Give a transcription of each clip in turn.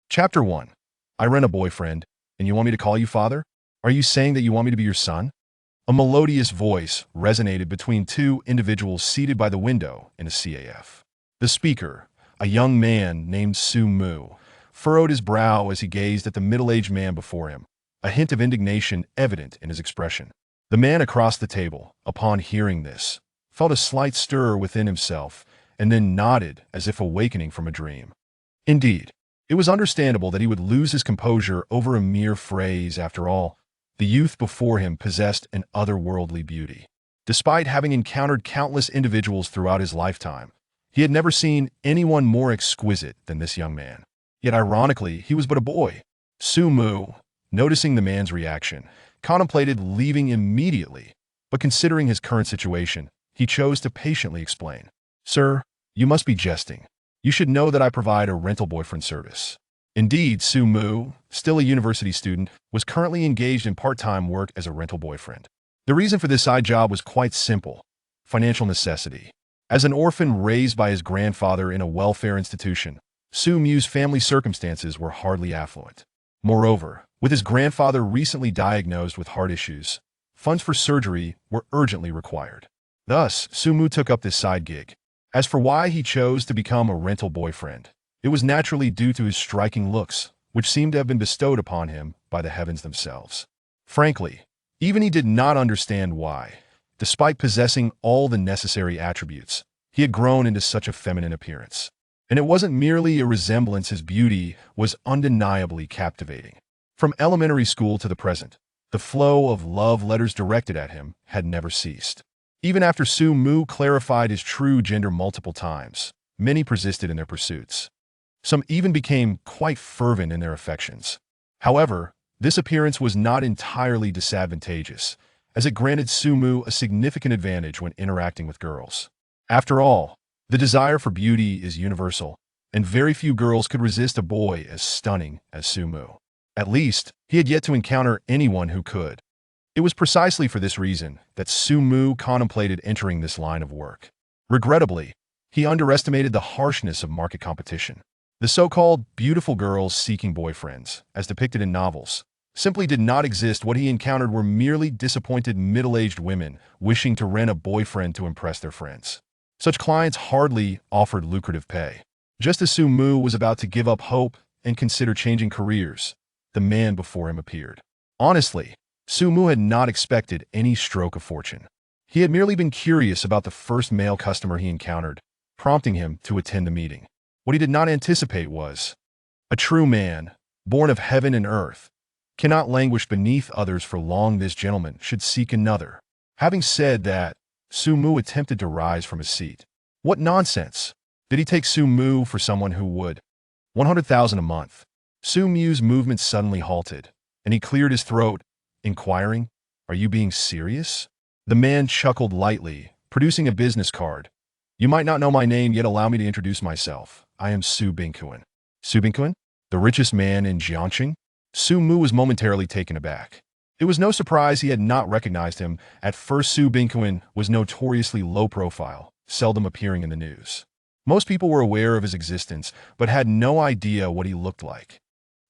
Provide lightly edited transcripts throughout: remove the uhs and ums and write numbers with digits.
Chapter 1. I rent a boyfriend, and you want me to call you father? Are you saying that you want me to be your son? A melodious voice resonated between two individuals seated by the window in a CAF. The speaker, a young man named Su Mu, furrowed his brow as he gazed at the middle-aged man before him, a hint of indignation evident in his expression. The man across the table, upon hearing this, felt a slight stir within himself and then nodded as if awakening from a dream. Indeed, it was understandable that he would lose his composure over a mere phrase. After all, the youth before him possessed an otherworldly beauty. Despite having encountered countless individuals throughout his lifetime, he had never seen anyone more exquisite than this young man. Yet ironically, he was but a boy. Su Mu, noticing the man's reaction, contemplated leaving immediately, but considering his current situation, he chose to patiently explain. "Sir, you must be jesting. You should know that I provide a rental boyfriend service." Indeed, Su Mu, still a university student, was currently engaged in part-time work as a rental boyfriend. The reason for this side job was quite simple: financial necessity. As an orphan raised by his grandfather in a welfare institution, Su Mu's family circumstances were hardly affluent. Moreover, with his grandfather recently diagnosed with heart issues, funds for surgery were urgently required. Thus, Su Mu took up this side gig. As for why he chose to become a rental boyfriend, it was naturally due to his striking looks, which seemed to have been bestowed upon him by the heavens themselves. Frankly, even he did not understand why, despite possessing all the necessary attributes, he had grown into such a feminine appearance. And it wasn't merely a resemblance, his beauty was undeniably captivating. From elementary school to the present, the flow of love letters directed at him had never ceased. Even after Su Mu clarified his true gender multiple times, many persisted in their pursuits. Some even became quite fervent in their affections. However, this appearance was not entirely disadvantageous, as it granted Su Mu a significant advantage when interacting with girls. After all, the desire for beauty is universal, and very few girls could resist a boy as stunning as Su Mu. At least, he had yet to encounter anyone who could. It was precisely for this reason that Su Mu contemplated entering this line of work. Regrettably, he underestimated the harshness of market competition. The so-called beautiful girls seeking boyfriends, as depicted in novels, simply did not exist. What he encountered were merely disappointed middle-aged women wishing to rent a boyfriend to impress their friends. Such clients hardly offered lucrative pay. Just as Su Mu was about to give up hope and consider changing careers, the man before him appeared. Honestly, Su Mu had not expected any stroke of fortune. He had merely been curious about the first male customer he encountered, prompting him to attend the meeting. What he did not anticipate was, a true man, born of heaven and earth, cannot languish beneath others for long. This gentleman should seek another. Having said that, Su Mu attempted to rise from his seat. What nonsense! Did he take Su Mu for someone who would? 100,000 a month. Su Mu's movement suddenly halted, and he cleared his throat, inquiring, "Are you being serious?" The man chuckled lightly, producing a business card. "You might not know my name, yet allow me to introduce myself. I am Su Bingkuan." Su Bingkuan? The richest man in Jiangxing? Su Mu was momentarily taken aback. It was no surprise he had not recognized him. At first, Su Bingkuan was notoriously low profile, seldom appearing in the news. Most people were aware of his existence, but had no idea what he looked like.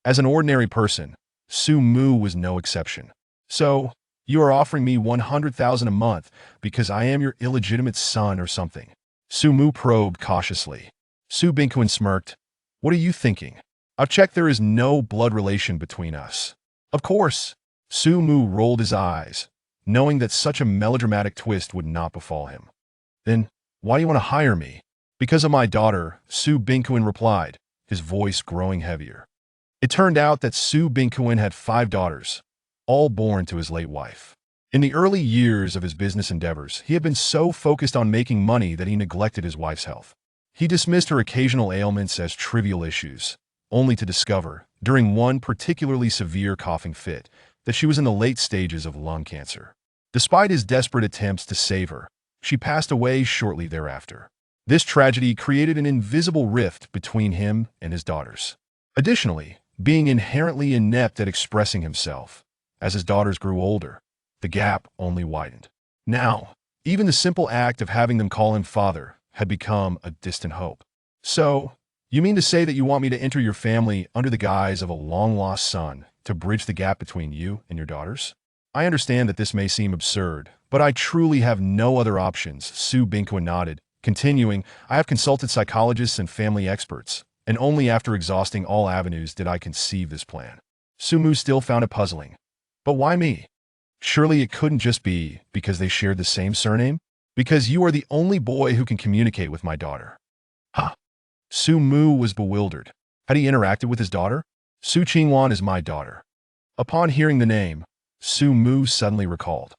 As an ordinary person, Su Mu was no exception. "So, you are offering me 100,000 a month because I am your illegitimate son or something?" Su Mu probed cautiously. Su Bingkuan smirked. "What are you thinking? I've checked, there is no blood relation between us." "Of course." Su Mu rolled his eyes, knowing that such a melodramatic twist would not befall him. "Then, why do you want to hire me?" "Because of my daughter," Su Bingkuan replied, his voice growing heavier. It turned out that Su Bingkuan had 5 daughters, all born to his late wife. In the early years of his business endeavors, he had been so focused on making money that he neglected his wife's health. He dismissed her occasional ailments as trivial issues, only to discover, during one particularly severe coughing fit, that she was in the late stages of lung cancer. Despite his desperate attempts to save her, she passed away shortly thereafter. This tragedy created an invisible rift between him and his daughters. Additionally, being inherently inept at expressing himself, as his daughters grew older, the gap only widened. Now, even the simple act of having them call him father had become a distant hope. So, You mean to say that you want me to enter your family under the guise of a long-lost son to bridge the gap between you and your daughters? I understand that this may seem absurd, but I truly have no other options, Su Bingquin nodded. Continuing, I have consulted psychologists and family experts, and only after exhausting all avenues did I conceive this plan. Sumu still found it puzzling. But why me? Surely it couldn't just be because they shared the same surname? Because you are the only boy who can communicate with my daughter. Huh. Su Mu was bewildered. Had he interacted with his daughter? Su Qingwan is my daughter. Upon hearing the name, Su Mu suddenly recalled.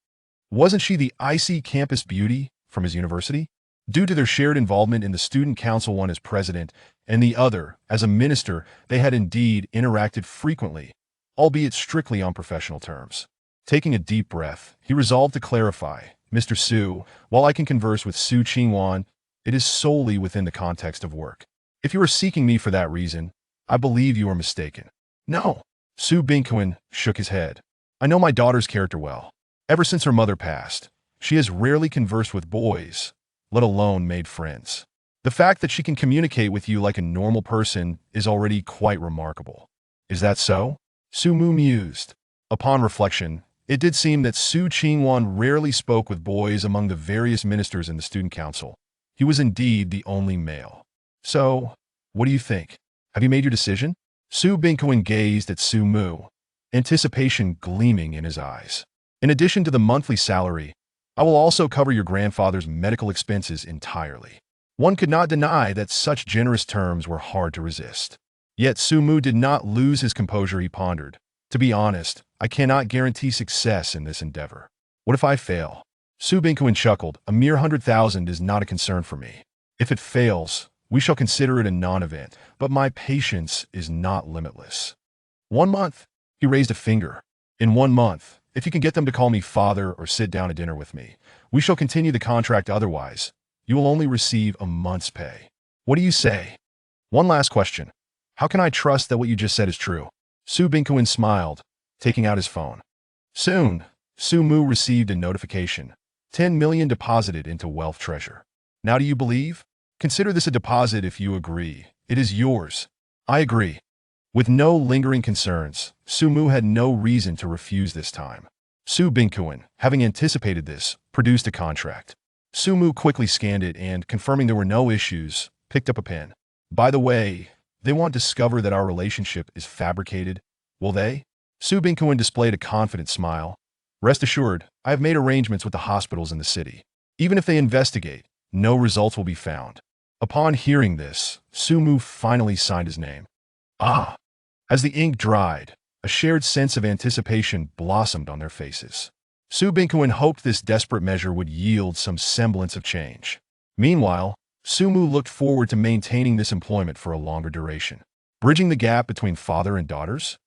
Wasn't she the icy campus beauty from his university? Due to their shared involvement in the student council, one as president and the other as a minister, they had indeed interacted frequently, albeit strictly on professional terms. Taking a deep breath, he resolved to clarify, Mr. Su, while I can converse with Su Qingwan, it is solely within the context of work. If you are seeking me for that reason, I believe you are mistaken. No. Su Bingquin shook his head. I know my daughter's character well. Ever since her mother passed, she has rarely conversed with boys, let alone made friends. The fact that she can communicate with you like a normal person is already quite remarkable. Is that so? Su Mu mused. Upon reflection, it did seem that Su Qingwan rarely spoke with boys among the various ministers in the student council. He was indeed the only male. So, what do you think? Have you made your decision? Su Bingquin gazed at Su Mu, anticipation gleaming in his eyes. In addition to the monthly salary, I will also cover your grandfather's medical expenses entirely. One could not deny that such generous terms were hard to resist. Yet Su Mu did not lose his composure. He pondered. To be honest, I cannot guarantee success in this endeavor. What if I fail? Su Bingquin chuckled. A mere 100,000 is not a concern for me. If it fails, we shall consider it a non-event, but my patience is not limitless. 1 month? He raised a finger. In 1 month, if you can get them to call me father or sit down at dinner with me, we shall continue the contract. Otherwise, you will only receive a month's pay. What do you say? One last question. How can I trust that what you just said is true? Su Bingquin smiled, taking out his phone. Soon, Su Mu received a notification. 10 million deposited into Wealth Treasure. Now do you believe? Consider this a deposit if you agree. It is yours. I agree. With no lingering concerns, Su Mu had no reason to refuse this time. Su Bingquin, having anticipated this, produced a contract. Su Mu quickly scanned it and, confirming there were no issues, picked up a pen. By the way, they won't discover that our relationship is fabricated, will they? Su Bingquin displayed a confident smile. Rest assured, I have made arrangements with the hospitals in the city. Even if they investigate, no results will be found. Upon hearing this, Su Mu finally signed his name. Ah! As the ink dried, a shared sense of anticipation blossomed on their faces. Su Bingquin hoped this desperate measure would yield some semblance of change. Meanwhile, Su Mu looked forward to maintaining this employment for a longer duration. Bridging the gap between father and daughters?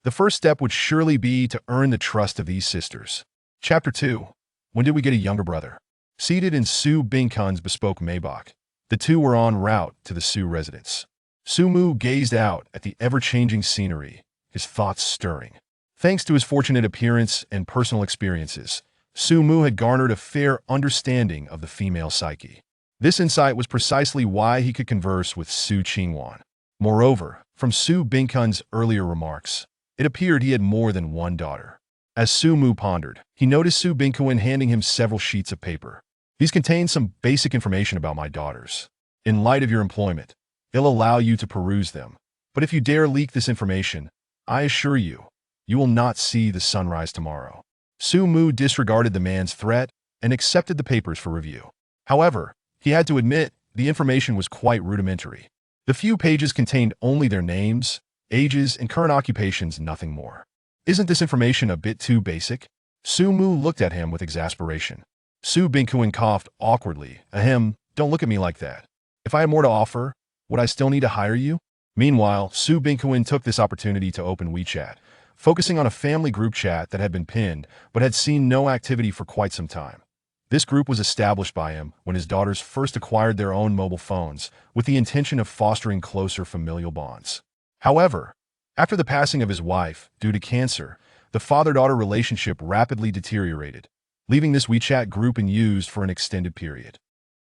The first step would surely be to earn the trust of these sisters. Chapter 2. When did we get a younger brother? Seated in Su Bingquin's bespoke Maybach, the two were en route to the Su residence. Su Mu gazed out at the ever-changing scenery, his thoughts stirring. Thanks to his fortunate appearance and personal experiences, Su Mu had garnered a fair understanding of the female psyche. This insight was precisely why he could converse with Su Qingwan. Moreover, from Su Bingquin's earlier remarks, it appeared he had more than one daughter. As Su Mu pondered, he noticed Su Bingquin handing him several sheets of paper. These contain some basic information about my daughters. In light of your employment, they'll allow you to peruse them. But if you dare leak this information, I assure you, you will not see the sunrise tomorrow. Su Mu disregarded the man's threat and accepted the papers for review. However, he had to admit the information was quite rudimentary. The few pages contained only their names, ages, and current occupations, nothing more. Isn't this information a bit too basic? Su Mu looked at him with exasperation. Su Bingquin coughed awkwardly. Ahem, don't look at me like that. If I had more to offer, would I still need to hire you? Meanwhile, Su Bingquin took this opportunity to open WeChat, focusing on a family group chat that had been pinned but had seen no activity for quite some time. This group was established by him when his daughters first acquired their own mobile phones with the intention of fostering closer familial bonds. However, after the passing of his wife due to cancer, the father-daughter relationship rapidly deteriorated, leaving this WeChat group unused for an extended period.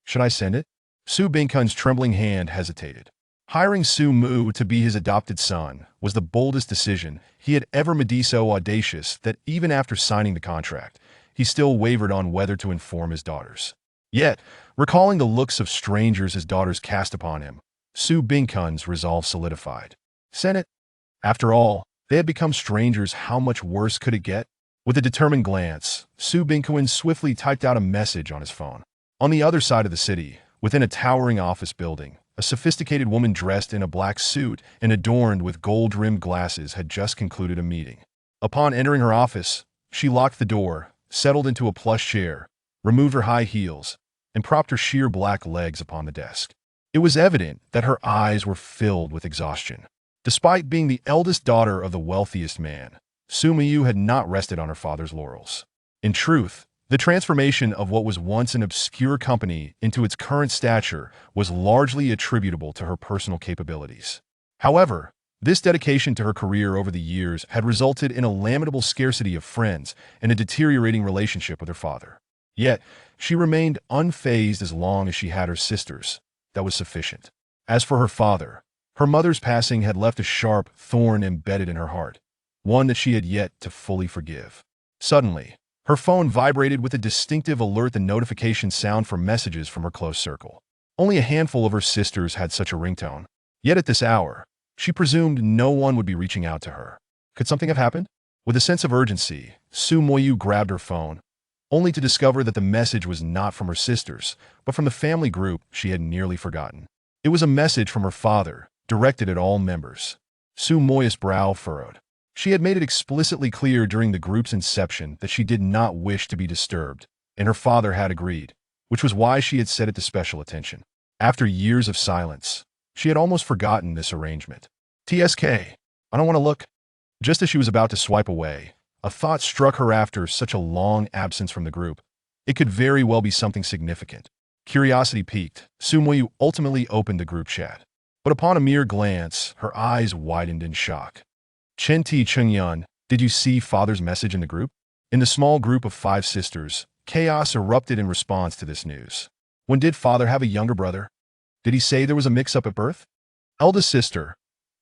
Should I send it? Su Bingquin's trembling hand hesitated. Hiring Su Mu to be his adopted son was the boldest decision he had ever made, so audacious that even after signing the contract, he still wavered on whether to inform his daughters. Yet, recalling the looks of strangers his daughters cast upon him, Su Bingkun's resolve solidified. Senate, after all, they had become strangers. How much worse could it get? With a determined glance, Su Bingkun swiftly typed out a message on his phone. On the other side of the city, within a towering office building, a sophisticated woman dressed in a black suit and adorned with gold-rimmed glasses had just concluded a meeting. Upon entering her office, she locked the door, settled into a plush chair, removed her high heels, and propped her sheer black legs upon the desk. It was evident that her eyes were filled with exhaustion. Despite being the eldest daughter of the wealthiest man, Su Miyu had not rested on her father's laurels. In truth, the transformation of what was once an obscure company into its current stature was largely attributable to her personal capabilities. However, this dedication to her career over the years had resulted in a lamentable scarcity of friends and a deteriorating relationship with her father. Yet, she remained unfazed as long as she had her sisters. That was sufficient. As for her father, her mother's passing had left a sharp thorn embedded in her heart, one that she had yet to fully forgive. Suddenly, her phone vibrated with a distinctive alert, the notification sound for messages from her close circle. Only a handful of her sisters had such a ringtone. Yet at this hour, she presumed no one would be reaching out to her. Could something have happened? With a sense of urgency, Su Moyu grabbed her phone, only to discover that the message was not from her sisters, but from the family group she had nearly forgotten. It was a message from her father, directed at all members. Su Moya's brow furrowed. She had made it explicitly clear during the group's inception that she did not wish to be disturbed, and her father had agreed, which was why she had set it to special attention. After years of silence, she had almost forgotten this arrangement. TSK, I don't want to look. Just as she was about to swipe away, a thought struck her after such a long absence from the group. It could very well be something significant. Curiosity piqued, Su Moyu ultimately opened the group chat. But upon a mere glance, her eyes widened in shock. Chen Ti Chungyun, did you see father's message in the group? In the small group of 5 sisters, chaos erupted in response to this news. When did father have a younger brother? Did he say there was a mix-up at birth? Eldest sister,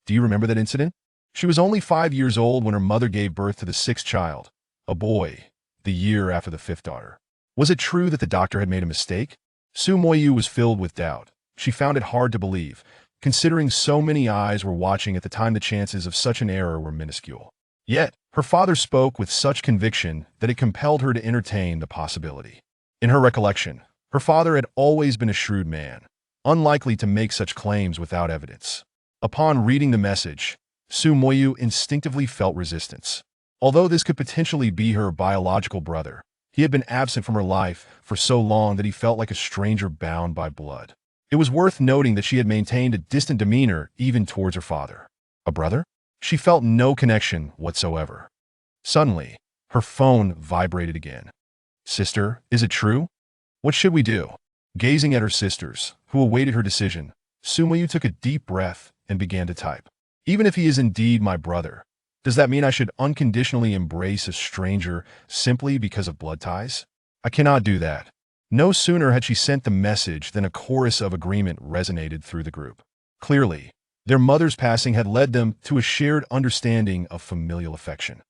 do you remember that incident? She was only 5 years old when her mother gave birth to the 6th child, a boy, the year after the 5th daughter. Was it true that the doctor had made a mistake? Su Moyu was filled with doubt. She found it hard to believe. Considering so many eyes were watching at the time, the chances of such an error were minuscule. Yet, her father spoke with such conviction that it compelled her to entertain the possibility. In her recollection, her father had always been a shrewd man, unlikely to make such claims without evidence. Upon reading the message, Su Moyu instinctively felt resistance. Although this could potentially be her biological brother, he had been absent from her life for so long that he felt like a stranger bound by blood. It was worth noting that she had maintained a distant demeanor even towards her father. A brother? She felt no connection whatsoever. Suddenly, her phone vibrated again. Sister, is it true? What should we do? Gazing at her sisters, who awaited her decision, Su Moyu took a deep breath and began to type. Even if he is indeed my brother, does that mean I should unconditionally embrace a stranger simply because of blood ties? I cannot do that. No sooner had she sent the message than a chorus of agreement resonated through the group. Clearly, their mother's passing had led them to a shared understanding of familial affection.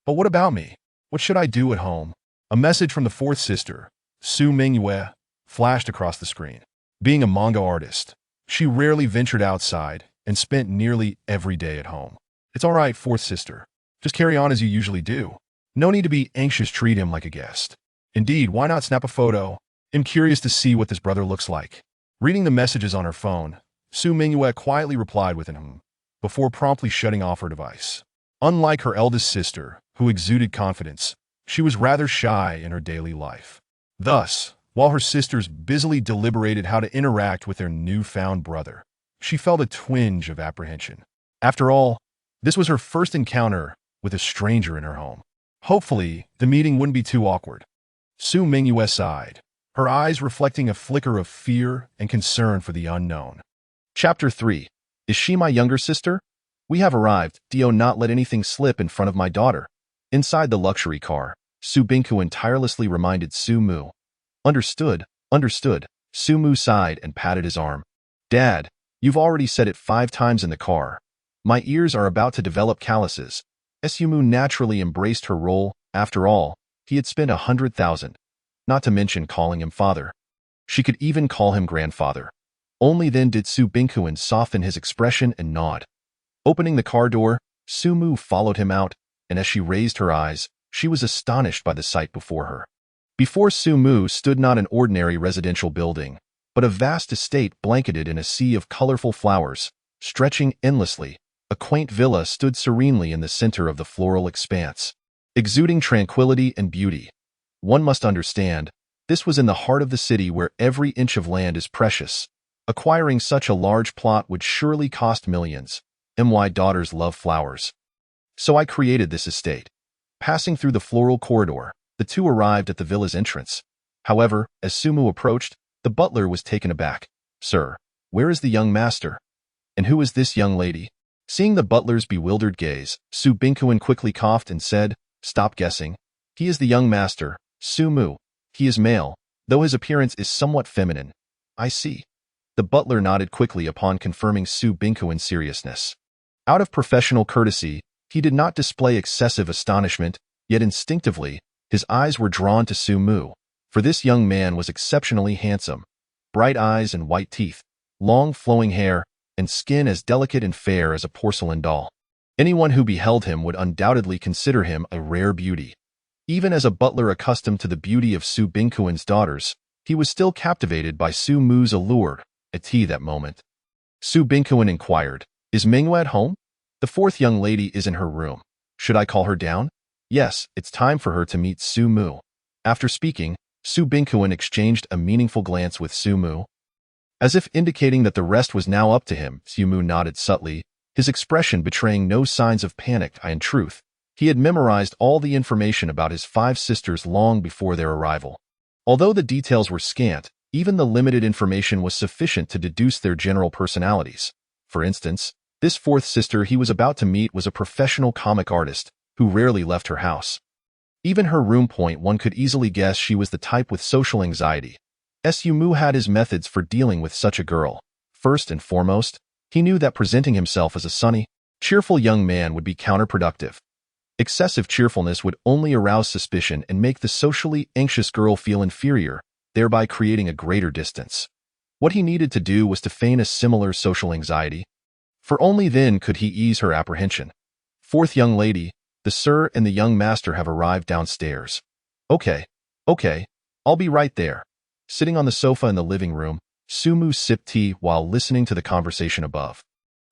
But what about me? What should I do at home? A message from the 4th sister, Su Mingyue, flashed across the screen. Being a manga artist, she rarely ventured outside and spent nearly every day at home. It's all right, 4th sister. Just carry on as you usually do. No need to be anxious, treat him like a guest. Indeed, why not snap a photo? I'm curious to see what this brother looks like. Reading the messages on her phone, Su Mingyue quietly replied with an before promptly shutting off her device. Unlike her eldest sister, who exuded confidence, she was rather shy in her daily life. Thus, while her sisters busily deliberated how to interact with their newfound brother, she felt a twinge of apprehension. After all, this was her first encounter with a stranger in her home. Hopefully, the meeting wouldn't be too awkward. Su Mingyue sighed, her eyes reflecting a flicker of fear and concern for the unknown. Chapter 3. Is she my younger sister? We have arrived. Dio not let anything slip in front of my daughter. Inside the luxury car, Su Bingkuan tirelessly reminded Su Mu. Understood, understood. Su Mu sighed and patted his arm. Dad, You've already said it 5 times in the car. My ears are about to develop calluses. Sumu naturally embraced her role. After all, he had spent 100,000, not to mention calling him father. She could even call him grandfather. Only then did Su Bingkuin soften his expression and nod. Opening the car door, Sumu followed him out, and as she raised her eyes, she was astonished by the sight before her. Before Sumu stood not an ordinary residential building, but a vast estate blanketed in a sea of colorful flowers, stretching endlessly. A quaint villa stood serenely in the center of the floral expanse, exuding tranquility and beauty. One must understand, this was in the heart of the city where every inch of land is precious. Acquiring such a large plot would surely cost millions. My daughters love flowers. So I created this estate. Passing through the floral corridor, the two arrived at the villa's entrance. However, as Sumu approached, the butler was taken aback. Sir, where is the young master? And who is this young lady? Seeing the butler's bewildered gaze, Su Bingkuin quickly coughed and said, Stop guessing. He is the young master, Sumu. He is male, though his appearance is somewhat feminine. I see. The butler nodded quickly upon confirming Su Bingkuin's seriousness. Out of professional courtesy, he did not display excessive astonishment, yet instinctively, his eyes were drawn to Sumu, for this young man was exceptionally handsome. Bright eyes and white teeth, long flowing hair, and skin as delicate and fair as a porcelain doll. Anyone who beheld him would undoubtedly consider him a rare beauty. Even as a butler accustomed to the beauty of Su Bingkuin's daughters, he was still captivated by Sumu's allure. At tea that moment, Su Bingkuin inquired, Is Mingyu at home? The fourth young lady is in her room. Should I call her down? Yes, it's time for her to meet Sumu. After speaking, Su Bingkuin exchanged a meaningful glance with Sumu. As if indicating that the rest was now up to him, Sumu nodded subtly, his expression betraying no signs of panic. In truth, he had memorized all the information about his 5 sisters long before their arrival. Although the details were scant, even the limited information was sufficient to deduce their general personalities. For instance, this 4th sister he was about to meet was a professional comic artist who rarely left her house. Even her room point, one could easily guess she was the type with social anxiety. Sumu had his methods for dealing with such a girl. First and foremost, he knew that presenting himself as a sunny, cheerful young man would be counterproductive. Excessive cheerfulness would only arouse suspicion and make the socially anxious girl feel inferior, thereby creating a greater distance. What he needed to do was to feign a similar social anxiety, for only then could he ease her apprehension. 4th young lady, the sir and the young master have arrived downstairs. Okay, I'll be right there. Sitting on the sofa in the living room, Sumu sipped tea while listening to the conversation above.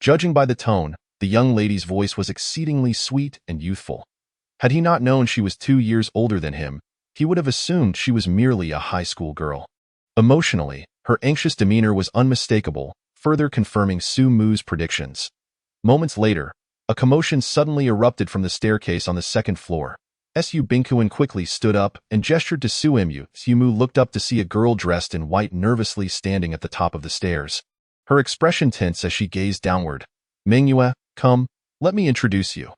Judging by the tone, the young lady's voice was exceedingly sweet and youthful. Had he not known she was 2 years older than him, he would have assumed she was merely a high school girl. Emotionally, her anxious demeanor was unmistakable, further confirming Sumu's predictions. Moments later, a commotion suddenly erupted from the staircase on the 2nd floor. Su Bingkuin quickly stood up and gestured to Sumu. Sumu looked up to see a girl dressed in white nervously standing at the top of the stairs. Her expression tense as she gazed downward. Mingyu, come, let me introduce you.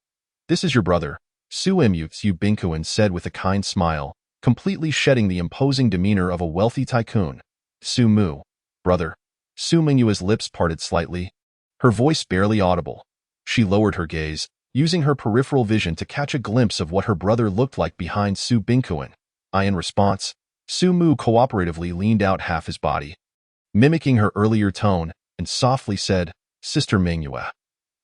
This is your brother, Sumu, Su Bingkuin said with a kind smile, completely shedding the imposing demeanor of a wealthy tycoon. Sumu, brother. Su Mingyu's lips parted slightly, her voice barely audible. She lowered her gaze, using her peripheral vision to catch a glimpse of what her brother looked like behind Su Bingkuin. In response, Sumu cooperatively leaned out half his body, mimicking her earlier tone, and softly said, Sister Mingyu,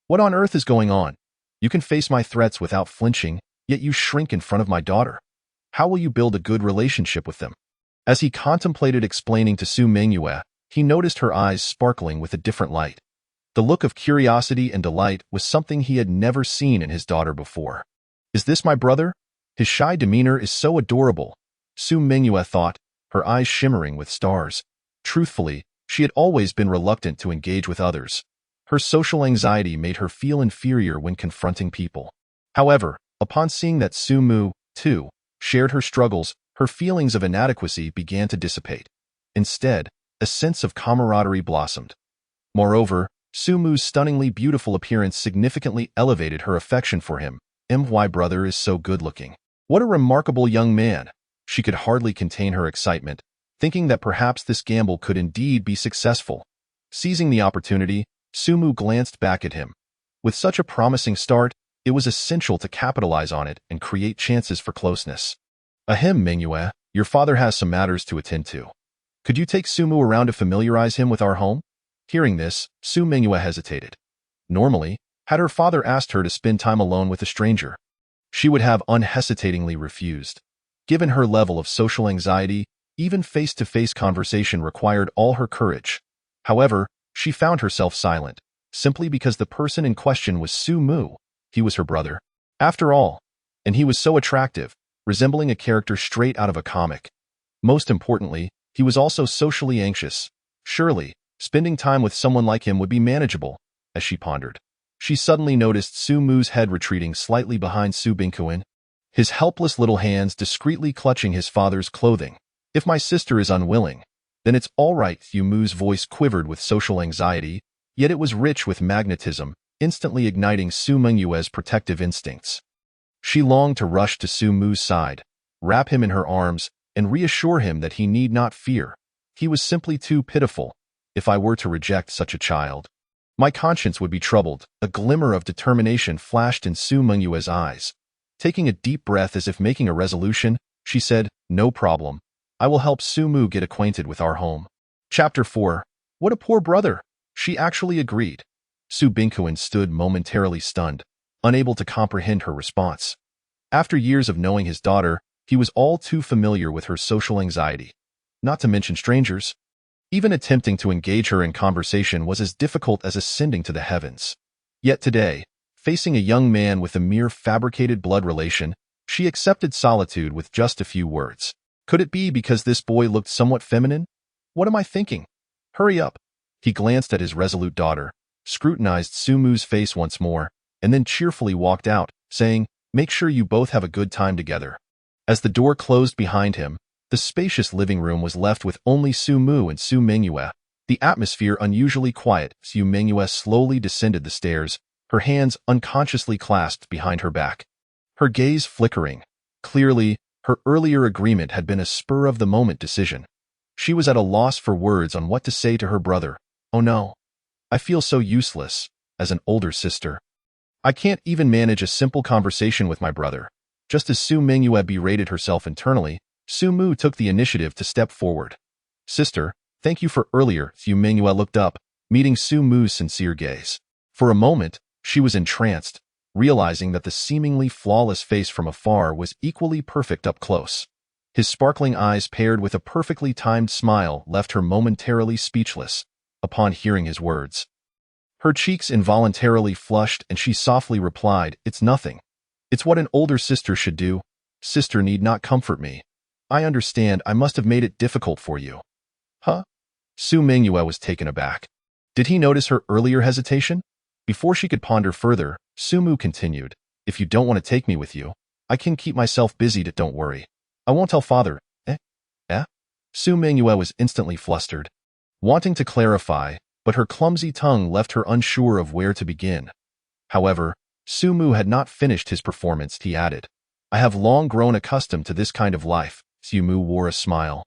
what on earth is going on? You can face my threats without flinching, yet you shrink in front of my daughter. How will you build a good relationship with them? As he contemplated explaining to Su Mingyu, he noticed her eyes sparkling with a different light. The look of curiosity and delight was something he had never seen in his daughter before. Is this my brother? His shy demeanor is so adorable, Su Mingyu thought, her eyes shimmering with stars. Truthfully, she had always been reluctant to engage with others. Her social anxiety made her feel inferior when confronting people. However, upon seeing that Sumu, too, shared her struggles, her feelings of inadequacy began to dissipate. Instead, a sense of camaraderie blossomed. Moreover, Sumu's stunningly beautiful appearance significantly elevated her affection for him. My brother is so good-looking. What a remarkable young man! She could hardly contain her excitement, thinking that perhaps this gamble could indeed be successful. Seizing the opportunity, Sumu glanced back at him. With such a promising start, it was essential to capitalize on it and create chances for closeness. Ahem, Mingyue, your father has some matters to attend to. Could you take Sumu around to familiarize him with our home? Hearing this, Su Mingyue hesitated. Normally, had her father asked her to spend time alone with a stranger, she would have unhesitatingly refused. Given her level of social anxiety, even face-to-face conversation required all her courage. However, she found herself silent, simply because the person in question was Su Mu. He was her brother. After all, and he was so attractive, resembling a character straight out of a comic. Most importantly, he was also socially anxious. Surely, spending time with someone like him would be manageable, as she pondered. She suddenly noticed Su Mu's head retreating slightly behind Su Bingkuin, his helpless little hands discreetly clutching his father's clothing. If my sister is unwilling, then it's all right. Su Mu's voice quivered with social anxiety, yet it was rich with magnetism, instantly igniting Su Mingyue's protective instincts. She longed to rush to Su Mu's side, wrap him in her arms, and reassure him that he need not fear. He was simply too pitiful. If I were to reject such a child, my conscience would be troubled. A glimmer of determination flashed in Su Mingyue's eyes. Taking a deep breath as if making a resolution, she said, "No problem. I will help Su Mu get acquainted with our home." Chapter 4. What a poor brother! She actually agreed. Su Bingkuin stood momentarily stunned, unable to comprehend her response. After years of knowing his daughter, he was all too familiar with her social anxiety. Not to mention strangers. Even attempting to engage her in conversation was as difficult as ascending to the heavens. Yet today, facing a young man with a mere fabricated blood relation, she accepted solitude with just a few words. Could it be because this boy looked somewhat feminine? What am I thinking? Hurry up. He glanced at his resolute daughter, scrutinized Su Mu's face once more, and then cheerfully walked out, saying, "Make sure you both have a good time together." As the door closed behind him, the spacious living room was left with only Su Mu and Su Mingyue. The atmosphere unusually quiet. Su Mingyue slowly descended the stairs, her hands unconsciously clasped behind her back. Her gaze flickering. Clearly, her earlier agreement had been a spur-of-the-moment decision. She was at a loss for words on what to say to her brother. Oh no. I feel so useless, as an older sister. I can't even manage a simple conversation with my brother. Just as Su Mingyue berated herself internally, Su Mu took the initiative to step forward. "Sister, thank you for earlier." Su Mingyue looked up, meeting Su Mu's sincere gaze. For a moment, she was entranced, realizing that the seemingly flawless face from afar was equally perfect up close. His sparkling eyes paired with a perfectly timed smile left her momentarily speechless upon hearing his words. Her cheeks involuntarily flushed and she softly replied, "It's nothing. It's what an older sister should do. Sister need not comfort me. I understand I must have made it difficult for you." Huh? Su Mingyue was taken aback. Did he notice her earlier hesitation? Before she could ponder further, Su Mu continued, "If you don't want to take me with you, I can keep myself busied. Don't worry. I won't tell father." Eh? Su Mingyue was instantly flustered, wanting to clarify, but her clumsy tongue left her unsure of where to begin. However, Su Mu had not finished his performance. He added, "I have long grown accustomed to this kind of life." Su Mu wore a smile.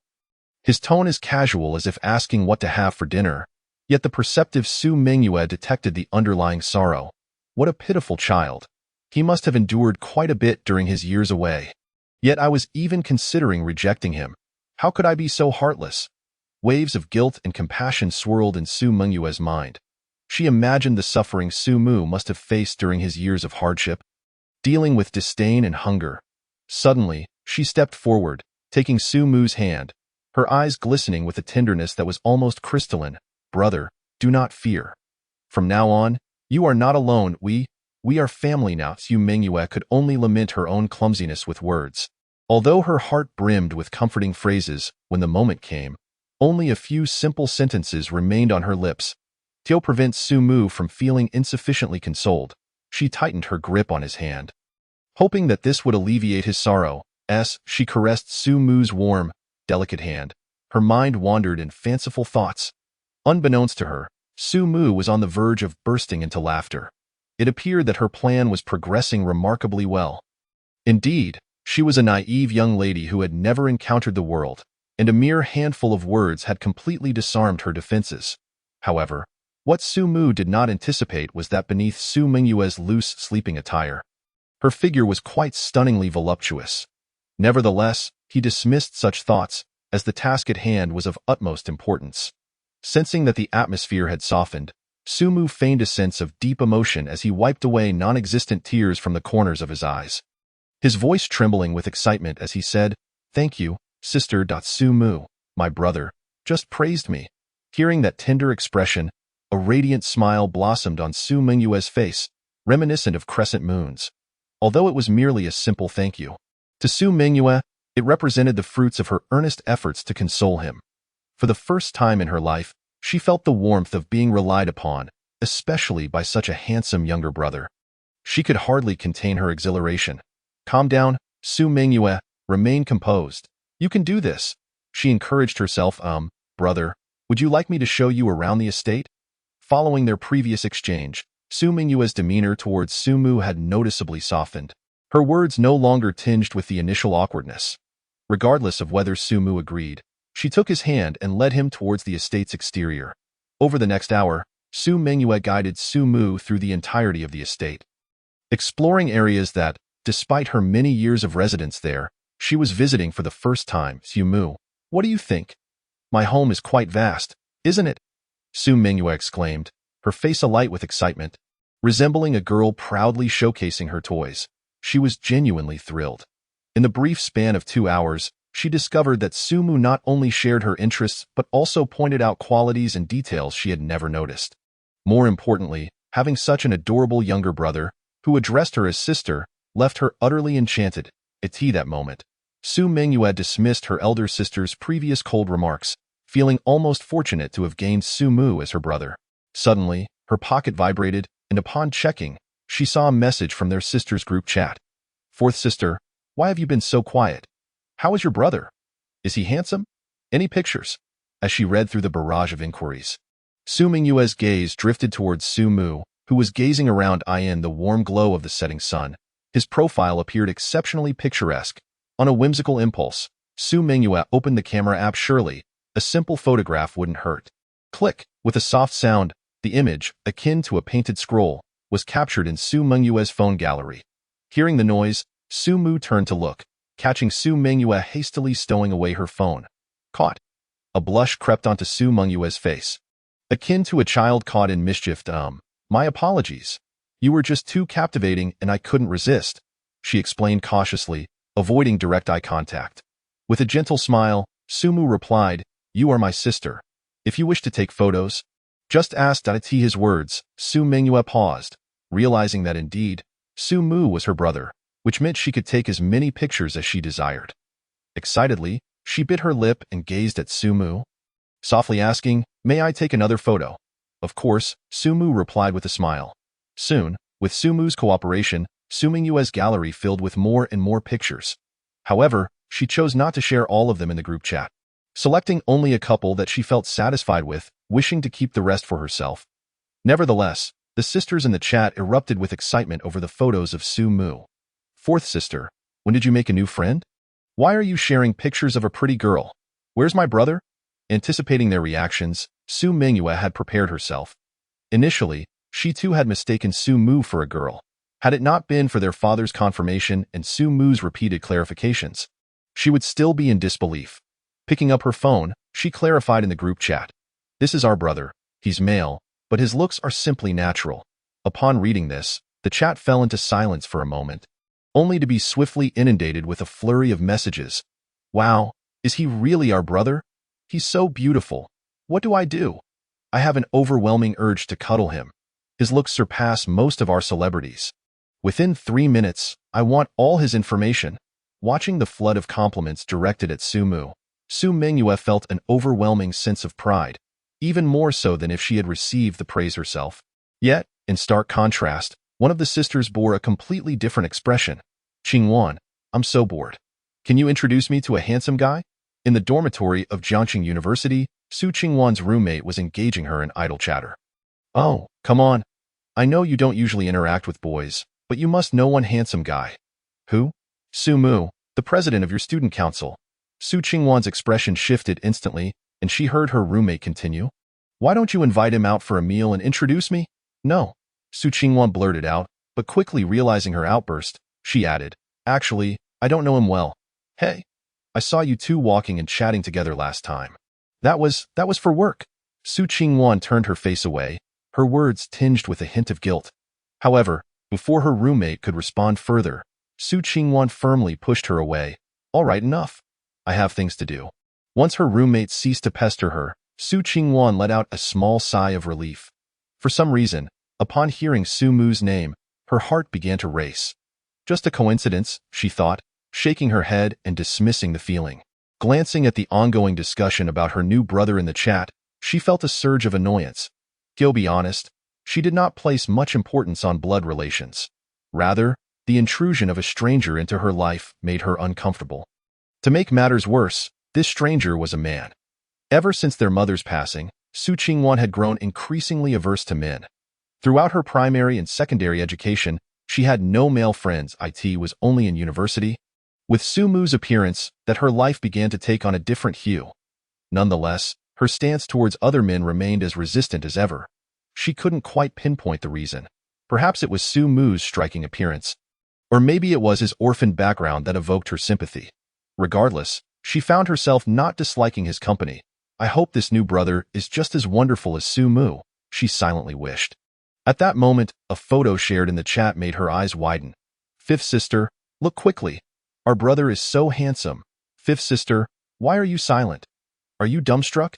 His tone as casual as if asking what to have for dinner, yet the perceptive Su Mingyue detected the underlying sorrow. What a pitiful child. He must have endured quite a bit during his years away. Yet I was even considering rejecting him. How could I be so heartless? Waves of guilt and compassion swirled in Su Mingyue's mind. She imagined the suffering Su Mu must have faced during his years of hardship, dealing with disdain and hunger. Suddenly, she stepped forward, taking Su Mu's hand, her eyes glistening with a tenderness that was almost crystalline. "Brother, do not fear. From now on, you are not alone. We are family now." Su Mingyue could only lament her own clumsiness with words. Although her heart brimmed with comforting phrases, when the moment came, only a few simple sentences remained on her lips. To prevent Su Mu from feeling insufficiently consoled, she tightened her grip on his hand. Hoping that this would alleviate his sorrow, she caressed Su Mu's warm, delicate hand. Her mind wandered in fanciful thoughts. Unbeknownst to her, Su Mu was on the verge of bursting into laughter. It appeared that her plan was progressing remarkably well. Indeed, she was a naive young lady who had never encountered the world, and a mere handful of words had completely disarmed her defenses. However, what Su Mu did not anticipate was that beneath Su Mingyue's loose sleeping attire, her figure was quite stunningly voluptuous. Nevertheless, he dismissed such thoughts, as the task at hand was of utmost importance. Sensing that the atmosphere had softened, Su Mu feigned a sense of deep emotion as he wiped away non-existent tears from the corners of his eyes. His voice trembling with excitement as he said, "Thank you, Sister Su Mu, my brother, just praised me." Hearing that tender expression, a radiant smile blossomed on Su Mingyue's face, reminiscent of crescent moons. Although it was merely a simple thank you, to Su Mingyue, it represented the fruits of her earnest efforts to console him. For the first time in her life, she felt the warmth of being relied upon, especially by such a handsome younger brother. She could hardly contain her exhilaration. "Calm down, Su Mingyue, remain composed. You can do this," she encouraged herself. Brother, would you like me to show you around the estate?" Following their previous exchange, Su Mingyue's demeanor towards Su Mu had noticeably softened. Her words no longer tinged with the initial awkwardness. Regardless of whether Su Mu agreed, she took his hand and led him towards the estate's exterior. Over the next hour, Su Mingyue guided Su Mu through the entirety of the estate, exploring areas that, despite her many years of residence there, she was visiting for the first time. "Su Mu, what do you think? My home is quite vast, isn't it?" Su Mingyue exclaimed, her face alight with excitement. Resembling a girl proudly showcasing her toys, she was genuinely thrilled. In the brief span of 2 hours, she discovered that Su Mu not only shared her interests but also pointed out qualities and details she had never noticed. More importantly, having such an adorable younger brother, who addressed her as sister, left her utterly enchanted. At tea that moment, Su Mingyue dismissed her elder sister's previous cold remarks, feeling almost fortunate to have gained Su Mu as her brother. Suddenly, her pocket vibrated, and upon checking, she saw a message from their sister's group chat. "Fourth sister, why have you been so quiet? How is your brother? Is he handsome? Any pictures?" As she read through the barrage of inquiries, Su Mingyue's gaze drifted towards Su Mu, who was gazing around in the warm glow of the setting sun. His profile appeared exceptionally picturesque. On a whimsical impulse, Su Mingyue opened the camera app. Surely, a simple photograph wouldn't hurt. Click! With a soft sound, the image, akin to a painted scroll, was captured in Su Mingyue's phone gallery. Hearing the noise, Su Mu turned to look, catching Su Mingyue hastily stowing away her phone. Caught. A blush crept onto Su Mingyue's face, akin to a child caught in mischief. My apologies. You were just too captivating and I couldn't resist," she explained cautiously, avoiding direct eye contact. With a gentle smile, Su Mu replied, "You are my sister. If you wish to take photos, just ask." At his words, Su Mingyue paused, realizing that indeed, Su Mu was her brother, which meant she could take as many pictures as she desired. Excitedly, she bit her lip and gazed at Su Mu, softly asking, "May I take another photo?" Of course, Su Mu replied with a smile. Soon, with Su Mu's cooperation, Su Mingyue's gallery filled with more and more pictures. However, she chose not to share all of them in the group chat, selecting only a couple that she felt satisfied with, wishing to keep the rest for herself. Nevertheless, the sisters in the chat erupted with excitement over the photos of Su Mu. "Fourth sister, when did you make a new friend? Why are you sharing pictures of a pretty girl? Where's my brother?" Anticipating their reactions, Su Mingyue had prepared herself. Initially, she too had mistaken Su Mu for a girl. Had it not been for their father's confirmation and Su Mu's repeated clarifications, she would still be in disbelief. Picking up her phone, she clarified in the group chat. "This is our brother. He's male, but his looks are simply natural." Upon reading this, the chat fell into silence for a moment, only to be swiftly inundated with a flurry of messages. "Wow, is he really our brother? He's so beautiful. What do I do? I have an overwhelming urge to cuddle him. His looks surpass most of our celebrities. Within 3 minutes, I want all his information." Watching the flood of compliments directed at Su Mu, Su Mingyue felt an overwhelming sense of pride, even more so than if she had received the praise herself. Yet, in stark contrast, one of the sisters bore a completely different expression. "Qingwan, I'm so bored. Can you introduce me to a handsome guy?" In the dormitory of Jiangxing University, Su Qingwan's roommate was engaging her in idle chatter. "Oh, come on. I know you don't usually interact with boys, but you must know one handsome guy." "Who?" "Su Mu, the president of your student council." Su Qingwan's expression shifted instantly, and she heard her roommate continue. Why don't you invite him out for a meal and introduce me? No, Su Qingwan blurted out, but quickly realizing her outburst, she added, actually, I don't know him well. Hey, I saw you two walking and chatting together last time. That was for work. Su Qingwan turned her face away, her words tinged with a hint of guilt. However, before her roommate could respond further, Su Qingwan firmly pushed her away. All right, enough. I have things to do. Once her roommate ceased to pester her, Su Qingwan let out a small sigh of relief. For some reason, upon hearing Su Mu's name, her heart began to race. Just a coincidence, she thought, shaking her head and dismissing the feeling. Glancing at the ongoing discussion about her new brother in the chat, she felt a surge of annoyance. To be honest, she did not place much importance on blood relations. Rather, the intrusion of a stranger into her life made her uncomfortable. To make matters worse, this stranger was a man. Ever since their mother's passing, Su Qingwan had grown increasingly averse to men. Throughout her primary and secondary education, she had no male friends. It was only in university. With Su Mu's appearance, that her life began to take on a different hue. Nonetheless, her stance towards other men remained as resistant as ever. She couldn't quite pinpoint the reason. Perhaps it was Su Mu's striking appearance. Or maybe it was his orphan background that evoked her sympathy. Regardless, she found herself not disliking his company. I hope this new brother is just as wonderful as Su Mu, she silently wished. At that moment, a photo shared in the chat made her eyes widen. Fifth sister, look quickly. Our brother is so handsome. Fifth sister, why are you silent? Are you dumbstruck?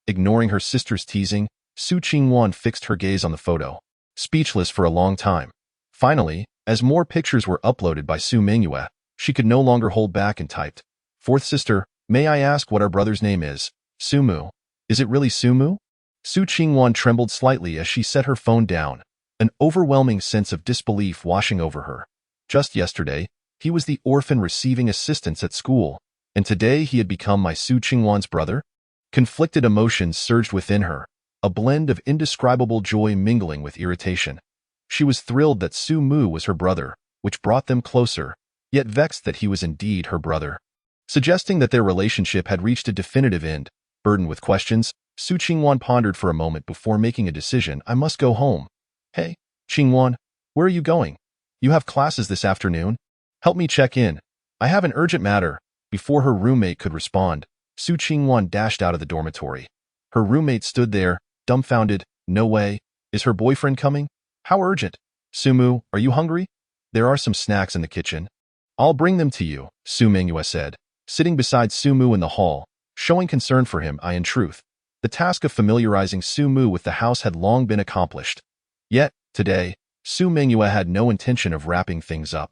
Ignoring her sister's teasing, Su Qingwan fixed her gaze on the photo, speechless for a long time. Finally, as more pictures were uploaded by Su Mingyue, she could no longer hold back and typed, Fourth sister, may I ask what our brother's name is? Su Mu. Is it really Su Mu? Su Qingwan trembled slightly as she set her phone down, an overwhelming sense of disbelief washing over her. Just yesterday, he was the orphan receiving assistance at school, and today he had become my Su Qingwan's brother? Conflicted emotions surged within her, a blend of indescribable joy mingling with irritation. She was thrilled that Su Mu was her brother, which brought them closer, yet vexed that he was indeed her brother. Suggesting that their relationship had reached a definitive end, burdened with questions, Su Qingwan pondered for a moment before making a decision. I must go home. Hey, Qingwan, where are you going? You have classes this afternoon? Help me check in. I have an urgent matter. Before her roommate could respond, Su Qingwan dashed out of the dormitory. Her roommate stood there, dumbfounded. No way. Is her boyfriend coming? How urgent? Su Mu, are you hungry? There are some snacks in the kitchen. I'll bring them to you, Su Mingyue said, sitting beside Su Mu in the hall, showing concern for him. In truth, the task of familiarizing Su Mu with the house had long been accomplished. Yet, today, Su Mingyue had no intention of wrapping things up.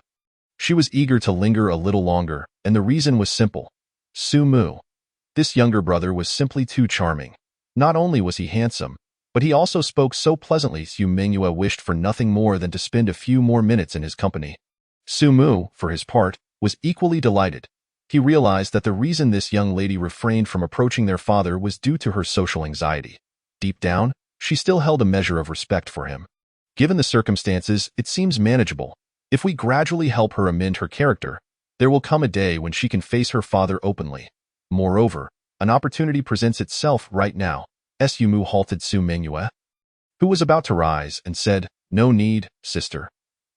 She was eager to linger a little longer, and the reason was simple. Su Mu. This younger brother was simply too charming. Not only was he handsome, but he also spoke so pleasantly. Su Mingyue wished for nothing more than to spend a few more minutes in his company. Su Mu, for his part, was equally delighted. He realized that the reason this young lady refrained from approaching their father was due to her social anxiety. Deep down, she still held a measure of respect for him. Given the circumstances, it seems manageable. If we gradually help her amend her character, there will come a day when she can face her father openly. Moreover, an opportunity presents itself right now. Su Mu halted Su Mingyue, who was about to rise, and said, No need, sister.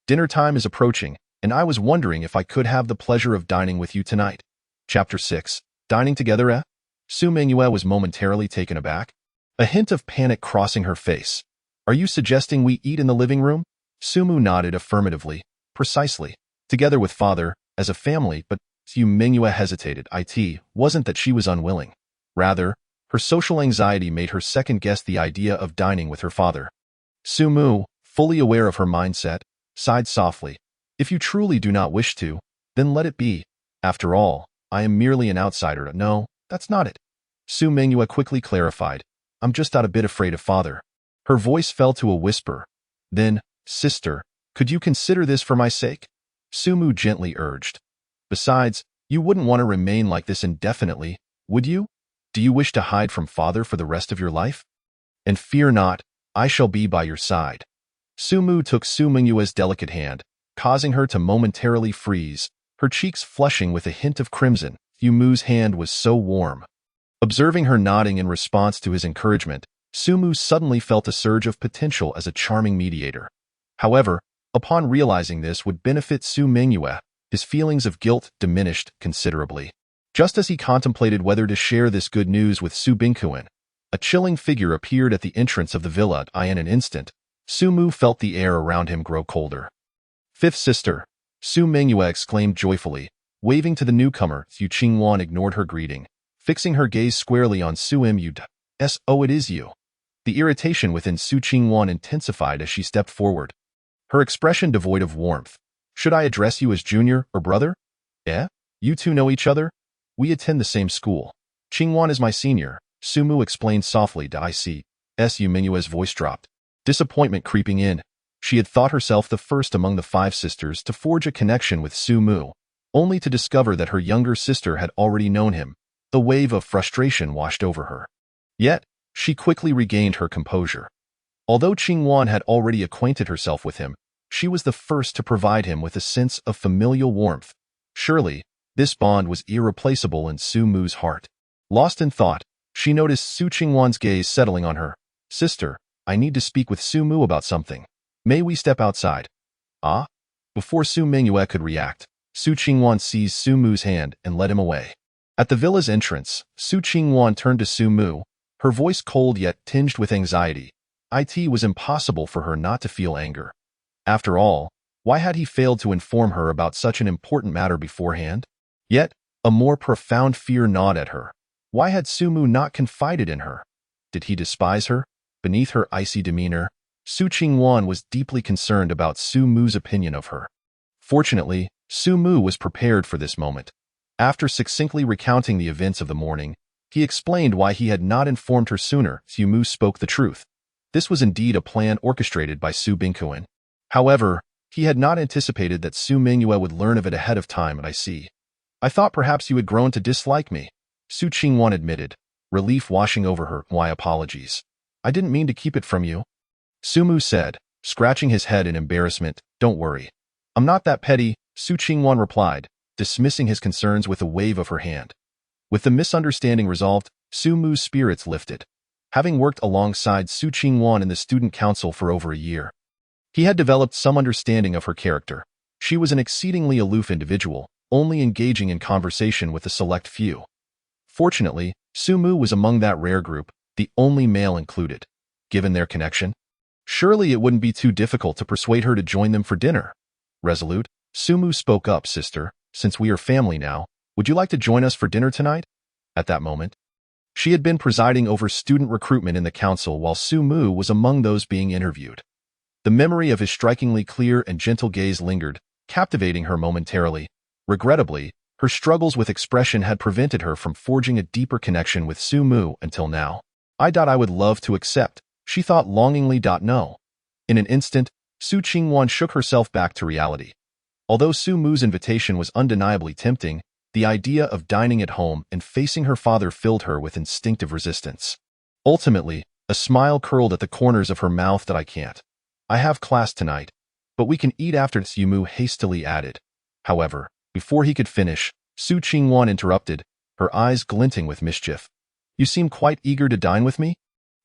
Dinner time is approaching, and I was wondering if I could have the pleasure of dining with you tonight. Chapter 6. Dining together, eh? Su Mingyue was momentarily taken aback, a hint of panic crossing her face. Are you suggesting we eat in the living room? Su Mu nodded affirmatively. Precisely. Together with father, as a family, but Su Mingyue hesitated. It wasn't that she was unwilling. Rather, her social anxiety made her second-guess the idea of dining with her father. Su Mu, fully aware of her mindset, sighed softly. If you truly do not wish to, then let it be. After all, I am merely an outsider. No, that's not it. Su Mingyue quickly clarified. I'm just a bit afraid of father. Her voice fell to a whisper. Then, sister, could you consider this for my sake? Su Mu gently urged. Besides, you wouldn't want to remain like this indefinitely, would you? Do you wish to hide from father for the rest of your life? And fear not, I shall be by your side. Su Mu took Su Mingyue's delicate hand, causing her to momentarily freeze, her cheeks flushing with a hint of crimson. Su Mu's hand was so warm. Observing her nodding in response to his encouragement, Sumu suddenly felt a surge of potential as a charming mediator. However, upon realizing this would benefit Su Mingyue, his feelings of guilt diminished considerably. Just as he contemplated whether to share this good news with Su Bingkuan, a chilling figure appeared at the entrance of the villa. In an instant, Sumu felt the air around him grow colder. Fifth sister, Su Mingyue exclaimed joyfully, waving to the newcomer. Su Qingwan ignored her greeting, fixing her gaze squarely on Su Mu's. Oh, it is you. The irritation within Su Qingwan intensified as she stepped forward, her expression devoid of warmth. Should I address you as junior or brother? Eh? You two know each other? We attend the same school. Qingwan is my senior, Sumu explained softly. I see. Su Mingyue's voice dropped, disappointment creeping in. She had thought herself the first among the five sisters to forge a connection with Sumu, only to discover that her younger sister had already known him. The wave of frustration washed over her. Yet, she quickly regained her composure. Although Qingwan had already acquainted herself with him, she was the first to provide him with a sense of familial warmth. Surely, this bond was irreplaceable in Su Mu's heart. Lost in thought, she noticed Su Qingwan's gaze settling on her. Sister, I need to speak with Su Mu about something. May we step outside? Ah? Before Su Mingyue could react, Su Qingwan seized Su Mu's hand and led him away. At the villa's entrance, Su Qingwan turned to Su Mu, her voice cold yet tinged with anxiety. It was impossible for her not to feel anger. After all, why had he failed to inform her about such an important matter beforehand? Yet, a more profound fear gnawed at her. Why had Sumu not confided in her? Did he despise her? Beneath her icy demeanor, Su Qingwan was deeply concerned about Su Mu's opinion of her. Fortunately, Su Mu was prepared for this moment. After succinctly recounting the events of the morning, he explained why he had not informed her sooner. Su Mu spoke the truth. This was indeed a plan orchestrated by Su Bingkuan. However, he had not anticipated that Su Mingyue would learn of it ahead of time. I see. I thought perhaps you had grown to dislike me, Su Qingwan admitted, relief washing over her. Why apologies? I didn't mean to keep it from you. Sumu said, scratching his head in embarrassment. Don't worry. I'm not that petty, Su Qingwan replied, dismissing his concerns with a wave of her hand. With the misunderstanding resolved, Sumu's spirits lifted. Having worked alongside Su Qingwan in the student council for over a year, he had developed some understanding of her character. She was an exceedingly aloof individual, only engaging in conversation with a select few. Fortunately, Sumu was among that rare group, the only male included. Given their connection, surely it wouldn't be too difficult to persuade her to join them for dinner. Resolute, Sumu spoke up. Sister, since we are family now, would you like to join us for dinner tonight? At that moment, she had been presiding over student recruitment in the council while Sumu was among those being interviewed. The memory of his strikingly clear and gentle gaze lingered, captivating her momentarily. Regrettably, her struggles with expression had prevented her from forging a deeper connection with Sumu until now. I would love to accept, she thought longingly. No. In an instant, Su Qingwan shook herself back to reality. Although Sumu's invitation was undeniably tempting, the idea of dining at home and facing her father filled her with instinctive resistance. Ultimately, a smile curled at the corners of her mouth. I can't. I have class tonight, but we can eat after, Sumu hastily added. However, before he could finish, Su Qingwan interrupted, her eyes glinting with mischief. You seem quite eager to dine with me?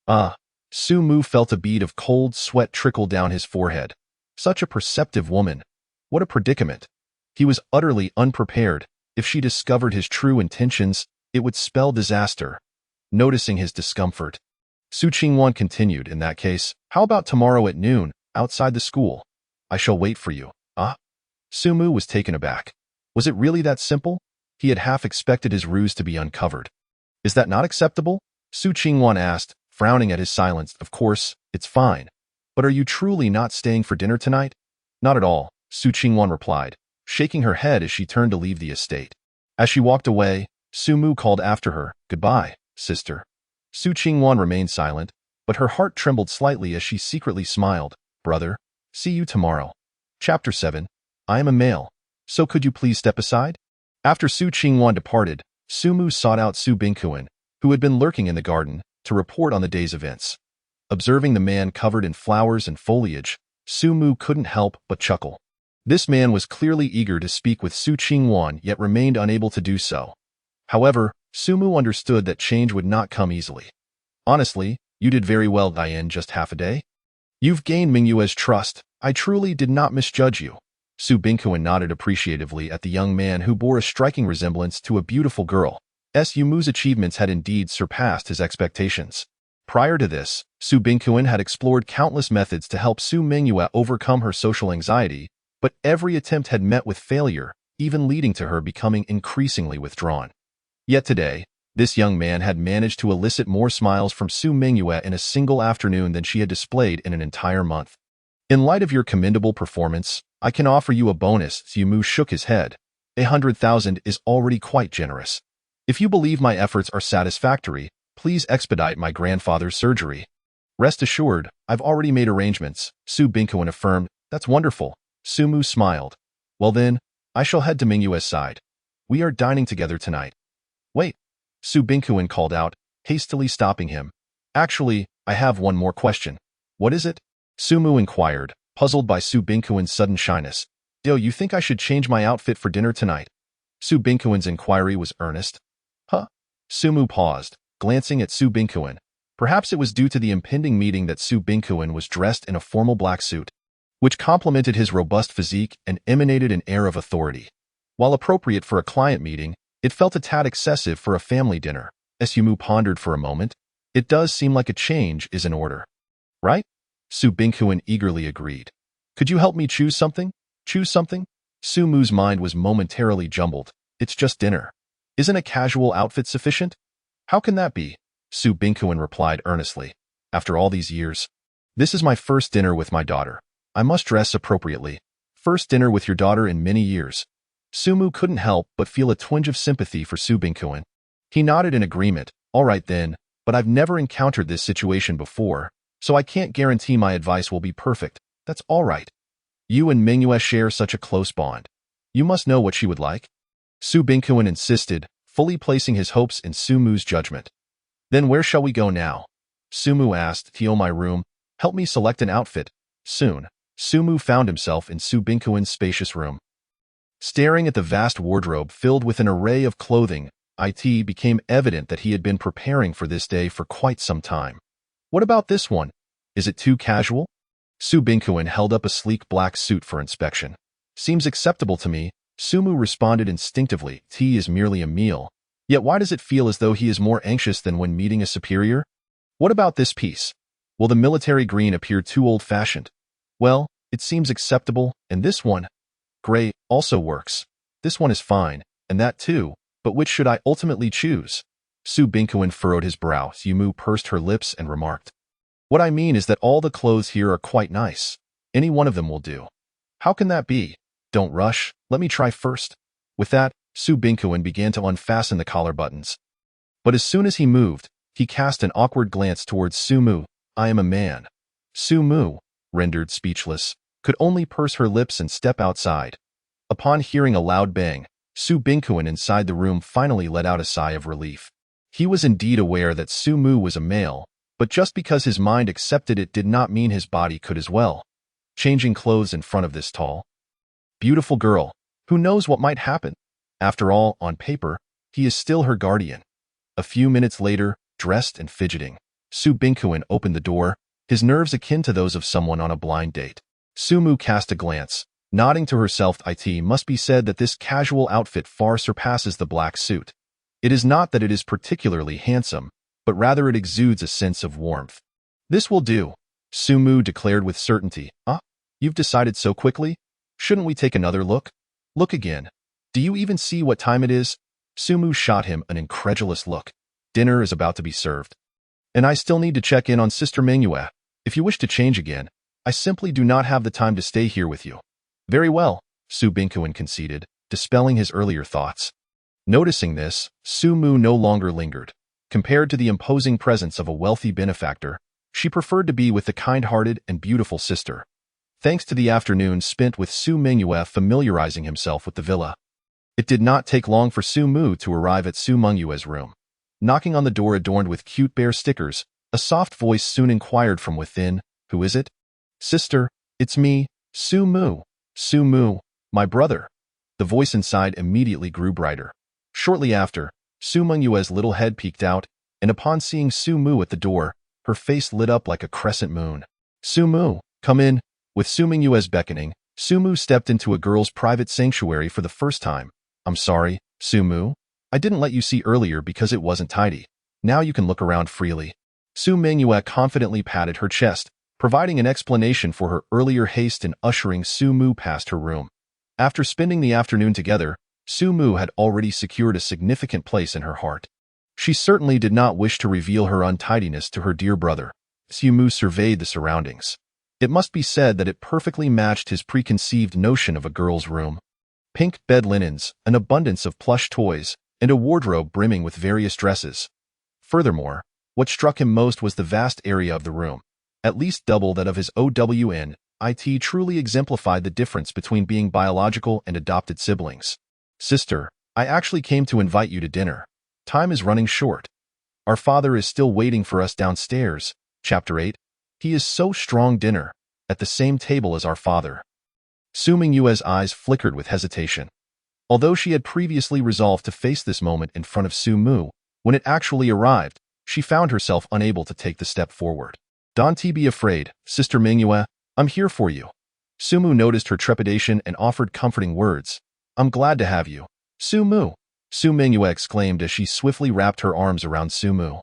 Sumu felt a bead of cold sweat trickle down his forehead. Such a perceptive woman. What a predicament. He was utterly unprepared. If she discovered his true intentions, it would spell disaster. Noticing his discomfort, Su Qingwan continued, in that case, how about tomorrow at noon, outside the school? I shall wait for you. Sumu was taken aback. Was it really that simple? He had half expected his ruse to be uncovered. Is that not acceptable? Su Qingwan asked, frowning at his silence. Of course, it's fine. But are you truly not staying for dinner tonight? Not at all, Su Qingwan replied, shaking her head as she turned to leave the estate. As she walked away, Sumu called after her, Goodbye, sister. Su Qingwan remained silent, but her heart trembled slightly as she secretly smiled. Brother, see you tomorrow. Chapter 7. I am a male, so could you please step aside? After Su Qingwan departed, Sumu sought out Su Bingkuan, who had been lurking in the garden, to report on the day's events. Observing the man covered in flowers and foliage, Sumu couldn't help but chuckle. This man was clearly eager to speak with Su Qingwan yet remained unable to do so. However, Sumu understood that change would not come easily. Honestly, You did very well, in just half a day. You've gained Mingyue's trust. I truly did not misjudge you. Su Bingkuan nodded appreciatively at the young man who bore a striking resemblance to a beautiful girl. Yumu's achievements had indeed surpassed his expectations. Prior to this, Su Bingkuan had explored countless methods to help Su Mingyue overcome her social anxiety, but every attempt had met with failure, even leading to her becoming increasingly withdrawn. Yet today, this young man had managed to elicit more smiles from Su Mingyue in a single afternoon than she had displayed in an entire month. In light of your commendable performance, I can offer you a bonus. Yimu shook his head. 100,000 is already quite generous. If you believe my efforts are satisfactory, please expedite my grandfather's surgery. Rest assured, I've already made arrangements, Su Bingkuan affirmed. That's wonderful. Sumu smiled. Well then, I shall head to Mingyue's side. We are dining together tonight. Wait, Su Bingkuan called out, hastily stopping him. Actually, I have one more question. What is it? Sumu inquired, puzzled by Su Bingkuan's sudden shyness. Do you think I should change my outfit for dinner tonight? Su Bingkuan's inquiry was earnest. Huh? Sumu paused, glancing at Su Bingkuan. Perhaps it was due to the impending meeting that Su Bingkuan was dressed in a formal black suit, which complemented his robust physique and emanated an air of authority. While appropriate for a client meeting, it felt a tad excessive for a family dinner. Sumu pondered for a moment. It does seem like a change is in order. Right? Su Bingkuan eagerly agreed. Could you help me choose something? Choose something? Sumu's mind was momentarily jumbled. It's just dinner. Isn't a casual outfit sufficient? How can that be? Su Bingkuan replied earnestly. After all these years, this is my first dinner with my daughter. I must dress appropriately. First dinner with your daughter in many years. Sumu couldn't help but feel a twinge of sympathy for Su Bingkuan. He nodded in agreement. All right then, but I've never encountered this situation before, so I can't guarantee my advice will be perfect. That's all right. You and Mingyue share such a close bond. You must know what she would like. Su Bingkuan insisted, fully placing his hopes in Sumu's judgment. Then where shall we go now? Sumu asked. To my room. Help me select an outfit. Soon, Sumu found himself in Su Bingkuan's spacious room. Staring at the vast wardrobe filled with an array of clothing, it became evident that he had been preparing for this day for quite some time. What about this one? Is it too casual? Su Bingkuan held up a sleek black suit for inspection. Seems acceptable to me, Sumu responded instinctively. Tea is merely a meal. Yet why does it feel as though he is more anxious than when meeting a superior? What about this piece? Will the military green appear too old-fashioned? Well, it seems acceptable, and this one? Gray also works. This one is fine, and that too, but which should I ultimately choose? Su Bingkuan furrowed his brow. Yumu pursed her lips and remarked. What I mean is that all the clothes here are quite nice. Any one of them will do. How can that be? Don't rush, let me try first. With that, Su Bingkuan began to unfasten the collar buttons. But as soon as he moved, he cast an awkward glance towards Sumu. I am a man. Sumu, rendered speechless, could only purse her lips and step outside. Upon hearing a loud bang, Su Bingkuan inside the room finally let out a sigh of relief. He was indeed aware that Sumu was a male, but just because his mind accepted it did not mean his body could as well. Changing clothes in front of this tall, beautiful girl, who knows what might happen? After all, on paper, he is still her guardian. A few minutes later, dressed and fidgeting, Su Bingkuan opened the door, his nerves akin to those of someone on a blind date. Sumu cast a glance, nodding to herself. It must be said that this casual outfit far surpasses the black suit. It is not that it is particularly handsome, but rather it exudes a sense of warmth. This will do, Sumu declared with certainty. You've decided so quickly? Shouldn't we take another look? Look again. Do you even see what time it is? Sumu shot him an incredulous look. Dinner is about to be served. And I still need to check in on Sister Mingyue. If you wish to change again, I simply do not have the time to stay here with you. Very well, Su Bingkuan conceded, dispelling his earlier thoughts. Noticing this, Sumu no longer lingered. Compared to the imposing presence of a wealthy benefactor, she preferred to be with the kind-hearted and beautiful sister. Thanks to the afternoon spent with Su Mingyue familiarizing himself with the villa, it did not take long for Sumu to arrive at Su Mingyue's room. Knocking on the door adorned with cute bear stickers, a soft voice soon inquired from within, Who is it? Sister, it's me, Sumu. Sumu, my brother. The voice inside immediately grew brighter. Shortly after, Su Mingyue's little head peeked out, and upon seeing Sumu at the door, her face lit up like a crescent moon. Sumu, come in. With Su Mingyue's beckoning, Sumu stepped into a girl's private sanctuary for the first time. I'm sorry, Sumu. I didn't let you see earlier because it wasn't tidy. Now you can look around freely. Su Mingyue confidently patted her chest, providing an explanation for her earlier haste in ushering Sumu past her room. After spending the afternoon together, Sumu had already secured a significant place in her heart. She certainly did not wish to reveal her untidiness to her dear brother. Sumu surveyed the surroundings. It must be said that it perfectly matched his preconceived notion of a girl's room. Pink bed linens, an abundance of plush toys, and a wardrobe brimming with various dresses. Furthermore, what struck him most was the vast area of the room. At least double that of his OWN, it truly exemplified the difference between being biological and adopted siblings. Sister, I actually came to invite you to dinner. Time is running short. Our father is still waiting for us downstairs. Chapter 8. He is so strong dinner, at the same table as our father. Su Mingyue's eyes flickered with hesitation. Although she had previously resolved to face this moment in front of Sumu, when it actually arrived, she found herself unable to take the step forward. Don't be afraid, Sister Mingyue, I'm here for you. Sumu noticed her trepidation and offered comforting words. I'm glad to have you. Sumu, Su Mingyue exclaimed as she swiftly wrapped her arms around Sumu.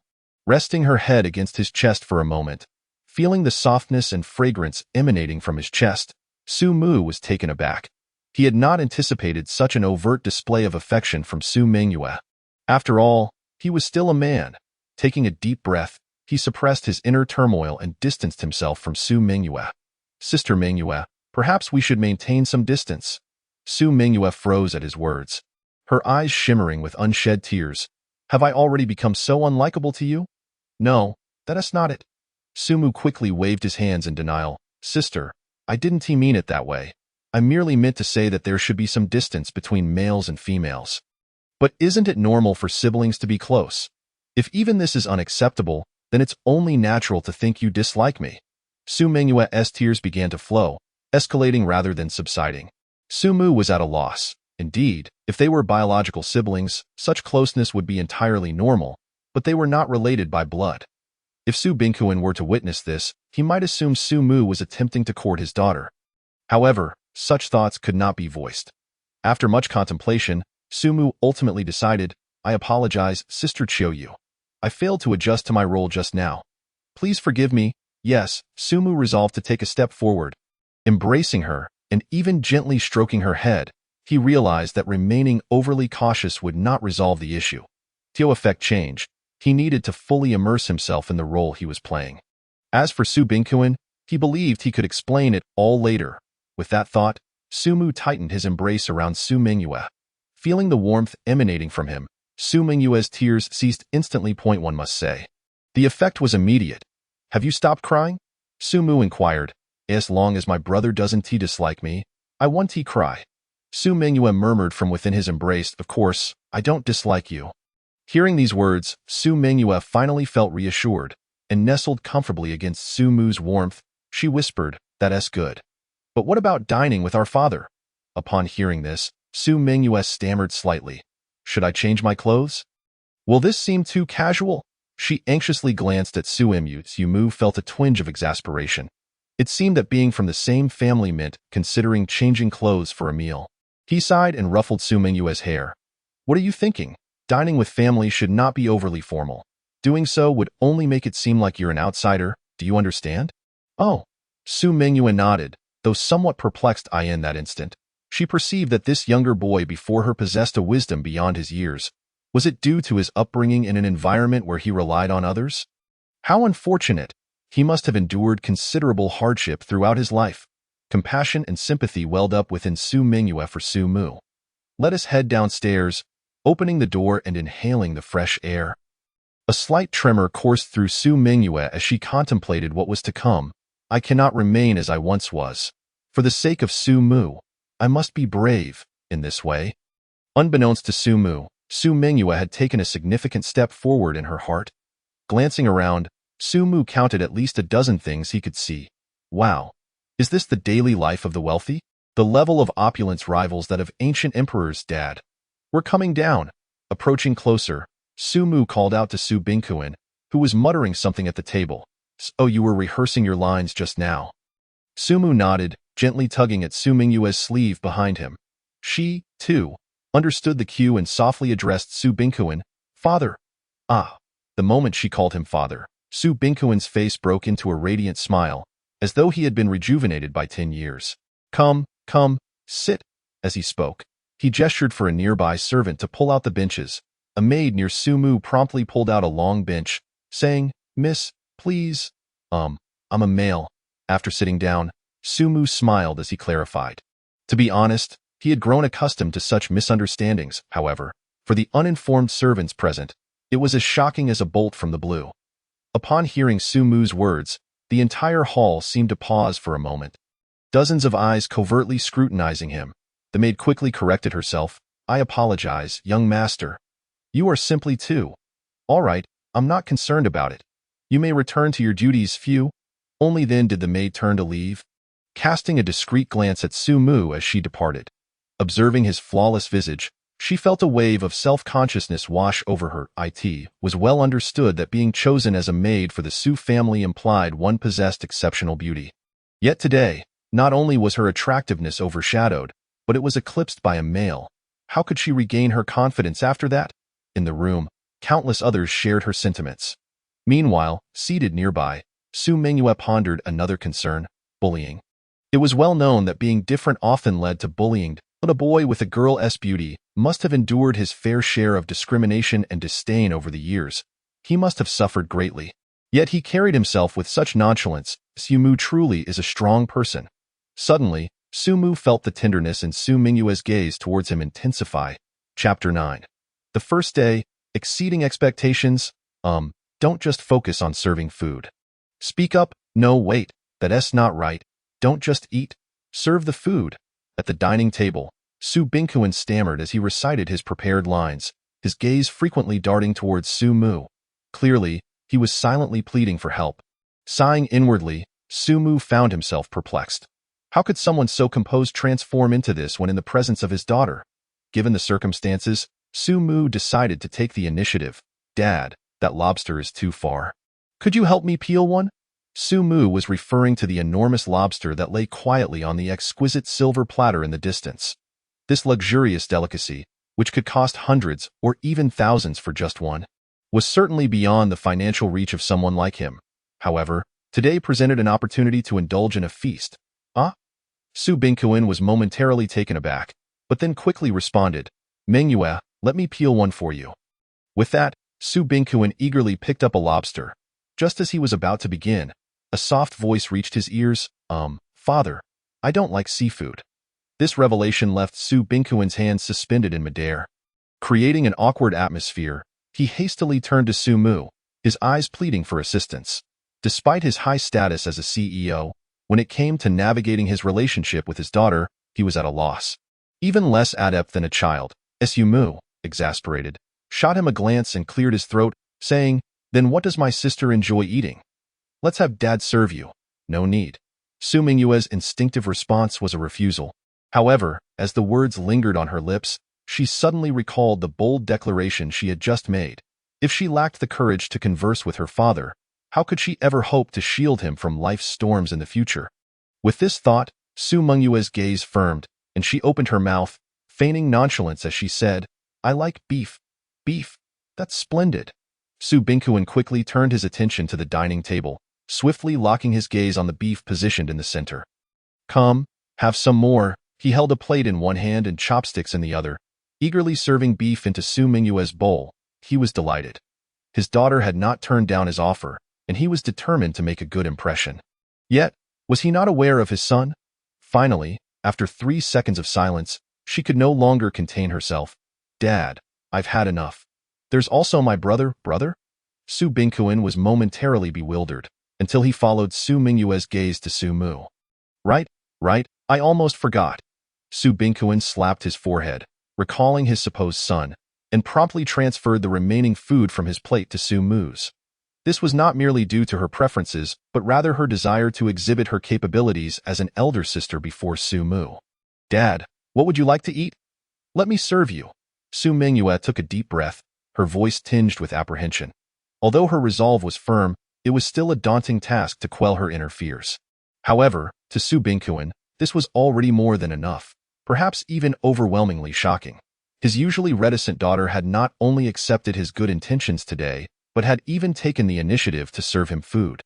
Resting her head against his chest for a moment, feeling the softness and fragrance emanating from his chest, Sumu was taken aback. He had not anticipated such an overt display of affection from Su Mingyue. After all, he was still a man. Taking a deep breath, he suppressed his inner turmoil and distanced himself from Su Mingyue. Sister Mingyue, perhaps we should maintain some distance. Su Mingyue froze at his words, her eyes shimmering with unshed tears. Have I already become so unlikable to you? No, that is not it. Sumu quickly waved his hands in denial. Sister, I didn't mean it that way. I merely meant to say that there should be some distance between males and females. But isn't it normal for siblings to be close? If even this is unacceptable, then it's only natural to think you dislike me. Su Mingyue's tears began to flow, escalating rather than subsiding. Sumu was at a loss. Indeed, if they were biological siblings, such closeness would be entirely normal, but they were not related by blood. If Su Bingkuin were to witness this, he might assume Sumu was attempting to court his daughter. However, such thoughts could not be voiced. After much contemplation, Sumu ultimately decided, I apologize, Sister Chiuyu. I failed to adjust to my role just now. Please forgive me. Yes, Sumu resolved to take a step forward. Embracing her, and even gently stroking her head, he realized that remaining overly cautious would not resolve the issue. To effect change, he needed to fully immerse himself in the role he was playing. As for Su Bingkuin, he believed he could explain it all later. With that thought, Sumu tightened his embrace around Su Mingyue. Feeling the warmth emanating from him, Su Mingyue's tears ceased instantly. One must say. The effect was immediate. Have you stopped crying? Sumu inquired. As long as my brother doesn't dislike me, I won't cry. Su Mingyue murmured from within his embrace, of course, I don't dislike you. Hearing these words, Su Mingyue finally felt reassured, and nestled comfortably against Sumu's warmth. She whispered, that's good. But what about dining with our father? Upon hearing this, Su Mingyue stammered slightly. Should I change my clothes? Will this seem too casual? She anxiously glanced at Sumu. Sumu felt a twinge of exasperation. It seemed that being from the same family meant considering changing clothes for a meal. He sighed and ruffled Su Mingyue's hair. What are you thinking? Dining with family should not be overly formal. Doing so would only make it seem like you're an outsider. Do you understand? Oh. Su Mingyue nodded, though somewhat perplexed in that instant. She perceived that this younger boy before her possessed a wisdom beyond his years. Was it due to his upbringing in an environment where he relied on others? How unfortunate! He must have endured considerable hardship throughout his life. Compassion and sympathy welled up within Su Mingyue for Sumu. Let us head downstairs, opening the door and inhaling the fresh air. A slight tremor coursed through Su Mingyue as she contemplated what was to come. I cannot remain as I once was. For the sake of Sumu, I must be brave, in this way. Unbeknownst to Sumu, Su Mingyue had taken a significant step forward in her heart. Glancing around, Sumu counted at least a dozen things he could see. Wow. Is this the daily life of the wealthy? The level of opulence rivals that of ancient emperors, Dad. We're coming down. Approaching closer, Sumu called out to Su Bingkuin, who was muttering something at the table. So you were rehearsing your lines just now. Sumu nodded, gently tugging at Su Mingyue's sleeve behind him. She, too, understood the cue and softly addressed Su Bingkuan, "Father." Ah. The moment she called him father, Su Bingkuan's face broke into a radiant smile, as though he had been rejuvenated by 10 years. Come, sit. As he spoke, he gestured for a nearby servant to pull out the benches. A maid near Sumu promptly pulled out a long bench, saying, "Miss, please." I'm a male. After sitting down, Sumu smiled as he clarified. To be honest, he had grown accustomed to such misunderstandings, however. For the uninformed servants present, it was as shocking as a bolt from the blue. Upon hearing Sumu's words, the entire hall seemed to pause for a moment. Dozens of eyes covertly scrutinizing him. The maid quickly corrected herself. "I apologize, young master. You are simply two. All right, I'm not concerned about it. You may return to your duties, few." Only then did the maid turn to leave, casting a discreet glance at Sumu as she departed. Observing his flawless visage, she felt a wave of self-consciousness wash over her. It was well understood that being chosen as a maid for the Su family implied one possessed exceptional beauty. Yet today, not only was her attractiveness overshadowed, but it was eclipsed by a male. How could she regain her confidence after that? In the room, countless others shared her sentiments. Meanwhile, seated nearby, Su Mingyue pondered another concern: bullying. It was well known that being different often led to bullying, but a boy with a girl's beauty must have endured his fair share of discrimination and disdain over the years. He must have suffered greatly. Yet he carried himself with such nonchalance. Sumu truly is a strong person. Suddenly, Sumu felt the tenderness in Su Mingyue's gaze towards him intensify. Chapter 9. The first day, exceeding expectations. Don't just focus on serving food. Speak up. No, wait, that's not right. Don't just eat. Serve the food. At the dining table, Su Bingkuan stammered as he recited his prepared lines, his gaze frequently darting towards Sumu. Clearly, he was silently pleading for help. Sighing inwardly, Sumu found himself perplexed. How could someone so composed transform into this when in the presence of his daughter? Given the circumstances, Sumu decided to take the initiative. "Dad, that lobster is too far. Could you help me peel one?" Sumu was referring to the enormous lobster that lay quietly on the exquisite silver platter in the distance. This luxurious delicacy, which could cost hundreds or even thousands for just one, was certainly beyond the financial reach of someone like him. However, today presented an opportunity to indulge in a feast. Su Bingkuan was momentarily taken aback, but then quickly responded, "Mingyue, let me peel one for you." With that, Su Bingkuan eagerly picked up a lobster. Just as he was about to begin, a soft voice reached his ears. Father, I don't like seafood." This revelation left Su Bingkuan's hands suspended in midair. Creating an awkward atmosphere, he hastily turned to Sumu, his eyes pleading for assistance. Despite his high status as a CEO, when it came to navigating his relationship with his daughter, he was at a loss. Even less adept than a child, Sumu, exasperated, shot him a glance and cleared his throat, saying, "Then what does my sister enjoy eating? Let's have Dad serve you." "No need." Su Mingyue's instinctive response was a refusal. However, as the words lingered on her lips, she suddenly recalled the bold declaration she had just made. If she lacked the courage to converse with her father, how could she ever hope to shield him from life's storms in the future? With this thought, Su Mingyue's gaze firmed, and she opened her mouth, feigning nonchalance as she said, "I like beef." "Beef? That's splendid." Su Bingkuan quickly turned his attention to the dining table, swiftly locking his gaze on the beef positioned in the center. "Come, have some more." He held a plate in one hand and chopsticks in the other, eagerly serving beef into Su Mingyue's bowl. He was delighted. His daughter had not turned down his offer, and he was determined to make a good impression. Yet, was he not aware of his son? Finally, after 3 seconds of silence, she could no longer contain herself. "Dad, I've had enough. There's also my brother." "Brother?" Su Bingkuan was momentarily bewildered, until he followed Su Mingyue's gaze to Sumu. Right, I almost forgot." Su Bingkuan slapped his forehead, recalling his supposed son, and promptly transferred the remaining food from his plate to Sumu's. This was not merely due to her preferences, but rather her desire to exhibit her capabilities as an elder sister before Sumu. "Dad, what would you like to eat? Let me serve you." Su Mingyue took a deep breath, her voice tinged with apprehension. Although her resolve was firm, it was still a daunting task to quell her inner fears. However, to Su Bingquan, this was already more than enough, perhaps even overwhelmingly shocking. His usually reticent daughter had not only accepted his good intentions today, but had even taken the initiative to serve him food.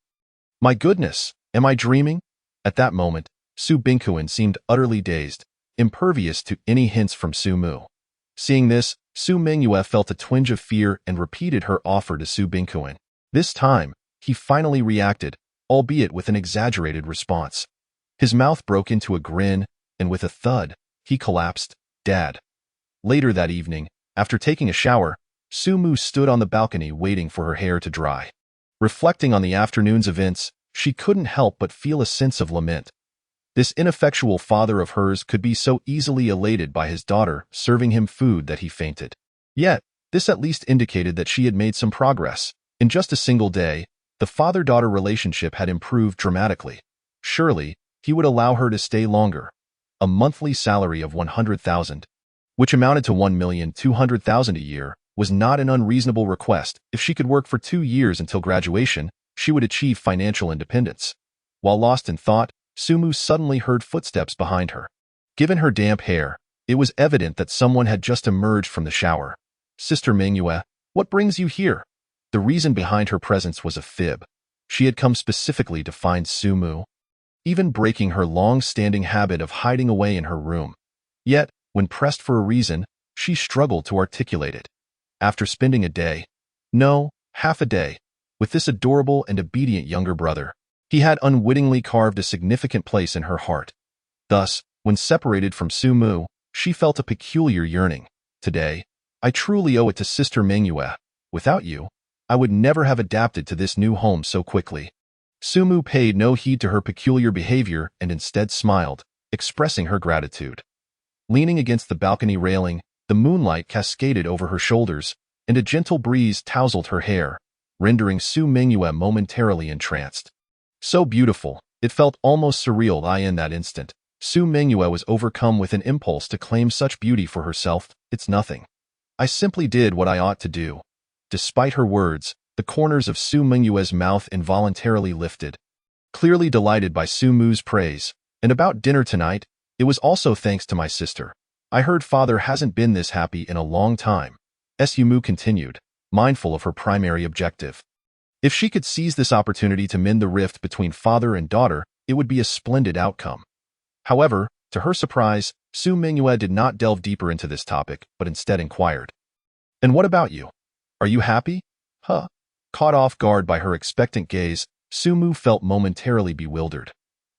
My goodness, am I dreaming? At that moment, Su Bingquan seemed utterly dazed, impervious to any hints from Su Mu. Seeing this, Su Mingyue felt a twinge of fear and repeated her offer to Su Bingquan. This time, he finally reacted, albeit with an exaggerated response. His mouth broke into a grin, and with a thud, he collapsed, dead. Later that evening, after taking a shower, Su Mu stood on the balcony waiting for her hair to dry. Reflecting on the afternoon's events, she couldn't help but feel a sense of lament. This ineffectual father of hers could be so easily elated by his daughter serving him food that he fainted. Yet, this at least indicated that she had made some progress. In just a single day, the father-daughter relationship had improved dramatically. Surely, he would allow her to stay longer. A monthly salary of 100,000, which amounted to 1,200,000 a year, was not an unreasonable request. If she could work for 2 years until graduation, she would achieve financial independence. While lost in thought, Su Mu suddenly heard footsteps behind her. Given her damp hair, it was evident that someone had just emerged from the shower. Sister Mingyue, what brings you here? The reason behind her presence was a fib. She had come specifically to find Su Mu, even breaking her long-standing habit of hiding away in her room. Yet, when pressed for a reason, she struggled to articulate it. After spending a day, no, half a day, with this adorable and obedient younger brother, he had unwittingly carved a significant place in her heart. Thus, when separated from Su Mu, she felt a peculiar yearning. Today, I truly owe it to Sister Mingyue. Without you, I would never have adapted to this new home so quickly. Su Mu paid no heed to her peculiar behavior and instead smiled, expressing her gratitude. Leaning against the balcony railing, the moonlight cascaded over her shoulders, and a gentle breeze tousled her hair, rendering Su Mingyue momentarily entranced. So beautiful, it felt almost surreal. In that instant, Su Mingyue was overcome with an impulse to claim such beauty for herself. It's nothing. I simply did what I ought to do. Despite her words, the corners of Su Mingyue's mouth involuntarily lifted. Clearly delighted by Su Mu's praise, and about dinner tonight, it was also thanks to my sister. I heard father hasn't been this happy in a long time. Su Mu continued, mindful of her primary objective. If she could seize this opportunity to mend the rift between father and daughter, it would be a splendid outcome. However, to her surprise, Su Mingyue did not delve deeper into this topic, but instead inquired, "And what about you? Are you happy?" Huh? Caught off guard by her expectant gaze, Su Mu felt momentarily bewildered.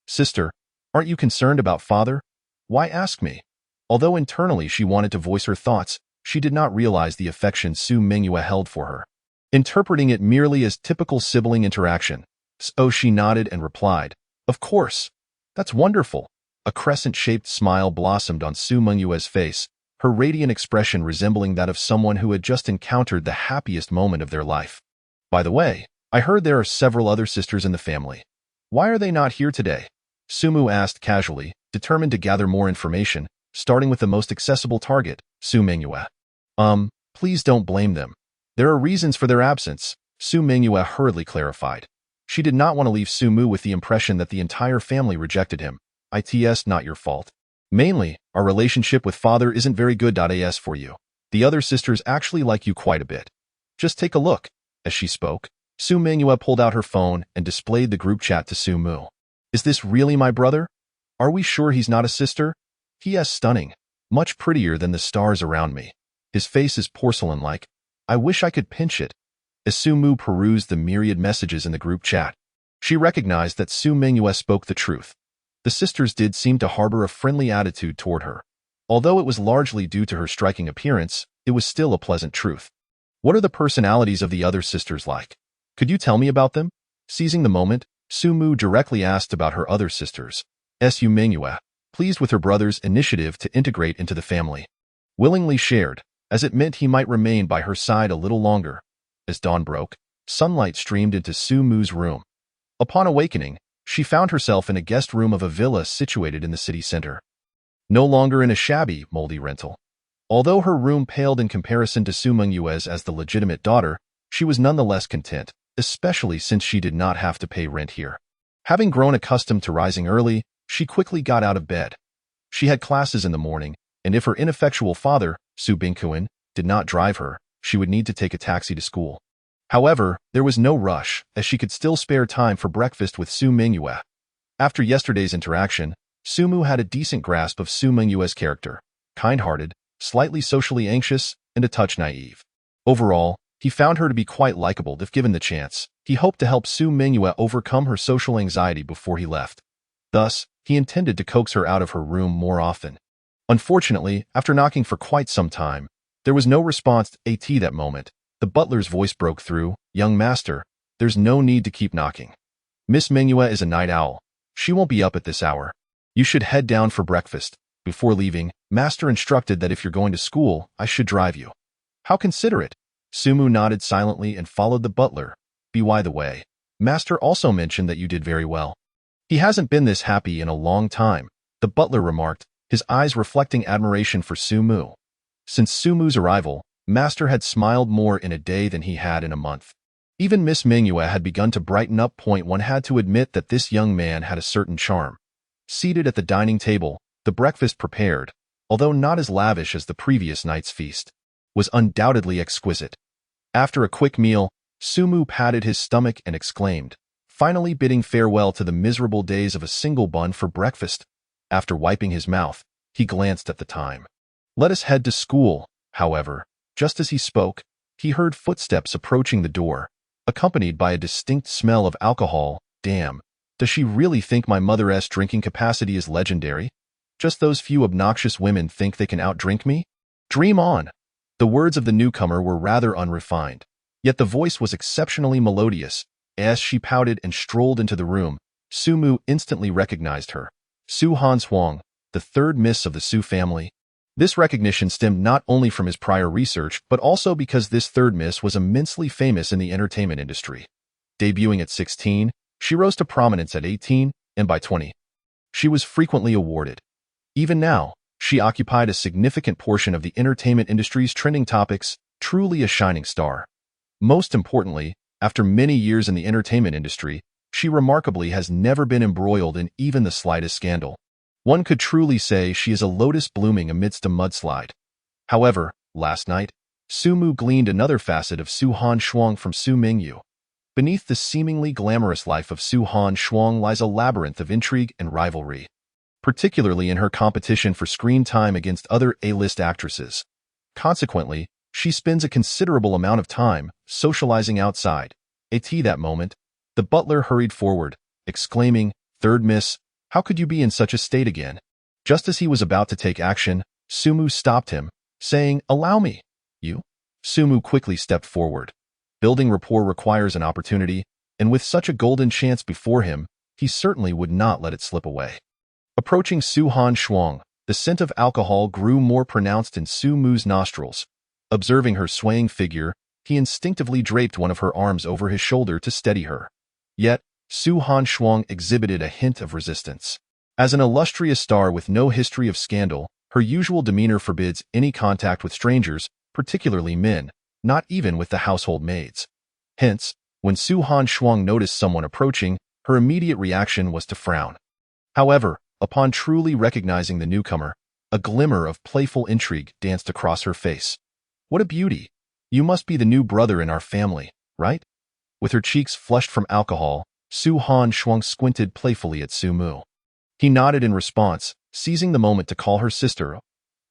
"Sister, aren't you concerned about father? Why ask me?" Although internally she wanted to voice her thoughts, she did not realize the affection Su Mingyue held for her. Interpreting it merely as typical sibling interaction, so she nodded and replied, "Of course. That's wonderful." A crescent-shaped smile blossomed on Su Mingyue's face, her radiant expression resembling that of someone who had just encountered the happiest moment of their life. "By the way, I heard there are several other sisters in the family. Why are they not here today?" Su Mu asked casually, determined to gather more information, starting with the most accessible target, Su Mingyue. Please don't blame them. There are reasons for their absence," Su Mingyue hurriedly clarified. She did not want to leave Su Mu with the impression that the entire family rejected him. "It's not your fault. Mainly, our relationship with father isn't very good. As for you, the other sisters actually like you quite a bit. Just take a look." As she spoke, Su Mingyue pulled out her phone and displayed the group chat to Su Mu. "Is this really my brother? Are we sure he's not a sister? He is stunning, much prettier than the stars around me. His face is porcelain-like. I wish I could pinch it." As Su Mu perused the myriad messages in the group chat, she recognized that Su Mingyue spoke the truth. The sisters did seem to harbor a friendly attitude toward her. Although it was largely due to her striking appearance, it was still a pleasant truth. "What are the personalities of the other sisters like? Could you tell me about them?" Seizing the moment, Su Mu directly asked about her other sisters. Su Mingyue, pleased with her brother's initiative to integrate into the family, willingly shared, as it meant he might remain by her side a little longer. As dawn broke, sunlight streamed into Su Mu's room. Upon awakening, she found herself in a guest room of a villa situated in the city center. No longer in a shabby, moldy rental. Although her room paled in comparison to Su Mingyue's as the legitimate daughter, she was nonetheless content. especially since she did not have to pay rent here. Having grown accustomed to rising early, she quickly got out of bed. She had classes in the morning, and if her ineffectual father, Su Bingkuin, did not drive her, she would need to take a taxi to school. However, there was no rush, as she could still spare time for breakfast with Su Mingyue. After yesterday's interaction, Sumu had a decent grasp of Su Mingyue's character, kind-hearted, slightly socially anxious, and a touch naive. Overall, he found her to be quite likable if given the chance. He hoped to help Su Mingyue overcome her social anxiety before he left. Thus, he intended to coax her out of her room more often. Unfortunately, after knocking for quite some time, there was no response at that moment. The butler's voice broke through. "Young master, there's no need to keep knocking. Miss Mingyue is a night owl. She won't be up at this hour. You should head down for breakfast. Before leaving, master instructed that if you're going to school, I should drive you." "How considerate." Sumu nodded silently and followed the butler. "By the way, master also mentioned that you did very well." "He hasn't been this happy in a long time," the butler remarked, his eyes reflecting admiration for Sumu. Since Sumu's arrival, master had smiled more in a day than he had in a month. Even Miss Mingyue had begun to brighten up. One had to admit that this young man had a certain charm. Seated at the dining table, the breakfast prepared, although not as lavish as the previous night's feast, was undoubtedly exquisite. After a quick meal, Sumu patted his stomach and exclaimed, finally bidding farewell to the miserable days of a single bun for breakfast. After wiping his mouth, he glanced at the time. "Let us head to school." However, just as he spoke, he heard footsteps approaching the door, accompanied by a distinct smell of alcohol. "Damn, does she really think my mother's drinking capacity is legendary? Just those few obnoxious women think they can outdrink me? Dream on." The words of the newcomer were rather unrefined, yet the voice was exceptionally melodious. As she pouted and strolled into the room, Sumu instantly recognized her. Su Han Huang, the third miss of the Su family. This recognition stemmed not only from his prior research, but also because this third miss was immensely famous in the entertainment industry. Debuting at 16, she rose to prominence at 18, and by 20, she was frequently awarded. Even now, she occupied a significant portion of the entertainment industry's trending topics, truly a shining star. Most importantly, after many years in the entertainment industry, she remarkably has never been embroiled in even the slightest scandal. One could truly say she is a lotus blooming amidst a mudslide. However, last night, Sumu gleaned another facet of Su Han Shuang from Su Mingyu. Beneath the seemingly glamorous life of Su Han Shuang lies a labyrinth of intrigue and rivalry, particularly in her competition for screen time against other A-list actresses. Consequently, she spends a considerable amount of time socializing outside. At that moment, the butler hurried forward, exclaiming, "Third miss, how could you be in such a state again?" Just as he was about to take action, Sumu stopped him, saying, "Allow me." "You?" Sumu quickly stepped forward. Building rapport requires an opportunity, and with such a golden chance before him, he certainly would not let it slip away. Approaching Su Han Shuang, the scent of alcohol grew more pronounced in Sumu's nostrils. Observing her swaying figure, he instinctively draped one of her arms over his shoulder to steady her. Yet, Su Han Shuang exhibited a hint of resistance. As an illustrious star with no history of scandal, her usual demeanor forbids any contact with strangers, particularly men, not even with the household maids. Hence, when Su Han Shuang noticed someone approaching, her immediate reaction was to frown. However, upon truly recognizing the newcomer, a glimmer of playful intrigue danced across her face. "What a beauty! You must be the new brother in our family, right?" With her cheeks flushed from alcohol, Su Han Shuang squinted playfully at Su Mu. He nodded in response, seizing the moment to call her sister.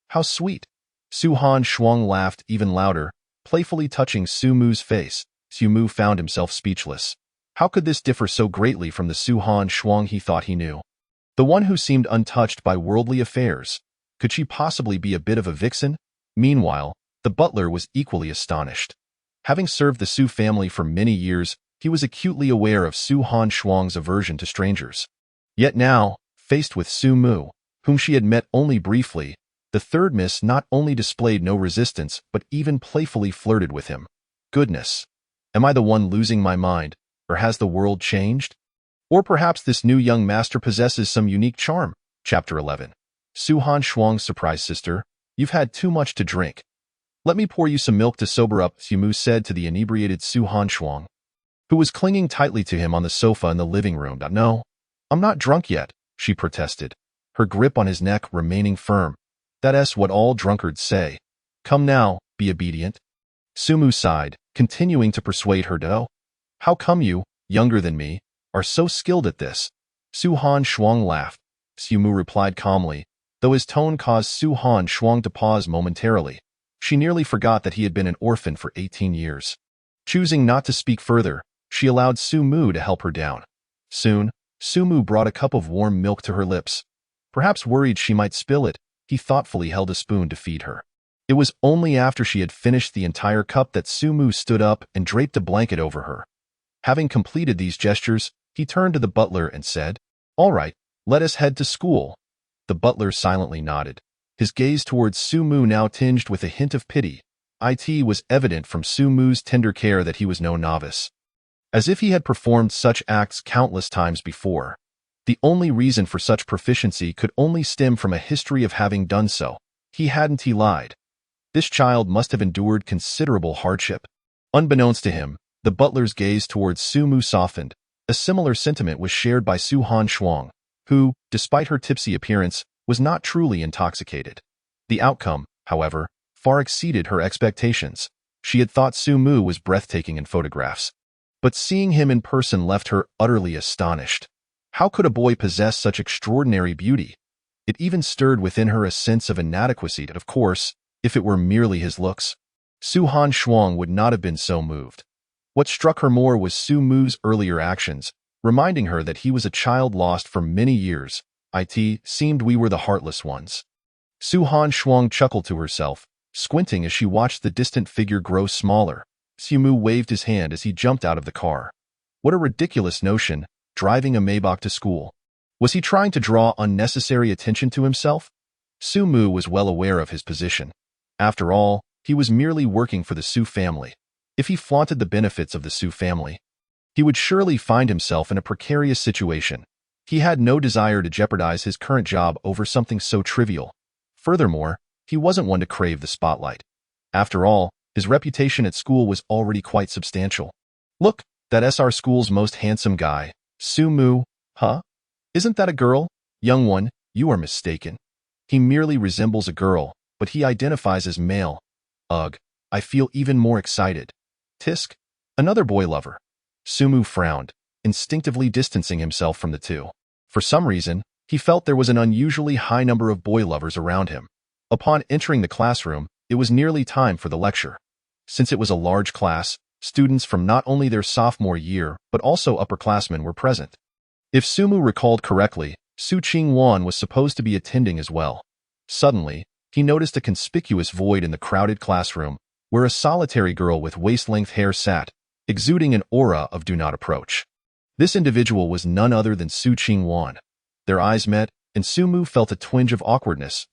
"How sweet!" Su Han Shuang laughed even louder, playfully touching Su Mu's face. Su Mu found himself speechless. How could this differ so greatly from the Su Han Shuang he thought he knew? The one who seemed untouched by worldly affairs. Could she possibly be a bit of a vixen? Meanwhile, the butler was equally astonished. Having served the Su family for many years, he was acutely aware of Su Han Shuang's aversion to strangers. Yet now, faced with Su Mu, whom she had met only briefly, the third miss not only displayed no resistance but even playfully flirted with him. Goodness! Am I the one losing my mind, or has the world changed? Or perhaps this new young master possesses some unique charm? Chapter 11. Su Han Shuang's surprise sister, "You've had too much to drink. Let me pour you some milk to sober up," Su Mu said to the inebriated Su Han Shuang. who was clinging tightly to him on the sofa in the living room. No, I'm not drunk yet, she protested, her grip on his neck remaining firm. That's what all drunkards say. Come now, be obedient. Sumu sighed, continuing to persuade her. No. How come you, younger than me, are so skilled at this? Su-Han Shuang laughed. Sumu replied calmly, though his tone caused Su-Han Shuang to pause momentarily. She nearly forgot that he had been an orphan for 18 years. Choosing not to speak further, she allowed Sumu to help her down. Soon, Sumu brought a cup of warm milk to her lips. Perhaps worried she might spill it, he thoughtfully held a spoon to feed her. It was only after she had finished the entire cup that Sumu stood up and draped a blanket over her. Having completed these gestures, he turned to the butler and said, "All right, let us head to school." The butler silently nodded, his gaze towards Sumu now tinged with a hint of pity. It was evident from Sumu's tender care that he was no novice. As if he had performed such acts countless times before. The only reason for such proficiency could only stem from a history of having done so. He lied. This child must have endured considerable hardship. Unbeknownst to him, the butler's gaze towards Sumu softened. A similar sentiment was shared by Su-Han Shuang, who, despite her tipsy appearance, was not truly intoxicated. The outcome, however, far exceeded her expectations. She had thought Sumu was breathtaking in photographs, but seeing him in person left her utterly astonished. How could a boy possess such extraordinary beauty? It even stirred within her a sense of inadequacy. Of course, if it were merely his looks, Su-Han Shuang would not have been so moved. What struck her more was Sumu's earlier actions, reminding her that he was a child lost for many years. It seemed we were the heartless ones. Su-Han Shuang chuckled to herself, squinting as she watched the distant figure grow smaller. Sumu waved his hand as he jumped out of the car. What a ridiculous notion, driving a Maybach to school. Was he trying to draw unnecessary attention to himself? Sumu was well aware of his position. After all, he was merely working for the Su family. If he flaunted the benefits of the Su family, he would surely find himself in a precarious situation. He had no desire to jeopardize his current job over something so trivial. Furthermore, he wasn't one to crave the spotlight. After all, his reputation at school was already quite substantial. Look, that's our school's most handsome guy. Sumu, huh? Isn't that a girl? Young one, you are mistaken. He merely resembles a girl, but he identifies as male. Ugh, I feel even more excited. Tisk, another boy lover. Sumu frowned, instinctively distancing himself from the two. For some reason, he felt there was an unusually high number of boy lovers around him. Upon entering the classroom, it was nearly time for the lecture. Since it was a large class, students from not only their sophomore year but also upperclassmen were present. If Sumu recalled correctly, Su Ching-wan was supposed to be attending as well. Suddenly, he noticed a conspicuous void in the crowded classroom, where a solitary girl with waist-length hair sat, exuding an aura of do not approach. This individual was none other than Su Ching-wan. Their eyes met, and Sumu felt a twinge of awkwardness.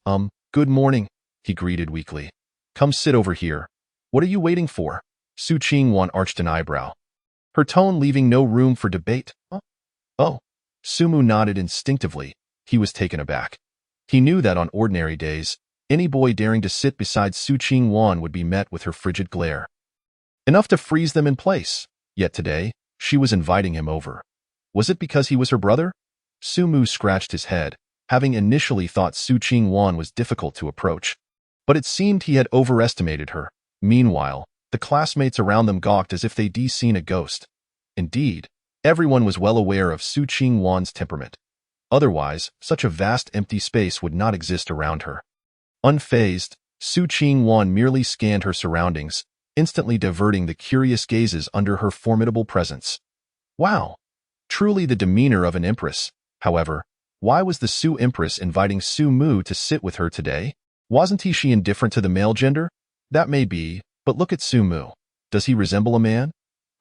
Good morning, he greeted weakly. Come sit over here. What are you waiting for? Su Ching-wan arched an eyebrow, her tone leaving no room for debate. Oh. Sumu nodded instinctively. He was taken aback. He knew that on ordinary days, any boy daring to sit beside Su Ching-wan would be met with her frigid glare, enough to freeze them in place. Yet today, she was inviting him over. Was it because he was her brother? Sumu scratched his head, having initially thought Su Ching-wan was difficult to approach. But it seemed he had overestimated her. Meanwhile, the classmates around them gawked as if they'd seen a ghost. Indeed, everyone was well aware of Su Ching-wan's temperament. Otherwise, such a vast empty space would not exist around her. Unfazed, Su Ching-wan merely scanned her surroundings, instantly diverting the curious gazes under her formidable presence. Wow! Truly the demeanor of an empress. However, why was the Su empress inviting Sumu to sit with her today? Wasn't she indifferent to the male gender? That may be, but look at Sumu. Does he resemble a man?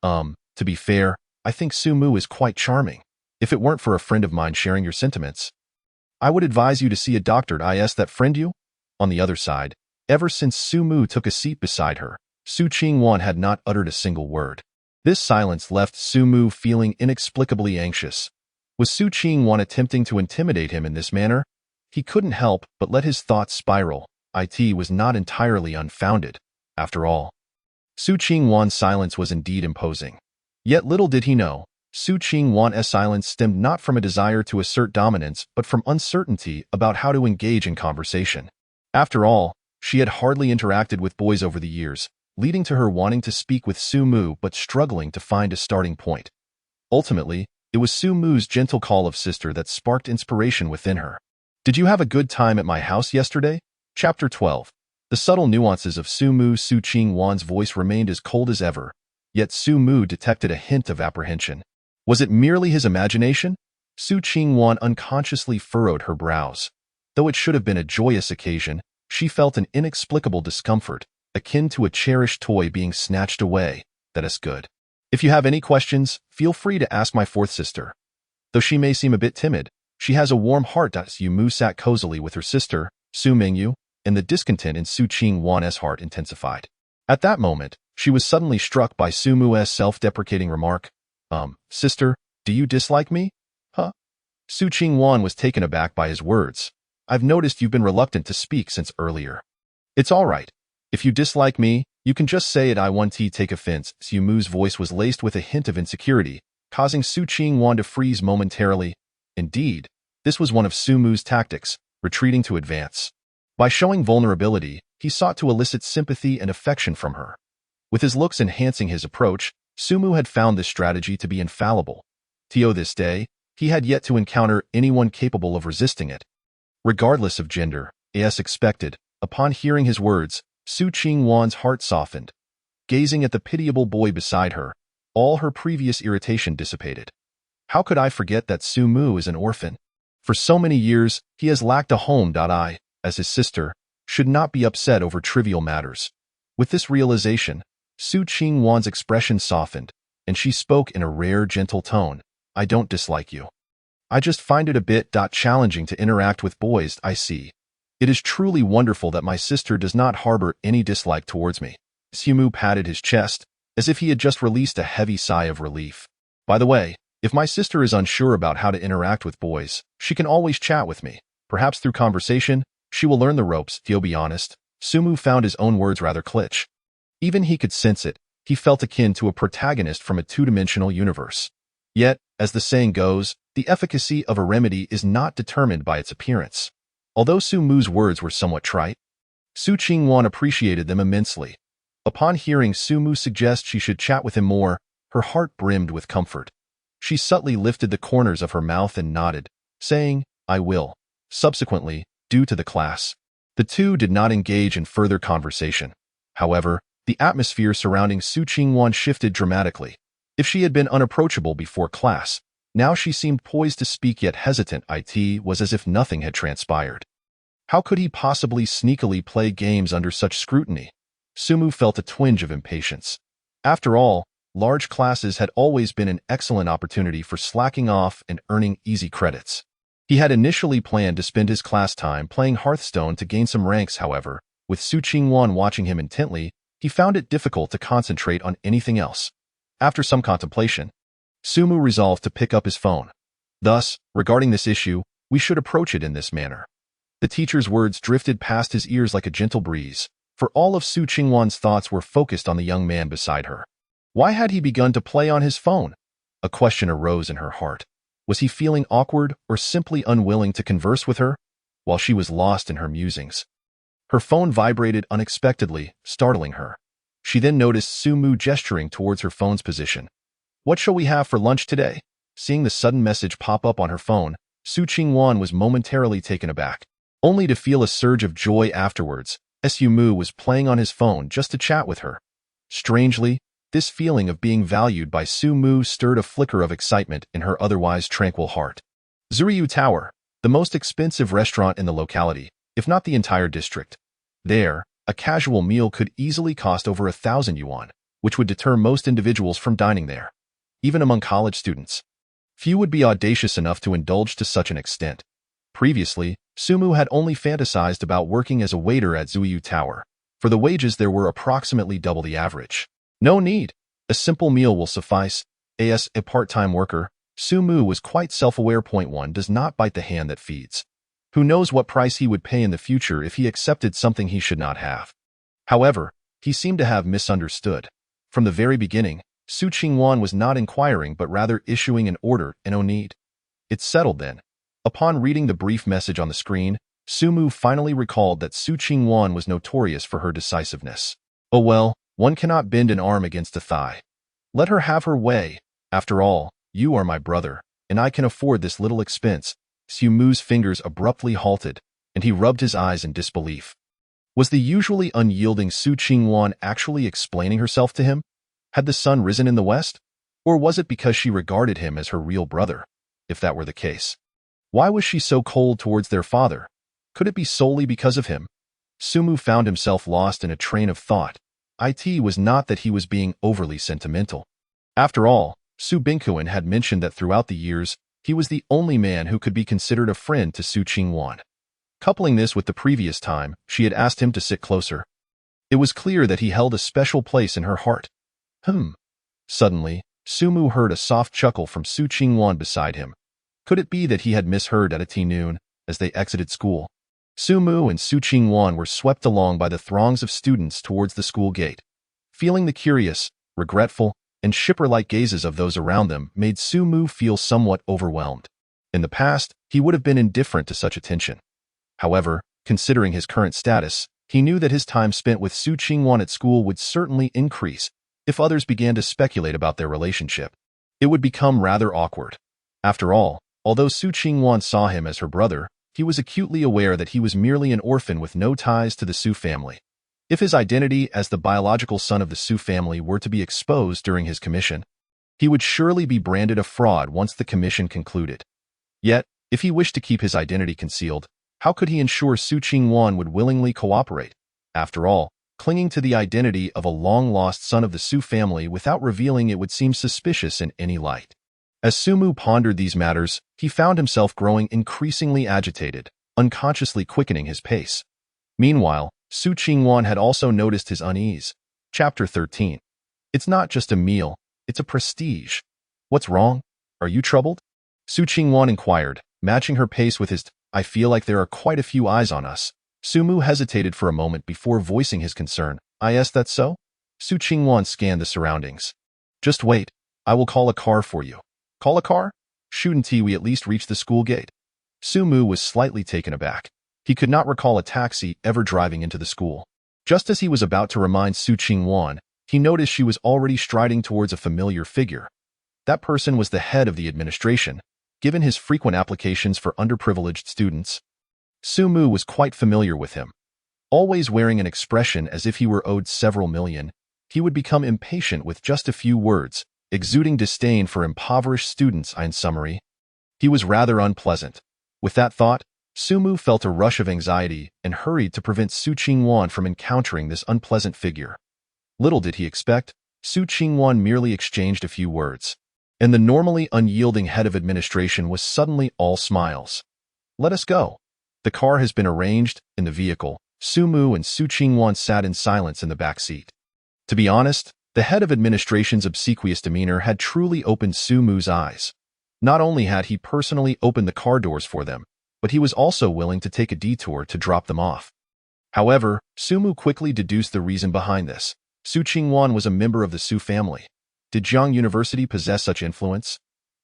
To be fair, I think Sumu is quite charming. If it weren't for a friend of mine sharing your sentiments, I would advise you to see a doctor. Is that friend you? On the other side, ever since Sumu took a seat beside her, Su Ching-wan had not uttered a single word. This silence left Sumu feeling inexplicably anxious. Was Su Ching-wan attempting to intimidate him in this manner? He couldn't help but let his thoughts spiral. It was not entirely unfounded. After all, Su Ching-wan's silence was indeed imposing. Yet little did he know, Su Qingwan's silence stemmed not from a desire to assert dominance but from uncertainty about how to engage in conversation. After all, she had hardly interacted with boys over the years, leading to her wanting to speak with Su Mu but struggling to find a starting point. Ultimately, it was Su Mu's gentle call of sister that sparked inspiration within her. "Did you have a good time at my house yesterday?" Chapter 12. The subtle nuances of Su Qingwan's voice remained as cold as ever, yet Su Mu detected a hint of apprehension. Was it merely his imagination? Su Qingwan unconsciously furrowed her brows. Though it should have been a joyous occasion, she felt an inexplicable discomfort, akin to a cherished toy being snatched away. "That is good. If you have any questions, feel free to ask my fourth sister. Though she may seem a bit timid, she has a warm heart." Su Mu sat cozily with her sister, Su Mingyu, and the discontent in Su Qingwan's heart intensified. At that moment, she was suddenly struck by Su Mu's self-deprecating remark. Sister, do you dislike me?" "Huh?" Su Qingwan was taken aback by his words. "I've noticed you've been reluctant to speak since earlier." "It's all right. If you dislike me, you can just say it. I want to take offense." Su Mu's voice was laced with a hint of insecurity, causing Su Qingwan to freeze momentarily. Indeed, this was one of Su Mu's tactics, retreating to advance. By showing vulnerability, he sought to elicit sympathy and affection from her. With his looks enhancing his approach, Su Mu had found this strategy to be infallible. To this day, he had yet to encounter anyone capable of resisting it. Regardless of gender, as expected, upon hearing his words, Su Qingwan's heart softened. Gazing at the pitiable boy beside her, all her previous irritation dissipated. How could I forget that Su Mu is an orphan? For so many years, he has lacked a home. I, as his sister, should not be upset over trivial matters. With this realization, Su Qingwan's expression softened, and she spoke in a rare, gentle tone. "I don't dislike you. I just find it a bit challenging to interact with boys. I see. It is truly wonderful that my sister does not harbor any dislike towards me." Su Mu patted his chest, as if he had just released a heavy sigh of relief. "By the way, if my sister is unsure about how to interact with boys, she can always chat with me. Perhaps through conversation, she will learn the ropes." To be honest, Su Mu found his own words rather kitsch. Even he could sense it. He felt akin to a protagonist from a two-dimensional universe. Yet, as the saying goes, the efficacy of a remedy is not determined by its appearance. Although Su Mu's words were somewhat trite, Su Qingwan appreciated them immensely. Upon hearing Su Mu suggest she should chat with him more, her heart brimmed with comfort. She subtly lifted the corners of her mouth and nodded, saying, "I will." Subsequently, due to the class, the two did not engage in further conversation. However, the atmosphere surrounding Su Qingwan shifted dramatically. If she had been unapproachable before class, now she seemed poised to speak yet hesitant. It was as if nothing had transpired. How could he possibly sneakily play games under such scrutiny? Su Mu felt a twinge of impatience. After all, large classes had always been an excellent opportunity for slacking off and earning easy credits. He had initially planned to spend his class time playing Hearthstone to gain some ranks. However, with Su Qingwan watching him intently, he found it difficult to concentrate on anything else. After some contemplation, Su Mu resolved to pick up his phone. Thus, regarding this issue, we should approach it in this manner. The teacher's words drifted past his ears like a gentle breeze, for all of Su Qingwan's thoughts were focused on the young man beside her. Why had he begun to play on his phone? A question arose in her heart. Was he feeling awkward or simply unwilling to converse with her? While she was lost in her musings, her phone vibrated unexpectedly, startling her. She then noticed Su Mu gesturing towards her phone's position. "What shall we have for lunch today?" Seeing the sudden message pop up on her phone, Su Qingwan was momentarily taken aback, only to feel a surge of joy afterwards. Su Mu was playing on his phone just to chat with her. Strangely, this feeling of being valued by Su Mu stirred a flicker of excitement in her otherwise tranquil heart. Zuriyu Tower, the most expensive restaurant in the locality, if not the entire district. There, a casual meal could easily cost over 1,000 yuan, which would deter most individuals from dining there. Even among college students, few would be audacious enough to indulge to such an extent. Previously, Su Mu had only fantasized about working as a waiter at Zuriyu Tower. For the wages there were approximately double the average. No need. A simple meal will suffice. As a part-time worker, Su Mu was quite self-aware. One does not bite the hand that feeds. Who knows what price he would pay in the future if he accepted something he should not have. However, he seemed to have misunderstood. From the very beginning, Su Qingwan was not inquiring but rather issuing an order and no need. It's settled then. Upon reading the brief message on the screen, Sumu finally recalled that Su Qingwan was notorious for her decisiveness. Oh well, one cannot bend an arm against a thigh. Let her have her way. After all, you are my brother, and I can afford this little expense. Sumu's fingers abruptly halted, and he rubbed his eyes in disbelief. Was the usually unyielding Su Qingwan actually explaining herself to him? Had the sun risen in the west? Or was it because she regarded him as her real brother? If that were the case, why was she so cold towards their father? Could it be solely because of him? Sumu found himself lost in a train of thought. It was not that he was being overly sentimental. After all, Su Binkuan had mentioned that throughout the years, he was the only man who could be considered a friend to Su Qingwan. Coupling this with the previous time she had asked him to sit closer, it was clear that he held a special place in her heart. Suddenly, Sumu heard a soft chuckle from Su Qingwan beside him. Could it be that he had misheard at a noon as they exited school? Sumu and Su Qingwan were swept along by the throngs of students towards the school gate. Feeling the curious, regretful, and shipper-like gazes of those around them made Sumu feel somewhat overwhelmed. In the past, he would have been indifferent to such attention. However, considering his current status, he knew that his time spent with Su Qingwan at school would certainly increase. If others began to speculate about their relationship, it would become rather awkward. After all, although Su Qingwan saw him as her brother, he was acutely aware that he was merely an orphan with no ties to the Su family. If his identity as the biological son of the Su family were to be exposed during his commission, he would surely be branded a fraud once the commission concluded. Yet, if he wished to keep his identity concealed, how could he ensure Su Qingwan would willingly cooperate? After all, clinging to the identity of a long-lost son of the Su family without revealing it would seem suspicious in any light. As Sumu pondered these matters, he found himself growing increasingly agitated, unconsciously quickening his pace. Meanwhile, Su Qingwan had also noticed his unease. Chapter 13. It's not just a meal, it's a prestige. What's wrong? Are you troubled? Su Qingwan inquired, matching her pace with his I feel like there are quite a few eyes on us. Sumu hesitated for a moment before voicing his concern. Is that so? Su Qingwan scanned the surroundings. Just wait, I will call a car for you. Call a car? Shouldn't we at least reach the school gate? Sumu was slightly taken aback. He could not recall a taxi ever driving into the school. Just as he was about to remind Su Qingwan, he noticed she was already striding towards a familiar figure. That person was the head of the administration, given his frequent applications for underprivileged students. Sumu was quite familiar with him. Always wearing an expression as if he were owed several million, he would become impatient with just a few words, exuding disdain for impoverished students. In summary, he was rather unpleasant. With that thought, Sumu felt a rush of anxiety and hurried to prevent Su Qingwan from encountering this unpleasant figure. Little did he expect, Su Qingwan merely exchanged a few words, and the normally unyielding head of administration was suddenly all smiles. Let us go. The car has been arranged. In the vehicle, Sumu and Su Qingwan sat in silence in the back seat. To be honest, the head of administration's obsequious demeanor had truly opened Sumu's eyes. Not only had he personally opened the car doors for them, but he was also willing to take a detour to drop them off. However, Sumu quickly deduced the reason behind this. Su Qingwan was a member of the Su family. Did Jiang University possess such influence?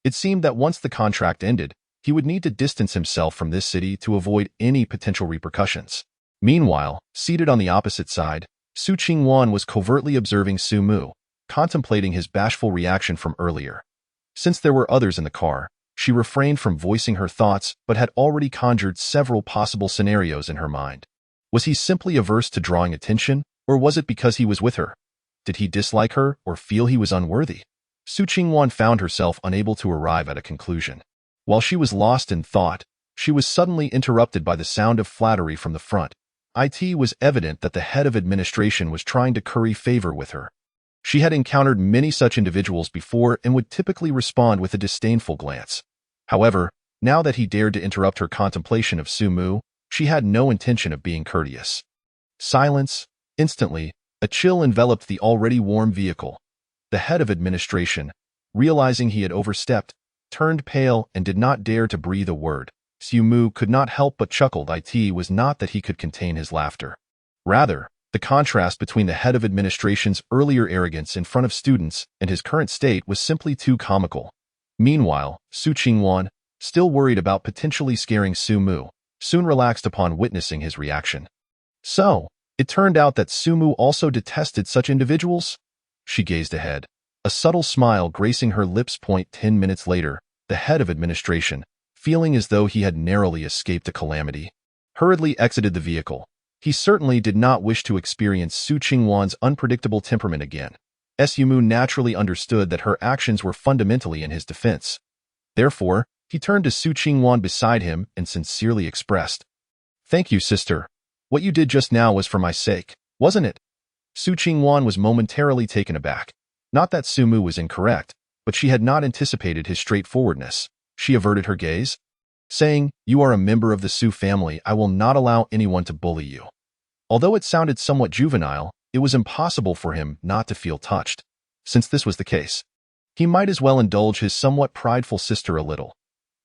It seemed that once the contract ended, he would need to distance himself from this city to avoid any potential repercussions. Meanwhile, seated on the opposite side, Su Qingwan was covertly observing Sumu, contemplating his bashful reaction from earlier. Since there were others in the car, she refrained from voicing her thoughts but had already conjured several possible scenarios in her mind. Was he simply averse to drawing attention, or was it because he was with her? Did he dislike her or feel he was unworthy? Su Qingwan found herself unable to arrive at a conclusion. While she was lost in thought, she was suddenly interrupted by the sound of flattery from the front. It was evident that the head of administration was trying to curry favor with her. She had encountered many such individuals before and would typically respond with a disdainful glance. However, now that he dared to interrupt her contemplation of Sumu, she had no intention of being courteous. Silence. Instantly, a chill enveloped the already warm vehicle. The head of administration, realizing he had overstepped, turned pale and did not dare to breathe a word. Sumu could not help but chuckle. It was not that he could contain his laughter. Rather, The contrast between the head of administration's earlier arrogance in front of students and his current state was simply too comical. Meanwhile, Su Qingwan, still worried about potentially scaring Su Mu, soon relaxed upon witnessing his reaction. So, it turned out that Su Mu also detested such individuals? She gazed ahead, a subtle smile gracing her lips. 10 minutes later, the head of administration, feeling as though he had narrowly escaped a calamity, hurriedly exited the vehicle. He certainly did not wish to experience Su Qingwan's unpredictable temperament again. Su Mu naturally understood that her actions were fundamentally in his defense. Therefore, he turned to Su Qingwan beside him and sincerely expressed, "Thank you, sister. What you did just now was for my sake, wasn't it?" Su Qingwan was momentarily taken aback. Not that Su Mu was incorrect, but she had not anticipated his straightforwardness. She averted her gaze, saying, "You are a member of the Su family. I will not allow anyone to bully you." Although it sounded somewhat juvenile, it was impossible for him not to feel touched. Since this was the case, he might as well indulge his somewhat prideful sister a little.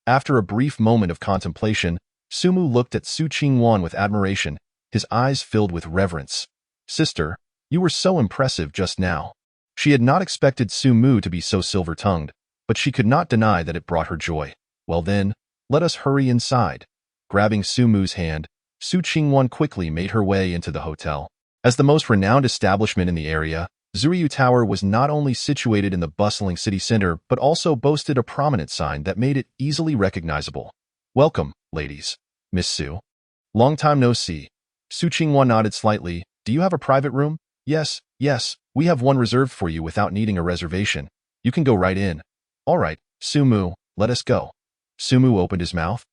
After a brief moment of contemplation, Su Mu looked at Su Qingwan with admiration, his eyes filled with reverence. "Sister, you were so impressive just now." She had not expected Su Mu to be so silver-tongued, but she could not deny that it brought her joy. "Well then, let us hurry inside." Grabbing Su Mu's hand, Su Qingwan quickly made her way into the hotel. As the most renowned establishment in the area, Zuriyu Tower was not only situated in the bustling city center but also boasted a prominent sign that made it easily recognizable. "Welcome, ladies. Miss Su. Long time no see." Su Qingwan nodded slightly. "Do you have a private room?" Yes, we have one reserved for you without needing a reservation. You can go right in." "All right, Su Mu, let us go." Su Mu opened his mouth,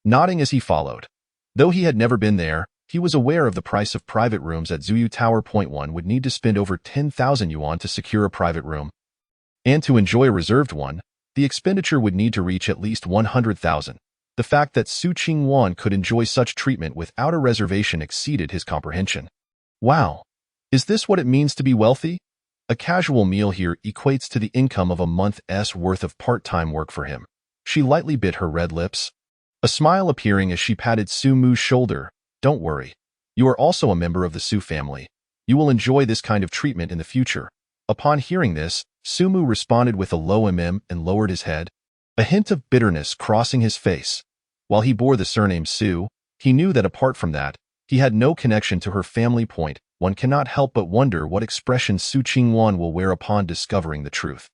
nodding as he followed. Though he had never been there, he was aware of the price of private rooms at Zuriyu Tower. One would need to spend over 10,000 yuan to secure a private room. And to enjoy a reserved one, the expenditure would need to reach at least 100,000. The fact that Su Qingwan could enjoy such treatment without a reservation exceeded his comprehension. Wow, is this what it means to be wealthy? A casual meal here equates to the income of a month's worth of part-time work for him. She lightly bit her red lips, a smile appearing as she patted Su Mu's shoulder. "Don't worry. You are also a member of the Su family. You will enjoy this kind of treatment in the future." Upon hearing this, Su Mu responded with a low and lowered his head, a hint of bitterness crossing his face. While he bore the surname Su, he knew that apart from that, he had no connection to her family. One cannot help but wonder what expression Su Qingwan will wear upon discovering the truth.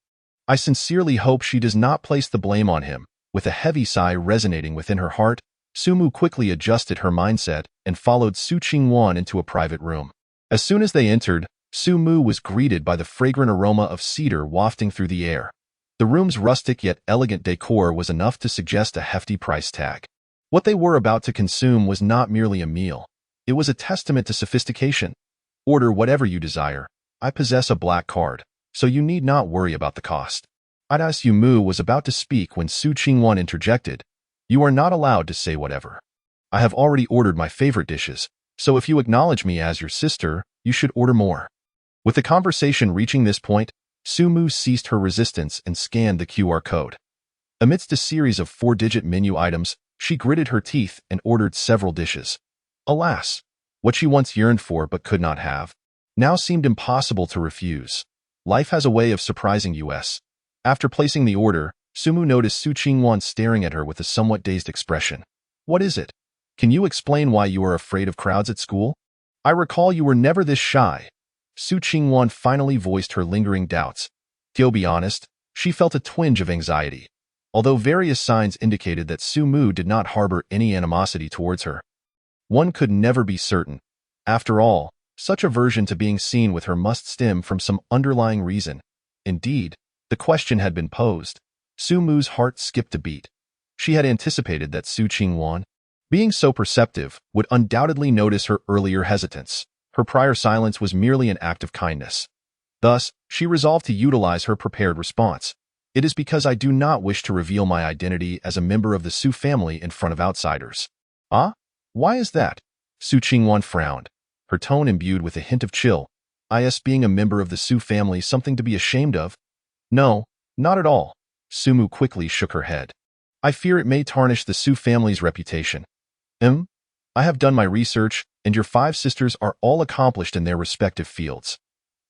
"I sincerely hope she does not place the blame on him." With a heavy sigh resonating within her heart, Su Mu quickly adjusted her mindset and followed Su Qingwan into a private room. As soon as they entered, Su Mu was greeted by the fragrant aroma of cedar wafting through the air. The room's rustic yet elegant decor was enough to suggest a hefty price tag. What they were about to consume was not merely a meal. It was a testament to sophistication. "Order whatever you desire. I possess a black card, so you need not worry about the cost." Su Mu was about to speak when Su Qingwan interjected, "You are not allowed to say whatever. I have already ordered my favorite dishes, so if you acknowledge me as your sister, you should order more." With the conversation reaching this point, Su Mu ceased her resistance and scanned the QR code. Amidst a series of 4-digit menu items, she gritted her teeth and ordered several dishes. Alas, what she once yearned for but could not have, now seemed impossible to refuse. Life has a way of surprising us. After placing the order, Su Mu noticed Su Qingwan staring at her with a somewhat dazed expression. "What is it? Can you explain why you are afraid of crowds at school? I recall you were never this shy." Su Qingwan finally voiced her lingering doubts. To be honest, she felt a twinge of anxiety, although various signs indicated that Su Mu did not harbor any animosity towards her. One could never be certain. After all, such aversion to being seen with her must stem from some underlying reason. Indeed, the question had been posed. Su Mu's heart skipped a beat. She had anticipated that Su Qingwan, being so perceptive, would undoubtedly notice her earlier hesitance. Her prior silence was merely an act of kindness. Thus, she resolved to utilize her prepared response. "It is because I do not wish to reveal my identity as a member of the Su family in front of outsiders." "Ah? Why is that?" Su Qingwan frowned, her tone imbued with a hint of chill. "Is being a member of the Su family something to be ashamed of?" "No, not at all." Su Mu quickly shook her head. "I fear it may tarnish the Su family's reputation." I have done my research, and your 5 sisters are all accomplished in their respective fields.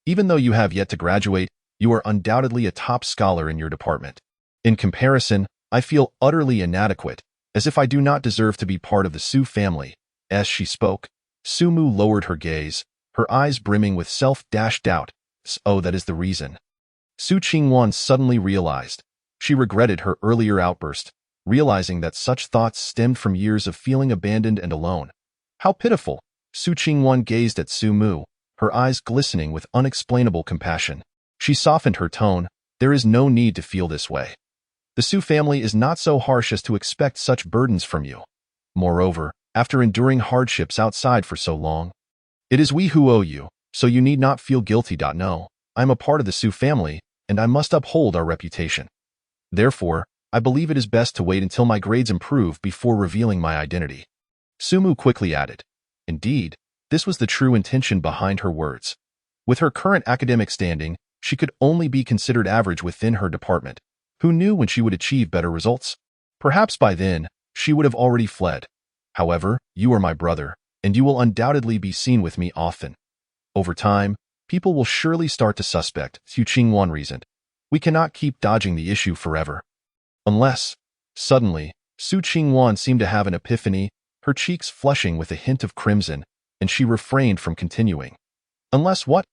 Even though you have yet to graduate, you are undoubtedly a top scholar in your department. In comparison, I feel utterly inadequate, as if I do not deserve to be part of the Su family. As she spoke, Sumu lowered her gaze, her eyes brimming with self-doubt. Oh, that is the reason. Su Qingwan suddenly realized. She regretted her earlier outburst, realizing that such thoughts stemmed from years of feeling abandoned and alone. How pitiful! Su Qingwan gazed at Sumu, her eyes glistening with unexplainable compassion. She softened her tone. There is no need to feel this way. The Su family is not so harsh as to expect such burdens from you. Moreover, after enduring hardships outside for so long, it is we who owe you, so you need not feel guilty. No, I am a part of the Su family, and I must uphold our reputation. Therefore, I believe it is best to wait until my grades improve before revealing my identity. Sumu quickly added. Indeed, this was the true intention behind her words. With her current academic standing, she could only be considered average within her department. Who knew when she would achieve better results? Perhaps by then, she would have already fled. However, you are my brother, and you will undoubtedly be seen with me often. Over time, people will surely start to suspect, Su Qingwan reasoned. We cannot keep dodging the issue forever. Unless, suddenly, Su Qingwan seemed to have an epiphany, her cheeks flushing with a hint of crimson, and she refrained from continuing. Unless what?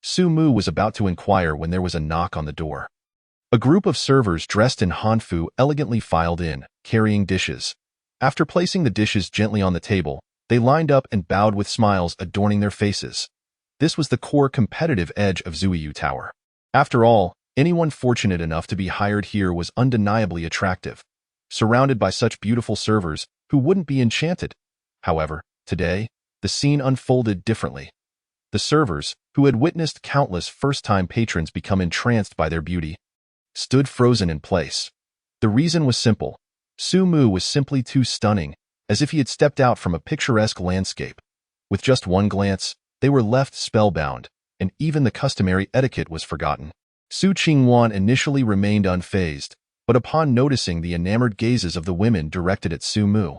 Su Mu was about to inquire when there was a knock on the door. A group of servers dressed in hanfu elegantly filed in, carrying dishes. After placing the dishes gently on the table, they lined up and bowed with smiles adorning their faces. This was the core competitive edge of Zuiyu Tower. After all, anyone fortunate enough to be hired here was undeniably attractive. Surrounded by such beautiful servers, who wouldn't be enchanted? However, today, the scene unfolded differently. The servers, who had witnessed countless first-time patrons become entranced by their beauty, stood frozen in place. The reason was simple. Su Mu was simply too stunning, as if he had stepped out from a picturesque landscape. With just one glance, they were left spellbound, and even the customary etiquette was forgotten. Su Qingwan initially remained unfazed, but upon noticing the enamored gazes of the women directed at Su Mu,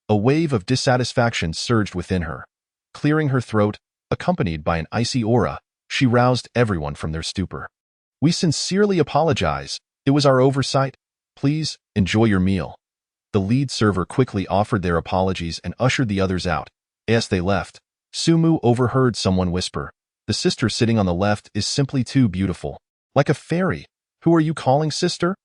a wave of dissatisfaction surged within her. Clearing her throat, accompanied by an icy aura, she roused everyone from their stupor. We sincerely apologize. It was our oversight. Please, enjoy your meal. The lead server quickly offered their apologies and ushered the others out. As they left, Sumu overheard someone whisper, "The sister sitting on the left is simply too beautiful. Like a fairy. Who are you calling sister?"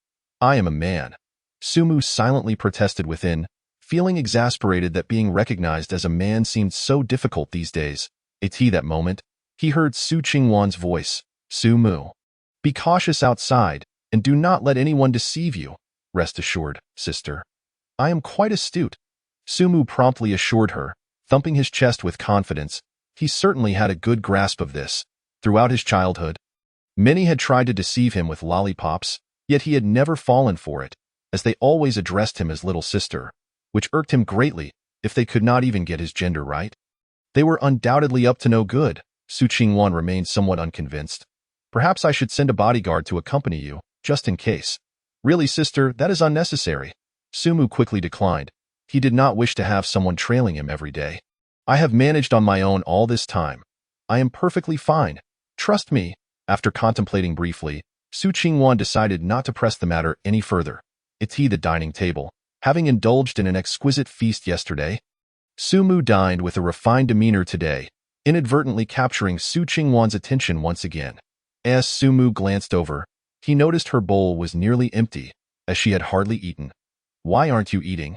"I am a man." Sumu silently protested within, feeling exasperated that being recognized as a man seemed so difficult these days. At that moment, he heard Su Qingwan's voice. "Sumu. Be cautious outside, and do not let anyone deceive you. Rest assured, sister. I am quite astute." Sumu promptly assured her, thumping his chest with confidence. He certainly had a good grasp of this. Throughout his childhood, many had tried to deceive him with lollipops, yet he had never fallen for it, as they always addressed him as little sister, which irked him greatly if they could not even get his gender right. They were undoubtedly up to no good. Su Qingwan remained somewhat unconvinced. "Perhaps I should send a bodyguard to accompany you, just in case." "Really, sister, that is unnecessary." Sumu quickly declined. He did not wish to have someone trailing him every day. "I have managed on my own all this time. I am perfectly fine. Trust me." After contemplating briefly, Su Qingwan decided not to press the matter any further. At the dining table, having indulged in an exquisite feast yesterday, Sumu dined with a refined demeanor today, inadvertently capturing Su Qingwan's attention once again. As Sumu glanced over, he noticed her bowl was nearly empty, as she had hardly eaten. "Why aren't you eating,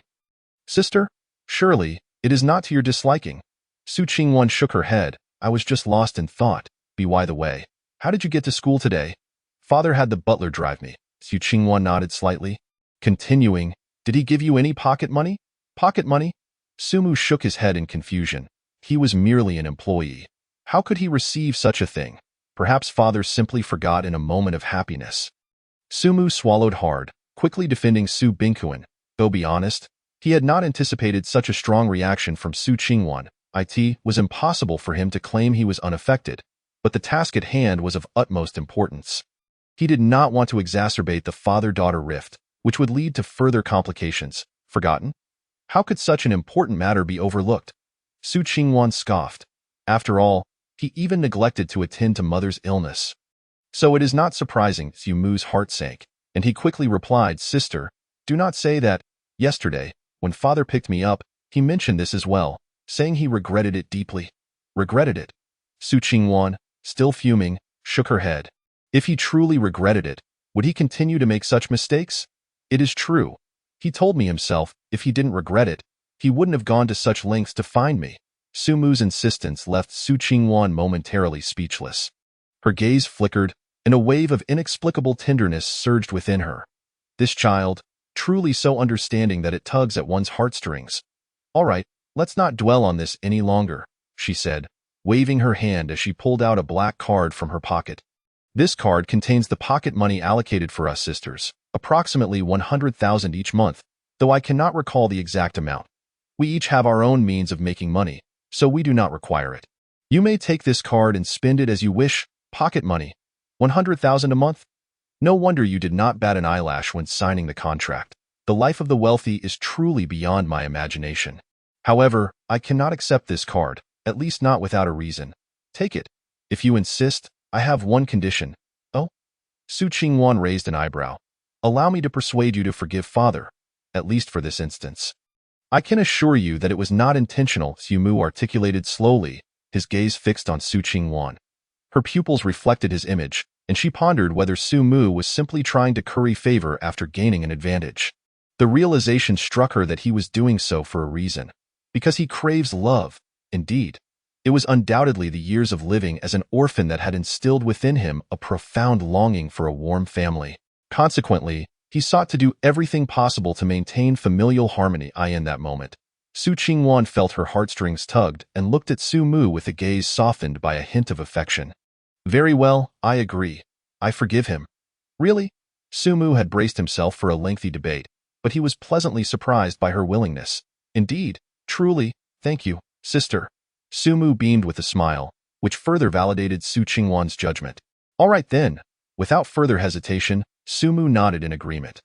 sister? Surely, it is not to your disliking." Su Qingwan shook her head. "I was just lost in thought. By the way, how did you get to school today?" "Father had the butler drive me." Su Qingwan nodded slightly. Continuing, "Did he give you any pocket money?" "Pocket money?" Sumu shook his head in confusion. He was merely an employee. How could he receive such a thing? Perhaps father simply forgot in a moment of happiness. Sumu swallowed hard, quickly defending Su Bingquan. Though be honest, he had not anticipated such a strong reaction from Su Qingwan. It was impossible for him to claim he was unaffected, but the task at hand was of utmost importance. He did not want to exacerbate the father-daughter rift, which would lead to further complications. Forgotten? How could such an important matter be overlooked? Su Qingwan scoffed. After all, he even neglected to attend to mother's illness. So it is not surprising Su Mu's heart sank, and he quickly replied, "Sister, do not say that. Yesterday, when father picked me up, he mentioned this as well, saying he regretted it deeply." Regretted it? Su Qingwan, still fuming, shook her head. If he truly regretted it, would he continue to make such mistakes? It is true. He told me himself, if he didn't regret it, he wouldn't have gone to such lengths to find me. Su Mu's insistence left Su Qingwan momentarily speechless. Her gaze flickered, and a wave of inexplicable tenderness surged within her. This child, truly so understanding that it tugs at one's heartstrings. "All right, let's not dwell on this any longer," she said, waving her hand as she pulled out a black card from her pocket. "This card contains the pocket money allocated for us sisters, approximately 100,000 each month, though I cannot recall the exact amount. We each have our own means of making money, so we do not require it. You may take this card and spend it as you wish. Pocket money. 100,000 a month? No wonder you did not bat an eyelash when signing the contract. The life of the wealthy is truly beyond my imagination. However, I cannot accept this card, at least not without a reason. Take it. If you insist, I have one condition." "Oh?" Su Qingwan raised an eyebrow. "Allow me to persuade you to forgive father, at least for this instance." "I can assure you that it was not intentional," Su Mu articulated slowly, his gaze fixed on Su Qingwan. Her pupils reflected his image, and she pondered whether Su Mu was simply trying to curry favor after gaining an advantage. The realization struck her that he was doing so for a reason. Because he craves love. Indeed, it was undoubtedly the years of living as an orphan that had instilled within him a profound longing for a warm family. Consequently, he sought to do everything possible to maintain familial harmony. In that moment, Su Qingwan felt her heartstrings tugged and looked at Su Mu with a gaze softened by a hint of affection. "Very well, I agree. I forgive him." "Really?" Su Mu had braced himself for a lengthy debate, but he was pleasantly surprised by her willingness. "Indeed, truly, thank you, sister." Su Mu beamed with a smile, which further validated Su Qingwan's judgment. "All right then." Without further hesitation, Su Mu nodded in agreement.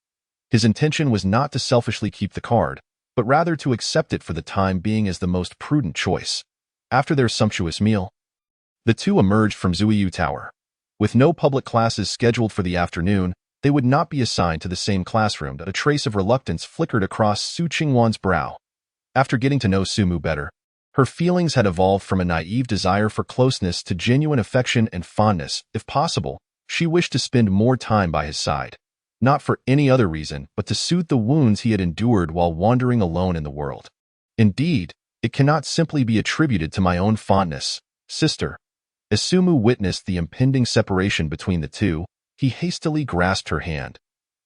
His intention was not to selfishly keep the card, but rather to accept it for the time being as the most prudent choice. After their sumptuous meal, the two emerged from Zuiyu Tower. With no public classes scheduled for the afternoon, they would not be assigned to the same classroom. A trace of reluctance flickered across Su Qingwan's brow. After getting to know Su Mu better, her feelings had evolved from a naive desire for closeness to genuine affection and fondness. If possible, she wished to spend more time by his side. Not for any other reason, but to soothe the wounds he had endured while wandering alone in the world. "Indeed, it cannot simply be attributed to my own fondness, sister." As Su Mu witnessed the impending separation between the two, he hastily grasped her hand.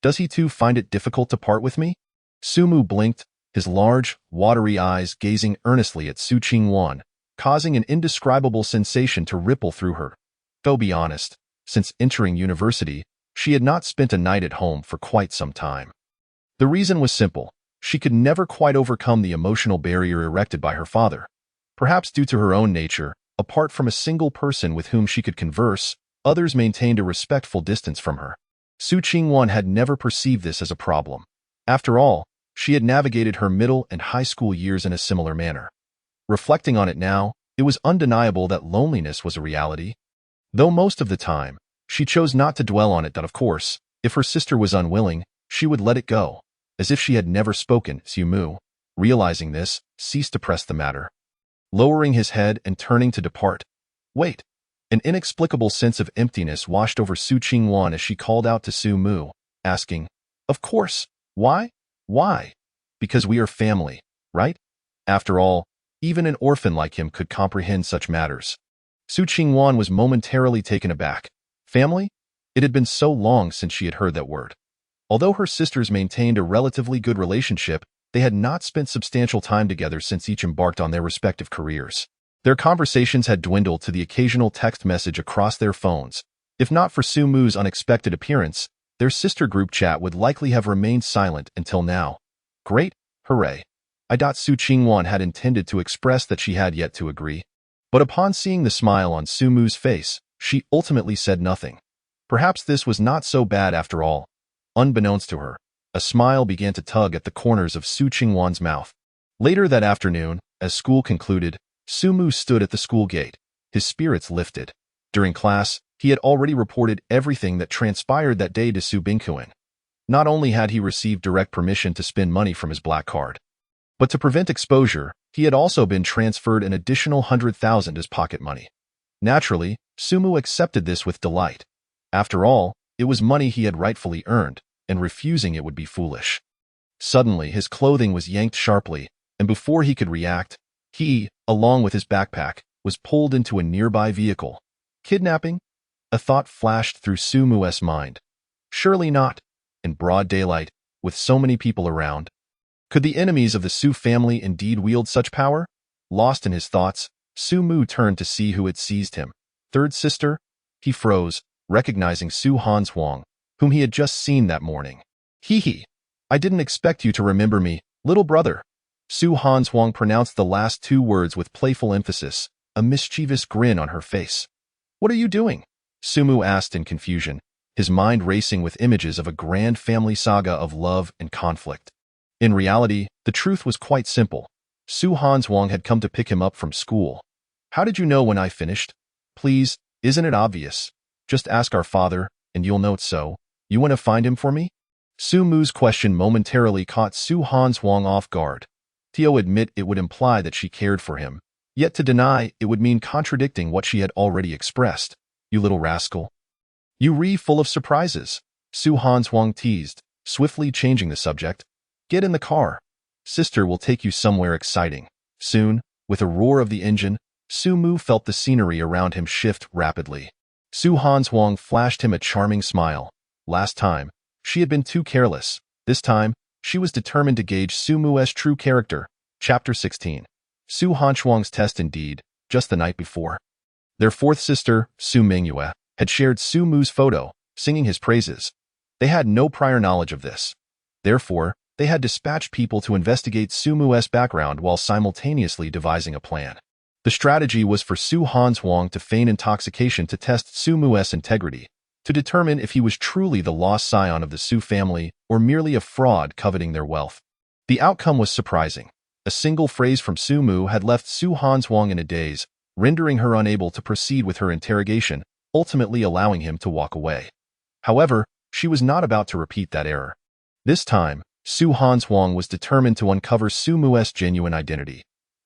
"Does he too find it difficult to part with me?" Su Mu blinked, his large, watery eyes gazing earnestly at Su Qingwan, causing an indescribable sensation to ripple through her. Though be honest, since entering university, she had not spent a night at home for quite some time. The reason was simple. She could never quite overcome the emotional barrier erected by her father. Perhaps due to her own nature, apart from a single person with whom she could converse, others maintained a respectful distance from her. Su Qingwan had never perceived this as a problem. After all, she had navigated her middle and high school years in a similar manner. Reflecting on it now, it was undeniable that loneliness was a reality. Though most of the time, she chose not to dwell on it. Of course, if her sister was unwilling, she would let it go, as if she had never spoken. Su Mu, realizing this, ceased to press the matter. Lowering his head and turning to depart. "Wait." An inexplicable sense of emptiness washed over Su Qingwan as she called out to Su Mu, asking, "Of course. Why?" "Why? Because we are family, right? After all, even an orphan like him could comprehend such matters." Su Qingwan was momentarily taken aback. Family? It had been so long since she had heard that word. Although her sisters maintained a relatively good relationship, they had not spent substantial time together since each embarked on their respective careers. Their conversations had dwindled to the occasional text message across their phones. If not for Su Mu's unexpected appearance, their sister group chat would likely have remained silent until now. Great, hooray. Su Qingwan had intended to express that she had yet to agree. But upon seeing the smile on Su Mu's face, she ultimately said nothing. Perhaps this was not so bad after all. Unbeknownst to her, a smile began to tug at the corners of Su Qingwan's mouth. Later that afternoon, as school concluded, Sumu stood at the school gate, his spirits lifted. During class, he had already reported everything that transpired that day to Su Bingkuin. Not only had he received direct permission to spend money from his black card, but to prevent exposure, he had also been transferred an additional 100,000 as pocket money. Naturally, Sumu accepted this with delight. After all, it was money he had rightfully earned, and refusing it would be foolish. Suddenly, his clothing was yanked sharply, and before he could react, he, along with his backpack, was pulled into a nearby vehicle. Kidnapping? A thought flashed through Sumu's mind. Surely not. In broad daylight, with so many people around. Could the enemies of the Su family indeed wield such power? Lost in his thoughts, Sumu turned to see who had seized him. Third sister? He froze, recognizing Su Hanswang, whom he had just seen that morning. Hee. I didn't expect you to remember me, little brother. Su Hanswang pronounced the last two words with playful emphasis, a mischievous grin on her face. What are you doing? Sumu asked in confusion, his mind racing with images of a grand family saga of love and conflict. In reality, the truth was quite simple. Su Hanswang had come to pick him up from school. How did you know when I finished? Please, isn't it obvious? Just ask our father, and you'll know it so. You want to find him for me? Sumu's question momentarily caught Su Hanswang off guard. To admit it would imply that she cared for him, yet to deny it would mean contradicting what she had already expressed. You little rascal. You full of surprises, Su Hanswang teased, swiftly changing the subject. Get in the car. Sister will take you somewhere exciting. Soon, with a roar of the engine, Sumu felt the scenery around him shift rapidly. Su Hanswang flashed him a charming smile. Last time, she had been too careless. This time, she was determined to gauge Sumu's true character. Chapter 16. Su Hanswang's test indeed, just the night before. Their fourth sister, Su Mingyue, had shared Sumu's photo, singing his praises. They had no prior knowledge of this. Therefore, they had dispatched people to investigate Sumu's background while simultaneously devising a plan. The strategy was for Su Hanswang to feign intoxication to test Sumu's integrity, to determine if he was truly the lost scion of the Su family or merely a fraud coveting their wealth. The outcome was surprising. A single phrase from Sumu had left Su Hanswang in a daze, rendering her unable to proceed with her interrogation, ultimately allowing him to walk away. However, she was not about to repeat that error. This time, Su Hanswang was determined to uncover Sumu's genuine identity.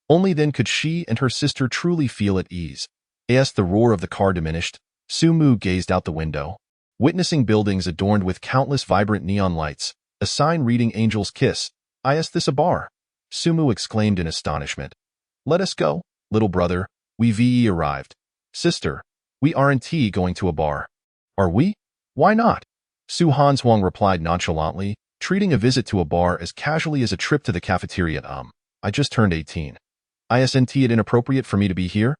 Only then could she and her sister truly feel at ease. As the roar of the car diminished, Sumu gazed out the window, witnessing buildings adorned with countless vibrant neon lights, a sign reading Angel's Kiss. Is this a bar? Sumu exclaimed in astonishment. Let us go, little brother, we've arrived. Sister, we aren't going to a bar. Are we? Why not? Su Hanswang replied nonchalantly, treating a visit to a bar as casually as a trip to the cafeteria. I just turned 18. Isn't it inappropriate for me to be here?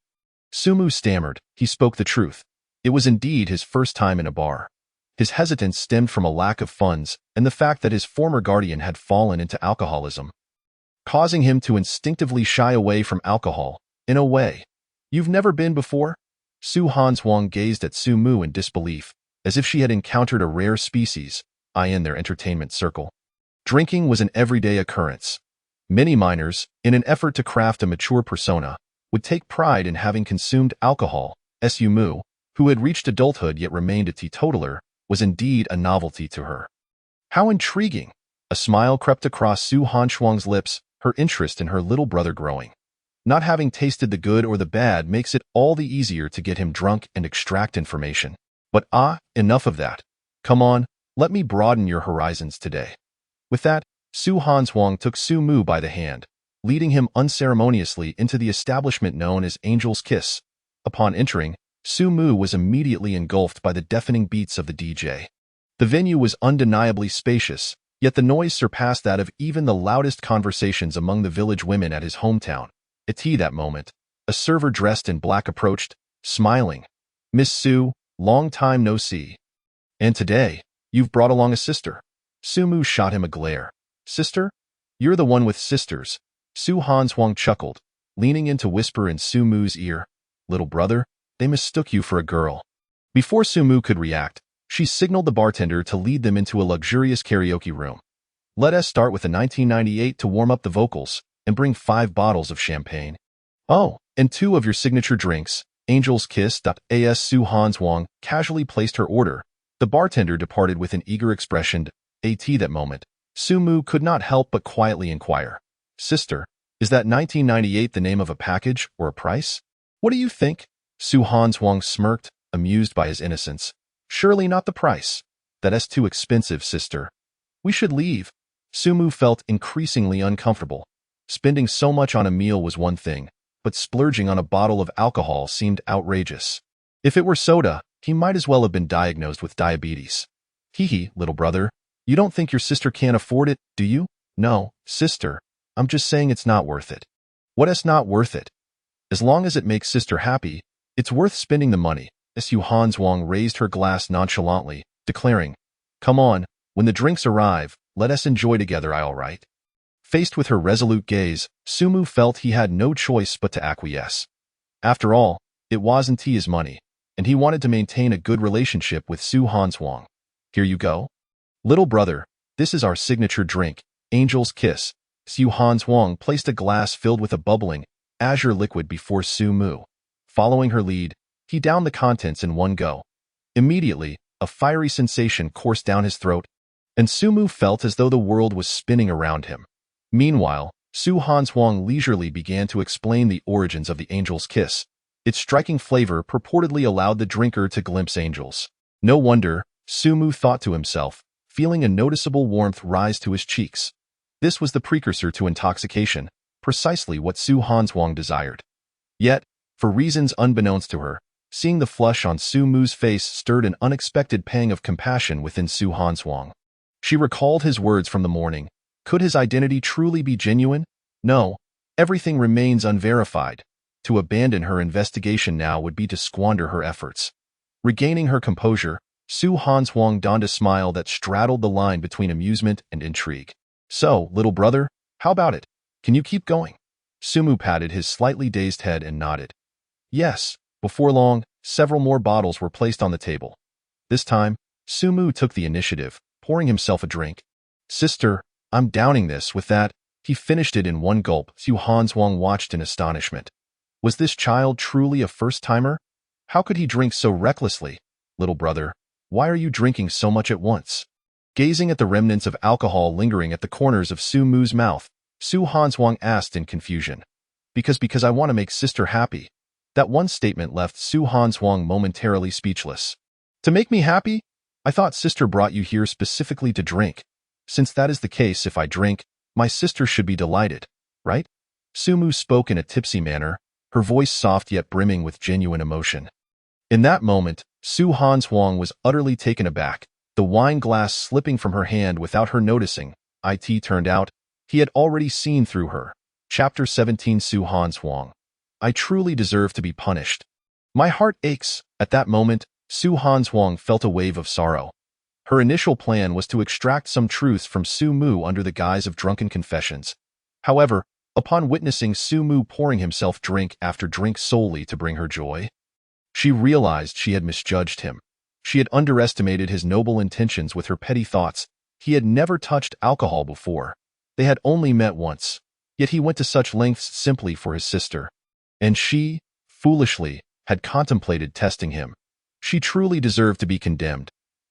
Sumu stammered. He spoke the truth. It was indeed his first time in a bar. His hesitance stemmed from a lack of funds and the fact that his former guardian had fallen into alcoholism, causing him to instinctively shy away from alcohol. In a way. You've never been before? Su Hanswang gazed at Sumu in disbelief, as if she had encountered a rare species, in their entertainment circle. Drinking was an everyday occurrence. Many minors, in an effort to craft a mature persona, would take pride in having consumed alcohol. Sumu, who had reached adulthood yet remained a teetotaler, was indeed a novelty to her. How intriguing! A smile crept across Su Hanswang's lips, her interest in her little brother growing. Not having tasted the good or the bad makes it all the easier to get him drunk and extract information. But enough of that. Come on, let me broaden your horizons today. With that, Su Hanswang took Sumu by the hand, leading him unceremoniously into the establishment known as Angel's Kiss. Upon entering, Sumu was immediately engulfed by the deafening beats of the DJ. The venue was undeniably spacious, yet the noise surpassed that of even the loudest conversations among the village women at his hometown. At that moment, a server dressed in black approached, smiling. Miss Su, long time no see. And today, you've brought along a sister. Sumu shot him a glare. Sister? You're the one with sisters. Su Hanswang chuckled, leaning in to whisper in Sumu's ear. Little brother, they mistook you for a girl. Before Sumu could react, she signaled the bartender to lead them into a luxurious karaoke room. Let us start with the 1998 to warm up the vocals, and bring 5 bottles of champagne. Oh, and 2 of your signature drinks, Angel's Kiss. As Su Hanswang casually placed her order, the bartender departed with an eager expression. At that moment, Su Mu could not help but quietly inquire, "Sister, is that 1998 the name of a package or a price? What do you think?" Su Hanswang smirked, amused by his innocence. "Surely not the price. That's too expensive, sister. We should leave." Su Mu felt increasingly uncomfortable. Spending so much on a meal was one thing, but splurging on a bottle of alcohol seemed outrageous. If it were soda, he might as well have been diagnosed with diabetes. Hee, little brother, you don't think your sister can't afford it, do you? No, sister, I'm just saying it's not worth it. What is not worth it? As long as it makes sister happy, it's worth spending the money. Su Hanswang raised her glass nonchalantly, declaring, "Come on, when the drinks arrive, let us enjoy together, all right?" Faced with her resolute gaze, Su Mu felt he had no choice but to acquiesce. After all, it wasn't his money, and he wanted to maintain a good relationship with Su Hanswang. "Here you go. Little brother, this is our signature drink, Angel's Kiss." Su Hanswang placed a glass filled with a bubbling, azure liquid before Su Mu. Following her lead, he downed the contents in one go. Immediately, a fiery sensation coursed down his throat, and Su Mu felt as though the world was spinning around him. Meanwhile, Su Hanswang leisurely began to explain the origins of the Angel's Kiss. Its striking flavor purportedly allowed the drinker to glimpse angels. No wonder, Su Mu thought to himself, feeling a noticeable warmth rise to his cheeks. This was the precursor to intoxication, precisely what Su Hanswang desired. Yet, for reasons unbeknownst to her, seeing the flush on Su Mu's face stirred an unexpected pang of compassion within Su Hanswang. She recalled his words from the morning. Could his identity truly be genuine? No, everything remains unverified. To abandon her investigation now would be to squander her efforts. Regaining her composure, Su Hanswang donned a smile that straddled the line between amusement and intrigue. "So, little brother, how about it? Can you keep going?" Su Mu patted his slightly dazed head and nodded. Yes. Before long, several more bottles were placed on the table. This time, Su Mu took the initiative, pouring himself a drink. "Sister, I'm downing this with that." He finished it in one gulp. Su Hanswang watched in astonishment. Was this child truly a first-timer? How could he drink so recklessly? "Little brother, why are you drinking so much at once?" Gazing at the remnants of alcohol lingering at the corners of Su Mu's mouth, Su Hanswang asked in confusion. Because I want to make sister happy." That one statement left Su Hanswang momentarily speechless. "To make me happy? I thought sister brought you here specifically to drink. Since that is the case, if I drink, my sister should be delighted, right?" Su Mu spoke in a tipsy manner, her voice soft yet brimming with genuine emotion. In that moment, Su Hanswang was utterly taken aback, the wine glass slipping from her hand without her noticing. It turned out, he had already seen through her. Chapter 17. Su Hanswang. I truly deserve to be punished. My heart aches. At that moment, Su Hanswang felt a wave of sorrow. Her initial plan was to extract some truths from Su Mu under the guise of drunken confessions. However, upon witnessing Su Mu pouring himself drink after drink solely to bring her joy, she realized she had misjudged him. She had underestimated his noble intentions with her petty thoughts. He had never touched alcohol before. They had only met once. Yet he went to such lengths simply for his sister. And she, foolishly, had contemplated testing him. She truly deserved to be condemned.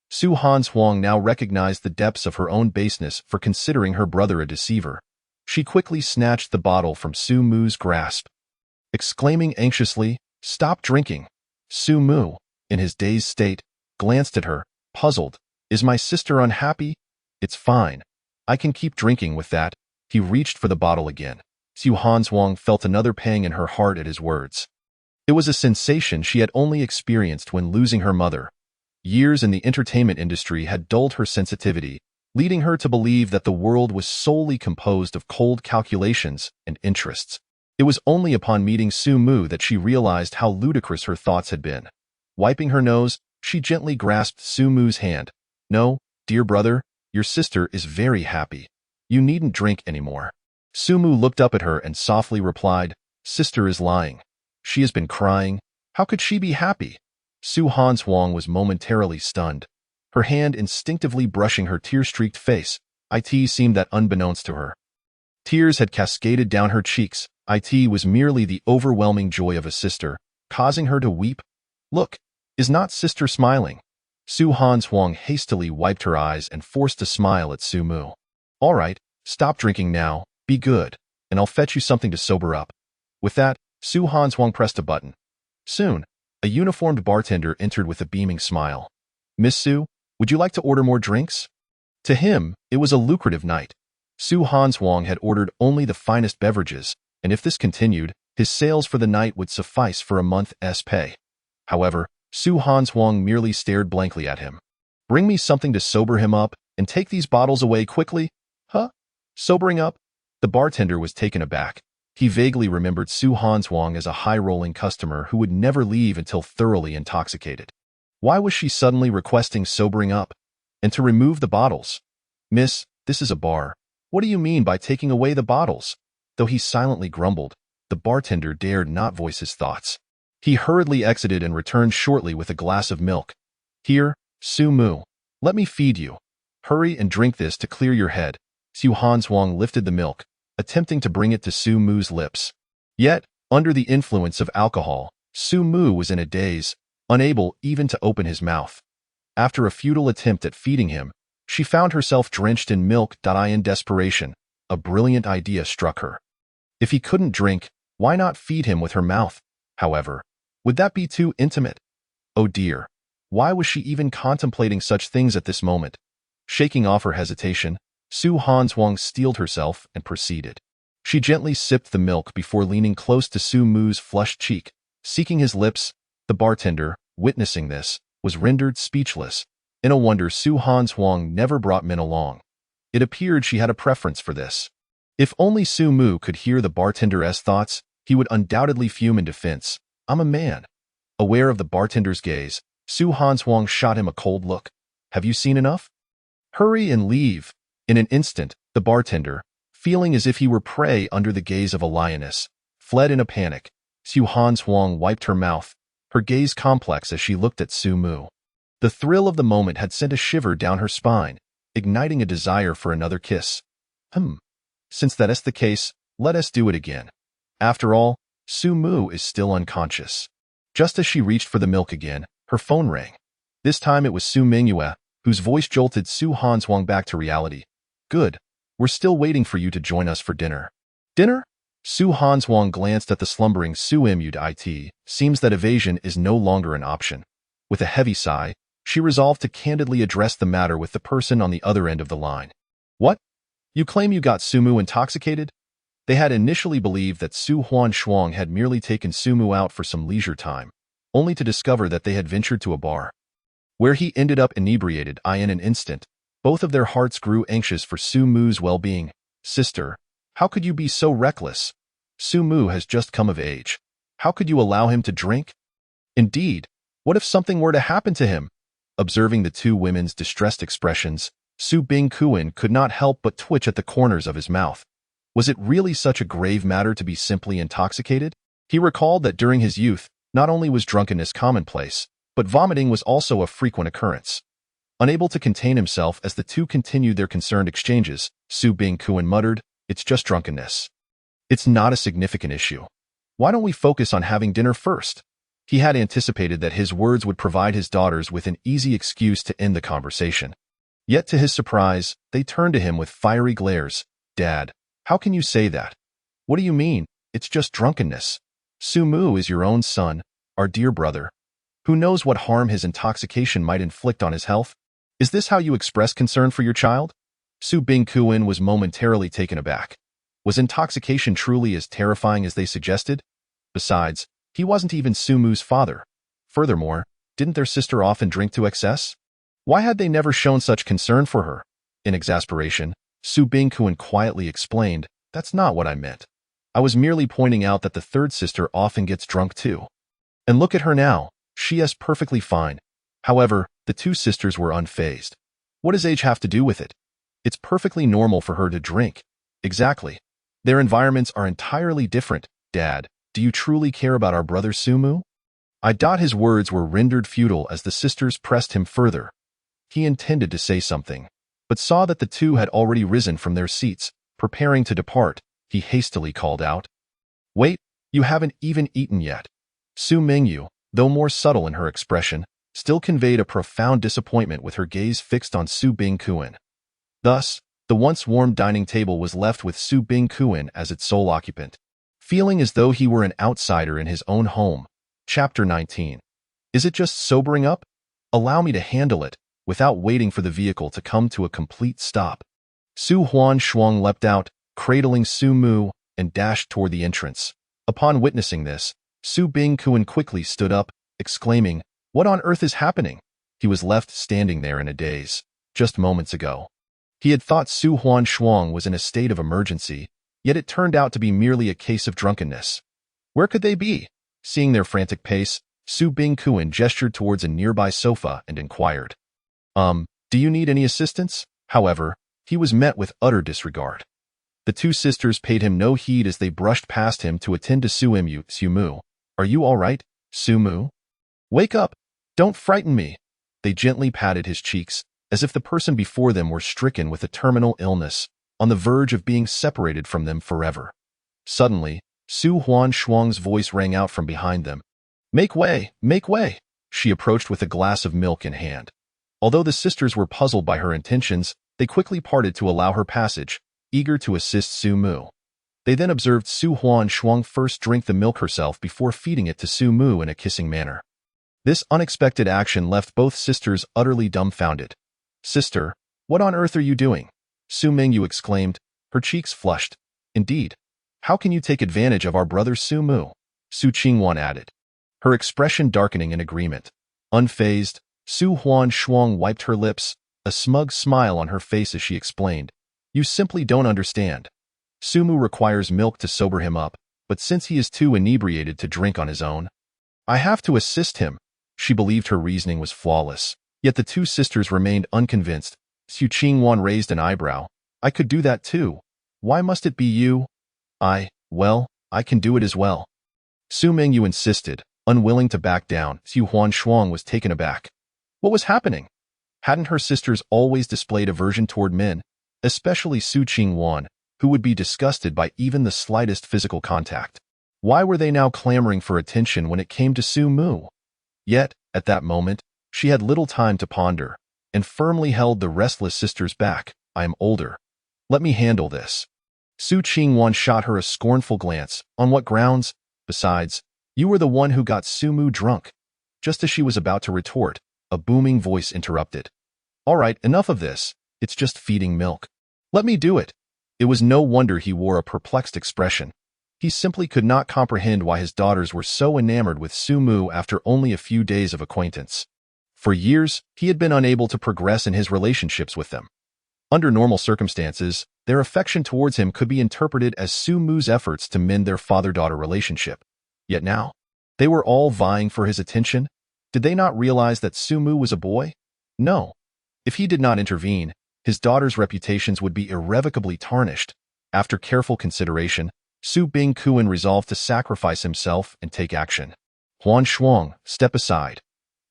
Su Hanswang now recognized the depths of her own baseness for considering her brother a deceiver. She quickly snatched the bottle from Su Mu's grasp, exclaiming anxiously, "Stop drinking." Su Mu, in his dazed state, glanced at her, puzzled. "Is my sister unhappy? It's fine. I can keep drinking with that." He reached for the bottle again. Su Hanswang felt another pang in her heart at his words. It was a sensation she had only experienced when losing her mother. Years in the entertainment industry had dulled her sensitivity, leading her to believe that the world was solely composed of cold calculations and interests. It was only upon meeting Su Mu that she realized how ludicrous her thoughts had been. Wiping her nose, she gently grasped Su Mu's hand. "No, dear brother, your sister is very happy. You needn't drink anymore." Su Mu looked up at her and softly replied, "Sister is lying. She has been crying. How could she be happy?" Su Hanswang was momentarily stunned, her hand instinctively brushing her tear-streaked face. It seemed that unbeknownst to her, Tears had cascaded down her cheeks. It was merely the overwhelming joy of a sister, causing her to weep. Look, is not sister smiling? Su Han Huang hastily wiped her eyes and forced a smile at Su Mu. All right, stop drinking now, be good, and I'll fetch you something to sober up. With that, Su Han Huang pressed a button. Soon, a uniformed bartender entered with a beaming smile. Miss Su, would you like to order more drinks? To him, it was a lucrative night. Su Han Huang had ordered only the finest beverages, and if this continued, his sales for the night would suffice for a month's pay. However, Su Han Huang merely stared blankly at him. Bring me something to sober him up, and take these bottles away quickly. Huh? Sobering up? The bartender was taken aback. He vaguely remembered Su Han Huang as a high-rolling customer who would never leave until thoroughly intoxicated. Why was she suddenly requesting sobering up? And to remove the bottles? Miss, this is a bar. What do you mean by taking away the bottles? Though he silently grumbled, the bartender dared not voice his thoughts. He hurriedly exited and returned shortly with a glass of milk. Here, Su Mu, let me feed you. Hurry and drink this to clear your head. Su Han Huang lifted the milk, attempting to bring it to Su Mu's lips. Yet, under the influence of alcohol, Su Mu was in a daze, unable even to open his mouth. After a futile attempt at feeding him, she found herself drenched in milk. In desperation, a brilliant idea struck her. If he couldn't drink, why not feed him with her mouth? However, would that be too intimate? Oh dear, why was she even contemplating such things at this moment? Shaking off her hesitation, Su Han Huang steeled herself and proceeded. She gently sipped the milk before leaning close to Su Mu's flushed cheek, seeking his lips. The bartender, witnessing this, was rendered speechless. In a wonder Su Han Huang never brought men along. It appeared she had a preference for this. If only Su Mu could hear the bartender's thoughts, he would undoubtedly fume in defense. I'm a man. Aware of the bartender's gaze, Su Han Huang shot him a cold look. Have you seen enough? Hurry and leave. In an instant, the bartender, feeling as if he were prey under the gaze of a lioness, fled in a panic. Su Han Huang wiped her mouth, her gaze complex as she looked at Su Mu. The thrill of the moment had sent a shiver down her spine, igniting a desire for another kiss. Since that is the case, let us do it again. After all, Su Mu is still unconscious. Just as she reached for the milk again, her phone rang. This time it was Su Mingyue, whose voice jolted Su Han Huang back to reality. Good. We're still waiting for you to join us for dinner. Dinner? Su Han Huang glanced at the slumbering Su Mu. It seems that evasion is no longer an option. With a heavy sigh, she resolved to candidly address the matter with the person on the other end of the line. What? You claim you got Su Mu intoxicated? They had initially believed that Su Huan Shuang had merely taken Su Mu out for some leisure time, only to discover that they had ventured to a bar, where he ended up inebriated. In an instant, both of their hearts grew anxious for Su Mu's well-being. Sister, how could you be so reckless? Su Mu has just come of age. How could you allow him to drink? Indeed, what if something were to happen to him? Observing the two women's distressed expressions, Su Bingkuan could not help but twitch at the corners of his mouth. Was it really such a grave matter to be simply intoxicated? He recalled that during his youth, not only was drunkenness commonplace, but vomiting was also a frequent occurrence. Unable to contain himself as the two continued their concerned exchanges, Su Bingkuan muttered, "It's just drunkenness. It's not a significant issue. Why don't we focus on having dinner first?" He had anticipated that his words would provide his daughters with an easy excuse to end the conversation. Yet to his surprise, they turned to him with fiery glares. Dad, how can you say that? What do you mean? It's just drunkenness. Su Mu is your own son, our dear brother. Who knows what harm his intoxication might inflict on his health? Is this how you express concern for your child? Su Bingkuan was momentarily taken aback. Was intoxication truly as terrifying as they suggested? Besides, he wasn't even Su Mu's father. Furthermore, didn't their sister often drink to excess? Why had they never shown such concern for her? In exasperation, Su Bingkuan quietly explained, "That's not what I meant. I was merely pointing out that the third sister often gets drunk too. And look at her now, she is perfectly fine." However, the two sisters were unfazed. What does age have to do with it? It's perfectly normal for her to drink. Exactly. Their environments are entirely different. Dad, do you truly care about our brother Su Mu? His words were rendered futile as the sisters pressed him further. He intended to say something, but saw that the two had already risen from their seats, Preparing to depart, he hastily called out, "Wait, you haven't even eaten yet." Su Mingyu, though more subtle in her expression, still conveyed a profound disappointment with her gaze fixed on Su Bingquan. Thus, the once warm dining table was left with Su Bingquan as its sole occupant, feeling as though he were an outsider in his own home. Chapter 19. Is it just sobering up? Allow me to handle it, without waiting for the vehicle to come to a complete stop. Su Huan Shuang leapt out, cradling Su Mu, and dashed toward the entrance. Upon witnessing this, Su Bingquan quickly stood up, exclaiming, "What on earth is happening?" He was left standing there in a daze. Just moments ago, he had thought Su Huan Shuang was in a state of emergency, yet it turned out to be merely a case of drunkenness. Where could they be? Seeing their frantic pace, Su Bingquan gestured towards a nearby sofa and inquired, Do you need any assistance?" However, he was met with utter disregard. The two sisters paid him no heed as they brushed past him to attend to Su Mu. "Are you all right, Su Mu? Wake up! Don't frighten me!" They gently patted his cheeks, as if the person before them were stricken with a terminal illness, on the verge of being separated from them forever. Suddenly, Su Huan Shuang's voice rang out from behind them. "Make way! Make way!" She approached with a glass of milk in hand. Although the sisters were puzzled by her intentions, they quickly parted to allow her passage, eager to assist Su Mu. They then observed Su Huan Shuang first drink the milk herself before feeding it to Su Mu in a kissing manner. This unexpected action left both sisters utterly dumbfounded. "Sister, what on earth are you doing?" Su Mingyu exclaimed, her cheeks flushed. "Indeed. How can you take advantage of our brother Su Mu?" Su Qingwan added, her expression darkening in agreement. Unfazed, Su Huan Shuang wiped her lips, a smug smile on her face as she explained, "You simply don't understand. Su Mu requires milk to sober him up, but since he is too inebriated to drink on his own, I have to assist him." She believed her reasoning was flawless, yet the two sisters remained unconvinced. Su Qingwan raised an eyebrow. "I could do that too. Why must it be you?" Well, I can do it as well." Su Mingyu insisted, unwilling to back down. Su Huan Shuang was taken aback. What was happening? Hadn't her sisters always displayed aversion toward men, especially Su Qingwan, who would be disgusted by even the slightest physical contact? Why were they now clamoring for attention when it came to Su Mu? Yet, at that moment, she had little time to ponder, and firmly held the restless sisters back. "I am older. Let me handle this." Su Qingwan shot her a scornful glance. "On what grounds? Besides, you were the one who got Su Mu drunk." Just as she was about to retort, a booming voice interrupted. "All right, enough of this. It's just feeding milk. Let me do it." It was no wonder he wore a perplexed expression. He simply could not comprehend why his daughters were so enamored with Su Mu after only a few days of acquaintance. For years, he had been unable to progress in his relationships with them. Under normal circumstances, their affection towards him could be interpreted as Su Mu's efforts to mend their father-daughter relationship. Yet now, they were all vying for his attention. Did they not realize that Su Mu was a boy? No. If he did not intervene, his daughters' reputations would be irrevocably tarnished. After careful consideration, Su Bingquan resolved to sacrifice himself and take action. "Huan Shuang, step aside.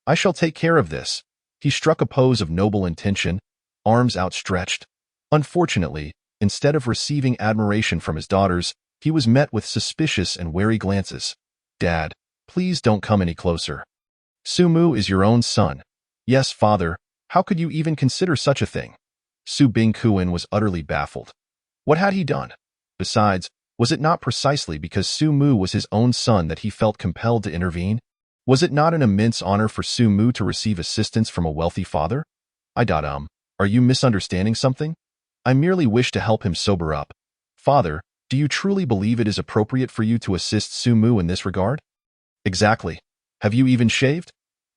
I shall take care of this." He struck a pose of noble intention, arms outstretched. Unfortunately, instead of receiving admiration from his daughters, he was met with suspicious and wary glances. "Dad, please don't come any closer. Su Mu is your own son." "Yes, father. How could you even consider such a thing?" Su Bingquan was utterly baffled. What had he done? Besides, was it not precisely because Su Mu was his own son that he felt compelled to intervene? Was it not an immense honor for Su Mu to receive assistance from a wealthy father? Are you misunderstanding something? I merely wish to help him sober up." "Father, do you truly believe it is appropriate for you to assist Su Mu in this regard?" "Exactly. Have you even shaved?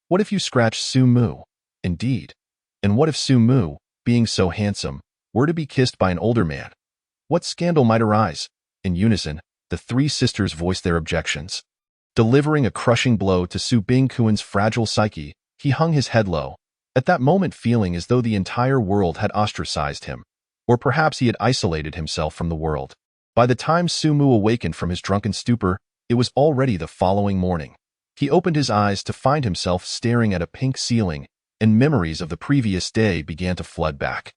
What if you scratch Su Mu?" "Indeed. And what if Su Mu, being so handsome, were to be kissed by an older man? What scandal might arise?" In unison, the three sisters voiced their objections. Delivering a crushing blow to Su Bingquan's fragile psyche, he hung his head low, at that moment feeling as though the entire world had ostracized him, or perhaps he had isolated himself from the world. By the time Su Mu awakened from his drunken stupor, it was already the following morning. He opened his eyes to find himself staring at a pink ceiling, and memories of the previous day began to flood back.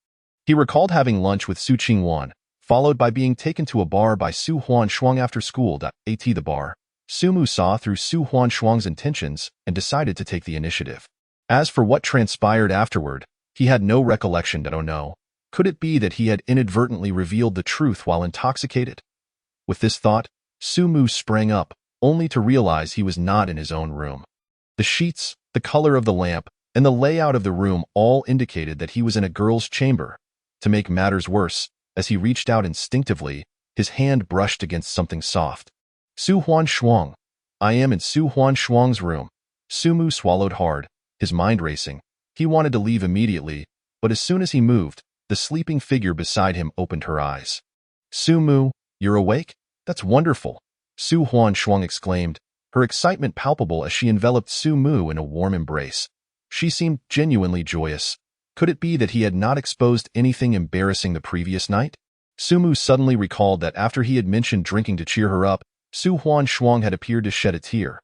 He recalled having lunch with Su Qingwan, followed by being taken to a bar by Su Huanshuang after school. At the bar, Sumu saw through Su Huanshuang's intentions and decided to take the initiative. As for what transpired afterward, he had no recollection. Oh no, could it be that he had inadvertently revealed the truth while intoxicated? With this thought, Sumu sprang up, only to realize he was not in his own room. The sheets, the color of the lamp, and the layout of the room all indicated that he was in a girl's chamber. To make matters worse, as he reached out instinctively, his hand brushed against something soft. Su Huanshuang. I am in Su Huanshuang's room. Sumu swallowed hard, his mind racing. He wanted to leave immediately, but as soon as he moved, the sleeping figure beside him opened her eyes. Sumu, you're awake? That's wonderful, Su Huanshuang exclaimed, her excitement palpable as she enveloped Sumu in a warm embrace. She seemed genuinely joyous. Could it be that he had not exposed anything embarrassing the previous night? Sumu suddenly recalled that after he had mentioned drinking to cheer her up, Su Huanshuang had appeared to shed a tear.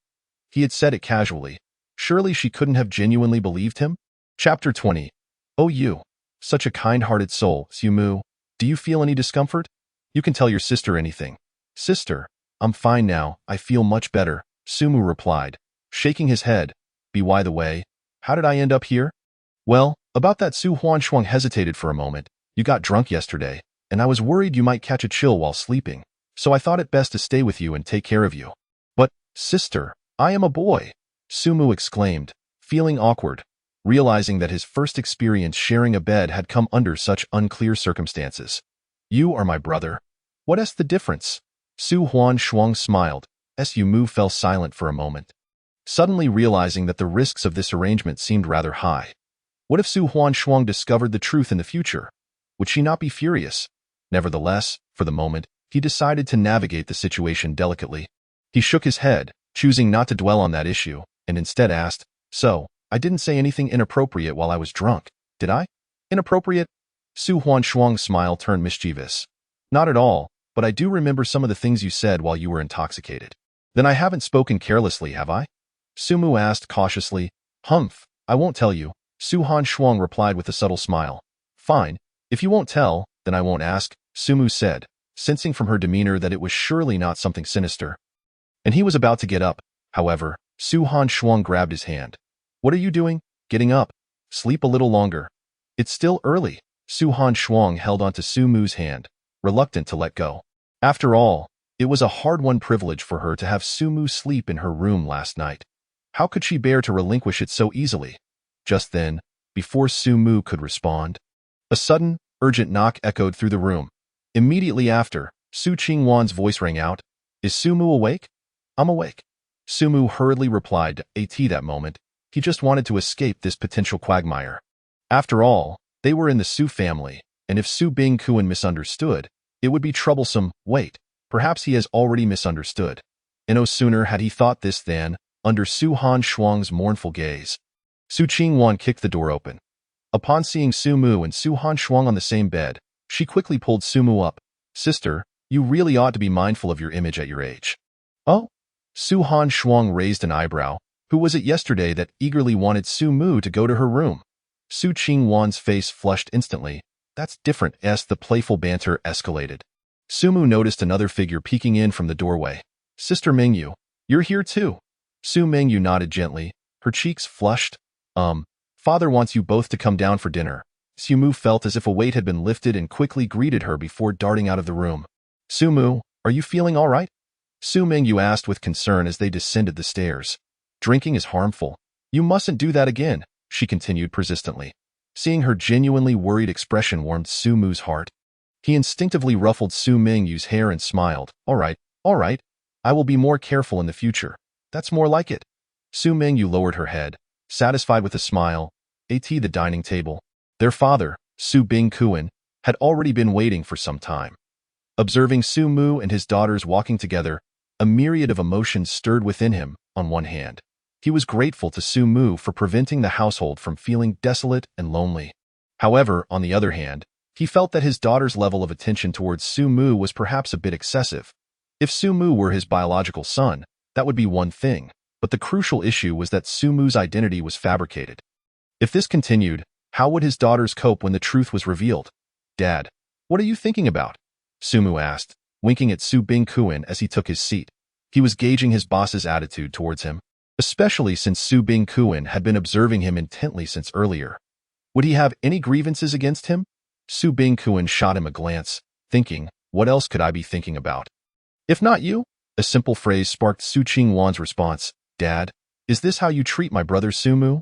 He had said it casually. Surely she couldn't have genuinely believed him? Chapter 20. Oh you, such a kind-hearted soul, Sumu. Do you feel any discomfort? You can tell your sister anything. Sister, I'm fine now, I feel much better, Sumu replied, shaking his head. By the way, how did I end up here? Well, about that, Su Huanshuang hesitated for a moment. You got drunk yesterday, and I was worried you might catch a chill while sleeping, so I thought it best to stay with you and take care of you. But, sister, I am a boy, Sumu exclaimed, feeling awkward, realizing that his first experience sharing a bed had come under such unclear circumstances. You are my brother. What is the difference? Su Huanshuang smiled. Sumu fell silent for a moment, suddenly realizing that the risks of this arrangement seemed rather high. What if Su Huanshuang discovered the truth in the future? Would she not be furious? Nevertheless, for the moment, he decided to navigate the situation delicately. He shook his head, choosing not to dwell on that issue, and instead asked, So, I didn't say anything inappropriate while I was drunk, did I? Inappropriate? Su Huanshuang's smile turned mischievous. Not at all, but I do remember some of the things you said while you were intoxicated. Then I haven't spoken carelessly, have I? Sumu asked cautiously. Humph, I won't tell you, Su Huanshuang replied with a subtle smile. Fine, if you won't tell, then I won't ask, Sumu said, sensing from her demeanor that it was surely not something sinister. And he was about to get up. However, Su Huanshuang grabbed his hand. What are you doing? Getting up. Sleep a little longer. It's still early. Su Huanshuang held onto Sumu's hand, reluctant to let go. After all, it was a hard-won privilege for her to have Sumu sleep in her room last night. How could she bear to relinquish it so easily? Just then, before Sumu could respond, a sudden, urgent knock echoed through the room. Immediately after, Su Qingwan's voice rang out. Is Sumu awake? I'm awake. Sumu hurriedly replied. At that moment, he just wanted to escape this potential quagmire. After all, they were in the Su family, and if Su Bingkuan misunderstood, it would be troublesome. Wait, perhaps he has already misunderstood. And no sooner had he thought this than, under Su Huanshuang's mournful gaze, Su Qingwan kicked the door open. Upon seeing Sumu and Su Huanshuang on the same bed, she quickly pulled Sumu up. Sister, you really ought to be mindful of your image at your age. Oh? Su Huanshuang raised an eyebrow. Who was it yesterday that eagerly wanted Sumu to go to her room? Su Qingwan's face flushed instantly. That's different as the playful banter escalated. Sumu noticed another figure peeking in from the doorway. Sister Mingyu, you're here too. Su Mingyu nodded gently, her cheeks flushed. Father wants you both to come down for dinner. Sumu felt as if a weight had been lifted and quickly greeted her before darting out of the room. Sumu, are you feeling all right? Su Mingyu asked with concern as they descended the stairs. Drinking is harmful. You mustn't do that again, she continued persistently. Seeing her genuinely worried expression warmed Sumu's heart. He instinctively ruffled Su Mingyu's hair and smiled. All right. I will be more careful in the future. That's more like it. Su Mingyu lowered her head, satisfied with a smile. At the dining table, their father, Su Bingkuan, had already been waiting for some time. Observing Sumu and his daughters walking together, a myriad of emotions stirred within him. On one hand, he was grateful to Sumu for preventing the household from feeling desolate and lonely. However, on the other hand, he felt that his daughter's level of attention towards Sumu was perhaps a bit excessive. If Sumu were his biological son, that would be one thing, but the crucial issue was that Sumu's identity was fabricated. If this continued, how would his daughters cope when the truth was revealed? Dad, what are you thinking about? Sumu asked, winking at Su Bingkuin as he took his seat. He was gauging his boss's attitude towards him, especially since Su Bingkuin had been observing him intently since earlier. Would he have any grievances against him? Su Bingkuin shot him a glance, thinking, what else could I be thinking about? If not you? A simple phrase sparked Su Qingwan's response. Dad, is this how you treat my brother Sumu?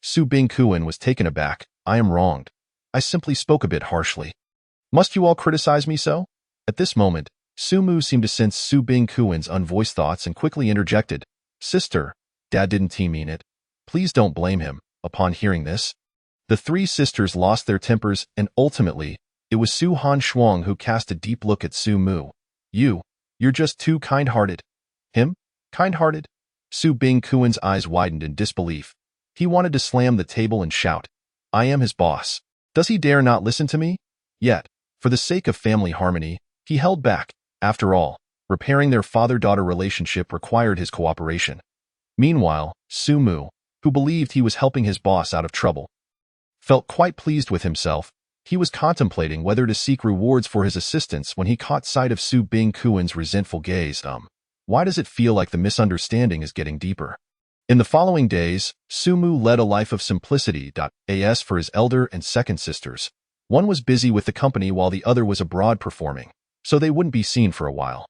Su Bingkuin was taken aback. I am wronged. I simply spoke a bit harshly. Must you all criticize me so? At this moment, Sumu seemed to sense Su Bingkuin's unvoiced thoughts and quickly interjected. Sister, Dad didn't mean it. Please don't blame him. Upon hearing this, the three sisters lost their tempers and ultimately, it was Su Han Shuang who cast a deep look at Sumu. You're just too kind-hearted. Him? Kind-hearted? Su Bingkuin's eyes widened in disbelief. He wanted to slam the table and shout, I am his boss. Does he dare not listen to me? Yet, for the sake of family harmony, he held back. After all, repairing their father-daughter relationship required his cooperation. Meanwhile, Sumu, who believed he was helping his boss out of trouble, felt quite pleased with himself. He was contemplating whether to seek rewards for his assistance when he caught sight of Su Bingkuin's resentful gaze. Why does it feel like the misunderstanding is getting deeper? In the following days, Sumu led a life of simplicity. As for his elder and second sisters, one was busy with the company while the other was abroad performing, so they wouldn't be seen for a while.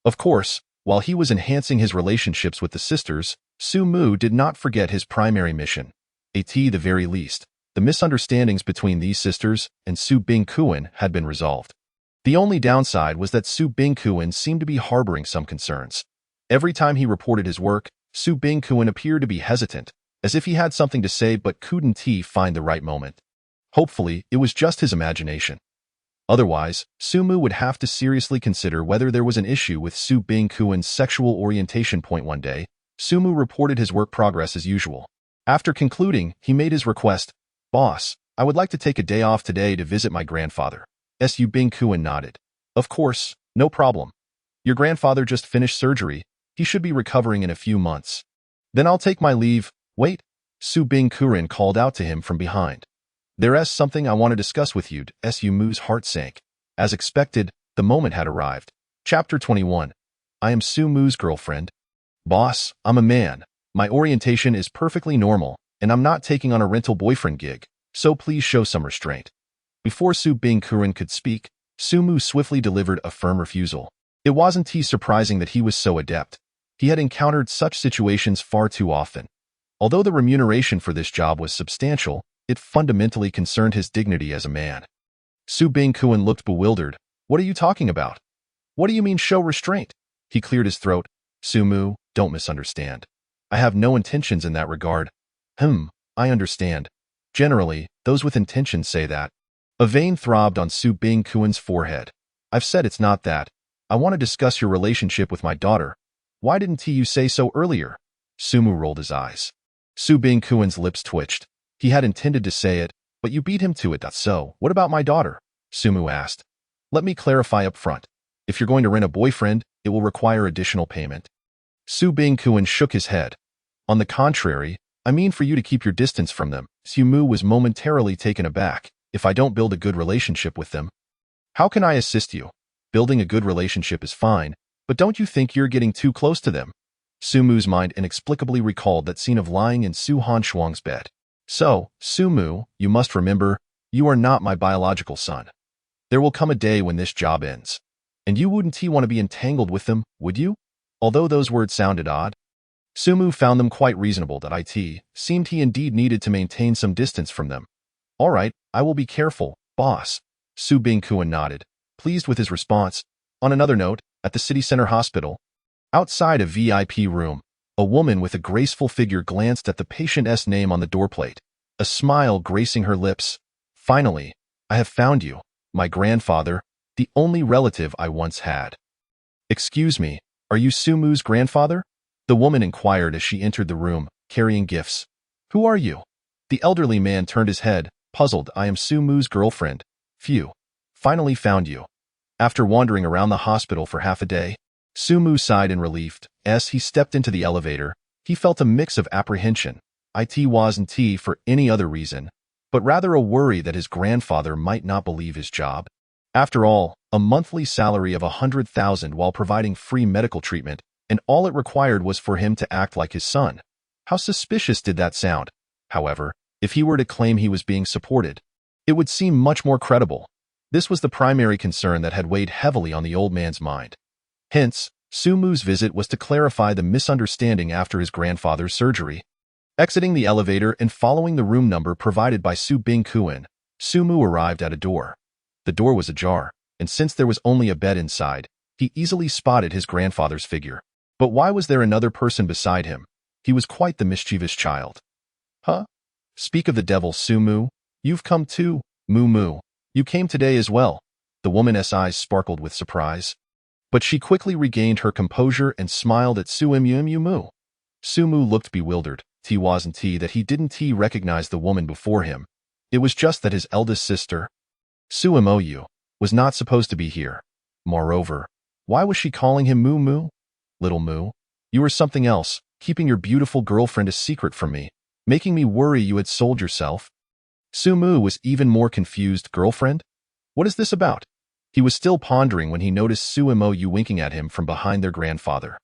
Of course, while he was enhancing his relationships with the sisters, Sumu did not forget his primary mission. At the very least, the misunderstandings between these sisters and Su Bingkuin had been resolved. The only downside was that Su Bingkuin seemed to be harboring some concerns. Every time he reported his work, Su Bingkuin appeared to be hesitant, as if he had something to say but couldn't find the right moment. Hopefully, it was just his imagination. Otherwise, Sumu would have to seriously consider whether there was an issue with Su Bingkuin's sexual orientation. One day, Sumu reported his work progress as usual. After concluding, he made his request. Boss, I would like to take a day off today to visit my grandfather. Su Bingkuin nodded. Of course, no problem. Your grandfather just finished surgery. He should be recovering in a few months. Then I'll take my leave. Wait, Su Bingkuin called out to him from behind. There's something I want to discuss with you. Sumu's heart sank. As expected, the moment had arrived. Chapter 21. I am Sumu's girlfriend. Boss, I'm a man. My orientation is perfectly normal, and I'm not taking on a rental boyfriend gig, so please show some restraint. Before Su Bingkuin could speak, Sumu swiftly delivered a firm refusal. It wasn't surprising that he was so adept. He had encountered such situations far too often. Although the remuneration for this job was substantial, it fundamentally concerned his dignity as a man. Su Bingkuin looked bewildered. What are you talking about? What do you mean show restraint? He cleared his throat. Sumu, don't misunderstand. I have no intentions in that regard. I understand. Generally, those with intentions say that. A vein throbbed on Su Bingkuin's forehead. I've said it's not that. I want to discuss your relationship with my daughter. Why didn't you say so earlier? Sumu rolled his eyes. Su Bingkuin's lips twitched. He had intended to say it, but you beat him to it. So, what about my daughter? Sumu asked. Let me clarify up front. If you're going to rent a boyfriend, it will require additional payment. Su Bingkuin shook his head. On the contrary, I mean for you to keep your distance from them. Sumu was momentarily taken aback. If I don't build a good relationship with them, how can I assist you? Building a good relationship is fine, but don't you think you're getting too close to them? Sumu's mind inexplicably recalled that scene of lying in Su Han Shuang's bed. So, Sumu, you must remember, you are not my biological son. There will come a day when this job ends. And you wouldn't want to be entangled with them, would you? Although those words sounded odd, Sumu found them quite reasonable. It seemed he indeed needed to maintain some distance from them. All right, I will be careful, boss. Su Bingkuin nodded, pleased with his response. On another note, at the city center hospital, outside a VIP room, a woman with a graceful figure glanced at the patient's name on the doorplate, a smile gracing her lips. Finally, I have found you, my grandfather, the only relative I once had. Excuse me, are you Sumu's grandfather? The woman inquired as she entered the room, carrying gifts. Who are you? The elderly man turned his head, puzzled. I am Sumu's girlfriend. Phew. Finally found you. After wandering around the hospital for half a day, Sumu sighed in relief. As he stepped into the elevator, he felt a mix of apprehension. It wasn't for any other reason, but rather a worry that his grandfather might not believe his job. After all, a monthly salary of 100,000 while providing free medical treatment, and all it required was for him to act like his son. How suspicious did that sound? However, if he were to claim he was being supported, it would seem much more credible. This was the primary concern that had weighed heavily on the old man's mind. Hence, Sumu's visit was to clarify the misunderstanding after his grandfather's surgery. Exiting the elevator and following the room number provided by Su Bingkuan, Sumu arrived at a door. The door was ajar, and since there was only a bed inside, he easily spotted his grandfather's figure. But why was there another person beside him? He was quite the mischievous child. Huh? Speak of the devil, Sumu. You've come too, Moo. You came today as well. The woman's eyes sparkled with surprise. But she quickly regained her composure and smiled at Sumu. Sumu looked bewildered. It wasn't that he didn't recognize the woman before him. It was just that his eldest sister, Sumu, was not supposed to be here. Moreover, why was she calling him Moo? Little Moo, you were something else, keeping your beautiful girlfriend a secret from me, making me worry you had sold yourself. Sumu was even more confused. Girlfriend? What is this about? He was still pondering when he noticed Sumu winking at him from behind their grandfather.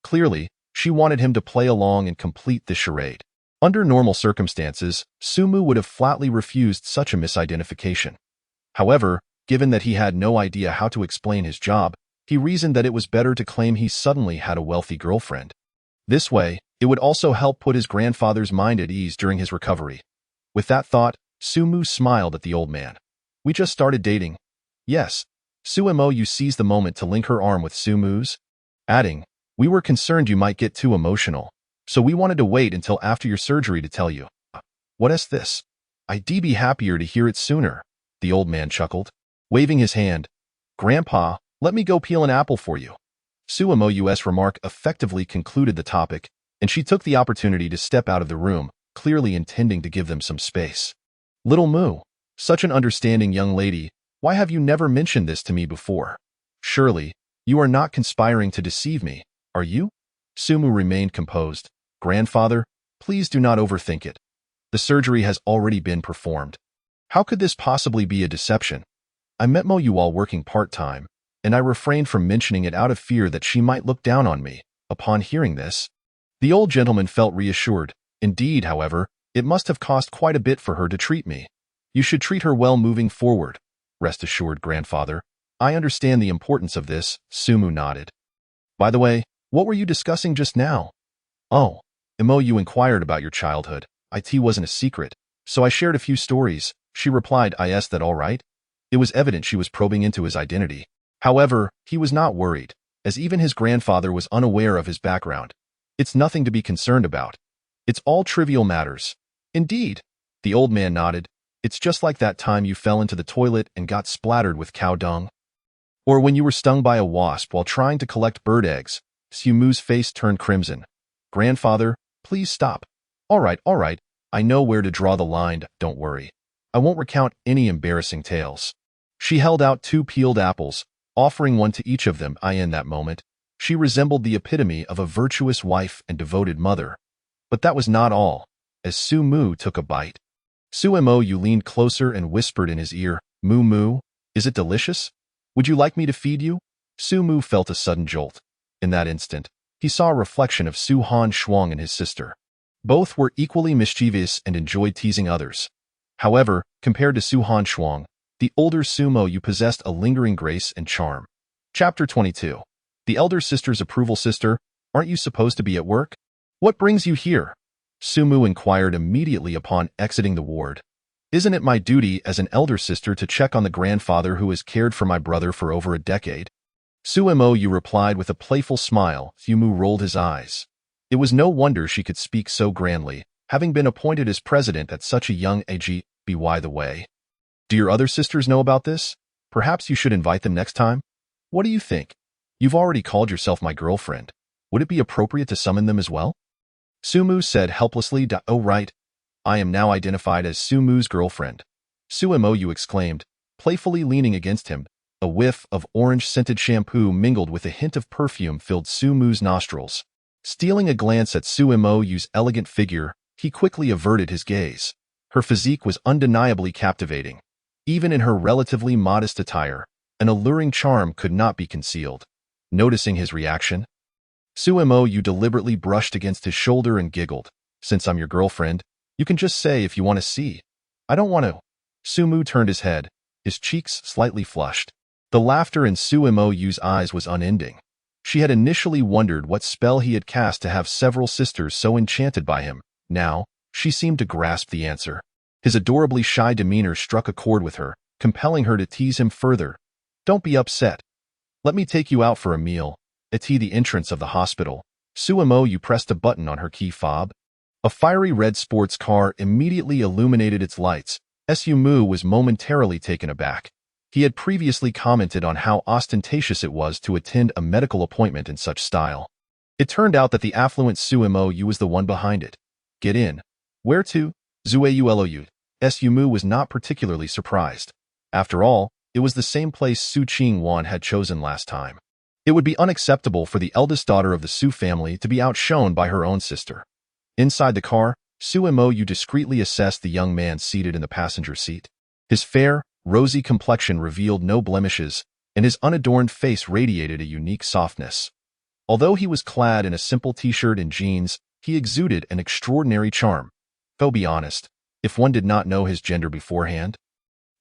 Clearly, she wanted him to play along and complete the charade. Under normal circumstances, Sumu would have flatly refused such a misidentification. However, given that he had no idea how to explain his job, he reasoned that it was better to claim he suddenly had a wealthy girlfriend. This way, it would also help put his grandfather's mind at ease during his recovery. With that thought, Sumu smiled at the old man. We just started dating. Yes. Sumu seized the moment to link her arm with Sumu's, adding, we were concerned you might get too emotional, so we wanted to wait until after your surgery to tell you. What is this? I'd be happier to hear it sooner, the old man chuckled, waving his hand. Grandpa, let me go peel an apple for you. Sumu's remark effectively concluded the topic, and she took the opportunity to step out of the room, clearly intending to give them some space. Little Moo, such an understanding young lady, why have you never mentioned this to me before? Surely, you are not conspiring to deceive me, are you? Sumu remained composed. Grandfather, please do not overthink it. The surgery has already been performed. How could this possibly be a deception? I met Mo while working part-time, and I refrained from mentioning it out of fear that she might look down on me. Upon hearing this, the old gentleman felt reassured. Indeed, however, it must have cost quite a bit for her to treat me. You should treat her well moving forward. Rest assured, grandfather. I understand the importance of this, Sumu nodded. By the way, what were you discussing just now? Oh, Mo, you inquired about your childhood. It wasn't a secret, so I shared a few stories. She replied, is that all right? It was evident she was probing into his identity. However, he was not worried, as even his grandfather was unaware of his background. It's nothing to be concerned about. It's all trivial matters. Indeed, the old man nodded. It's just like that time you fell into the toilet and got splattered with cow dung. Or when you were stung by a wasp while trying to collect bird eggs. Sumu's face turned crimson. Grandfather, please stop. All right, I know where to draw the line, don't worry. I won't recount any embarrassing tales. She held out 2 peeled apples, offering one to each of them. In that moment, she resembled the epitome of a virtuous wife and devoted mother. But that was not all. As Sumu took a bite, Sumu leaned closer and whispered in his ear, Moo, is it delicious? Would you like me to feed you? Sumu felt a sudden jolt. In that instant, he saw a reflection of Su Han Shuang and his sister. Both were equally mischievous and enjoyed teasing others. However, compared to Su Han Shuang, the older Sumu possessed a lingering grace and charm. Chapter 22. The elder sister's approval. Sister, aren't you supposed to be at work? What brings you here? Sumu inquired immediately upon exiting the ward. Isn't it my duty as an elder sister to check on the grandfather who has cared for my brother for over a decade? Sumu replied with a playful smile. Sumu rolled his eyes. It was no wonder she could speak so grandly, having been appointed as president at such a young age. By the way, do your other sisters know about this? Perhaps you should invite them next time? What do you think? You've already called yourself my girlfriend. Would it be appropriate to summon them as well? Sumu said helplessly. Oh right. I am now identified as Sumu's girlfriend. Sumu exclaimed, playfully leaning against him. A whiff of orange-scented shampoo mingled with a hint of perfume filled Sumu's nostrils. Stealing a glance at Sumu's elegant figure, he quickly averted his gaze. Her physique was undeniably captivating. Even in her relatively modest attire, An alluring charm could not be concealed. Noticing his reaction, Sumo deliberately brushed against his shoulder and giggled. Since I'm your girlfriend, you can just say if you want to see. I don't want to. Sumo turned his head, his cheeks slightly flushed. The laughter in Sumo's eyes was unending. She had initially wondered what spell he had cast to have several sisters so enchanted by him. Now, she seemed to grasp the answer. His adorably shy demeanor struck a chord with her, compelling her to tease him further. Don't be upset. Let me take you out for a meal. At the entrance of the hospital, Sumo pressed a button on her key fob. A fiery red sports car immediately illuminated its lights. Sumo was momentarily taken aback. He had previously commented on how ostentatious it was to attend a medical appointment in such style. It turned out that the affluent Sumo was the one behind it. Get in. Where to? Zueulou. Sumo was not particularly surprised. After all, it was the same place Su Qingwan had chosen last time. It would be unacceptable for the eldest daughter of the Su family to be outshone by her own sister. Inside the car, Sumo discreetly assessed the young man seated in the passenger seat. His fair, rosy complexion revealed no blemishes, and his unadorned face radiated a unique softness. Although he was clad in a simple t-shirt and jeans, he exuded an extraordinary charm. Though be honest, if one did not know his gender beforehand,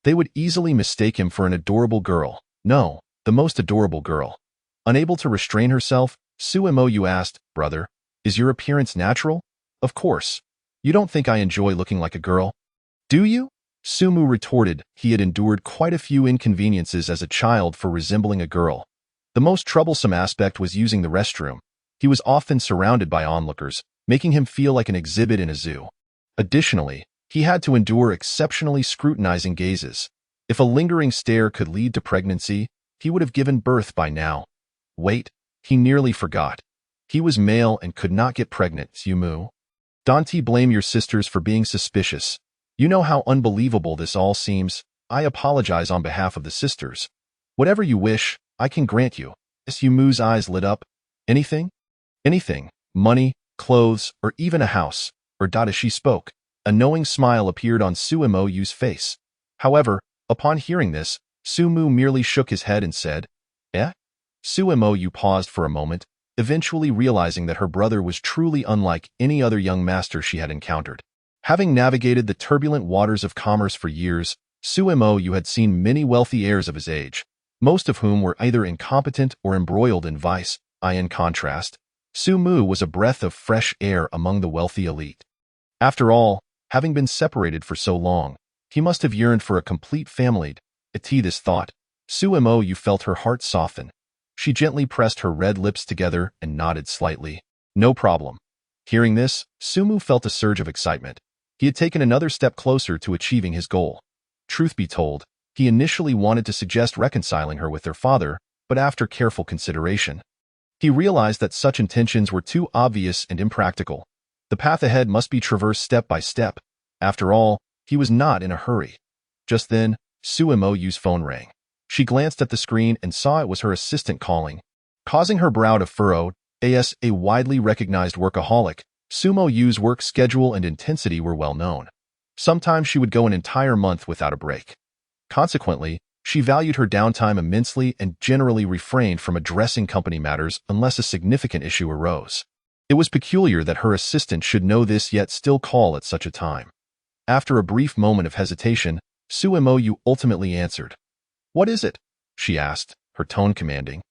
they would easily mistake him for an adorable girl. No, the most adorable girl. Unable to restrain herself, Sumo asked, Brother, is your appearance natural? Of course. You don't think I enjoy looking like a girl? Do you? Sumo retorted. He had endured quite a few inconveniences as a child for resembling a girl. The most troublesome aspect was using the restroom. He was often surrounded by onlookers, making him feel like an exhibit in a zoo. Additionally, he had to endure exceptionally scrutinizing gazes. If a lingering stare could lead to pregnancy, he would have given birth by now. Wait, he nearly forgot. He was male and could not get pregnant, Sumo. Don't blame your sisters for being suspicious. You know how unbelievable this all seems. I apologize on behalf of the sisters. Whatever you wish, I can grant you. Sumo's eyes lit up. Anything? Anything. Money, clothes, or even a house. Or as she spoke. A knowing smile appeared on Sumo's face. However, upon hearing this, Sumo merely shook his head and said, Eh? Sumo paused for a moment, eventually realizing that her brother was truly unlike any other young master she had encountered. Having navigated the turbulent waters of commerce for years, Sumo had seen many wealthy heirs of his age, most of whom were either incompetent or embroiled in vice. In contrast, Sumo was a breath of fresh air among the wealthy elite. After all, having been separated for so long, he must have yearned for a complete family. At this thought, Sumo felt her heart soften. She gently pressed her red lips together and nodded slightly. No problem. Hearing this, Sumo felt a surge of excitement. He had taken another step closer to achieving his goal. Truth be told, he initially wanted to suggest reconciling her with their father, but after careful consideration, he realized that such intentions were too obvious and impractical. The path ahead must be traversed step by step. After all, he was not in a hurry. Just then, Sumo's phone rang. She glanced at the screen and saw it was her assistant calling. Causing her brow to furrow, as a widely recognized workaholic, Sumo's work schedule and intensity were well known. Sometimes she would go an entire month without a break. Consequently, she valued her downtime immensely and generally refrained from addressing company matters unless a significant issue arose. It was peculiar that her assistant should know this yet still call at such a time. After a brief moment of hesitation, Sumo ultimately answered. What is it? She asked, her tone commanding.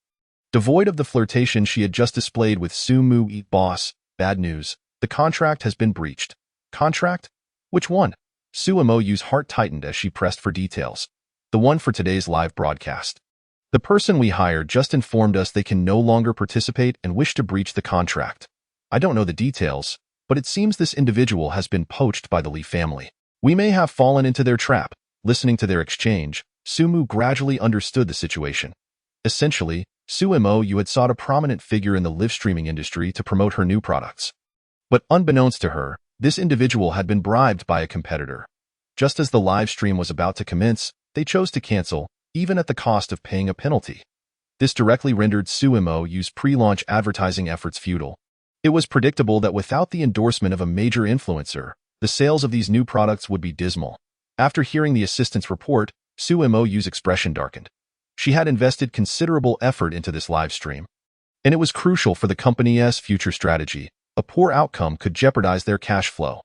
Devoid of the flirtation she had just displayed with Sumo. Boss, bad news. The contract has been breached. Contract? Which one? Sumo's heart tightened as she pressed for details. The one for today's live broadcast. The person we hired just informed us they can no longer participate and wish to breach the contract. I don't know the details, but it seems this individual has been poached by the Lee family. We may have fallen into their trap. Listening to their exchange, Sumo gradually understood the situation. Essentially, Sumo had sought a prominent figure in the live streaming industry to promote her new products. But unbeknownst to her, this individual had been bribed by a competitor. Just as the live stream was about to commence, they chose to cancel, even at the cost of paying a penalty. This directly rendered Sumo's pre-launch advertising efforts futile. It was predictable that without the endorsement of a major influencer, the sales of these new products would be dismal. After hearing the assistant's report, Sumo's expression darkened. She had invested considerable effort into this live stream, and it was crucial for the company's future strategy. A poor outcome could jeopardize their cash flow.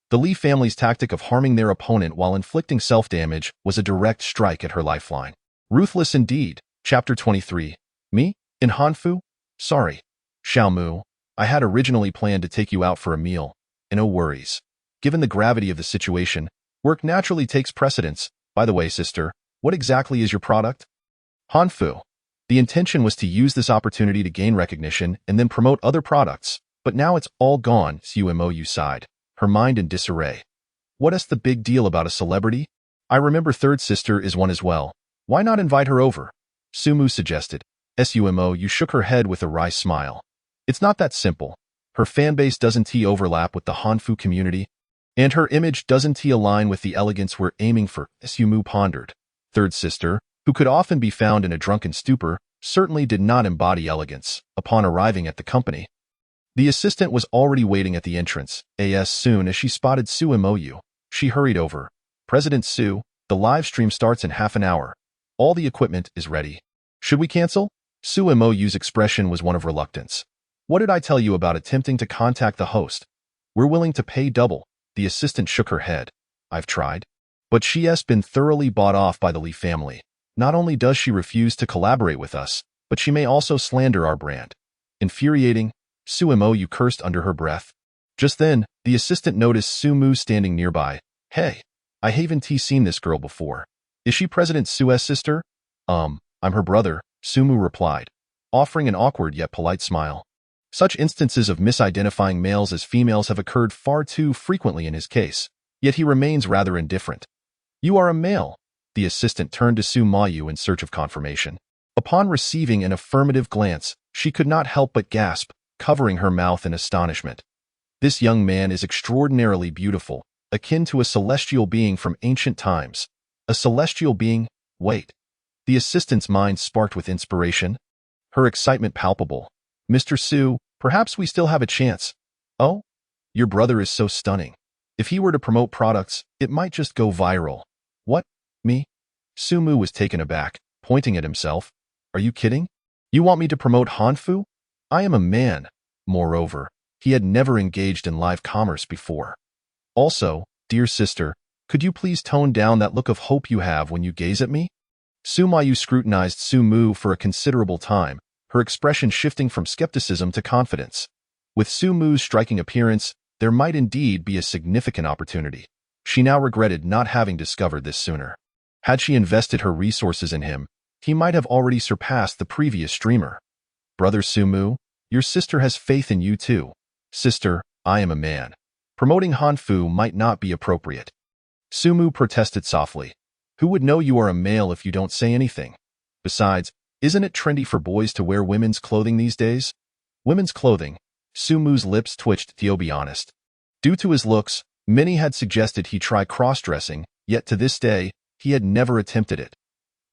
The Lee family's tactic of harming their opponent while inflicting self-damage was a direct strike at her lifeline. Ruthless indeed. Chapter 23. Me? In Hanfu? Sorry. Xiaomu, I had originally planned to take you out for a meal. And no worries. Given the gravity of the situation, work naturally takes precedence. By the way, sister, what exactly is your product? Hanfu. The intention was to use this opportunity to gain recognition and then promote other products, but now it's all gone. Sumo sighed, her mind in disarray. What is the big deal about a celebrity? I remember third sister is one as well. Why not invite her over? Sumu suggested. Sumo shook her head with a wry smile. It's not that simple. Her fanbase doesn't overlap with the Hanfu community, and her image doesn't align with the elegance we're aiming for, Sumu pondered. Third sister, who could often be found in a drunken stupor, certainly did not embody elegance. Upon arriving at the company, the assistant was already waiting at the entrance. As soon as she spotted Sumo, she hurried over. President Su, the live stream starts in half an hour. All the equipment is ready. Should we cancel? Sumo's expression was one of reluctance. What did I tell you about attempting to contact the host? We're willing to pay double. The assistant shook her head. I've tried. But she has been thoroughly bought off by the Lee family. Not only does she refuse to collaborate with us, but she may also slander our brand. Infuriating, Sumo cursed under her breath. Just then, the assistant noticed Sumu standing nearby. Hey, I haven't seen this girl before. Is she President Su's sister? I'm her brother, Sumu replied, offering an awkward yet polite smile. Such instances of misidentifying males as females have occurred far too frequently in his case, yet he remains rather indifferent. You are a male. The assistant turned to Sumayu in search of confirmation. Upon receiving an affirmative glance, she could not help but gasp, covering her mouth in astonishment. This young man is extraordinarily beautiful, akin to a celestial being from ancient times. A celestial being? Wait. The assistant's mind sparked with inspiration, her excitement palpable. Mr. Su, perhaps we still have a chance. Oh? Your brother is so stunning. If he were to promote products, it might just go viral. What? Me? Sumu was taken aback, pointing at himself. Are you kidding? You want me to promote Hanfu? I am a man. Moreover, he had never engaged in live commerce before. Also, dear sister, could you please tone down that look of hope you have when you gaze at me? Sumayu scrutinized Sumu for a considerable time, her expression shifting from skepticism to confidence. With Sumu's striking appearance, there might indeed be a significant opportunity. She now regretted not having discovered this sooner. Had she invested her resources in him, he might have already surpassed the previous streamer. Brother Sumu, your sister has faith in you too. Sister, I am a man. Promoting Hanfu might not be appropriate. Sumu protested softly. Who would know you are a male if you don't say anything? Besides, isn't it trendy for boys to wear women's clothing these days? Women's clothing? Sumu's lips twitched, to be honest. Due to his looks, many had suggested he try cross-dressing, yet to this day, he had never attempted it.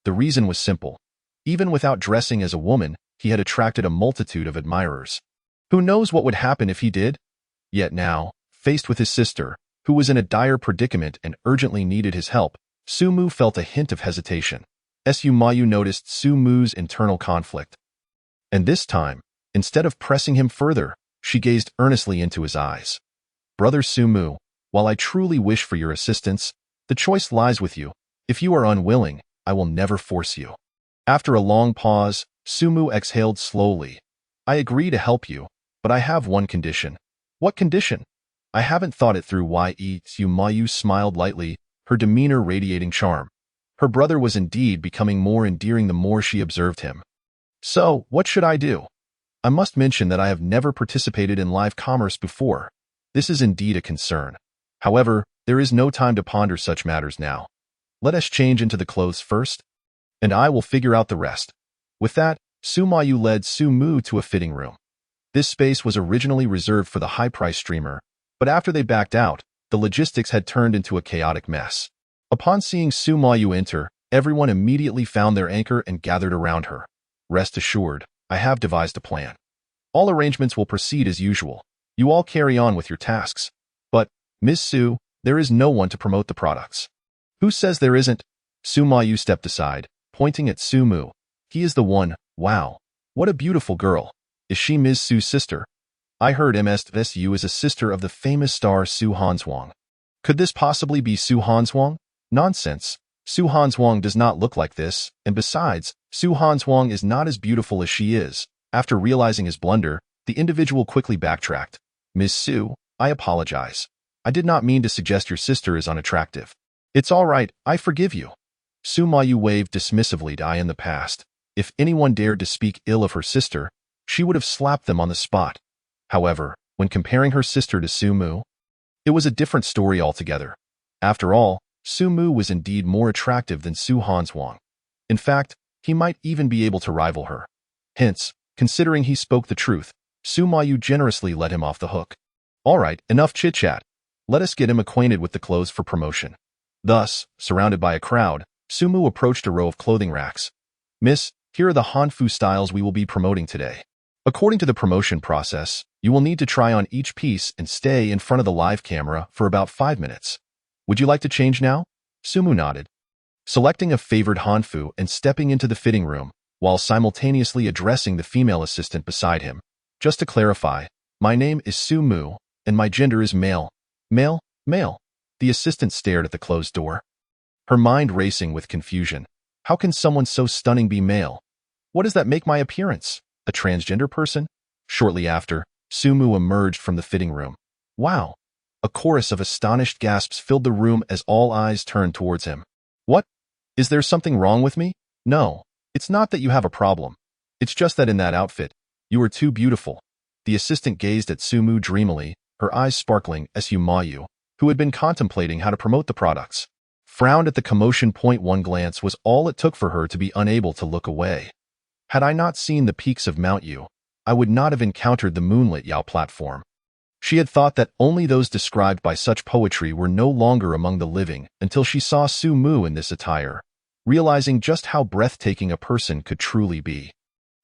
The reason was simple. Even without dressing as a woman, he had attracted a multitude of admirers. Who knows what would happen if he did? Yet now, faced with his sister, who was in a dire predicament and urgently needed his help, Sumu felt a hint of hesitation. Sumayu noticed Sumu's internal conflict. And this time, instead of pressing him further, she gazed earnestly into his eyes. Brother Sumu, while I truly wish for your assistance, the choice lies with you. If you are unwilling, I will never force you. After a long pause, Sumu exhaled slowly. I agree to help you, but I have one condition. What condition? I haven't thought it through. Sumayu smiled lightly, her demeanor radiating charm. Her brother was indeed becoming more endearing the more she observed him. So, what should I do? I must mention that I have never participated in live commerce before. This is indeed a concern. However, there is no time to ponder such matters now. Let us change into the clothes first, and I will figure out the rest. With that, Sumayu led Sumu to a fitting room. This space was originally reserved for the high-price streamer, but after they backed out, the logistics had turned into a chaotic mess. Upon seeing Sumayu enter, everyone immediately found their anchor and gathered around her. Rest assured, I have devised a plan. All arrangements will proceed as usual. You all carry on with your tasks. But, Ms. Su, there is no one to promote the products. Who says there isn't? Sumayu stepped aside, pointing at Sumu. He is the one. Wow. What a beautiful girl. Is she Ms. Su's sister? I heard MSU is a sister of the famous star Su Hanswang. Could this possibly be Su Hanswang? Nonsense. Su Hanswang does not look like this, and besides, Su Hanswang is not as beautiful as she is. After realizing his blunder, the individual quickly backtracked. Ms. Su, I apologize. I did not mean to suggest your sister is unattractive. It's all right, I forgive you. Su Mayu waved dismissively to I in the past. If anyone dared to speak ill of her sister, she would have slapped them on the spot. However, when comparing her sister to Su Mu, it was a different story altogether. After all, Su Mu was indeed more attractive than Su Hanswang. In fact, he might even be able to rival her. Hence, considering he spoke the truth, Su Mayu generously let him off the hook. All right, enough chit-chat. Let us get him acquainted with the clothes for promotion. Thus, surrounded by a crowd, Su Mu approached a row of clothing racks. Miss, here are the Hanfu styles we will be promoting today. According to the promotion process, you will need to try on each piece and stay in front of the live camera for about 5 minutes. Would you like to change now? Su Mu nodded, selecting a favored Hanfu and stepping into the fitting room, while simultaneously addressing the female assistant beside him. Just to clarify, my name is Su Mu, and my gender is male. Male? Male. The assistant stared at the closed door, her mind racing with confusion. How can someone so stunning be male? What does that make my appearance? A transgender person? Shortly after, Su Mu emerged from the fitting room. Wow! A chorus of astonished gasps filled the room as all eyes turned towards him. What? Is there something wrong with me? No, it's not that you have a problem. It's just that in that outfit, you are too beautiful. The assistant gazed at Su Mu dreamily, her eyes sparkling as Yu Mayu, who had been contemplating how to promote the products, frowned at the commotion. One glance was all it took for her to be unable to look away. Had I not seen the peaks of Mount Yu, I would not have encountered the moonlit Yao platform. She had thought that only those described by such poetry were no longer among the living until she saw Su Mu in this attire, realizing just how breathtaking a person could truly be.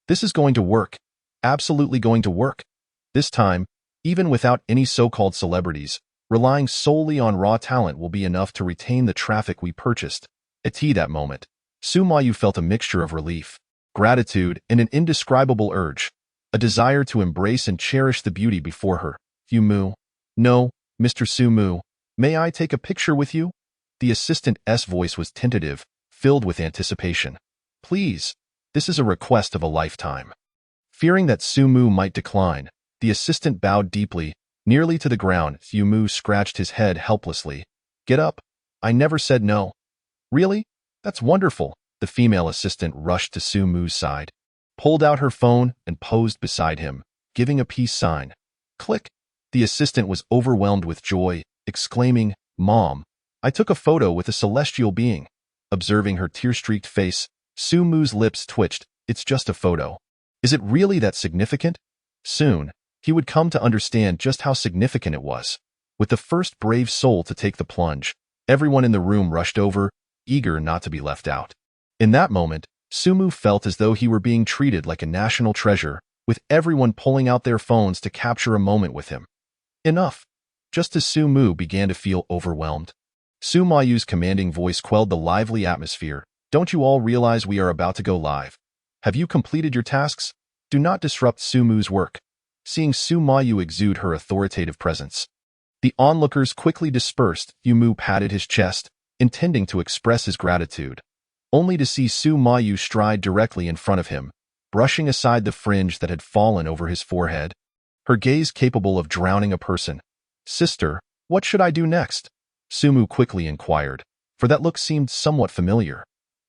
This is going to work. Absolutely going to work. This time, even without any so-called celebrities, relying solely on raw talent will be enough to retain the traffic we purchased. At that moment, Su Mayu felt a mixture of relief, gratitude, and an indescribable urge, a desire to embrace and cherish the beauty before her. Yu Mu. No, Mr. Su Mu, may I take a picture with you? The assistant's voice was tentative, filled with anticipation. Please, this is a request of a lifetime. Fearing that Su Mu might decline, the assistant bowed deeply, nearly to the ground. Yu Mu scratched his head helplessly. Get up. I never said no. Really? That's wonderful. The female assistant rushed to Su Mu's side, pulled out her phone, and posed beside him, giving a peace sign. Click. The assistant was overwhelmed with joy, exclaiming, Mom, I took a photo with a celestial being. Observing her tear-streaked face, Su Mu's lips twitched. It's just a photo. Is it really that significant? Soon, he would come to understand just how significant it was. With the first brave soul to take the plunge, everyone in the room rushed over, eager not to be left out. In that moment, Su Mu felt as though he were being treated like a national treasure, with everyone pulling out their phones to capture a moment with him. Enough. Just as Su Mu began to feel overwhelmed, Su Mayu's commanding voice quelled the lively atmosphere. Don't you all realize we are about to go live? Have you completed your tasks? Do not disrupt Su Mu's work. Seeing Su Mayu exude her authoritative presence, the onlookers quickly dispersed. Yu Mu patted his chest, intending to express his gratitude, only to see Su Mayu stride directly in front of him, brushing aside the fringe that had fallen over his forehead, her gaze capable of drowning a person. Sister, what should I do next? Su Mu quickly inquired, for that look seemed somewhat familiar.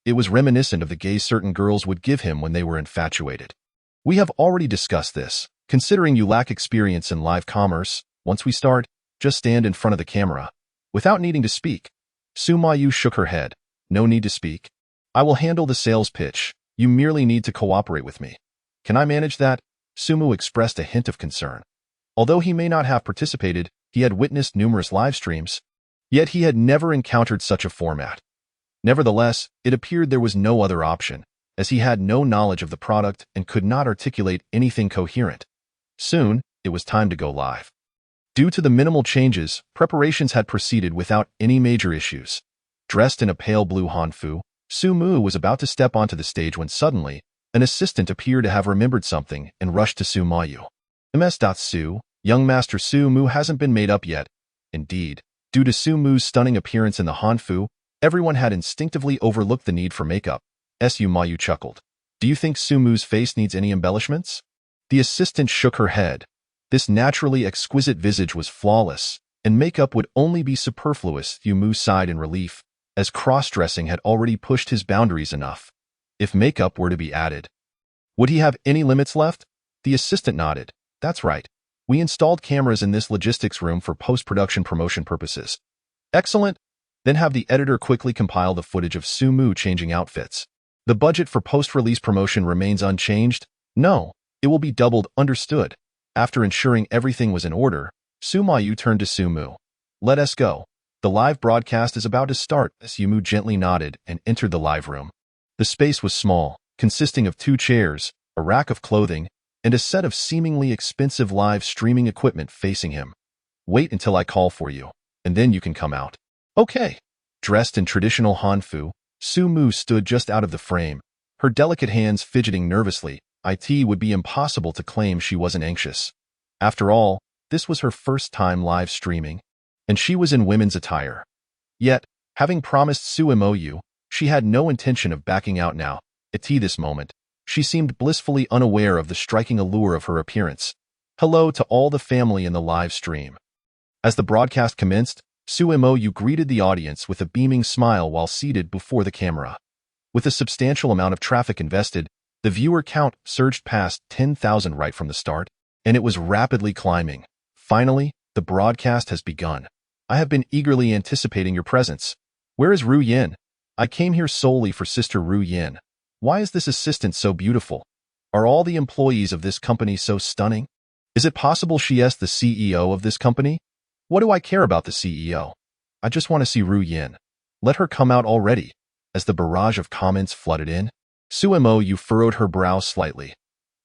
It was reminiscent of the gaze certain girls would give him when they were infatuated. We have already discussed this. Considering you lack experience in live commerce, once we start, just stand in front of the camera, without needing to speak. Su Mayu shook her head. No need to speak. I will handle the sales pitch. You merely need to cooperate with me. Can I manage that? Su Mu expressed a hint of concern. Although he may not have participated, he had witnessed numerous live streams, yet he had never encountered such a format. Nevertheless, it appeared there was no other option, as he had no knowledge of the product and could not articulate anything coherent. Soon, it was time to go live. Due to the minimal changes, preparations had proceeded without any major issues. Dressed in a pale blue hanfu, Su Mu was about to step onto the stage when suddenly, An assistant appeared to have remembered something and rushed to Su Mayu. Su, young Master Su Mu hasn't been made up yet. Indeed, due to Su Mu's stunning appearance in the Hanfu, everyone had instinctively overlooked the need for makeup. Su Mayu chuckled. Do you think Su Mu's face needs any embellishments? The assistant shook her head. This naturally exquisite visage was flawless, and makeup would only be superfluous. Su Mu sighed in relief, as cross-dressing had already pushed his boundaries enough. If makeup were to be added, would he have any limits left? The assistant nodded. That's right. We installed cameras in this logistics room for post-production promotion purposes. Excellent. Then have the editor quickly compile the footage of Su Mu changing outfits. The budget for post-release promotion remains unchanged? No, it will be doubled, understood. After ensuring everything was in order, Su Mayu turned to Su Mu. Let us go. The live broadcast is about to start. Su Mu gently nodded and entered the live room. The space was small, consisting of 2 chairs, a rack of clothing, and a set of seemingly expensive live streaming equipment facing him. Wait until I call for you, and then you can come out. Okay. Dressed in traditional Hanfu, Su Mu stood just out of the frame, her delicate hands fidgeting nervously. It would be impossible to claim she wasn't anxious. After all, this was her first time live streaming, and she was in women's attire. Yet, having promised Su Moyu, she had no intention of backing out now. At this moment, she seemed blissfully unaware of the striking allure of her appearance. Hello to all the family in the live stream. As the broadcast commenced, Su Moyu greeted the audience with a beaming smile while seated before the camera. With a substantial amount of traffic invested, the viewer count surged past 10,000 right from the start, and it was rapidly climbing. Finally, the broadcast has begun. I have been eagerly anticipating your presence. Where is Ru Yin? I came here solely for Sister Ru Yin. Why is this assistant so beautiful? Are all the employees of this company so stunning? Is it possible she is the CEO of this company? What do I care about the CEO? I just want to see Ru Yin. Let her come out already. As the barrage of comments flooded in, Su Moyu furrowed her brow slightly.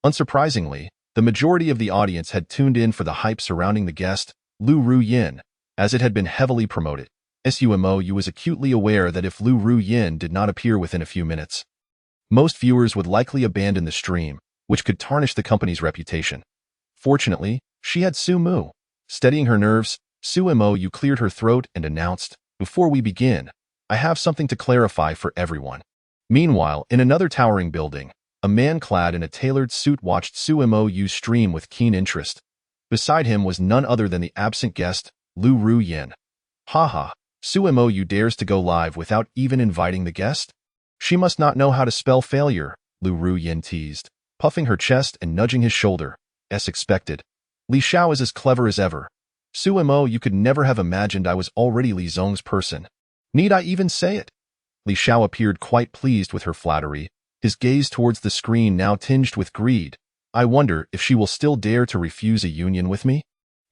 Unsurprisingly, the majority of the audience had tuned in for the hype surrounding the guest, Ru Yin, as it had been heavily promoted. Su Moyu was acutely aware that if Ru Yin did not appear within a few minutes, most viewers would likely abandon the stream, which could tarnish the company's reputation. Fortunately, she had Su Mu. Steadying her nerves, Su Moyu cleared her throat and announced, Before we begin, I have something to clarify for everyone. Meanwhile, in another towering building, a man clad in a tailored suit watched Su Moyu stream with keen interest. Beside him was none other than the absent guest, Ru Yin. Haha, Su Moyu dares to go live without even inviting the guest? She must not know how to spell failure, Ru Yin teased, puffing her chest and nudging his shoulder. As expected. Li Xiao is as clever as ever. Su Moyu could never have imagined I was already Li Zong's person. Need I even say it? Li Xiao appeared quite pleased with her flattery, his gaze towards the screen now tinged with greed. I wonder if she will still dare to refuse a union with me?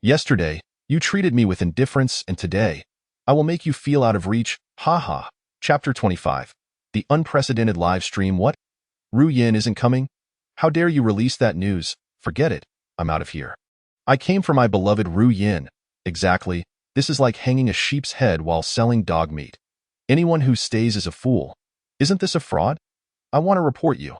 Yesterday, you treated me with indifference, and today, I will make you feel out of reach. Haha. Chapter 25. The unprecedented live stream. What? Ru Yin isn't coming? How dare you release that news? Forget it. I'm out of here. I came for my beloved Ru Yin. Exactly. This is like hanging a sheep's head while selling dog meat. Anyone who stays is a fool. Isn't this a fraud? I want to report you.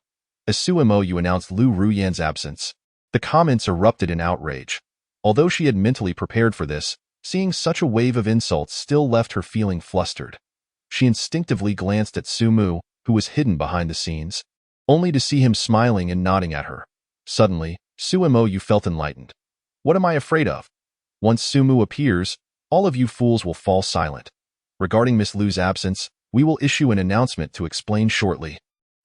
As Su Moyu announced Ru Yin's absence, the comments erupted in outrage. Although she had mentally prepared for this, seeing such a wave of insults still left her feeling flustered. She instinctively glanced at Su Mu, who was hidden behind the scenes, only to see him smiling and nodding at her. Suddenly, Su Moyu felt enlightened. What am I afraid of? Once Su Mu appears, all of you fools will fall silent. Regarding Miss Lu's absence, we will issue an announcement to explain shortly.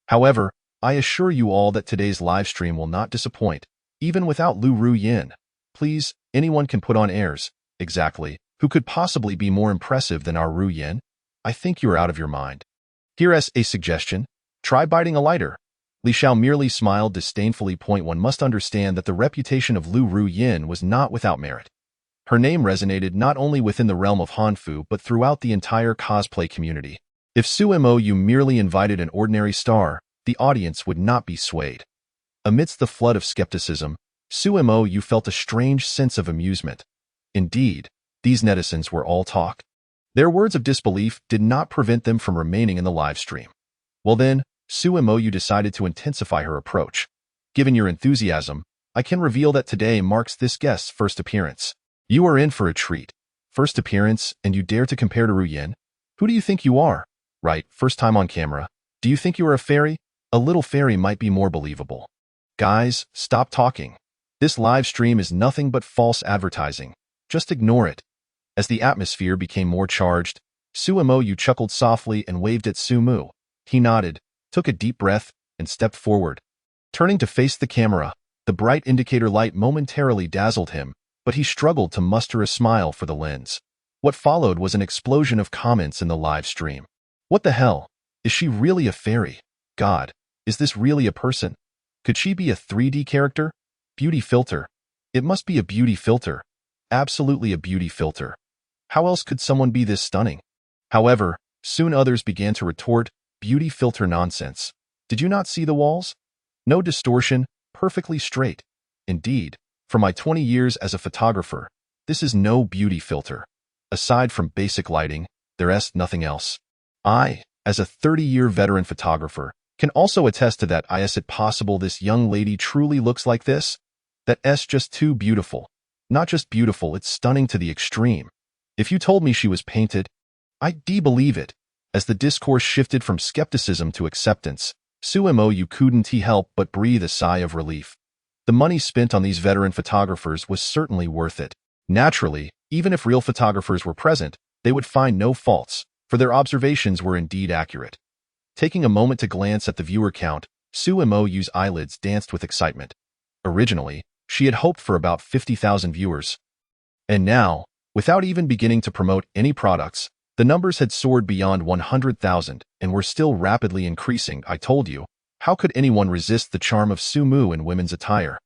However, I assure you all that today's live stream will not disappoint, even without Ru Yin. Please, anyone can put on airs. Exactly. Who could possibly be more impressive than our Ru Yin? I think you are out of your mind. Here is a suggestion. Try biting a lighter. Li Xiao merely smiled disdainfully. One must understand that the reputation of Ru Yin was not without merit. Her name resonated not only within the realm of Hanfu but throughout the entire cosplay community. If Su Moyu merely invited an ordinary star, the audience would not be swayed. Amidst the flood of skepticism, Su Moyu felt a strange sense of amusement. Indeed, these netizens were all talk. Their words of disbelief did not prevent them from remaining in the live stream. Well then, Suemo decided to intensify her approach. Given your enthusiasm, I can reveal that today marks this guest's first appearance. You are in for a treat. First appearance, and you dare to compare to Ruyen? Who do you think you are? Right, first time on camera. Do you think you are a fairy? A little fairy might be more believable. Guys, stop talking. This live stream is nothing but false advertising. Just ignore it. As the atmosphere became more charged, Suemo chuckled softly and waved at Sumu. He nodded, took a deep breath, and stepped forward. Turning to face the camera, the bright indicator light momentarily dazzled him, but he struggled to muster a smile for the lens. What followed was an explosion of comments in the live stream. What the hell? Is she really a fairy? God, is this really a person? Could she be a 3D character? Beauty filter. It must be a beauty filter. Absolutely a beauty filter. How else could someone be this stunning? However, soon others began to retort, beauty filter nonsense. Did you not see the walls? No distortion, perfectly straight. Indeed, for my 20 years as a photographer, this is no beauty filter. Aside from basic lighting, there's nothing else. I, as a 30-year veteran photographer, can also attest to that. Is it possible this young lady truly looks like this? That's just too beautiful. Not just beautiful, it's stunning to the extreme. If you told me she was painted, I'd believe it. As the discourse shifted from skepticism to acceptance, Suemo couldn't help but breathe a sigh of relief. The money spent on these veteran photographers was certainly worth it. Naturally, even if real photographers were present, they would find no faults, for their observations were indeed accurate. Taking a moment to glance at the viewer count, Suemo's eyelids danced with excitement. Originally, she had hoped for about 50,000 viewers. And now, without even beginning to promote any products, the numbers had soared beyond 100,000 and were still rapidly increasing. I told you, how could anyone resist the charm of Sumu in women's attire?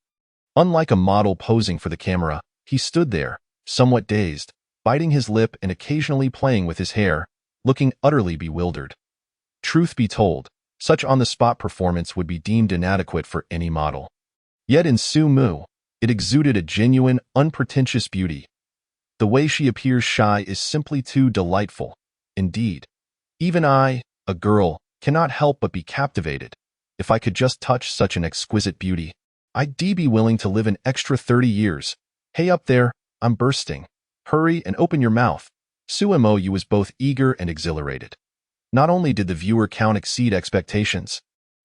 Unlike a model posing for the camera, he stood there, somewhat dazed, biting his lip and occasionally playing with his hair, looking utterly bewildered. Truth be told, such on-the-spot performance would be deemed inadequate for any model. Yet in Sumu, it exuded a genuine, unpretentious beauty. The way she appears shy is simply too delightful. Indeed, even I, a girl, cannot help but be captivated. If I could just touch such an exquisite beauty, I'd be willing to live an extra 30 years. Hey up there, I'm bursting. Hurry and open your mouth. Suemo was both eager and exhilarated. Not only did the viewer count exceed expectations,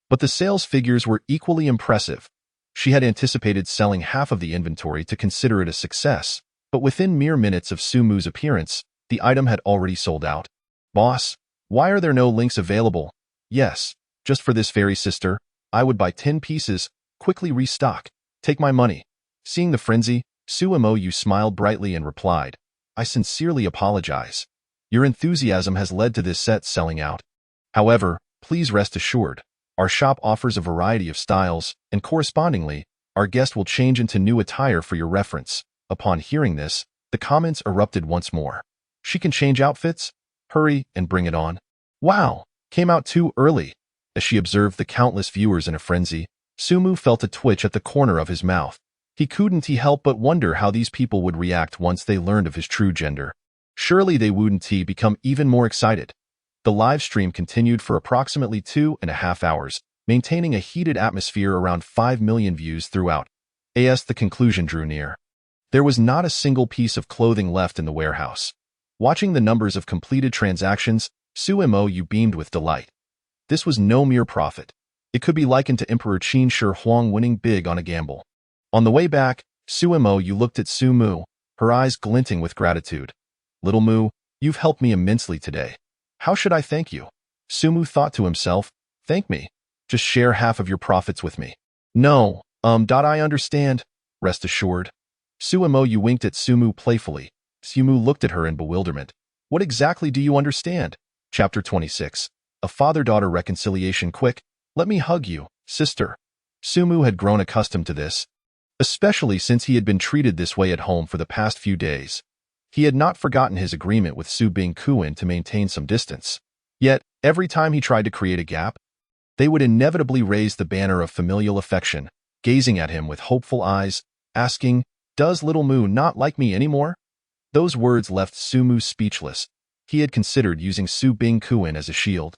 but the sales figures were equally impressive. She had anticipated selling half of the inventory to consider it a success, but within mere minutes of Sumu's appearance, the item had already sold out. Boss, why are there no links available? Yes, just for this fairy sister, I would buy 10 pieces, quickly restock. Take my money. Seeing the frenzy, Suemo smiled brightly and replied, I sincerely apologize. Your enthusiasm has led to this set selling out. However, please rest assured, our shop offers a variety of styles, and correspondingly, our guest will change into new attire for your reference. Upon hearing this, the comments erupted once more. She can change outfits? Hurry and bring it on. Wow, came out too early. As she observed the countless viewers in a frenzy, Sumu felt a twitch at the corner of his mouth. He couldn't help but wonder how these people would react once they learned of his true gender. Surely they wouldn't become even more excited. The live stream continued for approximately 2.5 hours, maintaining a heated atmosphere around 5 million views throughout. As the conclusion drew near, there was not a single piece of clothing left in the warehouse. Watching the numbers of completed transactions, Suemo beamed with delight. This was no mere profit. It could be likened to Emperor Qin Shi Huang winning big on a gamble. On the way back, Suemo looked at Sumu, her eyes glinting with gratitude. Little Mu, you've helped me immensely today. How should I thank you? Sumu thought to himself, thank me. Just share half of your profits with me. No, I understand. Rest assured. Suemo winked at Sumu playfully. Sumu looked at her in bewilderment. What exactly do you understand? Chapter 26. A father-daughter reconciliation. Quick, let me hug you, sister. Sumu had grown accustomed to this, especially since he had been treated this way at home for the past few days. He had not forgotten his agreement with Su Bingquan to maintain some distance. Yet, every time he tried to create a gap, they would inevitably raise the banner of familial affection, gazing at him with hopeful eyes, asking, does little Mu not like me anymore? Those words left Sumu speechless. He had considered using Su Bingquan as a shield.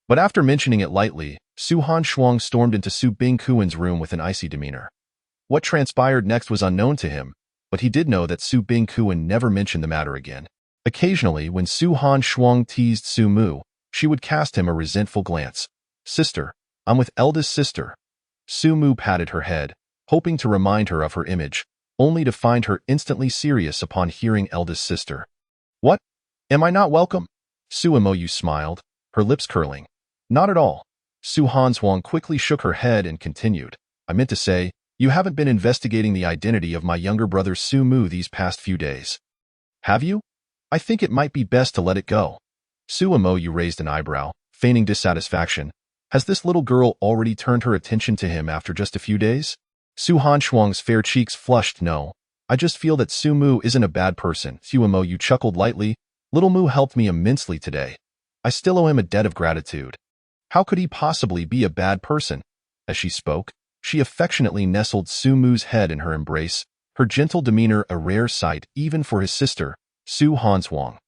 But after mentioning it lightly, Su Han Shuang stormed into Su Bingkuan's room with an icy demeanor. What transpired next was unknown to him, but he did know that Su Bingkuan never mentioned the matter again. Occasionally, when Su Han Shuang teased Su Mu, she would cast him a resentful glance. "Sister, I'm with eldest sister." Su Mu patted her head, hoping to remind her of her image, only to find her instantly serious upon hearing eldest sister. "What? Am I not welcome?" Su Mo smiled, her lips curling. "Not at all." Su Hanswang quickly shook her head and continued. "I meant to say, you haven't been investigating the identity of my younger brother Su Mu these past few days. Have you? I think it might be best to let it go." Su Mo raised an eyebrow, feigning dissatisfaction. Has this little girl already turned her attention to him after just a few days? Su Hanshuang's fair cheeks flushed. "No, I just feel that Su Mu isn't a bad person." Su Mo chuckled lightly. "Little Mu helped me immensely today. I still owe him a debt of gratitude. How could he possibly be a bad person?" As she spoke, she affectionately nestled Su Mu's head in her embrace, her gentle demeanor a rare sight even for his sister, Su Hanswang.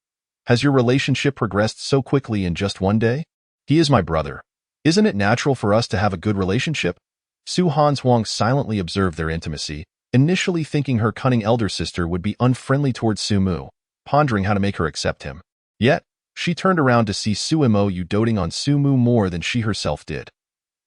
"Has your relationship progressed so quickly in just one day? He is my brother. Isn't it natural for us to have a good relationship?" Su Hanswang silently observed their intimacy, initially thinking her cunning elder sister would be unfriendly towards Su Mu, pondering how to make her accept him. Yet, she turned around to see Su Mo doting on Su Mu more than she herself did.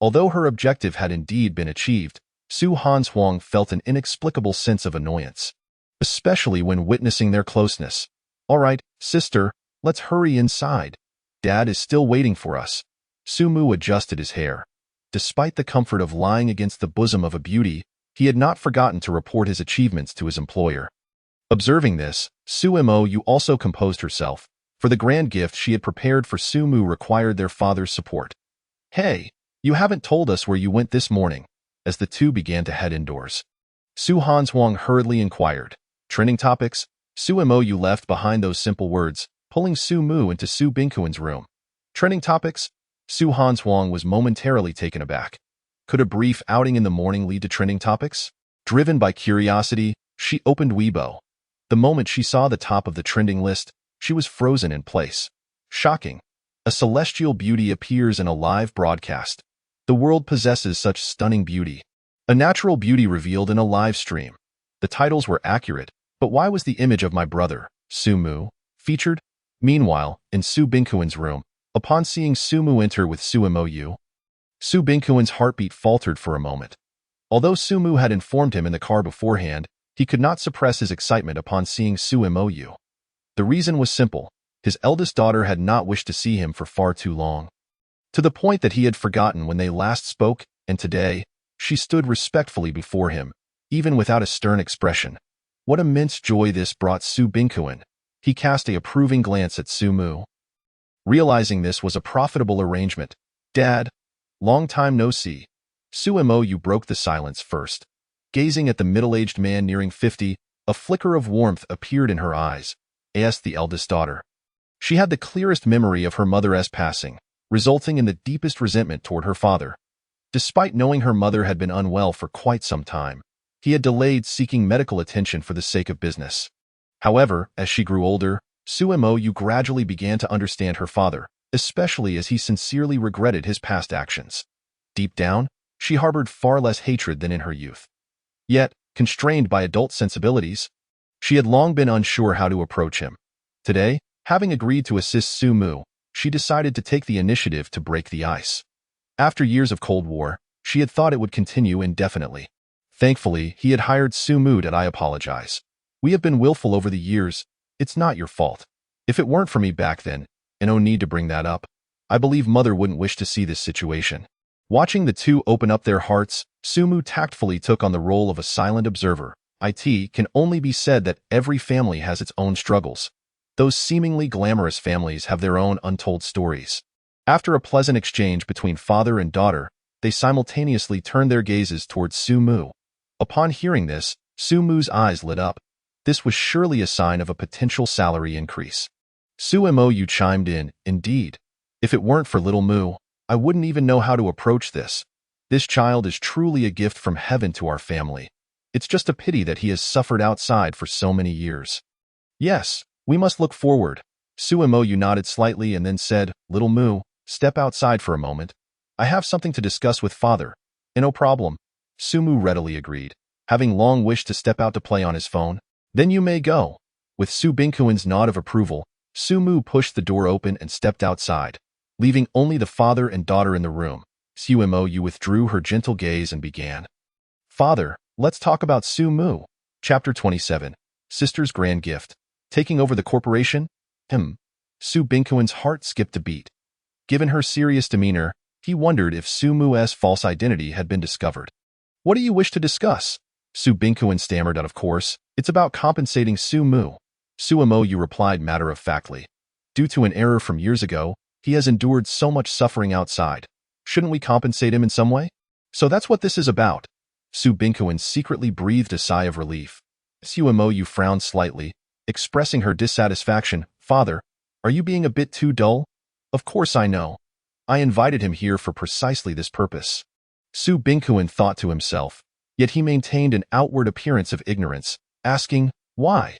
Although her objective had indeed been achieved, Su Hanswang felt an inexplicable sense of annoyance, especially when witnessing their closeness. "All right, sister, let's hurry inside. Dad is still waiting for us." Su Mu adjusted his hair. Despite the comfort of lying against the bosom of a beauty, he had not forgotten to report his achievements to his employer. Observing this, Su Mo also composed herself, for the grand gift she had prepared for Su Mu required their father's support. "Hey, you haven't told us where you went this morning," as the two began to head indoors. Su Hanswang hurriedly inquired. "Trending topics?" Su Mo left behind those simple words, pulling Su Mu into Su Bingkuan's room. "Trending topics?" Su Hanswang was momentarily taken aback. Could a brief outing in the morning lead to trending topics? Driven by curiosity, she opened Weibo. The moment she saw the top of the trending list, she was frozen in place. Shocking. A celestial beauty appears in a live broadcast. The world possesses such stunning beauty. A natural beauty revealed in a live stream. The titles were accurate, but why was the image of my brother, Su Mu, featured? Meanwhile, in Su Bingkuan's room, upon seeing Su Mu enter with Su Mo, Su Bingkuan's heartbeat faltered for a moment. Although Su Mu had informed him in the car beforehand, he could not suppress his excitement upon seeing Su Mo. The reason was simple. His eldest daughter had not wished to see him for far too long. To the point that he had forgotten when they last spoke, and today, she stood respectfully before him, even without a stern expression. What immense joy this brought Su Bingkuan. He cast an approving glance at Su Mu. Realizing this was a profitable arrangement, "Dad, long time no see." Su Mo broke the silence first. Gazing at the middle-aged man nearing 50, a flicker of warmth appeared in her eyes, as the eldest daughter. She had the clearest memory of her mother's passing, resulting in the deepest resentment toward her father. Despite knowing her mother had been unwell for quite some time, he had delayed seeking medical attention for the sake of business. However, as she grew older, Su Mo gradually began to understand her father, especially as he sincerely regretted his past actions. Deep down, she harbored far less hatred than in her youth. Yet, constrained by adult sensibilities, she had long been unsure how to approach him. Today, having agreed to assist Su Mu, she decided to take the initiative to break the ice. After years of Cold War, she had thought it would continue indefinitely. Thankfully, he had hired Su Mu. "I apologize. We have been willful over the years. It's not your fault. If it weren't for me back then, and no need to bring that up, I believe Mother wouldn't wish to see this situation." Watching the two open up their hearts, Su Mu tactfully took on the role of a silent observer. It can only be said that every family has its own struggles. Those seemingly glamorous families have their own untold stories. After a pleasant exchange between father and daughter, they simultaneously turned their gazes towards Su Mu. Upon hearing this, Su Mu's eyes lit up. This was surely a sign of a potential salary increase. Su Mo chimed in, "Indeed. If it weren't for little Mu, I wouldn't even know how to approach this. This child is truly a gift from heaven to our family. It's just a pity that he has suffered outside for so many years." "Yes, we must look forward." Su Mo nodded slightly and then said, "Little Mu, step outside for a moment. I have something to discuss with father. No problem. Sumu readily agreed, having long wished to step out to play on his phone. Then you may go. With Su Bingkuen's nod of approval, Sumu pushed the door open and stepped outside, leaving only the father and daughter in the room. Sumu withdrew her gentle gaze and began. Father, let's talk about Sumu. Chapter 27. Sister's Grand Gift. Taking over the corporation? Su Bingkuen's heart skipped a beat. Given her serious demeanor, he wondered if Sumu's false identity had been discovered. What do you wish to discuss? Su Bingkuen stammered out, of course. It's about compensating Sumu. Sumu replied matter-of-factly. Due to an error from years ago, he has endured so much suffering outside. Shouldn't we compensate him in some way? So that's what this is about. Su Bingkuen secretly breathed a sigh of relief. Sumu frowned slightly, expressing her dissatisfaction. Father, are you being a bit too dull? Of course I know. I invited him here for precisely this purpose. Su Bingkuen thought to himself, yet he maintained an outward appearance of ignorance, asking, why?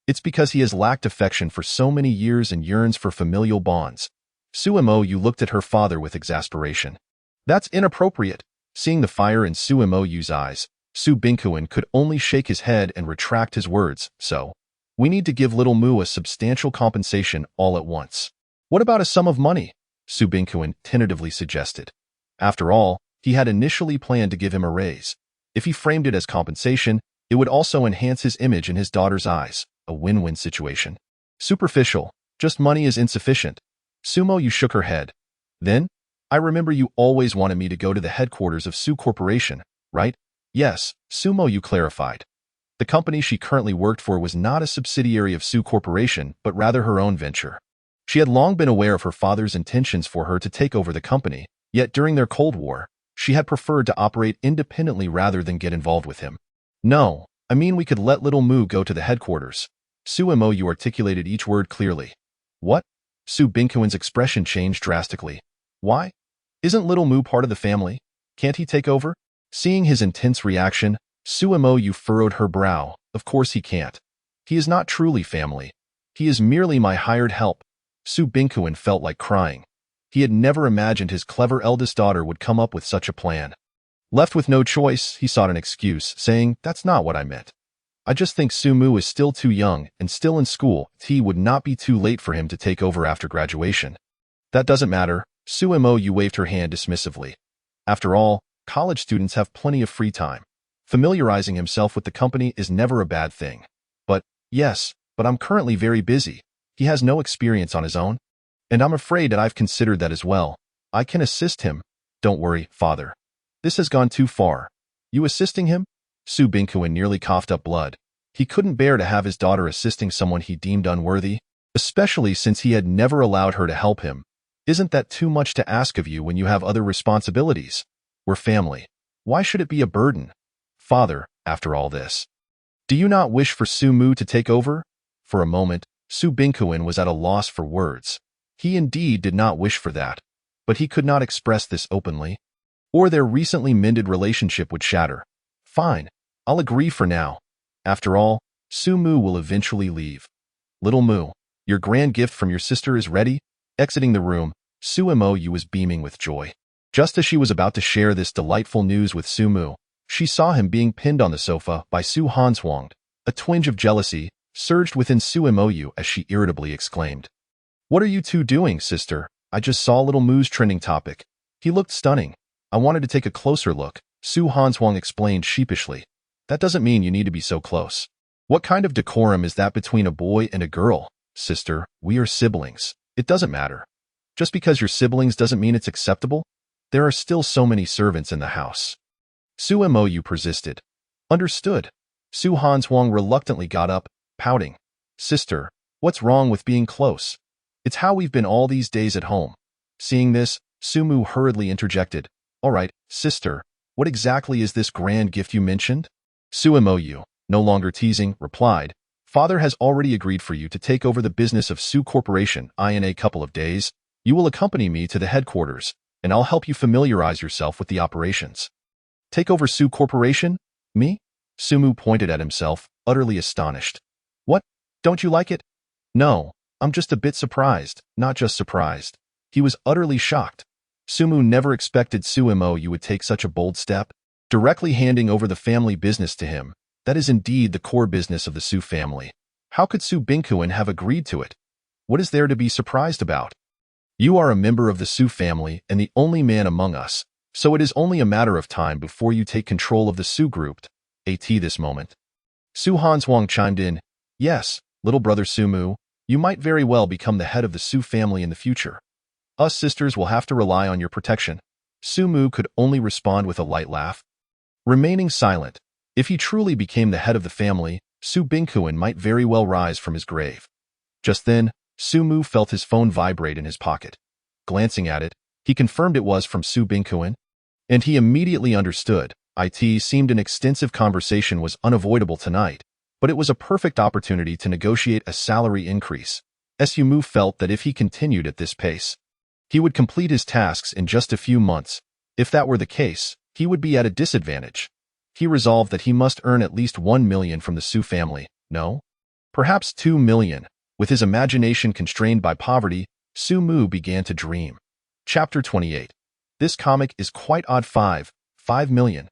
It's because he has lacked affection for so many years and yearns for familial bonds. Sumu looked at her father with exasperation. That's inappropriate. Seeing the fire in Sumu's eyes, Su Bingkuen could only shake his head and retract his words. So, we need to give little Mu a substantial compensation all at once. What about a sum of money? Su Bingkuen tentatively suggested. After all, he had initially planned to give him a raise. If he framed it as compensation, it would also enhance his image in his daughter's eyes, a win-win situation. Superficial, just money is insufficient. Sumu shook her head. Then, I remember you always wanted me to go to the headquarters of Su Corporation, right? Yes, Sumu clarified. The company she currently worked for was not a subsidiary of Su Corporation, but rather her own venture. She had long been aware of her father's intentions for her to take over the company, yet during their Cold War, she had preferred to operate independently rather than get involved with him. No, I mean we could let little Mu go to the headquarters. Sumu articulated each word clearly. What? Su Bingkuen's expression changed drastically. Why? Isn't little Mu part of the family? Can't he take over? Seeing his intense reaction, Sumu furrowed her brow. Of course he can't. He is not truly family. He is merely my hired help. Su Bingkuen felt like crying. He had never imagined his clever eldest daughter would come up with such a plan. Left with no choice, he sought an excuse, saying, that's not what I meant. I just think Sumu is still too young and still in school. It would not be too late for him to take over after graduation. That doesn't matter. Sumu waved her hand dismissively. After all, college students have plenty of free time. Familiarizing himself with the company is never a bad thing. But I'm currently very busy. He has no experience on his own. And I'm afraid that I've considered that as well. I can assist him. Don't worry, father. This has gone too far. You assisting him? Su Bingkuen nearly coughed up blood. He couldn't bear to have his daughter assisting someone he deemed unworthy, especially since he had never allowed her to help him. Isn't that too much to ask of you when you have other responsibilities? We're family. Why should it be a burden? Father, after all this. Do you not wish for Sumu to take over? For a moment, Su Bingkuen was at a loss for words. He indeed did not wish for that, but he could not express this openly, or their recently mended relationship would shatter. Fine, I'll agree for now. After all, Sumu will eventually leave. Little Mu, your grand gift from your sister is ready? Exiting the room, Sumu was beaming with joy. Just as she was about to share this delightful news with Sumu, she saw him being pinned on the sofa by Su Hanswang. A twinge of jealousy surged within Sumu as she irritably exclaimed. What are you two doing, sister? I just saw little Mu's trending topic. He looked stunning. I wanted to take a closer look, Su Hanswang explained sheepishly. That doesn't mean you need to be so close. What kind of decorum is that between a boy and a girl? Sister, we are siblings. It doesn't matter. Just because you're siblings doesn't mean it's acceptable. There are still so many servants in the house. Sumu persisted. Understood. Su Hanswang reluctantly got up, pouting. Sister, what's wrong with being close? It's how we've been all these days at home. Seeing this, Sumu hurriedly interjected. All right, sister, what exactly is this grand gift you mentioned? Sumu, no longer teasing, replied. Father has already agreed for you to take over the business of Su Corporation in a couple of days. You will accompany me to the headquarters, and I'll help you familiarize yourself with the operations. Take over Su Corporation? Me? Sumu pointed at himself, utterly astonished. What? Don't you like it? No, I'm just a bit surprised, not just surprised. He was utterly shocked. Sumu never expected Sumo you would take such a bold step, directly handing over the family business to him. That is indeed the core business of the Su family. How could Su Binkuan have agreed to it? What is there to be surprised about? You are a member of the Su family and the only man among us, so it is only a matter of time before you take control of the Su group. At this moment, Su Hanswang chimed in, "Yes, little brother Sumu, you might very well become the head of the Su family in the future. Us sisters will have to rely on your protection." Sumu could only respond with a light laugh, remaining silent. If he truly became the head of the family, Su Binkuan might very well rise from his grave. Just then, Sumu felt his phone vibrate in his pocket. Glancing at it, he confirmed it was from Su Binkuan, and he immediately understood. It seemed an extensive conversation was unavoidable tonight, but it was a perfect opportunity to negotiate a salary increase. Sumu felt that if he continued at this pace, he would complete his tasks in just a few months. If that were the case, he would be at a disadvantage. He resolved that he must earn at least 1 million from the Su family. No? Perhaps 2 million. With his imagination constrained by poverty, Sumu began to dream. Chapter 28. This comic is quite odd. 5 million.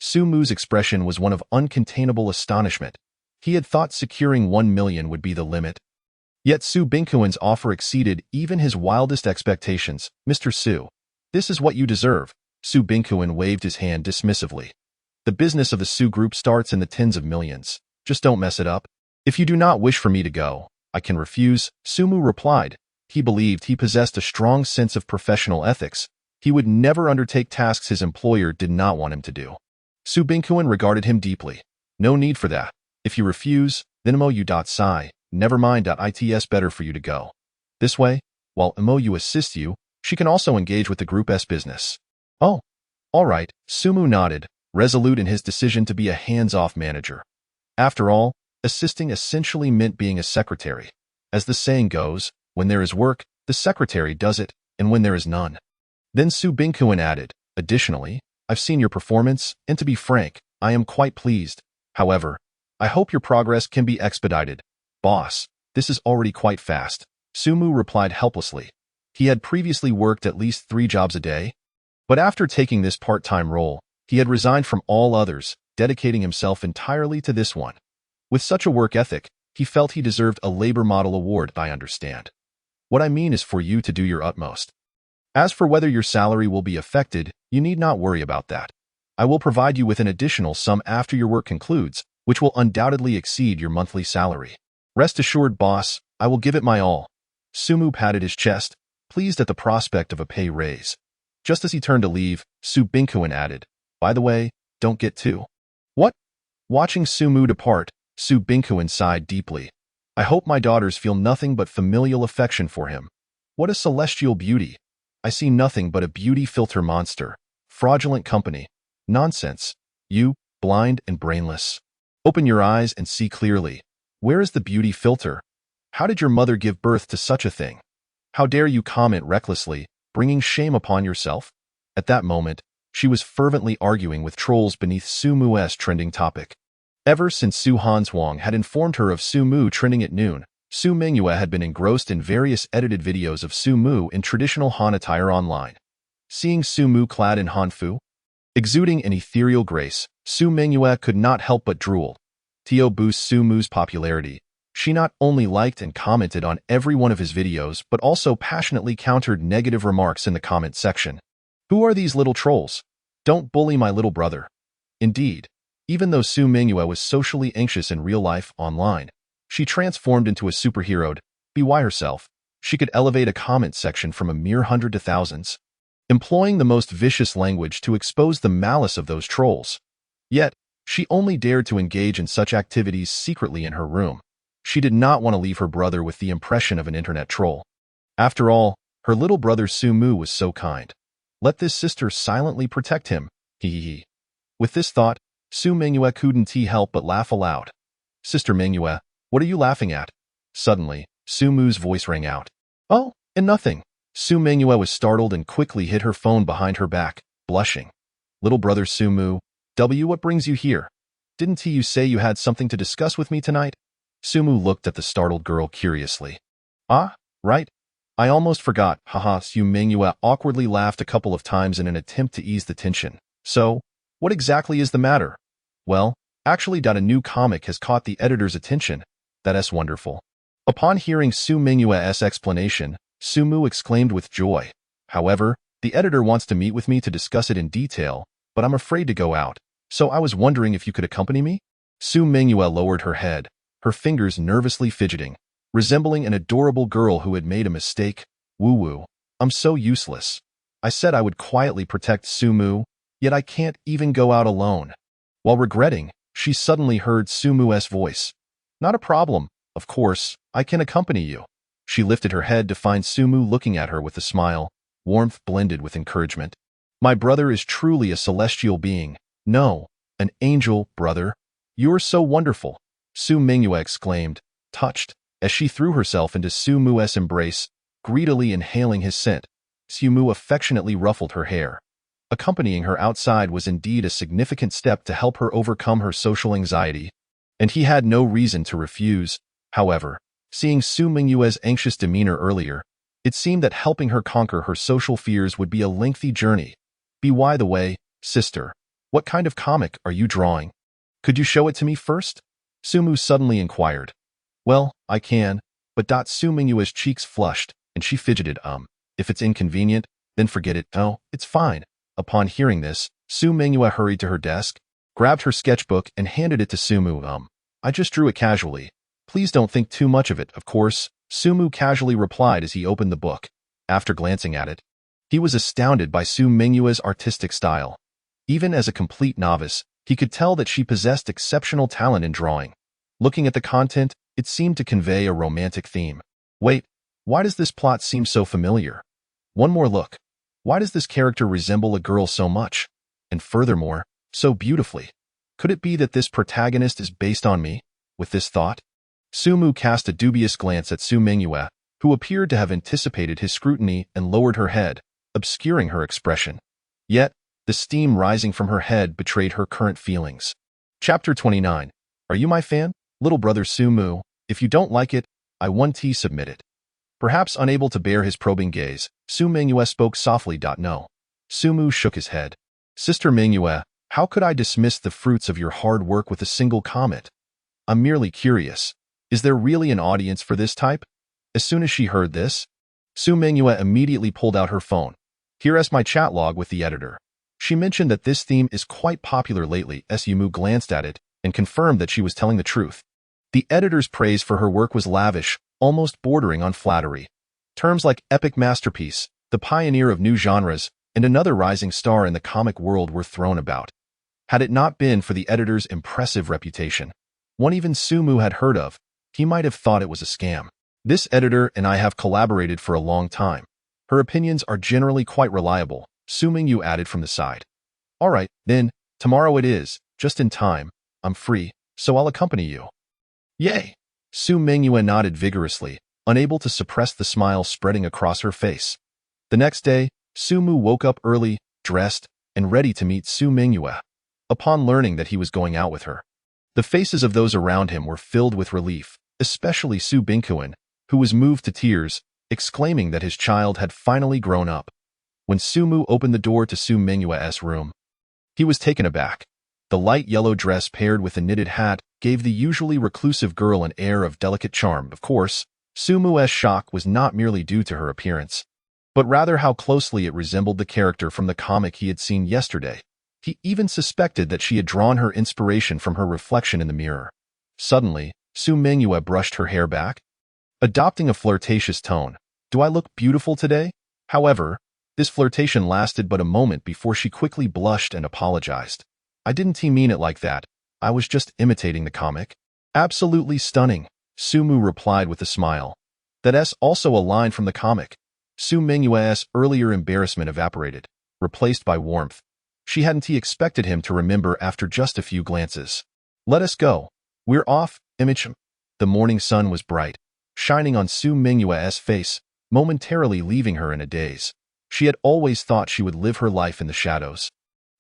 Sumu's expression was one of uncontainable astonishment. He had thought securing 1 million would be the limit. Yet Su Binkuan's offer exceeded even his wildest expectations. "Mr. Su, this is what you deserve." Su Binkuan waved his hand dismissively. "The business of the Su group starts in the tens of millions. Just don't mess it up. If you do not wish for me to go, I can refuse," Sumu replied. He believed he possessed a strong sense of professional ethics. He would never undertake tasks his employer did not want him to do. Su Binkuan regarded him deeply. "No need for that. If you refuse, then MOU.Psi. Never mind. It's better for you to go. This way, while MOU assists you, she can also engage with the group's business." "Oh, all right," Sumu nodded, resolute in his decision to be a hands-off manager. After all, assisting essentially meant being a secretary. As the saying goes, when there is work, the secretary does it, and when there is none. Then Su Binkuan added, "Additionally, I've seen your performance, and to be frank, I am quite pleased. However, I hope your progress can be expedited." "Boss, this is already quite fast," Sumu replied helplessly. He had previously worked at least 3 jobs a day, but after taking this part-time role, he had resigned from all others, dedicating himself entirely to this one. With such a work ethic, he felt he deserved a labor model award. "I understand. What I mean is for you to do your utmost. As for whether your salary will be affected, you need not worry about that. I will provide you with an additional sum after your work concludes, which will undoubtedly exceed your monthly salary. Rest assured, boss, I will give it my all." Sumu patted his chest, pleased at the prospect of a pay raise. Just as he turned to leave, Su Binkuan added, "By the way, don't get too." "What?" Watching Sumu depart, Su Binkuan sighed deeply. "I hope my daughters feel nothing but familial affection for him. What a celestial beauty. I see nothing but a beauty filter monster. Fraudulent company. Nonsense. You, blind and brainless. Open your eyes and see clearly. Where is the beauty filter? How did your mother give birth to such a thing? How dare you comment recklessly, bringing shame upon yourself?" At that moment, she was fervently arguing with trolls beneath Sumu's trending topic. Ever since Su Hanswang had informed her of Sumu trending at noon, Su Mingyue had been engrossed in various edited videos of Sumu in traditional Han attire online. Seeing Sumu clad in Hanfu, exuding an ethereal grace, Su Mingyue could not help but drool. To boost Sumu's popularity, she not only liked and commented on every one of his videos but also passionately countered negative remarks in the comment section. "Who are these little trolls? Don't bully my little brother." Indeed, even though Su Mingyue was socially anxious in real life online, she transformed into a superhero. By herself, she could elevate a comment section from a mere 100 to thousands, employing the most vicious language to expose the malice of those trolls. Yet, she only dared to engage in such activities secretly in her room. She did not want to leave her brother with the impression of an internet troll. After all, her little brother Sumu was so kind. Let this sister silently protect him. He. With this thought, Su Mingyue couldn't help but laugh aloud. "Sister Mingyue, what are you laughing at?" Suddenly, Sumu's voice rang out. "Oh, and nothing." Su Mingyue was startled and quickly hid her phone behind her back, blushing. "Little brother Sumu, what brings you here? Didn't you say you had something to discuss with me tonight?" Sumu looked at the startled girl curiously. "Ah, right. I almost forgot, haha. Su Mingyue awkwardly laughed a couple of times in an attempt to ease the tension. So, what exactly is the matter? Well, actually, a new comic has caught the editor's attention. That's wonderful. Upon hearing Su Mingyue's explanation, Sumu exclaimed with joy. However, the editor wants to meet with me to discuss it in detail, but I'm afraid to go out, so I was wondering if you could accompany me? Su Mingyue lowered her head, her fingers nervously fidgeting, resembling an adorable girl who had made a mistake. Woo-woo. I'm so useless. I said I would quietly protect Sumu, yet I can't even go out alone. While regretting, she suddenly heard Sumu's voice. Not a problem. Of course, I can accompany you. She lifted her head to find Sumu looking at her with a smile, warmth blended with encouragement. My brother is truly a celestial being. No, an angel, brother. You're so wonderful, Su Mingyue exclaimed, touched, as she threw herself into Sumu's embrace, greedily inhaling his scent. Sumu affectionately ruffled her hair. Accompanying her outside was indeed a significant step to help her overcome her social anxiety, and he had no reason to refuse. However, seeing Su Mingyue's anxious demeanor earlier, it seemed that helping her conquer her social fears would be a lengthy journey. By the way, sister, what kind of comic are you drawing? Could you show it to me first? Sumu suddenly inquired. Well, I can, but Su Mingyue's cheeks flushed, and she fidgeted. If it's inconvenient, then forget it. Oh, it's fine. Upon hearing this, Su Mingyue hurried to her desk, grabbed her sketchbook, and handed it to Sumu. I just drew it casually. Please don't think too much of it, of course, Sumu casually replied as he opened the book. After glancing at it, he was astounded by Su Mingyue's artistic style. Even as a complete novice, he could tell that she possessed exceptional talent in drawing. Looking at the content, it seemed to convey a romantic theme. Wait, why does this plot seem so familiar? One more look. Why does this character resemble a girl so much? And furthermore, so beautifully. Could it be that this protagonist is based on me? With this thought, Sumu cast a dubious glance at Su Mingyue, who appeared to have anticipated his scrutiny and lowered her head, obscuring her expression. Yet, the steam rising from her head betrayed her current feelings. Chapter 29. Are you my fan? Little brother Sumu, if you don't like it, I want to submit it. Perhaps unable to bear his probing gaze, Su Mingyue spoke softly. No. Sumu shook his head. Sister Mingyue, how could I dismiss the fruits of your hard work with a single comment? I'm merely curious. Is there really an audience for this type? As soon as she heard this, Su Mingyue immediately pulled out her phone. Here is my chat log with the editor. She mentioned that this theme is quite popular lately. Sumu glanced at it and confirmed that she was telling the truth. The editor's praise for her work was lavish, almost bordering on flattery. Terms like epic masterpiece, the pioneer of new genres, and another rising star in the comic world were thrown about. Had it not been for the editor's impressive reputation, one even Sumu had heard of, he might have thought it was a scam. This editor and I have collaborated for a long time. Her opinions are generally quite reliable, Su Mingyue added from the side. All right, then, tomorrow it is, just in time. I'm free, so I'll accompany you. Yay! Su Mingyue nodded vigorously, unable to suppress the smile spreading across her face. The next day, Sumu woke up early, dressed, and ready to meet Su Mingyue. Upon learning that he was going out with her, the faces of those around him were filled with relief, especially Su Binkuan, who was moved to tears, exclaiming that his child had finally grown up. When Sumu opened the door to Su Mingyue's room, he was taken aback. The light yellow dress paired with a knitted hat gave the usually reclusive girl an air of delicate charm. Of course, Sumu's shock was not merely due to her appearance, but rather how closely it resembled the character from the comic he had seen yesterday. He even suspected that she had drawn her inspiration from her reflection in the mirror. Suddenly, Su Mingyue brushed her hair back, adopting a flirtatious tone. Do I look beautiful today? However, this flirtation lasted but a moment before she quickly blushed and apologized. I didn't mean it like that. I was just imitating the comic. Absolutely stunning, Sumu replied with a smile. That's also a line from the comic. Su Mingyue's earlier embarrassment evaporated, replaced by warmth. She hadn't expected him to remember after just a few glances. Let us go. We're off, image. The morning sun was bright, shining on Su Mingyue's face, momentarily leaving her in a daze. She had always thought she would live her life in the shadows.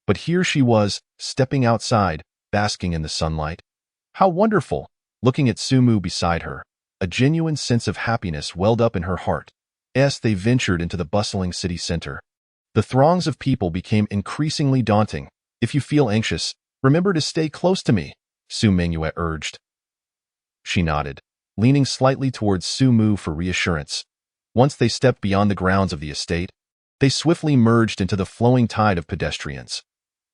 But here she was, stepping outside, basking in the sunlight. How wonderful! Looking at Sumu beside her, a genuine sense of happiness welled up in her heart. As they ventured into the bustling city center, the throngs of people became increasingly daunting. If you feel anxious, remember to stay close to me, Su Mengyue urged. She nodded, leaning slightly towards Su Mu for reassurance. Once they stepped beyond the grounds of the estate, they swiftly merged into the flowing tide of pedestrians.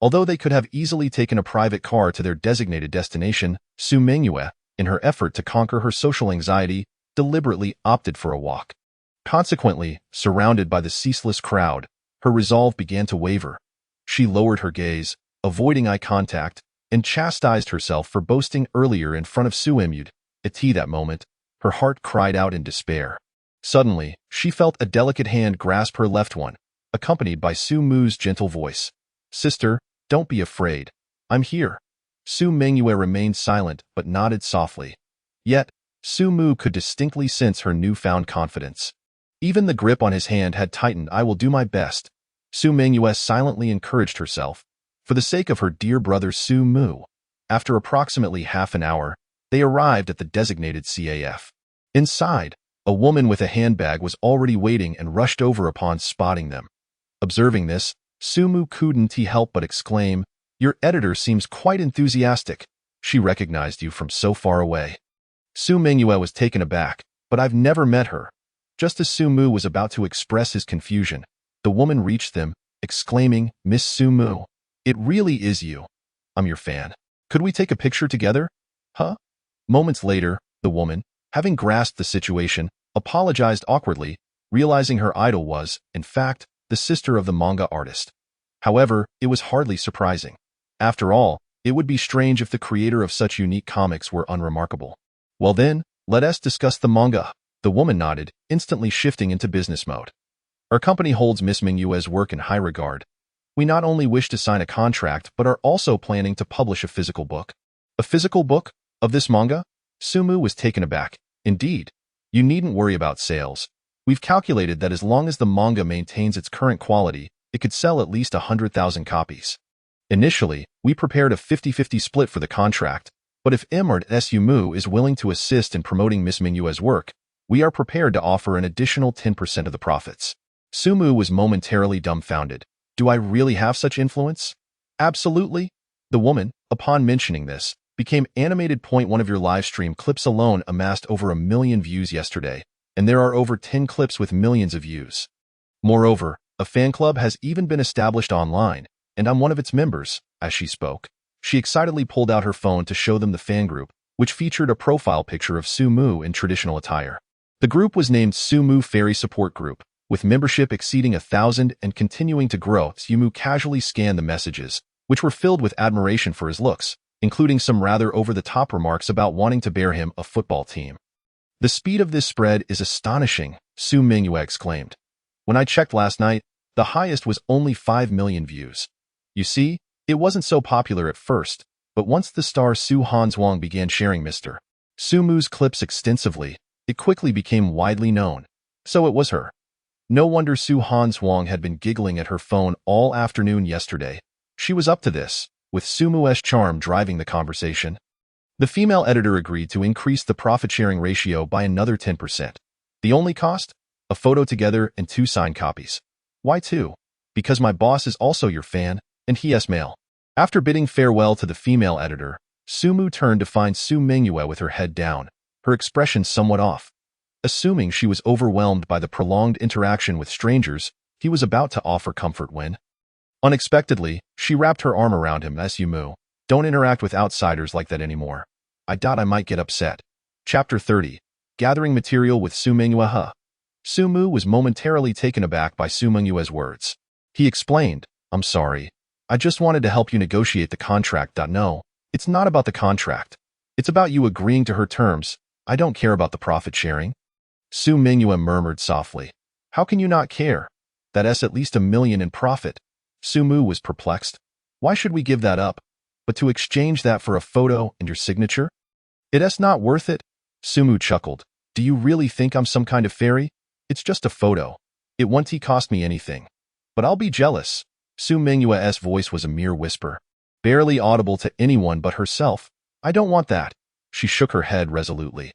Although they could have easily taken a private car to their designated destination, Su Mengyue, in her effort to conquer her social anxiety, deliberately opted for a walk. Consequently, surrounded by the ceaseless crowd, her resolve began to waver. She lowered her gaze, avoiding eye contact, and chastised herself for boasting earlier in front of Su Emud. At that moment, her heart cried out in despair. Suddenly, she felt a delicate hand grasp her left one, accompanied by Su Mu's gentle voice. "Sister, don't be afraid. I'm here." Su Mengyue remained silent but nodded softly. Yet, Su Mu could distinctly sense her newfound confidence. Even the grip on his hand had tightened. "I will do my best," Su Mengyue silently encouraged herself, for the sake of her dear brother Su Mu. After approximately half an hour, they arrived at the designated CAF. Inside, a woman with a handbag was already waiting and rushed over upon spotting them. Observing this, Su Mu couldn't help but exclaim, "Your editor seems quite enthusiastic. She recognized you from so far away." Su Mengyue was taken aback, "But I've never met her." Just as Su Mu was about to express his confusion, the woman reached them, exclaiming, "Miss Su Mu, it really is you. I'm your fan. Could we take a picture together?" "Huh?" Moments later, the woman, having grasped the situation, apologized awkwardly, realizing her idol was, in fact, the sister of the manga artist. However, it was hardly surprising. After all, it would be strange if the creator of such unique comics were unremarkable. "Well then, let us discuss the manga." The woman nodded, instantly shifting into business mode. "Our company holds Miss Mengyue's work in high regard. We not only wish to sign a contract but are also planning to publish a physical book." "A physical book? Of this manga?" Su Mu was taken aback. "Indeed. You needn't worry about sales. We've calculated that as long as the manga maintains its current quality, it could sell at least 100,000 copies. Initially, we prepared a 50-50 split for the contract, but if Su Mu is willing to assist in promoting Miss Mengyue's work, we are prepared to offer an additional 10% of the profits." Su Mu was momentarily dumbfounded. "Do I really have such influence?" "Absolutely." The woman, upon mentioning this, became animated. "One of your live stream clips alone amassed over 1 million views yesterday, and there are over 10 clips with millions of views. Moreover, a fan club has even been established online, and I'm one of its members." As she spoke, she excitedly pulled out her phone to show them the fan group, which featured a profile picture of Su Mu in traditional attire. The group was named Su Mu Fairy Support Group, with membership exceeding 1,000 and continuing to grow. Su Mu casually scanned the messages, which were filled with admiration for his looks, including some rather over-the-top remarks about wanting to bear him a football team. "The speed of this spread is astonishing," Su Mengyue exclaimed. "When I checked last night, the highest was only 5 million views. You see, it wasn't so popular at first, but once the star Su Hanzhuang began sharing Mr. Su Mu's clips extensively, it quickly became widely known. So it was her. No wonder Su Hanzhuang had been giggling at her phone all afternoon yesterday. She was up to this, with Su Mu's charm driving the conversation." The female editor agreed to increase the profit-sharing ratio by another 10%. "The only cost? A photo together and 2 signed copies." "Why 2? "Because my boss is also your fan, and he is male." After bidding farewell to the female editor, Su Mu turned to find Su Mengyue with her head down, her expression somewhat off. Assuming she was overwhelmed by the prolonged interaction with strangers, he was about to offer comfort when, unexpectedly, she wrapped her arm around him. "Su Mu, don't interact with outsiders like that anymore. I might get upset." Chapter 30. Gathering material with Su Mengyue. Su Mu was momentarily taken aback by Su Mengyue's words. He explained, "I'm sorry. I just wanted to help you negotiate the contract. No, it's not about the contract. It's about you agreeing to her terms. I don't care about the profit sharing." Su Mengyue murmured softly. "How can you not care? That's at least 1 million in profit." Su Mu was perplexed. "Why should we give that up? But to exchange that for a photo and your signature? It's not worth it." Su Mu chuckled. "Do you really think I'm some kind of fairy? It's just a photo. It won't cost me anything. But I'll be jealous." Su Mengyue's voice was a mere whisper, barely audible to anyone but herself. "I don't want that." She shook her head resolutely.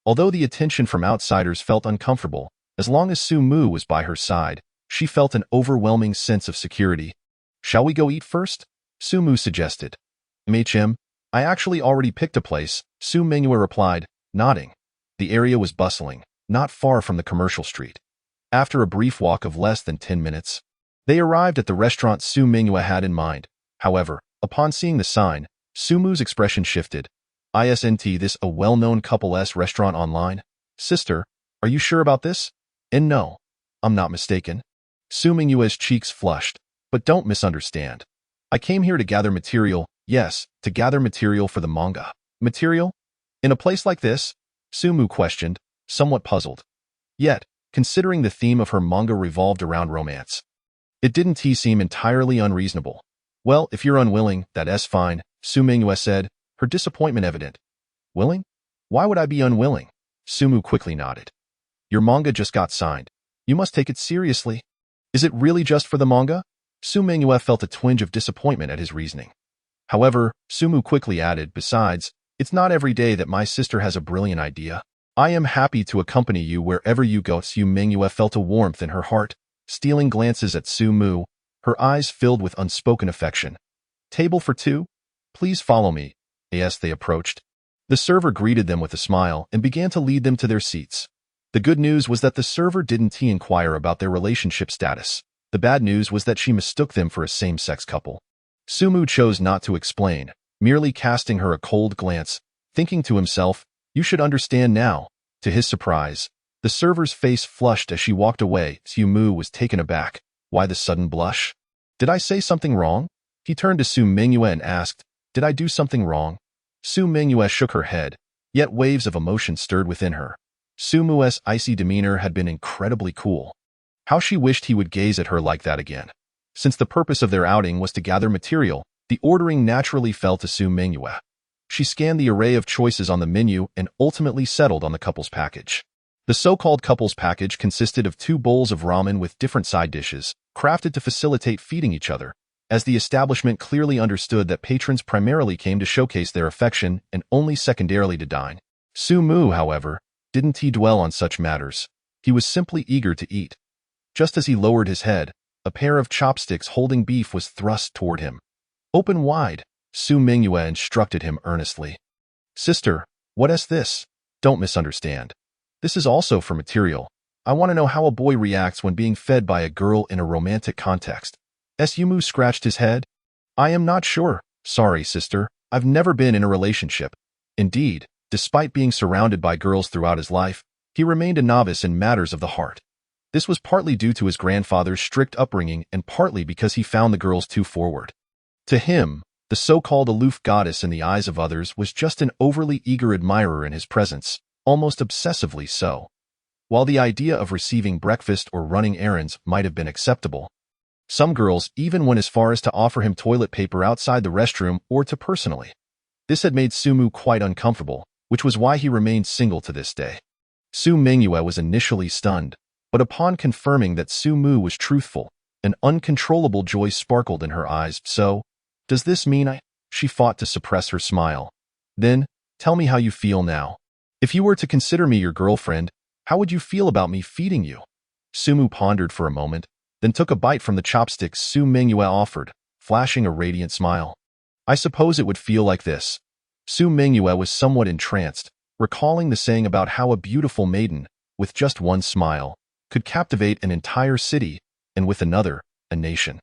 Although the attention from outsiders felt uncomfortable, As long as Sumu was by her side, she felt an overwhelming sense of security. "Shall we go eat first?" Sumu suggested. "MHM, I actually already picked a place," Su Mingyue replied, nodding. The area was bustling, not far from the commercial street. After a brief walk of less than 10 minutes, they arrived at the restaurant Su Mingyue had in mind. However, upon seeing the sign, Sumu's expression shifted. "Isn't this a well-known couple's restaurant online? Sister, are you sure about this?" "And no, I'm not mistaken." Su Mingyue's cheeks flushed. "But don't misunderstand. I came here to gather material, yes, to gather material for the manga." "Material? In a place like this?" Sumu questioned, somewhat puzzled. Yet, considering the theme of her manga revolved around romance, it didn't seem entirely unreasonable. "Well, if you're unwilling, that's fine," Su Mingyue said, her disappointment evident. "Willing? Why would I be unwilling?" Sumu quickly nodded. "Your manga just got signed. You must take it seriously." "Is it really just for the manga?" Su Mingyue felt a twinge of disappointment at his reasoning. However, Sumu quickly added, "Besides, it's not every day that my sister has a brilliant idea. I am happy to accompany you wherever you go." Su Mingyue felt a warmth in her heart, stealing glances at Sumu, her eyes filled with unspoken affection. "Table for two? Please follow me." As they approached, the server greeted them with a smile and began to lead them to their seats. The good news was that the server didn't inquire about their relationship status. The bad news was that she mistook them for a same-sex couple. Sumu chose not to explain, merely casting her a cold glance, thinking to himself, "You should understand now." To his surprise, the server's face flushed as she walked away. Sumu was taken aback. Why the sudden blush? "Did I say something wrong?" He turned to Su Mingyue and asked, "Did I do something wrong?" Su Mingyue shook her head, yet waves of emotion stirred within her. Sumu's icy demeanor had been incredibly cool. How she wished he would gaze at her like that again. Since the purpose of their outing was to gather material, the ordering naturally fell to Su Mingyue. She scanned the array of choices on the menu and ultimately settled on the couple's package. The so-called couple's package consisted of 2 bowls of ramen with different side dishes, crafted to facilitate feeding each other, as the establishment clearly understood that patrons primarily came to showcase their affection and only secondarily to dine. Sumu, however, didn't dwell on such matters. He was simply eager to eat. Just as he lowered his head, a pair of chopsticks holding beef was thrust toward him. "Open wide," Su Mingyue instructed him earnestly. "Sister, what is this? Don't misunderstand. This is also for material. I want to know how a boy reacts when being fed by a girl in a romantic context." Sumu scratched his head. "I am not sure. Sorry, sister. I've never been in a relationship." Indeed, despite being surrounded by girls throughout his life, he remained a novice in matters of the heart. This was partly due to his grandfather's strict upbringing and partly because he found the girls too forward. To him, the so-called aloof goddess in the eyes of others was just an overly eager admirer in his presence, almost obsessively so. While the idea of receiving breakfast or running errands might have been acceptable, some girls even went as far as to offer him toilet paper outside the restroom or to personally. This had made Sumu quite uncomfortable, which was why he remained single to this day. Su Mingyue was initially stunned, but upon confirming that Sumu was truthful, an uncontrollable joy sparkled in her eyes. "So, does this mean She fought to suppress her smile. "Then, tell me how you feel now. If you were to consider me your girlfriend, how would you feel about me feeding you?" Sumu pondered for a moment, then took a bite from the chopsticks Su Mingyue offered, flashing a radiant smile. "I suppose it would feel like this." Su Mingyue was somewhat entranced, recalling the saying about how a beautiful maiden, with just one smile, could captivate an entire city, and with another, a nation.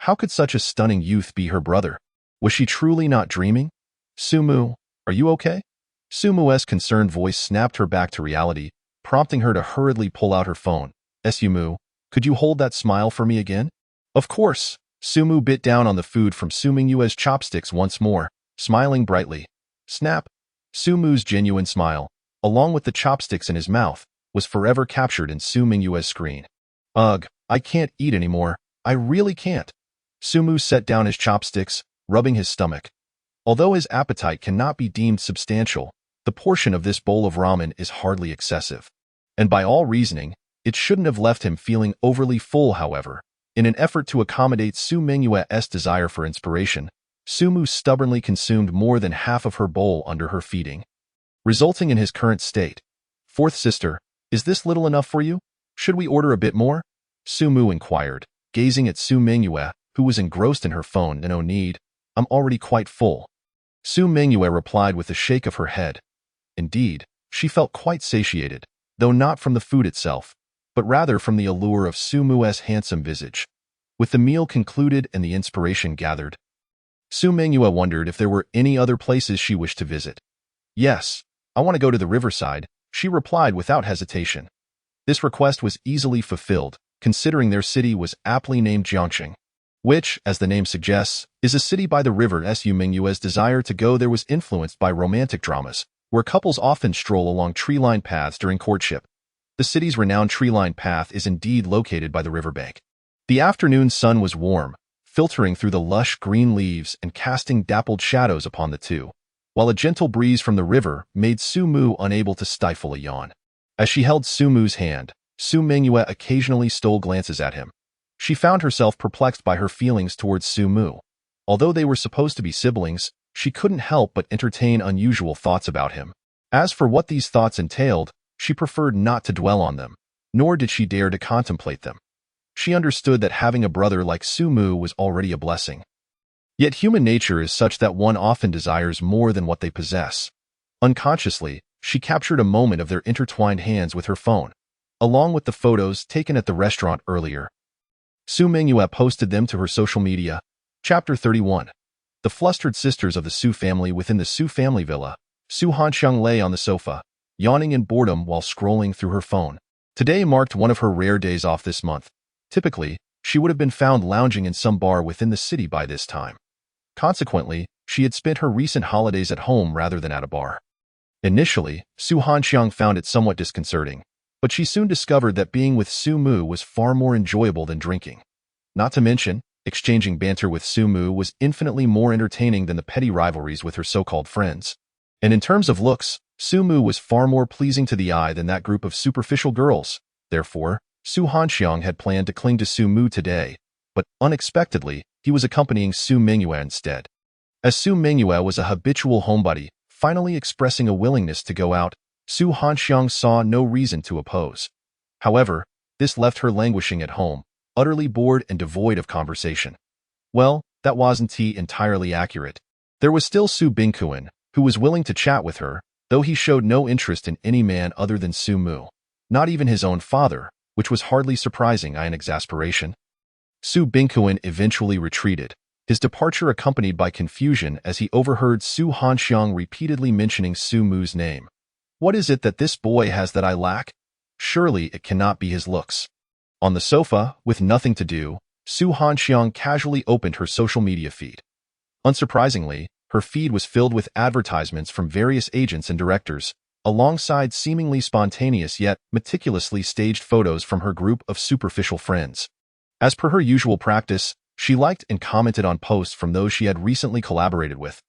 How could such a stunning youth be her brother? Was she truly not dreaming? "Sumu, are you okay?" Sumu's concerned voice snapped her back to reality, prompting her to hurriedly pull out her phone. "Sumu, could you hold that smile for me again?" "Of course." Sumu bit down on the food from Su Mingyue's chopsticks once more, smiling brightly. Snap! Sumu's genuine smile, along with the chopsticks in his mouth, was forever captured in Su Mingyue's screen. "Ugh, I can't eat anymore. I really can't." Sumu set down his chopsticks, rubbing his stomach. Although his appetite cannot be deemed substantial, the portion of this bowl of ramen is hardly excessive. And by all reasoning, it shouldn't have left him feeling overly full. However, in an effort to accommodate Su Mingyue's desire for inspiration, Sumu stubbornly consumed more than half of her bowl under her feeding, resulting in his current state. "Fourth sister, is this little enough for you?" Should we order a bit more? Sumu inquired, gazing at Su Mingyue, who was engrossed in her phone. No need. I'm already quite full. Su Mingyue replied with a shake of her head. Indeed, she felt quite satiated, though not from the food itself, but rather from the allure of Sumu's handsome visage. With the meal concluded and the inspiration gathered, Su Mingyue wondered if there were any other places she wished to visit. Yes, I want to go to the riverside, she replied without hesitation. This request was easily fulfilled, considering their city was aptly named Jiangxing, which, as the name suggests, is a city by the river. Su Mingyue's desire to go there was influenced by romantic dramas, where couples often stroll along tree-lined paths during courtship. The city's renowned tree-lined path is indeed located by the riverbank. The afternoon sun was warm, filtering through the lush green leaves and casting dappled shadows upon the two, while a gentle breeze from the river made Sumu unable to stifle a yawn. As she held Sumu's hand, Su Mingyue occasionally stole glances at him. She found herself perplexed by her feelings towards Sumu. Although they were supposed to be siblings, she couldn't help but entertain unusual thoughts about him. As for what these thoughts entailed, she preferred not to dwell on them, nor did she dare to contemplate them. She understood that having a brother like Sumu was already a blessing. Yet human nature is such that one often desires more than what they possess. Unconsciously, she captured a moment of their intertwined hands with her phone, along with the photos taken at the restaurant earlier. Su Mingyue posted them to her social media. Chapter 31. The flustered sisters of the Su family. Within the Su family villa, Su Hanxiang lay on the sofa, yawning in boredom while scrolling through her phone. Today marked one of her rare days off this month. Typically, she would have been found lounging in some bar within the city by this time. Consequently, she had spent her recent holidays at home rather than at a bar. Initially, Su Hanxiang found it somewhat disconcerting, but she soon discovered that being with Sumu was far more enjoyable than drinking. Not to mention, exchanging banter with Sumu was infinitely more entertaining than the petty rivalries with her so-called friends. And in terms of looks, Sumu was far more pleasing to the eye than that group of superficial girls. Therefore, Su Hanxiang had planned to cling to Sumu today, but unexpectedly, he was accompanying Su Mingyue instead. As Su Mingyue was a habitual homebody, finally expressing a willingness to go out, Su Hanxiang saw no reason to oppose. However, this left her languishing at home, utterly bored and devoid of conversation. Well, that wasn't entirely accurate. There was still Su Bingkuan, who was willing to chat with her, though he showed no interest in any man other than Sumu, not even his own father, which was hardly surprising in exasperation. Su Bingkuan eventually retreated, his departure accompanied by confusion as he overheard Su Hanxiang repeatedly mentioning Sumu's name. What is it that this boy has that I lack? Surely it cannot be his looks. On the sofa, with nothing to do, Su Hanxiang casually opened her social media feed. Unsurprisingly, her feed was filled with advertisements from various agents and directors, alongside seemingly spontaneous yet meticulously staged photos from her group of superficial friends. As per her usual practice, she liked and commented on posts from those she had recently collaborated with.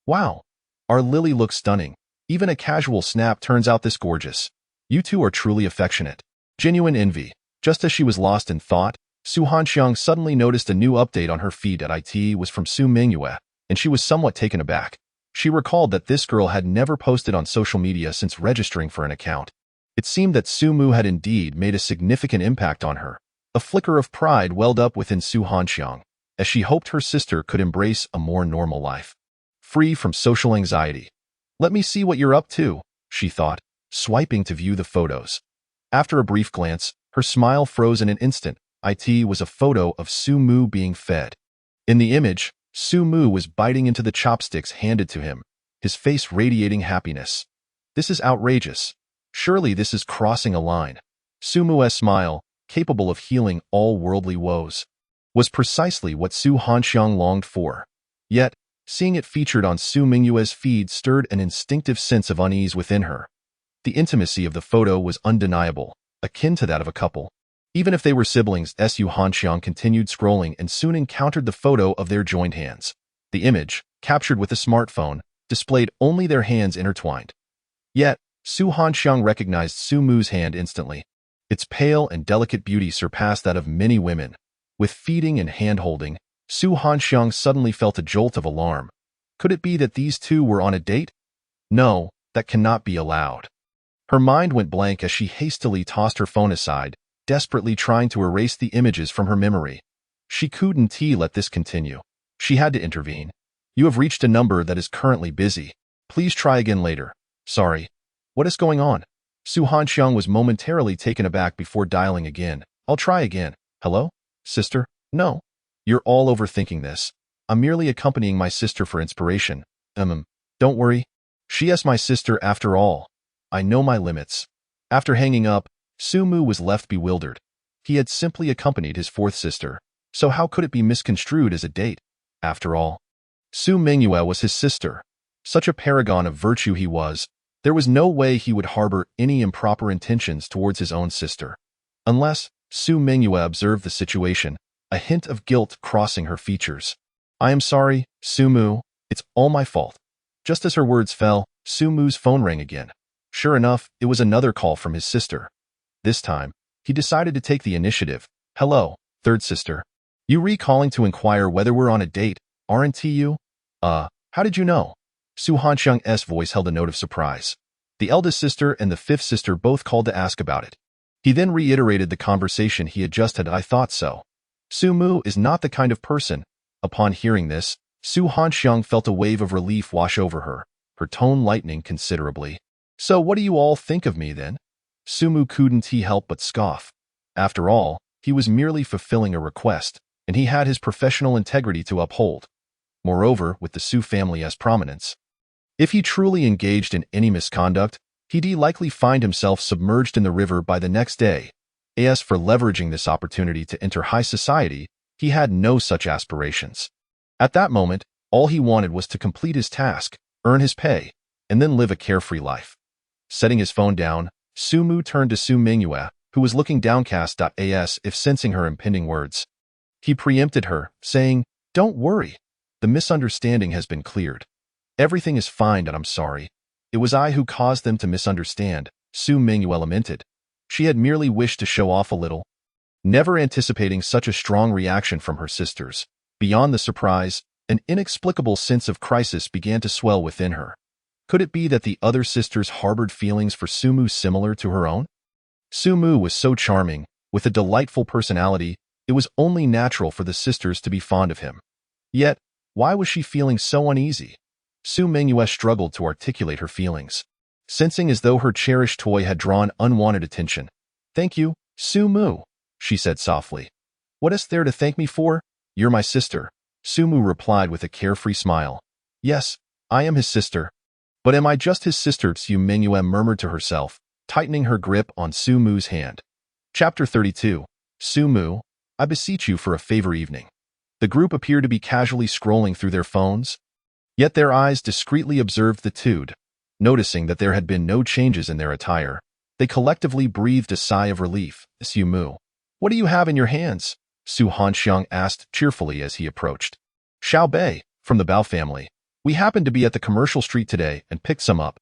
Wow! Our Lily looks stunning. Even a casual snap turns out this gorgeous. You two are truly affectionate. Genuine envy. Just as she was lost in thought, Su Hanxiang suddenly noticed a new update on her feed. It was from Su Mingyue, and she was somewhat taken aback. She recalled that this girl had never posted on social media since registering for an account. It seemed that Sumu had indeed made a significant impact on her. A flicker of pride welled up within Su Hanxiang, as she hoped her sister could embrace a more normal life, free from social anxiety. Let me see what you're up to, she thought, swiping to view the photos. After a brief glance, her smile froze in an instant. It was a photo of Sumu being fed. In the image, Sumu was biting into the chopsticks handed to him, his face radiating happiness. This is outrageous. Surely this is crossing a line. Sumu's smile, capable of healing all worldly woes, was precisely what Su Hanxiang longed for. Yet, seeing it featured on Su Mingyue's feed stirred an instinctive sense of unease within her. The intimacy of the photo was undeniable, akin to that of a couple. Even if they were siblings, Su Hanxiang continued scrolling and soon encountered the photo of their joined hands. The image, captured with a smartphone, displayed only their hands intertwined. Yet, Su Hanxiang recognized Sumu's hand instantly. Its pale and delicate beauty surpassed that of many women. With feeding and hand-holding, Su Hanxiang suddenly felt a jolt of alarm. Could it be that these two were on a date? No, that cannot be allowed. Her mind went blank as she hastily tossed her phone aside, desperately trying to erase the images from her memory. She couldn't let this continue. She had to intervene. You have reached a number that is currently busy. Please try again later. Sorry. What is going on? Su Hanxiang was momentarily taken aback before dialing again. I'll try again. Hello? Sister? No. You're all overthinking this. I'm merely accompanying my sister for inspiration. Don't worry. She is my sister after all. I know my limits. After hanging up, Su Mu was left bewildered. He had simply accompanied his fourth sister, so how could it be misconstrued as a date? After all, Su Mingyue was his sister. Such a paragon of virtue he was, there was no way he would harbor any improper intentions towards his own sister. Unless, Su Mingyue observed the situation, a hint of guilt crossing her features. I am sorry, Su Mu, it's all my fault. Just as her words fell, Su Mu's phone rang again. Sure enough, it was another call from his sister. This time, he decided to take the initiative. Hello, third sister. You recalling to inquire whether we're on a date, aren't you? How did you know? Su Hanxiang's voice held a note of surprise. The eldest sister and the fifth sister both called to ask about it. He then reiterated the conversation he had just had. I thought so. Su Mu is not the kind of person. Upon hearing this, Su Hanxiang felt a wave of relief wash over her, her tone lightening considerably. So what do you all think of me then? Su Mu couldn't help but scoff. After all, he was merely fulfilling a request, and he had his professional integrity to uphold. Moreover, with the Su family's prominence, if he truly engaged in any misconduct, he'd likely find himself submerged in the river by the next day. As for leveraging this opportunity to enter high society, he had no such aspirations. At that moment, all he wanted was to complete his task, earn his pay, and then live a carefree life. Setting his phone down, Su Mu turned to Su Mingyue, who was looking downcast. As if sensing her impending words, he preempted her, saying, Don't worry. The misunderstanding has been cleared. Everything is fine and I'm sorry. It was I who caused them to misunderstand, Su Mingyue lamented. She had merely wished to show off a little. Never anticipating such a strong reaction from her sisters, beyond the surprise, an inexplicable sense of crisis began to swell within her. Could it be that the other sisters harbored feelings for Su Mu similar to her own? Su Mu was so charming, with a delightful personality, it was only natural for the sisters to be fond of him. Yet, why was she feeling so uneasy? Su Mingyue struggled to articulate her feelings, sensing as though her cherished toy had drawn unwanted attention. Thank you, Su Mu, she said softly. What is there to thank me for? You're my sister, Su Mu replied with a carefree smile. Yes, I am his sister. But am I just his sister? Su Mingyue murmured to herself, tightening her grip on Su Mu's hand. Chapter 32. Su Mu, I beseech you for a favor. Evening. The group appeared to be casually scrolling through their phones, yet their eyes discreetly observed the two. Noticing that there had been no changes in their attire, they collectively breathed a sigh of relief. Su Mu, what do you have in your hands? Su Hanxiang asked cheerfully as he approached. Xiao Bei, from the Bao family. We happened to be at the commercial street today and picked some up.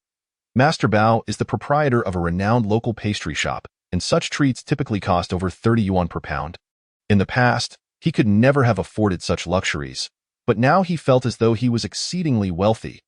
Master Bao is the proprietor of a renowned local pastry shop, and such treats typically cost over 30 yuan per pound. In the past, he could never have afforded such luxuries, but now he felt as though he was exceedingly wealthy.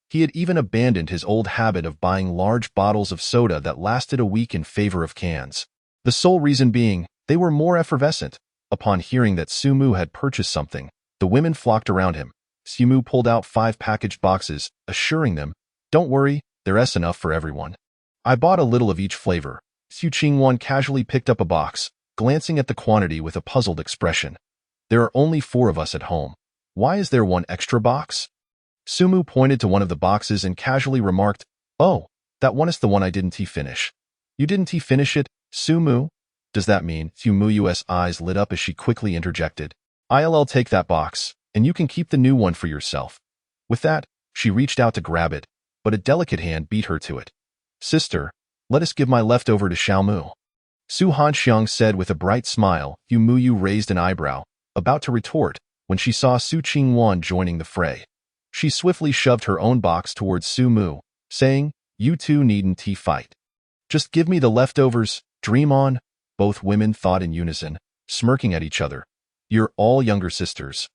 He had even abandoned his old habit of buying large bottles of soda that lasted a week in favor of cans. The sole reason being, they were more effervescent. Upon hearing that Su Mu had purchased something, the women flocked around him. Su Mu pulled out 5 packaged boxes, assuring them, Don't worry, there's enough for everyone. I bought a little of each flavor. Su Qingwan casually picked up a box, glancing at the quantity with a puzzled expression. There are only 4 of us at home. Why is there 1 extra box? Su Mu pointed to one of the boxes and casually remarked, Oh, that one is the one I didn't finish. You didn't finish it, Su Mu? Does that mean? Su Mu's eyes lit up as she quickly interjected. I'll take that box, and you can keep the new one for yourself. With that, she reached out to grab it, but a delicate hand beat her to it. Sister, let us give my leftover to Xiao Mu. Su Hanxiang said with a bright smile. Yu Muyu raised an eyebrow, about to retort, when she saw Su Qingwan joining the fray. She swiftly shoved her own box towards Su Mu, saying, You two needn't fight. Just give me the leftovers, dream on. Both women thought in unison, smirking at each other. You're all younger sisters.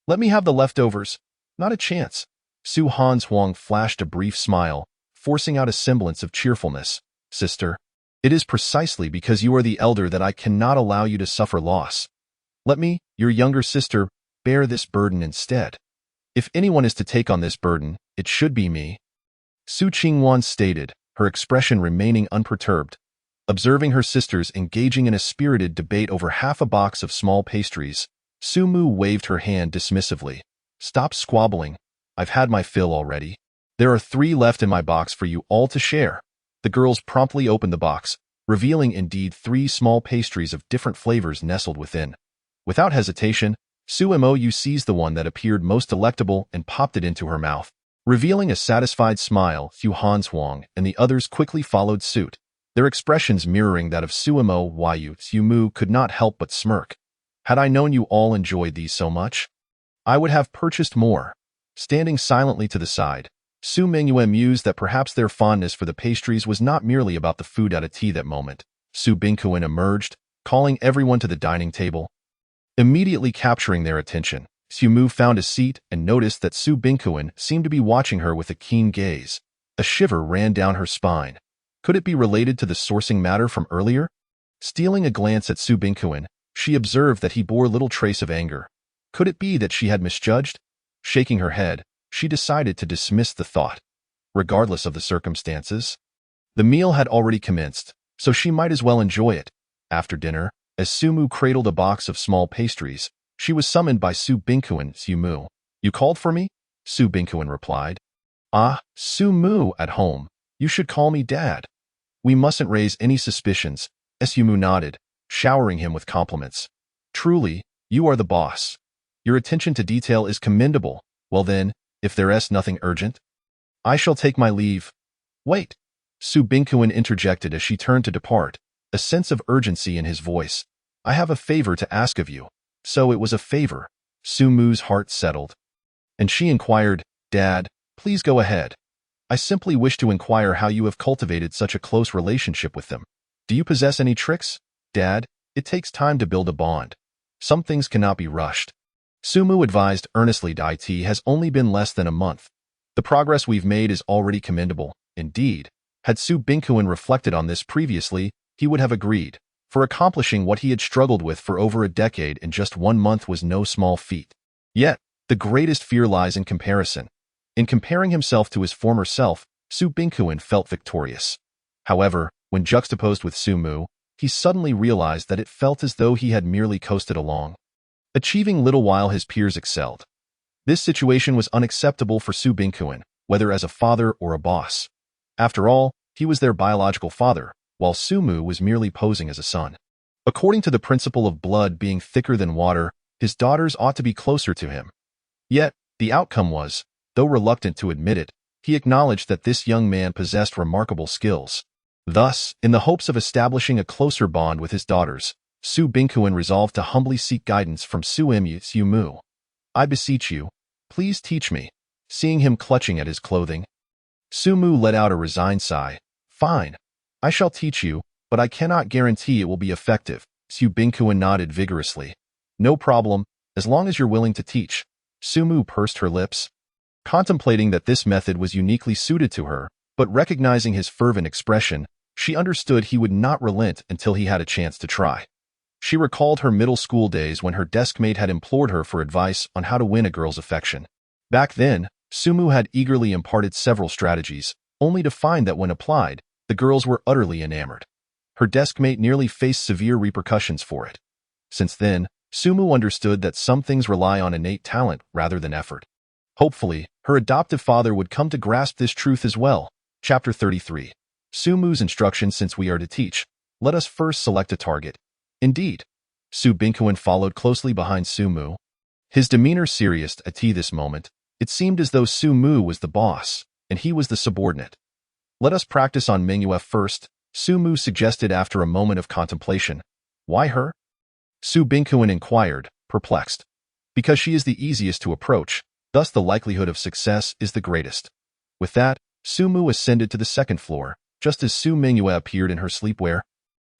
Let me have the leftovers. Not a chance. Su Han's Huang flashed a brief smile, forcing out a semblance of cheerfulness. Sister. It is precisely because you are the elder that I cannot allow you to suffer loss. Let me, your younger sister, bear this burden instead. If anyone is to take on this burden, it should be me. Su Qingwan stated, her expression remaining unperturbed. Observing her sisters engaging in a spirited debate over half a box of small pastries, Su Mu waved her hand dismissively. Stop squabbling. I've had my fill already. There are 3 left in my box for you all to share. The girls promptly opened the box, revealing indeed 3 small pastries of different flavors nestled within. Without hesitation, Su Mou seized the one that appeared most delectable and popped it into her mouth. Revealing a satisfied smile, Hu Hanshuang and the others quickly followed suit, their expressions mirroring that of Su Mou. Su Mu could not help but smirk. Had I known you all enjoyed these so much, I would have purchased more. Standing silently to the side, Su Mingyue mused that perhaps their fondness for the pastries was not merely about the food at a tea that moment. Su Bingkuin emerged, calling everyone to the dining table. Immediately capturing their attention, Su Mu found a seat and noticed that Su Bingkuin seemed to be watching her with a keen gaze. A shiver ran down her spine. Could it be related to the sourcing matter from earlier? Stealing a glance at Su Bingkuin, she observed that he bore little trace of anger. Could it be that she had misjudged? Shaking her head, she decided to dismiss the thought. Regardless of the circumstances, the meal had already commenced, so she might as well enjoy it. After dinner, as Su Mu cradled a box of small pastries, she was summoned by Su Bingkuin. Su Mu, you called for me? Su Bingkuin replied. Ah, Su Mu at home. You should call me Dad. We mustn't raise any suspicions. Su Mu nodded, showering him with compliments. Truly, you are the boss. Your attention to detail is commendable. Well then, if there's nothing urgent, I shall take my leave. Wait. Su Bingkuin interjected as she turned to depart, a sense of urgency in his voice. I have a favor to ask of you. So it was a favor. Su Mu's heart settled. And she inquired, Dad, please go ahead. I simply wish to inquire how you have cultivated such a close relationship with them. Do you possess any tricks? Dad, it takes time to build a bond. Some things cannot be rushed. Su Mu advised earnestly. It has only been less than a month. The progress we've made is already commendable. Indeed, had Su Bingkuin reflected on this previously, he would have agreed. For accomplishing what he had struggled with for over a decade in just 1 month was no small feat. Yet, the greatest fear lies in comparison. In comparing himself to his former self, Su Bingkuin felt victorious. However, when juxtaposed with Su Mu, he suddenly realized that it felt as though he had merely coasted along, achieving little while his peers excelled. This situation was unacceptable for Su Bingkuin, whether as a father or a boss. After all, he was their biological father, while Su Mu was merely posing as a son. According to the principle of blood being thicker than water, his daughters ought to be closer to him. Yet, the outcome was, though reluctant to admit it, he acknowledged that this young man possessed remarkable skills. Thus, in the hopes of establishing a closer bond with his daughters, Su Bingkuin resolved to humbly seek guidance from Su Mu. I beseech you, please teach me. Seeing him clutching at his clothing, Su Mu let out a resigned sigh. Fine. I shall teach you, but I cannot guarantee it will be effective. Su Bingkuin nodded vigorously. No problem, as long as you're willing to teach. Su Mu pursed her lips, contemplating that this method was uniquely suited to her, but recognizing his fervent expression, she understood he would not relent until he had a chance to try. She recalled her middle school days when her deskmate had implored her for advice on how to win a girl's affection. Back then, Su Mu had eagerly imparted several strategies, only to find that when applied, the girls were utterly enamored. Her deskmate nearly faced severe repercussions for it. Since then, Su Mu understood that some things rely on innate talent rather than effort. Hopefully, her adoptive father would come to grasp this truth as well. Chapter 33. Su Mu's instructions. Since we are to teach, let us first select a target. Indeed. Su Bingkuin followed closely behind Su Mu. His demeanor serious at this moment. It seemed as though Su Mu was the boss, and he was the subordinate. Let us practice on Mingyue first, Su Mu suggested after a moment of contemplation. Why her? Su Bingkuin inquired, perplexed. Because she is the easiest to approach, thus the likelihood of success is the greatest. With that, Su Mu ascended to the second floor, just as Su Mingyue appeared in her sleepwear,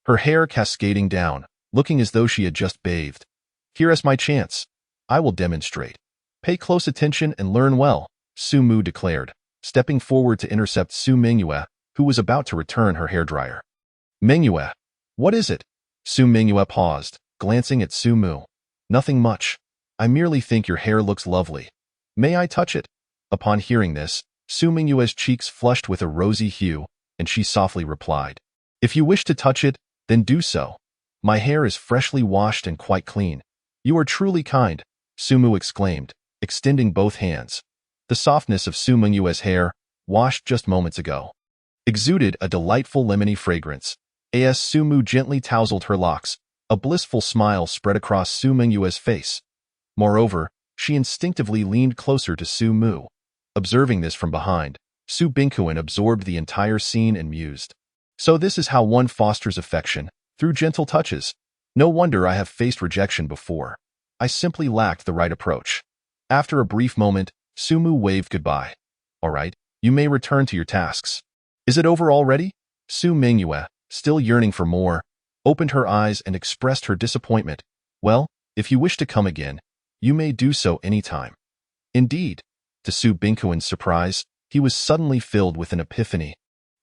her hair cascading down, looking as though she had just bathed. Here is my chance. I will demonstrate. Pay close attention and learn well, Su Mu declared, stepping forward to intercept Su Mingyue, who was about to return her hairdryer. Mengyue. What is it? Su Mengyue paused, glancing at Su Mu. Nothing much. I merely think your hair looks lovely. May I touch it? Upon hearing this, Su Mengyue's cheeks flushed with a rosy hue, and she softly replied, If you wish to touch it, then do so. My hair is freshly washed and quite clean. You are truly kind, Su Mu exclaimed, extending both hands. The softness of Su Mengyue's hair, washed just moments ago, exuded a delightful lemony fragrance. As Su Mu gently tousled her locks, a blissful smile spread across Su Mengyue's face. Moreover, she instinctively leaned closer to Su Mu. Observing this from behind, Su Bingquan absorbed the entire scene and mused. So this is how one fosters affection, through gentle touches. No wonder I have faced rejection before. I simply lacked the right approach. After a brief moment, Su Mu waved goodbye. All right, you may return to your tasks. Is it over already? Su Mengyue, still yearning for more, opened her eyes and expressed her disappointment. Well, if you wish to come again, you may do so any time. Indeed. To Su Bingquan's surprise, he was suddenly filled with an epiphany,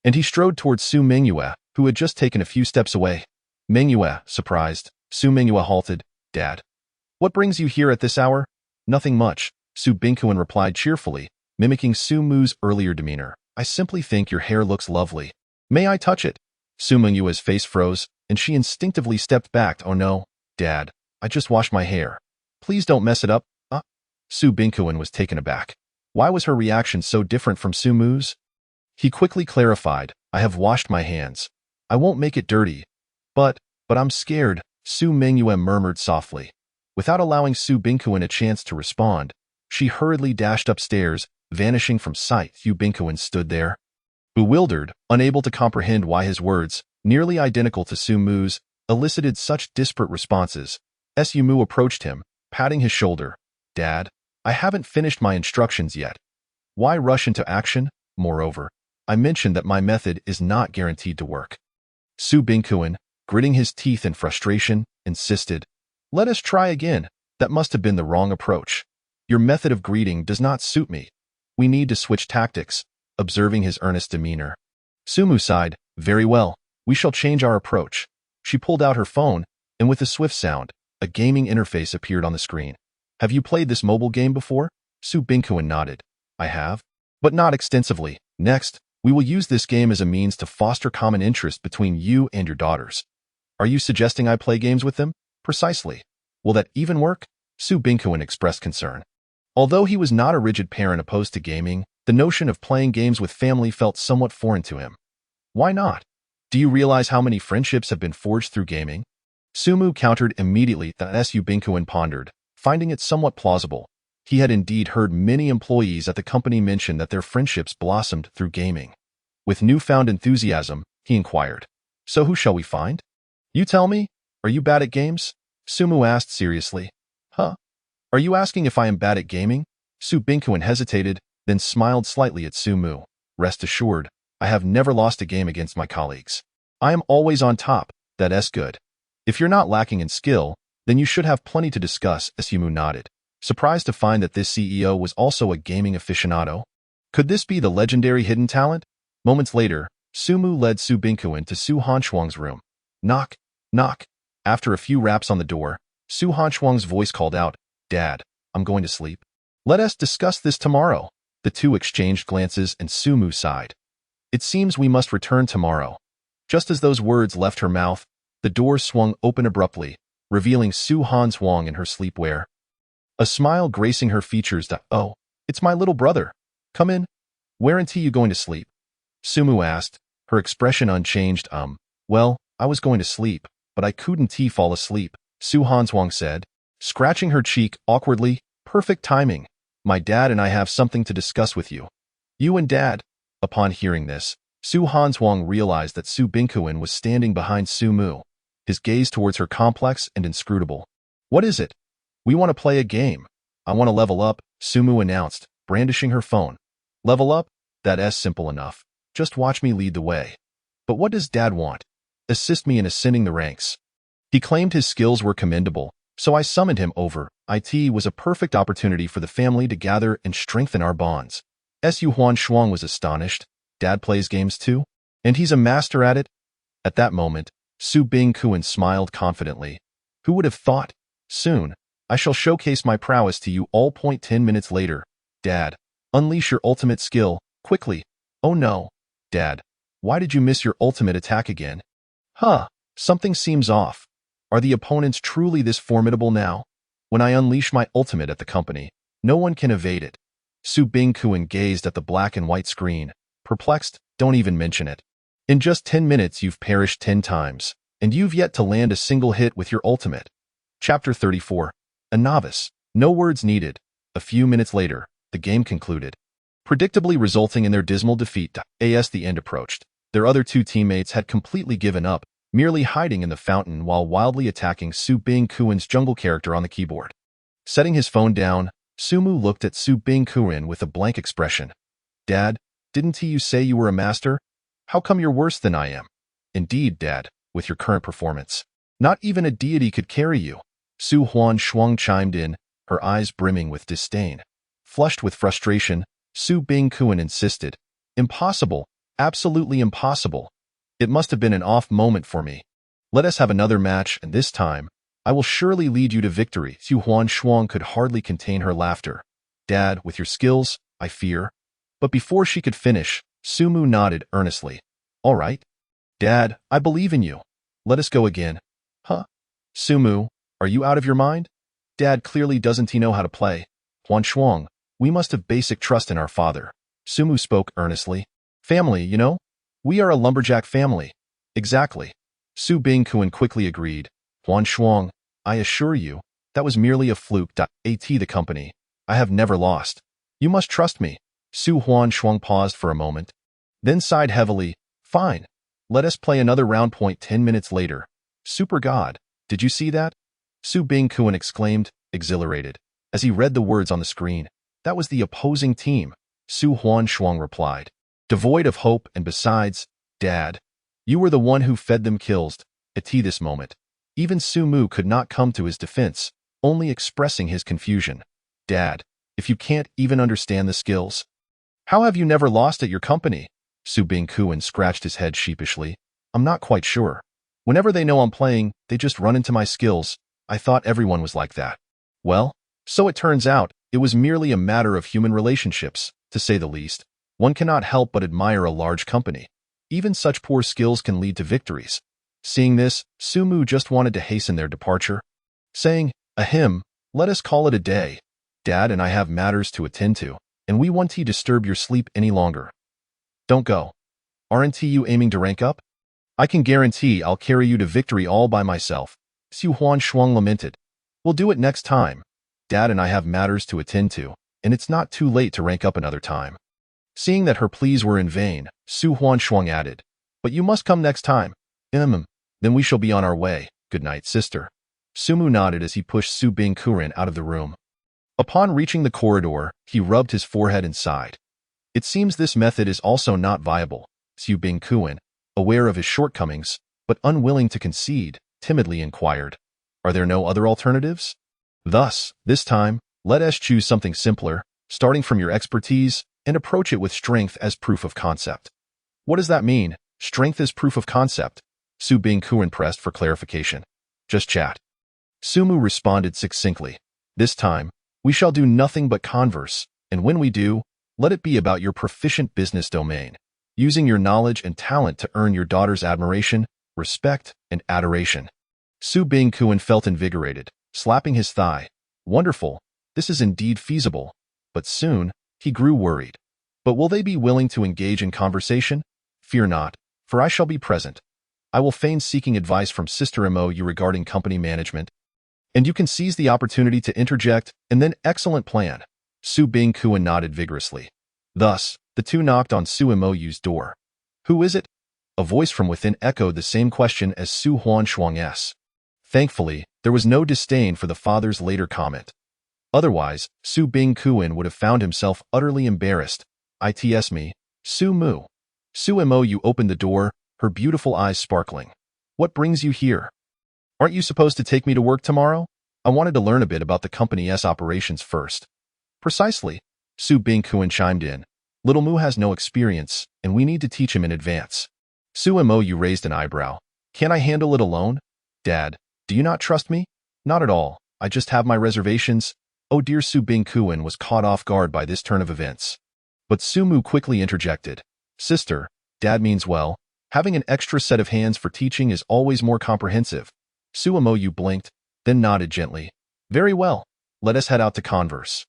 and he strode towards Su Mengyue, who had just taken a few steps away. Mengyue, surprised, Su Mengyue halted. Dad. What brings you here at this hour? Nothing much, Su Bingquan replied cheerfully, mimicking Su Mu's earlier demeanor. I simply think your hair looks lovely. May I touch it? Su Mengyue's face froze, and she instinctively stepped back. Oh no, Dad, I just washed my hair. Please don't mess it up. Su Bingquan was taken aback. Why was her reaction so different from Su Mu's? He quickly clarified, I have washed my hands. I won't make it dirty. But I'm scared, Su Mengyue murmured softly. Without allowing Su Bingquan a chance to respond, she hurriedly dashed upstairs, vanishing from sight. Su Bingquan stood there, bewildered, unable to comprehend why his words, nearly identical to Su Mu's, elicited such disparate responses. Su Mu approached him, patting his shoulder. Dad, I haven't finished my instructions yet. Why rush into action? Moreover, I mentioned that my method is not guaranteed to work. Su Bingquan, gritting his teeth in frustration, insisted. Let us try again. That must have been the wrong approach. Your method of greeting does not suit me. We need to switch tactics, observing his earnest demeanor. Su Mu sighed. Very well, we shall change our approach. She pulled out her phone, and with a swift sound, a gaming interface appeared on the screen. Have you played this mobile game before? Su Bingquan nodded. I have, but not extensively. Next, we will use this game as a means to foster common interest between you and your daughters. Are you suggesting I play games with them? Precisely. Will that even work? Su Bingquan expressed concern. Although he was not a rigid parent opposed to gaming, the notion of playing games with family felt somewhat foreign to him. Why not? Do you realize how many friendships have been forged through gaming? Su Mu countered immediately that Su Bingquan pondered, finding it somewhat plausible. He had indeed heard many employees at the company mention that their friendships blossomed through gaming. With newfound enthusiasm, he inquired, So who shall we find? You tell me? Are you bad at games? Su Mu asked seriously. Huh? Are you asking if I am bad at gaming? Su Bingquan hesitated, then smiled slightly at Su Mu. Rest assured, I have never lost a game against my colleagues. I am always on top. That's good. If you're not lacking in skill, then you should have plenty to discuss, Su Mu nodded, surprised to find that this CEO was also a gaming aficionado. Could this be the legendary hidden talent? Moments later, Su Mu led Su Bingquan to Su Hanshuang's room. Knock, knock. After a few raps on the door, Su Hanshuang's voice called out, Dad, I'm going to sleep. Let us discuss this tomorrow. The two exchanged glances and Su Mu sighed. It seems we must return tomorrow. Just as those words left her mouth, the door swung open abruptly, revealing Su Hanshuang in her sleepwear. A smile gracing her features. Oh, it's my little brother. Come in. Where until you going to sleep? Su Mu asked, her expression unchanged. Well, I was going to sleep, but I couldn't fall asleep, Su Hanshuang said, scratching her cheek awkwardly. Perfect timing. My dad and I have something to discuss with you. You and Dad? Upon hearing this, Su Hanshuang realized that Su Bingquan was standing behind Su Mu, his gaze towards her complex and inscrutable. What is it? We want to play a game. I want to level up, Su Mu announced, brandishing her phone. Level up? That's simple enough. Just watch me lead the way. But what does Dad want? Assist me in ascending the ranks. He claimed his skills were commendable, so I summoned him over. It was a perfect opportunity for the family to gather and strengthen our bonds. Su Hanshuang was astonished. Dad plays games too? And he's a master at it? At that moment, Su Bing-Kuan smiled confidently. Who would have thought? Soon, I shall showcase my prowess to you all. 10 minutes later. Dad, unleash your ultimate skill, quickly. Oh no. Dad, why did you miss your ultimate attack again? Huh, something seems off. Are the opponents truly this formidable now? When I unleash my ultimate at the company, no one can evade it. Su Bing-Kuan gazed at the black and white screen, perplexed. Don't even mention it. In just 10 minutes you've perished 10 times, and you've yet to land a single hit with your ultimate. Chapter 34. A novice. No words needed. A few minutes later, the game concluded, predictably resulting in their dismal defeat. As the end approached, their other two teammates had completely given up, merely hiding in the fountain while wildly attacking Su Bing-Kuan's jungle character on the keyboard. Setting his phone down, Sumu looked at Su Bing-Kuan with a blank expression. Dad, didn't you say you were a master? How come you're worse than I am? Indeed, Dad, with your current performance, not even a deity could carry you. Su Huan Shuang chimed in, her eyes brimming with disdain. Flushed with frustration, Su Bing-Kuan insisted, impossible, absolutely impossible. It must have been an off moment for me. Let us have another match, and this time, I will surely lead you to victory. Su Huan Shuang could hardly contain her laughter. Dad, with your skills, I fear. But before she could finish, Sumu nodded earnestly. All right. Dad, I believe in you. Let us go again. Huh? Sumu, are you out of your mind? Dad clearly doesn't know how to play. Huan Shuang, we must have basic trust in our father. Sumu spoke earnestly. Family, you know? We are a lumberjack family. Exactly. Su Bing-Kuan quickly agreed. Huan Shuang, I assure you, that was merely a fluke. At the company, I have never lost. You must trust me. Su Huan Shuang paused for a moment, then sighed heavily. Fine. Let us play another round. 10 minutes later. Super God, did you see that? Su Bing-Kuan exclaimed, exhilarated, as he read the words on the screen. That was the opposing team. Su Huan Shuang replied, devoid of hope, and besides, Dad, you were the one who fed them kills. At this moment, even Su Mu could not come to his defense, only expressing his confusion. Dad, if you can't even understand the skills, how have you never lost at your company? Su Bing-Kuan scratched his head sheepishly. I'm not quite sure. Whenever they know I'm playing, they just run into my skills. I thought everyone was like that. Well, so it turns out, it was merely a matter of human relationships, to say the least. One cannot help but admire a large company. Even such poor skills can lead to victories. Seeing this, Sumu just wanted to hasten their departure, saying, Ahem, let us call it a day. Dad and I have matters to attend to, and we won't disturb your sleep any longer. Don't go. Aren't you aiming to rank up? I can guarantee I'll carry you to victory all by myself. Su Huan Shuang lamented. We'll do it next time. Dad and I have matters to attend to, and it's not too late to rank up another time. Seeing that her pleas were in vain, Su Huan Shuang added, But you must come next time. Then we shall be on our way. Good night, sister. Sumu nodded as he pushed Su Bing-Kuan out of the room. Upon reaching the corridor, he rubbed his forehead and sighed. It seems this method is also not viable. Su Bing-Kuan, aware of his shortcomings, but unwilling to concede, timidly inquired, Are there no other alternatives? Thus, this time, let us choose something simpler, starting from your expertise, and approach it with strength as proof of concept. What does that mean, strength as proof of concept? Su Bing-Kuan pressed for clarification. Just chat. Sumu responded succinctly. This time, we shall do nothing but converse, and when we do, let it be about your proficient business domain, using your knowledge and talent to earn your daughter's admiration, respect, and adoration. Su Bing-Kuan felt invigorated, slapping his thigh. Wonderful, this is indeed feasible. But soon, he grew worried. But will they be willing to engage in conversation? Fear not, for I shall be present. I will feign seeking advice from Sister Mo regarding company management, and you can seize the opportunity to interject, and then excellent plan. Su Bing-Kuan nodded vigorously. Thus, the two knocked on Su Mo's door. Who is it? A voice from within echoed the same question as Su Huan Shuang's. Thankfully, there was no disdain for the father's later comment. Otherwise, Su Bing-Kuan would have found himself utterly embarrassed. It's me, Su Mu. Su Mo opened the door, her beautiful eyes sparkling. What brings you here? Aren't you supposed to take me to work tomorrow? I wanted to learn a bit about the company's operations first. Precisely. Su Bing-Kuan chimed in. Little Mu has no experience, and we need to teach him in advance. Sumo raised an eyebrow. Can't I handle it alone? Dad, do you not trust me? Not at all. I just have my reservations. Oh dear, Su Bingkuin was caught off guard by this turn of events. But Sumu quickly interjected. Sister, Dad means well. Having an extra set of hands for teaching is always more comprehensive. Sumo blinked, then nodded gently. Very well. Let us head out to converse.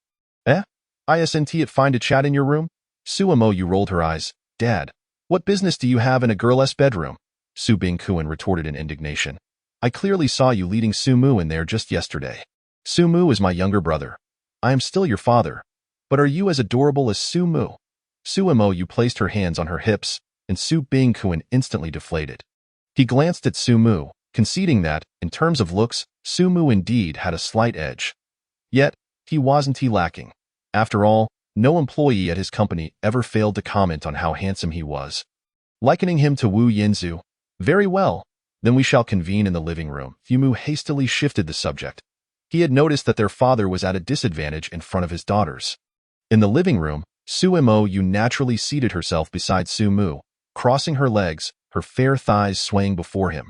Isn't it fine to chat in your room? Sumo rolled her eyes. Dad, what business do you have in a girl's bedroom? Su Bingkuin retorted in indignation. I clearly saw you leading Sumu in there just yesterday. Sumu is my younger brother. I am still your father. But are you as adorable as Sumu? Sumo placed her hands on her hips, and Su Bingkuin instantly deflated. He glanced at Sumu, conceding that, in terms of looks, Sumu indeed had a slight edge. Yet, he wasn't lacking. After all, no employee at his company ever failed to comment on how handsome he was. Likening him to Wu Yinzu. Very well, then we shall convene in the living room. Sumu hastily shifted the subject. He had noticed that their father was at a disadvantage in front of his daughters. In the living room, Sumo naturally seated herself beside Sumu, crossing her legs, her fair thighs swaying before him.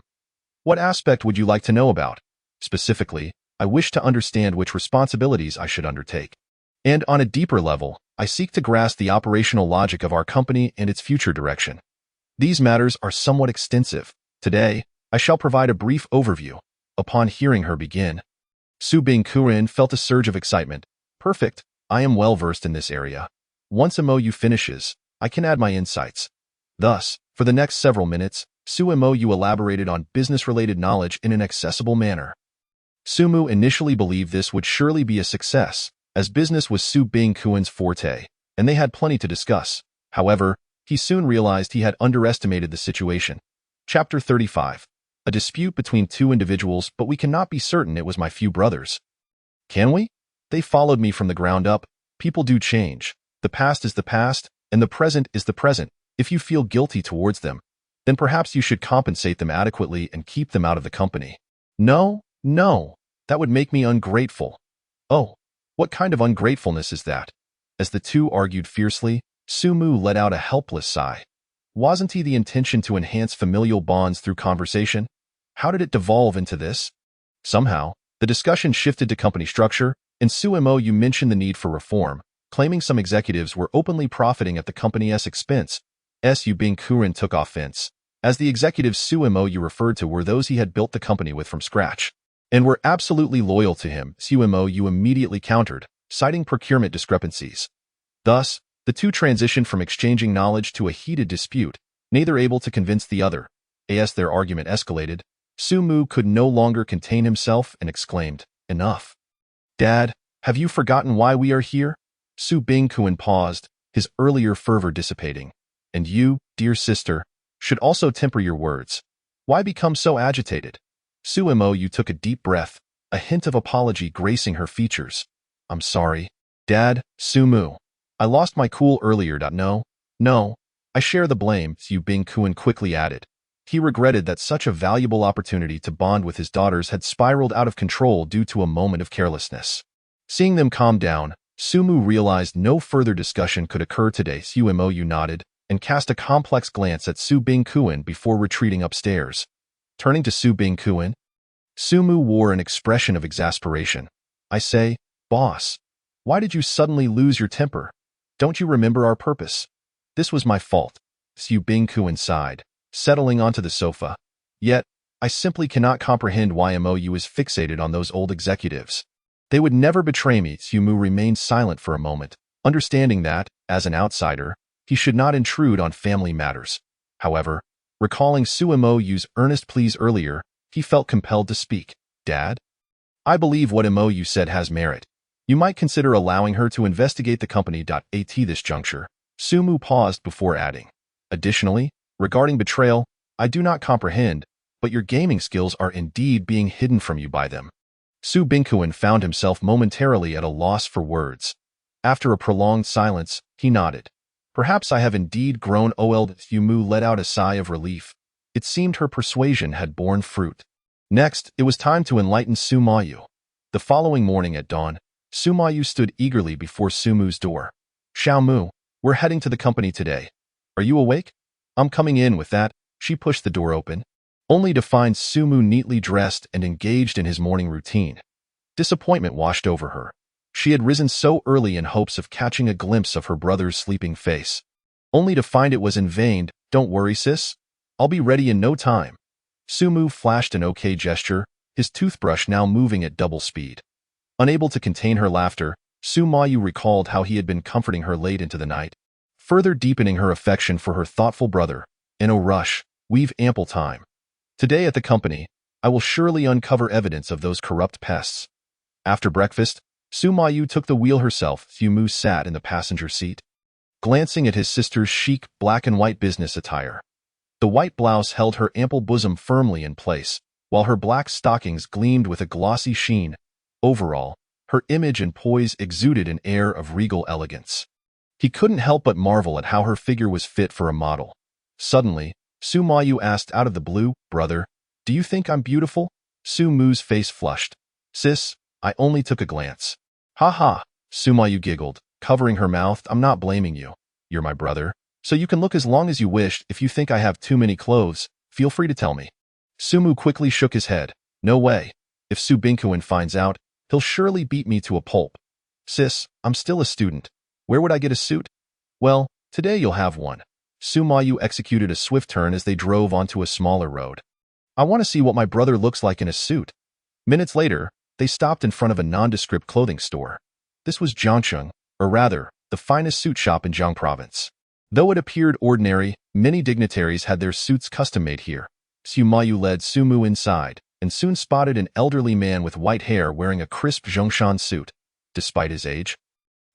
What aspect would you like to know about? Specifically, I wish to understand which responsibilities I should undertake. And on a deeper level, I seek to grasp the operational logic of our company and its future direction. These matters are somewhat extensive. Today, I shall provide a brief overview. Upon hearing her begin, Su Bingkuin felt a surge of excitement. Perfect, I am well versed in this area. Once Imo finishes, I can add my insights. Thus, for the next several minutes, Su Imo elaborated on business-related knowledge in an accessible manner. Sumu initially believed this would surely be a success, as business was Su Bingkuin's forte, and they had plenty to discuss. However, he soon realized he had underestimated the situation. Chapter 35. A dispute between two individuals, but we cannot be certain it was my few brothers. Can we? They followed me from the ground up. People do change. The past is the past, and the present is the present. If you feel guilty towards them, then perhaps you should compensate them adequately and keep them out of the company. No, that would make me ungrateful. Oh, what kind of ungratefulness is that? As the two argued fiercely, Sumu let out a helpless sigh. Wasn't the intention to enhance familial bonds through conversation? How did it devolve into this? Somehow, the discussion shifted to company structure, and Sumo mentioned the need for reform, claiming some executives were openly profiting at the company's expense. Su Bingkuin took offense, as the executives Sumo referred to were those he had built the company with from scratch, and were absolutely loyal to him. Sumo immediately countered, citing procurement discrepancies. Thus, the two transitioned from exchanging knowledge to a heated dispute, neither able to convince the other. As their argument escalated, Sumu could no longer contain himself and exclaimed, Enough. Dad, have you forgotten why we are here? Su Bingkuin paused, his earlier fervor dissipating. And you, dear sister, should also temper your words. Why become so agitated? Sumo took a deep breath, a hint of apology gracing her features. I'm sorry. Dad, Sumu. I lost my cool earlier. No, I share the blame, Su Bingkuin quickly added. He regretted that such a valuable opportunity to bond with his daughters had spiraled out of control due to a moment of carelessness. Seeing them calm down, Sumu realized no further discussion could occur today. Sumo nodded and cast a complex glance at Su Bingkuin before retreating upstairs. Turning to Su Bingkuin, Sumu wore an expression of exasperation. I say, boss, why did you suddenly lose your temper? Don't you remember our purpose? This was my fault. Su Bingkuin sighed, settling onto the sofa. Yet, I simply cannot comprehend why Imo is fixated on those old executives. They would never betray me. Sumu remained silent for a moment, understanding that, as an outsider, he should not intrude on family matters. However, recalling Sumo's earnest pleas earlier, he felt compelled to speak. Dad? I believe what Imo said has merit. You might consider allowing her to investigate the company. At this juncture, Sumu paused before adding. Additionally, regarding betrayal, I do not comprehend, but your gaming skills are indeed being hidden from you by them. Su Bingkuin found himself momentarily at a loss for words. After a prolonged silence, he nodded. Perhaps I have indeed grown old. Sumu let out a sigh of relief. It seemed her persuasion had borne fruit. Next, it was time to enlighten Sumayu. The following morning at dawn, Sumayu stood eagerly before Sumu's door. Xiaomu, we're heading to the company today. Are you awake? I'm coming in with that. She pushed the door open, only to find Sumu neatly dressed and engaged in his morning routine. Disappointment washed over her. She had risen so early in hopes of catching a glimpse of her brother's sleeping face, only to find it was in vain. "Don't worry, sis. I'll be ready in no time." Sumu flashed an okay gesture, his toothbrush now moving at double speed. Unable to contain her laughter, Sumayu recalled how he had been comforting her late into the night, further deepening her affection for her thoughtful brother. "In no rush, we've ample time. Today at the company, I will surely uncover evidence of those corrupt pests." After breakfast, Sumayu took the wheel herself. Sumu sat in the passenger seat, glancing at his sister's chic black and white business attire. The white blouse held her ample bosom firmly in place, while her black stockings gleamed with a glossy sheen. Overall, her image and poise exuded an air of regal elegance. He couldn't help but marvel at how her figure was fit for a model. Suddenly, Sumayu asked out of the blue, "Brother, do you think I'm beautiful?" Sumu's face flushed. "Sis, I only took a glance." "Ha ha," Sumayu giggled, covering her mouth. "I'm not blaming you. You're my brother, so you can look as long as you wish. If you think I have too many clothes, feel free to tell me." Sumu quickly shook his head. "No way. If Su Binkuin finds out, he'll surely beat me to a pulp." "Sis, I'm still a student. Where would I get a suit?" "Well, today you'll have one." Sumayu executed a swift turn as they drove onto a smaller road. "I want to see what my brother looks like in a suit." Minutes later, they stopped in front of a nondescript clothing store. This was Jiangcheng, or rather, the finest suit shop in Jiang province. Though it appeared ordinary, many dignitaries had their suits custom-made here. Sumayu led Sumu inside, and soon spotted an elderly man with white hair wearing a crisp Zhongshan suit. Despite his age,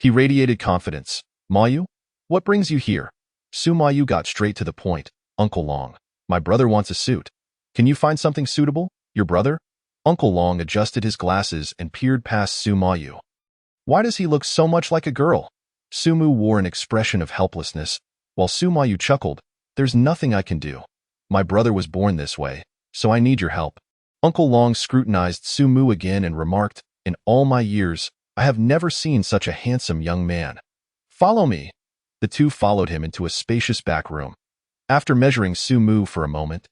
he radiated confidence. "Mayu, what brings you here?" Sumayu got straight to the point. "Uncle Long, my brother wants a suit. Can you find something suitable? Your brother?" Uncle Long adjusted his glasses and peered past Sumayu. "Why does he look so much like a girl?" Sumu wore an expression of helplessness, while Sumayu chuckled. "There's nothing I can do. My brother was born this way, so I need your help." Uncle Long scrutinized Sumu again and remarked, "In all my years, I have never seen such a handsome young man. Follow me." The two followed him into a spacious back room. After measuring Sumu for a moment,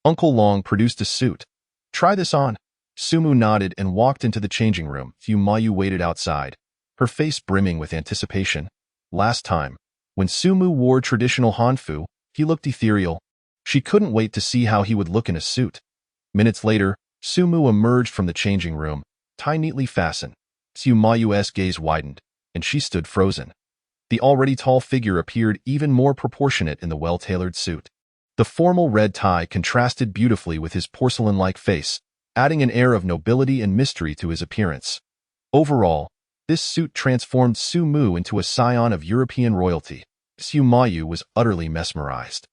Uncle Long produced a suit. "Try this on." Sumu nodded and walked into the changing room. Sumayu waited outside, her face brimming with anticipation. Last time, when Sumu wore traditional Hanfu, he looked ethereal. She couldn't wait to see how he would look in a suit. Minutes later, Sumu emerged from the changing room, tie neatly fastened. Sumayu's gaze widened, and she stood frozen. The already tall figure appeared even more proportionate in the well-tailored suit. The formal red tie contrasted beautifully with his porcelain-like face, adding an air of nobility and mystery to his appearance. Overall, this suit transformed Sumu into a scion of European royalty. Sumayu was utterly mesmerized.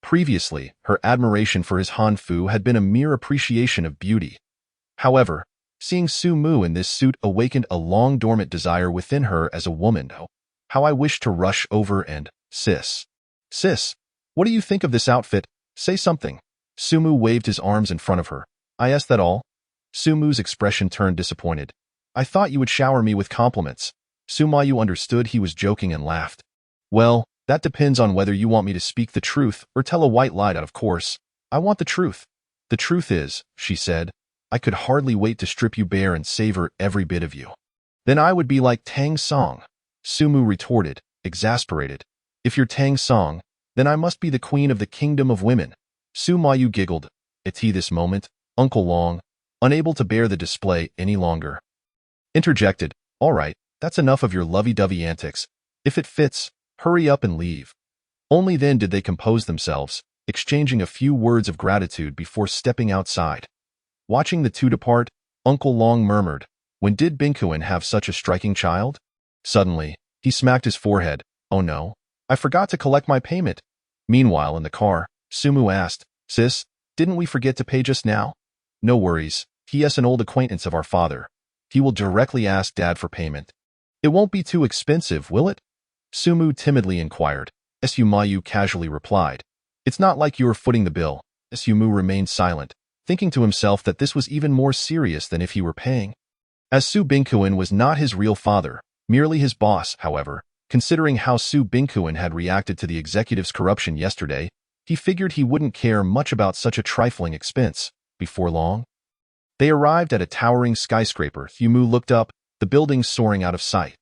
Previously, her admiration for his Hanfu had been a mere appreciation of beauty. However, seeing Sumu in this suit awakened a long-dormant desire within her as a woman. "Oh, how I wish to rush over and, sis, what do you think of this outfit? Say something." Sumu waved his arms in front of her. "Is that all?" Sumu's expression turned disappointed. "I thought you would shower me with compliments." Sumayu understood he was joking and laughed. "Well, that depends on whether you want me to speak the truth or tell a white lie. Of course, I want the truth." "The truth is," she said, "I could hardly wait to strip you bare and savor every bit of you." "Then I would be like Tang Song," Sumu retorted, exasperated. "If you're Tang Song, then I must be the queen of the kingdom of women." Sumayu giggled. At this moment, Uncle Long, unable to bear the display any longer, interjected, "All right, that's enough of your lovey-dovey antics. If it fits, hurry up and leave." Only then did they compose themselves, exchanging a few words of gratitude before stepping outside. Watching the two depart, Uncle Long murmured, "When did Binkuin have such a striking child?" Suddenly, he smacked his forehead. "Oh no, I forgot to collect my payment." Meanwhile, in the car, Sumu asked, "Sis, didn't we forget to pay just now?" "No worries, he's an old acquaintance of our father. He will directly ask Dad for payment." "It won't be too expensive, will it?" Sumu timidly inquired. Sumayu casually replied, "It's not like you're footing the bill." Sumu remained silent, thinking to himself that this was even more serious than if he were paying. As Su Binkuin was not his real father, merely his boss, however, considering how Su Binkuin had reacted to the executive's corruption yesterday, He figured he wouldn't care much about such a trifling expense. Before long, they arrived at a towering skyscraper. Thumu looked up, the building soaring out of sight.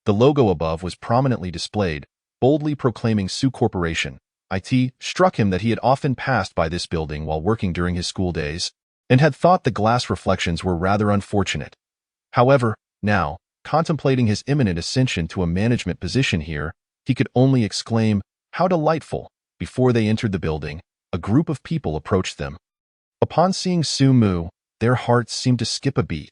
The logo above was prominently displayed, boldly proclaiming Su Corporation. It struck him that he had often passed by this building while working during his school days, and had thought the glass reflections were rather unfortunate. However, now, contemplating his imminent ascension to a management position here, he could only exclaim, "How delightful!" Before they entered the building, a group of people approached them. Upon seeing Su Mu, their hearts seemed to skip a beat.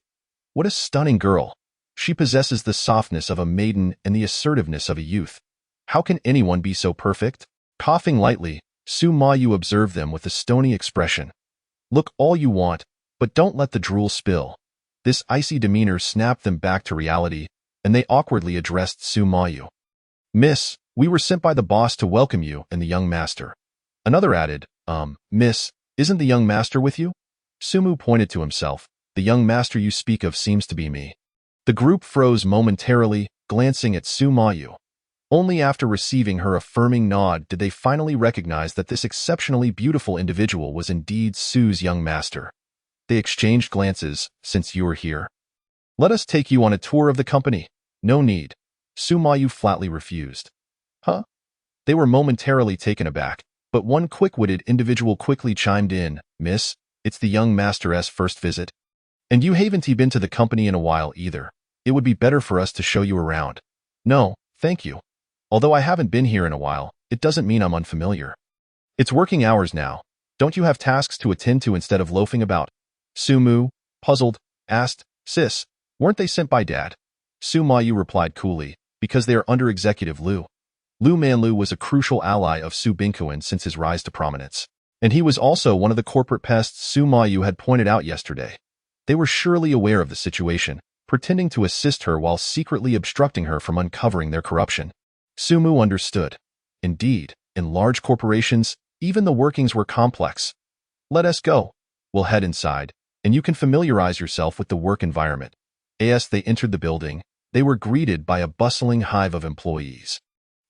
What a stunning girl! She possesses the softness of a maiden and the assertiveness of a youth. How can anyone be so perfect? Coughing lightly, Su Mayu observed them with a stony expression. Look all you want, but don't let the drool spill. This icy demeanor snapped them back to reality, and they awkwardly addressed Su Mayu. Miss, we were sent by the boss to welcome you and the young master. Another added, Miss, isn't the young master with you? Sumu pointed to himself. The young master you speak of seems to be me. The group froze momentarily, glancing at Su Mayu. Only after receiving her affirming nod did they finally recognize that this exceptionally beautiful individual was indeed Su's young master. They exchanged glances. Since you are here, let us take you on a tour of the company. No need. Su Mayu flatly refused. Huh? They were momentarily taken aback, but one quick-witted individual quickly chimed in, Miss, it's the young master's first visit. And you haven't been to the company in a while either. It would be better for us to show you around. No, thank you. Although I haven't been here in a while, it doesn't mean I'm unfamiliar. It's working hours now. Don't you have tasks to attend to instead of loafing about? Sumu, puzzled, asked, Sis, weren't they sent by Dad? Su Mayu replied coolly, because they are under Executive Lu. Lu Manlu was a crucial ally of Su Binkuan since his rise to prominence, and he was also one of the corporate pests Su Mayu had pointed out yesterday. They were surely aware of the situation, pretending to assist her while secretly obstructing her from uncovering their corruption. Sumu understood. Indeed, in large corporations, even the workings were complex. Let us go. We'll head inside, and you can familiarize yourself with the work environment. As they entered the building, they were greeted by a bustling hive of employees.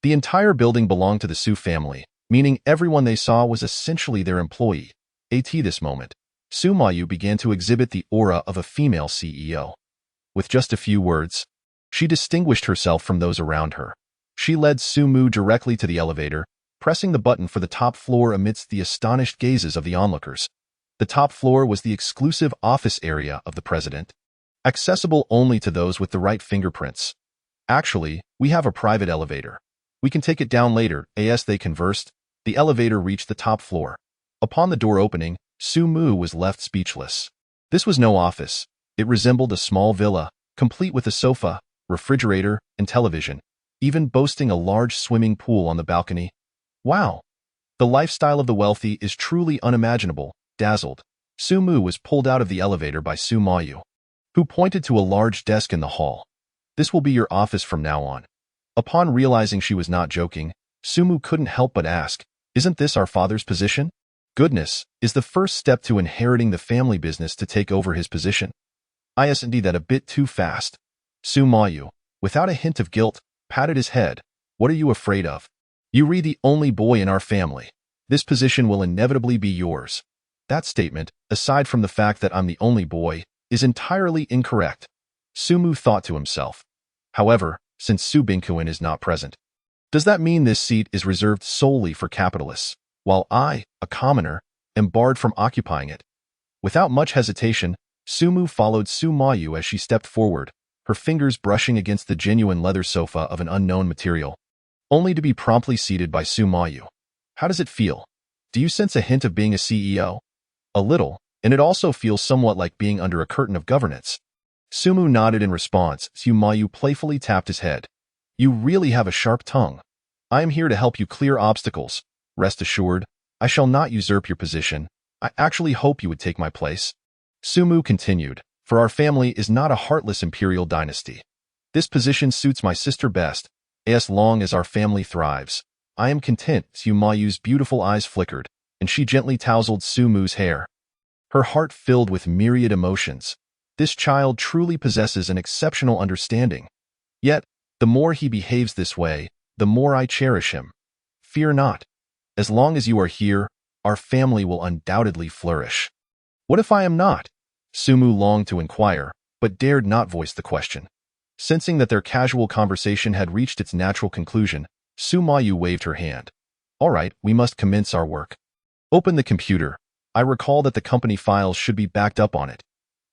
The entire building belonged to the Su family, meaning everyone they saw was essentially their employee. At this moment, Su Mayu began to exhibit the aura of a female CEO. With just a few words, she distinguished herself from those around her. She led Su Mu directly to the elevator, pressing the button for the top floor amidst the astonished gazes of the onlookers. The top floor was the exclusive office area of the president, accessible only to those with the right fingerprints. Actually, we have a private elevator. We can take it down later. As they conversed, the elevator reached the top floor. Upon the door opening, Su Mu was left speechless. This was no office. It resembled a small villa, complete with a sofa, refrigerator, and television, even boasting a large swimming pool on the balcony. Wow! The lifestyle of the wealthy is truly unimaginable. Dazzled, Su Mu was pulled out of the elevator by Su Mayu, who pointed to a large desk in the hall. This will be your office from now on. Upon realizing she was not joking, Su Mu couldn't help but ask, isn't this our father's position? Goodness, is the first step to inheriting the family business to take over his position. Isn't that a bit too fast? Su Mayu, without a hint of guilt, patted his head. What are you afraid of? You're the only boy in our family. This position will inevitably be yours. That statement, aside from the fact that I'm the only boy, is entirely incorrect. Sumu thought to himself. However, since Su Binkuan is not present, does that mean this seat is reserved solely for capitalists, while I, a commoner, am barred from occupying it? Without much hesitation, Sumu followed Su Mayu as she stepped forward, her fingers brushing against the genuine leather sofa of an unknown material, only to be promptly seated by Su Mayu. How does it feel? Do you sense a hint of being a CEO? A little, and it also feels somewhat like being under a curtain of governance. Sumu nodded in response. Su Mayu playfully tapped his head. You really have a sharp tongue. I am here to help you clear obstacles. Rest assured, I shall not usurp your position. I actually hope you would take my place. Sumu continued, for our family is not a heartless imperial dynasty. This position suits my sister best. As long as our family thrives, I am content. Su Mayu's beautiful eyes flickered, and she gently tousled Sumu's hair. Her heart filled with myriad emotions. This child truly possesses an exceptional understanding. Yet, the more he behaves this way, the more I cherish him. Fear not. As long as you are here, our family will undoubtedly flourish. What if I am not? Sumu longed to inquire, but dared not voice the question. Sensing that their casual conversation had reached its natural conclusion, Sumayu waved her hand. All right, we must commence our work. Open the computer. I recall that the company files should be backed up on it.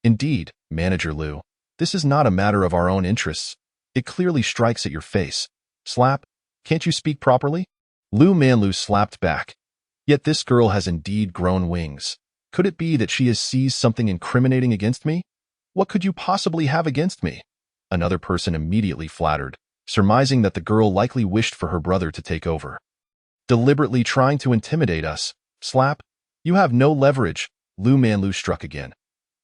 Indeed, Manager Liu. This is not a matter of our own interests. It clearly strikes at your face. Slap. Can't you speak properly? Lu Manlu slapped back. Yet this girl has indeed grown wings. Could it be that she has seized something incriminating against me? What could you possibly have against me? Another person immediately flattered, surmising that the girl likely wished for her brother to take over. Deliberately trying to intimidate us. Slap. You have no leverage. Lu Manlu struck again.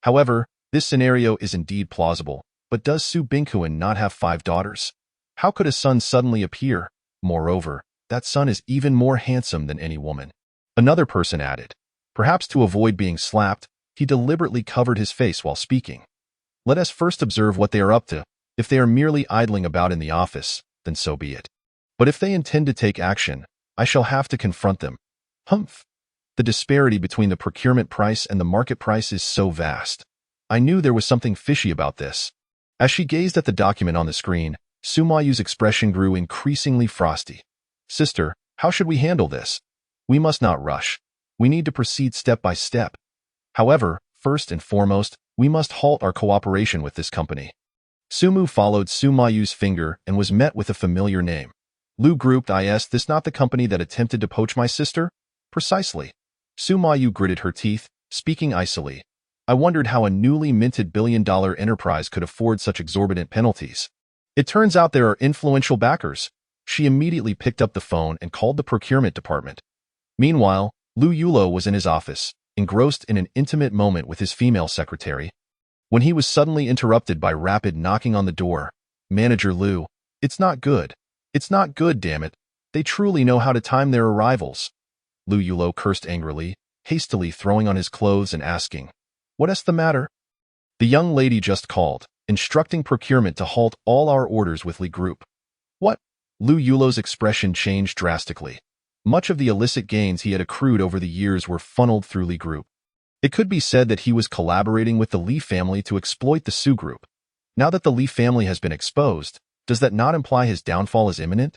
However, this scenario is indeed plausible, but does Su Bingquan not have 5 daughters? How could a son suddenly appear? Moreover, that son is even more handsome than any woman. Another person added. Perhaps to avoid being slapped, he deliberately covered his face while speaking. Let us first observe what they are up to. If they are merely idling about in the office, then so be it. But if they intend to take action, I shall have to confront them. Humph! The disparity between the procurement price and the market price is so vast. I knew there was something fishy about this. As she gazed at the document on the screen, Sumayu's expression grew increasingly frosty. Sister, how should we handle this? We must not rush. We need to proceed step by step. However, first and foremost, we must halt our cooperation with this company. Sumu followed Sumayu's finger and was met with a familiar name. Lu grouped, Is this not the company that attempted to poach my sister? Precisely. Sumayu gritted her teeth, speaking icily. I wondered how a newly minted billion-dollar enterprise could afford such exorbitant penalties. It turns out there are influential backers. She immediately picked up the phone and called the procurement department. Meanwhile, Lu Yulo was in his office, engrossed in an intimate moment with his female secretary, when he was suddenly interrupted by rapid knocking on the door. Manager Lu, it's not good. It's not good, damn it. They truly know how to time their arrivals. Lu Yulo cursed angrily, hastily throwing on his clothes and asking, What's the matter? The young lady just called, instructing procurement to halt all our orders with Li Group. What? Lu Yulo's expression changed drastically. Much of the illicit gains he had accrued over the years were funneled through Li Group. It could be said that he was collaborating with the Li family to exploit the Su Group. Now that the Li family has been exposed, does that not imply his downfall is imminent?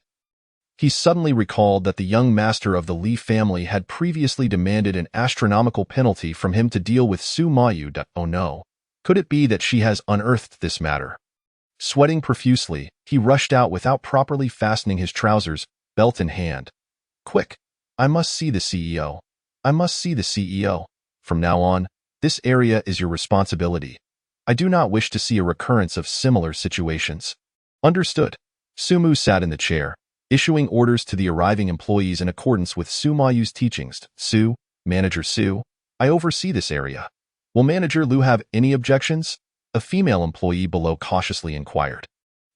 He suddenly recalled that the young master of the Li family had previously demanded an astronomical penalty from him to deal with Su Mayu. Oh no. Could it be that she has unearthed this matter? Sweating profusely, he rushed out without properly fastening his trousers, belt in hand. Quick! I must see the CEO. I must see the CEO. From now on, this area is your responsibility. I do not wish to see a recurrence of similar situations. Understood. Sumu sat in the chair, issuing orders to the arriving employees in accordance with Sumayu's teachings. Su, Manager Su, I oversee this area. Will Manager Lu have any objections? A female employee below cautiously inquired.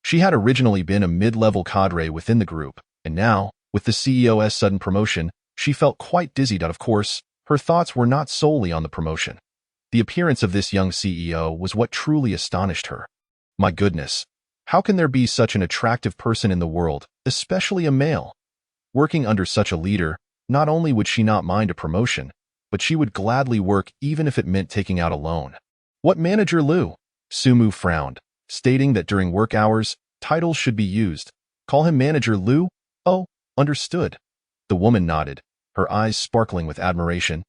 She had originally been a mid-level cadre within the group, and now, with the CEO's sudden promotion, she felt quite dizzied. Of course, her thoughts were not solely on the promotion. The appearance of this young CEO was what truly astonished her. My goodness, how can there be such an attractive person in the world, especially a male? Working under such a leader, not only would she not mind a promotion, but she would gladly work even if it meant taking out a loan. What Manager Lu? Sumu frowned, stating that during work hours, titles should be used. Call him Manager Lu? Oh, understood. The woman nodded, her eyes sparkling with admiration.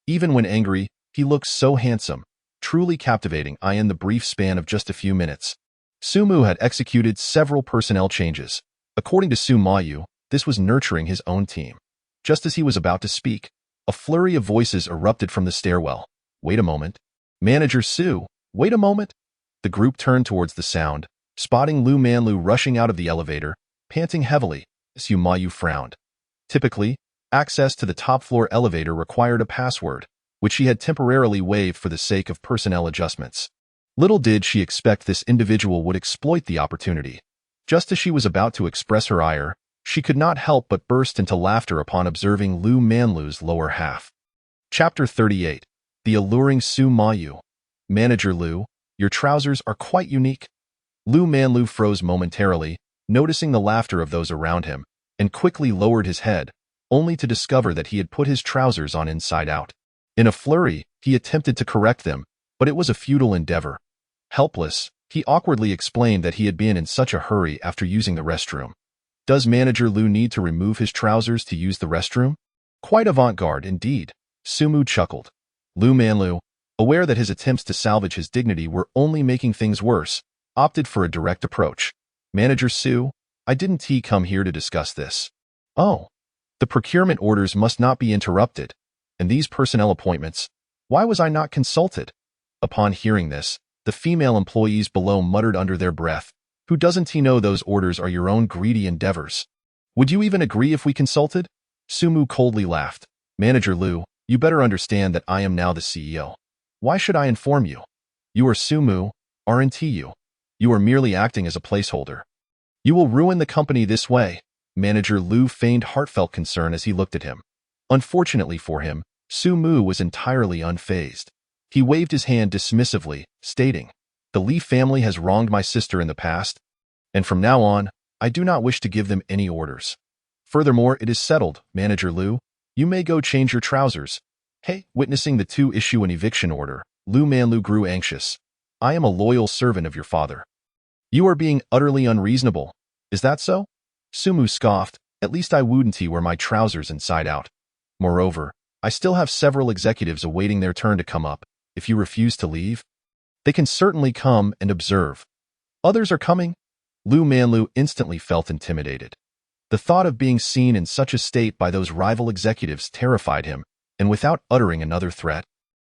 Even when angry, he looked so handsome, truly captivating. In the brief span of just a few minutes, Sumu had executed several personnel changes. According to Su Mayu, this was nurturing his own team. Just as he was about to speak, a flurry of voices erupted from the stairwell. Wait a moment. Manager Su, wait a moment. The group turned towards the sound, spotting Lu Manlu rushing out of the elevator, panting heavily. Su Mayu frowned. Typically, access to the top-floor elevator required a password, which she had temporarily waived for the sake of personnel adjustments. Little did she expect this individual would exploit the opportunity. Just as she was about to express her ire, she could not help but burst into laughter upon observing Lu Manlu's lower half. Chapter 38. The Alluring Su Mayu. Manager Lu, your trousers are quite unique. Lu Manlu froze momentarily, noticing the laughter of those around him, and quickly lowered his head, only to discover that he had put his trousers on inside out. In a flurry, he attempted to correct them, but it was a futile endeavor. Helpless, he awkwardly explained that he had been in such a hurry after using the restroom. Does Manager Lu need to remove his trousers to use the restroom? Quite avant-garde indeed, Sumu chuckled. Lu Manlu, aware that his attempts to salvage his dignity were only making things worse, opted for a direct approach. Manager Su, I didn't come here to discuss this. Oh, the procurement orders must not be interrupted, and these personnel appointments, why was I not consulted? Upon hearing this, the female employees below muttered under their breath, who doesn't he know those orders are your own greedy endeavors? Would you even agree if we consulted? Sumu coldly laughed. Manager Lu, you better understand that I am now the CEO. Why should I inform you? You are Sumu, aren't you? You are merely acting as a placeholder. You will ruin the company this way. Manager Lu feigned heartfelt concern as he looked at him. Unfortunately for him, Sumu was entirely unfazed. He waved his hand dismissively, stating, the Li family has wronged my sister in the past, and from now on, I do not wish to give them any orders. Furthermore, it is settled, Manager Lu. You may go change your trousers. Hey, witnessing the two issue an eviction order, Lu Manlu grew anxious. I am a loyal servant of your father. You are being utterly unreasonable. Is that so? Sumu scoffed. At least I wouldn't wear my trousers inside out. Moreover, I still have several executives awaiting their turn to come up. If you refuse to leave, they can certainly come and observe. Others are coming. Lu Manlu instantly felt intimidated. The thought of being seen in such a state by those rival executives terrified him, and without uttering another threat,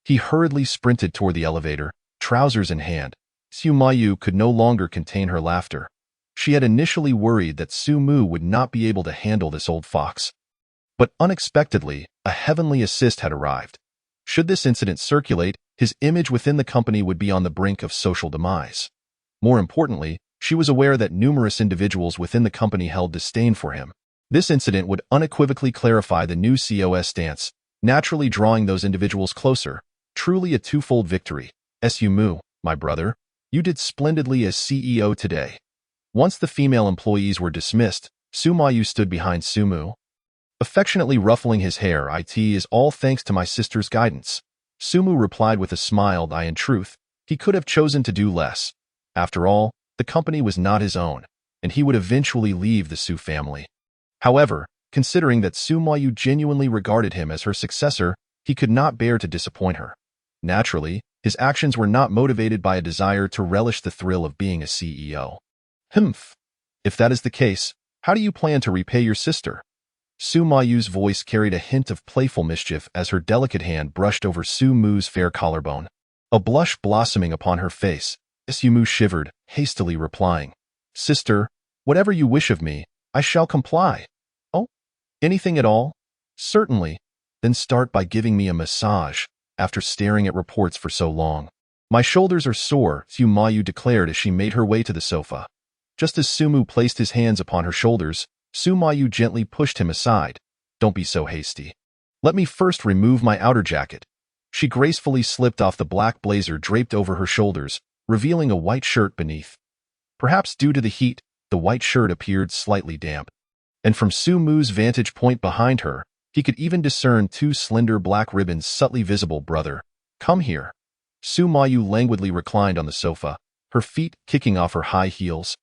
he hurriedly sprinted toward the elevator, trousers in hand. Su Mayu could no longer contain her laughter. She had initially worried that Su Mu would not be able to handle this old fox. But unexpectedly, a heavenly assist had arrived. Should this incident circulate, his image within the company would be on the brink of social demise. More importantly, she was aware that numerous individuals within the company held disdain for him. This incident would unequivocally clarify the new COS stance, naturally drawing those individuals closer. Truly a twofold victory. Su Mu, my brother, you did splendidly as CEO today. Once the female employees were dismissed, Su Mayu stood behind Sumu, affectionately ruffling his hair. It is all thanks to my sister's guidance. Sumu replied with a smile. In truth, he could have chosen to do less. After all, the company was not his own, and he would eventually leave the Su family. However, considering that Su Mayu genuinely regarded him as her successor, he could not bear to disappoint her. Naturally, his actions were not motivated by a desire to relish the thrill of being a CEO. Humph. If that is the case, how do you plan to repay your sister? Su Mayu's voice carried a hint of playful mischief as her delicate hand brushed over Su Mu's fair collarbone. A blush blossoming upon her face, Su Mu shivered, hastily replying, Sister, whatever you wish of me, I shall comply. Oh, anything at all? Certainly. Then start by giving me a massage, after staring at reports for so long. My shoulders are sore, Su Mayu declared as she made her way to the sofa. Just as Sumu placed his hands upon her shoulders, Su Mayu gently pushed him aside. Don't be so hasty. Let me first remove my outer jacket. She gracefully slipped off the black blazer draped over her shoulders, revealing a white shirt beneath. Perhaps due to the heat, the white shirt appeared slightly damp. And from Su Mu's vantage point behind her, he could even discern two slender black ribbons subtly visible. Brother, come here. Su Mayu languidly reclined on the sofa, her feet kicking off her high heels,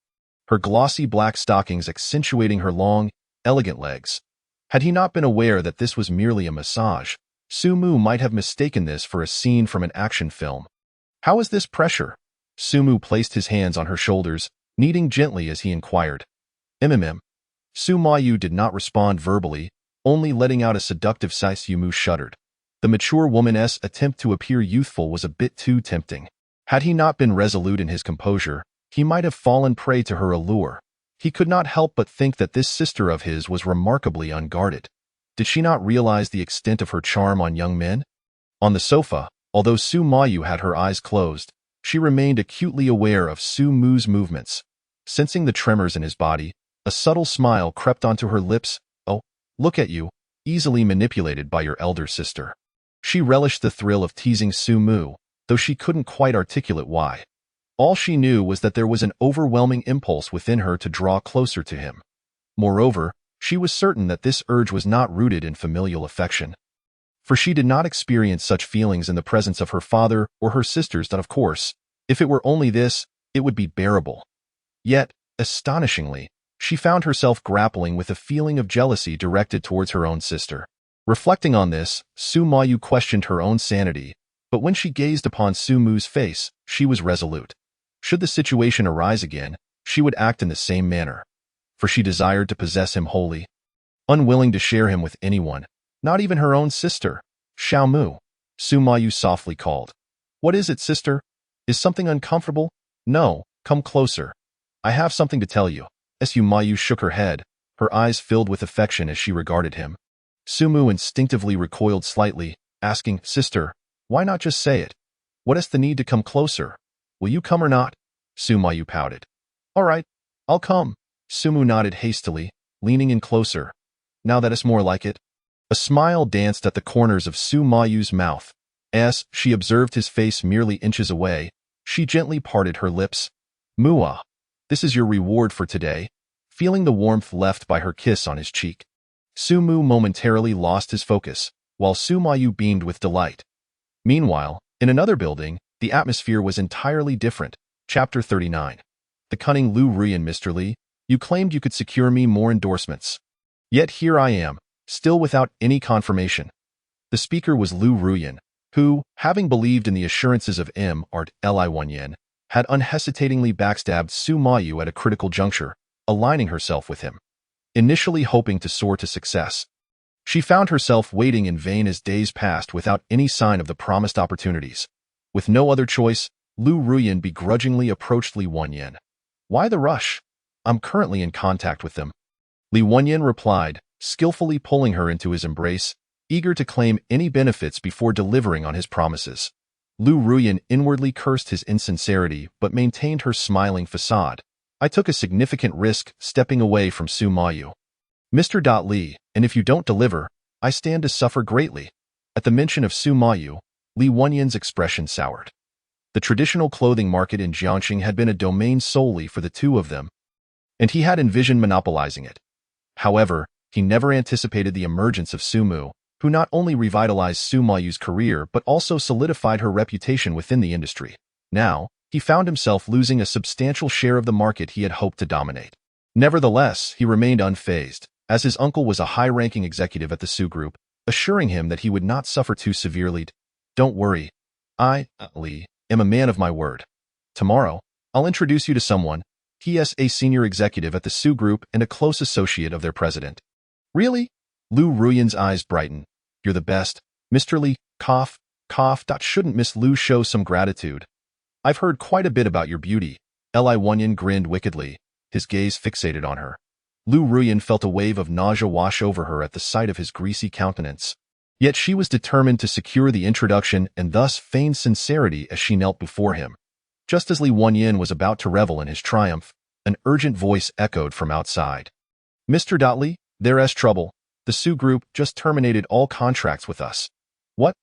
her glossy black stockings accentuating her long, elegant legs. Had he not been aware that this was merely a massage, Su Mu might have mistaken this for a scene from an action film. How is this pressure? Su Mu placed his hands on her shoulders, kneading gently as he inquired. Mm. Su Mayu did not respond verbally, only letting out a seductive sigh. Su Mu shuddered. The mature woman's attempt to appear youthful was a bit too tempting. Had he not been resolute in his composure, he might have fallen prey to her allure. He could not help but think that this sister of his was remarkably unguarded. Did she not realize the extent of her charm on young men? On the sofa, although Su Mayu had her eyes closed, she remained acutely aware of Su Mu's movements. Sensing the tremors in his body, a subtle smile crept onto her lips. Oh, look at you, easily manipulated by your elder sister. She relished the thrill of teasing Su Mu, though she couldn't quite articulate why. All she knew was that there was an overwhelming impulse within her to draw closer to him. Moreover, She was certain that this urge was not rooted in familial affection, for she did not experience such feelings in the presence of her father or her sisters that, of course, if it were only this, it would be bearable. Yet, astonishingly, she found herself grappling with a feeling of jealousy directed towards her own sister. Reflecting on this, Su Mayu questioned her own sanity, but when she gazed upon Su Mu's face, she was resolute. Should the situation arise again, she would act in the same manner, for she desired to possess him wholly, unwilling to share him with anyone, not even her own sister. Xiao Mu, Su Mayu softly called. What is it, sister? Is something uncomfortable? No, come closer. I have something to tell you. Su Mayu shook her head, her eyes filled with affection as she regarded him. Su Mu instinctively recoiled slightly, asking, Sister, why not just say it? What is the need to come closer? Will you come or not? Su Mayu pouted. All right, I'll come. Su Mu nodded hastily, leaning in closer. Now that is more like it. A smile danced at the corners of Su Mayu's mouth. As she observed his face merely inches away, she gently parted her lips. Mua, this is your reward for today, feeling the warmth left by her kiss on his cheek. Su Mu momentarily lost his focus, while Su Mayu beamed with delight. Meanwhile, in another building, the atmosphere was entirely different. Chapter 39. The cunning Lu Ruyan. Mr. Li, you claimed you could secure me more endorsements. Yet here I am, still without any confirmation. The speaker was Lu Ruyan, who, having believed in the assurances of Art Li Wanyan, had unhesitatingly backstabbed Su Mayu at a critical juncture, aligning herself with him. Initially hoping to soar to success, she found herself waiting in vain as days passed without any sign of the promised opportunities. With no other choice, Lu Ruyan begrudgingly approached Li Wanyan. Why the rush? I'm currently in contact with them. Li Wanyan replied, skillfully pulling her into his embrace, eager to claim any benefits before delivering on his promises. Lu Ruyan inwardly cursed his insincerity but maintained her smiling facade. I took a significant risk stepping away from Su Mayu. Mr. Li, and if you don't deliver, I stand to suffer greatly. At the mention of Su Mayu, Li Wanyan's expression soured. The traditional clothing market in Jiangxing had been a domain solely for the two of them, and he had envisioned monopolizing it. However, he never anticipated the emergence of Su Mu, who not only revitalized Su Mayu's career but also solidified her reputation within the industry. Now, he found himself losing a substantial share of the market he had hoped to dominate. Nevertheless, he remained unfazed, as his uncle was a high-ranking executive at the Su Group, assuring him that he would not suffer too severely. Don't worry. I, Li, am a man of my word. Tomorrow, I'll introduce you to someone. He is a senior executive at the Su Group and a close associate of their president. Really? Lu Ruyan's eyes brightened. You're the best. Mr. Li, cough. Shouldn't Miss Lu show some gratitude? I've heard quite a bit about your beauty. Li Wanyan grinned wickedly, his gaze fixated on her. Lu Ruyan felt a wave of nausea wash over her at the sight of his greasy countenance. Yet she was determined to secure the introduction and thus feigned sincerity as she knelt before him. Just as Li Wanyan was about to revel in his triumph, an urgent voice echoed from outside. Mr. Li, there's trouble. The Su Group just terminated all contracts with us. What?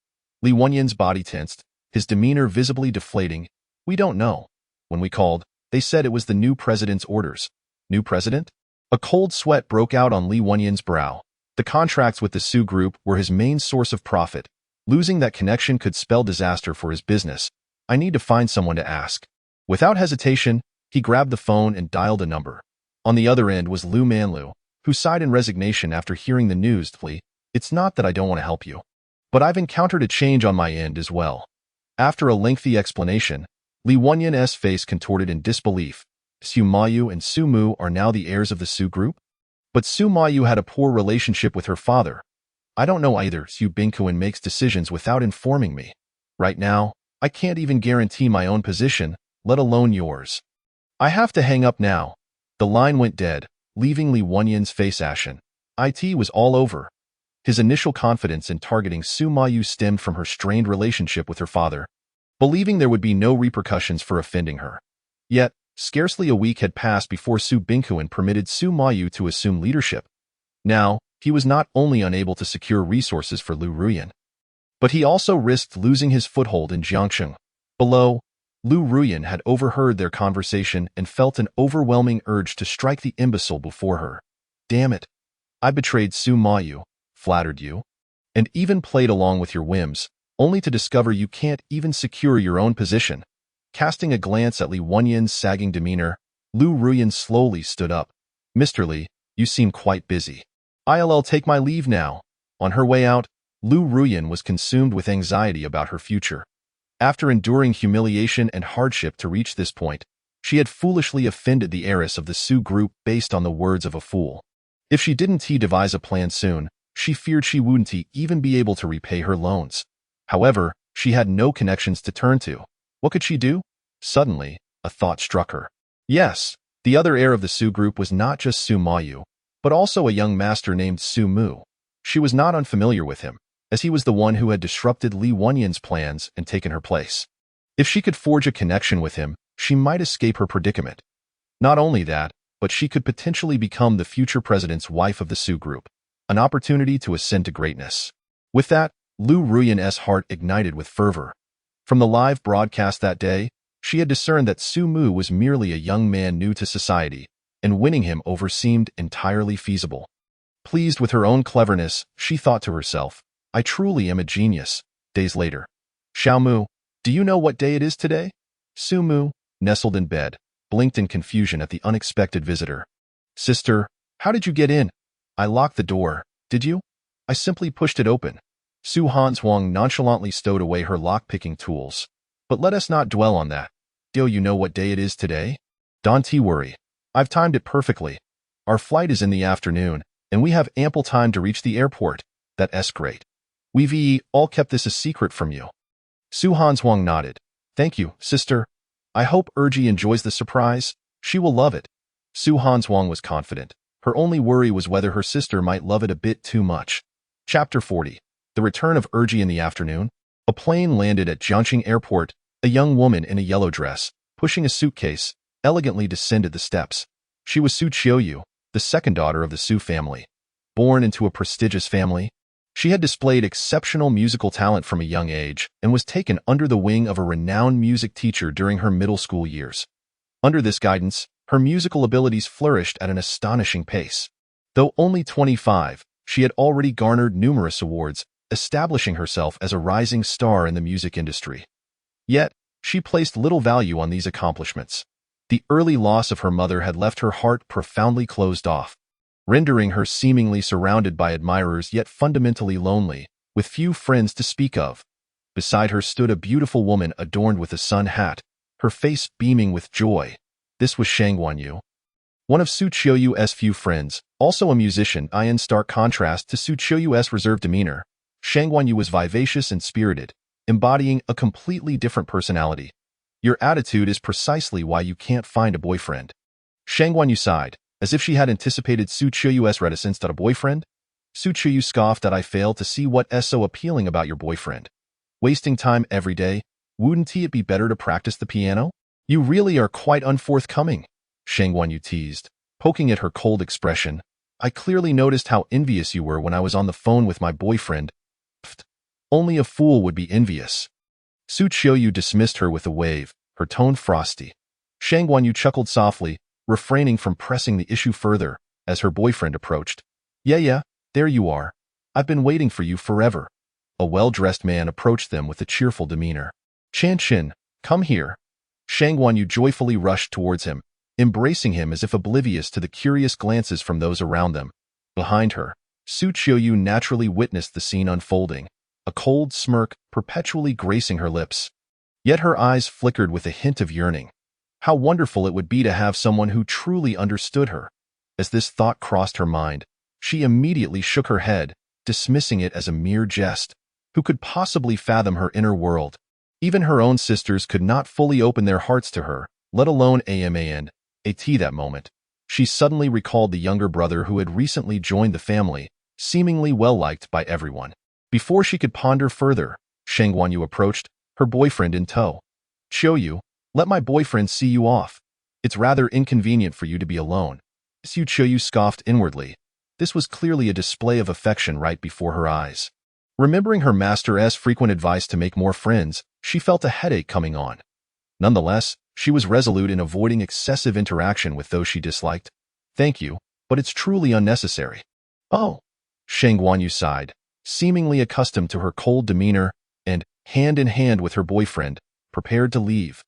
Li Wanyan's body tensed, his demeanor visibly deflating. We don't know. When we called, they said it was the new president's orders. New president? A cold sweat broke out on Li Wanyan's brow. The contracts with the Su Group were his main source of profit. Losing that connection could spell disaster for his business. I need to find someone to ask. Without hesitation, he grabbed the phone and dialed a number. On the other end was Lu Manlu, who sighed in resignation after hearing the news. Li, it's not that I don't want to help you, but I've encountered a change on my end as well. After a lengthy explanation, Li Wanyan's face contorted in disbelief. Su Mayu and Su Mu are now the heirs of the Su Group? But Su Mayu had a poor relationship with her father. I don't know either. Su Bingkuan makes decisions without informing me. Right now, I can't even guarantee my own position, let alone yours. I have to hang up now. The line went dead, leaving Li Wanyan's face ashen. It was all over. His initial confidence in targeting Su Mayu stemmed from her strained relationship with her father, believing there would be no repercussions for offending her. Yet, scarcely a week had passed before Su Bingkuan permitted Su Mayu to assume leadership. Now, he was not only unable to secure resources for Lu Ruyan, but he also risked losing his foothold in Jiangxing. Below, Lu Ruyan had overheard their conversation and felt an overwhelming urge to strike the imbecile before her. Damn it. I betrayed Su Mayu, flattered you, and even played along with your whims, only to discover you can't even secure your own position. Casting a glance at Li Wenyan's sagging demeanor, Lu Ruyan slowly stood up. Mr. Li, you seem quite busy. I'll take my leave now. On her way out, Lu Ruyan was consumed with anxiety about her future. After enduring humiliation and hardship to reach this point, she had foolishly offended the heiress of the Su group based on the words of a fool. If she didn't devise a plan soon, she feared she wouldn't even be able to repay her loans. However, she had no connections to turn to. What could she do? Suddenly, a thought struck her. Yes, the other heir of the Su group was not just Su Mayu, but also a young master named Su Mu. She was not unfamiliar with him, as he was the one who had disrupted Li Wenyan's plans and taken her place. If she could forge a connection with him, she might escape her predicament. Not only that, but she could potentially become the future president's wife of the Su group, an opportunity to ascend to greatness. With that, Lu Ruyan's heart ignited with fervor. From the live broadcast that day, she had discerned that Su Mu was merely a young man new to society, and winning him over seemed entirely feasible. Pleased with her own cleverness, she thought to herself, I truly am a genius. Days later. Xiao Mu, do you know what day it is today? Su Mu, nestled in bed, blinked in confusion at the unexpected visitor. Sister, how did you get in? I locked the door, did you? I simply pushed it open. Su Hanshuang nonchalantly stowed away her lock-picking tools. But let us not dwell on that. Do you know what day it is today? Don't worry. I've timed it perfectly. Our flight is in the afternoon, and we have ample time to reach the airport. That's great. We've all kept this a secret from you. Su Hanshuang nodded. Thank you, sister. I hope Erji enjoys the surprise. She will love it. Su Hanshuang was confident. Her only worry was whether her sister might love it a bit too much. Chapter 40. The return of Erji in the afternoon. A plane landed at Jiangxing Airport. A young woman in a yellow dress, pushing a suitcase, elegantly descended the steps. She was Su Qiuyu, the second daughter of the Su family. Born into a prestigious family, she had displayed exceptional musical talent from a young age and was taken under the wing of a renowned music teacher during her middle school years. Under this guidance, her musical abilities flourished at an astonishing pace. Though only 25, she had already garnered numerous awards, establishing herself as a rising star in the music industry. Yet, she placed little value on these accomplishments. The early loss of her mother had left her heart profoundly closed off, rendering her seemingly surrounded by admirers yet fundamentally lonely, with few friends to speak of. Beside her stood a beautiful woman adorned with a sun hat, her face beaming with joy. This was Shang Guanyu, one of Su Qiuyu's few friends, also a musician. In stark contrast to Su Qiuyu's reserved demeanor, Shang Guanyu was vivacious and spirited, embodying a completely different personality. Your attitude is precisely why you can't find a boyfriend. Shang Guanyu sighed, as if she had anticipated Su Qiuyu's reticence to a boyfriend. Su Qiuyu scoffed at I fail to see what's so appealing about your boyfriend. Wasting time every day, wouldn't it be better to practice the piano? You really are quite unforthcoming, Shang Guanyu teased, poking at her cold expression. I clearly noticed how envious you were when I was on the phone with my boyfriend. Pfft. Only a fool would be envious. Su Qiuyu dismissed her with a wave, her tone frosty. Shang Guanyu chuckled softly, refraining from pressing the issue further, as her boyfriend approached. Yeah, there you are. I've been waiting for you forever. A well-dressed man approached them with a cheerful demeanor. Chan Xin, come here. Shang Guanyu joyfully rushed towards him, embracing him as if oblivious to the curious glances from those around them. Behind her, Su Qiuyu naturally witnessed the scene unfolding, a cold smirk perpetually gracing her lips. Yet her eyes flickered with a hint of yearning. How wonderful it would be to have someone who truly understood her. As this thought crossed her mind, she immediately shook her head, dismissing it as a mere jest. Who could possibly fathom her inner world? Even her own sisters could not fully open their hearts to her, let alone at that moment. She suddenly recalled the younger brother who had recently joined the family, seemingly well-liked by everyone. Before she could ponder further, Shang Guanyu approached, her boyfriend in tow. Qiuyu, let my boyfriend see you off. It's rather inconvenient for you to be alone. Su Qiuyu scoffed inwardly. This was clearly a display of affection right before her eyes. Remembering her master's frequent advice to make more friends, she felt a headache coming on. Nonetheless, she was resolute in avoiding excessive interaction with those she disliked. Thank you, but it's truly unnecessary. Oh, Shang Guanyu sighed, seemingly accustomed to her cold demeanor, and, hand in hand with her boyfriend, prepared to leave.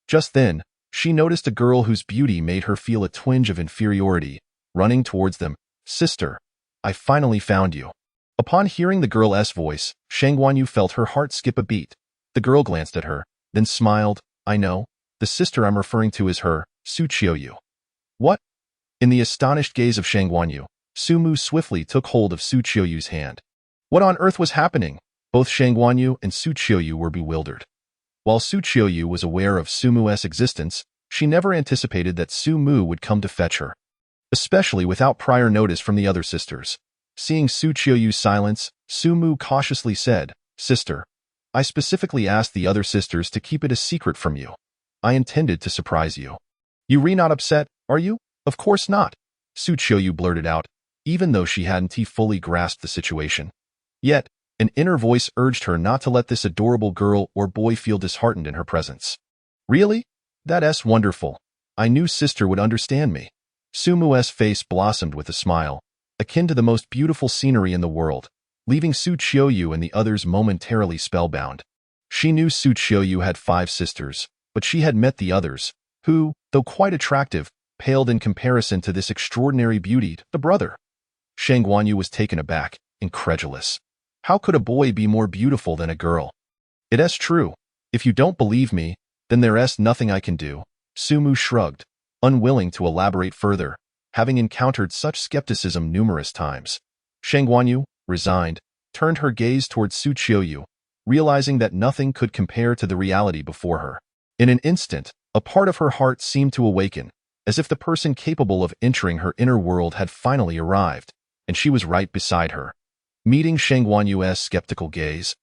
Just then, she noticed a girl whose beauty made her feel a twinge of inferiority, running towards them. Sister, I finally found you. Upon hearing the girl's voice, Shang Guanyu felt her heart skip a beat. The girl glanced at her, then smiled. I know, the sister I'm referring to is her, Su Qiuyu. What? In the astonished gaze of Shang Guanyu, Su Mu swiftly took hold of Su Qiuyu's hand. What on earth was happening? Both Shang Guanyu and Su Qiuyu were bewildered. While Su Qiuyu was aware of Su Mu's existence, she never anticipated that Su Mu would come to fetch her, especially without prior notice from the other sisters. Seeing Su Qiuyu's silence, Su Mu cautiously said, Sister, I specifically asked the other sisters to keep it a secret from you. I intended to surprise you. You not upset, are you? Of course not, Su Qiuyu blurted out, even though she hadn't fully grasped the situation. Yet, an inner voice urged her not to let this adorable girl or boy feel disheartened in her presence. Really? That's wonderful. I knew sister would understand me. Su Mu's face blossomed with a smile, akin to the most beautiful scenery in the world, leaving Su Qiuyu and the others momentarily spellbound. She knew Su Qiuyu had 5 sisters, but she had met the others, who, though quite attractive, paled in comparison to this extraordinary beauty, the brother. Shang Guanyu was taken aback, incredulous. How could a boy be more beautiful than a girl? It's true. If you don't believe me, then there's nothing I can do. Su Mu shrugged, unwilling to elaborate further, having encountered such skepticism numerous times. Shang Guanyu, resigned, turned her gaze towards Su Qiuyu, realizing that nothing could compare to the reality before her. In an instant, a part of her heart seemed to awaken, as if the person capable of entering her inner world had finally arrived, and she was right beside her. Meeting Shang Guanyu's skeptical gaze,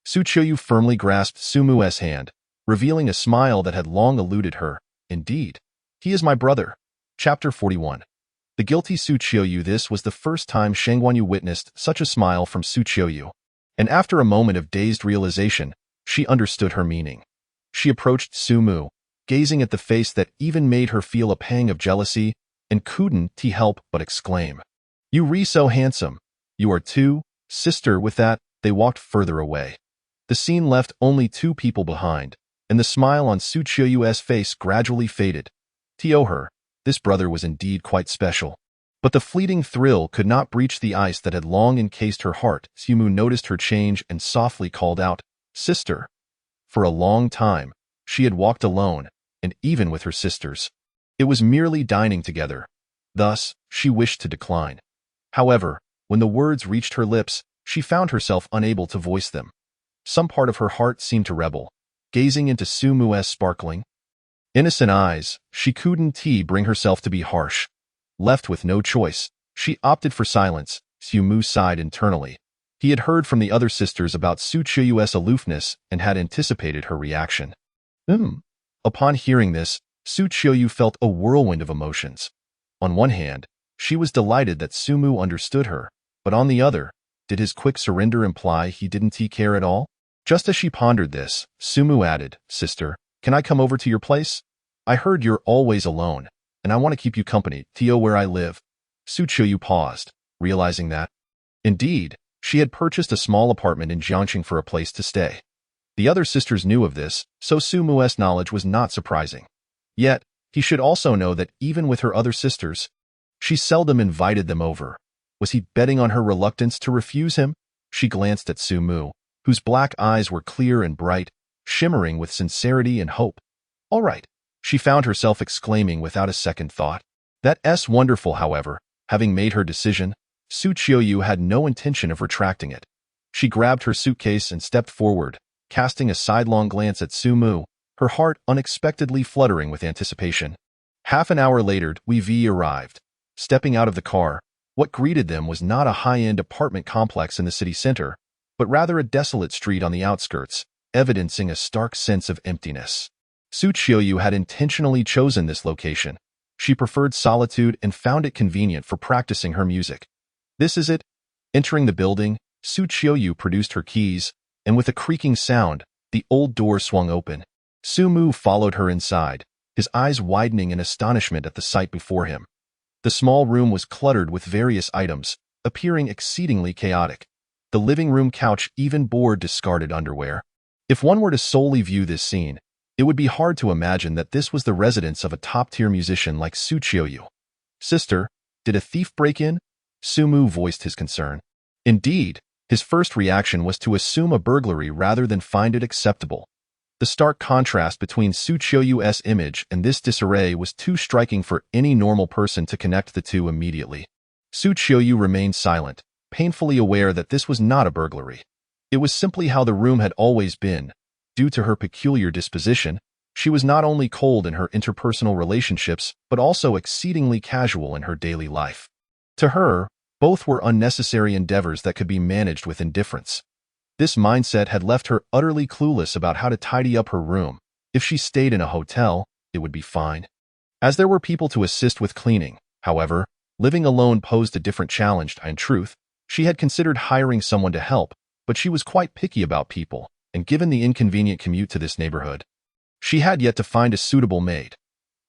Su Qiuyu firmly grasped Su Mu's hand, revealing a smile that had long eluded her. Indeed, he is my brother. Chapter 41. The guilty Su Qiuyu. This was the first time Shang Guanyu witnessed such a smile from Su Qiuyu, and after a moment of dazed realization, she understood her meaning. She approached Su Mu, gazing at the face that even made her feel a pang of jealousy, and couldn't help but exclaim, You so handsome. You are too, sister. With that, they walked further away. The scene left only 2 people behind, and the smile on Su Qiuyu's face gradually faded. Her, this brother was indeed quite special. But the fleeting thrill could not breach the ice that had long encased her heart. Su Mu noticed her change and softly called out, Sister. For a long time, she had walked alone, and even with her sisters, it was merely dining together. Thus, she wished to decline. However, when the words reached her lips, she found herself unable to voice them. Some part of her heart seemed to rebel, gazing into Su Mu's sparkling, innocent eyes. She couldn't bring herself to be harsh. Left with no choice, she opted for silence. Su Mu sighed internally. He had heard from the other sisters about Su Qiuyu's aloofness and had anticipated her reaction. Upon hearing this, Su Qiuyu felt a whirlwind of emotions. On one hand, she was delighted that Su Mu understood her, but on the other, did his quick surrender imply he didn't care at all? Just as she pondered this, Su Mu added, Sister, can I come over to your place? I heard you're always alone, and I want to keep you company, where I live. Su Qiuyu paused, realizing that, indeed, she had purchased a small apartment in Jiangqing for a place to stay. The other sisters knew of this, so Su Mu's knowledge was not surprising. Yet, he should also know that even with her other sisters, she seldom invited them over. Was he betting on her reluctance to refuse him? She glanced at Su Mu, whose black eyes were clear and bright, shimmering with sincerity and hope. All right, she found herself exclaiming without a second thought. That's wonderful. However, having made her decision, Su Qiuyu had no intention of retracting it. She grabbed her suitcase and stepped forward, casting a sidelong glance at Su Mu, her heart unexpectedly fluttering with anticipation. Half an hour later, We arrived. Stepping out of the car, what greeted them was not a high-end apartment complex in the city center, but rather a desolate street on the outskirts, evidencing a stark sense of emptiness. Su Qiuyu had intentionally chosen this location. She preferred solitude and found it convenient for practicing her music. This is it. Entering the building, Su Qiuyu produced her keys, and with a creaking sound, the old door swung open. Su Mu followed her inside, his eyes widening in astonishment at the sight before him. The small room was cluttered with various items, appearing exceedingly chaotic. The living room couch even bore discarded underwear. If one were to solely view this scene, it would be hard to imagine that this was the residence of a top-tier musician like Su Chiyoyu. Sister, did a thief break in? Sumu voiced his concern. Indeed, his first reaction was to assume a burglary rather than find it acceptable. The stark contrast between Su Chiyoyu's image and this disarray was too striking for any normal person to connect the two immediately. Su Chiyoyu remained silent, painfully aware that this was not a burglary. It was simply how the room had always been. Due to her peculiar disposition, she was not only cold in her interpersonal relationships, but also exceedingly casual in her daily life. To her, both were unnecessary endeavors that could be managed with indifference. This mindset had left her utterly clueless about how to tidy up her room. If she stayed in a hotel, it would be fine. As there were people to assist with cleaning, however, living alone posed a different challenge. In truth, she had considered hiring someone to help, but she was quite picky about people, and given the inconvenient commute to this neighborhood, she had yet to find a suitable maid.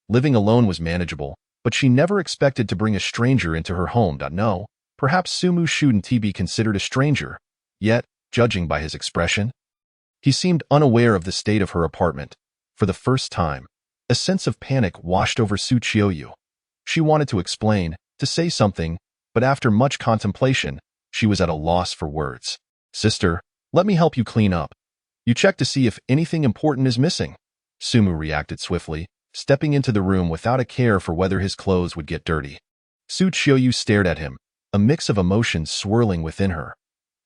Living alone was manageable, but she never expected to bring a stranger into her home. No, perhaps Sumu shouldn't be considered a stranger, yet, judging by his expression, he seemed unaware of the state of her apartment. For the first time, a sense of panic washed over Su Chiyoyu. She wanted to explain, to say something, but after much contemplation, she was at a loss for words. Sister, let me help you clean up. You check to see if anything important is missing. Sumu reacted swiftly, stepping into the room without a care for whether his clothes would get dirty. Su Chiyoyu stared at him, a mix of emotions swirling within her.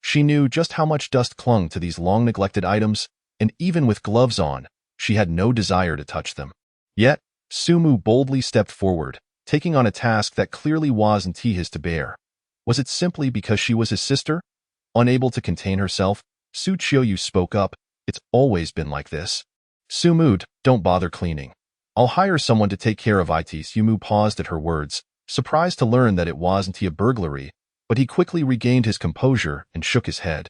She knew just how much dust clung to these long-neglected items, and even with gloves on, she had no desire to touch them. Yet, Sumu boldly stepped forward, taking on a task that clearly wasn't his to bear. Was it simply because she was his sister? Unable to contain herself, Su Chiyoyu spoke up. It's always been like this. Sumu, don't bother cleaning. I'll hire someone to take care of it. Sumu paused at her words, surprised to learn that it wasn't a burglary, but he quickly regained his composure and shook his head.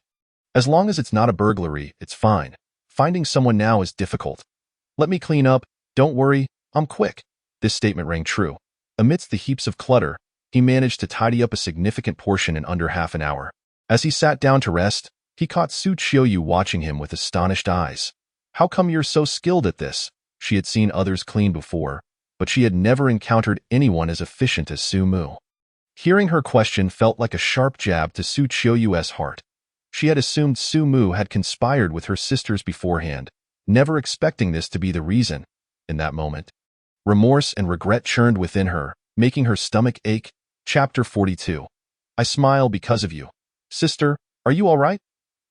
As long as it's not a burglary, it's fine. Finding someone now is difficult. Let me clean up. Don't worry, I'm quick. This statement rang true. Amidst the heaps of clutter, he managed to tidy up a significant portion in under half an hour. As he sat down to rest, he caught Su Chiyoyu watching him with astonished eyes. How come you're so skilled at this? She had seen others clean before, but she had never encountered anyone as efficient as Sumu. Hearing her question felt like a sharp jab to Su Chiyoyu's heart. She had assumed Sumu had conspired with her sisters beforehand, never expecting this to be the reason. In that moment, remorse and regret churned within her, making her stomach ache. Chapter 42. I smile because of you. Sister, are you all right?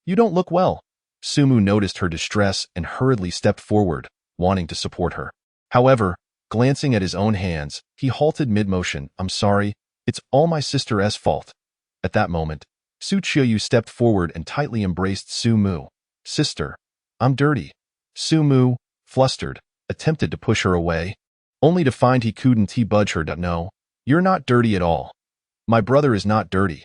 You don't look well. Sumu noticed her distress and hurriedly stepped forward, wanting to support her. However, glancing at his own hands, he halted mid-motion. I'm sorry, it's all my sister's fault. At that moment, Su Chiyoyu stepped forward and tightly embraced Sumu. Sister, I'm dirty. Sumu, flustered, attempted to push her away, only to find he couldn't budge her. No, you're not dirty at all. My brother is not dirty.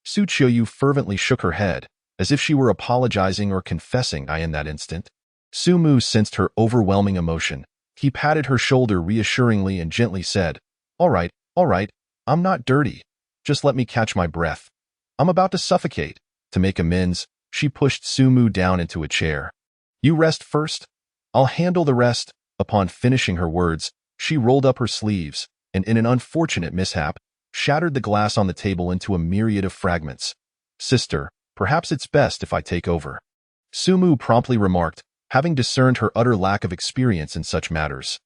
Su Chiyoyu fervently shook her head, as if she were apologizing or confessing. In that instant, Sumu sensed her overwhelming emotion. He patted her shoulder reassuringly and gently said, all right, I'm not dirty. Just let me catch my breath. I'm about to suffocate. To make amends, she pushed Sumu down into a chair. You rest first. I'll handle the rest. Upon finishing her words, she rolled up her sleeves, and in an unfortunate mishap, shattered the glass on the table into a myriad of fragments. Sister, perhaps it's best if I take over. Sumu promptly remarked, having discerned her utter lack of experience in such matters.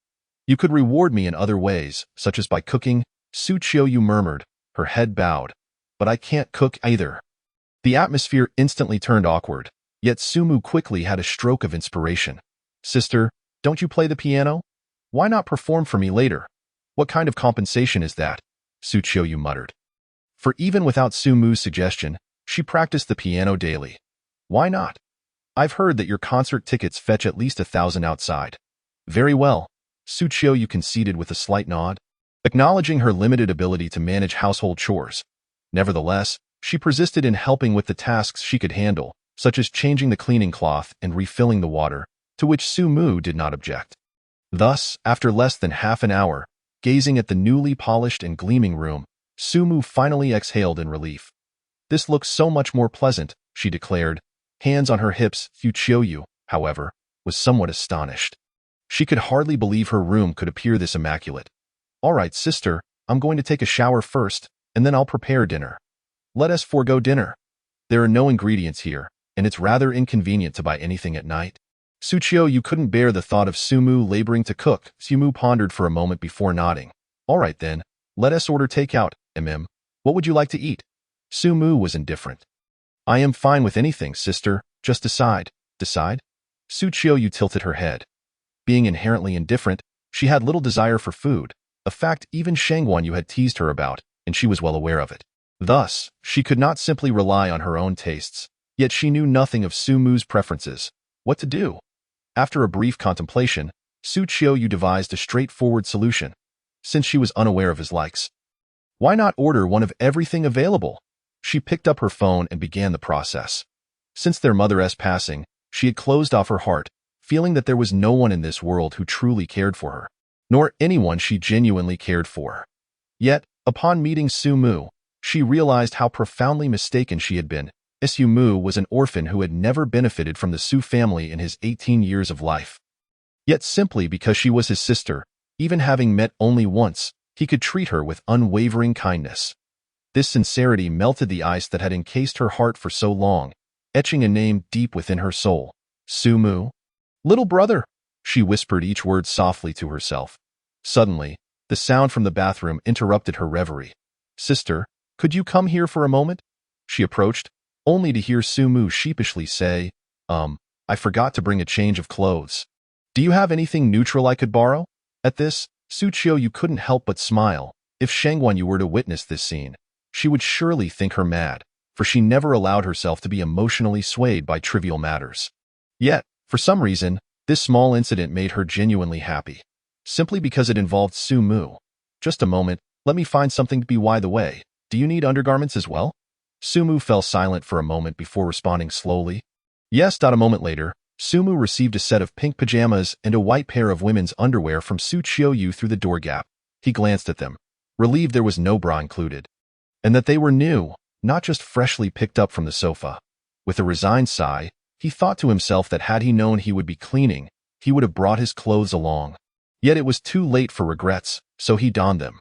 You could reward me in other ways, such as by cooking, Su Chiyoyu murmured, her head bowed. But I can't cook either. The atmosphere instantly turned awkward, yet Sumu quickly had a stroke of inspiration. Sister, don't you play the piano? Why not perform for me later? What kind of compensation is that? Su Chiyoyu muttered. For even without Sumu's suggestion, she practiced the piano daily. Why not? I've heard that your concert tickets fetch at least 1,000 outside. Very well, Su Chiyoyu conceded with a slight nod, acknowledging her limited ability to manage household chores. Nevertheless, she persisted in helping with the tasks she could handle, such as changing the cleaning cloth and refilling the water, to which Sumu did not object. Thus, after less than half an hour, gazing at the newly polished and gleaming room, Sumu finally exhaled in relief. This looks so much more pleasant, she declared, hands on her hips. Yu, however, was somewhat astonished. She could hardly believe her room could appear this immaculate. All right, sister, I'm going to take a shower first, and then I'll prepare dinner. Let us forego dinner. There are no ingredients here, and it's rather inconvenient to buy anything at night. You couldn't bear the thought of Sumu laboring to cook. Sumu pondered for a moment before nodding. All right then, let us order takeout, What would you like to eat? Sumu was indifferent. I am fine with anything, sister, just decide. Decide? You tilted her head. Being inherently indifferent, she had little desire for food, a fact even Shangguanyu had teased her about, and she was well aware of it. Thus, she could not simply rely on her own tastes, yet she knew nothing of Sumu's preferences. What to do? After a brief contemplation, Yu devised a straightforward solution, since she was unaware of his likes. Why not order one of everything available? She picked up her phone and began the process. Since their mother's passing, she had closed off her heart, feeling that there was no one in this world who truly cared for her, nor anyone she genuinely cared for. Yet, upon meeting Sumu, she realized how profoundly mistaken she had been. Sumu was an orphan who had never benefited from the Su family in his 18 years of life. Yet simply because she was his sister, even having met only once, he could treat her with unwavering kindness. This sincerity melted the ice that had encased her heart for so long, etching a name deep within her soul. Sumu? Little brother, she whispered each word softly to herself. Suddenly, the sound from the bathroom interrupted her reverie. Sister, could you come here for a moment? She approached, only to hear Sumu sheepishly say, I forgot to bring a change of clothes. Do you have anything neutral I could borrow? At this, you couldn't help but smile. If Shangguanyu were to witness this scene, she would surely think her mad, for she never allowed herself to be emotionally swayed by trivial matters. Yet, for some reason, this small incident made her genuinely happy, simply because it involved Sumu. Just a moment, let me find something to be. By the way, do you need undergarments as well? Sumu fell silent for a moment before responding slowly. Yes. A moment later, Sumu received a set of pink pajamas and a white pair of women's underwear from Su Qiuyu through the door gap. He glanced at them, relieved there was no bra included, and that they were new, not just freshly picked up from the sofa. With a resigned sigh, he thought to himself that had he known he would be cleaning, he would have brought his clothes along. Yet it was too late for regrets, so he donned them.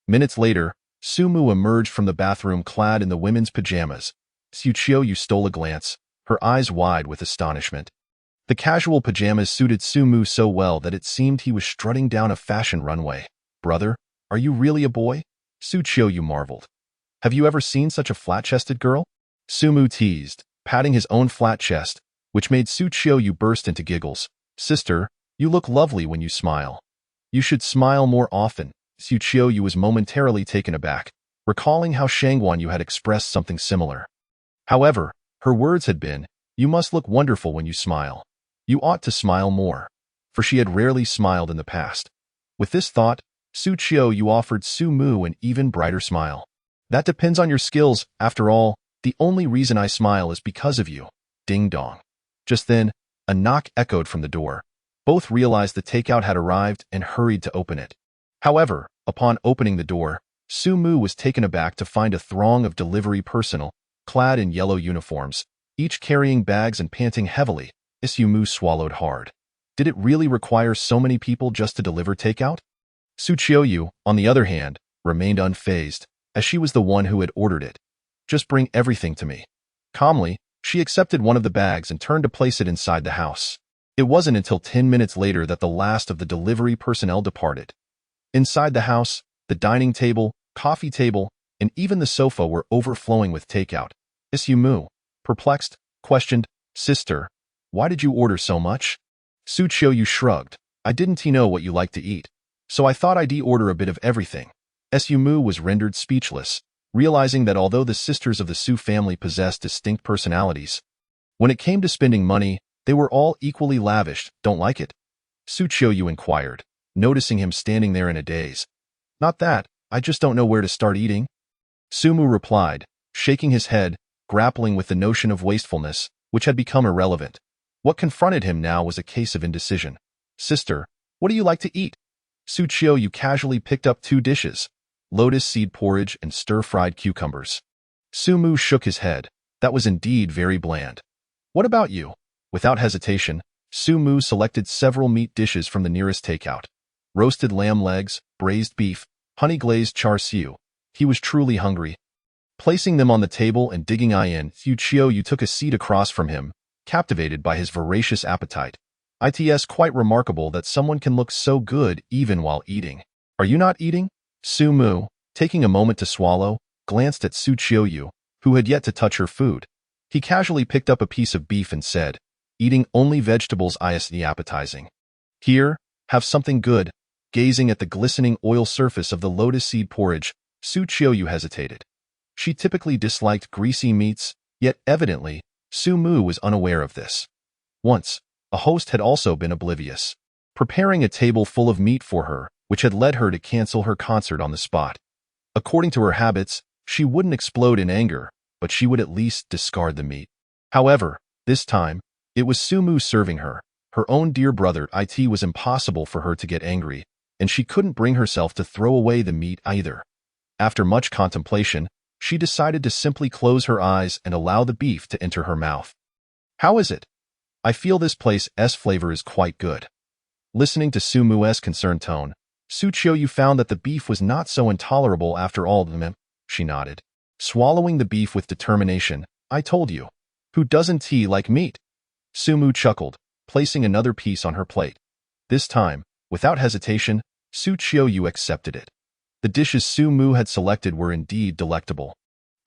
Minutes later, Sumu emerged from the bathroom clad in the women's pajamas. Su Qiuyu stole a glance, her eyes wide with astonishment. The casual pajamas suited Sumu so well that it seemed he was strutting down a fashion runway. Brother, are you really a boy? Su Qiuyu marveled. Have you ever seen such a flat-chested girl? Sumu teased, patting his own flat chest, which made Su Qiuyu burst into giggles. Sister, you look lovely when you smile. You should smile more often. Su Qiuyu was momentarily taken aback, recalling how Shangguanyu had expressed something similar. However, her words had been, you must look wonderful when you smile. You ought to smile more. For she had rarely smiled in the past. With this thought, Su Qiuyu offered Sumu an even brighter smile. That depends on your skills. After all, the only reason I smile is because of you. Ding dong. Just then, a knock echoed from the door. Both realized the takeout had arrived and hurried to open it. However, upon opening the door, Sumu was taken aback to find a throng of delivery personnel, clad in yellow uniforms, each carrying bags and panting heavily. Sumu swallowed hard. Did it really require so many people just to deliver takeout? Su Qiuyu, on the other hand, remained unfazed, as she was the one who had ordered it. Just bring everything to me. Calmly, she accepted one of the bags and turned to place it inside the house. It wasn't until 10 minutes later that the last of the delivery personnel departed. Inside the house, the dining table, coffee table, and even the sofa were overflowing with takeout. Sumu, perplexed, questioned, Sister, why did you order so much? Su Qiuyu shrugged. I didn't know what you like to eat, so I thought I'd order a bit of everything. Sumu was rendered speechless, realizing that although the sisters of the Su family possessed distinct personalities, when it came to spending money, they were all equally lavish. Don't like it? Su Qiuyu inquired, noticing him standing there in a daze. Not that, I just don't know where to start eating. Sumu replied, shaking his head, grappling with the notion of wastefulness, which had become irrelevant. What confronted him now was a case of indecision. Sister, what do you like to eat? Su Qiuyu casually picked up 2 dishes, lotus seed porridge and stir-fried cucumbers. Sumu shook his head. That was indeed very bland. What about you? Without hesitation, Sumu selected several meat dishes from the nearest takeout. Roasted lamb legs, braised beef, honey-glazed char siu. He was truly hungry. Placing them on the table and digging in, Yu took a seat across from him, captivated by his voracious appetite. It's quite remarkable that someone can look so good even while eating. Are you not eating? Sumu, taking a moment to swallow, glanced at Su Qiuyu, who had yet to touch her food. He casually picked up a piece of beef and said, eating only vegetables is appetizing. Here, have something good. Gazing at the glistening oil surface of the lotus seed porridge, Su Qiuyu hesitated. She typically disliked greasy meats, yet evidently, Sumu was unaware of this. Once, a host had also been oblivious, preparing a table full of meat for her, which had led her to cancel her concert on the spot. According to her habits, she wouldn't explode in anger, but she would at least discard the meat. However, this time, it was Sumu serving her. Her own dear brother. It was impossible for her to get angry, and she couldn't bring herself to throw away the meat either. After much contemplation, she decided to simply close her eyes and allow the beef to enter her mouth. How is it? I feel this place's flavor is quite good. Listening to Sumu's concerned tone, Su Qiuyu found that the beef was not so intolerable after all. She nodded. Swallowing the beef with determination, I told you. Who doesn't like meat? Sumu chuckled, placing another piece on her plate. This time, without hesitation, Su Qiuyu accepted it. The dishes Sumu had selected were indeed delectable.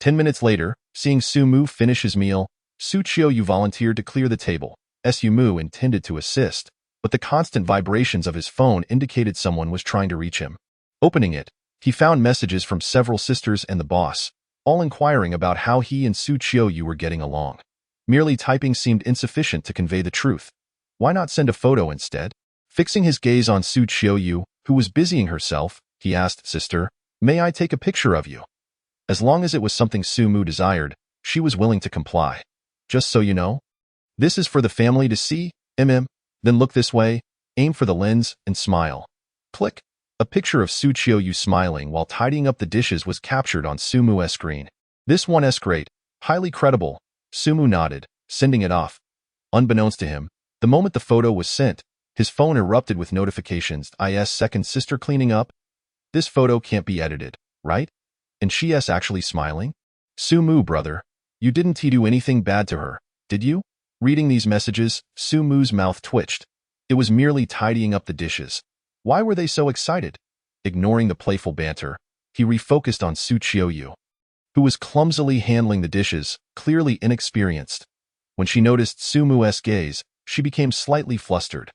10 minutes later, seeing Sumu finish his meal, Su Qiuyu volunteered to clear the table. Sumu intended to assist, but the constant vibrations of his phone indicated someone was trying to reach him. Opening it, he found messages from several sisters and the boss, all inquiring about how he and Su Qiuyu were getting along. Merely typing seemed insufficient to convey the truth. Why not send a photo instead? Fixing his gaze on Su Qiuyu, who was busying herself, he asked, Sister, may I take a picture of you? As long as it was something Sumu desired, she was willing to comply. Just so you know, this is for the family to see, then look this way, aim for the lens, and smile. Click. A picture of Su Qiuyu smiling while tidying up the dishes was captured on Sumu's screen. This one's great, highly credible. Sumu nodded, sending it off. Unbeknownst to him, the moment the photo was sent, his phone erupted with notifications. Second sister cleaning up? This photo can't be edited, right? And she's actually smiling? Sumu, brother, you didn't do anything bad to her, did you? Reading these messages, Sumu's mouth twitched. It was merely tidying up the dishes. Why were they so excited? Ignoring the playful banter, he refocused on Su Qiuyu, who was clumsily handling the dishes, clearly inexperienced. When she noticed Sumu's gaze, she became slightly flustered.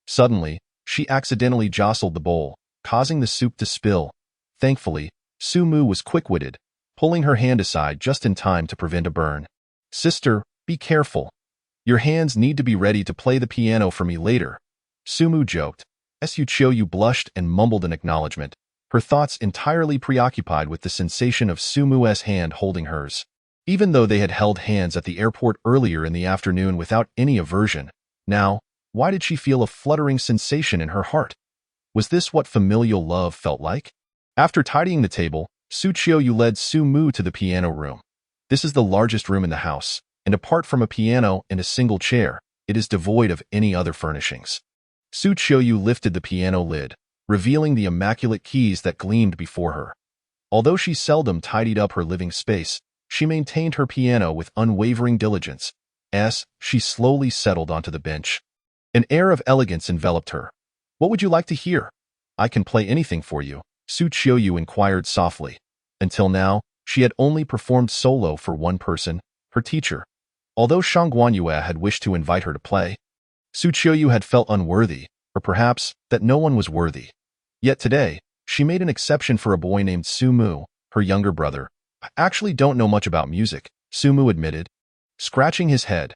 Suddenly, she accidentally jostled the bowl, causing the soup to spill. Thankfully, Sumu was quick-witted, pulling her hand aside just in time to prevent a burn. Sister, be careful. Your hands need to be ready to play the piano for me later. Sumu joked. Su Qiuyu blushed and mumbled an acknowledgement, her thoughts entirely preoccupied with the sensation of Sumu's hand holding hers. Even though they had held hands at the airport earlier in the afternoon without any aversion, now, why did she feel a fluttering sensation in her heart? Was this what familial love felt like? After tidying the table, Su Qiuyu led Sumu to the piano room. This is the largest room in the house, and apart from a piano and a single chair, it is devoid of any other furnishings. Su Qiuyu lifted the piano lid, revealing the immaculate keys that gleamed before her. Although she seldom tidied up her living space, she maintained her piano with unwavering diligence. As she slowly settled onto the bench, an air of elegance enveloped her. What would you like to hear? I can play anything for you, Su Qiuyu inquired softly. Until now, she had only performed solo for one person, her teacher. Although Shang Guanyue had wished to invite her to play, Su Qiuyu had felt unworthy, or perhaps that no one was worthy. Yet today, she made an exception for a boy named Sumu, her younger brother. I actually don't know much about music, Sumu admitted, scratching his head.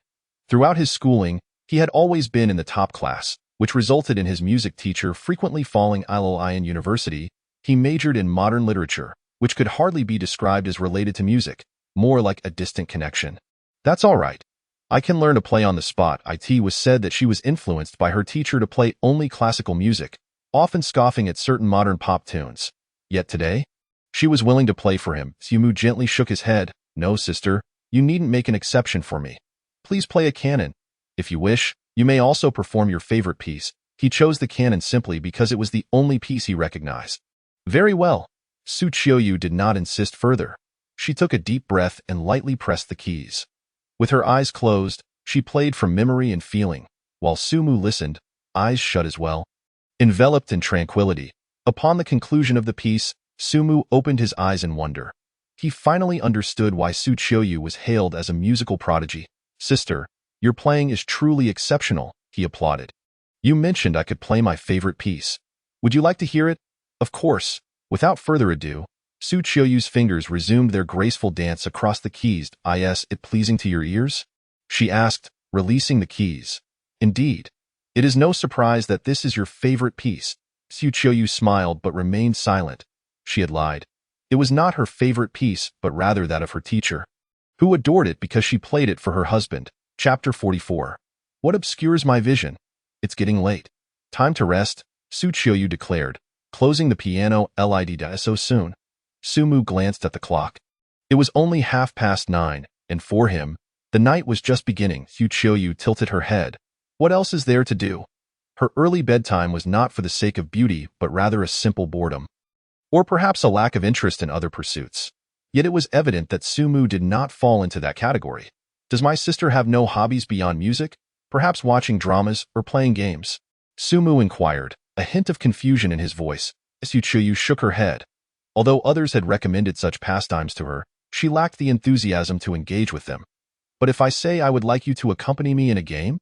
Throughout his schooling, he had always been in the top class, which resulted in his music teacher frequently falling ill in university. He majored in modern literature, which could hardly be described as related to music, more like a distant connection. That's all right. I can learn to play on the spot. It was said that she was influenced by her teacher to play only classical music, often scoffing at certain modern pop tunes. Yet today, she was willing to play for him. Sumu gently shook his head, No, sister, you needn't make an exception for me. Please play a canon. If you wish, you may also perform your favorite piece. He chose the canon simply because it was the only piece he recognized. Very well. Su Qiuyu did not insist further. She took a deep breath and lightly pressed the keys. With her eyes closed, she played from memory and feeling, while Sumu listened, eyes shut as well. Enveloped in tranquility, upon the conclusion of the piece, Sumu opened his eyes in wonder. He finally understood why Su Qiuyu was hailed as a musical prodigy. Sister, your playing is truly exceptional, he applauded. You mentioned I could play my favorite piece. Would you like to hear it? Of course. Without further ado, Su Qiuyu's fingers resumed their graceful dance across the keys. Is it pleasing to your ears? She asked, releasing the keys. Indeed. It is no surprise that this is your favorite piece. Su Qiuyu smiled but remained silent. She had lied. It was not her favorite piece, but rather that of her teacher, who adored it because she played it for her husband. Chapter 44. What obscures my vision? It's getting late. Time to rest, Su Qiuyu declared, closing the piano. So soon. Sumu glanced at the clock. It was only 9:30, and for him, the night was just beginning. Su Qiuyu tilted her head. What else is there to do? Her early bedtime was not for the sake of beauty, but rather a simple boredom. Or perhaps a lack of interest in other pursuits. Yet it was evident that Sumu did not fall into that category. Does my sister have no hobbies beyond music? Perhaps watching dramas or playing games? Sumu inquired, a hint of confusion in his voice. Su Qiuyu shook her head. Although others had recommended such pastimes to her, she lacked the enthusiasm to engage with them. But if I say I would like you to accompany me in a game?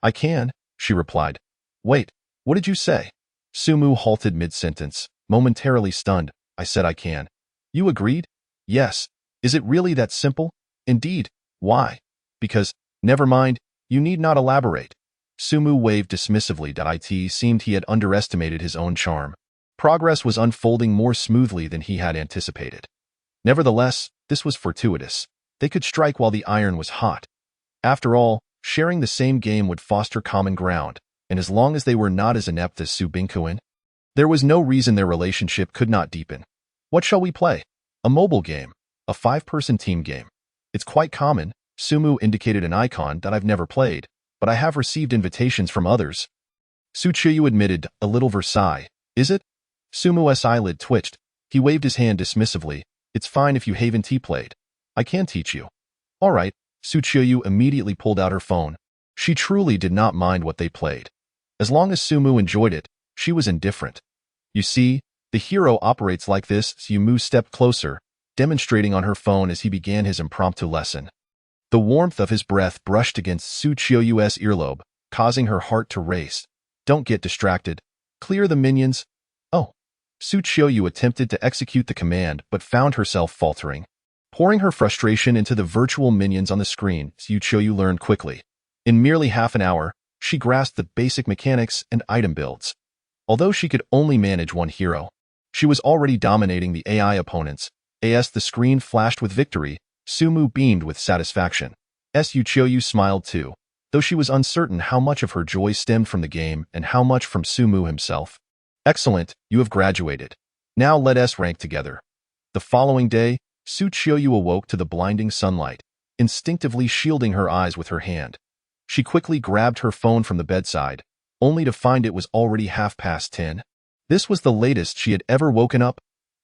I can, she replied. Wait, what did you say? Sumu halted mid-sentence, momentarily stunned. I said I can. You agreed? Yes. Is it really that simple? Indeed. Why? Because, never mind, you need not elaborate. Sumu waved dismissively. It seemed he had underestimated his own charm. Progress was unfolding more smoothly than he had anticipated. Nevertheless, this was fortuitous. They could strike while the iron was hot. After all, sharing the same game would foster common ground, and as long as they were not as inept as Su Bingkuin, there was no reason their relationship could not deepen. What shall we play? A mobile game. A 5-person team game. It's quite common. Sumu indicated an icon that I've never played, but I have received invitations from others. Su Qiuyu admitted, a little Versailles. Is it? Sumu's eyelid twitched. He waved his hand dismissively. It's fine if you haven't played. I can teach you. All right. Su Qiuyu immediately pulled out her phone. She truly did not mind what they played. As long as Sumu enjoyed it, she was indifferent. You see, the hero operates like this. Sumu stepped closer, demonstrating on her phone as he began his impromptu lesson. The warmth of his breath brushed against Su Qiuyu's earlobe, causing her heart to race. Don't get distracted. Clear the minions. Oh. Su Qiuyu attempted to execute the command but found herself faltering. Pouring her frustration into the virtual minions on the screen, Su Qiuyu learned quickly. In merely half an hour, she grasped the basic mechanics and item builds. Although she could only manage one hero, she was already dominating the AI opponents. As the screen flashed with victory, Sumu beamed with satisfaction. Su Qiuyu smiled too, though she was uncertain how much of her joy stemmed from the game and how much from Sumu himself. Excellent, you have graduated. Now let us rank together. The following day, Su Qiuyu awoke to the blinding sunlight, instinctively shielding her eyes with her hand. She quickly grabbed her phone from the bedside, only to find it was already 10:30. This was the latest she had ever woken up.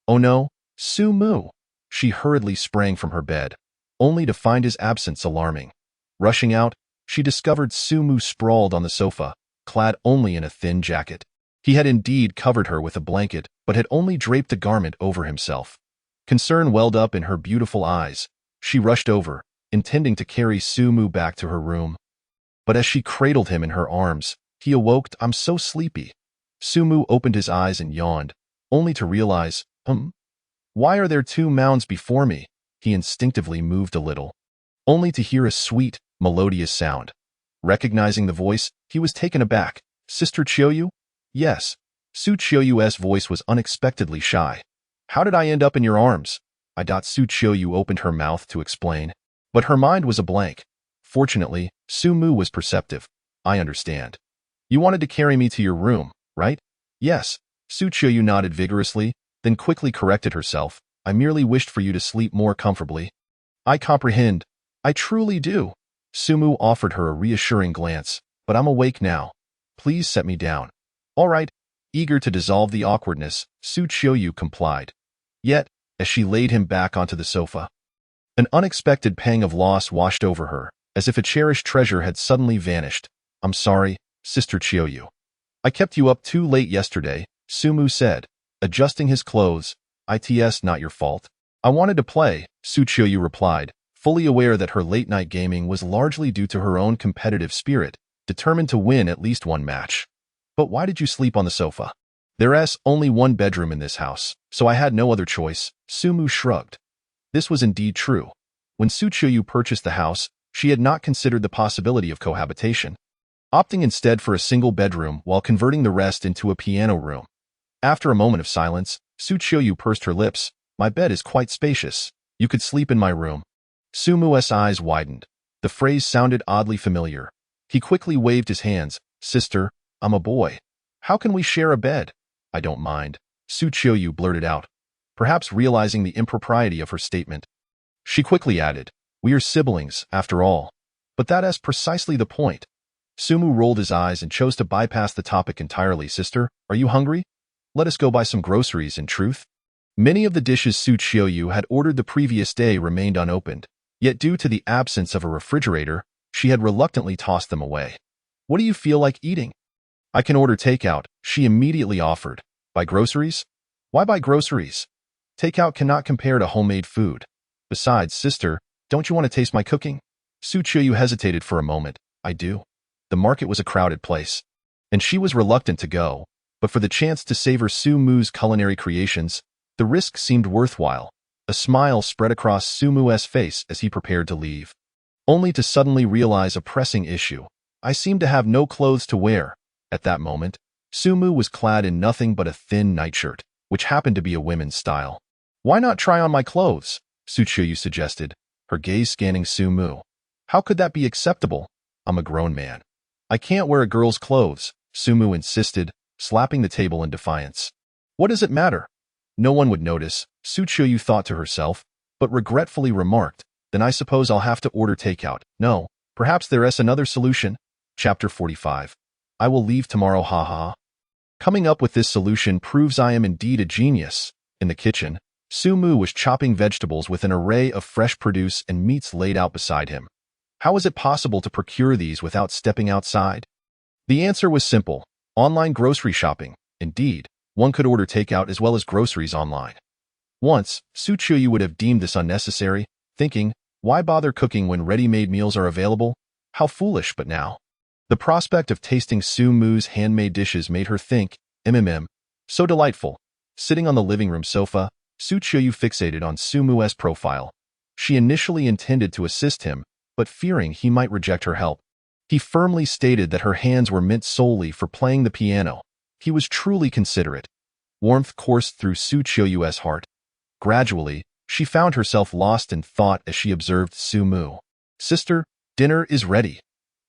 Oh no, Sumu! She hurriedly sprang from her bed, only to find his absence alarming. Rushing out, she discovered Sumu sprawled on the sofa, clad only in a thin jacket. He had indeed covered her with a blanket, but had only draped a garment over himself. Concern welled up in her beautiful eyes. She rushed over, intending to carry Sumu back to her room. But as she cradled him in her arms, he awoke. I'm so sleepy. Sumu opened his eyes and yawned, only to realize, why are there 2 mounds before me? He instinctively moved a little, only to hear a sweet, melodious sound. Recognizing the voice, he was taken aback. Sister Qiuyu? Yes. Su Qiuyu's voice was unexpectedly shy. How did I end up in your arms? Su Qiuyu opened her mouth to explain, but her mind was a blank. Fortunately, Sumu was perceptive. I understand. You wanted to carry me to your room, right? Yes. Su Qiuyu nodded vigorously, then quickly corrected herself. I merely wished for you to sleep more comfortably. I comprehend. I truly do. Sumu offered her a reassuring glance. But I'm awake now. Please set me down. All right. Eager to dissolve the awkwardness, Su Qiuyu complied. Yet, as she laid him back onto the sofa, an unexpected pang of loss washed over her, as if a cherished treasure had suddenly vanished. I'm sorry, Sister Qiuyu. I kept you up too late yesterday, Sumu said, adjusting his clothes. It's not your fault. I wanted to play, Su Qiuyu replied, fully aware that her late-night gaming was largely due to her own competitive spirit, determined to win at least one match. But why did you sleep on the sofa? There's only one bedroom in this house, so I had no other choice, Sumu shrugged. This was indeed true. When Su Qiuyu purchased the house, she had not considered the possibility of cohabitation, opting instead for a single bedroom while converting the rest into a piano room. After a moment of silence, Su Qiuyu pursed her lips. My bed is quite spacious. You could sleep in my room. Sumu's eyes widened. The phrase sounded oddly familiar. He quickly waved his hands. Sister, I'm a boy. How can we share a bed? I don't mind, Su Qiuyu blurted out, perhaps realizing the impropriety of her statement. She quickly added, we are siblings, after all. But that is precisely the point. Sumu rolled his eyes and chose to bypass the topic entirely. Sister, are you hungry? Let us go buy some groceries, in truth. Many of the dishes Su Qiuyu had ordered the previous day remained unopened, yet due to the absence of a refrigerator, she had reluctantly tossed them away. What do you feel like eating? I can order takeout, she immediately offered. Buy groceries? Why buy groceries? Takeout cannot compare to homemade food. Besides, sister, don't you want to taste my cooking? Su Qiuyu hesitated for a moment. I do. The market was a crowded place, and she was reluctant to go, but for the chance to savor Sumu's culinary creations, the risk seemed worthwhile. A smile spread across Sumu's face as he prepared to leave, only to suddenly realize a pressing issue. I seem to have no clothes to wear. At that moment, Sumu was clad in nothing but a thin nightshirt, which happened to be a women's style. Why not try on my clothes? Su Qiuyu suggested, her gaze scanning Sumu. How could that be acceptable? I'm a grown man. I can't wear a girl's clothes, Sumu insisted, slapping the table in defiance. What does it matter? No one would notice, Su Qiuyu thought to herself, but regretfully remarked, then I suppose I'll have to order takeout. No, perhaps there is another solution. Chapter 45. I will leave tomorrow, haha. Coming up with this solution proves I am indeed a genius. In the kitchen, Sumu was chopping vegetables with an array of fresh produce and meats laid out beside him. How is it possible to procure these without stepping outside? The answer was simple. Online grocery shopping. Indeed, one could order takeout as well as groceries online. Once, Su Qiuyu would have deemed this unnecessary, thinking, why bother cooking when ready-made meals are available? How foolish, but now. The prospect of tasting Sumu's handmade dishes made her think, so delightful. Sitting on the living room sofa, Su Qiuyu fixated on Sumu's profile. She initially intended to assist him, but fearing he might reject her help, he firmly stated that her hands were meant solely for playing the piano. He was truly considerate. Warmth coursed through Su Qiuyu's heart. Gradually, she found herself lost in thought as she observed Sumu. Sister, dinner is ready.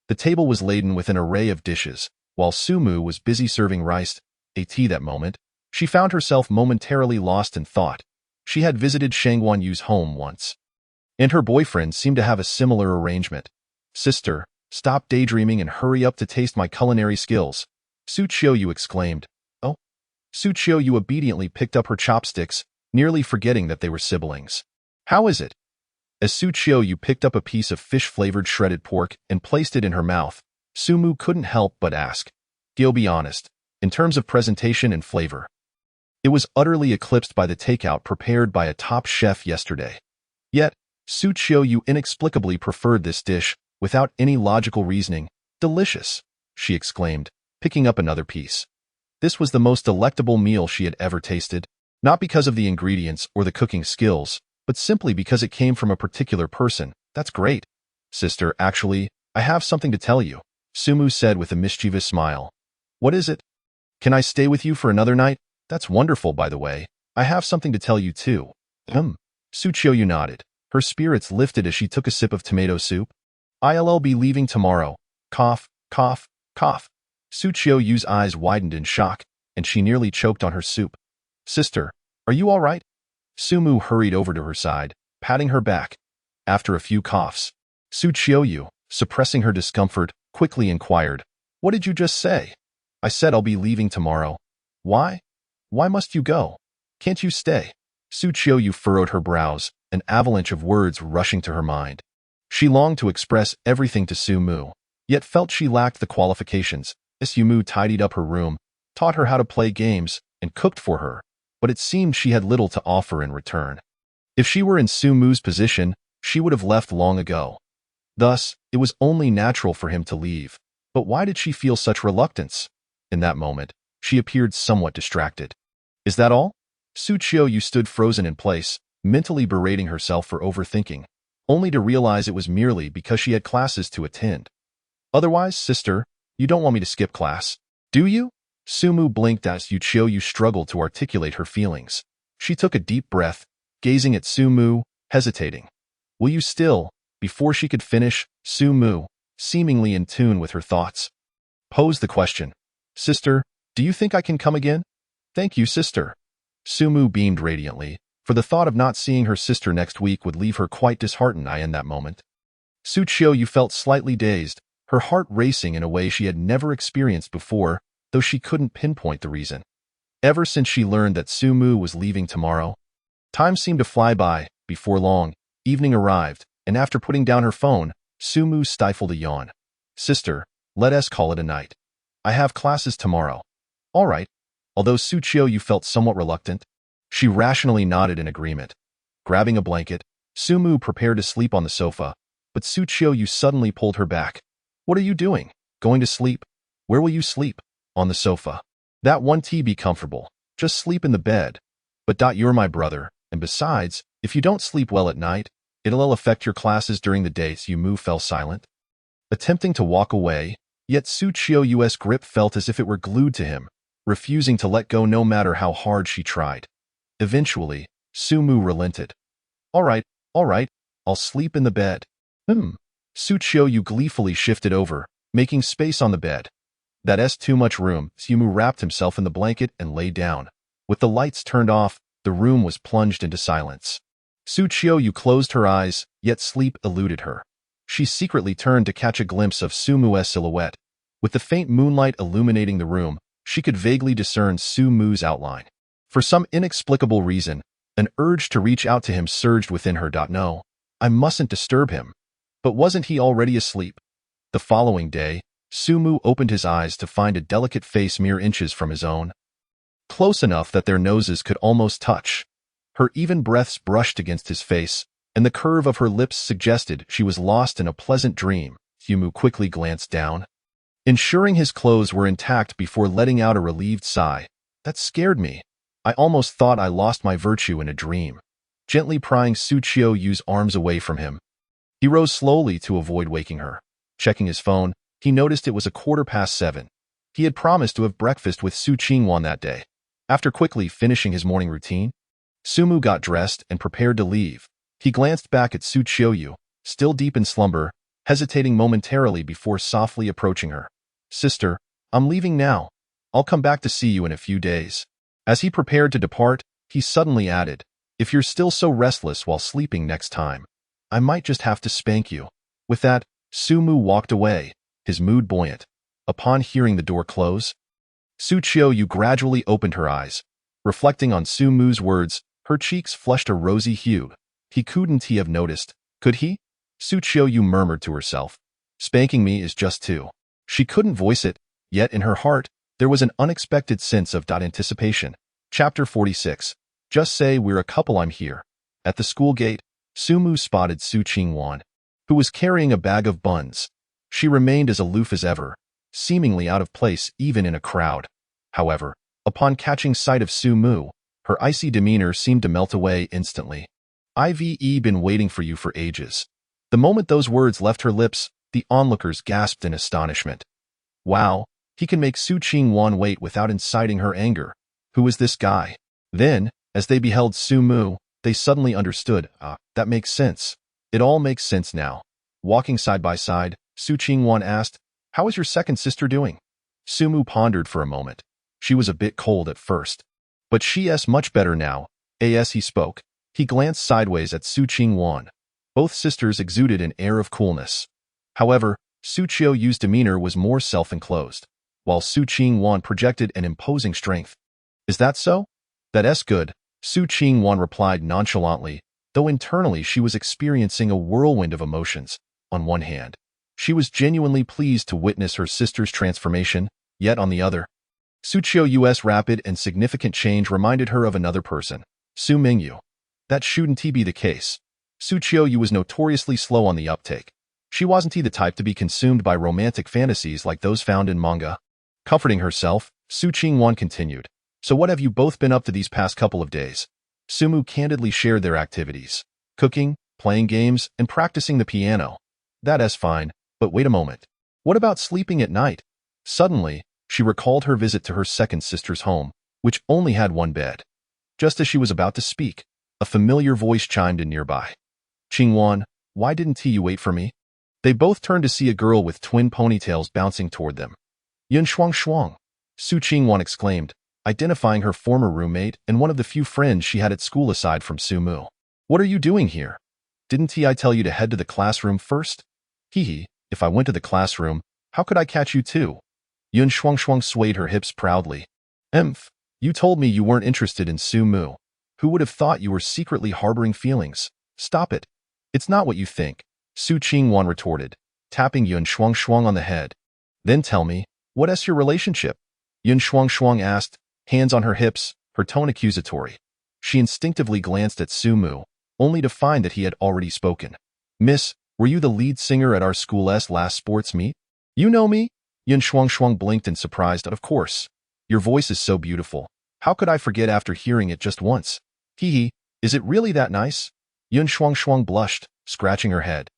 The table was laden with an array of dishes, while Sumu was busy serving rice, tea that moment. She found herself momentarily lost in thought. She had visited Shangguan Yu's home once, and her boyfriend seemed to have a similar arrangement. Sister, stop daydreaming and hurry up to taste my culinary skills, Su Qiuyu exclaimed. Oh. Su Qiuyu obediently picked up her chopsticks, nearly forgetting that they were siblings. How is it? As Su Qiuyu picked up a piece of fish-flavored shredded pork and placed it in her mouth, Sumu couldn't help but ask. I'll be honest, in terms of presentation and flavor, it was utterly eclipsed by the takeout prepared by a top chef yesterday. Yet, Su Qiuyu inexplicably preferred this dish, without any logical reasoning. Delicious, she exclaimed, picking up another piece. This was the most delectable meal she had ever tasted, not because of the ingredients or the cooking skills, but simply because it came from a particular person. That's great. Sister, actually, I have something to tell you, Sumu said with a mischievous smile. What is it? Can I stay with you for another night? That's wonderful, by the way. I have something to tell you too. Su Qiuyu nodded. Her spirits lifted as she took a sip of tomato soup. I'll be leaving tomorrow. Cough, cough, cough. Su Qiuyu's eyes widened in shock, and she nearly choked on her soup. Sister, are you all right? Sumu hurried over to her side, patting her back. After a few coughs, Su Qiuyu, suppressing her discomfort, quickly inquired, "What did you just say?" "I said I'll be leaving tomorrow." "Why? Why must you go? Can't you stay?" Su Qiuyu furrowed her brows, an avalanche of words rushing to her mind. She longed to express everything to Su Mu, yet felt she lacked the qualifications. Su Mu tidied up her room, taught her how to play games, and cooked for her, but it seemed she had little to offer in return. If she were in Su Mu's position, she would have left long ago. Thus, it was only natural for him to leave. But why did she feel such reluctance? In that moment, she appeared somewhat distracted. "Is that all?" Su Qiuyu stood frozen in place, mentally berating herself for overthinking, only to realize it was merely because she had classes to attend. "Otherwise, sister, you don't want me to skip class, do you?" Su Mu blinked as Su Qiuyu struggled to articulate her feelings. She took a deep breath, gazing at Su Mu, hesitating. "Will you still?" Before she could finish, Su Mu, seemingly in tune with her thoughts, posed the question. "Sister, do you think I can come again?" "Thank you, sister." Su Mu beamed radiantly, for the thought of not seeing her sister next week would leave her quite disheartened in that moment. Su Qiuyu felt slightly dazed, her heart racing in a way she had never experienced before, though she couldn't pinpoint the reason. Ever since she learned that Su Mu was leaving tomorrow, time seemed to fly by. Before long, evening arrived, and after putting down her phone, Su Mu stifled a yawn. "Sister, let us call it a night. I have classes tomorrow." "All right." Although Su Qiuyu felt somewhat reluctant, she rationally nodded in agreement. Grabbing a blanket, Su Mu prepared to sleep on the sofa, but Su Qiuyu suddenly pulled her back. "What are you doing? Going to sleep? Where will you sleep?" "On the sofa." "That won't be comfortable. Just sleep in the bed." "But you're my brother, and besides, if you don't sleep well at night, it'll affect your classes during the day." Su Mu fell silent, attempting to walk away, yet Su Qiuyu's grip felt as if it were glued to him, refusing to let go no matter how hard she tried. Eventually, Su Mu relented. All right, I'll sleep in the bed." Su Qiuyu gleefully shifted over, making space on the bed. "That's too much room." Su Mu wrapped himself in the blanket and lay down. With the lights turned off, the room was plunged into silence. Su Qiuyu closed her eyes, yet sleep eluded her. She secretly turned to catch a glimpse of Su Mu's silhouette. With the faint moonlight illuminating the room, she could vaguely discern Su Mu's outline. For some inexplicable reason, an urge to reach out to him surged within her. "No, I mustn't disturb him." But wasn't he already asleep? The following day, Su Mu opened his eyes to find a delicate face mere inches from his own, close enough that their noses could almost touch. Her even breaths brushed against his face, and the curve of her lips suggested she was lost in a pleasant dream. Su Mu quickly glanced down, ensuring his clothes were intact before letting out a relieved sigh. "That scared me. I almost thought I lost my virtue in a dream." Gently prying Su Qiuyu's arms away from him, he rose slowly to avoid waking her. Checking his phone, he noticed it was 7:15. He had promised to have breakfast with Su Qingwan that day. After quickly finishing his morning routine, Su Mu got dressed and prepared to leave. He glanced back at Su Qiuyu, still deep in slumber, hesitating momentarily before softly approaching her. "Sister, I'm leaving now. I'll come back to see you in a few days." As he prepared to depart, he suddenly added, "If you're still so restless while sleeping next time, I might just have to spank you." With that, Su Mu walked away, his mood buoyant. Upon hearing the door close, Su Qiuyu gradually opened her eyes. Reflecting on Su Mu's words, her cheeks flushed a rosy hue. He couldn't have noticed, could he? Su Qiuyu murmured to herself. "Spanking me is just too." She couldn't voice it, yet in her heart, there was an unexpected sense of anticipation. Chapter 46. Just say we're a couple, I'm here. At the school gate, Su Mu spotted Su Qingwan, who was carrying a bag of buns. She remained as aloof as ever, seemingly out of place even in a crowd. However, upon catching sight of Su Mu, her icy demeanor seemed to melt away instantly. "I've been waiting for you for ages." The moment those words left her lips, the onlookers gasped in astonishment. Wow, he can make Su Qingwan wait without inciting her anger. Who is this guy? Then, as they beheld Su Mu, they suddenly understood. That makes sense. It all makes sense now. Walking side by side, Su Qingwan asked, "How is your second sister doing?" Su Mu pondered for a moment. She was a bit cold at first, but she's much better now. As he spoke, he glanced sideways at Su Qingwan. Both sisters exuded an air of coolness. However, Su Qiuyu's demeanor was more self-enclosed, while Su Qingwan projected an imposing strength. Is that so? That's good, Su Qingwan replied nonchalantly, though internally she was experiencing a whirlwind of emotions. On one hand, she was genuinely pleased to witness her sister's transformation, yet on the other, Su Qiuyu's rapid and significant change reminded her of another person, Su Mingyu. That shouldn't be the case. Su Qiuyu was notoriously slow on the uptake. She wasn't the type to be consumed by romantic fantasies like those found in manga. Comforting herself, Su Qingwan continued. So what have you both been up to these past couple of days? Sumu candidly shared their activities. Cooking, playing games, and practicing the piano. That's fine, but wait a moment. What about sleeping at night? Suddenly, she recalled her visit to her second sister's home, which only had one bed. Just as she was about to speak, a familiar voice chimed in nearby. Qingwan, why didn't you wait for me? They both turned to see a girl with twin ponytails bouncing toward them. Yun Shuang Shuang, Su Qingwan exclaimed, identifying her former roommate and one of the few friends she had at school aside from Su Mu. What are you doing here? Didn't I tell you to head to the classroom first? Hee, if I went to the classroom, how could I catch you too? Yun Shuang Shuang swayed her hips proudly. You told me you weren't interested in Su Mu. Who would have thought you were secretly harboring feelings? Stop it. It's not what you think, Su Qingwan retorted, tapping Yun Shuang Shuang on the head. Then tell me, what's your relationship? Yun Shuang Shuang asked, hands on her hips, her tone accusatory. She instinctively glanced at Su Mu, only to find that he had already spoken. Miss, were you the lead singer at our school's last sports meet? You know me? Yun Shuang Shuang blinked in surprise. Of course. Your voice is so beautiful. How could I forget after hearing it just once? Hee, is it really that nice? Yun Shuang Shuang blushed, scratching her head.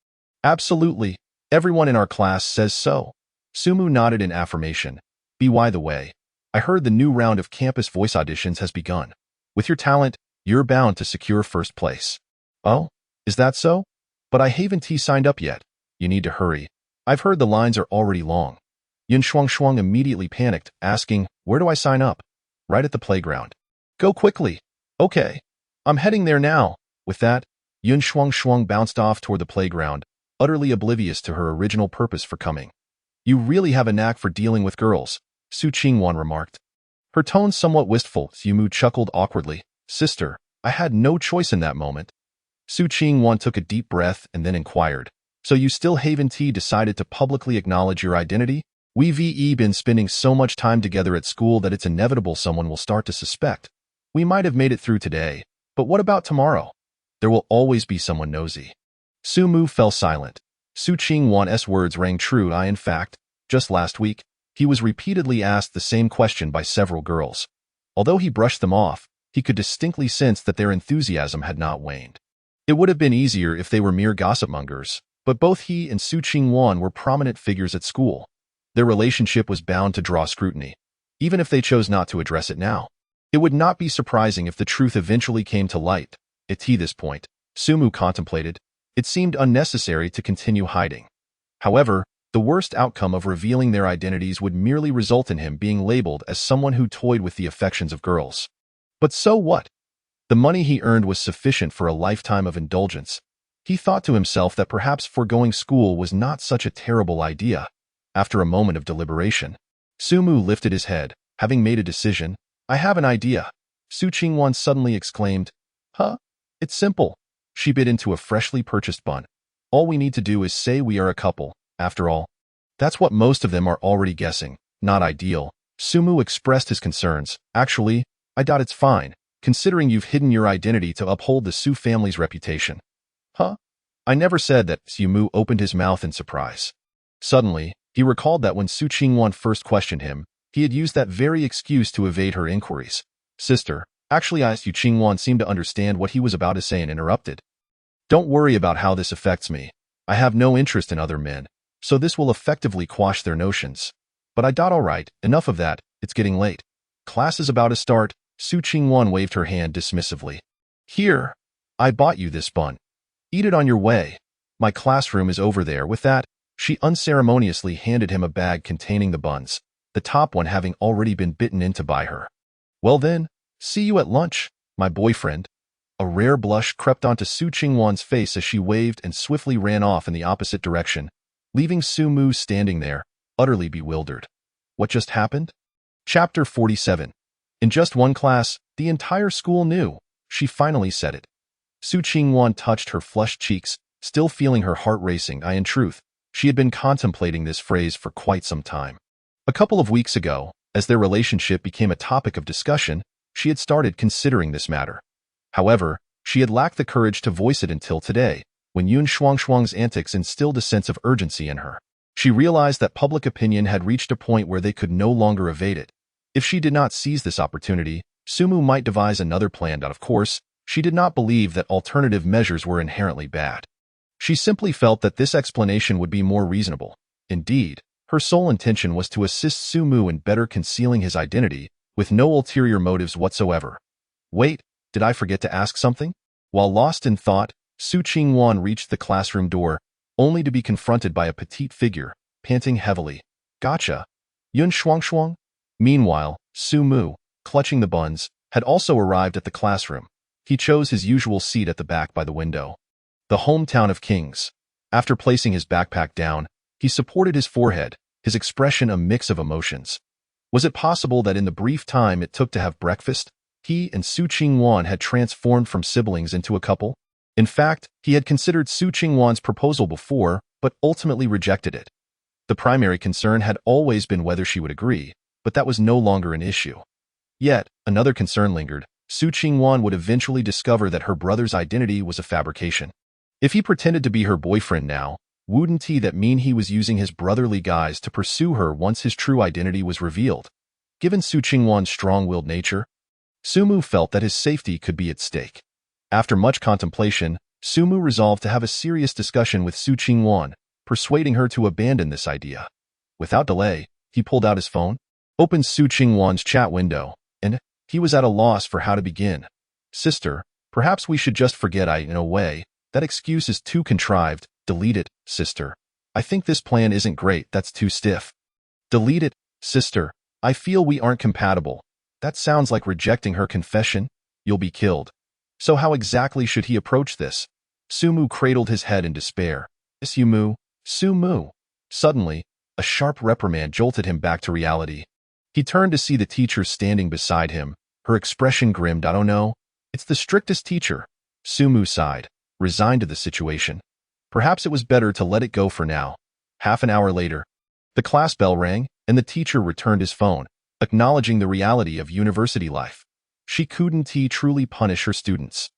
Absolutely. Everyone in our class says so. Sumu nodded in affirmation. By the way, I heard the new round of campus voice auditions has begun. With your talent, you're bound to secure first place. Oh, is that so? But I haven't signed up yet. You need to hurry. I've heard the lines are already long. Yun Shuang Shuang immediately panicked, asking, where do I sign up? Right at the playground. Go quickly. Okay. I'm heading there now. With that, Yun Shuang Shuang bounced off toward the playground, utterly oblivious to her original purpose for coming. You really have a knack for dealing with girls, Su Qingwan remarked. Her tone somewhat wistful, Yumu chuckled awkwardly. Sister, I had no choice in that moment. Su Qingwan took a deep breath and then inquired. So you still haven't decided to publicly acknowledge your identity? We've been spending so much time together at school that it's inevitable someone will start to suspect. We might have made it through today, but what about tomorrow? There will always be someone nosy. Su Mu fell silent. Su Qingwan's words rang true. In fact, just last week, he was repeatedly asked the same question by several girls. Although he brushed them off, he could distinctly sense that their enthusiasm had not waned. It would have been easier if they were mere gossipmongers, but both he and Su Qingwan were prominent figures at school. Their relationship was bound to draw scrutiny, even if they chose not to address it now. It would not be surprising if the truth eventually came to light. At this point, Sumu contemplated, it seemed unnecessary to continue hiding. However, the worst outcome of revealing their identities would merely result in him being labeled as someone who toyed with the affections of girls. But so what? The money he earned was sufficient for a lifetime of indulgence. He thought to himself that perhaps foregoing school was not such a terrible idea. After a moment of deliberation, Sumu lifted his head, having made a decision. I have an idea. Su Qingwan suddenly exclaimed. Huh? It's simple. She bit into a freshly purchased bun. All we need to do is say we are a couple, after all. That's what most of them are already guessing. Not ideal. Sumu expressed his concerns. Actually, I doubt it's fine, considering you've hidden your identity to uphold the Su family's reputation. Huh? I never said that. Sumu opened his mouth in surprise. Suddenly, he recalled that when Su Qingwan first questioned him, he had used that very excuse to evade her inquiries. Sister, actually Su Qingwan seemed to understand what he was about to say and interrupted. Don't worry about how this affects me. I have no interest in other men, so this will effectively quash their notions. But alright, enough of that, it's getting late. Class is about to start. Su Qingwan waved her hand dismissively. Here, I bought you this bun. Eat it on your way. My classroom is over there. With that, she unceremoniously handed him a bag containing the buns, the top one having already been bitten into by her. Well then, see you at lunch, my boyfriend. A rare blush crept onto Su Qingwan's face as she waved and swiftly ran off in the opposite direction, leaving Su Mu standing there, utterly bewildered. What just happened? Chapter 47. In just one class, the entire school knew. She finally said it. Su Qingwan touched her flushed cheeks, still feeling her heart racing. In truth, she had been contemplating this phrase for quite some time. A couple of weeks ago, as their relationship became a topic of discussion, she had started considering this matter. However, she had lacked the courage to voice it until today, when Yun Shuangshuang's antics instilled a sense of urgency in her. She realized that public opinion had reached a point where they could no longer evade it. If she did not seize this opportunity, Sumu might devise another plan. Of course, she did not believe that alternative measures were inherently bad. She simply felt that this explanation would be more reasonable. Indeed, her sole intention was to assist Sumu in better concealing his identity, with no ulterior motives whatsoever. Wait, did I forget to ask something? While lost in thought, Su Qingwan reached the classroom door, only to be confronted by a petite figure, panting heavily. Gotcha. Yun Shuangshuang? Meanwhile, Su Mu, clutching the buns, had also arrived at the classroom. He chose his usual seat at the back by the window. The hometown of kings. After placing his backpack down, he supported his forehead, his expression a mix of emotions. Was it possible that in the brief time it took to have breakfast, he and Su Qingwan had transformed from siblings into a couple? In fact, he had considered Su Qingwan's proposal before, but ultimately rejected it. The primary concern had always been whether she would agree, but that was no longer an issue. Yet, another concern lingered. Su Qingwan would eventually discover that her brother's identity was a fabrication. If he pretended to be her boyfriend now, wouldn't that mean he was using his brotherly guise to pursue her once his true identity was revealed? Given Su Qingwan's strong-willed nature, Sumu felt that his safety could be at stake. After much contemplation, Sumu resolved to have a serious discussion with Su Qingwan, persuading her to abandon this idea. Without delay, he pulled out his phone, opened Su Qingwan's chat window, and he was at a loss for how to begin. Sister, perhaps we should just forget in a way. That excuse is too contrived. Delete it, sister. I think this plan isn't great. That's too stiff. Delete it, sister. I feel we aren't compatible. That sounds like rejecting her confession. You'll be killed. So how exactly should he approach this? Sumu cradled his head in despair. Sumu. Suddenly, a sharp reprimand jolted him back to reality. He turned to see the teacher standing beside him, her expression grim. I don't know. It's the strictest teacher. Sumu sighed, resigned to the situation. Perhaps it was better to let it go for now. Half an hour later, the class bell rang, and the teacher returned his phone, acknowledging the reality of university life. She couldn't truly punish her students.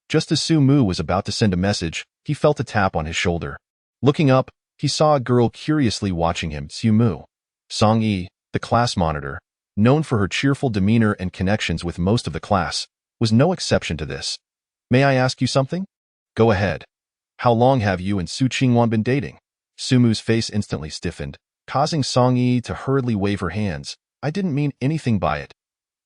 Just as Sumu was about to send a message, he felt a tap on his shoulder. Looking up, he saw a girl curiously watching him. Sumu. Song Yi, the class monitor, known for her cheerful demeanor and connections with most of the class, was no exception to this. May I ask you something? Go ahead. How long have you and Su Qingwan been dating? Sumu's face instantly stiffened, causing Song Yi to hurriedly wave her hands. I didn't mean anything by it.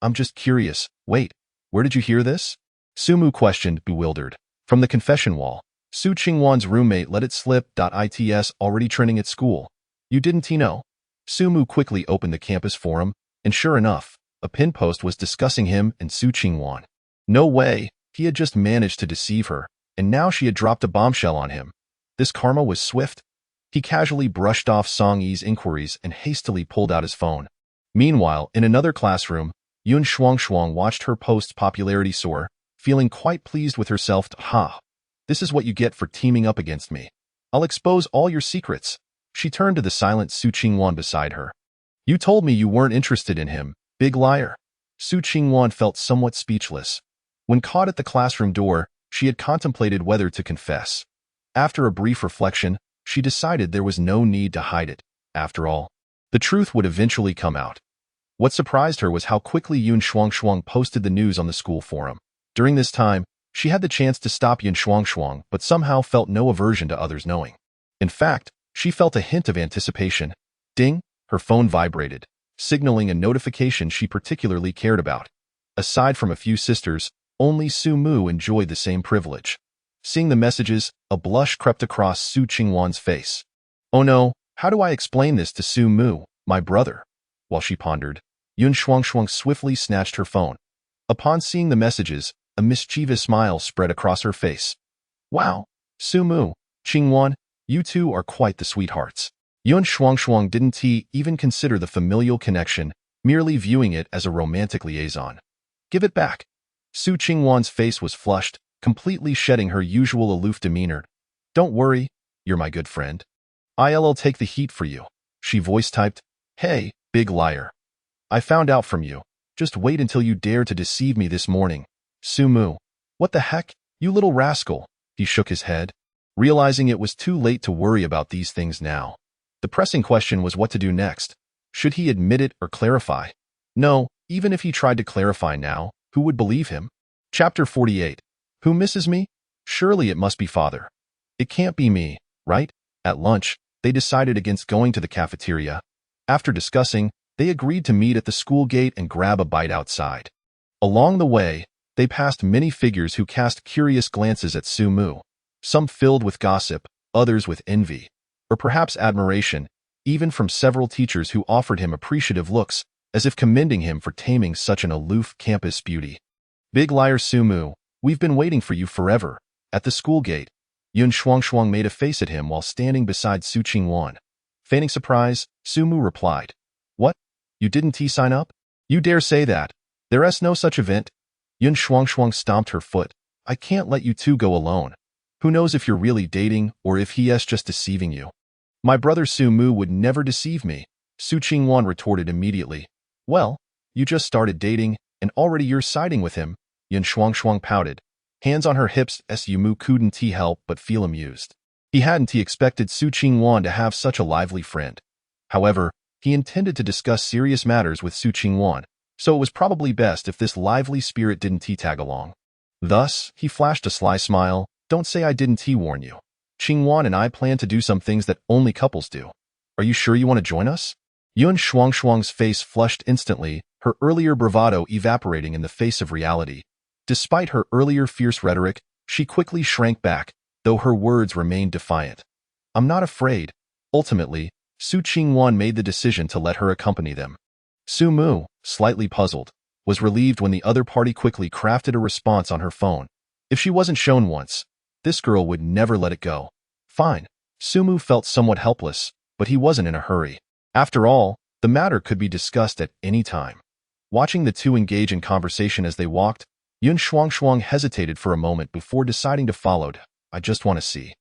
I'm just curious. Wait, where did you hear this? Sumu questioned, bewildered. From the confession wall. Su Qingwan's roommate let it slip. It's already trending at school. You didn't know? Sumu quickly opened the campus forum, and sure enough, a pin post was discussing him and Su Qingwan. No way, he had just managed to deceive her, and now she had dropped a bombshell on him. This karma was swift. He casually brushed off Song Yi's inquiries and hastily pulled out his phone. Meanwhile, in another classroom, Yun Shuangshuang watched her post's popularity soar, feeling quite pleased with herself. This is what you get for teaming up against me. I'll expose all your secrets. She turned to the silent Su Qingwan beside her. You told me you weren't interested in him, big liar. Su Qingwan felt somewhat speechless. When caught at the classroom door, she had contemplated whether to confess. After a brief reflection, she decided there was no need to hide it. After all, the truth would eventually come out. What surprised her was how quickly Yun Shuangshuang posted the news on the school forum. During this time, she had the chance to stop Yun Shuangshuang, but somehow felt no aversion to others knowing. In fact, she felt a hint of anticipation. Ding, her phone vibrated, signaling a notification she particularly cared about. Aside from a few sisters, only Su Mu enjoyed the same privilege. Seeing the messages, a blush crept across Su Qingwan's face. Oh no, how do I explain this to Su Mu, my brother? While she pondered, Yun Shuangshuang swiftly snatched her phone. Upon seeing the messages, A mischievous smile spread across her face. Wow, Sumu, Qingwan, you two are quite the sweethearts. Yun Shuangshuang didn't even consider the familial connection, merely viewing it as a romantic liaison. Give it back. Su Qingwan's face was flushed, completely shedding her usual aloof demeanor. Don't worry, you're my good friend. I'll take the heat for you. She voice-typed, Hey, big liar. I found out from you. Just wait until you dare to deceive me this morning. Sumu. What the heck, you little rascal. He shook his head, realizing it was too late to worry about these things now. The pressing question was what to do next. Should he admit it or clarify? No, even if he tried to clarify now, who would believe him? Chapter 48. Who misses me? Surely it must be father. It can't be me, right? At lunch, they decided against going to the cafeteria. After discussing, they agreed to meet at the school gate and grab a bite outside. Along the way, they passed many figures who cast curious glances at Sumu, some filled with gossip, others with envy, or perhaps admiration, even from several teachers who offered him appreciative looks, as if commending him for taming such an aloof campus beauty. Big liar Sumu, we've been waiting for you forever. At the school gate, Yun Shuangshuang made a face at him while standing beside Su Qingwan. Feigning surprise, Sumu replied, What? You didn't sign up? You dare say that? There's no such event. Yun Shuangshuang stomped her foot. I can't let you two go alone. Who knows if you're really dating or if he is just deceiving you? My brother Sumu would never deceive me, Su Qingwan retorted immediately. Well, you just started dating, and already you're siding with him, Yun Shuangshuang pouted. Hands on her hips, Sumu couldn't help but feel amused. He hadn't expected Su Qingwan to have such a lively friend. However, he intended to discuss serious matters with Su Qingwan, so it was probably best if this lively spirit didn't tag along. Thus, he flashed a sly smile. Don't say I didn't warn you. Qingwan and I plan to do some things that only couples do. Are you sure you want to join us? Yun Shuangshuang's face flushed instantly, her earlier bravado evaporating in the face of reality. Despite her earlier fierce rhetoric, she quickly shrank back, though her words remained defiant. I'm not afraid. Ultimately, Su Qingwan made the decision to let her accompany them. Sumu, slightly puzzled, was relieved when the other party quickly crafted a response on her phone. If she wasn't shown once, this girl would never let it go. Fine. Sumu felt somewhat helpless, but he wasn't in a hurry. After all, the matter could be discussed at any time. Watching the two engage in conversation as they walked, Yun Shuangshuang hesitated for a moment before deciding to follow. I just want to see.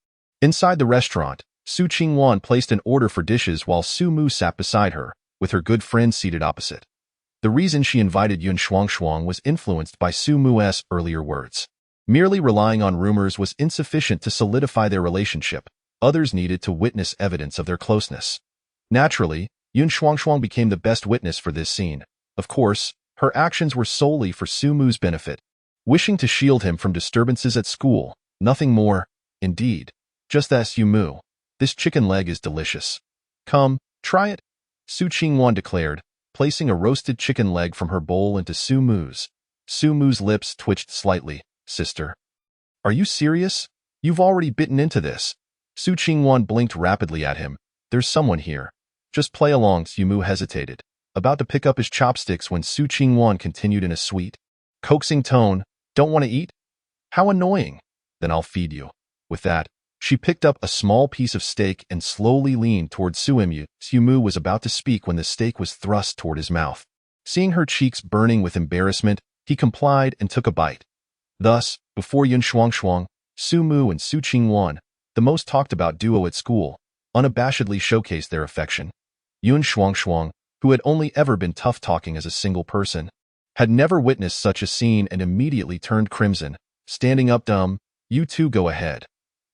Inside the restaurant, Su Qingwan placed an order for dishes while Sumu sat beside her, with her good friend seated opposite. The reason she invited Yun Shuangshuang was influenced by Sumu's earlier words. Merely relying on rumors was insufficient to solidify their relationship. Others needed to witness evidence of their closeness. Naturally, Yun Shuangshuang became the best witness for this scene. Of course, her actions were solely for Sumu's benefit. Wishing to shield him from disturbances at school, nothing more. Indeed. Just as Sumu. This chicken leg is delicious. Come, try it, Su Qingwan declared, placing a roasted chicken leg from her bowl into Sumu's. Sumu's lips twitched slightly. Sister. Are you serious? You've already bitten into this. Su Qingwan blinked rapidly at him. There's someone here. Just play along. Sumu hesitated, about to pick up his chopsticks when Su Qingwan continued in a sweet, coaxing tone. Don't want to eat? How annoying. Then I'll feed you. With that, she picked up a small piece of steak and slowly leaned toward Sumu. Sumu was about to speak when the steak was thrust toward his mouth. Seeing her cheeks burning with embarrassment, he complied and took a bite. Thus, before Yun Shuangshuang, Sumu and Su Qingwan, the most talked about duo at school, unabashedly showcased their affection. Yun Shuangshuang, who had only ever been tough-talking as a single person, had never witnessed such a scene and immediately turned crimson, standing up dumb. You two go ahead.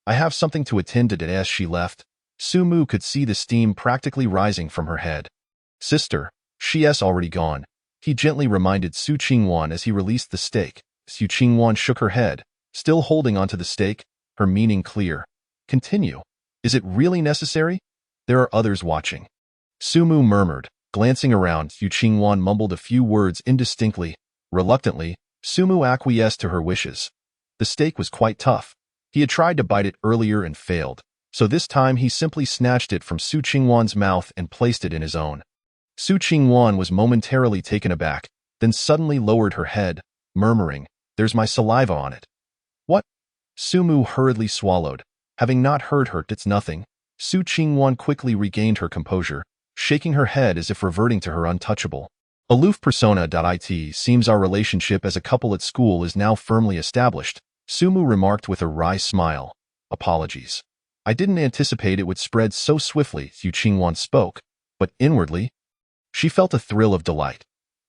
I have something to attend to. As she left, Sumu could see the steam practically rising from her head. Sister, she's already gone, he gently reminded Su Qingwan as he released the steak. Su Qingwan shook her head, still holding onto the steak, her meaning clear. Continue. Is it really necessary? There are others watching. Sumu murmured, glancing around. Su Qingwan mumbled a few words indistinctly. Reluctantly, Sumu acquiesced to her wishes. The steak was quite tough. He had tried to bite it earlier and failed, so this time he simply snatched it from Su Qingwan's mouth and placed it in his own. Su Qingwan was momentarily taken aback, then suddenly lowered her head, murmuring, There's my saliva on it. What? Sumu hurriedly swallowed. Having not heard her, it's nothing. Su Qingwan quickly regained her composure, shaking her head as if reverting to her untouchable, aloof persona. It seems our relationship as a couple at school is now firmly established, Sumu remarked with a wry smile. Apologies. I didn't anticipate it would spread so swiftly, Su Qingwan spoke, but inwardly, she felt a thrill of delight.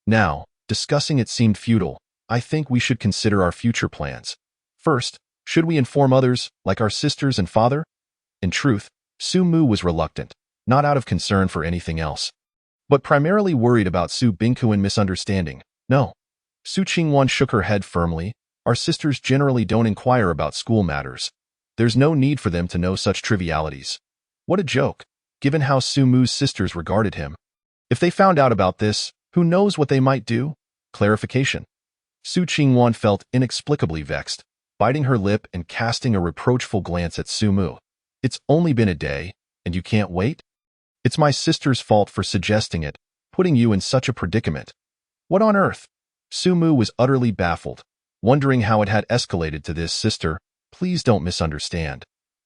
Now, discussing it seemed futile. I think we should consider our future plans. First, should we inform others, like our sisters and father? In truth, Sumu was reluctant, not out of concern for anything else, but primarily worried about Su Bingkuan misunderstanding. No. Su Qingwan shook her head firmly. Our sisters generally don't inquire about school matters. There's no need for them to know such trivialities. What a joke, given how Sumu's sisters regarded him. If they found out about this, who knows what they might do? Clarification. Su Qingwan felt inexplicably vexed, biting her lip and casting a reproachful glance at Sumu. It's only been a day, and you can't wait? It's my sister's fault for suggesting it, putting you in such a predicament. What on earth? Sumu was utterly baffled, wondering how it had escalated to this. Sister, please don't misunderstand.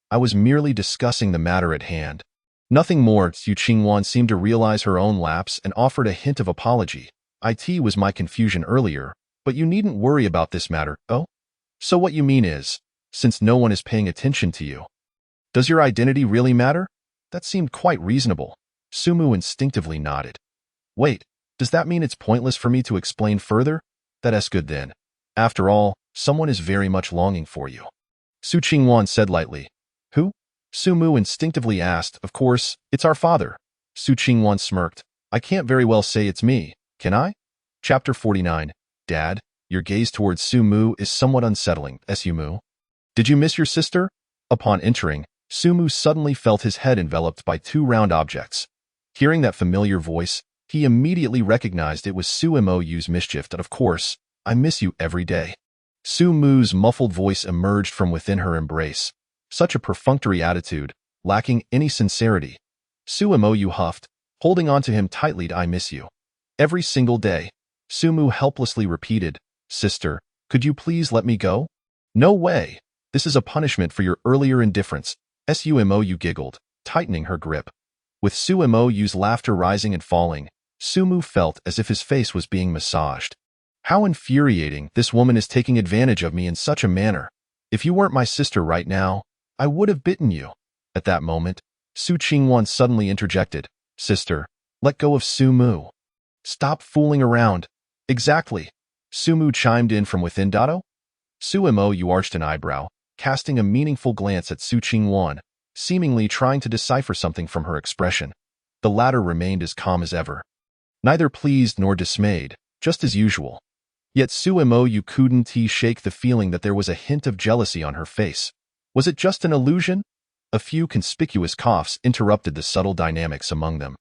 I was merely discussing the matter at hand. Nothing more. Su Qingwan seemed to realize her own lapse and offered a hint of apology. It was my confusion earlier, but you needn't worry about this matter. Oh? So what you mean is, since no one is paying attention to you, does your identity really matter? That seemed quite reasonable. Sumu instinctively nodded. Wait, does that mean it's pointless for me to explain further? That's good then. After all, someone is very much longing for you. Su Qingwan said lightly. Who? Sumu instinctively asked. Of course, it's our father. Su Qingwan smirked. I can't very well say it's me, can I? Chapter 49. Dad, your gaze towards Sumu is somewhat unsettling. Sumu. Did you miss your sister? Upon entering, Sumu suddenly felt his head enveloped by two round objects. Hearing that familiar voice, he immediately recognized it was Sumu's mischief. Of course, I miss you every day. Sumu's muffled voice emerged from within her embrace. Such a perfunctory attitude, lacking any sincerity. Sumu huffed, holding on to him tightly. I miss you. Every single day. Sumu helplessly repeated. Sister, could you please let me go? No way. This is a punishment for your earlier indifference. Sumu giggled, tightening her grip. With Sumu's laughter rising and falling, Sumu felt as if his face was being massaged. How infuriating, this woman is taking advantage of me in such a manner. If you weren't my sister right now, I would have bitten you. At that moment, Su Qingwan suddenly interjected. Sister, let go of Sumu. Stop fooling around. Exactly. Sumu chimed in from within. Sumu arched an eyebrow, casting a meaningful glance at Su Qingwan, seemingly trying to decipher something from her expression. The latter remained as calm as ever, neither pleased nor dismayed, just as usual. Yet Sumu couldn't shake the feeling that there was a hint of jealousy on her face. Was it just an illusion? A few conspicuous coughs interrupted the subtle dynamics among them.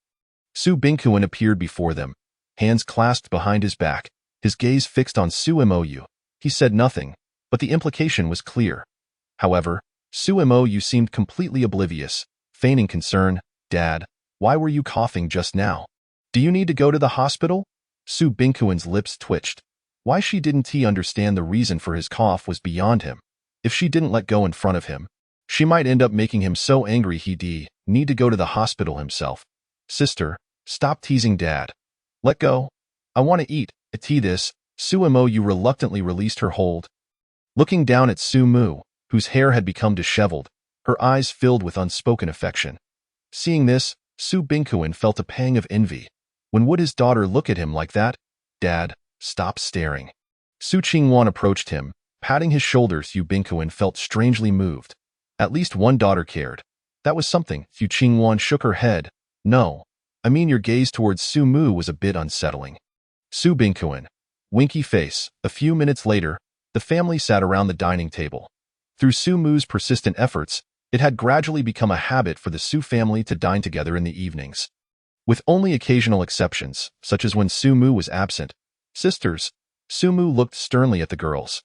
Su Bingkuan appeared before them, hands clasped behind his back, his gaze fixed on Sumu. He said nothing, but the implication was clear. However, Sumu seemed completely oblivious, feigning concern. Dad, why were you coughing just now? Do you need to go to the hospital? Su Bingkuan's lips twitched. Why she didn't understand the reason for his cough was beyond him. If she didn't let go in front of him, she might end up making him so angry he'd need to go to the hospital himself. Sister, stop teasing Dad. Let go. I want to eat. This, Sumu reluctantly released her hold. Looking down at Sumu, whose hair had become disheveled, her eyes filled with unspoken affection. Seeing this, Su Bingkuan felt a pang of envy. When would his daughter look at him like that? Dad, stop staring. Su Qingwan approached him, patting his shoulder. Su Bingkuan felt strangely moved. At least one daughter cared. That was something. Su Qingwan shook her head. No, I mean your gaze towards Sumu was a bit unsettling. Su Bingkuan. Winky face. A few minutes later, the family sat around the dining table. Through Sumu's persistent efforts, it had gradually become a habit for the Su family to dine together in the evenings. With only occasional exceptions, such as when Sumu was absent. Sisters, Sumu looked sternly at the girls.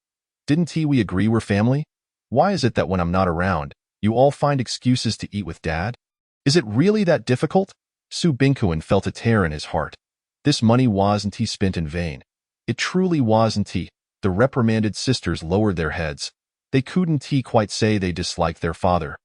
Didn't we agree we're family? Why is it that when I'm not around, you all find excuses to eat with Dad? Is it really that difficult? Su Bingkuan felt a tear in his heart. This money wasn't spent in vain. It truly wasn't. The reprimanded sisters lowered their heads. They couldn't quite say they disliked their father.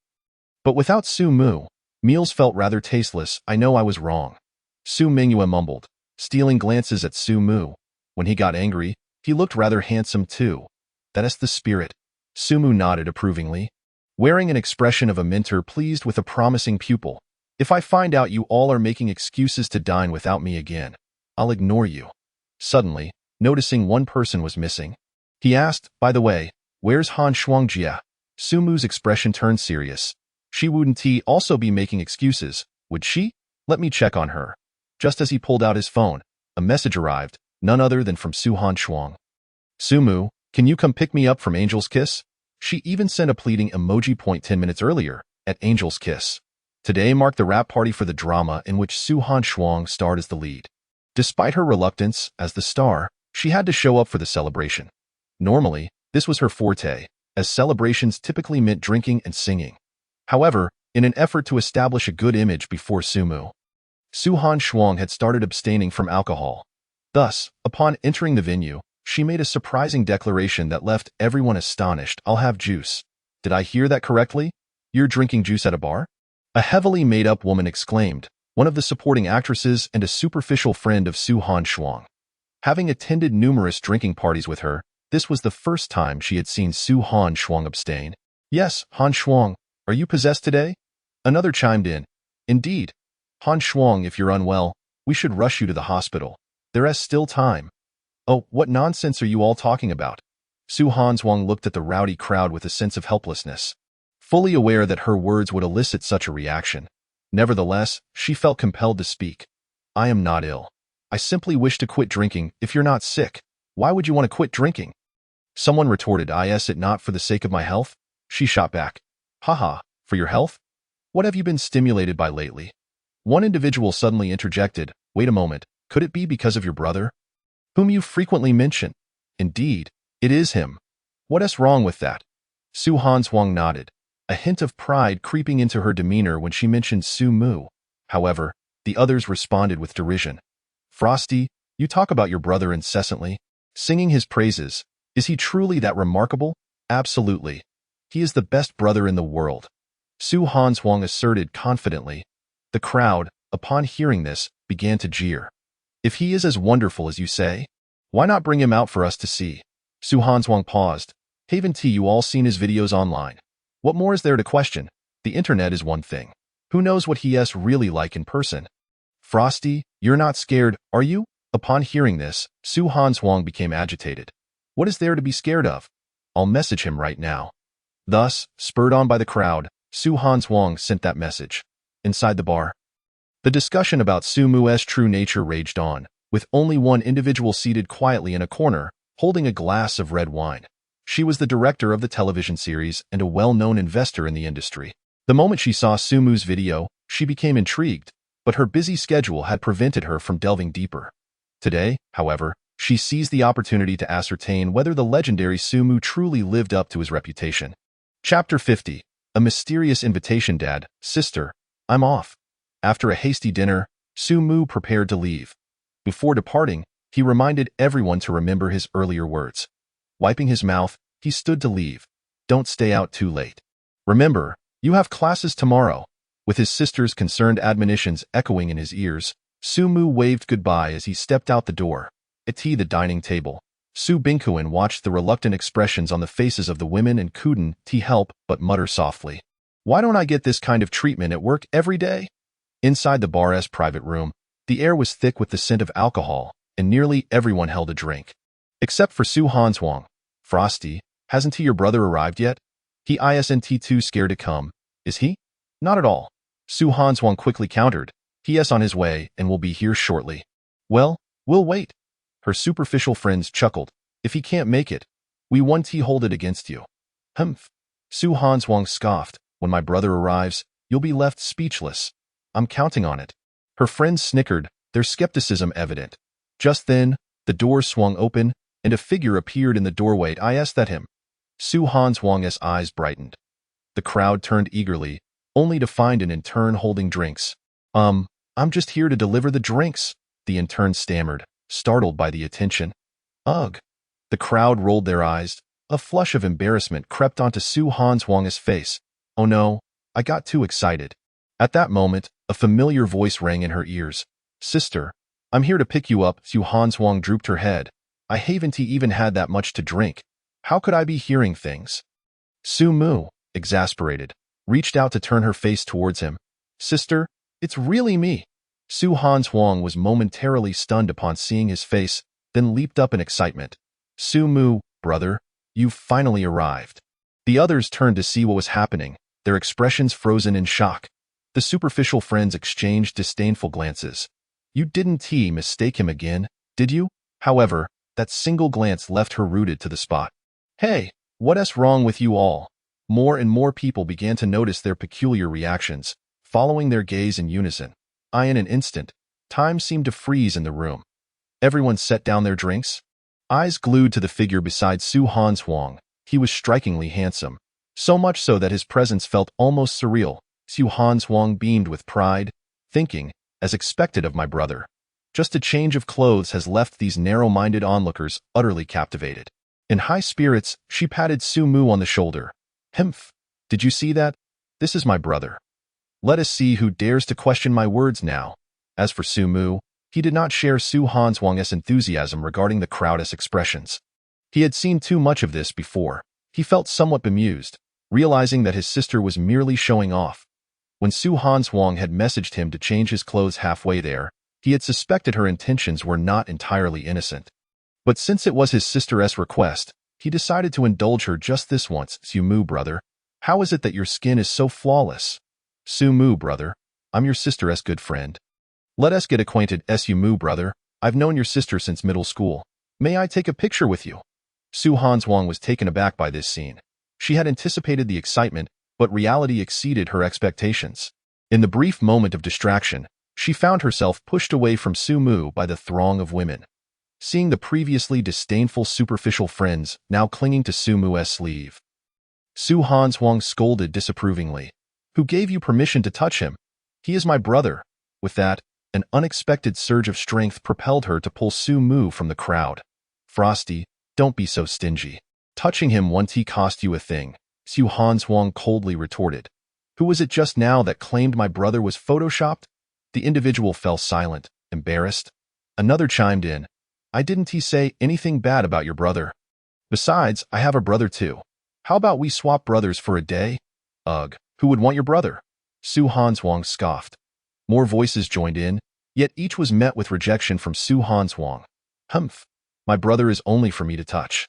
But without Su Mu, meals felt rather tasteless. I know I was wrong. Su Mingyue mumbled, stealing glances at Su Mu. When he got angry, he looked rather handsome too. That's the spirit. Su Mu nodded approvingly, wearing an expression of a mentor pleased with a promising pupil. If I find out you all are making excuses to dine without me again, I'll ignore you. Suddenly, noticing one person was missing, he asked, by the way, where's Han Shuangjia? Su Mu's expression turned serious. She wouldn't also be making excuses, would she? Let me check on her. Just as he pulled out his phone, a message arrived, none other than from Su Han Shuang. Su Mu, can you come pick me up from Angel's Kiss? She even sent a pleading emoji 10 minutes earlier, at Angel's Kiss. Today marked the wrap party for the drama in which Su Han Shuang starred as the lead. Despite her reluctance, as the star, she had to show up for the celebration. Normally, this was her forte, as celebrations typically meant drinking and singing. However, in an effort to establish a good image before Su Mu, Su Han Shuang had started abstaining from alcohol. Thus, upon entering the venue, she made a surprising declaration that left everyone astonished. I'll have juice. Did I hear that correctly? You're drinking juice at a bar? A heavily made-up woman exclaimed, one of the supporting actresses and a superficial friend of Su Han Shuang. Having attended numerous drinking parties with her, this was the first time she had seen Su Han Shuang abstain. Yes, Han Shuang, are you possessed today? Another chimed in. Indeed. Han Shuang, if you're unwell, we should rush you to the hospital. There is still time. Oh, what nonsense are you all talking about? Su Han Shuang looked at the rowdy crowd with a sense of helplessness, fully aware that her words would elicit such a reaction. Nevertheless, she felt compelled to speak. I am not ill. I simply wish to quit drinking. If you're not sick, why would you want to quit drinking? Someone retorted, is it not for the sake of my health? She shot back. Haha, for your health? What have you been stimulated by lately? One individual suddenly interjected, wait a moment, could it be because of your brother, whom you frequently mention? Indeed, it is him. What is wrong with that? Su Han Shuang nodded, a hint of pride creeping into her demeanor when she mentioned Su Mu. However, the others responded with derision. Frosty, you talk about your brother incessantly, singing his praises. Is he truly that remarkable? Absolutely. He is the best brother in the world. Su Han Shuang asserted confidently. The crowd, upon hearing this, began to jeer. If he is as wonderful as you say, why not bring him out for us to see? Su Han Shuang paused. Haven't you all seen his videos online? What more is there to question? The internet is one thing. Who knows what he is really like in person? Frosty, you're not scared, are you? Upon hearing this, Su Han Shuang became agitated. What is there to be scared of? I'll message him right now. Thus, spurred on by the crowd, Su Han Shuang sent that message. Inside the bar, the discussion about Su Mu's true nature raged on, with only one individual seated quietly in a corner, holding a glass of red wine. She was the director of the television series and a well-known investor in the industry. The moment she saw Su Mu's video, she became intrigued, but her busy schedule had prevented her from delving deeper. Today, however, she seized the opportunity to ascertain whether the legendary Su Mu truly lived up to his reputation. Chapter 50. A mysterious invitation. Dad, sister, I'm off. After a hasty dinner, Su Mu prepared to leave. Before departing, he reminded everyone to remember his earlier words. Wiping his mouth, he stood to leave. Don't stay out too late. Remember, you have classes tomorrow. With his sister's concerned admonitions echoing in his ears, Su Mu waved goodbye as he stepped out the door. At the dining table, Su Bingkuan watched the reluctant expressions on the faces of the women and couldn't help but mutter softly. Why don't I get this kind of treatment at work every day? Inside the bar's private room, the air was thick with the scent of alcohol, and nearly everyone held a drink. Except for Su Han Shuang. Frosty, hasn't your brother arrived yet? He isn't too scared to come, is he? Not at all. Su Han Shuang quickly countered. He is on his way and will be here shortly. Well, we'll wait. Her superficial friends chuckled. If he can't make it, we won't hold it against you. Humph. Su Han Shuang scoffed. When my brother arrives, you'll be left speechless. I'm counting on it. Her friends snickered, their skepticism evident. Just then, the door swung open, and a figure appeared in the doorway. I asked at him. Su Han Shuang's eyes brightened. The crowd turned eagerly, only to find an intern holding drinks. I'm just here to deliver the drinks, the intern stammered, startled by the attention. Ugh. The crowd rolled their eyes. A flush of embarrassment crept onto Su Han's face. Oh no, I got too excited. At that moment, a familiar voice rang in her ears. Sister, I'm here to pick you up. Su Han's drooped her head. I haven't even had that much to drink. How could I be hearing things? Su Mu, exasperated, reached out to turn her face towards him. Sister, it's really me. Su Han's was momentarily stunned upon seeing his face, then leaped up in excitement. Su Mu, brother, you've finally arrived. The others turned to see what was happening, their expressions frozen in shock. The superficial friends exchanged disdainful glances. You didn't mistake him again, did you? However, that single glance left her rooted to the spot. Hey, what's wrong with you all? More and more people began to notice their peculiar reactions, following their gaze in unison. In an instant, time seemed to freeze in the room. Everyone set down their drinks, eyes glued to the figure beside Su Han's. He was strikingly handsome, so much so that his presence felt almost surreal. Su Han's beamed with pride, thinking, as expected of my brother. Just a change of clothes has left these narrow-minded onlookers utterly captivated. In high spirits, she patted Su Mu on the shoulder. Humph, did you see that? This is my brother. Let us see who dares to question my words now. As for Su Mu, he did not share Su Han's enthusiasm regarding the crowd's expressions. He had seen too much of this before. He felt somewhat bemused, realizing that his sister was merely showing off. When Su Han's had messaged him to change his clothes halfway there, he had suspected her intentions were not entirely innocent. But since it was his sister's request, he decided to indulge her just this once. Su Mu, brother, how is it that your skin is so flawless? Su Mu, brother, I'm your sister's good friend. Let us get acquainted. Su Mu, brother, I've known your sister since middle school. May I take a picture with you? Su Han's was taken aback by this scene. She had anticipated the excitement, but reality exceeded her expectations. In the brief moment of distraction, she found herself pushed away from Su Mu by the throng of women. Seeing the previously disdainful superficial friends now clinging to Su Mu's sleeve, Su Han's scolded disapprovingly. Who gave you permission to touch him? He is my brother. With that, an unexpected surge of strength propelled her to pull Su Mu from the crowd. Frosty, don't be so stingy. Touching him once cost you a thing, Su Han's coldly retorted. Who was it just now that claimed my brother was photoshopped? The individual fell silent, embarrassed. Another chimed in. I didn't say anything bad about your brother. Besides, I have a brother too. How about we swap brothers for a day? Ugh, who would want your brother? Su Han's scoffed. More voices joined in, yet each was met with rejection from Su Han's. Humph, my brother is only for me to touch.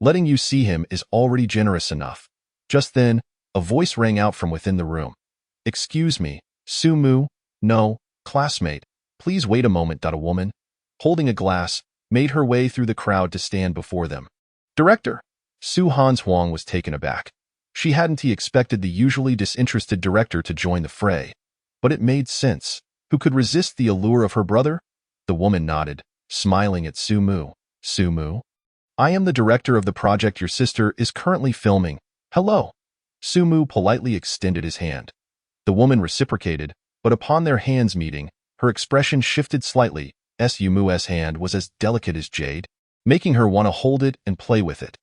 Letting you see him is already generous enough. Just then, a voice rang out from within the room. Excuse me, Su Mu? No, classmate, please wait a moment. A woman, holding a glass, made her way through the crowd to stand before them. Director! Su Han's was taken aback. She hadn't expected the usually disinterested director to join the fray. But it made sense. Who could resist the allure of her brother? The woman nodded, smiling at Su Mu. Su Mu? I am the director of the project your sister is currently filming. Hello. Su Mu politely extended his hand. The woman reciprocated, but upon their hands meeting, her expression shifted slightly. Su Mu's hand was as delicate as jade, making her want to hold it and play with it.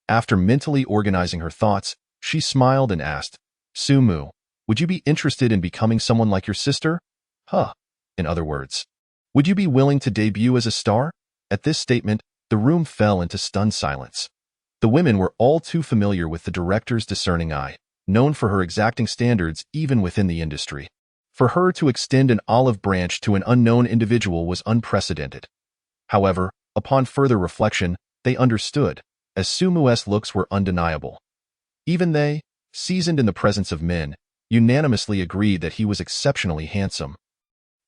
After mentally organizing her thoughts, she smiled and asked, Su Mu, would you be interested in becoming someone like your sister? Huh. In other words, would you be willing to debut as a star? At this statement, the room fell into stunned silence. The women were all too familiar with the director's discerning eye, known for her exacting standards even within the industry. For her to extend an olive branch to an unknown individual was unprecedented. However, upon further reflection, they understood, as Su Mu's looks were undeniable. Even they, seasoned in the presence of men, unanimously agreed that he was exceptionally handsome.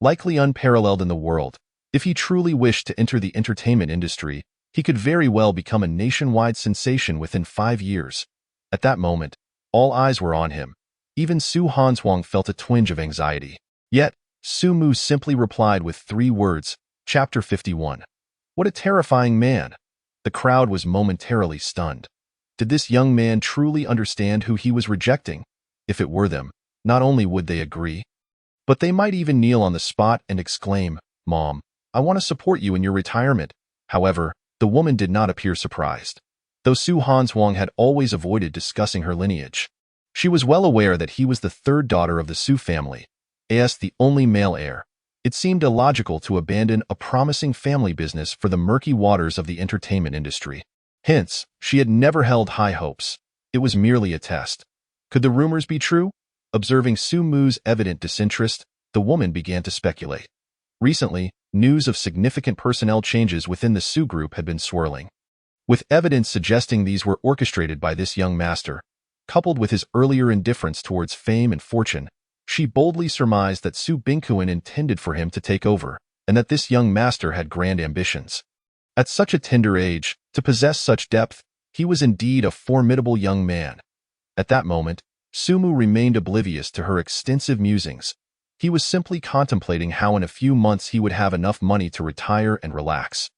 Likely unparalleled in the world, if he truly wished to enter the entertainment industry, he could very well become a nationwide sensation within 5 years. At that moment, all eyes were on him. Even Su Han's felt a twinge of anxiety. Yet, Su Mu simply replied with 3 words, Chapter 51. What a terrifying man! The crowd was momentarily stunned. Did this young man truly understand who he was rejecting? If it were them, not only would they agree, but they might even kneel on the spot and exclaim, Mom, I want to support you in your retirement. However, The woman did not appear surprised, though Su Hanshuang had always avoided discussing her lineage. She was well aware that he was the third daughter of the Su family, as the only male heir. It seemed illogical to abandon a promising family business for the murky waters of the entertainment industry. Hence, she had never held high hopes. It was merely a test. Could the rumors be true? Observing Su Mu's evident disinterest, the woman began to speculate. Recently, news of significant personnel changes within the Su group had been swirling, with evidence suggesting these were orchestrated by this young master. Coupled with his earlier indifference towards fame and fortune, she boldly surmised that Su Bingquan intended for him to take over, and that this young master had grand ambitions. At such a tender age, to possess such depth, he was indeed a formidable young man. At that moment, Su Mu remained oblivious to her extensive musings. He was simply contemplating how in a few months he would have enough money to retire and relax.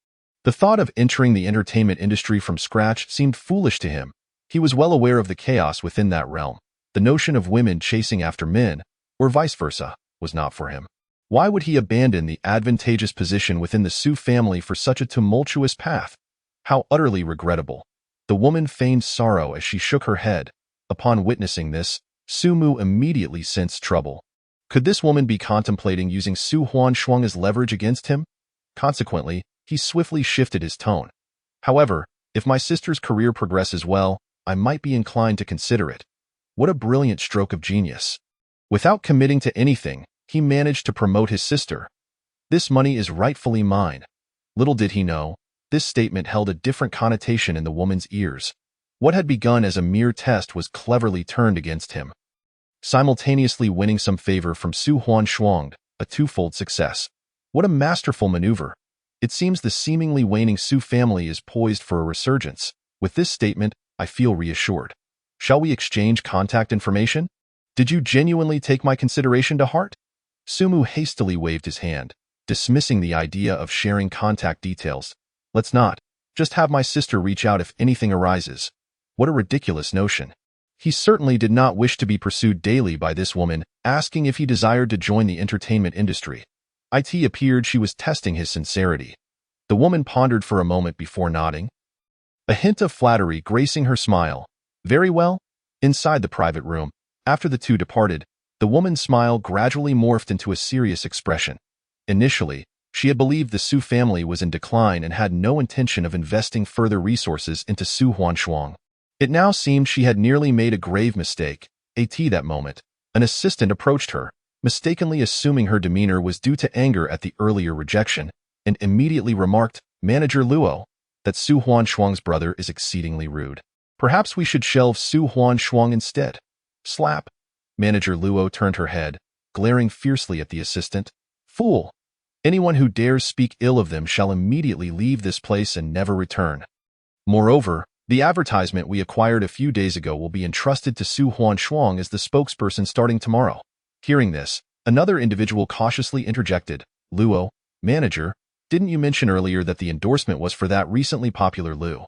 The thought of entering the entertainment industry from scratch seemed foolish to him. He was well aware of the chaos within that realm. The notion of women chasing after men, or vice versa, was not for him. Why would he abandon the advantageous position within the Su family for such a tumultuous path? How utterly regrettable. The woman feigned sorrow as she shook her head. Upon witnessing this, Su Mu immediately sensed trouble. Could this woman be contemplating using Su Hanshuang as leverage against him? Consequently, he swiftly shifted his tone. However, if my sister's career progresses well, I might be inclined to consider it. What a brilliant stroke of genius. Without committing to anything, he managed to promote his sister. This money is rightfully mine. Little did he know, this statement held a different connotation in the woman's ears. What had begun as a mere test was cleverly turned against him, simultaneously winning some favor from Su Hanshuang, a twofold success. What a masterful maneuver. It seems the seemingly waning Su family is poised for a resurgence. With this statement, I feel reassured. Shall we exchange contact information? Did you genuinely take my consideration to heart? Su Mu hastily waved his hand, dismissing the idea of sharing contact details. Let's not. Just have my sister reach out if anything arises. What a ridiculous notion. He certainly did not wish to be pursued daily by this woman, asking if he desired to join the entertainment industry. It appeared she was testing his sincerity. The woman pondered for a moment before nodding, a hint of flattery gracing her smile. Very well. Inside the private room, after the two departed, the woman's smile gradually morphed into a serious expression. Initially, she had believed the Su family was in decline and had no intention of investing further resources into Su Hanshuang. It now seemed she had nearly made a grave mistake. At that moment, an assistant approached her, mistakenly assuming her demeanor was due to anger at the earlier rejection, and immediately remarked, "Manager Luo, that Su Hanshuang's brother is exceedingly rude. Perhaps we should shelve Su Hanshuang instead." Slap. Manager Luo turned her head, glaring fiercely at the assistant. "Fool! Anyone who dares speak ill of them shall immediately leave this place and never return. Moreover, the advertisement we acquired a few days ago will be entrusted to Su Hanshuang as the spokesperson starting tomorrow." Hearing this, another individual cautiously interjected, "Luo, manager, didn't you mention earlier that the endorsement was for that recently popular Lu?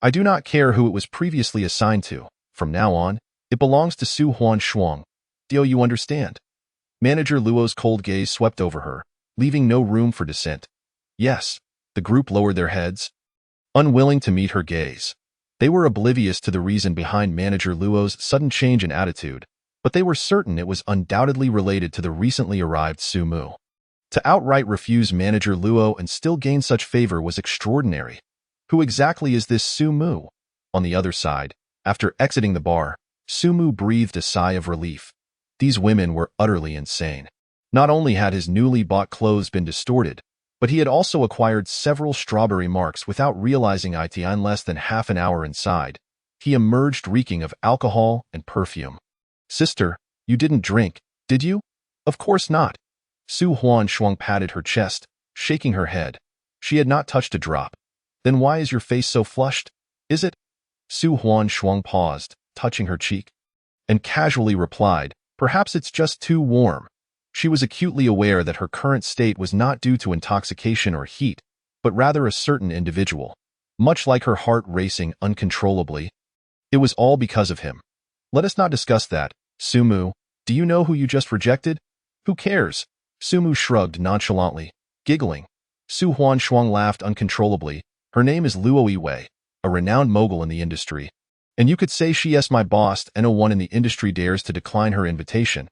I do not care who it was previously assigned to. From now on, it belongs to Su Hanshuang. Do you understand?" Manager Luo's cold gaze swept over her, leaving no room for dissent. Yes, the group lowered their heads, unwilling to meet her gaze. They were oblivious to the reason behind Manager Luo's sudden change in attitude, but they were certain it was undoubtedly related to the recently arrived Su Mu. To outright refuse Manager Luo and still gain such favor was extraordinary. Who exactly is this Su Mu? On the other side, after exiting the bar, Su Mu breathed a sigh of relief. These women were utterly insane. Not only had his newly bought clothes been distorted, but he had also acquired several strawberry marks without realizing it in less than half an hour inside. He emerged reeking of alcohol and perfume. "Sister, you didn't drink, did you?" "Of course not." Su Hanshuang patted her chest, shaking her head. She had not touched a drop. "Then why is your face so flushed? Is it?" Su Hanshuang paused, touching her cheek, and casually replied, "Perhaps it's just too warm." She was acutely aware that her current state was not due to intoxication or heat, but rather a certain individual. Much like her heart racing uncontrollably, it was all because of him. "Let us not discuss that. Su Mu, do you know who you just rejected?" "Who cares?" Su Mu shrugged nonchalantly, giggling. Su Hanshuang laughed uncontrollably, Her name is Luo Wei, a renowned mogul in the industry. And you could say she is my boss, and no one in the industry dares to decline her invitation.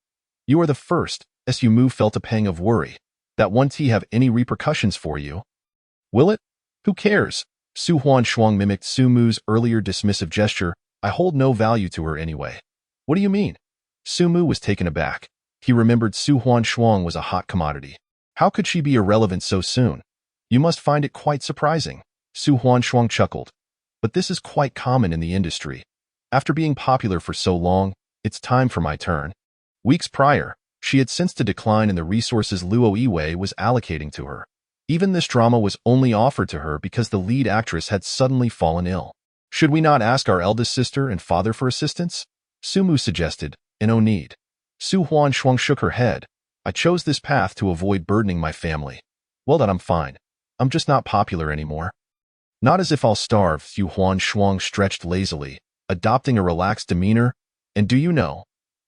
You are the first. Su Mu felt a pang of worry. That won't have any repercussions for you. Will it? Who cares? Su Huan Shuang mimicked Su Mu's earlier dismissive gesture. I hold no value to her anyway. What do you mean? Su Mu was taken aback. He remembered Su Huan Shuang was a hot commodity. How could she be irrelevant so soon? You must find it quite surprising. Su Huan Shuang chuckled. But this is quite common in the industry. After being popular for so long, it's time for my turn. Weeks prior, she had sensed a decline in the resources Luo Wei was allocating to her. Even this drama was only offered to her because the lead actress had suddenly fallen ill. Should we not ask our eldest sister and father for assistance? Su Mu suggested, no need. Su Huan Shuang shook her head. I chose this path to avoid burdening my family. Well, that I'm fine. I'm just not popular anymore. Not as if I'll starve, Su Huan Shuang stretched lazily, adopting a relaxed demeanor. And do you know?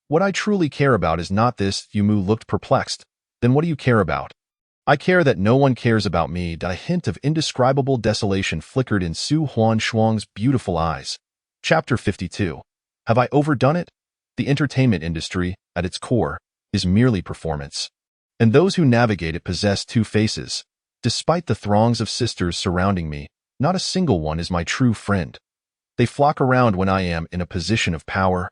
What I truly care about is not this. Su Mu looked perplexed. Then what do you care about? I care that no one cares about me. A hint of indescribable desolation flickered in Su Huan Shuang's beautiful eyes. Chapter 52. Have I overdone it? The entertainment industry, at its core, is merely performance. And those who navigate it possess two faces. Despite the throngs of sisters surrounding me, not a single one is my true friend. They flock around when I am in a position of power.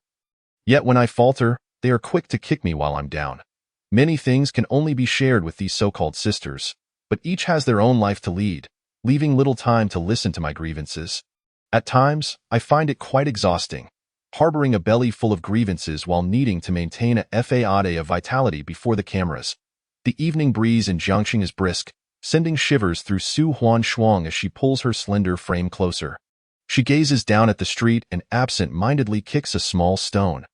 Yet when I falter, they are quick to kick me while I'm down. Many things can only be shared with these so-called sisters, but each has their own life to lead, leaving little time to listen to my grievances. At times, I find it quite exhausting, harboring a belly full of grievances while needing to maintain a facade of vitality before the cameras. The evening breeze in Jiangxing is brisk, sending shivers through Su Huan Shuang as she pulls her slender frame closer. She gazes down at the street and absent-mindedly kicks a small stone.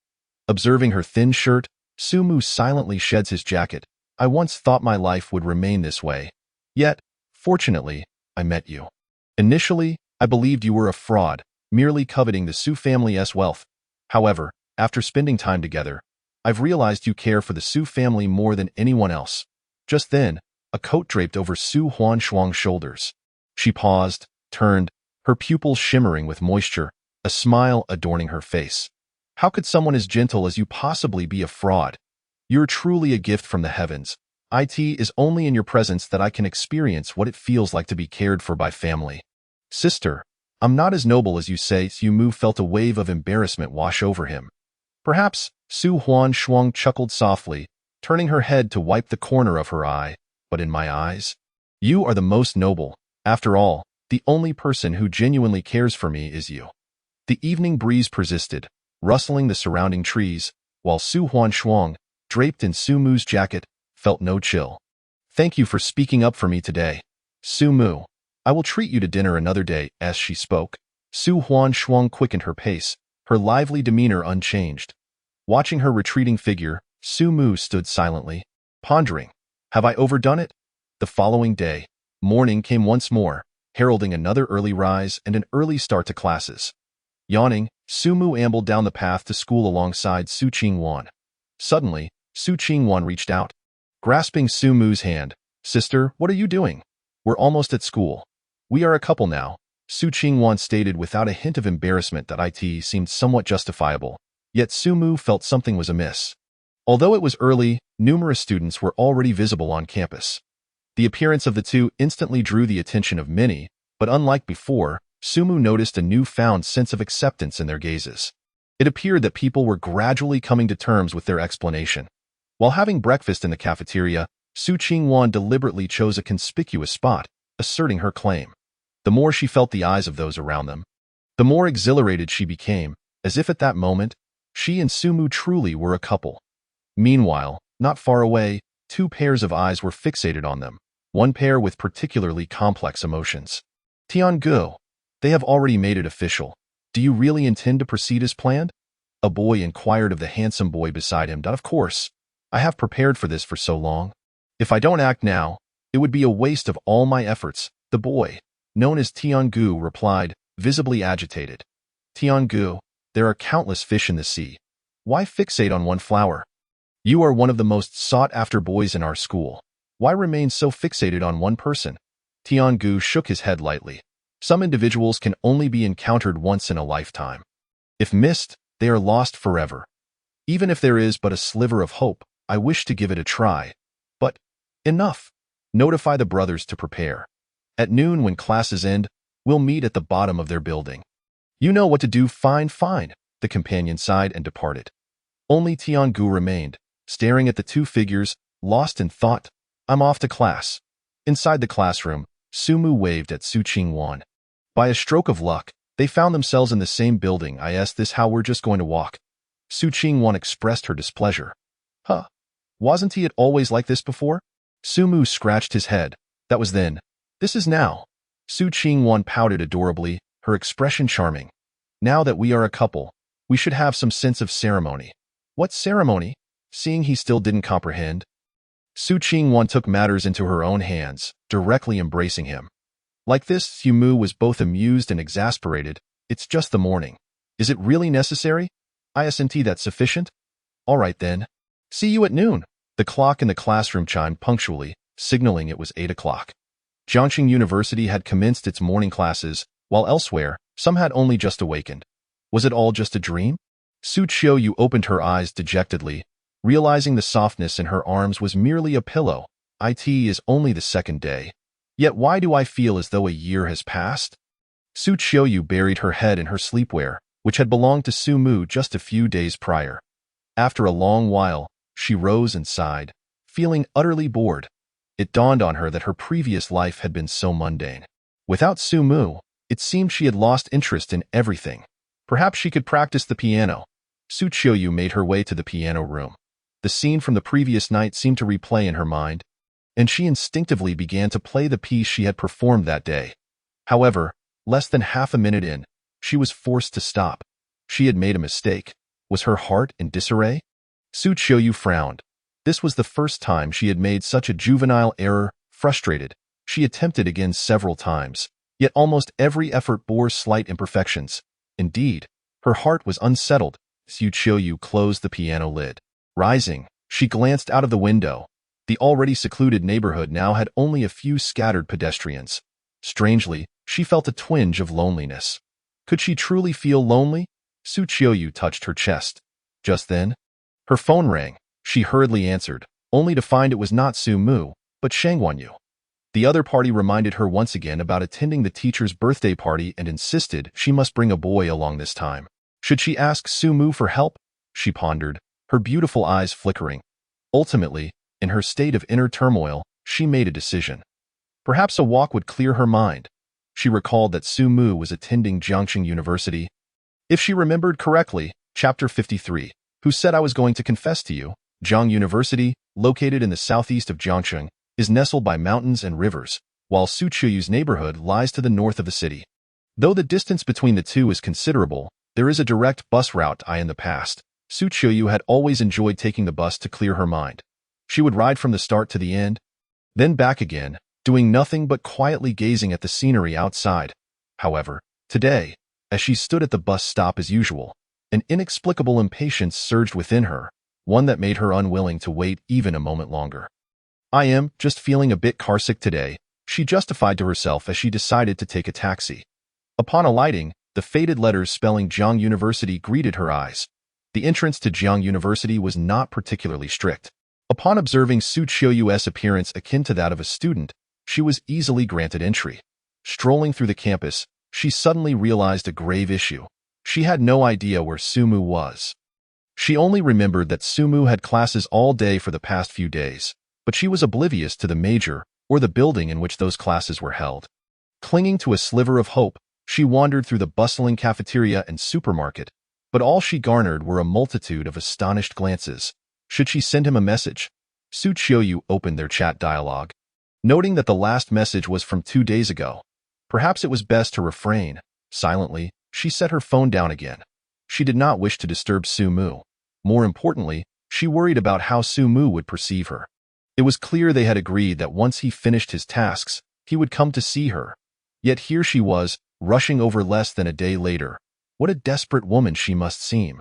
Observing her thin shirt, Su Mu silently sheds his jacket. I once thought my life would remain this way. Yet, fortunately, I met you. Initially, I believed you were a fraud, merely coveting the Su family's wealth. However, after spending time together, I've realized you care for the Su family more than anyone else. Just then, a coat draped over Su Huan Shuang's shoulders. She paused, turned, her pupils shimmering with moisture, a smile adorning her face. How could someone as gentle as you possibly be a fraud? You're truly a gift from the heavens. It is only in your presence that I can experience what it feels like to be cared for by family. Sister, I'm not as noble as you say. Su Mu felt a wave of embarrassment wash over him. Perhaps, Su Huan Shuang chuckled softly, turning her head to wipe the corner of her eye. But in my eyes, you are the most noble. After all, the only person who genuinely cares for me is you. The evening breeze persisted, rustling the surrounding trees, while Su Huan Shuang, draped in Su Mu's jacket, felt no chill. Thank you for speaking up for me today. Su Mu, I will treat you to dinner another day. As she spoke, Su Huan Shuang quickened her pace, her lively demeanor unchanged. Watching her retreating figure, Su Mu stood silently, pondering. Have I overdone it? The following day, morning came once more, heralding another early rise and an early start to classes. Yawning, Su Mu ambled down the path to school alongside Su Qingwan. Suddenly, Su Qingwan reached out. Grasping Su Mu's hand, Sister, what are you doing? We're almost at school. We are a couple now, Su Qingwan stated without a hint of embarrassment. That it seemed somewhat justifiable, yet Su Mu felt something was amiss. Although it was early, numerous students were already visible on campus. The appearance of the two instantly drew the attention of many, but unlike before, Su Mu noticed a newfound sense of acceptance in their gazes. It appeared that people were gradually coming to terms with their explanation. While having breakfast in the cafeteria, Su Qingwan deliberately chose a conspicuous spot, asserting her claim. The more she felt the eyes of those around them, the more exhilarated she became, as if at that moment, she and Su Mu truly were a couple. Meanwhile, not far away, two pairs of eyes were fixated on them, one pair with particularly complex emotions. Tiangu, they have already made it official. Do you really intend to proceed as planned? A boy inquired of the handsome boy beside him. Of course. I have prepared for this for so long. If I don't act now, it would be a waste of all my efforts. The boy, known as Tiangu, replied, visibly agitated. Tiangu, there are countless fish in the sea. Why fixate on one flower? You are one of the most sought-after boys in our school. Why remain so fixated on one person? Tiangu shook his head lightly. Some individuals can only be encountered once in a lifetime. If missed, they are lost forever. Even if there is but a sliver of hope, I wish to give it a try. But enough. Notify the brothers to prepare. At noon when classes end, we'll meet at the bottom of their building. You know what to do. Fine, fine. The companion sighed and departed. Only Tiangu remained, staring at the two figures, lost in thought. I'm off to class. Inside the classroom, Sumu waved at Su Qingwan. By a stroke of luck, they found themselves in the same building. I asked this how we're just going to walk. Su Qingwan expressed her displeasure. Huh. Wasn't he always like this before? Sumu scratched his head. That was then. This is now. Su Qingwan pouted adorably, her expression charming. Now that we are a couple, we should have some sense of ceremony. What ceremony? Seeing he still didn't comprehend, Su Qingwan took matters into her own hands, directly embracing him. Like this, Sumu was both amused and exasperated. It's just the morning. Is it really necessary? Isn't that sufficient? All right then. See you at noon. The clock in the classroom chimed punctually, signaling it was 8 o'clock. Jiangxing University had commenced its morning classes, while elsewhere, some had only just awakened. Was it all just a dream? Su Qiuyu opened her eyes dejectedly, realizing the softness in her arms was merely a pillow. It is only the second day. Yet why do I feel as though a year has passed? Su Qiuyu buried her head in her sleepwear, which had belonged to Su Mu just a few days prior. After a long while, she rose and sighed, feeling utterly bored. It dawned on her that her previous life had been so mundane. Without Su Mu, it seemed she had lost interest in everything. Perhaps she could practice the piano. Su Qiuyu made her way to the piano room. The scene from the previous night seemed to replay in her mind, and she instinctively began to play the piece she had performed that day. However, less than half a minute in, she was forced to stop. She had made a mistake. Was her heart in disarray? Su Qiuyu frowned. This was the first time she had made such a juvenile error. Frustrated, she attempted again several times, yet almost every effort bore slight imperfections. Indeed, her heart was unsettled. Su Qiuyu closed the piano lid. Rising, she glanced out of the window. The already secluded neighborhood now had only a few scattered pedestrians. Strangely, she felt a twinge of loneliness. Could she truly feel lonely? Su Qiuyu touched her chest. Just then, her phone rang. She hurriedly answered, only to find it was not Su Mu, but Shang Wanyu. The other party reminded her once again about attending the teacher's birthday party and insisted she must bring a boy along this time. Should she ask Su Mu for help? She pondered, her beautiful eyes flickering. Ultimately, in her state of inner turmoil, she made a decision. Perhaps a walk would clear her mind. She recalled that Su Mu was attending Jiangxing University. If she remembered correctly, Chapter 53, who said I was going to confess to you, Jiang University, located in the southeast of Jiangxing, is nestled by mountains and rivers, while Su Qiuyu's neighborhood lies to the north of the city. Though the distance between the two is considerable, there is a direct bus route. In the past, Su Qiuyu had always enjoyed taking the bus to clear her mind. She would ride from the start to the end, then back again, doing nothing but quietly gazing at the scenery outside. However, today, as she stood at the bus stop as usual, an inexplicable impatience surged within her, one that made her unwilling to wait even a moment longer. I am just feeling a bit carsick today, she justified to herself as she decided to take a taxi. Upon alighting, the faded letters spelling Jiang University greeted her eyes. The entrance to Jiang University was not particularly strict. Upon observing Su Qiuyu's appearance akin to that of a student, she was easily granted entry. Strolling through the campus, she suddenly realized a grave issue. She had no idea where Su Mu was. She only remembered that Su Mu had classes all day for the past few days, but she was oblivious to the major or the building in which those classes were held. Clinging to a sliver of hope, she wandered through the bustling cafeteria and supermarket, but all she garnered were a multitude of astonished glances. Should she send him a message? Su Qiuyu opened their chat dialogue, noting that the last message was from 2 days ago. Perhaps it was best to refrain. Silently, she set her phone down again. She did not wish to disturb Su Mu. More importantly, she worried about how Su Mu would perceive her. It was clear they had agreed that once he finished his tasks, he would come to see her. Yet here she was, rushing over less than a day later. What a desperate woman she must seem.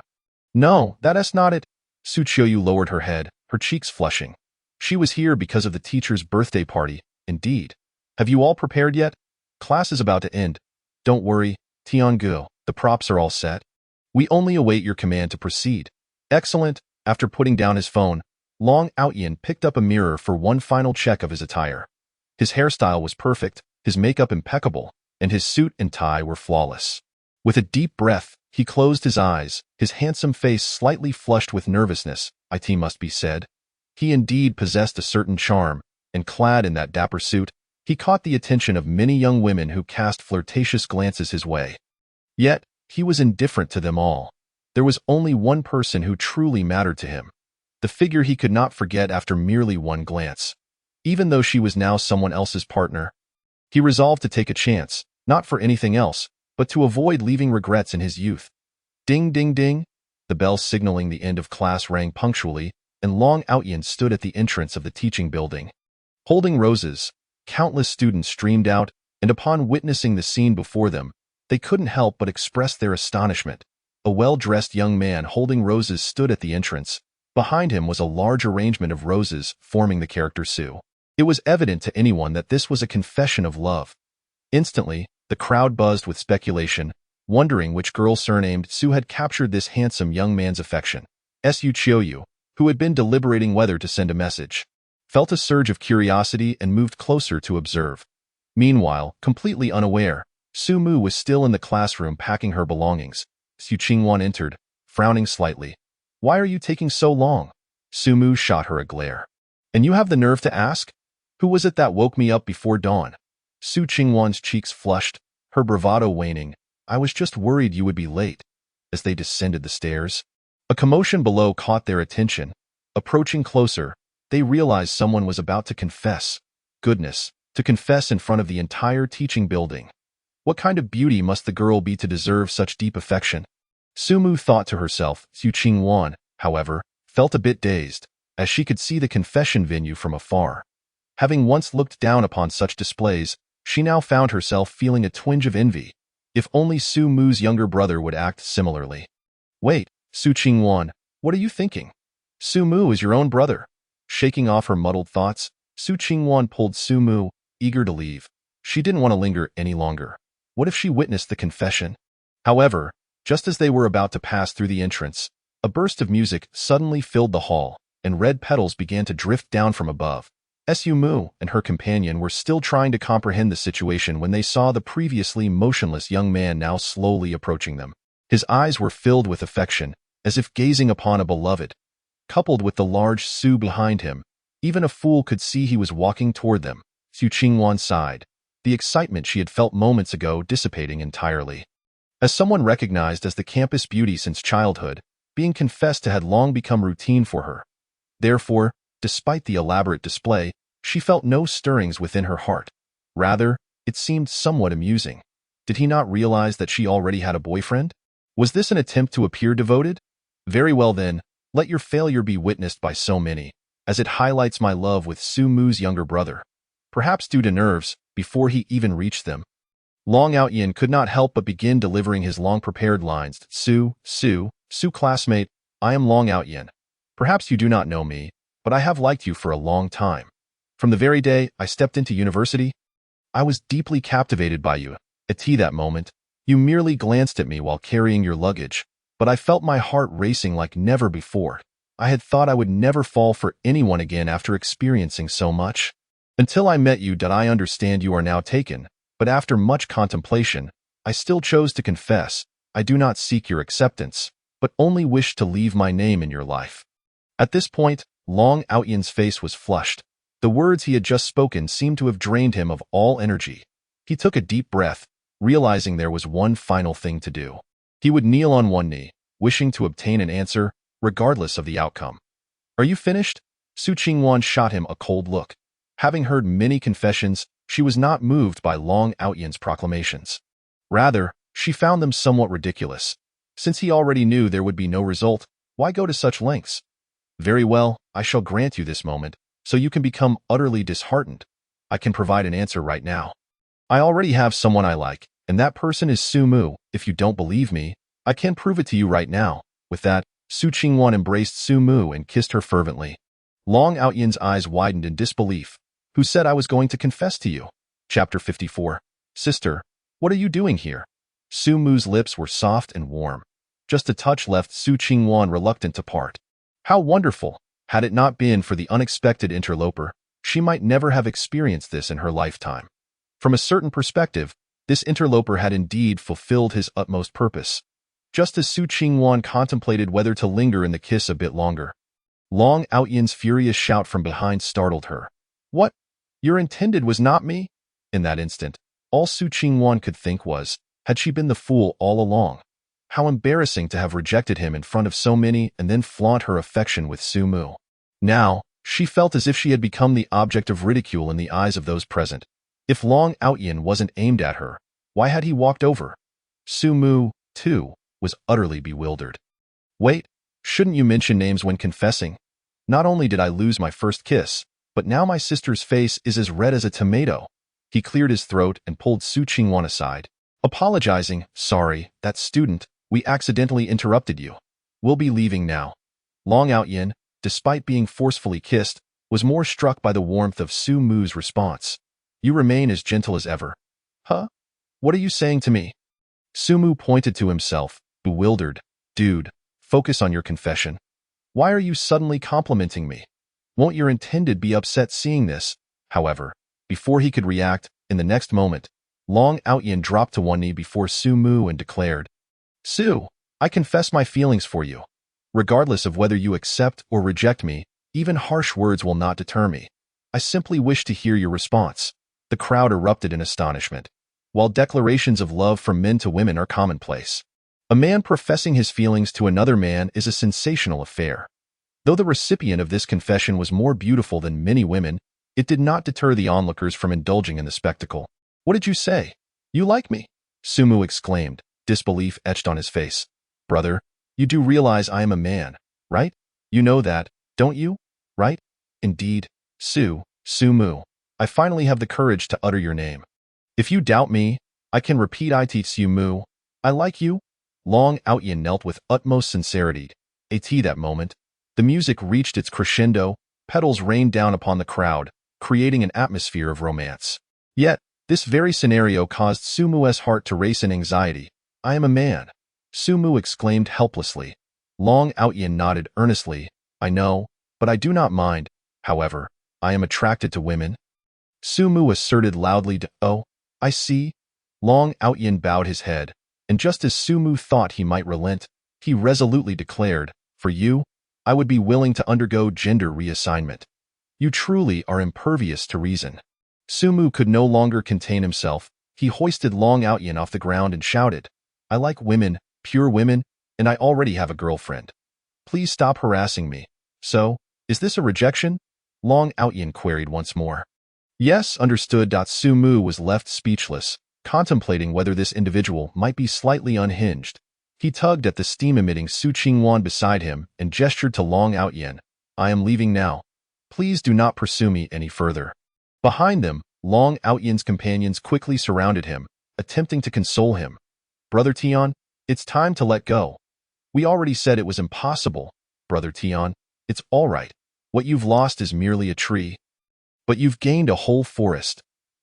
No, that's not it. Su Qiuyu lowered her head, her cheeks flushing. She was here because of the teacher's birthday party, indeed. Have you all prepared yet? Class is about to end. Don't worry, Tiangu, the props are all set. We only await your command to proceed. Excellent. After putting down his phone, Long Outyin picked up a mirror for one final check of his attire. His hairstyle was perfect, his makeup impeccable, and his suit and tie were flawless. With a deep breath, he closed his eyes, his handsome face slightly flushed with nervousness, it must be said. He indeed possessed a certain charm, and clad in that dapper suit, he caught the attention of many young women who cast flirtatious glances his way. Yet, he was indifferent to them all. There was only one person who truly mattered to him, the figure he could not forget after merely one glance. Even though she was now someone else's partner, he resolved to take a chance, not for anything else, but to avoid leaving regrets in his youth. Ding, ding, ding. The bell signaling the end of class rang punctually, and Long Outyin stood at the entrance of the teaching building. Holding roses, countless students streamed out, and upon witnessing the scene before them, they couldn't help but express their astonishment. A well-dressed young man holding roses stood at the entrance. Behind him was a large arrangement of roses forming the character Su. It was evident to anyone that this was a confession of love. Instantly, the crowd buzzed with speculation, wondering which girl surnamed Su had captured this handsome young man's affection. Su Chiuyu, who had been deliberating whether to send a message, felt a surge of curiosity and moved closer to observe. Meanwhile, completely unaware, Su Mu was still in the classroom packing her belongings. Su Qingwan entered, frowning slightly. Why are you taking so long? Su Mu shot her a glare. And you have the nerve to ask? Who was it that woke me up before dawn? Su Qingwan's cheeks flushed, her bravado waning. I was just worried you would be late. As they descended the stairs, a commotion below caught their attention. Approaching closer, they realized someone was about to confess. Goodness, to confess in front of the entire teaching building. What kind of beauty must the girl be to deserve such deep affection? Su Mu thought to herself. Su Qingwan, however, felt a bit dazed, as she could see the confession venue from afar. Having once looked down upon such displays, she now found herself feeling a twinge of envy. If only Su Mu's younger brother would act similarly. Wait, Su Qingwan, what are you thinking? Su Mu is your own brother. Shaking off her muddled thoughts, Su Qingwan pulled Su Mu, eager to leave. She didn't want to linger any longer. What if she witnessed the confession? However, just as they were about to pass through the entrance, a burst of music suddenly filled the hall, and red petals began to drift down from above. Su Mu and her companion were still trying to comprehend the situation when they saw the previously motionless young man now slowly approaching them. His eyes were filled with affection, as if gazing upon a beloved. Coupled with the large Su behind him, even a fool could see he was walking toward them. Su Qingwan sighed, the excitement she had felt moments ago dissipating entirely. As someone recognized as the campus beauty since childhood, being confessed to had long become routine for her. Therefore, despite the elaborate display, she felt no stirrings within her heart. Rather, it seemed somewhat amusing. Did he not realize that she already had a boyfriend? Was this an attempt to appear devoted? Very well then, let your failure be witnessed by so many, as it highlights my love with Su Mu's younger brother. Perhaps due to nerves, before he even reached them. Long Outyin could not help but begin delivering his long-prepared lines. Su classmate, I am Long Outyin. Perhaps you do not know me, but I have liked you for a long time. From the very day I stepped into university, I was deeply captivated by you. At that moment, you merely glanced at me while carrying your luggage, but I felt my heart racing like never before. I had thought I would never fall for anyone again after experiencing so much. Until I met you, did I understand you are now taken, but after much contemplation, I still chose to confess. I do not seek your acceptance, but only wish to leave my name in your life. At this point, Long Outyin's face was flushed. The words he had just spoken seemed to have drained him of all energy. He took a deep breath, realizing there was one final thing to do. He would kneel on one knee, wishing to obtain an answer, regardless of the outcome. Are you finished? Su Qingwan shot him a cold look. Having heard many confessions, she was not moved by Long Outyin's proclamations. Rather, she found them somewhat ridiculous. Since he already knew there would be no result, why go to such lengths? Very well, I shall grant you this moment, so you can become utterly disheartened. I can provide an answer right now. I already have someone I like, and that person is Su Mu. If you don't believe me, I can prove it to you right now. With that, Su Qingwan embraced Su Mu and kissed her fervently. Long Outyin's eyes widened in disbelief. Who said I was going to confess to you? Chapter 54. Sister, What are you doing here? Su Mu's lips were soft and warm. Just a touch left Su Qingwan reluctant to part. How wonderful! Had it not been for the unexpected interloper, she might never have experienced this in her lifetime. From a certain perspective, this interloper had indeed fulfilled his utmost purpose. Just as Su Qingwan contemplated whether to linger in the kiss a bit longer, Long Outyan's furious shout from behind startled her. What? Your intended was not me? In that instant, all Su Qingwan could think was, had she been the fool all along? How embarrassing to have rejected him in front of so many and then flaunt her affection with Su Mu. Now, she felt as if she had become the object of ridicule in the eyes of those present. If Long Outyan wasn't aimed at her, why had he walked over? Su Mu, too, was utterly bewildered. Wait, shouldn't you mention names when confessing? Not only did I lose my first kiss, but now my sister's face is as red as a tomato. He cleared his throat and pulled Su Qingwan aside. Apologizing, sorry, that student, we accidentally interrupted you. We'll be leaving now. Long Outyan, despite being forcefully kissed, was more struck by the warmth of Su Mu's response. You remain as gentle as ever. Huh? What are you saying to me? Su Mu pointed to himself, bewildered. Dude, focus on your confession. Why are you suddenly complimenting me? Won't your intended be upset seeing this? However, before he could react, in the next moment, Long Outyan dropped to one knee before Su Mu and declared, Su, I confess my feelings for you. Regardless of whether you accept or reject me, even harsh words will not deter me. I simply wish to hear your response. The crowd erupted in astonishment. While declarations of love from men to women are commonplace, a man professing his feelings to another man is a sensational affair. Though the recipient of this confession was more beautiful than many women, it did not deter the onlookers from indulging in the spectacle. What did you say? You like me? Su Mu exclaimed, disbelief etched on his face. Brother, you do realize I am a man, right? You know that, don't you? Right? Indeed, Su Mu. I finally have the courage to utter your name. If you doubt me, I can repeat it. Su Mu. I like you. Long Outyan knelt with utmost sincerity. That moment, the music reached its crescendo, petals rained down upon the crowd, creating an atmosphere of romance. Yet, this very scenario caused Su Mu's heart to race in anxiety. I am a man. Su Mu exclaimed helplessly. Long Outyan nodded earnestly. I know, but I do not mind. However, I am attracted to women. Su Mu asserted loudly. Oh, I see. Long Outyan bowed his head, and just as Su Mu thought he might relent, he resolutely declared, for you, I would be willing to undergo gender reassignment. You truly are impervious to reason. Su Mu could no longer contain himself. He hoisted Long Outyan off the ground and shouted, I like women, pure women, and I already have a girlfriend. Please stop harassing me. So, is this a rejection? Long Outyan queried once more. Yes, understood. Su Mu was left speechless, contemplating whether this individual might be slightly unhinged. He tugged at the steam-emitting Su Qingwan beside him and gestured to Long Outyan. I am leaving now. Please do not pursue me any further. Behind them, Long Outyan's companions quickly surrounded him, attempting to console him. Brother Tian, it's time to let go. We already said it was impossible. Brother Tian, it's all right. What you've lost is merely a tree. But you've gained a whole forest.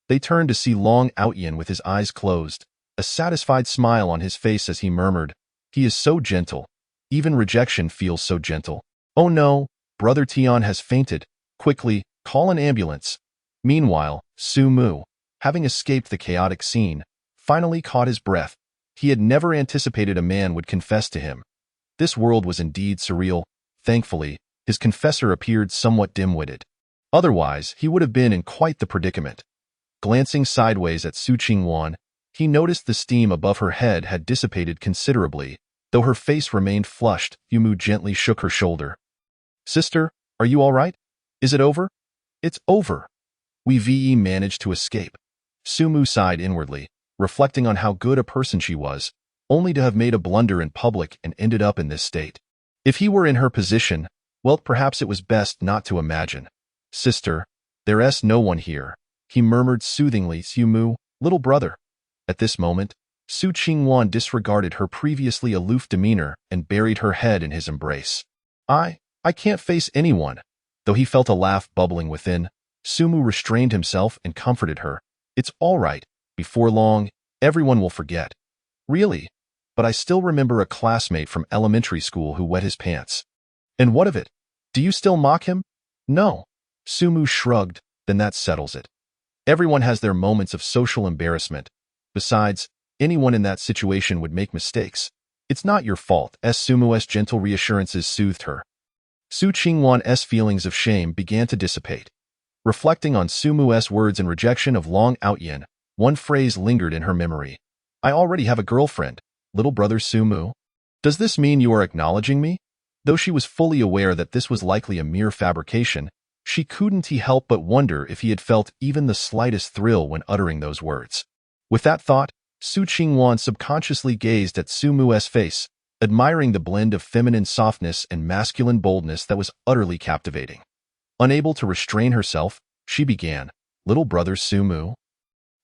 They turned to see Long Outyan with his eyes closed, a satisfied smile on his face as he murmured, he is so gentle. Even rejection feels so gentle. Oh no, Brother Tian has fainted. Quickly, call an ambulance. Meanwhile, Su Mu, having escaped the chaotic scene, finally caught his breath. He had never anticipated a man would confess to him. This world was indeed surreal. Thankfully, his confessor appeared somewhat dim-witted. Otherwise, he would have been in quite the predicament. Glancing sideways at Su Qingwan, he noticed the steam above her head had dissipated considerably. Though her face remained flushed, Su Mu gently shook her shoulder. Sister, are you all right? Is it over? It's over. We managed to escape. Su Mu sighed inwardly, reflecting on how good a person she was, only to have made a blunder in public and ended up in this state. If he were in her position, well, perhaps it was best not to imagine. Sister, there's no one here, he murmured soothingly. Su Mu, little brother. At this moment, Su Qingwan disregarded her previously aloof demeanor and buried her head in his embrace. I can't face anyone. Though he felt a laugh bubbling within, Su Mu restrained himself and comforted her. It's all right. Before long, Everyone will forget. Really? But I still remember a classmate from elementary school who wet his pants. And what of it? Do you still mock him? No. Sumu shrugged. Then that settles it. Everyone has their moments of social embarrassment. Besides, anyone in that situation would make mistakes. It's not your fault, Sumu's gentle reassurances soothed her. Su Qingwan's feelings of shame began to dissipate. Reflecting on Sumu's words and rejection of Long Outyin, one phrase lingered in her memory. I already have a girlfriend, little brother Sumu. Does this mean you are acknowledging me? Though she was fully aware that this was likely a mere fabrication, she couldn't help but wonder if he had felt even the slightest thrill when uttering those words. With that thought, Su Qingwan subconsciously gazed at Sumu's face, admiring the blend of feminine softness and masculine boldness that was utterly captivating. Unable to restrain herself, she began, little brother Sumu.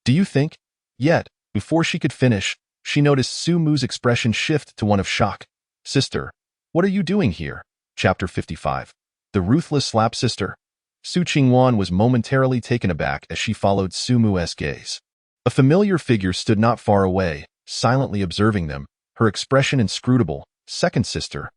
Do you think? Yet, before she could finish, she noticed Sumu's expression shift to one of shock. Sister, what are you doing here? Chapter 55. The Ruthless Slap Sister. Su Qingwan was momentarily taken aback as she followed Sumu's gaze. A familiar figure stood not far away, silently observing them, her expression inscrutable. Second sister.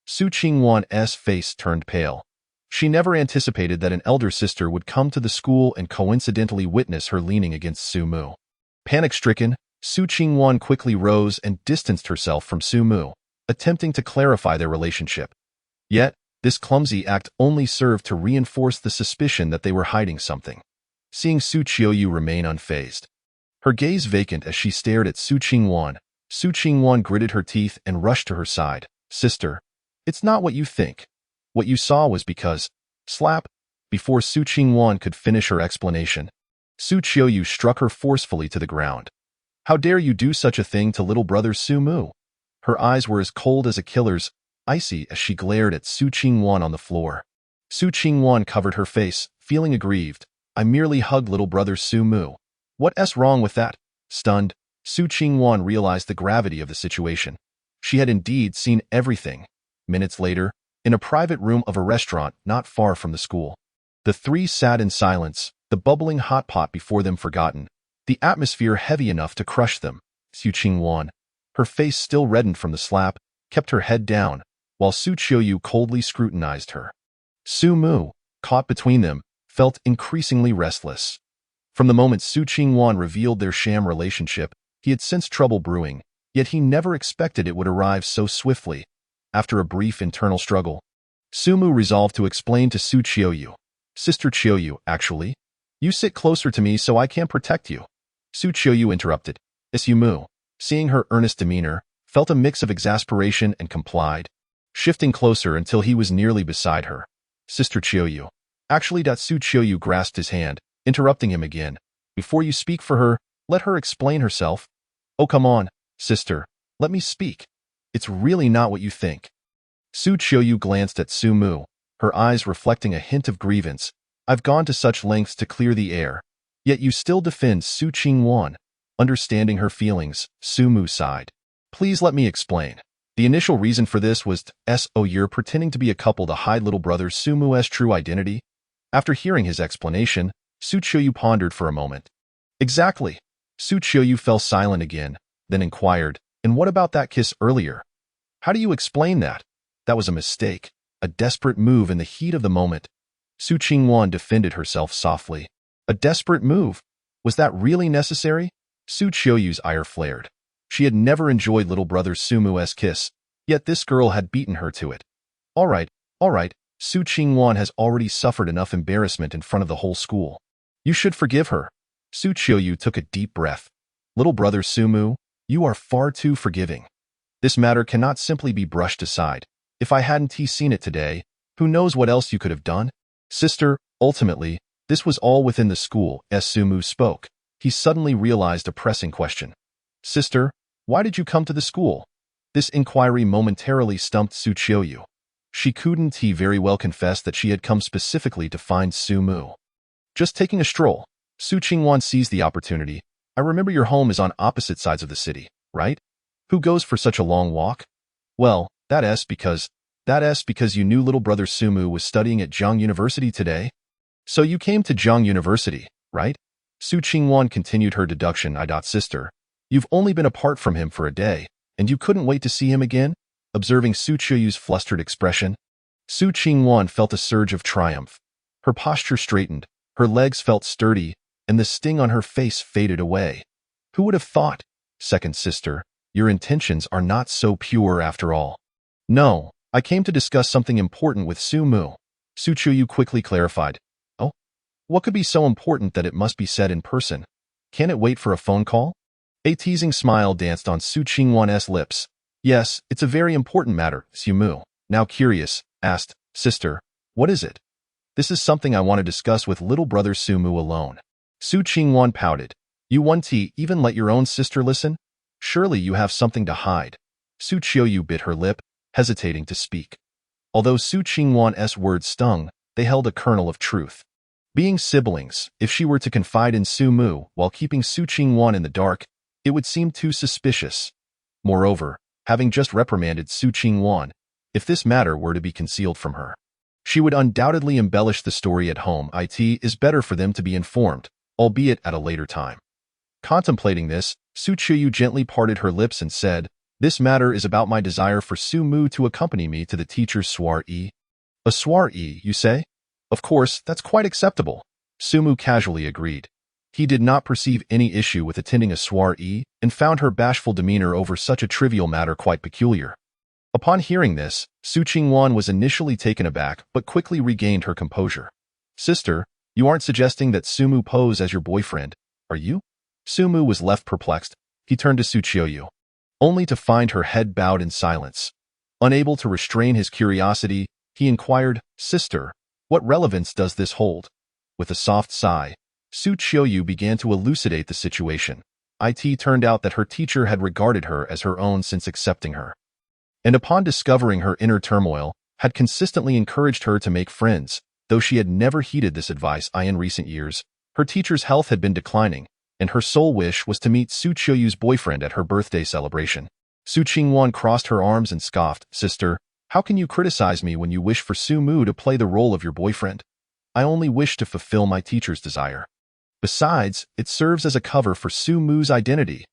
Su Qingwan's face turned pale. She never anticipated that an elder sister would come to the school and coincidentally witness her leaning against Sumu. Panic-stricken, Su Qingwan quickly rose and distanced herself from Sumu, attempting to clarify their relationship. Yet, this clumsy act only served to reinforce the suspicion that they were hiding something. Seeing Su Qiuyu remain unfazed, her gaze vacant as she stared at Su Qingwan gritted her teeth and rushed to her side. Sister, it's not what you think. What you saw was because, slap, before Su Qingwan could finish her explanation, Su Qiuyu struck her forcefully to the ground. How dare you do such a thing to little brother Sumu? Her eyes were as cold as a killer's, icy as she glared at Su Qingwan on the floor. Su Qingwan covered her face, feeling aggrieved. I merely hugged little brother Sumu. What's wrong with that? Stunned, Su Qingwan realized the gravity of the situation. She had indeed seen everything. Minutes later, in a private room of a restaurant not far from the school, the three sat in silence, the bubbling hot pot before them forgotten, the atmosphere heavy enough to crush them. Su Qingwan, her face still reddened from the slap, kept her head down, while Su Qiuyu coldly scrutinized her. Sumu, caught between them, felt increasingly restless. From the moment Su Qingwan revealed their sham relationship, he had sensed trouble brewing, yet he never expected it would arrive so swiftly. After a brief internal struggle, Sumu resolved to explain to Su Qiuyu. Sister Qiuyu, actually. You sit closer to me so I can protect you. Su Qiuyu interrupted. Sumu, seeing her earnest demeanor, felt a mix of exasperation and complied, shifting closer until he was nearly beside her. Sister Qiuyu. Actually, Su Qiuyu grasped his hand, interrupting him again. Before you speak for her, let her explain herself. Oh, come on, sister, let me speak. It's really not what you think. Su Qiuyu glanced at Sumu, her eyes reflecting a hint of grievance. I've gone to such lengths to clear the air, yet you still defend Su Qingwan. Understanding her feelings, Sumu sighed. Please let me explain. The initial reason for this was you're pretending to be a couple to hide little brother Sumu's true identity. After hearing his explanation, Su Qiuyu pondered for a moment. Exactly. Su Qiuyu fell silent again, then inquired, and what about that kiss earlier? How do you explain that? That was a mistake, a desperate move in the heat of the moment. Su Qingwan defended herself softly. A desperate move? Was that really necessary? Su Qiuyu's ire flared. She had never enjoyed little brother Sumu's kiss, yet this girl had beaten her to it. All right, Su Qingwan has already suffered enough embarrassment in front of the whole school. You should forgive her. Su Qiuyu took a deep breath. Little brother Sumu, you are far too forgiving. This matter cannot simply be brushed aside. If I hadn't seen it today, who knows what else you could have done? Sister, ultimately, this was all within the school. As Sumu spoke, he suddenly realized a pressing question. Sister, why did you come to the school? This inquiry momentarily stumped Su Qiuyu. She couldn't very well confess that she had come specifically to find Sumu. Just taking a stroll. Su Qingwan seized the opportunity. I remember your home is on opposite sides of the city, right? Who goes for such a long walk? Well, that's because you knew little brother Sumu was studying at Jiang University today. So you came to Jiang University, right? Su Qingwan continued her deduction. Sister, You've only been apart from him for a day, and you couldn't wait to see him again? Observing Su Qiuyu's flustered expression, Su Qingwan felt a surge of triumph. Her posture straightened, her legs felt sturdy, and the sting on her face faded away. Who would have thought? Second sister, your intentions are not so pure after all. No, I came to discuss something important with Su Mu. Su Qiuyu quickly clarified. Oh? What could be so important that it must be said in person? Can it wait for a phone call? A teasing smile danced on Su Qingwan's lips. Yes, it's a very important matter, Su Mu, now curious, asked, Sister, what is it? This is something I want to discuss with little brother Su Mu alone. Su Qingwan pouted. You won't even let your own sister listen? Surely you have something to hide. Su Qiuyu bit her lip, hesitating to speak. Although Su Qingwan's words stung, they held a kernel of truth. Being siblings, if she were to confide in Su Mu while keeping Su Qingwan in the dark, it would seem too suspicious. Moreover, having just reprimanded Su Qingwan, if this matter were to be concealed from her, she would undoubtedly embellish the story at home. It is better for them to be informed, albeit at a later time. Contemplating this, Su Qiuyu gently parted her lips and said, This matter is about my desire for Su Mu to accompany me to the teacher's soiree. A soiree, you say? Of course, that's quite acceptable. Su Mu casually agreed. He did not perceive any issue with attending a soiree and found her bashful demeanor over such a trivial matter quite peculiar. Upon hearing this, Su Qingwan was initially taken aback but quickly regained her composure. Sister, you aren't suggesting that Su Mu pose as your boyfriend, are you? Su Mu was left perplexed. He turned to Su Qiuyu, only to find her head bowed in silence. Unable to restrain his curiosity, he inquired, Sister, what relevance does this hold? With a soft sigh, Su Qiuyu began to elucidate the situation. It turned out that her teacher had regarded her as her own since accepting her, and upon discovering her inner turmoil, had consistently encouraged her to make friends. Though she had never heeded this advice in recent years, her teacher's health had been declining, and her sole wish was to meet Su Qiuyu's boyfriend at her birthday celebration. Su Qingwan crossed her arms and scoffed, Sister, how can you criticize me when you wish for Su Mu to play the role of your boyfriend? I only wish to fulfill my teacher's desire. Besides, it serves as a cover for Su Mu's identity.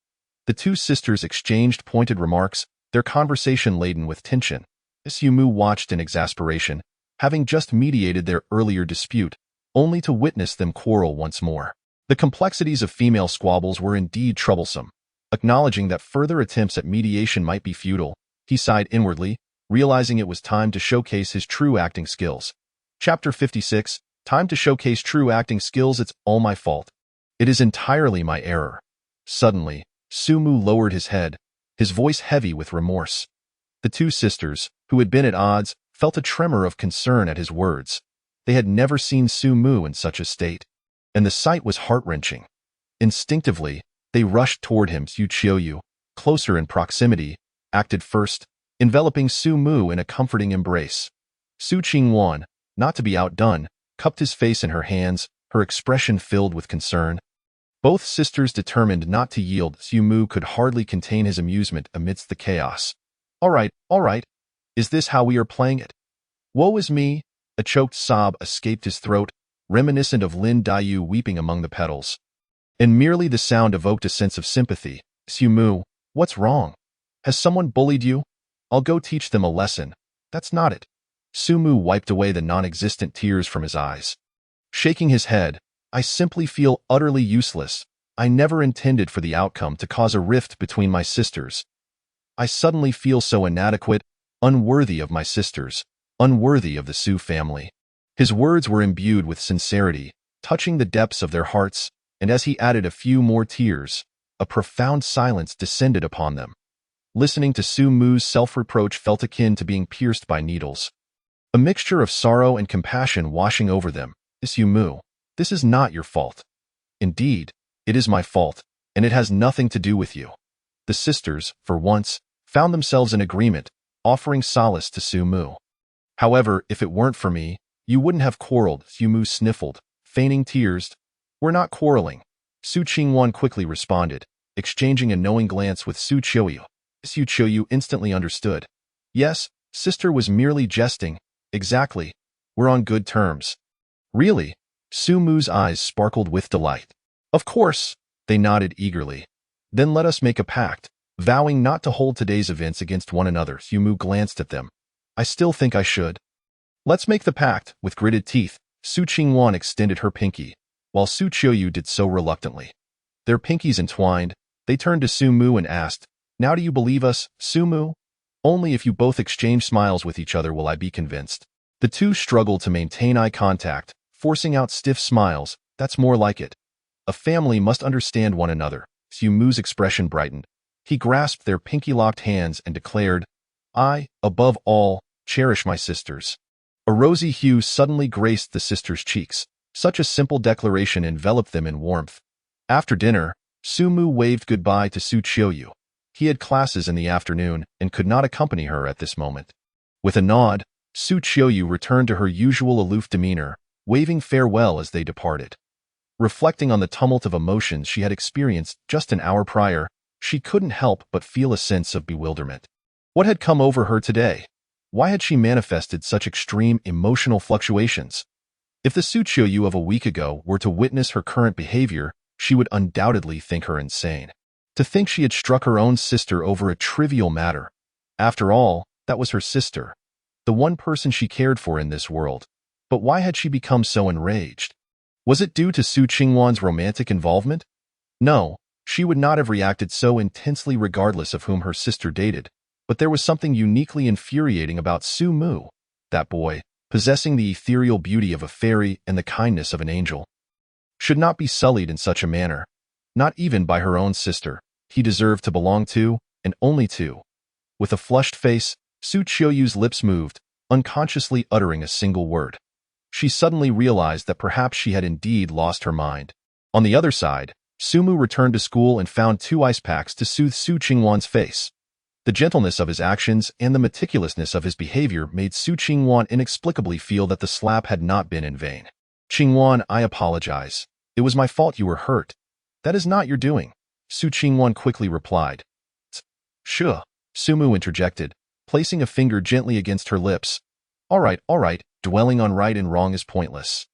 The two sisters exchanged pointed remarks, their conversation laden with tension. Su Mu watched in exasperation, having just mediated their earlier dispute, only to witness them quarrel once more. The complexities of female squabbles were indeed troublesome. Acknowledging that further attempts at mediation might be futile, he sighed inwardly, realizing it was time to showcase his true acting skills. Chapter 56, Time to showcase true acting skills. It's all my fault. It is entirely my error. Suddenly, Su Mu lowered his head, his voice heavy with remorse. The two sisters, who had been at odds, felt a tremor of concern at his words. They had never seen Su Mu in such a state, and the sight was heart-wrenching. Instinctively, they rushed toward him. Su Qiuyu, closer in proximity, acted first, enveloping Su Mu in a comforting embrace. Su Qingwan, not to be outdone, cupped his face in her hands, her expression filled with concern. Both sisters determined not to yield. Su Mu could hardly contain his amusement amidst the chaos. All right. Is this how we are playing it? Woe is me! A choked sob escaped his throat, reminiscent of Lin Daiyu weeping among the petals. And merely the sound evoked a sense of sympathy. Su Mu, what's wrong? Has someone bullied you? I'll go teach them a lesson. That's not it. Su Mu wiped away the non-existent tears from his eyes. Shaking his head, I simply feel utterly useless. I never intended for the outcome to cause a rift between my sisters. I suddenly feel so inadequate, unworthy of my sisters, unworthy of the Su family. His words were imbued with sincerity, touching the depths of their hearts, and as he added a few more tears, a profound silence descended upon them. Listening to Su Mu's self-reproach felt akin to being pierced by needles. A mixture of sorrow and compassion washing over them. Su Mu, this is not your fault. Indeed, it is my fault, and it has nothing to do with you. The sisters, for once, found themselves in agreement, offering solace to Su Mu. However, if it weren't for me, you wouldn't have quarreled. Su Mu sniffled, feigning tears. We're not quarreling. Su Qingwan quickly responded, exchanging a knowing glance with Su Qiuyu. Su Qiuyu instantly understood. Yes, sister was merely jesting. Exactly. We're on good terms. Really? Su Mu's eyes sparkled with delight. Of course. They nodded eagerly. Then let us make a pact, vowing not to hold today's events against one another. Su glanced at them. I still think I should. Let's make the pact. With gritted teeth, Su Qingwan extended her pinky, while Su Qiuyu did so reluctantly. Their pinkies entwined, they turned to Su Mu and asked, Now do you believe us, Su Mu? Only if you both exchange smiles with each other will I be convinced. The two struggled to maintain eye contact, forcing out stiff smiles. That's more like it. A family must understand one another. Su Mu's expression brightened. He grasped their pinky-locked hands and declared, I, above all, cherish my sisters. A rosy hue suddenly graced the sisters' cheeks. Such a simple declaration enveloped them in warmth. After dinner, Su Mu waved goodbye to Su Qiuyu. He had classes in the afternoon and could not accompany her at this moment. With a nod, Su Qiuyu returned to her usual aloof demeanor, waving farewell as they departed. Reflecting on the tumult of emotions she had experienced just an hour prior, she couldn't help but feel a sense of bewilderment. What had come over her today? Why had she manifested such extreme emotional fluctuations? If the Su Qiuyu of a week ago were to witness her current behavior, she would undoubtedly think her insane. To think she had struck her own sister over a trivial matter. After all, that was her sister, the one person she cared for in this world. But why had she become so enraged? Was it due to Su Qingwan's romantic involvement? No, she would not have reacted so intensely regardless of whom her sister dated. But there was something uniquely infuriating about Su Mu, that boy, possessing the ethereal beauty of a fairy and the kindness of an angel, should not be sullied in such a manner, not even by her own sister. He deserved to belong to, and only to. With a flushed face, Su Qiuyu's lips moved, unconsciously uttering a single word. She suddenly realized that perhaps she had indeed lost her mind. On the other side, Su Mu returned to school and found 2 ice packs to soothe Su Qingwan's face. The gentleness of his actions and the meticulousness of his behavior made Su Qingwan inexplicably feel that the slap had not been in vain. Qingwan, I apologize. It was my fault you were hurt. That is not your doing, Su Qingwan quickly replied. Sure, Su Mu interjected, placing a finger gently against her lips. All right, dwelling on right and wrong is pointless.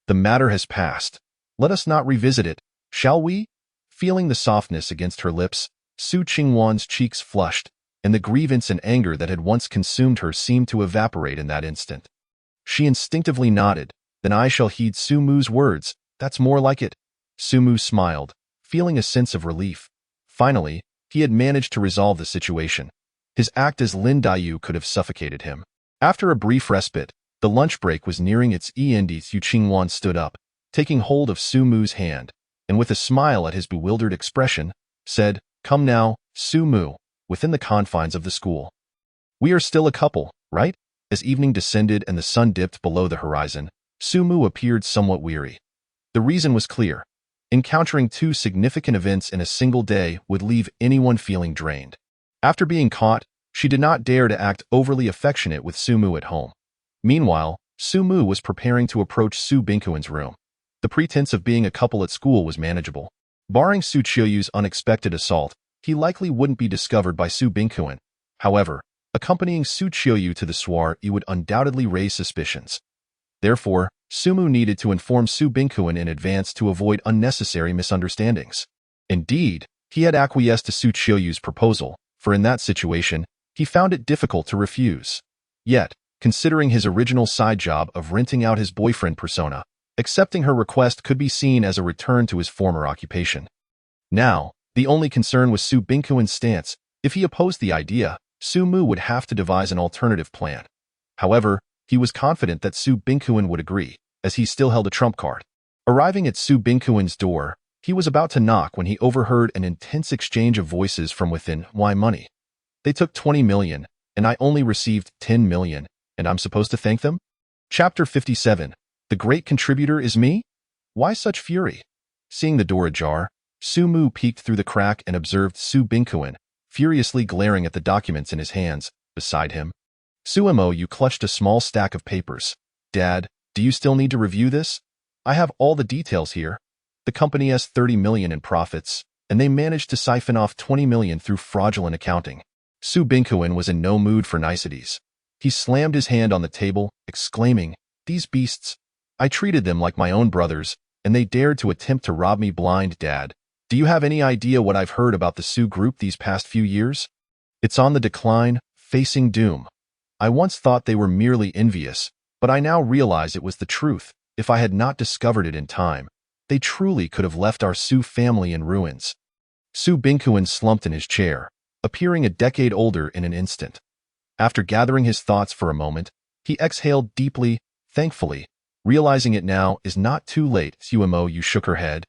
The matter has passed. Let us not revisit it, shall we? Feeling the softness against her lips, Su Qingwan's cheeks flushed, and the grievance and anger that had once consumed her seemed to evaporate in that instant. She instinctively nodded. Then I shall heed Su Mu's words. That's more like it. Su Mu smiled, feeling a sense of relief. Finally, he had managed to resolve the situation. His act as Lin Daiyu could have suffocated him. After a brief respite, the lunch break was nearing its end. Su Qingwan stood up, taking hold of Su Mu's hand, and with a smile at his bewildered expression, said, Come now, Su Mu, within the confines of the school. We are still a couple, right? As evening descended and the sun dipped below the horizon, Su Mu appeared somewhat weary. The reason was clear. Encountering 2 significant events in a single day would leave anyone feeling drained. After being caught, she did not dare to act overly affectionate with Su Mu at home. Meanwhile, Su Mu was preparing to approach Su Bingquan's room. The pretense of being a couple at school was manageable. Barring Su Qiuyu's unexpected assault, he likely wouldn't be discovered by Su Bingquan. However, accompanying Su Qiuyu to the soiree would undoubtedly raise suspicions. Therefore, Su Mu needed to inform Su Bingquan in advance to avoid unnecessary misunderstandings. Indeed, he had acquiesced to Su Qiuyu's proposal, for in that situation, he found it difficult to refuse. Yet, considering his original side job of renting out his boyfriend persona, accepting her request could be seen as a return to his former occupation. Now, the only concern was Su Bingquan's stance. If he opposed the idea, Su Mu would have to devise an alternative plan. However, he was confident that Su Bingquan would agree, as he still held a trump card. Arriving at Su Bingquan's door, he was about to knock when he overheard an intense exchange of voices from within. Why money? They took 20 million, and I only received 10 million, and I'm supposed to thank them? Chapter 57. The great contributor is me? Why such fury? Seeing the door ajar, Su Mu peeked through the crack and observed Su Bingquan, furiously glaring at the documents in his hands, beside him. Su Mo, you clutched a small stack of papers. Dad, do you still need to review this? I have all the details here. The company has 30 million in profits, and they managed to siphon off 20 million through fraudulent accounting. Su Bingquan was in no mood for niceties. He slammed his hand on the table, exclaiming, These beasts! I treated them like my own brothers, and they dared to attempt to rob me blind, Dad. Do you have any idea what I've heard about the Sioux group these past few years? It's on the decline, facing doom. I once thought they were merely envious, but I now realize it was the truth. If I had not discovered it in time, they truly could have left our Sioux family in ruins. Su Binkuan slumped in his chair, appearing a decade older in an instant. After gathering his thoughts for a moment, he exhaled deeply, thankfully, realizing it now is not too late. Sumo Yu shook her head.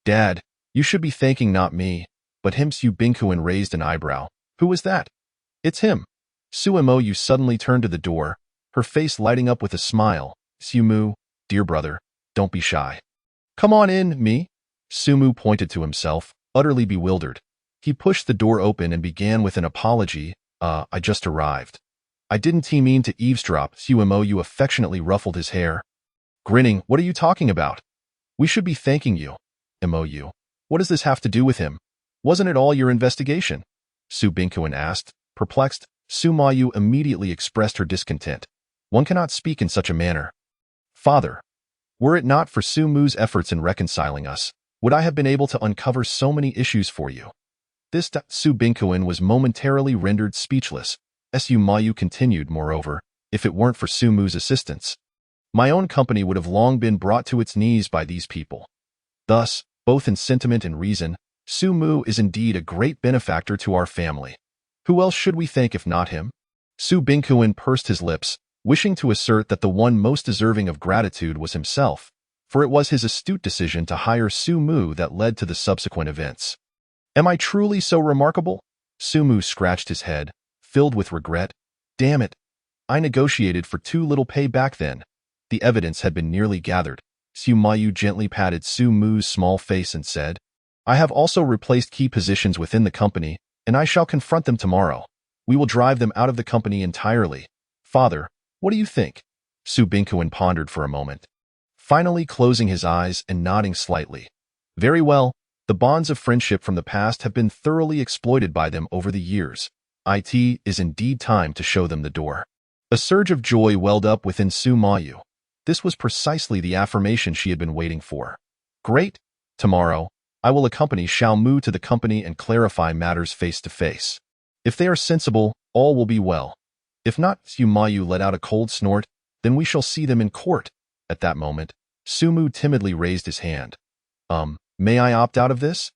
Dad, you should be thanking not me, but him. Su Binkuan raised an eyebrow. Who was that? It's him. Sumo Yu suddenly turned to the door, her face lighting up with a smile. Sumu, dear brother, don't be shy. Come on in, me. Sumu pointed to himself, utterly bewildered. He pushed the door open and began with an apology. I just arrived. I didn't mean to eavesdrop. Sumo Yu affectionately ruffled his hair. Grinning, what are you talking about? We should be thanking you. Mou. What does this have to do with him? Wasn't it all your investigation? Su Binkuan asked, perplexed. Sumo Yu immediately expressed her discontent. One cannot speak in such a manner. Father, were it not for Sumu's efforts in reconciling us, would I have been able to uncover so many issues for you? This Su Binkuan was momentarily rendered speechless. Sumo Yu continued, moreover, if it weren't for Sumu's assistance, my own company would have long been brought to its knees by these people. Thus, both in sentiment and reason, Sumu is indeed a great benefactor to our family. Who else should we thank if not him? Su Binkuan pursed his lips, wishing to assert that the one most deserving of gratitude was himself, for it was his astute decision to hire Sumu that led to the subsequent events. Am I truly so remarkable? Sumu scratched his head, filled with regret. Damn it. I negotiated for too little pay back then. The evidence had been nearly gathered. Sumo Yu gently patted Sumu's small face and said, I have also replaced key positions within the company, and I shall confront them tomorrow. We will drive them out of the company entirely. Father, what do you think? Su Binkuan pondered for a moment, finally closing his eyes and nodding slightly. Very well, the bonds of friendship from the past have been thoroughly exploited by them over the years. It is indeed time to show them the door. A surge of joy welled up within Sumo Yu. This was precisely the affirmation she had been waiting for. Great! Tomorrow, I will accompany Xiao Mu to the company and clarify matters face to face. If they are sensible, all will be well. If not, Sumo Yu let out a cold snort, then we shall see them in court. At that moment, Sumu timidly raised his hand. May I opt out of this?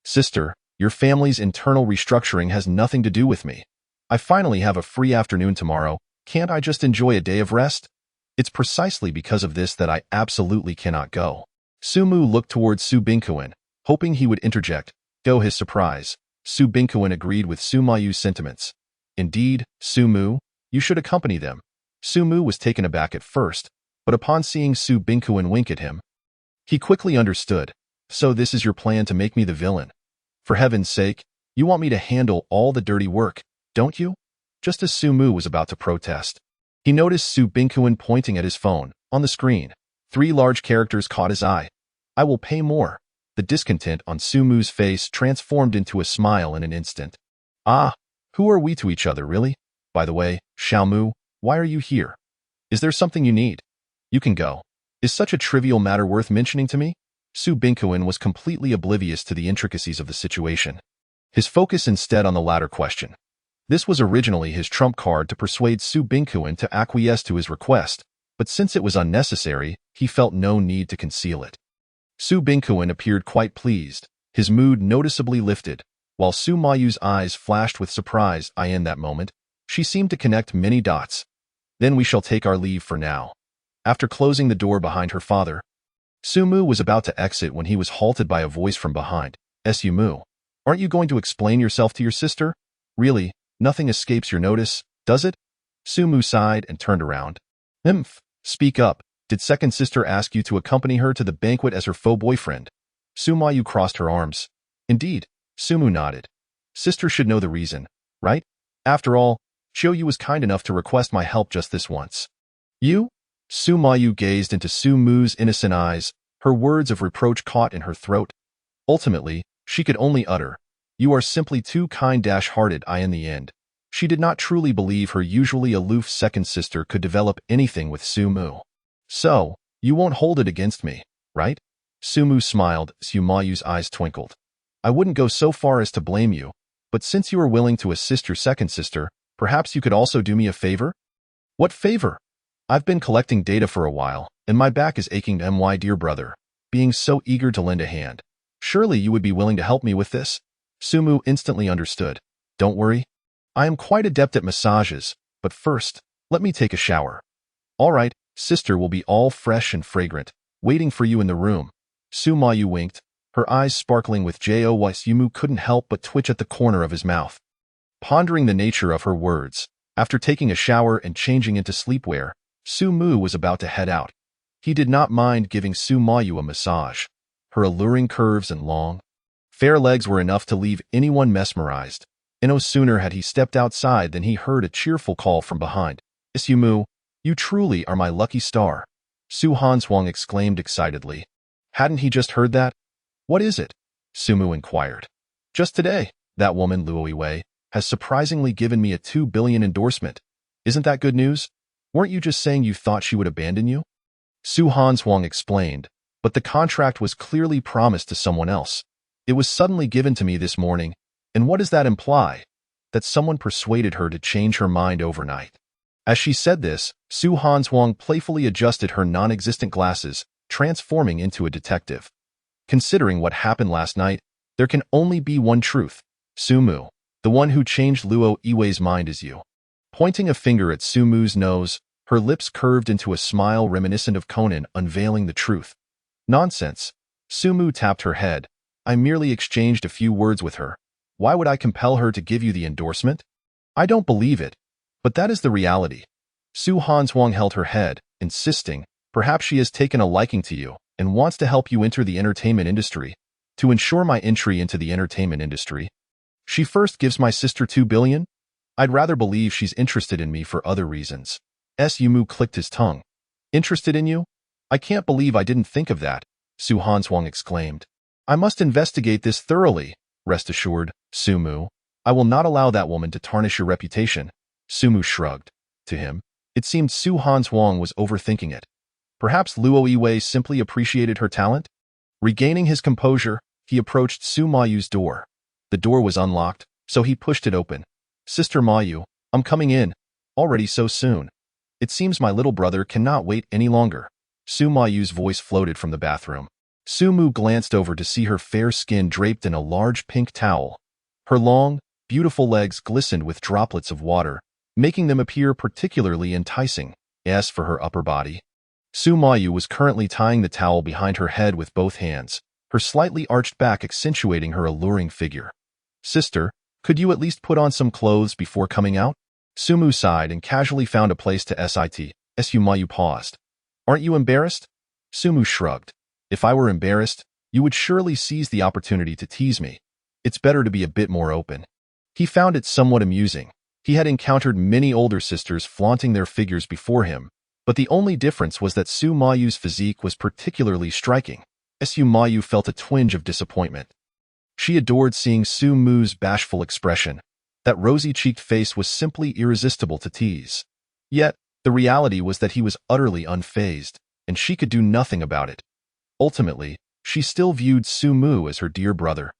Sister, your family's internal restructuring has nothing to do with me. I finally have a free afternoon tomorrow. Can't I just enjoy a day of rest? It's precisely because of this that I absolutely cannot go. Sumu looked towards Su Binkuan, hoping he would interject. To his surprise, Su Binkuan agreed with Sumo Yu's sentiments. Indeed, Sumu, you should accompany them. Sumu was taken aback at first, but upon seeing Su Binkuan wink at him, he quickly understood. So this is your plan to make me the villain. For heaven's sake, you want me to handle all the dirty work, don't you? Just as Sumu was about to protest, he noticed Su Binkuan pointing at his phone. On the screen, 3 large characters caught his eye. I will pay more. The discontent on Sumu's face transformed into a smile in an instant. Ah, who are we to each other, really? By the way, Xiao Mu, why are you here? Is there something you need? You can go. Is such a trivial matter worth mentioning to me? Su Binkuan was completely oblivious to the intricacies of the situation. His focus instead on the latter question. This was originally his trump card to persuade Su Binkuan to acquiesce to his request, but since it was unnecessary, he felt no need to conceal it. Su Binkuan appeared quite pleased, his mood noticeably lifted, while Sumo Yu's eyes flashed with surprise. In that moment, she seemed to connect many dots. Then we shall take our leave for now. After closing the door behind her father, Sumu was about to exit when he was halted by a voice from behind. Sumu, aren't you going to explain yourself to your sister? Really, nothing escapes your notice, does it? Sumu sighed and turned around. Speak up. Did second sister ask you to accompany her to the banquet as her faux boyfriend? Sumo Yu crossed her arms. Indeed, Sumu nodded. Sister should know the reason, right? After all, Yu was kind enough to request my help just this once. You? Sumo Yu gazed into Sumu's innocent eyes, her words of reproach caught in her throat. Ultimately, she could only utter, you are simply too kind-hearted. In the end, she did not truly believe her usually aloof second sister could develop anything with Sumu. So, you won't hold it against me, right? Sumu smiled. Sumo Yu's eyes twinkled. I wouldn't go so far as to blame you, but since you are willing to assist your second sister, perhaps you could also do me a favor? What favor? I've been collecting data for a while, and my back is aching, my dear brother, being so eager to lend a hand. Surely you would be willing to help me with this? Sumu instantly understood. Don't worry. I am quite adept at massages, but first, let me take a shower. All right, sister will be all fresh and fragrant, waiting for you in the room. Sumayu winked, her eyes sparkling with joy. Sumu couldn't help but twitch at the corner of his mouth. Pondering the nature of her words, after taking a shower and changing into sleepwear, Sumu was about to head out. He did not mind giving Sumayu a massage. Her alluring curves and long, fair legs were enough to leave anyone mesmerized. And no sooner had he stepped outside than he heard a cheerful call from behind. Sumu, you truly are my lucky star. Su Hanswang exclaimed excitedly. Hadn't he just heard that? What is it? Sumu inquired. Just today, that woman, Luo Wei, has surprisingly given me a 2 billion endorsement. Isn't that good news? Weren't you just saying you thought she would abandon you? Su Hanswang explained, but the contract was clearly promised to someone else. It was suddenly given to me this morning, and what does that imply? That someone persuaded her to change her mind overnight. As she said this, Su Hanswang playfully adjusted her non-existent glasses, transforming into a detective. Considering what happened last night, there can only be one truth. Sumu, the one who changed Luo Iwei's mind is you. Pointing a finger at Sumu's nose, her lips curved into a smile reminiscent of Conan unveiling the truth. Nonsense. Sumu tapped her head. I merely exchanged a few words with her. Why would I compel her to give you the endorsement? I don't believe it, but that is the reality. Su Hanswang held her head, insisting, perhaps she has taken a liking to you and wants to help you enter the entertainment industry. To ensure my entry into the entertainment industry, she first gives my sister 2 billion? I'd rather believe she's interested in me for other reasons. Sumu clicked his tongue. Interested in you? I can't believe I didn't think of that, Su Hanswang exclaimed. I must investigate this thoroughly. Rest assured, Sumu, I will not allow that woman to tarnish your reputation. Sumu shrugged. To him, it seemed Su Hanswang was overthinking it. Perhaps Luo Iwei simply appreciated her talent? Regaining his composure, he approached Su Mayu's door. The door was unlocked, so he pushed it open. Sister Mayu, I'm coming in. Already so soon. It seems my little brother cannot wait any longer. Su Mayu's voice floated from the bathroom. Sumu glanced over to see her fair skin draped in a large pink towel. Her long, beautiful legs glistened with droplets of water, making them appear particularly enticing. As for her upper body, Su Mayu was currently tying the towel behind her head with both hands, her slightly arched back accentuating her alluring figure. Sister, could you at least put on some clothes before coming out? Sumu sighed and casually found a place to sit. Su Mayu paused. Aren't you embarrassed? Sumu shrugged. If I were embarrassed, you would surely seize the opportunity to tease me. It's better to be a bit more open. He found it somewhat amusing. He had encountered many older sisters flaunting their figures before him, but the only difference was that Su Mayu's physique was particularly striking. Su Mayu felt a twinge of disappointment. She adored seeing Su Mu's bashful expression. That rosy-cheeked face was simply irresistible to tease. Yet, the reality was that he was utterly unfazed, and she could do nothing about it. Ultimately, she still viewed Su Mu as her dear brother,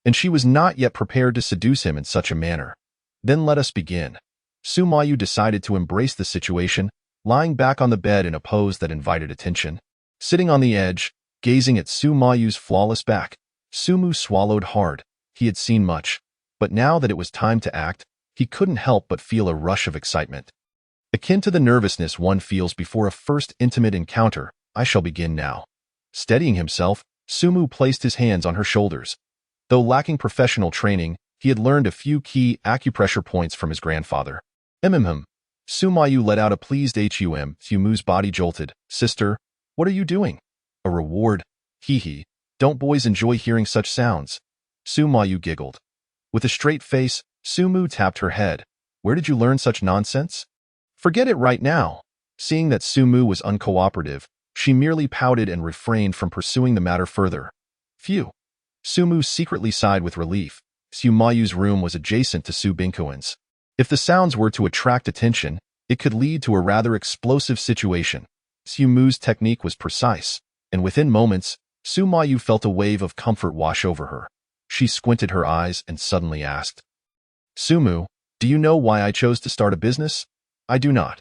and she was not yet prepared to seduce him in such a manner. Then let us begin. Su Mayu decided to embrace the situation, lying back on the bed in a pose that invited attention. Sitting on the edge, gazing at Su Mayu's flawless back, Sumu swallowed hard. He had seen much, but now that it was time to act, he couldn't help but feel a rush of excitement. Akin to the nervousness one feels before a first intimate encounter, I shall begin now. Steadying himself, Sumu placed his hands on her shoulders. Though lacking professional training, he had learned a few key acupressure points from his grandfather. Sumayu let out a pleased hum. Sumu's body jolted. Sister, what are you doing? A reward. Hee. Don't boys enjoy hearing such sounds? Sumayu giggled. With a straight face, Sumu tapped her head. Where did you learn such nonsense? Forget it right now. Seeing that Sumu was uncooperative, she merely pouted and refrained from pursuing the matter further. Phew. Sumu secretly sighed with relief. Sumayu's room was adjacent to Su Binkuan's. If the sounds were to attract attention, it could lead to a rather explosive situation. Sumu's technique was precise, and within moments, Sumayu felt a wave of comfort wash over her. She squinted her eyes and suddenly asked, Sumu, do you know why I chose to start a business? I do not.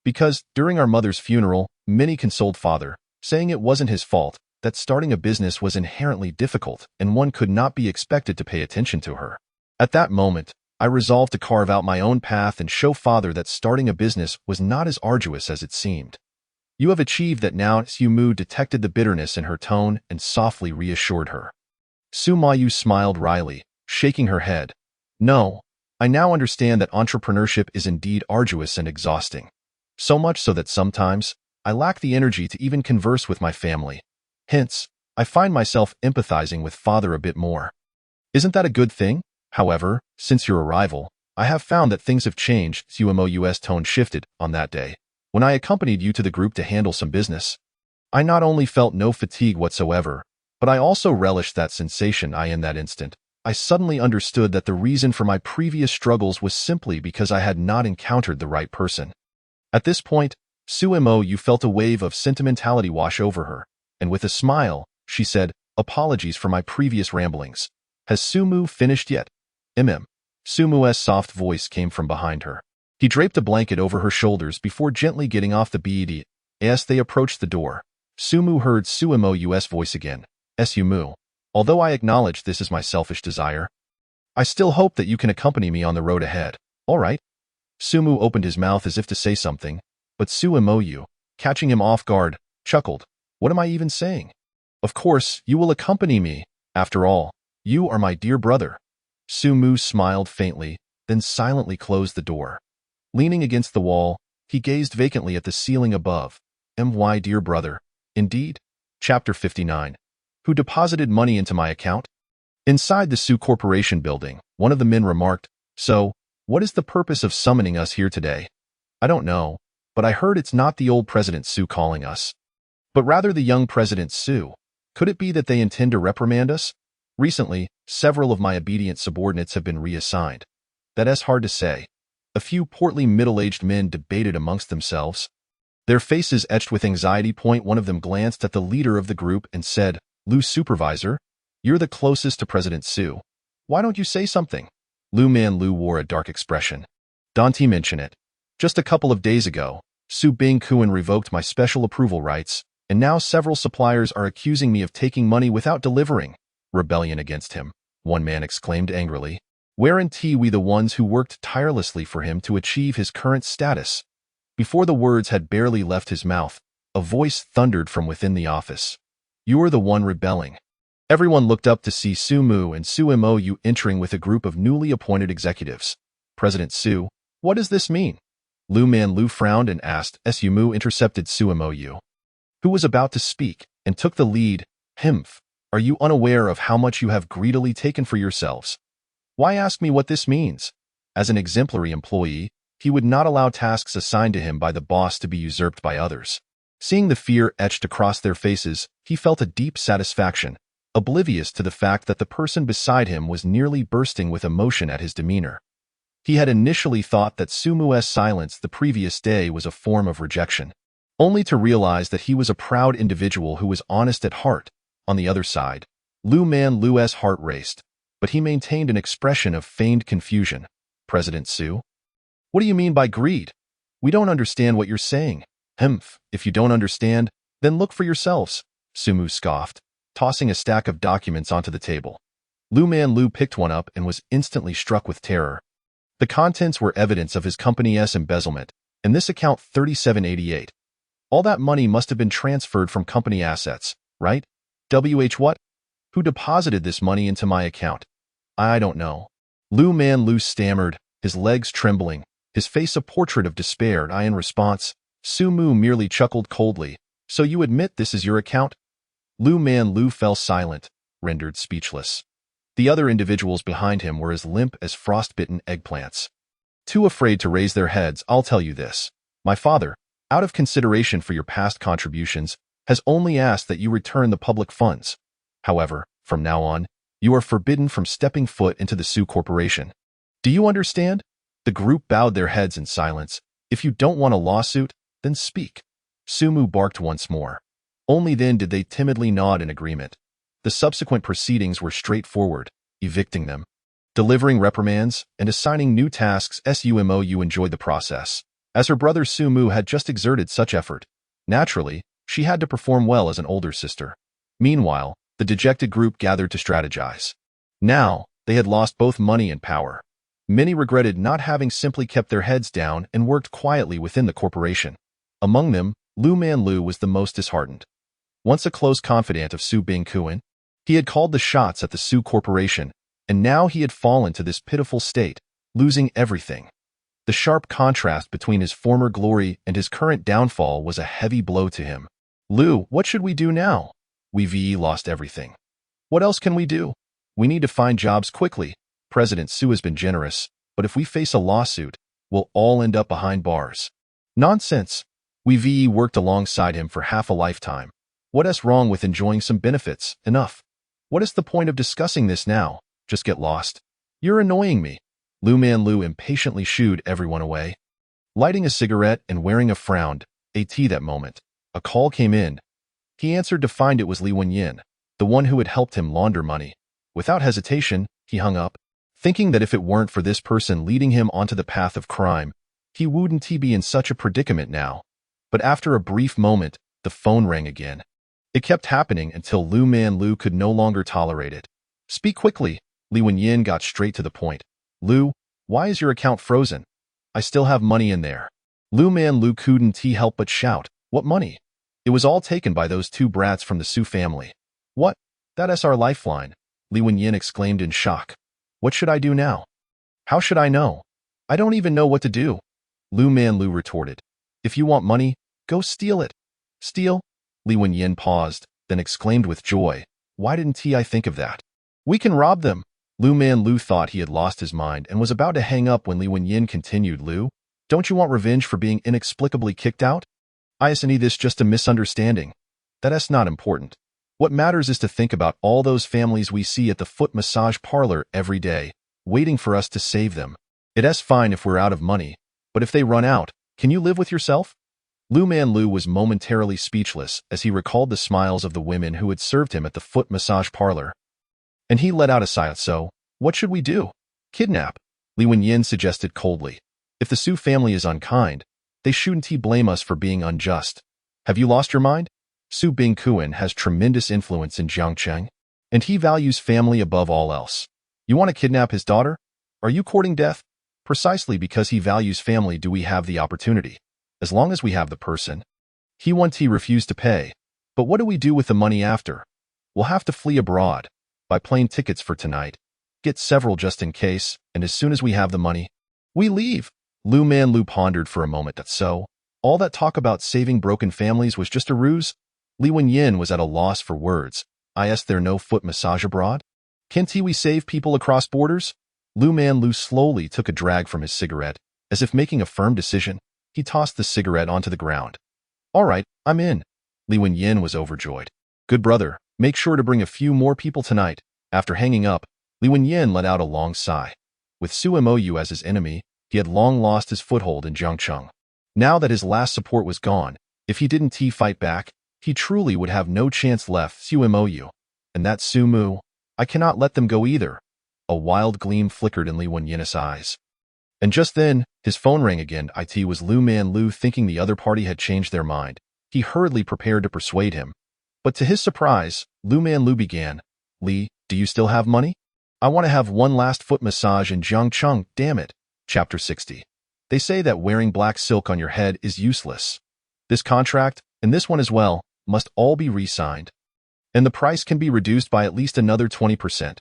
Because, during our mother's funeral, Minnie consoled father, saying it wasn't his fault, that starting a business was inherently difficult and one could not be expected to pay attention to her. At that moment, I resolved to carve out my own path and show father that starting a business was not as arduous as it seemed. You have achieved that now. Sumu detected the bitterness in her tone and softly reassured her. Sumayu smiled wryly, shaking her head. No, I now understand that entrepreneurship is indeed arduous and exhausting. So much so that sometimes, I lack the energy to even converse with my family. Hence, I find myself empathizing with father a bit more. Isn't that a good thing? However, since your arrival, I have found that things have changed. Sumo's tone shifted on that day, when I accompanied you to the group to handle some business. I not only felt no fatigue whatsoever, but I also relished that sensation. In that instant, I suddenly understood that the reason for my previous struggles was simply because I had not encountered the right person. At this point, Sumo felt a wave of sentimentality wash over her, and with a smile, she said, Apologies for my previous ramblings. Has Sumu finished yet? Sumu's soft voice came from behind her. He draped a blanket over her shoulders before gently getting off the bed. As they approached the door, Sumu heard Sumo's voice again. Sumu, although I acknowledge this is my selfish desire, I still hope that you can accompany me on the road ahead. All right? Sumu opened his mouth as if to say something, but Sumo, catching him off guard, chuckled. What am I even saying? Of course, you will accompany me. After all, you are my dear brother. Sumu smiled faintly, then silently closed the door. Leaning against the wall, he gazed vacantly at the ceiling above. My dear brother. Indeed. Chapter 59. Who deposited money into my account? Inside the Su Corporation building, one of the men remarked, So, what is the purpose of summoning us here today? I don't know, but I heard it's not the old President Su calling us, but rather the young President Su. Could it be that they intend to reprimand us? Recently, several of my obedient subordinates have been reassigned. That's hard to say. A few portly middle-aged men debated amongst themselves, their faces etched with anxiety. One of them glanced at the leader of the group and said, Lu Supervisor, you're the closest to President Su. Why don't you say something? Lu wore a dark expression. Don't mention it. Just a couple of days ago, Su Bingkuan revoked my special approval rights, and now several suppliers are accusing me of taking money without delivering. Rebellion against him, one man exclaimed angrily. Weren't we the ones who worked tirelessly for him to achieve his current status? Before the words had barely left his mouth, a voice thundered from within the office. You're the one rebelling. Everyone looked up to see Sumu and Sumo entering with a group of newly appointed executives. President Su, what does this mean? Lu frowned and asked. Sumu intercepted Sumo, who was about to speak, and took the lead. Are you unaware of how much you have greedily taken for yourselves? Why ask me what this means? As an exemplary employee, he would not allow tasks assigned to him by the boss to be usurped by others. Seeing the fear etched across their faces, he felt a deep satisfaction, oblivious to the fact that the person beside him was nearly bursting with emotion at his demeanor. He had initially thought that Sumu's silence the previous day was a form of rejection, only to realize that he was a proud individual who was honest at heart. On the other side, Lu's heart raced, but he maintained an expression of feigned confusion. President Su? What do you mean by greed? We don't understand what you're saying. If you don't understand, then look for yourselves, Sumu scoffed, tossing a stack of documents onto the table. Lu picked one up and was instantly struck with terror. The contents were evidence of his company's embezzlement, and this account 3788. All that money must have been transferred from company assets, right? What? Who deposited this money into my account? I don't know. Lu stammered, his legs trembling, his face a portrait of despair. In response, Sumu merely chuckled coldly. So you admit this is your account? Lu fell silent, rendered speechless. The other individuals behind him were as limp as frostbitten eggplants. Too afraid to raise their heads, I'll tell you this. My father, out of consideration for your past contributions, has only asked that you return the public funds. However, from now on, you are forbidden from stepping foot into the Su Corporation. Do you understand? The group bowed their heads in silence. If you don't want a lawsuit, then speak. Sumu barked once more. Only then did they timidly nod in agreement. The subsequent proceedings were straightforward. evicting them, delivering reprimands, and assigning new tasks. Sumou enjoyed the process, as her brother Sumu had just exerted such effort. Naturally, she had to perform well as an older sister. Meanwhile, the dejected group gathered to strategize. Now, they had lost both money and power. Many regretted not having simply kept their heads down and worked quietly within the corporation. Among them, Lu Manlu was the most disheartened. Once a close confidant of Su Bingkuan, he had called the shots at the Su Corporation, and now he had fallen to this pitiful state, losing everything. The sharp contrast between his former glory and his current downfall was a heavy blow to him. Lu, what should we do now? We've lost everything. What else can we do? We need to find jobs quickly. President Su has been generous, but if we face a lawsuit, we'll all end up behind bars. Nonsense. We've worked alongside him for half a lifetime. What's wrong with enjoying some benefits? Enough. What is the point of discussing this now? Just get lost. You're annoying me. Lu Manlu impatiently shooed everyone away. Lighting a cigarette and wearing a frown, that moment, a call came in. He answered to find it was Li Wenyin, the one who had helped him launder money. Without hesitation, he hung up, thinking that if it weren't for this person leading him onto the path of crime, he wouldn't be in such a predicament now. But after a brief moment, the phone rang again. It kept happening until Lu Manlu could no longer tolerate it. Speak quickly. Li Wenyin got straight to the point. Lu, why is your account frozen? I still have money in there. Lu Manlu couldn't help but shout. What money? It was all taken by those two brats from the Su family. What? That's our lifeline, Li Wenyin exclaimed in shock. What should I do now? How should I know? I don't even know what to do. Lu Manlu retorted. If you want money, go steal it. Steal? Li Wenyin paused, then exclaimed with joy. Why didn't I think of that? We can rob them. Lu Manlu thought he had lost his mind and was about to hang up when Li Wenyin continued. Lu, don't you want revenge for being inexplicably kicked out? Isn't this just a misunderstanding? That's not important. What matters is to think about all those families we see at the foot massage parlor every day, waiting for us to save them. It's fine if we're out of money, but if they run out, can you live with yourself? Lu Manlu was momentarily speechless as he recalled the smiles of the women who had served him at the foot massage parlor. And he let out a sigh. So, what should we do? Kidnap? Li Wenyin suggested coldly. If the Su family is unkind, they shouldn't blame us for being unjust. Have you lost your mind? Su Bingkuan has tremendous influence in Jiangcheng, and he values family above all else. You want to kidnap his daughter? Are you courting death? Precisely because he values family do we have the opportunity. As long as we have the person. He refused to pay. But what do we do with the money after? We'll have to flee abroad. Buy plane tickets for tonight. Get several just in case, and as soon as we have the money, we leave. Lu Manlu pondered for a moment. That's so. All that talk about saving broken families was just a ruse? Li Wenyin was at a loss for words. Is there no foot massage abroad? Can't we save people across borders? Lu Manlu slowly took a drag from his cigarette, as if making a firm decision. He tossed the cigarette onto the ground. All right, I'm in. Li Wenyin was overjoyed. Good brother, make sure to bring a few more people tonight. After hanging up, Li Wenyin let out a long sigh. With Su Mou as his enemy, he had long lost his foothold in Jiangcheng. Now that his last support was gone, if he didn't fight back, he truly would have no chance left. Su Mou. And that Su Mu, I cannot let them go either. A wild gleam flickered in Li Wenyin's eyes. And just then, his phone rang again. It was Lu Manlu. Thinking the other party had changed their mind, he hurriedly prepared to persuade him. But to his surprise, Lu Manlu began. Li, do you still have money? I want to have one last foot massage in Jiangcheng, damn it. Chapter 60. They say that wearing black silk on your head is useless. This contract, and this one as well, must all be re-signed. And the price can be reduced by at least another 20%.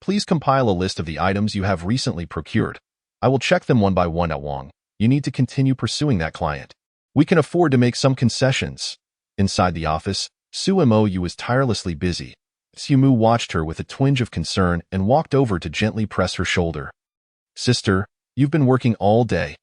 Please compile a list of the items you have recently procured. I will check them one by one. At Wang, you need to continue pursuing that client. We can afford to make some concessions. Inside the office, Su Mou was tirelessly busy. Su Mu watched her with a twinge of concern and walked over to gently press her shoulder. Sister, you've been working all day.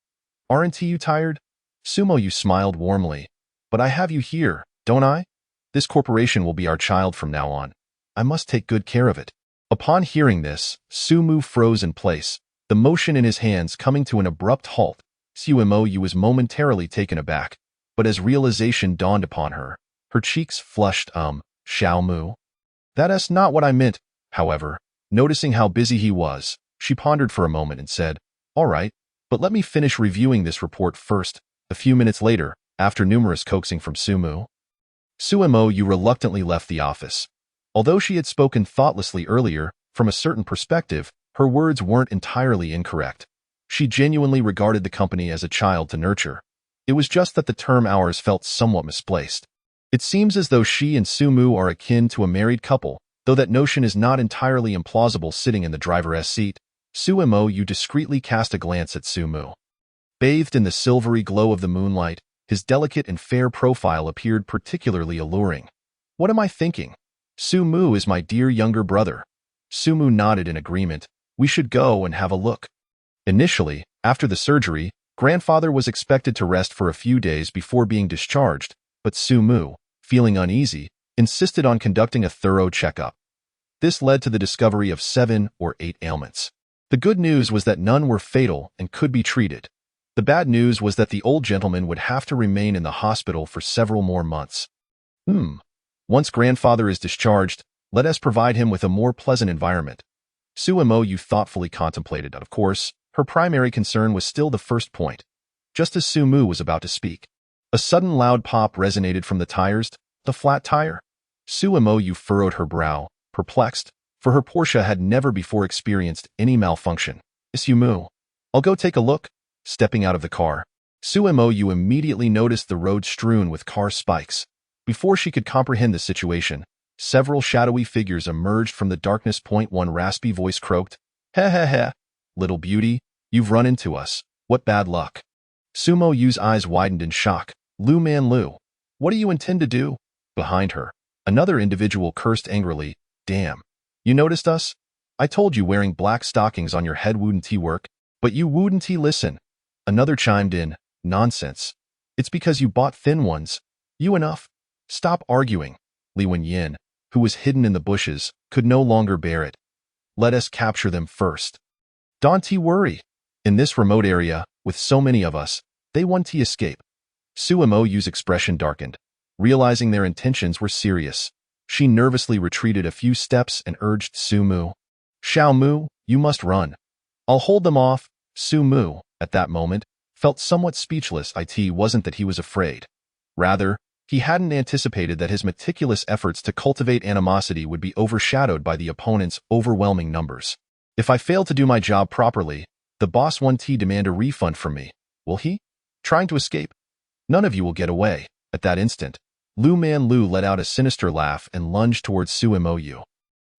Aren't you tired? Su Mou smiled warmly. But I have you here, don't I? This corporation will be our child from now on. I must take good care of it. Upon hearing this, Su Mu froze in place, the motion in his hands coming to an abrupt halt. Su Mou was momentarily taken aback, but as realization dawned upon her, her cheeks flushed. Xiao Mu? That's not what I meant. However, Noticing how busy he was, she pondered for a moment and said, "All right, but let me finish reviewing this report first." A few minutes later, after numerous coaxing from Sumo, Suemo reluctantly left the office. Although she had spoken thoughtlessly earlier, from a certain perspective, her words weren't entirely incorrect. She genuinely regarded the company as a child to nurture. It was just that the term ours felt somewhat misplaced. It seems as though she and Sumu are akin to a married couple, though that notion is not entirely implausible. Sitting in the driver's seat, Suemo discreetly cast a glance at Sumu. Bathed in the silvery glow of the moonlight, his delicate and fair profile appeared particularly alluring. "What am I thinking? Sumu is my dear younger brother." Sumu nodded in agreement. "We should go and have a look." Initially, after the surgery, grandfather was expected to rest for a few days before being discharged, but Sumu, feeling uneasy, insisted on conducting a thorough checkup. This led to the discovery of 7 or 8 ailments. The good news was that none were fatal and could be treated. The bad news was that the old gentleman would have to remain in the hospital for several more months. Once grandfather is discharged, let us provide him with a more pleasant environment. Suemo thoughtfully contemplated. Of course, her primary concern was still the first point. Just as Sumu was about to speak, a sudden loud pop resonated from the tires, the flat tire. Suemo furrowed her brow, perplexed, for her Porsche had never before experienced any malfunction. "Sumu, I'll go take a look." Stepping out of the car, Suemo immediately noticed the road strewn with car spikes. Before she could comprehend the situation, several shadowy figures emerged from the darkness. One raspy voice croaked, "Heh heh heh, little beauty, you've run into us. What bad luck." Sumo's eyes widened in shock. "Lu Man Lu, what do you intend to do?" Behind her, another individual cursed angrily, "Damn, you noticed us? I told you wearing black stockings on your head wouldn't work, but you wouldn't listen." Another chimed in, "Nonsense. It's because you bought thin ones. You enough. Stop arguing." Li Wenyin, who was hidden in the bushes, could no longer bear it. "Let us capture them first. Don't worry. In this remote area, with so many of us, they want to escape." Suemo's expression darkened. Realizing their intentions were serious, she nervously retreated a few steps and urged Sumu. "Xiaomu, you must run. I'll hold them off." Sumu, at that moment, felt somewhat speechless. It wasn't that he was afraid. Rather, he hadn't anticipated that his meticulous efforts to cultivate animosity would be overshadowed by the opponent's overwhelming numbers. "If I fail to do my job properly, the boss won't demand a refund from me, will he? Trying to escape? None of you will get away." At that instant, Lu Man Lu let out a sinister laugh and lunged towards Suemo.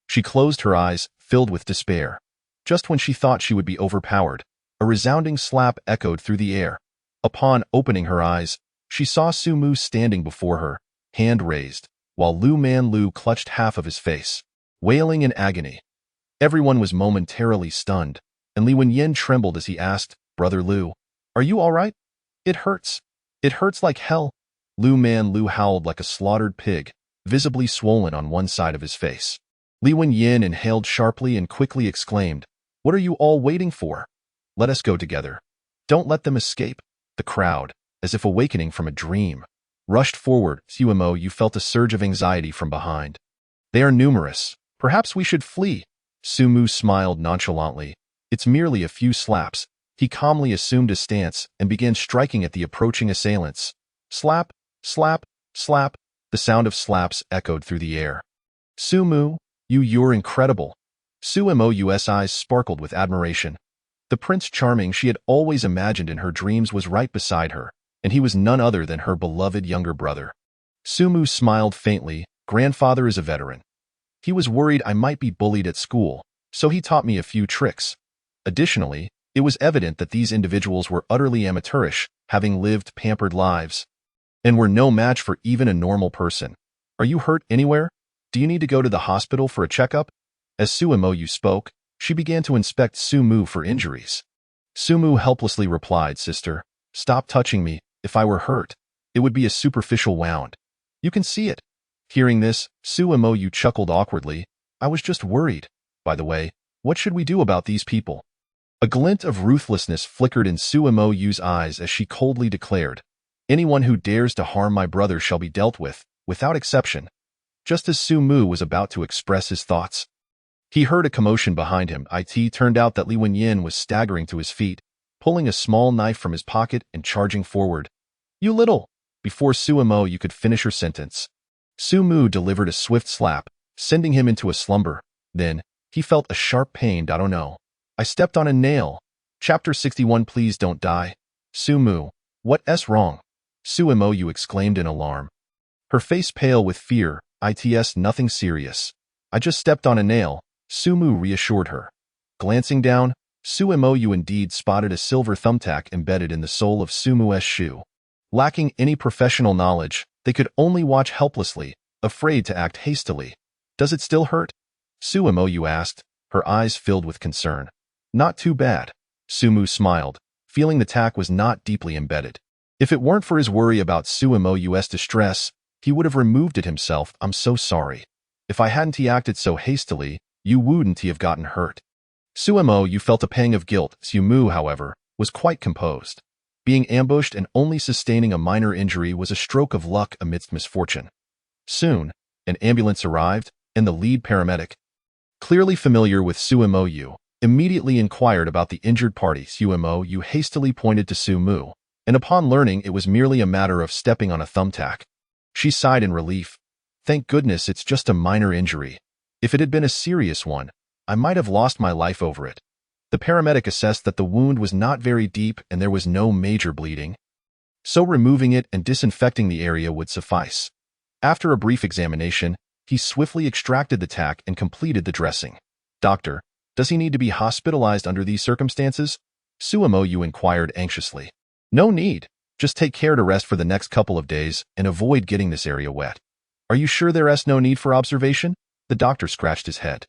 She closed her eyes, filled with despair. Just when she thought she would be overpowered, a resounding slap echoed through the air. Upon opening her eyes, she saw Sumu standing before her, hand raised, while Lu Man Lu clutched half of his face, wailing in agony. Everyone was momentarily stunned, and Li Wenyin trembled as he asked, "Brother Lu, are you all right? It hurts. It hurts like hell." Lu Man Lu howled like a slaughtered pig, visibly swollen on one side of his face. Li Wenyin inhaled sharply and quickly exclaimed, "What are you all waiting for? Let us go together. Don't let them escape." The crowd, as if awakening from a dream, rushed forward. Suemo felt a surge of anxiety from behind. "They are numerous. Perhaps we should flee." Sumu smiled nonchalantly. "It's merely a few slaps." He calmly assumed a stance and began striking at the approaching assailants. Slap, slap, slap. The sound of slaps echoed through the air. "Sumu, you're incredible." Suemo's eyes sparkled with admiration. The Prince Charming she had always imagined in her dreams was right beside her, and he was none other than her beloved younger brother. Sumu smiled faintly. "Grandfather is a veteran. He was worried I might be bullied at school, so he taught me a few tricks." Additionally, it was evident that these individuals were utterly amateurish, having lived pampered lives, and were no match for even a normal person. "Are you hurt anywhere? Do you need to go to the hospital for a checkup?" As Suemo spoke, she began to inspect Sumu for injuries. Sumu helplessly replied, "Sister, stop touching me. If I were hurt, it would be a superficial wound. You can see it." Hearing this, Suemo chuckled awkwardly. "I was just worried. By the way, what should we do about these people?" A glint of ruthlessness flickered in Suemo's eyes as she coldly declared, "Anyone who dares to harm my brother shall be dealt with, without exception." Just as Sumu was about to express his thoughts, He heard a commotion behind him. It turned out that Li Wenyin was staggering to his feet, pulling a small knife from his pocket and charging forward. "You little!" Before Su Mo you could finish her sentence. Su Mu delivered a swift slap, sending him into a slumber. Then, he felt a sharp pain. "Oh no. I stepped on a nail." Chapter 61. Please don't die. Su Mu, what's wrong? Su Mo you exclaimed in alarm. Her face pale with fear. "It's nothing serious. I just stepped on a nail," Su Mu reassured her. Glancing down, Su Mo you indeed spotted a silver thumbtack embedded in the sole of Su Mu's shoe. Lacking any professional knowledge, they could only watch helplessly, afraid to act hastily. "Does it still hurt?" Su Mo you asked, her eyes filled with concern. "Not too bad." Su Mu smiled, feeling the tack was not deeply embedded. If it weren't for his worry about Su Mo U's distress, he would have removed it himself. "I'm so sorry. If I hadn't acted so hastily, you wouldn't have gotten hurt." Su Mo you felt a pang of guilt. Su Mu, however, was quite composed. Being ambushed and only sustaining a minor injury was a stroke of luck amidst misfortune. Soon, an ambulance arrived, and the lead paramedic, clearly familiar with Su Mo you, immediately inquired about the injured party. Su Mo you hastily pointed to Su Mu, and upon learning it was merely a matter of stepping on a thumbtack, she sighed in relief. "Thank goodness it's just a minor injury. If it had been a serious one, I might have lost my life over it." The paramedic assessed that the wound was not very deep and there was no major bleeding, so removing it and disinfecting the area would suffice. After a brief examination, he swiftly extracted the tack and completed the dressing. "Doctor, does he need to be hospitalized under these circumstances?" Su Mo you inquired anxiously. "No need. Just take care to rest for the next couple of days and avoid getting this area wet." "Are you sure there's no need for observation?" The doctor scratched his head.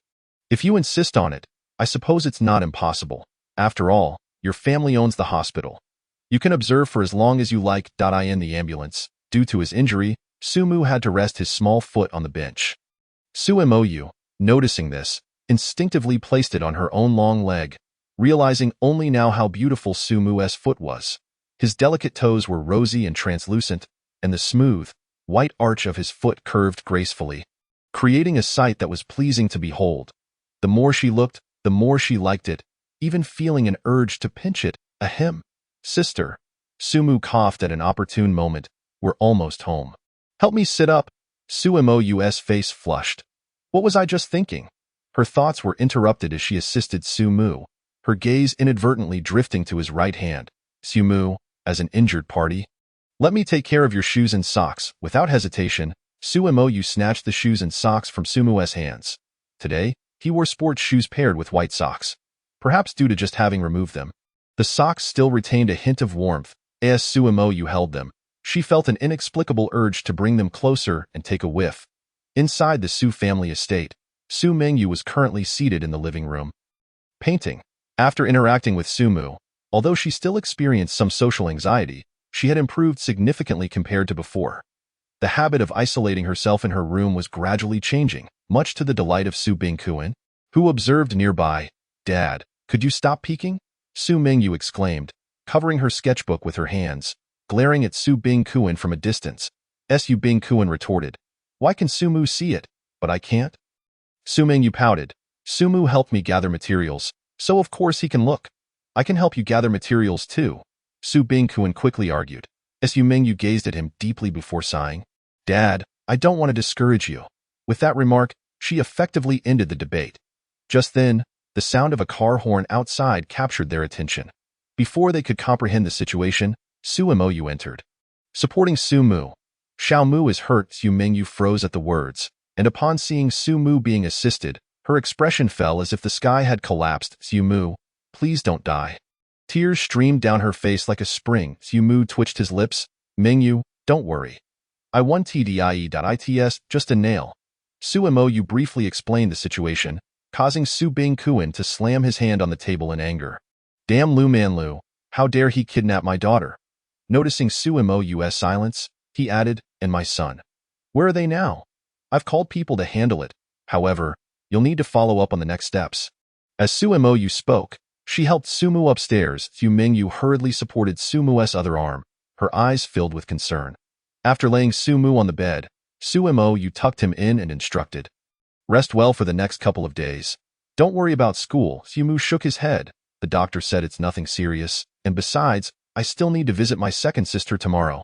"If you insist on it, I suppose it's not impossible. After all, your family owns the hospital. You can observe for as long as you like." In the ambulance, due to his injury, Su Mu had to rest his small foot on the bench. Su Mo you, noticing this, instinctively placed it on her own long leg, realizing only now how beautiful Su Mu's foot was. His delicate toes were rosy and translucent, and the smooth, white arch of his foot curved gracefully, creating a sight that was pleasing to behold. The more she looked, the more she liked it, even feeling an urge to pinch it. "Ahem. Sister." Su Mu coughed at an opportune moment. "We're almost home. Help me sit up." Su Mo U's face flushed. "What was I just thinking?" Her thoughts were interrupted as she assisted Su Mu, her gaze inadvertently drifting to his right hand. "Su Mu, as an injured party, let me take care of your shoes and socks." Without hesitation, Su Mo you snatched the shoes and socks from Su Mu's hands. Today, he wore sports shoes paired with white socks, perhaps due to just having removed them. The socks still retained a hint of warmth. As Su Mo you held them, she felt an inexplicable urge to bring them closer and take a whiff. Inside the Su family estate, Su Mingyu was currently seated in the living room, painting. After interacting with Su Mu, although she still experienced some social anxiety, she had improved significantly compared to before. The habit of isolating herself in her room was gradually changing, much to the delight of Su Bingkuan, who observed nearby. "Dad, could you stop peeking?" Su Mingyu exclaimed, covering her sketchbook with her hands, glaring at Su Bingkuan from a distance. Su Bingkuan retorted, "Why can Su Mu see it, but I can't?" Su Mingyu pouted. "Su Mu helped me gather materials, so of course he can look. I can help you gather materials too," Su Bingkuan quickly argued. Su Mingyu gazed at him deeply before sighing. "Dad, I don't want to discourage you." With that remark, she effectively ended the debate. Just then, the sound of a car horn outside captured their attention. Before they could comprehend the situation, Su Mo you entered, supporting Su Mu. "Xiao Mu is hurt." Su Mingyu froze at the words, and upon seeing Su Mu being assisted, her expression fell as if the sky had collapsed. "Su Mu, please don't die." Tears streamed down her face like a spring. Su Mu twitched his lips. "Mingyu, don't worry. I won TDIE.its, just a nail." Su Mo you briefly explained the situation, causing Su Bingkuan to slam his hand on the table in anger. "Damn Lu Manlu, how dare he kidnap my daughter?" Noticing Su Mo U's silence, he added, "And my son. Where are they now? I've called people to handle it. However, you'll need to follow up on the next steps." As Su Mo you spoke, she helped Su Mu upstairs. Su Mingyu hurriedly supported Su Mu's other arm, her eyes filled with concern. After laying Su Mu on the bed, Su Mo you tucked him in and instructed, "Rest well for the next couple of days. Don't worry about school. Sumu shook his head. The doctor said it's nothing serious, and besides, I still need to visit my second sister tomorrow.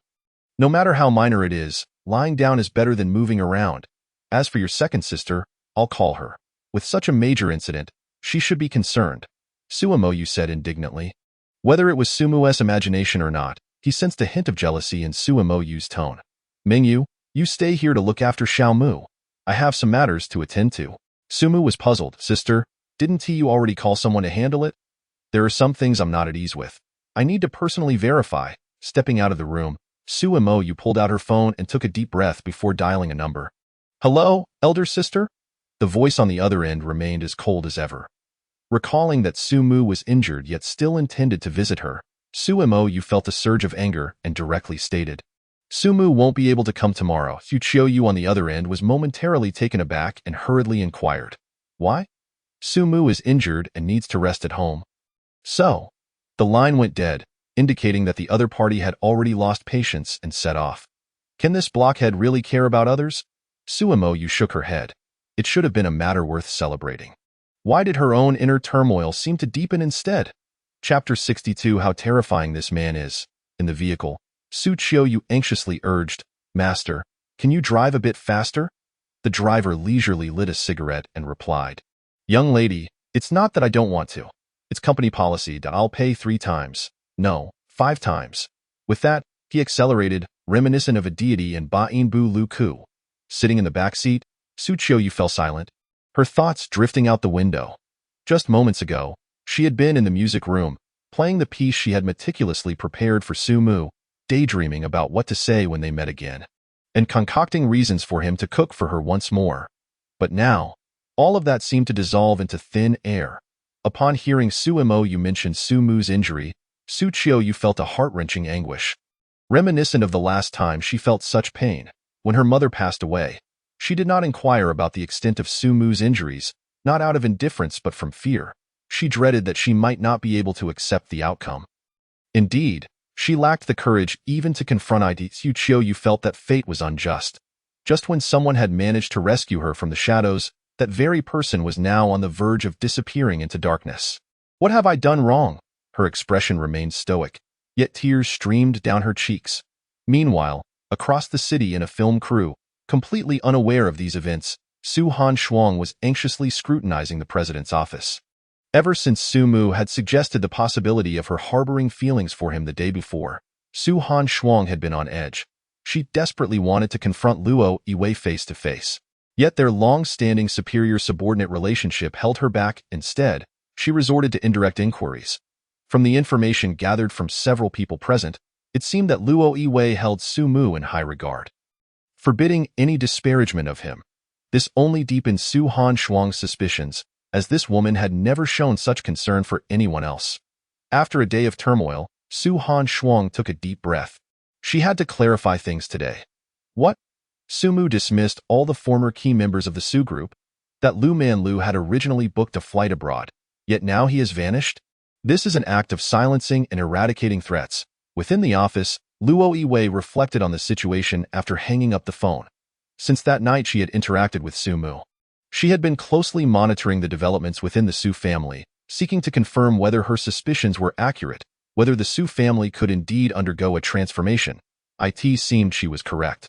No matter how minor it is, lying down is better than moving around. As for your second sister, I'll call her. With such a major incident, she should be concerned, Sumoyu said indignantly. Whether it was Sumu's imagination or not, he sensed a hint of jealousy in Sumoyu's tone. Mingyu, you stay here to look after Xiaomu. I have some matters to attend to. Sumu was puzzled. Sister, didn't you already call someone to handle it? There are some things I'm not at ease with. I need to personally verify. Stepping out of the room, Sumoyu pulled out her phone and took a deep breath before dialing a number. Hello, elder sister? The voice on the other end remained as cold as ever. Recalling that Sumu was injured yet still intended to visit her, Sumoyu felt a surge of anger and directly stated, Sumu won't be able to come tomorrow. Yu on the other end was momentarily taken aback and hurriedly inquired, why? Sumu is injured and needs to rest at home. So, the line went dead, indicating that the other party had already lost patience and set off. Can this blockhead really care about others? Sumoyu shook her head. It should have been a matter worth celebrating. Why did her own inner turmoil seem to deepen instead? Chapter 62 How terrifying this man is. In the vehicle, Su Qiuyu anxiously urged, Master, can you drive a bit faster? The driver leisurely lit a cigarette and replied, Young lady, it's not that I don't want to. It's company policy that I'll pay 3 times. No, 5 times. With that, he accelerated, reminiscent of a deity in Ba'in Bu Lu Ku. Sitting in the back seat, Su Qiuyu fell silent, her thoughts drifting out the window. Just moments ago, she had been in the music room, playing the piece she had meticulously prepared for Sumu, daydreaming about what to say when they met again, and concocting reasons for him to cook for her once more. But now, all of that seemed to dissolve into thin air. Upon hearing Sumoyu mention Sumu's injury, Su Qiuyu felt a heart-wrenching anguish. Reminiscent of the last time she felt such pain, when her mother passed away, she did not inquire about the extent of Sumu's injuries, not out of indifference but from fear. She dreaded that she might not be able to accept the outcome. Indeed, she lacked the courage even to confront it. Su Qiuyu felt that fate was unjust. Just when someone had managed to rescue her from the shadows, that very person was now on the verge of disappearing into darkness. What have I done wrong? Her expression remained stoic, yet tears streamed down her cheeks. Meanwhile, across the city in a film crew, completely unaware of these events, Su Han Shuang was anxiously scrutinizing the president's office. Ever since Sumu had suggested the possibility of her harboring feelings for him the day before, Su Han Shuang had been on edge. She desperately wanted to confront Luo Yiwei face to face. Yet their long-standing superior-subordinate relationship held her back. Instead, she resorted to indirect inquiries. From the information gathered from several people present, it seemed that Luo Yiwei held Sumu in high regard, forbidding any disparagement of him. This only deepened Su Han Shuang's suspicions, as this woman had never shown such concern for anyone else. After a day of turmoil, Su Han Shuang took a deep breath. She had to clarify things today. What? Sumu dismissed all the former key members of the Su group. That Lu Manlu had originally booked a flight abroad, yet now he has vanished? This is an act of silencing and eradicating threats. Within the office, Luo Yiwei reflected on the situation after hanging up the phone. Since that night she had interacted with Sumu. She had been closely monitoring the developments within the Su family, seeking to confirm whether her suspicions were accurate, whether the Su family could indeed undergo a transformation. It seemed she was correct.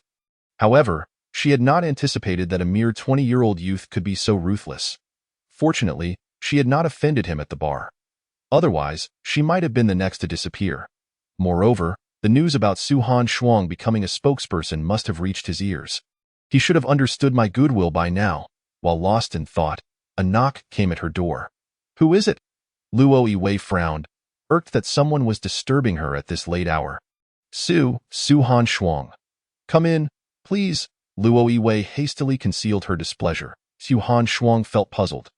However, she had not anticipated that a mere 20-year-old youth could be so ruthless. Fortunately, she had not offended him at the bar. Otherwise, she might have been the next to disappear. Moreover, the news about Su Han Shuang becoming a spokesperson must have reached his ears. He should have understood my goodwill by now. While lost in thought, a knock came at her door. Who is it? Luo Yiwei frowned, irked that someone was disturbing her at this late hour. Su Han Shuang. Come in, please. Luo Yiwei hastily concealed her displeasure. Su Han Shuang felt puzzled.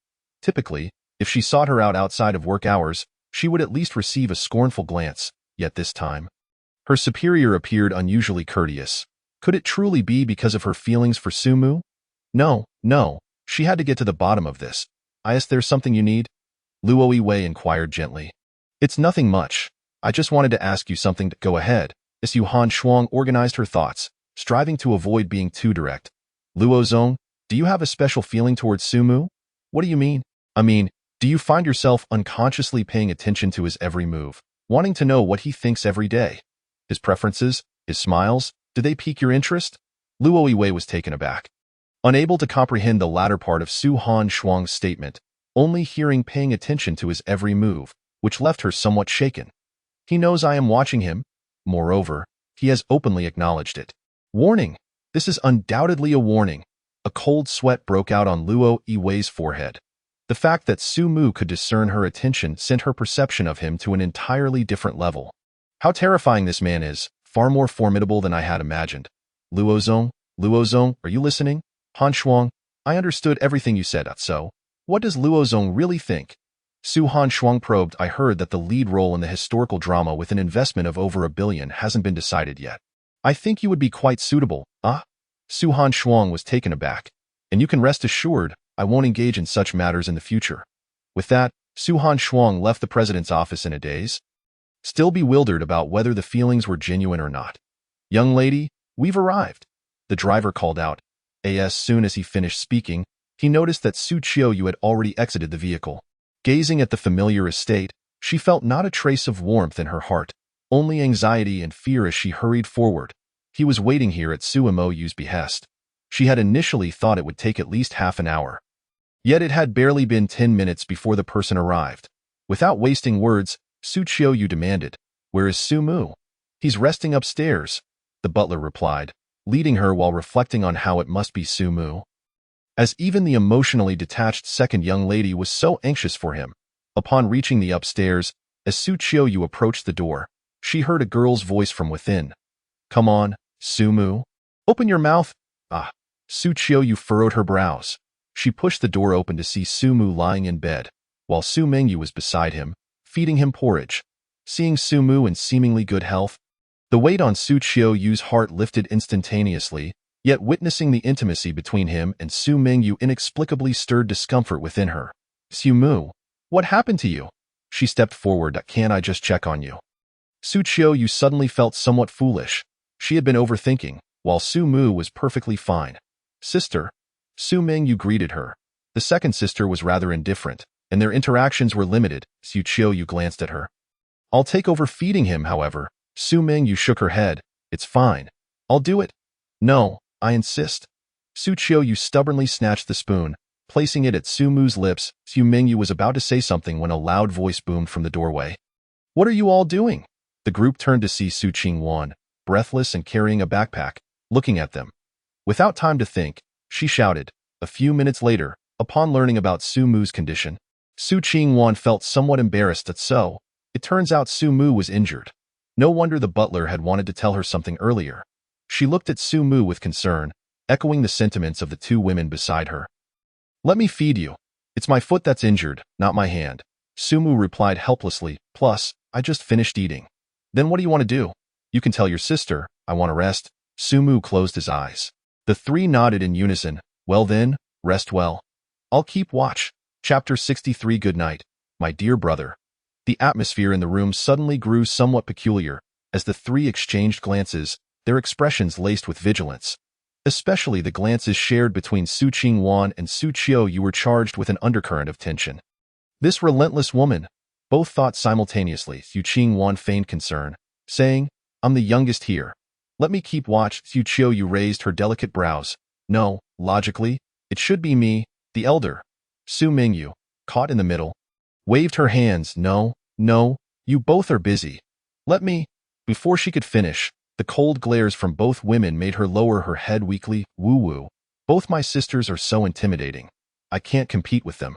Typically, if she sought her out outside of work hours, she would at least receive a scornful glance, yet this time, her superior appeared unusually courteous. Could it truly be because of her feelings for Sumu? No, she had to get to the bottom of this. Is there something you need? Luo Yiwei inquired gently. It's nothing much. I just wanted to ask you something. Go ahead. Su Han Shuang organized her thoughts, striving to avoid being too direct. Luo Zong, do you have a special feeling towards Sumu? What do you mean? I mean, do you find yourself unconsciously paying attention to his every move, wanting to know what he thinks every day? His preferences, his smiles, do they pique your interest? Luo Yiwei was taken aback. Unable to comprehend the latter part of Su Han Shuang's statement, only hearing paying attention to his every move, which left her somewhat shaken. He knows I am watching him. Moreover, he has openly acknowledged it. Warning! This is undoubtedly a warning. A cold sweat broke out on Luo Yiwei's forehead. The fact that Su Mu could discern her attention sent her perception of him to an entirely different level. How terrifying this man is, far more formidable than I had imagined. Luo Zong, are you listening? Han Shuang, I understood everything you said, so what does Luo Zong really think? Su Han Shuang probed. I heard that the lead role in the historical drama with an investment of over $1 billion hasn't been decided yet. I think you would be quite suitable, Su Han Shuang was taken aback. And you can rest assured, I won't engage in such matters in the future. With that, Su Han Shuang left the president's office in a daze, still bewildered about whether the feelings were genuine or not. Young lady, we've arrived, the driver called out. As soon as he finished speaking, he noticed that Su Qiuyu had already exited the vehicle. Gazing at the familiar estate, she felt not a trace of warmth in her heart, only anxiety and fear as she hurried forward. He was waiting here at Su Moyu's behest. She had initially thought it would take at least half an hour. Yet it had barely been 10 minutes before the person arrived. Without wasting words, Su Qiuyu demanded, "Where is Su Mu?" "He's resting upstairs," the butler replied, leading her while reflecting on how it must be Su Mu. As even the emotionally detached second young lady was so anxious for him. Upon reaching the upstairs, as Su Qiuyu approached the door, she heard a girl's voice from within. "Come on, Su Mu. Open your mouth." Su Qiuyu furrowed her brows. She pushed the door open to see Su Mu lying in bed, while Su Mengyu was beside him, feeding him porridge. Seeing Su Mu in seemingly good health, the weight on Su Qiuyu's heart lifted instantaneously, yet witnessing the intimacy between him and Su Mengyu inexplicably stirred discomfort within her. "Su Mu, what happened to you?" She stepped forward. "Can I just check on you?" Su Qiuyu suddenly felt somewhat foolish. She had been overthinking, while Su Mu was perfectly fine. "Sister," Su Mengyu greeted her. The second sister was rather indifferent, and their interactions were limited. Su Qiuyu glanced at her. "I'll take over feeding him, however." Su Mengyu shook her head. "It's fine. I'll do it." "No, I insist." Su Qiuyu stubbornly snatched the spoon, placing it at Su Mu's lips. Su Mengyu was about to say something when a loud voice boomed from the doorway. "What are you all doing?" The group turned to see Su Qingwan, breathless and carrying a backpack, looking at them. Without time to think, she shouted. A few minutes later, upon learning about Su Mu's condition, Su Qingwan felt somewhat embarrassed that it turns out Su Mu was injured. No wonder the butler had wanted to tell her something earlier. She looked at Su Mu with concern, echoing the sentiments of the two women beside her. "Let me feed you. It's my foot that's injured, not my hand," Su Mu replied helplessly. "Plus, I just finished eating." "Then what do you want to do?" "You can tell your sister, I want to rest." Su Mu closed his eyes. The three nodded in unison. "Well then, rest well. I'll keep watch." Chapter 63. Good night, my dear brother. The atmosphere in the room suddenly grew somewhat peculiar, as the three exchanged glances, their expressions laced with vigilance. Especially the glances shared between Su Qingwan and Su Qiuyu were charged with an undercurrent of tension. "This relentless woman," both thought simultaneously. Su Qingwan feigned concern, saying, "I'm the youngest here. Let me keep watch." Su Qiuyu raised her delicate brows. "No, logically, it should be me, the elder." Su Mengyu, caught in the middle, waved her hands. No, you both are busy. Let me." Before she could finish, the cold glares from both women made her lower her head weakly. "Woo-woo. Both my sisters are so intimidating. I can't compete with them."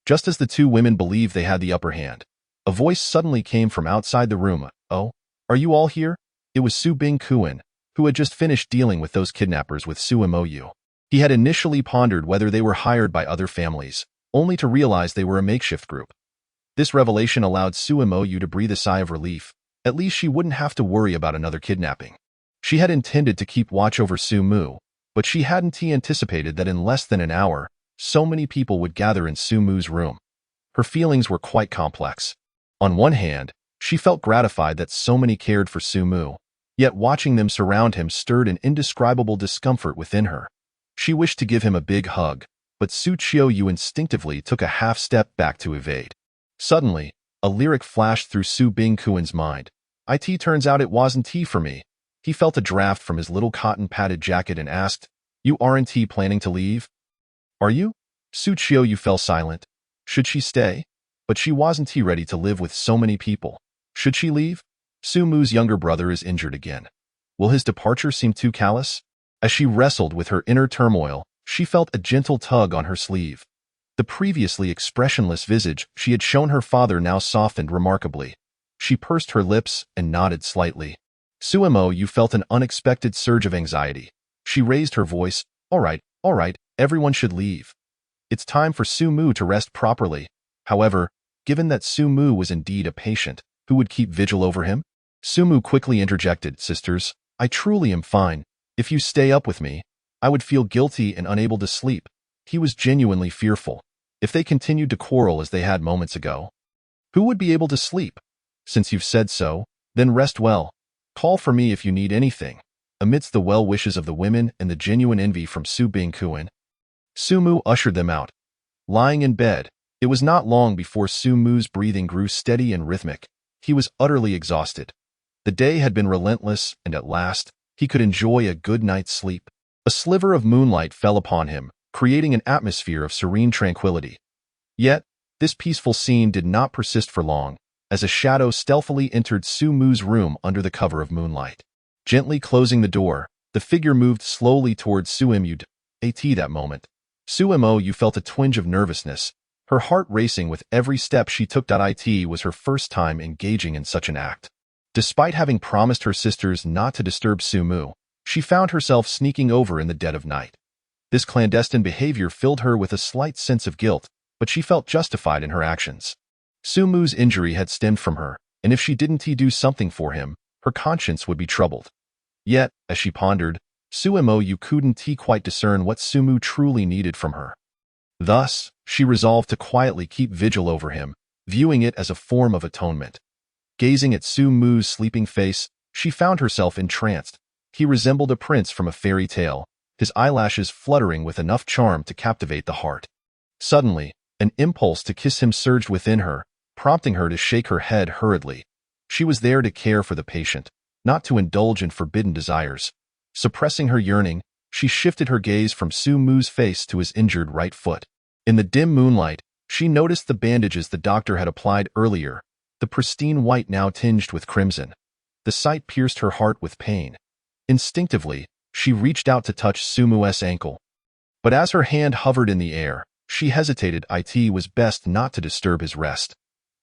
Just as the two women believed they had the upper hand, a voice suddenly came from outside the room. "Oh, are you all here?" It was Su Bingkuan, who had just finished dealing with those kidnappers with Su Moyu. He had initially pondered whether they were hired by other families, only to realize they were a makeshift group. This revelation allowed Su Moyu to breathe a sigh of relief. At least she wouldn't have to worry about another kidnapping. She had intended to keep watch over Su Mu, but she hadn't anticipated that in less than an hour, so many people would gather in Su Mu's room. Her feelings were quite complex. On one hand, she felt gratified that so many cared for Su Mu, yet watching them surround him stirred an indescribable discomfort within her. She wished to give him a big hug, but Su Qiuyu instinctively took a half-step back to evade. Suddenly, a lyric flashed through Su Bingquan's mind. "It turns out it wasn't tea for me." He felt a draft from his little cotton-padded jacket and asked, "You aren't planning to leave? Are you?" Su Qiuyu fell silent. Should she stay? But she wasn't ready to live with so many people. Should she leave? Su Mu's younger brother is injured again. Will his departure seem too callous? As she wrestled with her inner turmoil, she felt a gentle tug on her sleeve. The previously expressionless visage she had shown her father now softened remarkably. She pursed her lips and nodded slightly. Sumo felt an unexpected surge of anxiety. She raised her voice. All right, everyone should leave. It's time for Su Mu to rest properly." However, given that Su Mu was indeed a patient, who would keep vigil over him? Su Mu quickly interjected, "Sisters, I truly am fine. If you stay up with me, I would feel guilty and unable to sleep." He was genuinely fearful. If they continued to quarrel as they had moments ago, who would be able to sleep? "Since you've said so, then rest well. Call for me if you need anything." Amidst the well wishes of the women and the genuine envy from Su Bingquan, Su Mu ushered them out. Lying in bed, it was not long before Su Mu's breathing grew steady and rhythmic. He was utterly exhausted. The day had been relentless, and at last, he could enjoy a good night's sleep. A sliver of moonlight fell upon him, creating an atmosphere of serene tranquility. Yet, this peaceful scene did not persist for long, as a shadow stealthily entered Su Mu's room under the cover of moonlight. Gently closing the door, the figure moved slowly towards Sumu. At that moment, Sumu felt a twinge of nervousness, her heart racing with every step she took. It was her first time engaging in such an act. Despite having promised her sisters not to disturb Sumu, she found herself sneaking over in the dead of night. This clandestine behavior filled her with a slight sense of guilt, but she felt justified in her actions. Sumu's injury had stemmed from her, and if she didn't do something for him, her conscience would be troubled. Yet, as she pondered, Sumu couldn't quite discern what Sumu truly needed from her. Thus, she resolved to quietly keep vigil over him, viewing it as a form of atonement. Gazing at Sumu's sleeping face, she found herself entranced. He resembled a prince from a fairy tale, his eyelashes fluttering with enough charm to captivate the heart. Suddenly, an impulse to kiss him surged within her, prompting her to shake her head hurriedly. She was there to care for the patient, not to indulge in forbidden desires. Suppressing her yearning, she shifted her gaze from Sumu's face to his injured right foot. In the dim moonlight, she noticed the bandages the doctor had applied earlier, the pristine white now tinged with crimson. The sight pierced her heart with pain. Instinctively, she reached out to touch Sumu's ankle. But as her hand hovered in the air, she hesitated. It was best not to disturb his rest.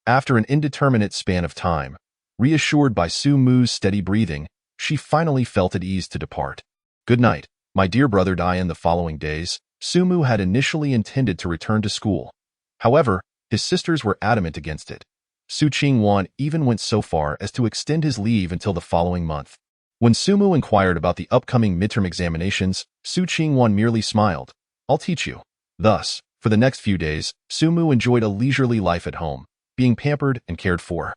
After an indeterminate span of time, reassured by Sumu's steady breathing, she finally felt at ease to depart. "Good night, my dear brother." In the following days, Sumu had initially intended to return to school. However, his sisters were adamant against it. Su Qingwan even went so far as to extend his leave until the following month. When Sumu inquired about the upcoming midterm examinations, Su Qingwan merely smiled. "I'll teach you." Thus, for the next few days, Sumu enjoyed a leisurely life at home, being pampered and cared for.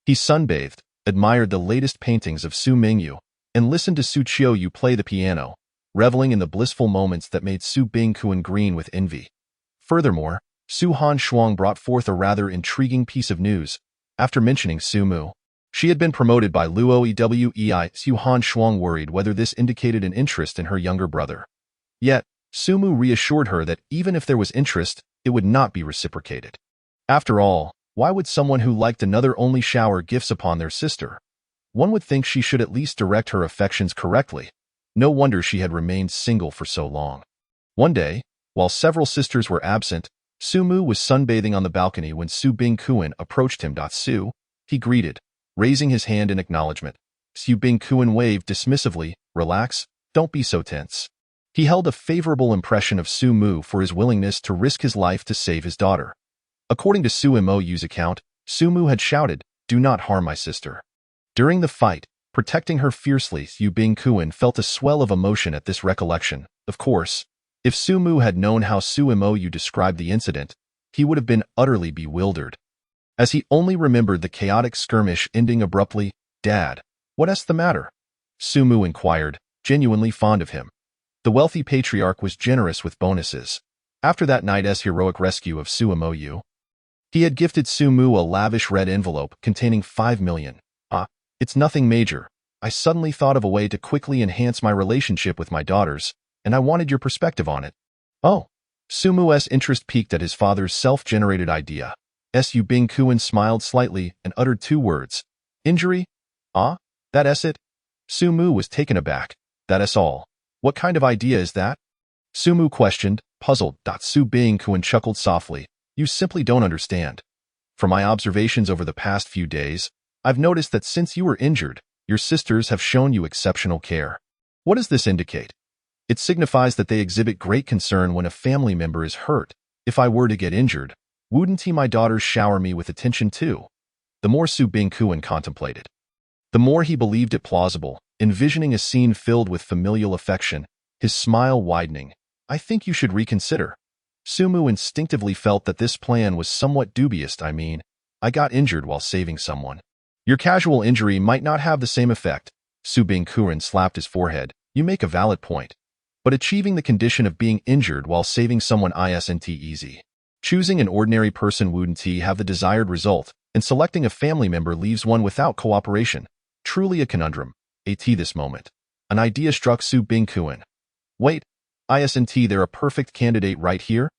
He sunbathed, admired the latest paintings of Su Mingyu, and listened to Su Qiuyu play the piano, reveling in the blissful moments that made Su Bingquan green with envy. Furthermore, Su Han Shuang brought forth a rather intriguing piece of news. After mentioning Su Mu, she had been promoted by Luo Ewei. Su Han Shuang worried whether this indicated an interest in her younger brother. Yet, Su Mu reassured her that even if there was interest, it would not be reciprocated. After all, why would someone who liked another only shower gifts upon their sister? One would think she should at least direct her affections correctly. No wonder she had remained single for so long. One day, while several sisters were absent, Su Mu was sunbathing on the balcony when Su Bingquan approached him. Su, he greeted, raising his hand in acknowledgement. Su Bingquan waved dismissively. "Relax, don't be so tense." He held a favorable impression of Su Mu for his willingness to risk his life to save his daughter. According to Su Mu's account, Su Mu had shouted, "Do not harm my sister." During the fight, protecting her fiercely, Su Bingquan felt a swell of emotion at this recollection. Of course, if Su Mu had known how Su Mu described the incident, he would have been utterly bewildered. As he only remembered the chaotic skirmish ending abruptly, "Dad, what's the matter?" Su Mu inquired, genuinely fond of him. The wealthy patriarch was generous with bonuses. After that night's heroic rescue of Suemo, he had gifted Sumu a lavish red envelope containing 5 million. It's nothing major. I suddenly thought of a way to quickly enhance my relationship with my daughters, and I wanted your perspective on it. Oh. Sumu's interest peaked at his father's self-generated idea. Su Bing-Kuan smiled slightly and uttered 2 words. Injury? That's it? Sumu was taken aback. That's all. What kind of idea is that? Sumu questioned, puzzled. Su Bing-Kuan chuckled softly. You simply don't understand. From my observations over the past few days, I've noticed that since you were injured, your sisters have shown you exceptional care. What does this indicate? It signifies that they exhibit great concern when a family member is hurt. If I were to get injured, wouldn't my daughters shower me with attention too? The more Su Bing-Kuan contemplated, the more he believed it plausible, envisioning a scene filled with familial affection, his smile widening. I think you should reconsider. Sumu instinctively felt that this plan was somewhat dubious. I got injured while saving someone. Your casual injury might not have the same effect. Su Bing-Kuan slapped his forehead. You make a valid point. But achieving the condition of being injured while saving someone isn't easy. Choosing an ordinary person wouldn't have the desired result, and selecting a family member leaves one without cooperation. Truly a conundrum. At this moment, an idea struck Su Bing-Kuan. Wait, isn't there a perfect candidate right here?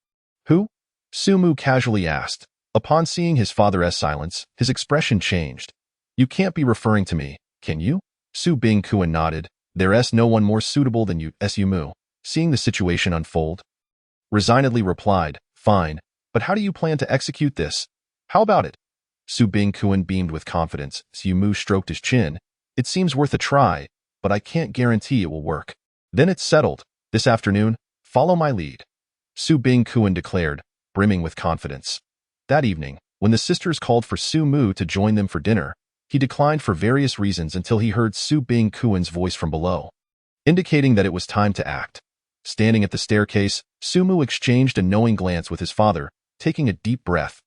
Who? Sumu casually asked. Upon seeing his father's silence, his expression changed. You can't be referring to me, can you? Su Bing-Kuan nodded. There's no one more suitable than you, Sumu. Seeing the situation unfold, resignedly replied, Fine, but how do you plan to execute this? How about it? Su Bing-Kuan beamed with confidence. Sumu stroked his chin. It seems worth a try, but I can't guarantee it will work. Then it's settled. This afternoon, follow my lead. Su Bing-Kuan declared, brimming with confidence. That evening, when the sisters called for Sumu to join them for dinner, he declined for various reasons until he heard Su Bing-Kuan's voice from below, indicating that it was time to act. Standing at the staircase, Sumu exchanged a knowing glance with his father, taking a deep breath.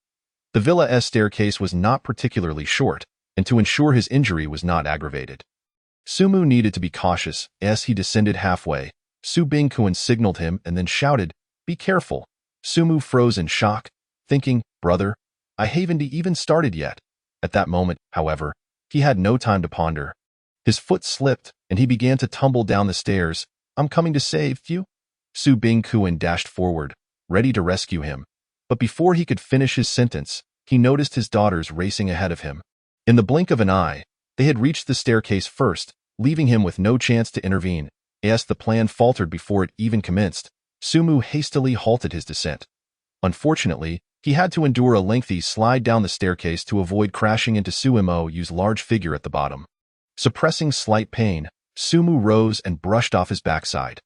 The villa's staircase was not particularly short, and to ensure his injury was not aggravated, Sumu needed to be cautious. As he descended halfway, Su Bing-Kuan signaled him and then shouted, Be careful. Sumu froze in shock, thinking, Brother, I haven't even started yet. At that moment, however, he had no time to ponder. His foot slipped, and he began to tumble down the stairs. I'm coming to save you. Su Bing-Kuan dashed forward, ready to rescue him. But before he could finish his sentence, he noticed his daughters racing ahead of him. In the blink of an eye, they had reached the staircase first, leaving him with no chance to intervene. As the plan faltered before it even commenced, Sumu hastily halted his descent. Unfortunately, he had to endure a lengthy slide down the staircase to avoid crashing into Suemo's large figure at the bottom. Suppressing slight pain, Sumu rose and brushed off his backside.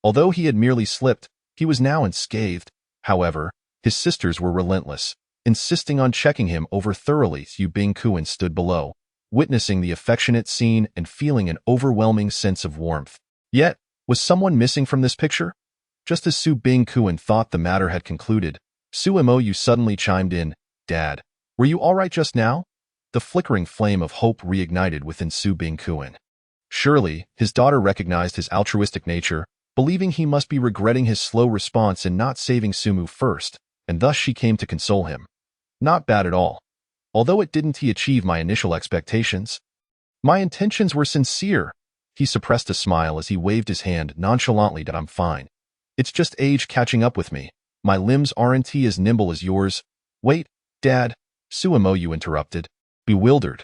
Although he had merely slipped, he was now unscathed. However, his sisters were relentless, insisting on checking him over thoroughly. Su Bing-Kuan stood below, witnessing the affectionate scene and feeling an overwhelming sense of warmth. Yet, was someone missing from this picture? Just as Su Bing-Kuan thought the matter had concluded, Suemo suddenly chimed in, Dad, were you all right just now? The flickering flame of hope reignited within Su Bing-Kuan. Surely, his daughter recognized his altruistic nature, believing he must be regretting his slow response in not saving Sumu first, and thus she came to console him. Not bad at all. Although it didn't achieve my initial expectations. My intentions were sincere. He suppressed a smile as he waved his hand nonchalantly. I'm fine. It's just age catching up with me. My limbs aren't as nimble as yours. Wait, Dad, Suemo interrupted, bewildered.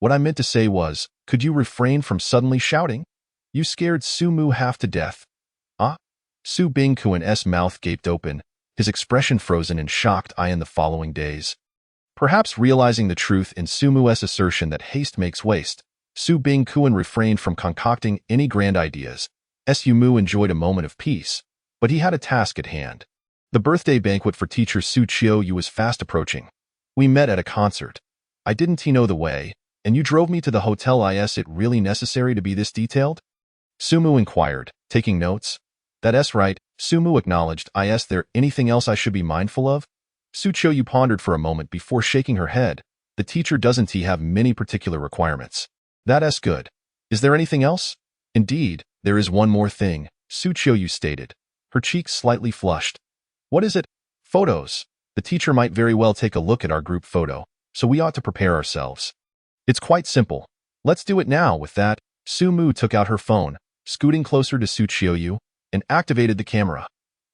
What I meant to say was, could you refrain from suddenly shouting? You scared Sumu half to death. Su Bing-Kuan's mouth gaped open, his expression frozen in shocked eye in the following days. Perhaps realizing the truth in Sumu's assertion that haste makes waste, Su Bing-Kuan refrained from concocting any grand ideas. Sumu enjoyed a moment of peace, but he had a task at hand. The birthday banquet for teacher Su Chiu was fast approaching. We met at a concert. I didn't know the way, and you drove me to the hotel. Is it really necessary to be this detailed? Sumu inquired, taking notes. That's right, Sumu acknowledged. Is there anything else I should be mindful of? Su Chiu pondered for a moment before shaking her head. The teacher doesn't have many particular requirements. That's good. Is there anything else? Indeed, there is one more thing, Su Chiu stated, her cheeks slightly flushed. What is it? Photos. The teacher might very well take a look at our group photo, so we ought to prepare ourselves. It's quite simple. Let's do it now. With that, Su-mu took out her phone, scooting closer to Su Qiuyu, and activated the camera.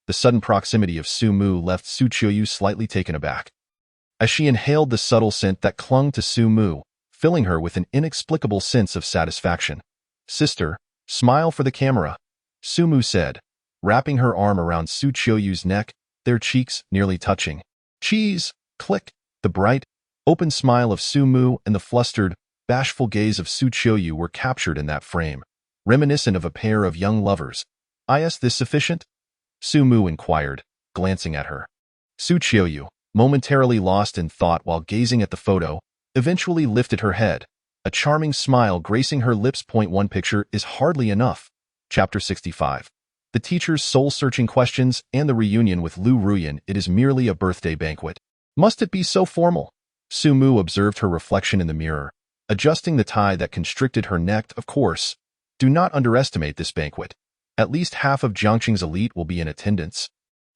The sudden proximity of Su-mu left Su Qiuyu slightly taken aback. As she inhaled the subtle scent that clung to Su-mu, filling her with an inexplicable sense of satisfaction. Sister, smile for the camera, Su-mu said, wrapping her arm around Su Qiuyu's neck, their cheeks nearly touching. Cheese! Click! The bright, open smile of Su-mu and the flustered, bashful gaze of Su Qiuyu were captured in that frame, reminiscent of a pair of young lovers. Is this sufficient? Su-mu inquired, glancing at her. Su Qiuyu, momentarily lost in thought while gazing at the photo, eventually lifted her head, a charming smile gracing her lips. One picture is hardly enough. Chapter 65. The teacher's soul-searching questions and the reunion with Lu Ruyan. It is merely a birthday banquet. Must it be so formal? Su-mu observed her reflection in the mirror, adjusting the tie that constricted her neck. Of course, do not underestimate this banquet. At least half of Jiangqing's elite will be in attendance.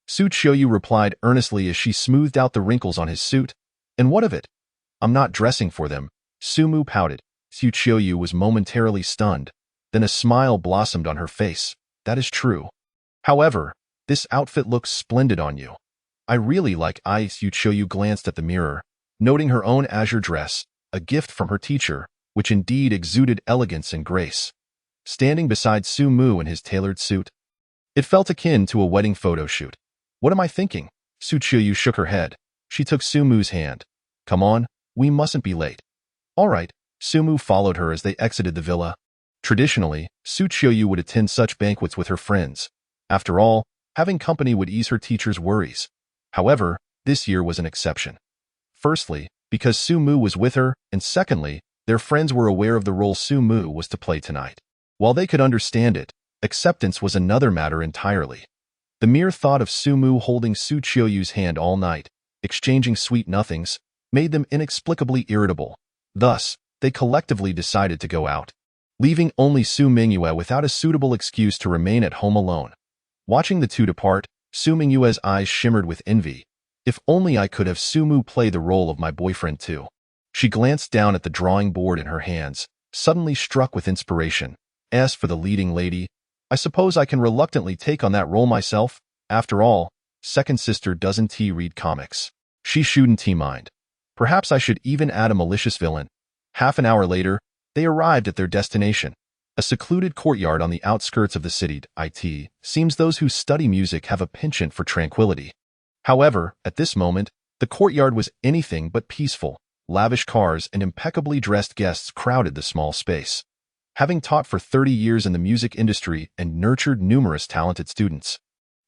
Su Qiuyu replied earnestly as she smoothed out the wrinkles on his suit. And what of it? I'm not dressing for them. Su-mu pouted. Su Qiuyu was momentarily stunned. Then a smile blossomed on her face. That is true. However, this outfit looks splendid on you. I really like it. Su Qiuyu glanced at the mirror, noting her own azure dress, a gift from her teacher, which indeed exuded elegance and grace. Standing beside Su-mu in his tailored suit, it felt akin to a wedding photo shoot. What am I thinking? Su Qiuyu shook her head. She took Su-mu's hand. Come on, we mustn't be late. All right. Su-mu followed her as they exited the villa. Traditionally, Su Qiuyu would attend such banquets with her friends. After all, having company would ease her teacher's worries. However, this year was an exception. Firstly, because Su-mu was with her, and secondly, their friends were aware of the role Su-mu was to play tonight. While they could understand it, acceptance was another matter entirely. The mere thought of Su-mu holding Su Qiuyu's hand all night, exchanging sweet nothings, made them inexplicably irritable. Thus, they collectively decided to go out, leaving only Su Mingyue without a suitable excuse to remain at home alone. Watching the two depart, Su Mingyue's eyes shimmered with envy. If only I could have Su-mu play the role of my boyfriend too. She glanced down at the drawing board in her hands, suddenly struck with inspiration. As for the leading lady, I suppose I can reluctantly take on that role myself. After all, second sister doesn't read comics. She shouldn't mind. Perhaps I should even add a malicious villain. Half an hour later, they arrived at their destination, a secluded courtyard on the outskirts of the city. It seems those who study music have a penchant for tranquility. However, at this moment, the courtyard was anything but peaceful. Lavish cars and impeccably dressed guests crowded the small space. Having taught for 30 years in the music industry and nurtured numerous talented students,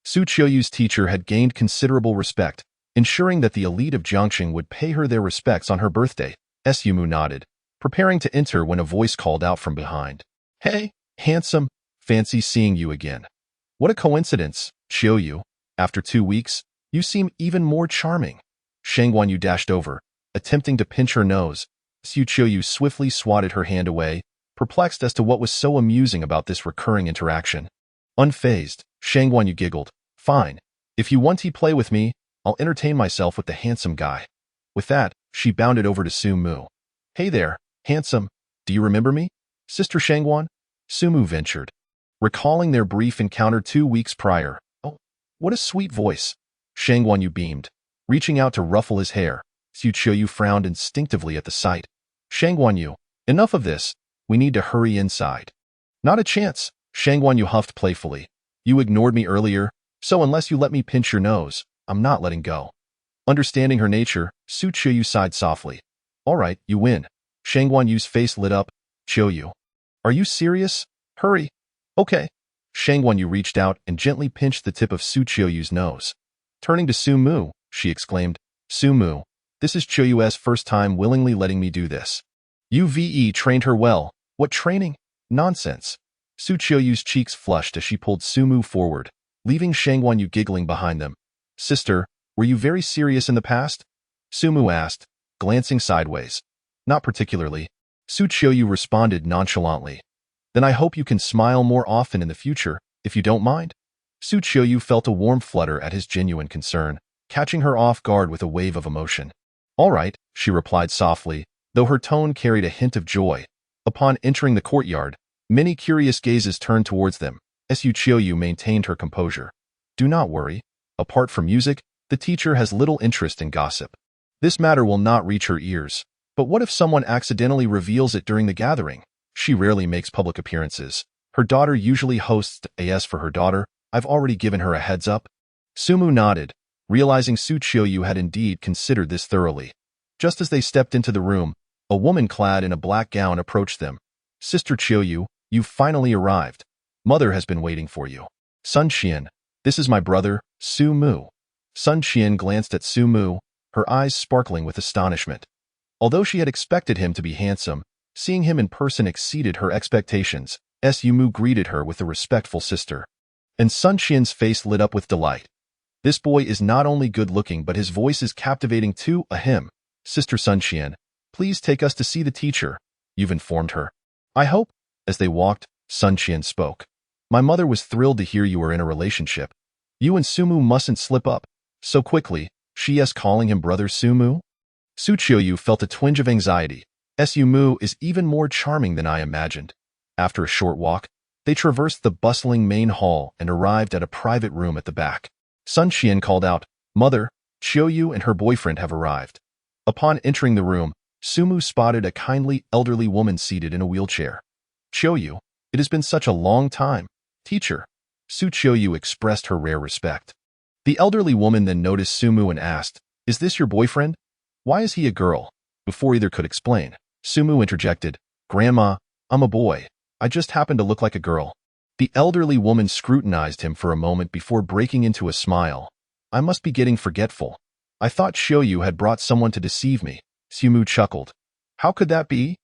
Su Qiuyu's teacher had gained considerable respect, ensuring that the elite of Jiangqing would pay her their respects on her birthday. Su-mu nodded, preparing to enter when a voice called out from behind. Hey, handsome, fancy seeing you again. What a coincidence, Qiuyu. After 2 weeks, you seem even more charming. Shang Guanyu dashed over, attempting to pinch her nose. Su Qiuyu swiftly swatted her hand away, perplexed as to what was so amusing about this recurring interaction. Unfazed, Shang Guanyu giggled. Fine. If you want to play with me, I'll entertain myself with the handsome guy. With that, she bounded over to Su-mu. Hey there, handsome. Do you remember me? Sister Shangguan? Su-mu ventured, recalling their brief encounter 2 weeks prior. Oh, what a sweet voice. Shang Guanyu beamed, reaching out to ruffle his hair. Su Qiuyu frowned instinctively at the sight. Shang Guanyu, enough of this. We need to hurry inside. Not a chance, Shang Guanyu huffed playfully. You ignored me earlier, so unless you let me pinch your nose, I'm not letting go. Understanding her nature, Su Qiuyu sighed softly. All right, you win. Shang Guanyu's face lit up. Qiuyu, are you serious? Hurry. Okay. Shang Guanyu reached out and gently pinched the tip of Su Qiuyu's nose. Turning to Su-mu, she exclaimed, Su-mu, this is Qiuyu's first time willingly letting me do this. You trained her well. What training? Nonsense. Su Qiuyu's cheeks flushed as she pulled Su-mu forward, leaving Shang Guanyu giggling behind them. Sister, were you very serious in the past? Su-mu asked, glancing sideways. Not particularly. Su Qiuyu responded nonchalantly. Then I hope you can smile more often in the future, if you don't mind. Su Qiuyu felt a warm flutter at his genuine concern, catching her off guard with a wave of emotion. "All right," she replied softly, though her tone carried a hint of joy. Upon entering the courtyard, many curious gazes turned towards them. Su Qiuyu maintained her composure. "Do not worry. Apart from music, the teacher has little interest in gossip. This matter will not reach her ears. But what if someone accidentally reveals it during the gathering? She rarely makes public appearances. Her daughter usually hosts as for her daughter. I've already given her a heads up." Sumu nodded, realizing Su Qiuyu had indeed considered this thoroughly. Just as they stepped into the room, a woman clad in a black gown approached them. "Sister Qiuyu, you've finally arrived. Mother has been waiting for you." "Sun Qian, this is my brother, Su Mu." Sun Qian glanced at Su Mu, her eyes sparkling with astonishment. Although she had expected him to be handsome, seeing him in person exceeded her expectations. Su Mu greeted her with a respectful sister. And Sun Qian's face lit up with delight. "This boy is not only good-looking, but his voice is captivating too. Ahem. Sister Sun Qian, please take us to see the teacher. You've informed her." "I hope." As they walked, Sun Qian spoke. "My mother was thrilled to hear you were in a relationship. You and Sumu mustn't slip up so quickly." She is calling him brother Sumu? Su Qiuyu felt a twinge of anxiety. Sumu is even more charming than I imagined. After a short walk, they traversed the bustling main hall and arrived at a private room at the back. Sun Qian called out, "Mother, Qiuyu and her boyfriend have arrived." Upon entering the room, Sumu spotted a kindly elderly woman seated in a wheelchair. "Qiuyu, it has been such a long time. Teacher." Su Qiuyu expressed her rare respect. The elderly woman then noticed Sumu and asked, "Is this your boyfriend? Why is he a girl?" Before either could explain, Sumu interjected, "Grandma, I'm a boy. I just happen to look like a girl." The elderly woman scrutinized him for a moment before breaking into a smile. "I must be getting forgetful. I thought Qiuyu had brought someone to deceive me." Sumu chuckled. "How could that be?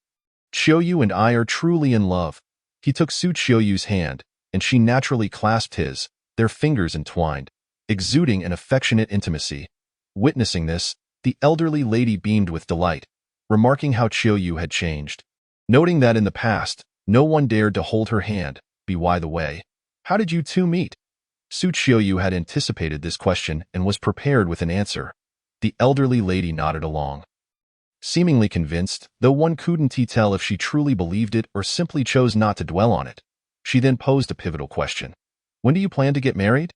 Qiuyu and I are truly in love." He took Su Qiuyu's hand, and she naturally clasped his, their fingers entwined, exuding an affectionate intimacy. Witnessing this, the elderly lady beamed with delight, remarking how Qiuyu had changed. Noting that in the past, no one dared to hold her hand. By the way, how did you two meet? Su Qiuyu had anticipated this question and was prepared with an answer. The elderly lady nodded along. Seemingly convinced, though one couldn't tell if she truly believed it or simply chose not to dwell on it. She then posed a pivotal question. "When do you plan to get married?"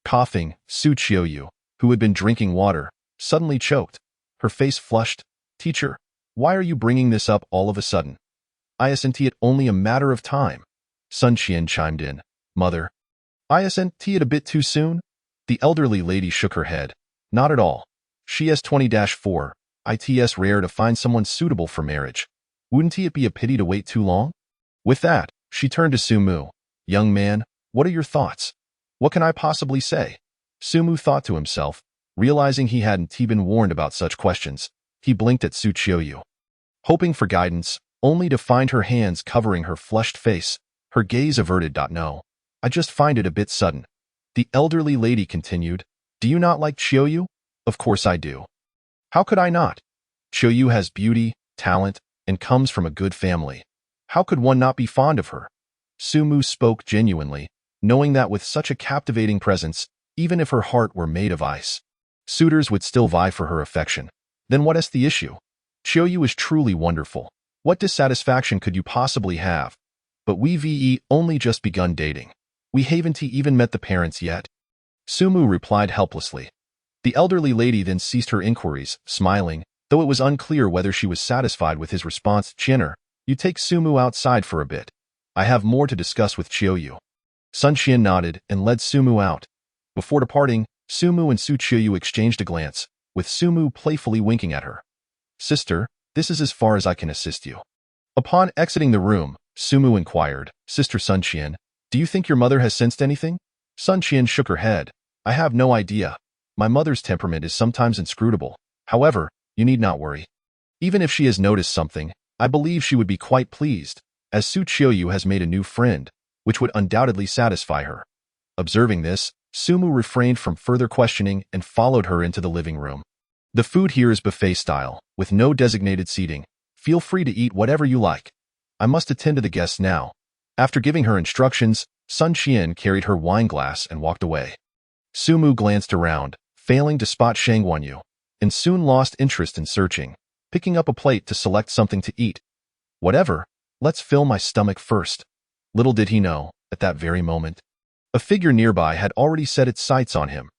Coughing, Su Qiuyu, who had been drinking water, suddenly choked. Her face flushed. "Teacher, why are you bringing this up all of a sudden? Isn't it only a matter of time?" Sun Qian chimed in. "Mother, isn't it a bit too soon?" The elderly lady shook her head. "Not at all. She is 20-4. It's rare to find someone suitable for marriage. Wouldn't it be a pity to wait too long?" With that, she turned to Sumu. "Young man, what are your thoughts?" "What can I possibly say?" Sumu thought to himself, realizing he hadn't been warned about such questions. He blinked at Su Qiuyu, hoping for guidance, only to find her hands covering her flushed face, her gaze averted. "No, I just find it a bit sudden." The elderly lady continued, "Do you not like Qiuyu?" "Of course I do. How could I not? Qiuyu has beauty, talent, and comes from a good family. How could one not be fond of her?" Sumu spoke genuinely, knowing that with such a captivating presence, even if her heart were made of ice, suitors would still vie for her affection. Then what is the issue? Qiuyu is truly wonderful. What dissatisfaction could you possibly have? But we've only just begun dating. We haven't even met the parents yet. Sumu replied helplessly. The elderly lady then ceased her inquiries, smiling, though it was unclear whether she was satisfied with his response. "Chinner, you take Sumu outside for a bit. I have more to discuss with Qiuyu." Sun Qian nodded and led Sumu out. Before departing, Sumu and Su Qiuyu exchanged a glance, with Sumu playfully winking at her. "Sister, this is as far as I can assist you." Upon exiting the room, Sumu inquired, "Sister Sun Qian, do you think your mother has sensed anything?" Sun Qian shook her head. "I have no idea. My mother's temperament is sometimes inscrutable. However, you need not worry. Even if she has noticed something, I believe she would be quite pleased, as Su Qiuyu has made a new friend, which would undoubtedly satisfy her." Observing this, Sumu refrained from further questioning and followed her into the living room. "The food here is buffet style, with no designated seating. Feel free to eat whatever you like. I must attend to the guests now." After giving her instructions, Sun Qian carried her wine glass and walked away. Sumu glanced around, failing to spot Shang Wanyu, and soon lost interest in searching, picking up a plate to select something to eat. Whatever, let's fill my stomach first. Little did he know, at that very moment, a figure nearby had already set its sights on him.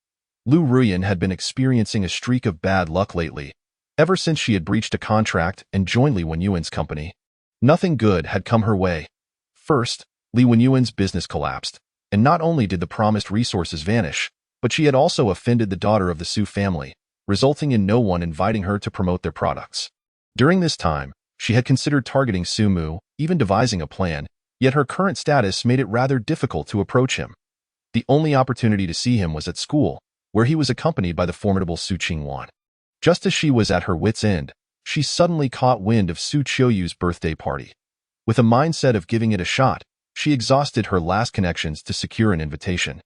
Lu Ruyan had been experiencing a streak of bad luck lately, ever since she had breached a contract and joined Li Wenyuan's company. Nothing good had come her way. First, Li Wenyuan's business collapsed, and not only did the promised resources vanish, but she had also offended the daughter of the Su family, resulting in no one inviting her to promote their products. During this time, she had considered targeting Sumu, even devising a plan, yet her current status made it rather difficult to approach him. The only opportunity to see him was at school, where he was accompanied by the formidable Su Qingwan. Just as she was at her wit's end, she suddenly caught wind of Su Qiuyu's birthday party. With a mindset of giving it a shot, she exhausted her last connections to secure an invitation.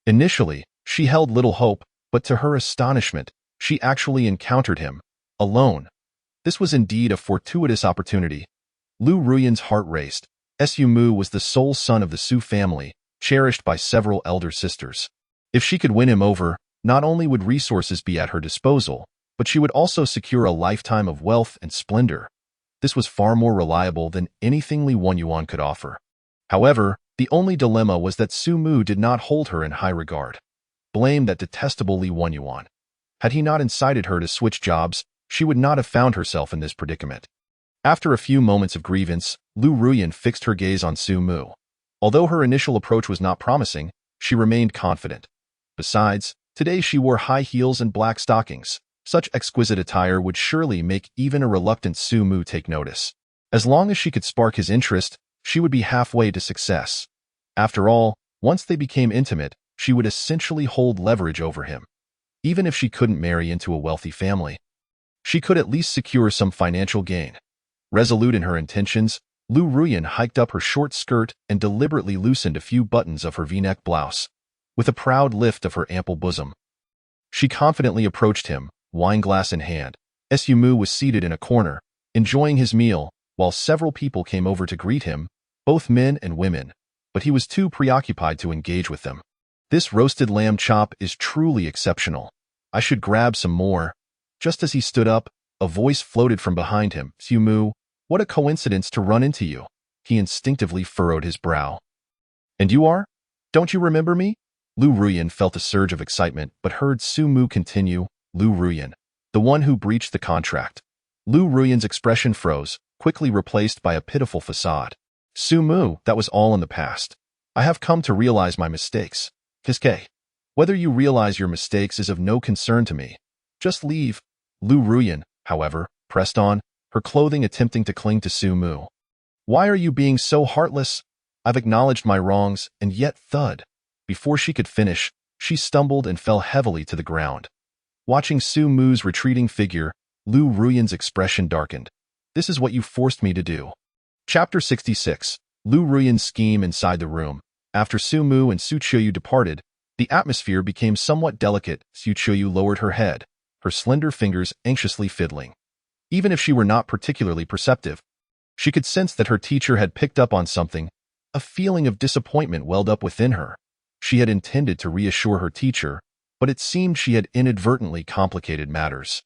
Initially, she held little hope, but to her astonishment, she actually encountered him, alone. This was indeed a fortuitous opportunity. Lu Ruyan's heart raced. Su Mu was the sole son of the Su family, cherished by several elder sisters. If she could win him over, not only would resources be at her disposal, but she would also secure a lifetime of wealth and splendor. This was far more reliable than anything Li Wenyuan could offer. However, the only dilemma was that Su Mu did not hold her in high regard. Blame that detestable Li Wenyuan. Had he not incited her to switch jobs, she would not have found herself in this predicament. After a few moments of grievance, Lu Ruyan fixed her gaze on Su Mu. Although her initial approach was not promising, she remained confident. Besides, today she wore high heels and black stockings. Such exquisite attire would surely make even a reluctant Su Mu take notice. As long as she could spark his interest, she would be halfway to success. After all, once they became intimate, she would essentially hold leverage over him. Even if she couldn't marry into a wealthy family, she could at least secure some financial gain. Resolute in her intentions, Lu Ruyan hiked up her short skirt and deliberately loosened a few buttons of her V-neck blouse. With a proud lift of her ample bosom, she confidently approached him, wine glass in hand. Su Mu was seated in a corner, enjoying his meal, while several people came over to greet him, both men and women, but he was too preoccupied to engage with them. This roasted lamb chop is truly exceptional. I should grab some more. Just as he stood up, a voice floated from behind him. Su Mu, what a coincidence to run into you. He instinctively furrowed his brow. And you are? Don't you remember me? Lu Ruyan felt a surge of excitement, but heard Su Mu continue, Lu Ruyan, the one who breached the contract. Lu Ruyan's expression froze, quickly replaced by a pitiful facade. Su Mu, that was all in the past. I have come to realize my mistakes. Kiske. Whether you realize your mistakes is of no concern to me. Just leave. Lu Ruyan, however, pressed on, her clothing attempting to cling to Su Mu. Why are you being so heartless? I've acknowledged my wrongs, and yet thud. Before she could finish, she stumbled and fell heavily to the ground. Watching Su Mu's retreating figure, Lu Ruyan's expression darkened. This is what you forced me to do. Chapter 66. Lu Ruyan's scheme inside the room. After Su Mu and Su Qiuyu departed, the atmosphere became somewhat delicate. Su Qiuyu lowered her head, her slender fingers anxiously fiddling. Even if she were not particularly perceptive, she could sense that her teacher had picked up on something. A feeling of disappointment welled up within her. She had intended to reassure her teacher, but it seemed she had inadvertently complicated matters.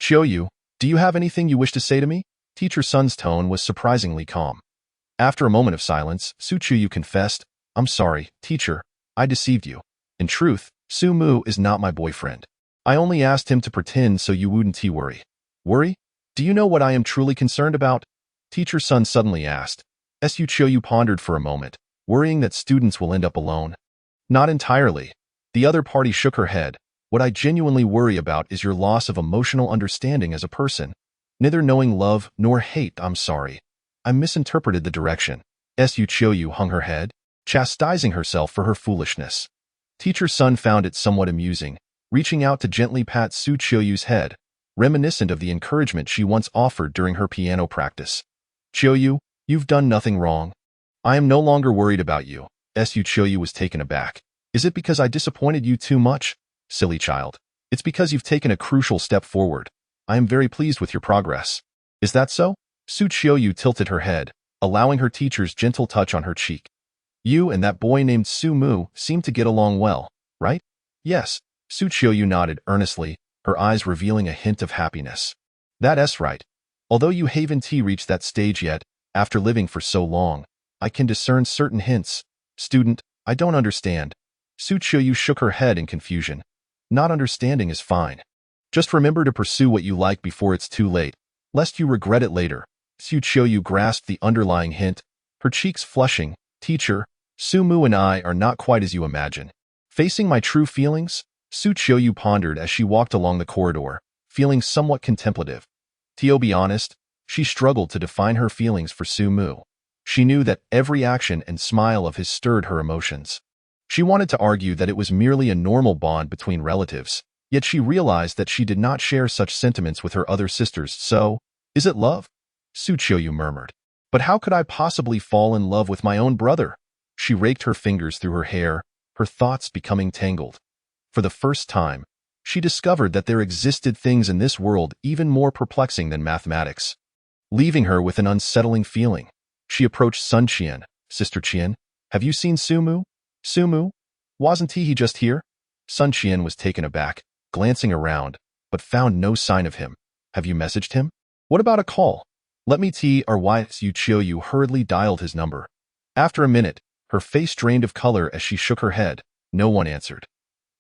Qiuyu, do you have anything you wish to say to me? Teacher Sun's tone was surprisingly calm. After a moment of silence, Su Qiuyu confessed, I'm sorry, teacher, I deceived you. In truth, Su Mu is not my boyfriend. I only asked him to pretend so you wouldn't worry. Worry? Do you know what I am truly concerned about? Teacher Sun suddenly asked. Su Qiuyu pondered for a moment, worrying that students will end up alone. Not entirely. The other party shook her head. What I genuinely worry about is your loss of emotional understanding as a person. Neither knowing love nor hate, I'm sorry. I misinterpreted the direction. Su Qiuyu hung her head, chastising herself for her foolishness. Teacher Sun found it somewhat amusing, reaching out to gently pat Su Qiuyu's head, reminiscent of the encouragement she once offered during her piano practice. Qiuyu, you've done nothing wrong. I am no longer worried about you. Su Qiuyu was taken aback. Is it because I disappointed you too much? Silly child. It's because you've taken a crucial step forward. I am very pleased with your progress. Is that so? Su Qiuyu tilted her head, allowing her teacher's gentle touch on her cheek. You and that boy named Su Mu seem to get along well, right? Yes, Su Qiuyu nodded earnestly, her eyes revealing a hint of happiness. That's right. Although you haven't reached that stage yet, after living for so long, I can discern certain hints. Student, I don't understand. Su Qiuyu shook her head in confusion. Not understanding is fine. Just remember to pursue what you like before it's too late, lest you regret it later. Su Qiuyu grasped the underlying hint, her cheeks flushing. Teacher, Su Mu and I are not quite as you imagine. Facing my true feelings? Su Qiuyu pondered as she walked along the corridor, feeling somewhat contemplative. To be honest, she struggled to define her feelings for Su Mu. She knew that every action and smile of his stirred her emotions. She wanted to argue that it was merely a normal bond between relatives, yet she realized that she did not share such sentiments with her other sisters. So, is it love? Su Qiuyu murmured. But how could I possibly fall in love with my own brother? She raked her fingers through her hair, her thoughts becoming tangled. For the first time, she discovered that there existed things in this world even more perplexing than mathematics. Leaving her with an unsettling feeling, she approached Sun Qian. Sister Qian, have you seen Su Mu? Su Mu? Wasn't he just here? Sun Qian was taken aback, glancing around, but found no sign of him. Have you messaged him? What about a call? Let me or why Su Qiuyu hurriedly dialed his number. After a minute, her face drained of color as she shook her head. No one answered.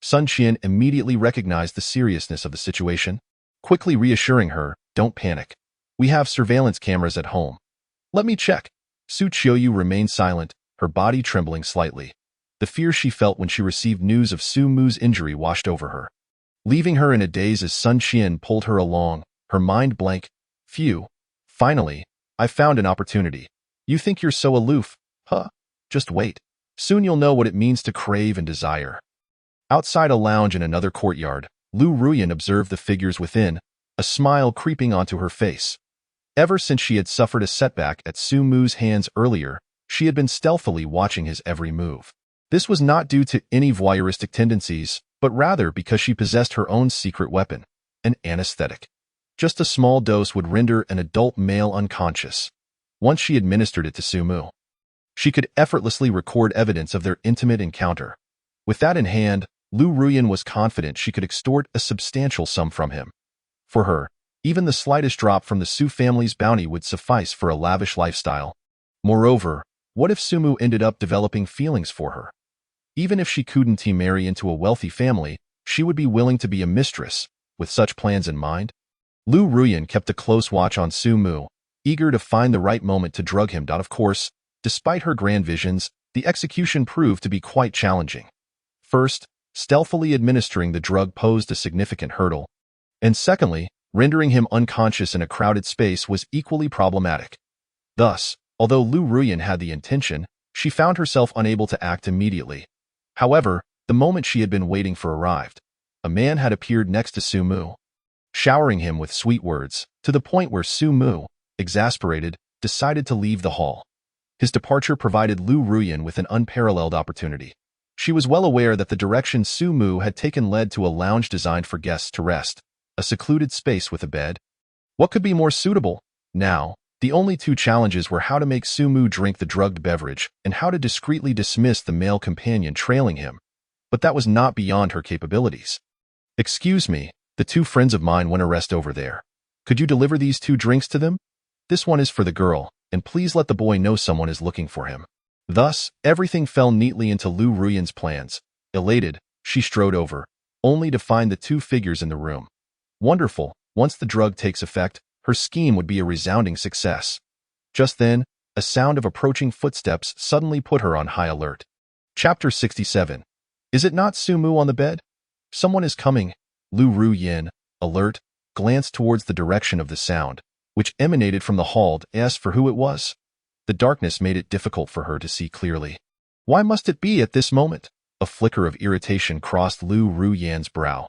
Sun Qian immediately recognized the seriousness of the situation, quickly reassuring her, don't panic. We have surveillance cameras at home. Let me check. Su Qiuyu remained silent, her body trembling slightly. The fear she felt when she received news of Su Mu's injury washed over her, leaving her in a daze as Sun Qian pulled her along, her mind blank. Phew. Finally, I found an opportunity. You think you're so aloof, huh? Just wait. Soon you'll know what it means to crave and desire. Outside a lounge in another courtyard, Lu Ruyan observed the figures within, a smile creeping onto her face. Ever since she had suffered a setback at Su Mu's hands earlier, she had been stealthily watching his every move. This was not due to any voyeuristic tendencies, but rather because she possessed her own secret weapon, an anesthetic. Just a small dose would render an adult male unconscious. Once she administered it to Su Mu, she could effortlessly record evidence of their intimate encounter. With that in hand, Lu Ruyan was confident she could extort a substantial sum from him. For her, even the slightest drop from the Su family's bounty would suffice for a lavish lifestyle. Moreover, what if Su Mu ended up developing feelings for her? Even if she couldn't marry into a wealthy family, she would be willing to be a mistress. With such plans in mind, Lu Ruyan kept a close watch on Su Mu, eager to find the right moment to drug him. Of course, despite her grand visions, the execution proved to be quite challenging. First, stealthily administering the drug posed a significant hurdle, and secondly, rendering him unconscious in a crowded space was equally problematic. Thus, although Lu Ruyan had the intention, she found herself unable to act immediately. However, the moment she had been waiting for arrived. A man had appeared next to Su Mu, showering him with sweet words, to the point where Su Mu, exasperated, decided to leave the hall. His departure provided Lu Ruyan with an unparalleled opportunity. She was well aware that the direction Su Mu had taken led to a lounge designed for guests to rest, a secluded space with a bed. What could be more suitable? Now, the only two challenges were how to make Su Mu drink the drugged beverage and how to discreetly dismiss the male companion trailing him. But that was not beyond her capabilities. Excuse me, the two friends of mine want to rest over there. Could you deliver these two drinks to them? This one is for the girl, and please let the boy know someone is looking for him. Thus, everything fell neatly into Lu Ruyan's plans. Elated, she strode over, only to find the two figures in the room. Wonderful, once the drug takes effect, her scheme would be a resounding success. Just then, a sound of approaching footsteps suddenly put her on high alert. Chapter 67. Is it not Su Mu on the bed? Someone is coming. Lu Ruyan, alert, glanced towards the direction of the sound, which emanated from the hall, to ask for who it was. The darkness made it difficult for her to see clearly. Why must it be at this moment? A flicker of irritation crossed Lu Ruyan's brow.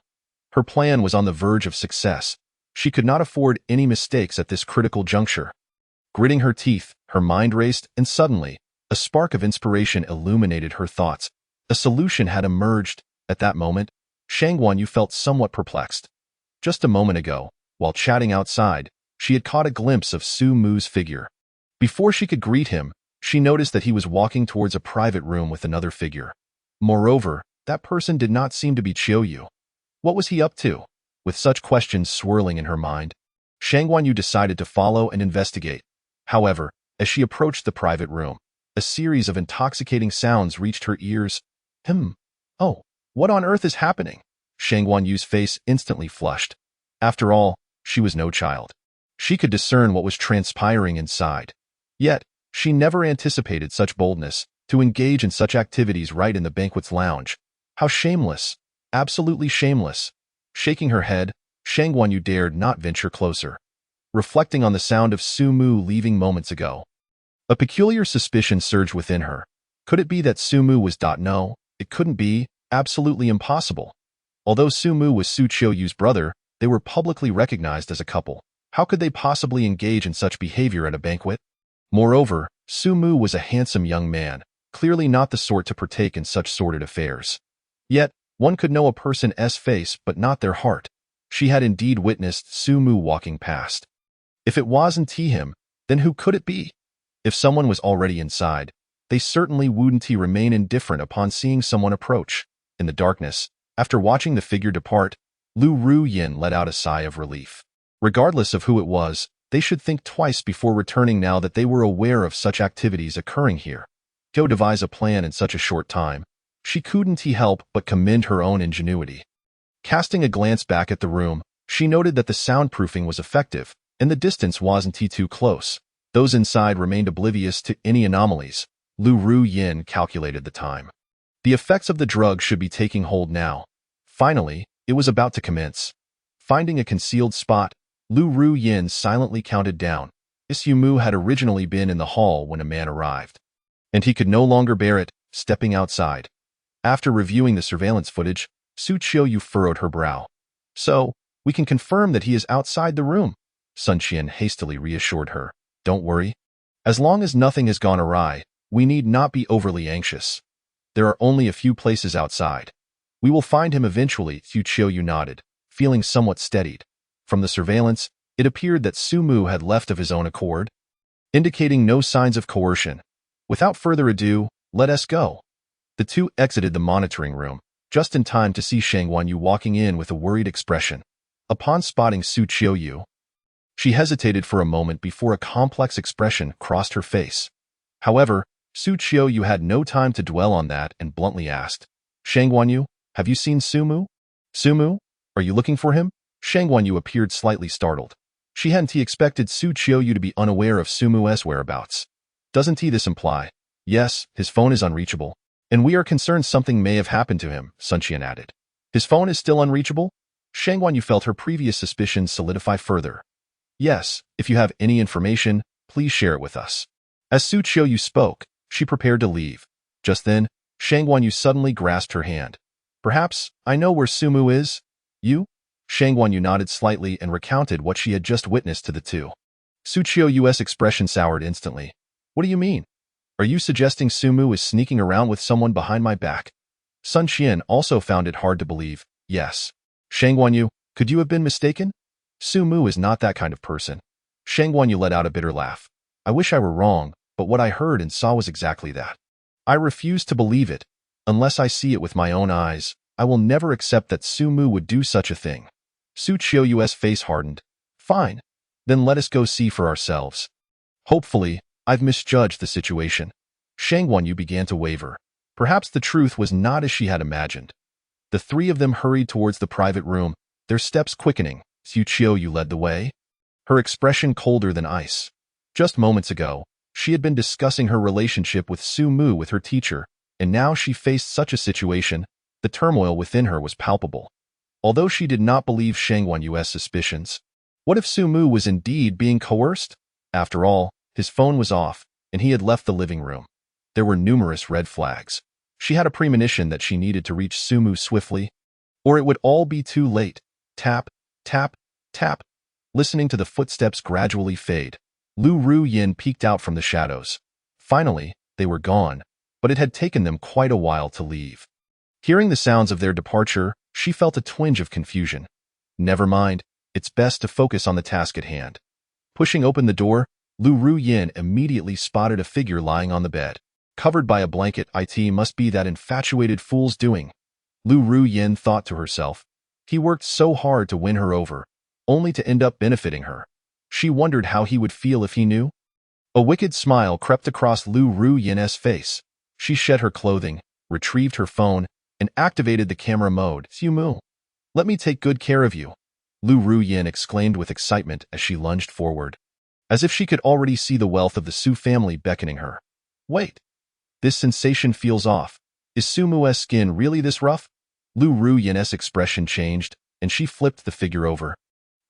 Her plan was on the verge of success. She could not afford any mistakes at this critical juncture. Gritting her teeth, her mind raced, and suddenly, a spark of inspiration illuminated her thoughts. A solution had emerged. At that moment, Shangguan Yu felt somewhat perplexed. Just a moment ago, while chatting outside, she had caught a glimpse of Su Mu's figure. Before she could greet him, She noticed that he was walking towards a private room with another figure. Moreover, that person did not seem to be Chiu. What was he up to? With such questions swirling in her mind, Shang Guanyu decided to follow and investigate. However, as she approached the private room, a series of intoxicating sounds reached her ears. Oh, what on earth is happening? Shang Guanyu's face instantly flushed. After all, she was no child. She could discern what was transpiring inside. Yet, she never anticipated such boldness, to engage in such activities right in the banquet's lounge. How shameless! Absolutely shameless! Shaking her head, Shang Guanyu dared not venture closer. Reflecting on the sound of Su Mu leaving moments ago, a peculiar suspicion surged within her. Could it be that Su Mu was No, it couldn't be. Absolutely impossible. Although Su Mu was Su Qiuyu's brother, they were publicly recognized as a couple. How could they possibly engage in such behavior at a banquet? Moreover, Su Mu was a handsome young man, clearly not the sort to partake in such sordid affairs. Yet, one could know a person's face but not their heart. She had indeed witnessed Su Mu walking past. If it wasn't him, then who could it be? If someone was already inside, they certainly wouldn't remain indifferent upon seeing someone approach. In the darkness, after watching the figure depart, Lu Ruyin let out a sigh of relief. Regardless of who it was, they should think twice before returning now that they were aware of such activities occurring here. To devise a plan in such a short time, she couldn't help but commend her own ingenuity. Casting a glance back at the room, she noted that the soundproofing was effective, and the distance wasn't too close. Those inside remained oblivious to any anomalies. Lu Ruyin calculated the time. The effects of the drug should be taking hold now. Finally, it was about to commence. Finding a concealed spot, Lu Ruyin silently counted down. Su Mu had originally been in the hall when a man arrived, and he could no longer bear it, stepping outside. After reviewing the surveillance footage, Su Qiuyu furrowed her brow. So, we can confirm that he is outside the room, Sun Qian hastily reassured her. Don't worry. As long as nothing has gone awry, we need not be overly anxious. There are only a few places outside. We will find him eventually, Su Qiuyu nodded, feeling somewhat steadied. From the surveillance, it appeared that Su Mu had left of his own accord, indicating no signs of coercion. Without further ado, let us go. The two exited the monitoring room, just in time to see Shang Guanyu walking in with a worried expression. Upon spotting Su Qiuyu, she hesitated for a moment before a complex expression crossed her face. However, Su Qiuyu had no time to dwell on that and bluntly asked, Shang Guanyu, have you seen Su Mu? Su Mu? Are you looking for him? Shang Guanyu appeared slightly startled. She hadn't expected Su Qiuyu to be unaware of Su Mu's whereabouts. Doesn't this imply? Yes, his phone is unreachable, and we are concerned something may have happened to him, Sun Qian added. His phone is still unreachable? Shang Guanyu felt her previous suspicions solidify further. Yes, if you have any information, please share it with us. As Su Qiuyu spoke, she prepared to leave. Just then, Shang Guanyu suddenly grasped her hand. Perhaps I know where Su Mu is? You? Shang Guanyu nodded slightly and recounted what she had just witnessed to the two. Su Qiuyu's expression soured instantly. What do you mean? Are you suggesting Su Mu is sneaking around with someone behind my back? Sun Qian also found it hard to believe. Yes. Shang Guanyu, could you have been mistaken? Su Mu is not that kind of person. Shang Guanyu let out a bitter laugh. I wish I were wrong, but what I heard and saw was exactly that. I refuse to believe it. Unless I see it with my own eyes, I will never accept that Su Mu would do such a thing. Su Qiuyu's face hardened. Fine. Then let us go see for ourselves. Hopefully, I've misjudged the situation. Shang Guanyu began to waver. Perhaps the truth was not as she had imagined. The three of them hurried towards the private room, their steps quickening. Su Qiuyu led the way, her expression colder than ice. Just moments ago, she had been discussing her relationship with Su Mu with her teacher, and now she faced such a situation. The turmoil within her was palpable. Although she did not believe Shang Guanyu's suspicions, what if Su Mu was indeed being coerced? After all, his phone was off, and he had left the living room. There were numerous red flags. She had a premonition that she needed to reach Su Mu swiftly, or it would all be too late. Tap, tap, tap. Listening to the footsteps gradually fade, Lu Ruyin peeked out from the shadows. Finally, they were gone, but it had taken them quite a while to leave. Hearing the sounds of their departure, she felt a twinge of confusion. Never mind, it's best to focus on the task at hand. Pushing open the door, Lu Ruyin immediately spotted a figure lying on the bed. Covered by a blanket, it must be that infatuated fool's doing. Lu Ruyin thought to herself. He worked so hard to win her over, only to end up benefiting her. She wondered how he would feel if he knew. A wicked smile crept across Lu Ruyin's face. She shed her clothing, retrieved her phone, and activated the camera mode. Sumu, let me take good care of you, Lu Ruyin exclaimed with excitement as she lunged forward, as if she could already see the wealth of the Su family beckoning her. Wait. This sensation feels off. Is Sumu's skin really this rough? Lu Ruyin's expression changed, and she flipped the figure over.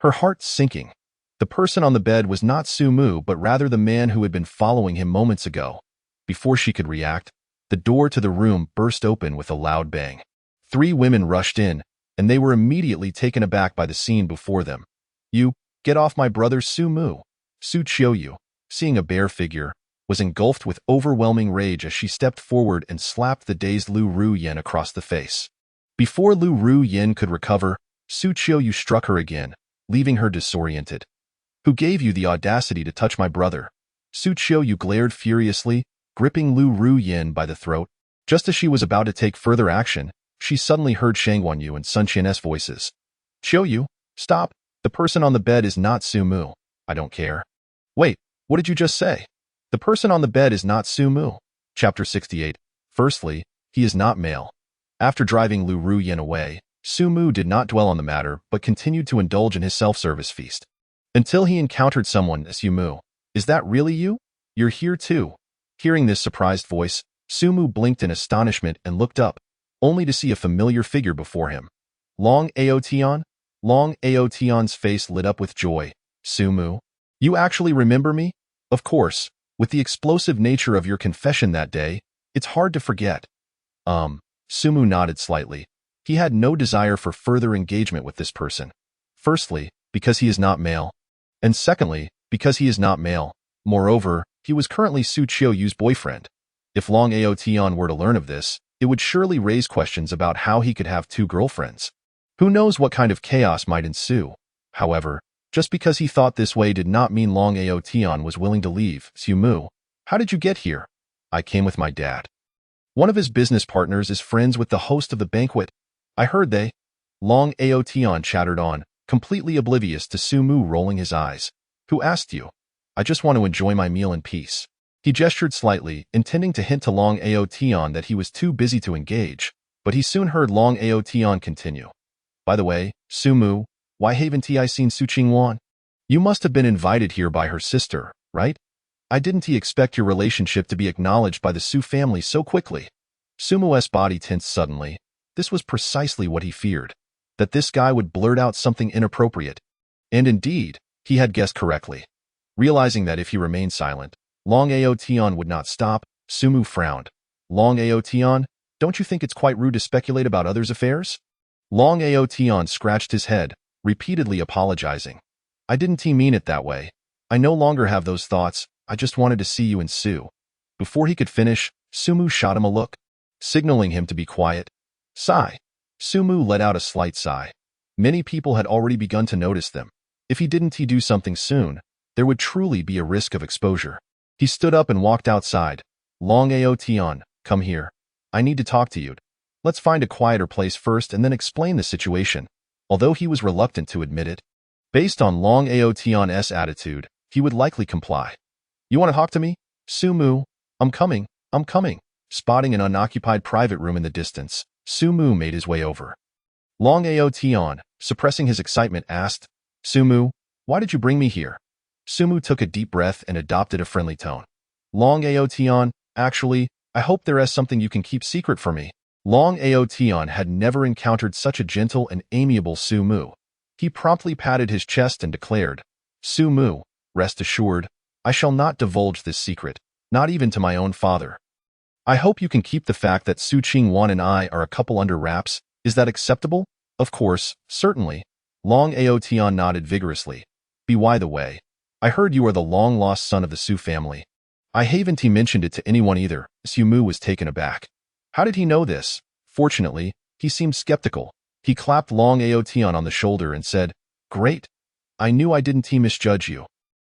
Her heart sinking. The person on the bed was not Sumu, but rather the man who had been following him moments ago. Before she could react, the door to the room burst open with a loud bang. 3 women rushed in, and they were immediately taken aback by the scene before them. You, get off my brother Sumu. Su Qiuyu, seeing a bare figure, was engulfed with overwhelming rage as she stepped forward and slapped the dazed Lu Ruyin across the face. Before Lu Ruyin could recover, Su Qiuyu struck her again, leaving her disoriented. Who gave you the audacity to touch my brother? Su Qiuyu glared furiously, gripping Lu Ruyin by the throat. Just as she was about to take further action, she suddenly heard Shang Guanyu and Sun Qian's voices. Qiuyu, stop. The person on the bed is not Sumu. I don't care. Wait, what did you just say? The person on the bed is not Sumu. Chapter 68. Firstly, he is not male. After driving Lu Ruyin away, Sumu did not dwell on the matter but continued to indulge in his self-service feast. Until he encountered someone. Sumu, is that really you? You're here too. Hearing this surprised voice, Sumu blinked in astonishment and looked up, only to see a familiar figure before him. Long Aotian? Long Aotian's face lit up with joy. Sumu, you actually remember me? Of course, with the explosive nature of your confession that day, it's hard to forget. Sumu nodded slightly. He had no desire for further engagement with this person. Firstly, because he is not male. And secondly, because he is not male. Moreover, he was currently Su Qiuyu's boyfriend. If Long Aotian were to learn of this, it would surely raise questions about how he could have 2 girlfriends. Who knows what kind of chaos might ensue. However, just because he thought this way did not mean Long Aotian was willing to leave. Sumu, how did you get here? I came with my dad. One of his business partners is friends with the host of the banquet. I heard they. Long Aotian chattered on, completely oblivious to Sumu rolling his eyes. Who asked you? I just want to enjoy my meal in peace. He gestured slightly, intending to hint to Long Aotian that he was too busy to engage, but he soon heard Long Aotian continue. By the way, Sumu, why haven't I seen Su Qingwan? You must have been invited here by her sister, right? I didn't expect your relationship to be acknowledged by the Su family so quickly. Sumu's body tensed suddenly. This was precisely what he feared, that this guy would blurt out something inappropriate. And indeed, he had guessed correctly. Realizing that if he remained silent, Long Aotian would not stop, Sumu frowned. Long Aotian, don't you think it's quite rude to speculate about others' affairs? Long Aotian scratched his head, repeatedly apologizing. I didn't mean it that way. I no longer have those thoughts. I just wanted to see you and Su. Before he could finish, Sumu shot him a look, signaling him to be quiet. Sigh. Sumu let out a slight sigh. Many people had already begun to notice them. If he didn't do something soon, there would truly be a risk of exposure. He stood up and walked outside. Long Aotian, come here. I need to talk to you. Let's find a quieter place first and then explain the situation. Although he was reluctant to admit it, based on Long Aotian's attitude, he would likely comply. You want to talk to me? Sumu, I'm coming. Spotting an unoccupied private room in the distance, Sumu made his way over. Long Aotian, suppressing his excitement, asked, Sumu, why did you bring me here? Sumu took a deep breath and adopted a friendly tone. Long Aotian, actually, I hope there is something you can keep secret from me. Long Aotian had never encountered such a gentle and amiable Sumu. He promptly patted his chest and declared, Sumu, rest assured, I shall not divulge this secret, not even to my own father. I hope you can keep the fact that Su Qingwan and I are a couple under wraps. Is that acceptable? Of course, certainly. Long Aotian nodded vigorously. By the way, I heard you are the long-lost son of the Su family. I haven't mentioned it to anyone either. Sumu was taken aback. How did he know this? Fortunately, he seemed skeptical. He clapped Long Aotian on the shoulder and said, Great. I knew I didn't misjudge you.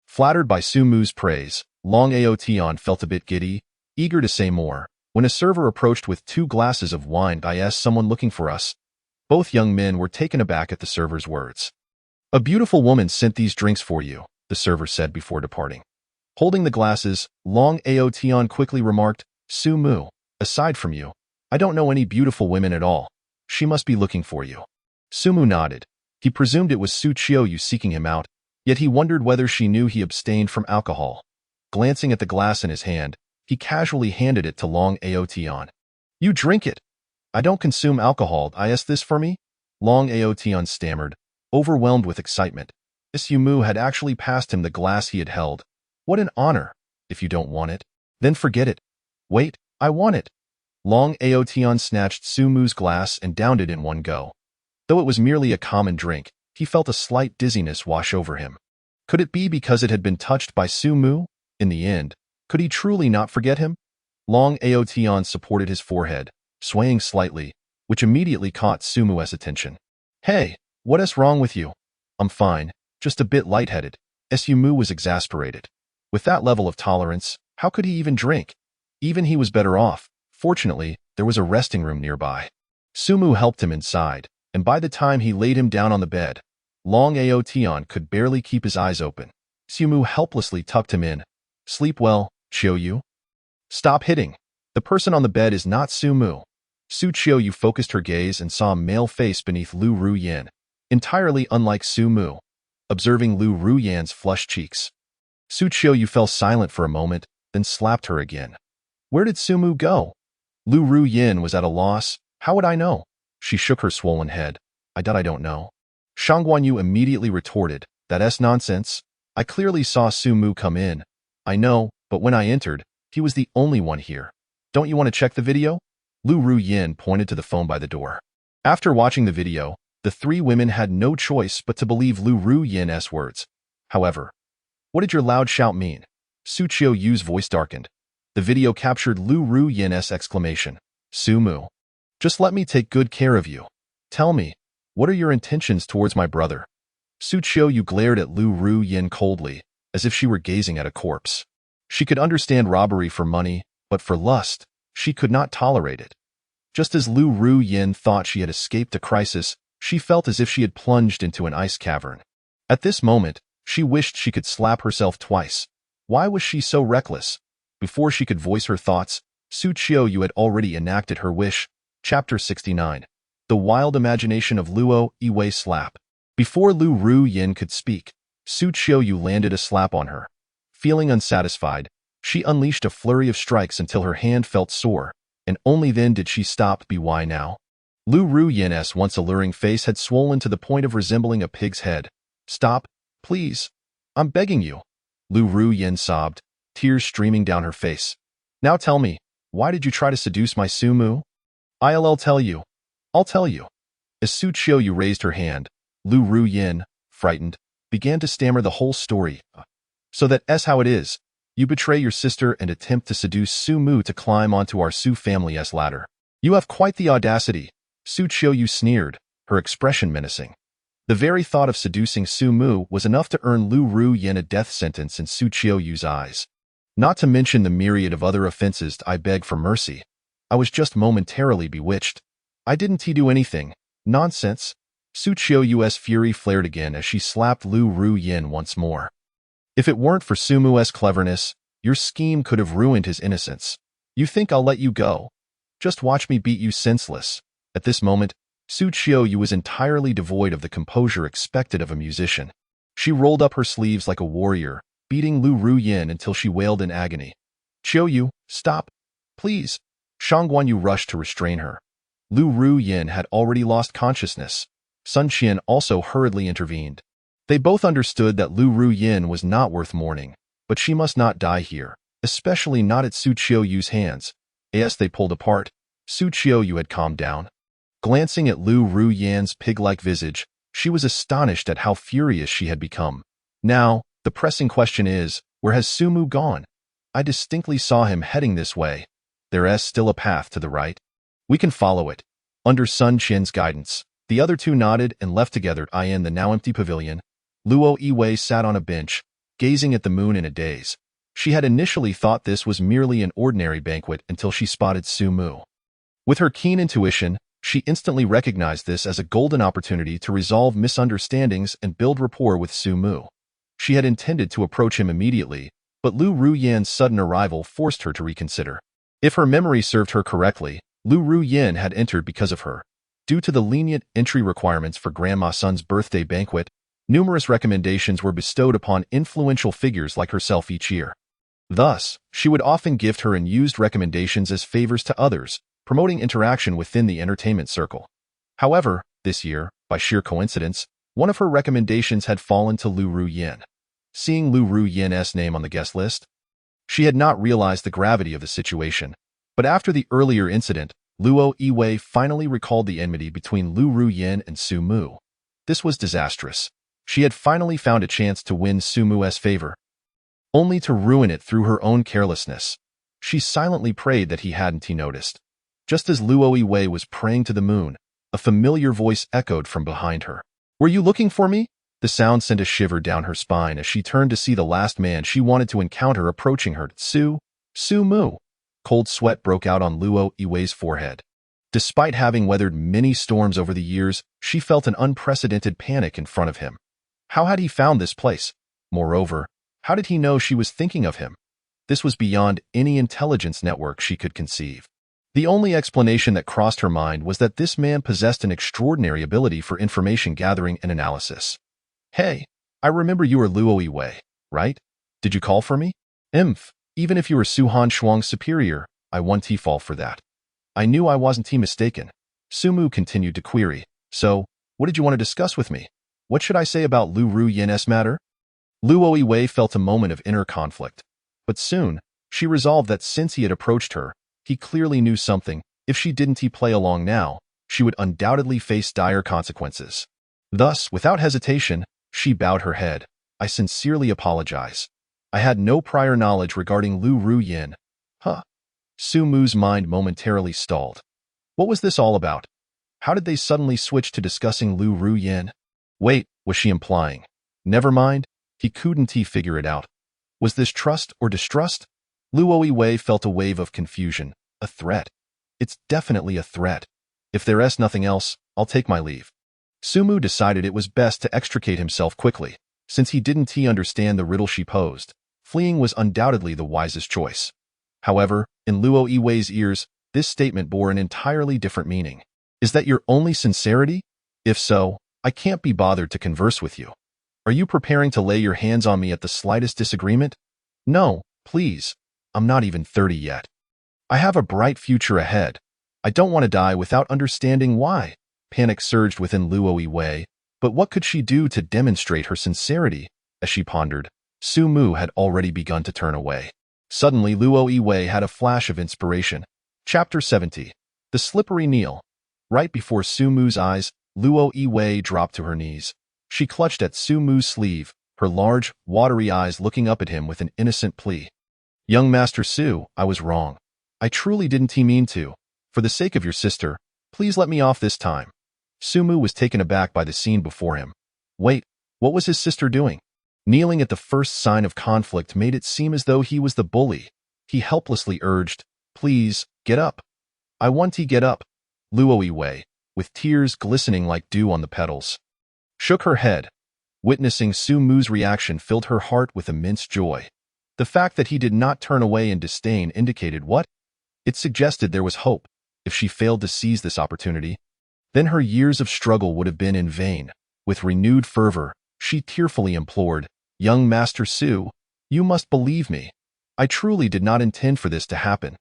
Flattered by Su Mu's praise, Long Aotian felt a bit giddy, eager to say more, when a server approached with 2 glasses of wine. Is someone looking for us? Both young men were taken aback at the server's words. A beautiful woman sent these drinks for you, the server said before departing. Holding the glasses, Long Aotian quickly remarked, Su Mu, aside from you, I don't know any beautiful women at all. She must be looking for you. Su Mu nodded. He presumed it was Su Qiuyu seeking him out, yet he wondered whether she knew he abstained from alcohol. Glancing at the glass in his hand, he casually handed it to Long Aotian. You drink it. I don't consume alcohol. Is this for me? Long Aotian stammered, overwhelmed with excitement. Su Mu had actually passed him the glass he had held. What an honor. If you don't want it, then forget it. Wait, I want it. Long Aotian snatched Su Mu's glass and downed it in one go. Though it was merely a common drink, he felt a slight dizziness wash over him. Could it be because it had been touched by Su Mu? In the end, could he truly not forget him? Long Aotian supported his forehead, swaying slightly, which immediately caught Su Mu's attention. Hey, what is wrong with you? I'm fine, just a bit lightheaded. Su Mu was exasperated. With that level of tolerance, how could he even drink? Even he was better off. Fortunately, there was a resting room nearby. Su Mu helped him inside, and by the time he laid him down on the bed, Long Aotian could barely keep his eyes open. Su Mu helplessly tucked him in. Sleep well, Qiuyu. Stop hitting. The person on the bed is not Su Mu. Su Qiuyu focused her gaze and saw a male face beneath Lu Ruyan, entirely unlike Su Mu. Observing Lu Ruyan's flushed cheeks, Su Qiuyu fell silent for a moment, then slapped her again. Where did Su Mu go? Lu Ruyan was at a loss. How would I know? She shook her swollen head. I don't know. Shang Guanyu immediately retorted, That's nonsense. I clearly saw Su Mu come in. I know, but when I entered, he was the only one here. Don't you want to check the video? Lu Ruyan pointed to the phone by the door. After watching the video, the 3 women had no choice but to believe Lu Ruyan's words. However, what did your loud shout mean? Su Qiuyu's voice darkened. The video captured Lu Ruyan's exclamation. Su Mu. Just let me take good care of you. Tell me, what are your intentions towards my brother? Su Qiuyu glared at Lu Ruyan coldly, as if she were gazing at a corpse. She could understand robbery for money, but for lust, she could not tolerate it. Just as Lu Ruyan thought she had escaped a crisis, she felt as if she had plunged into an ice cavern. At this moment, she wished she could slap herself twice. Why was she so reckless? Before she could voice her thoughts, Su Qiuyu had already enacted her wish. Chapter 69. The Wild Imagination of Luo Yiwei Slap. Before Lu Ruyan could speak, Su Qiuyu landed a slap on her. Feeling unsatisfied, she unleashed a flurry of strikes until her hand felt sore, and only then did she stop. Why now? Lu Ruyan's once alluring face had swollen to the point of resembling a pig's head. Stop, please. I'm begging you. Lu Ruyan sobbed, tears streaming down her face. Now tell me, why did you try to seduce my Su Mu? I'll tell you. I'll tell you. As Su Qiuyu raised her hand, Lu Ruyan, frightened, began to stammer the whole story. So that's how it is. You betray your sister and attempt to seduce Su Mu to climb onto our Su family's ladder. You have quite the audacity. Su Qiuyu sneered, her expression menacing. The very thought of seducing Su Mu was enough to earn Lu Ruyan a death sentence in Su Qiuyu's eyes. Not to mention the myriad of other offenses. I beg for mercy. I was just momentarily bewitched. I didn't do anything. Nonsense. Su Qiuyu's fury flared again as she slapped Lu Ruyan once more. If it weren't for Su Mu's cleverness, your scheme could have ruined his innocence. You think I'll let you go? Just watch me beat you senseless. At this moment, Su Qiuyu was entirely devoid of the composure expected of a musician. She rolled up her sleeves like a warrior, beating Lu Ruyan until she wailed in agony. Qiuyu, stop. Please. Shang Guanyu rushed to restrain her. Lu Ruyan had already lost consciousness. Sun Qian also hurriedly intervened. They both understood that Lu Ruyan was not worth mourning, but she must not die here, especially not at Su Qiuyu's hands. As they pulled apart, Su Qiuyu had calmed down. Glancing at Lu Ruyan's pig-like visage, she was astonished at how furious she had become. Now, the pressing question is, where has Su Mu gone? I distinctly saw him heading this way. There is still a path to the right. We can follow it. Under Sun Qian's guidance, the other 2 nodded and left together in the now empty pavilion. Luo Yiwei sat on a bench, gazing at the moon in a daze. She had initially thought this was merely an ordinary banquet until she spotted Su-mu. With her keen intuition, she instantly recognized this as a golden opportunity to resolve misunderstandings and build rapport with Su-mu. She had intended to approach him immediately, but Lu Ruyan's sudden arrival forced her to reconsider. If her memory served her correctly, Lu Ruyan had entered because of her. Due to the lenient entry requirements for Grandma Sun's birthday banquet, numerous recommendations were bestowed upon influential figures like herself each year. Thus, she would often gift her unused recommendations as favors to others, promoting interaction within the entertainment circle. However, this year, by sheer coincidence, one of her recommendations had fallen to Lu Ruyan. Seeing Lu Ruyan's name on the guest list, she had not realized the gravity of the situation. But after the earlier incident, Luo Yiwei finally recalled the enmity between Lu Ruyan and Su-mu. This was disastrous. She had finally found a chance to win Su-mu's favor, only to ruin it through her own carelessness. She silently prayed that he hadn't noticed. Just as Luo Yiwei was praying to the moon, a familiar voice echoed from behind her. "Were you looking for me?" The sound sent a shiver down her spine as she turned to see the last man she wanted to encounter approaching her. Su-mu. Cold sweat broke out on Luo Yiwei's forehead. Despite having weathered many storms over the years, she felt an unprecedented panic in front of him. How had he found this place? Moreover, how did he know she was thinking of him? This was beyond any intelligence network she could conceive. The only explanation that crossed her mind was that this man possessed an extraordinary ability for information gathering and analysis. "Hey, I remember you were Luo Yiwei, right? Did you call for me?" Even if you were Su-han Shuang's superior, I won't fall for that. I knew I wasn't mistaken." Su-mu continued to query. "So, what did you want to discuss with me? What should I say about Lu Ruyan's matter?" Luo Yiwei felt a moment of inner conflict. But soon, she resolved that since he had approached her, he clearly knew something. If she didn't play along now, she would undoubtedly face dire consequences. Thus, without hesitation, she bowed her head. "I sincerely apologize. I had no prior knowledge regarding Lu Ruyan." Su-mu's mind momentarily stalled. What was this all about? How did they suddenly switch to discussing Lu Ruyan? Wait, was she implying? Never mind, he couldn't figure it out. Was this trust or distrust? Luo Yiwei felt a wave of confusion. A threat. It's definitely a threat. If there's nothing else, I'll take my leave. Su-mu decided it was best to extricate himself quickly. Since he didn't understand the riddle she posed, fleeing was undoubtedly the wisest choice. However, in Luo Yiwei's ears, this statement bore an entirely different meaning. Is that your only sincerity? If so, I can't be bothered to converse with you. Are you preparing to lay your hands on me at the slightest disagreement? No, please. I'm not even 30 yet. I have a bright future ahead. I don't want to die without understanding why. Panic surged within Luo Yiwei, but what could she do to demonstrate her sincerity? As she pondered, Su-mu had already begun to turn away. Suddenly, Luo Yiwei had a flash of inspiration. Chapter 70. The Slippery Needle. Right before Su-mu's eyes, Luo Yiwei dropped to her knees. She clutched at Su-mu's sleeve, her large, watery eyes looking up at him with an innocent plea. "Young Master Su, I was wrong. I truly didn't mean to. For the sake of your sister, please let me off this time." Su-mu was taken aback by the scene before him. Wait, what was his sister doing? Kneeling at the first sign of conflict made it seem as though he was the bully. He helplessly urged, "Please, get up." "I want to get up." Luo Yiwei, with tears glistening like dew on the petals, shook her head. Witnessing Su-mu's reaction filled her heart with immense joy. The fact that he did not turn away in disdain indicated what? It suggested there was hope. If she failed to seize this opportunity, then her years of struggle would have been in vain. With renewed fervor, she tearfully implored, "Young Master Su, you must believe me. I truly did not intend for this to happen."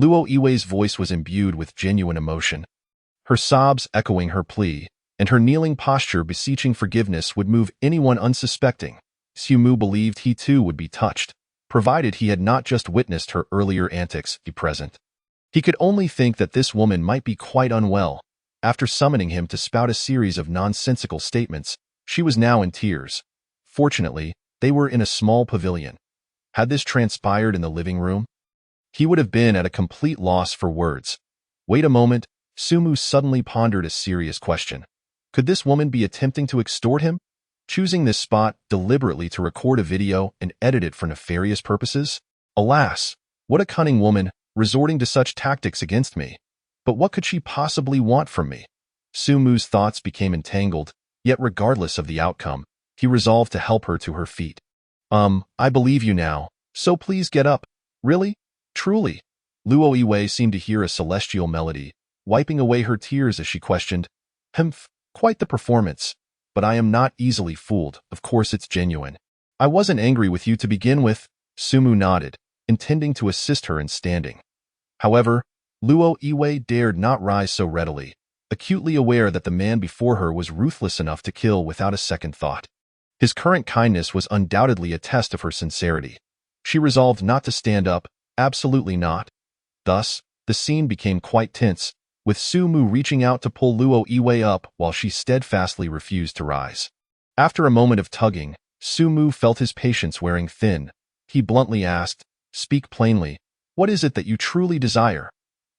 Luo Yiwei's voice was imbued with genuine emotion. Her sobs echoing her plea, and her kneeling posture beseeching forgiveness would move anyone unsuspecting. Su-mu believed he too would be touched, provided he had not just witnessed her earlier antics be present. He could only think that this woman might be quite unwell. After summoning him to spout a series of nonsensical statements, she was now in tears. Fortunately, they were in a small pavilion. Had this transpired in the living room, he would have been at a complete loss for words. Wait a moment, Su-mu suddenly pondered a serious question. Could this woman be attempting to extort him? choosing this spot deliberately to record a video and edit it for nefarious purposes? Alas, what a cunning woman, resorting to such tactics against me. But what could she possibly want from me? Sumu's thoughts became entangled, yet regardless of the outcome, he resolved to help her to her feet. I believe you now, so please get up. Really? Truly? Luo Yiwei seemed to hear a celestial melody, wiping away her tears as she questioned, Humph, quite the performance. But I am not easily fooled, of course it's genuine. I wasn't angry with you to begin with. Sumu nodded, intending to assist her in standing. However, Luo Yiwei dared not rise so readily, acutely aware that the man before her was ruthless enough to kill without a second thought. His current kindness was undoubtedly a test of her sincerity. She resolved not to stand up, absolutely not. Thus, the scene became quite tense, with Sumu reaching out to pull Luo Yiwei up while she steadfastly refused to rise. After a moment of tugging, Sumu felt his patience wearing thin. He bluntly asked, Speak plainly, what is it that you truly desire?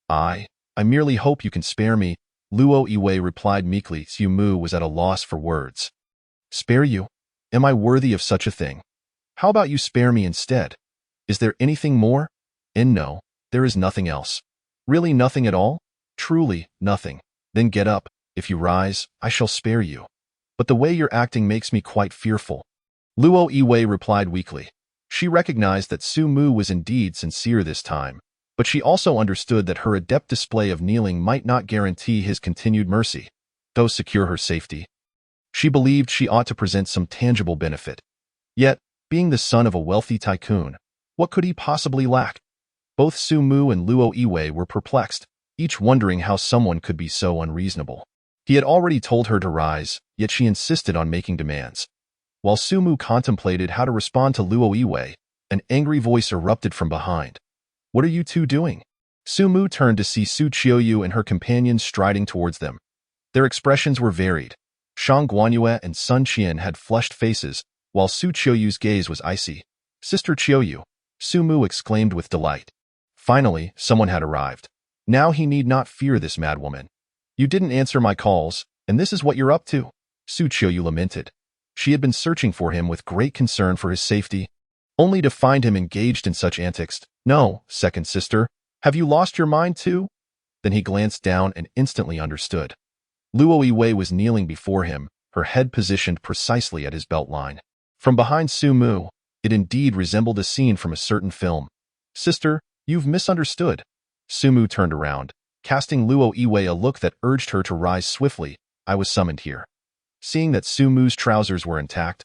I merely hope you can spare me, Luo Yiwei replied meekly. Sumu was at a loss for words. Spare you? Am I worthy of such a thing? How about you spare me instead? Is there anything more? And no, there is nothing else. Really nothing at all? Truly, nothing. Then get up. If you rise, I shall spare you. But the way you're acting makes me quite fearful. Luo Yiwei replied weakly. She recognized that Sumu was indeed sincere this time, but she also understood that her adept display of kneeling might not guarantee his continued mercy, though secure her safety. She believed she ought to present some tangible benefit. Yet, being the son of a wealthy tycoon, what could he possibly lack? Both Sumu and Luo Yiwei were perplexed, each wondering how someone could be so unreasonable. He had already told her to rise, yet she insisted on making demands. While Sumu contemplated how to respond to Luo Yiwei, an angry voice erupted from behind. What are you two doing? Sumu turned to see Su Qiuyu and her companions striding towards them. Their expressions were varied. Shang Guanyue and Sun Qian had flushed faces, while Su Qiuyu's gaze was icy. Sister Qiuyu, Sumu exclaimed with delight. Finally, someone had arrived. Now he need not fear this madwoman. You didn't answer my calls, and this is what you're up to, Su Qiuyu lamented. She had been searching for him with great concern for his safety, only to find him engaged in such antics. No, second sister, have you lost your mind too? Then he glanced down and instantly understood. Luo Yiwei was kneeling before him, her head positioned precisely at his belt line. From behind Sumu, it indeed resembled a scene from a certain film. Sister, you've misunderstood. Sumu turned around, casting Luo Yiwei a look that urged her to rise swiftly. I was summoned here. Seeing that Sumu's trousers were intact,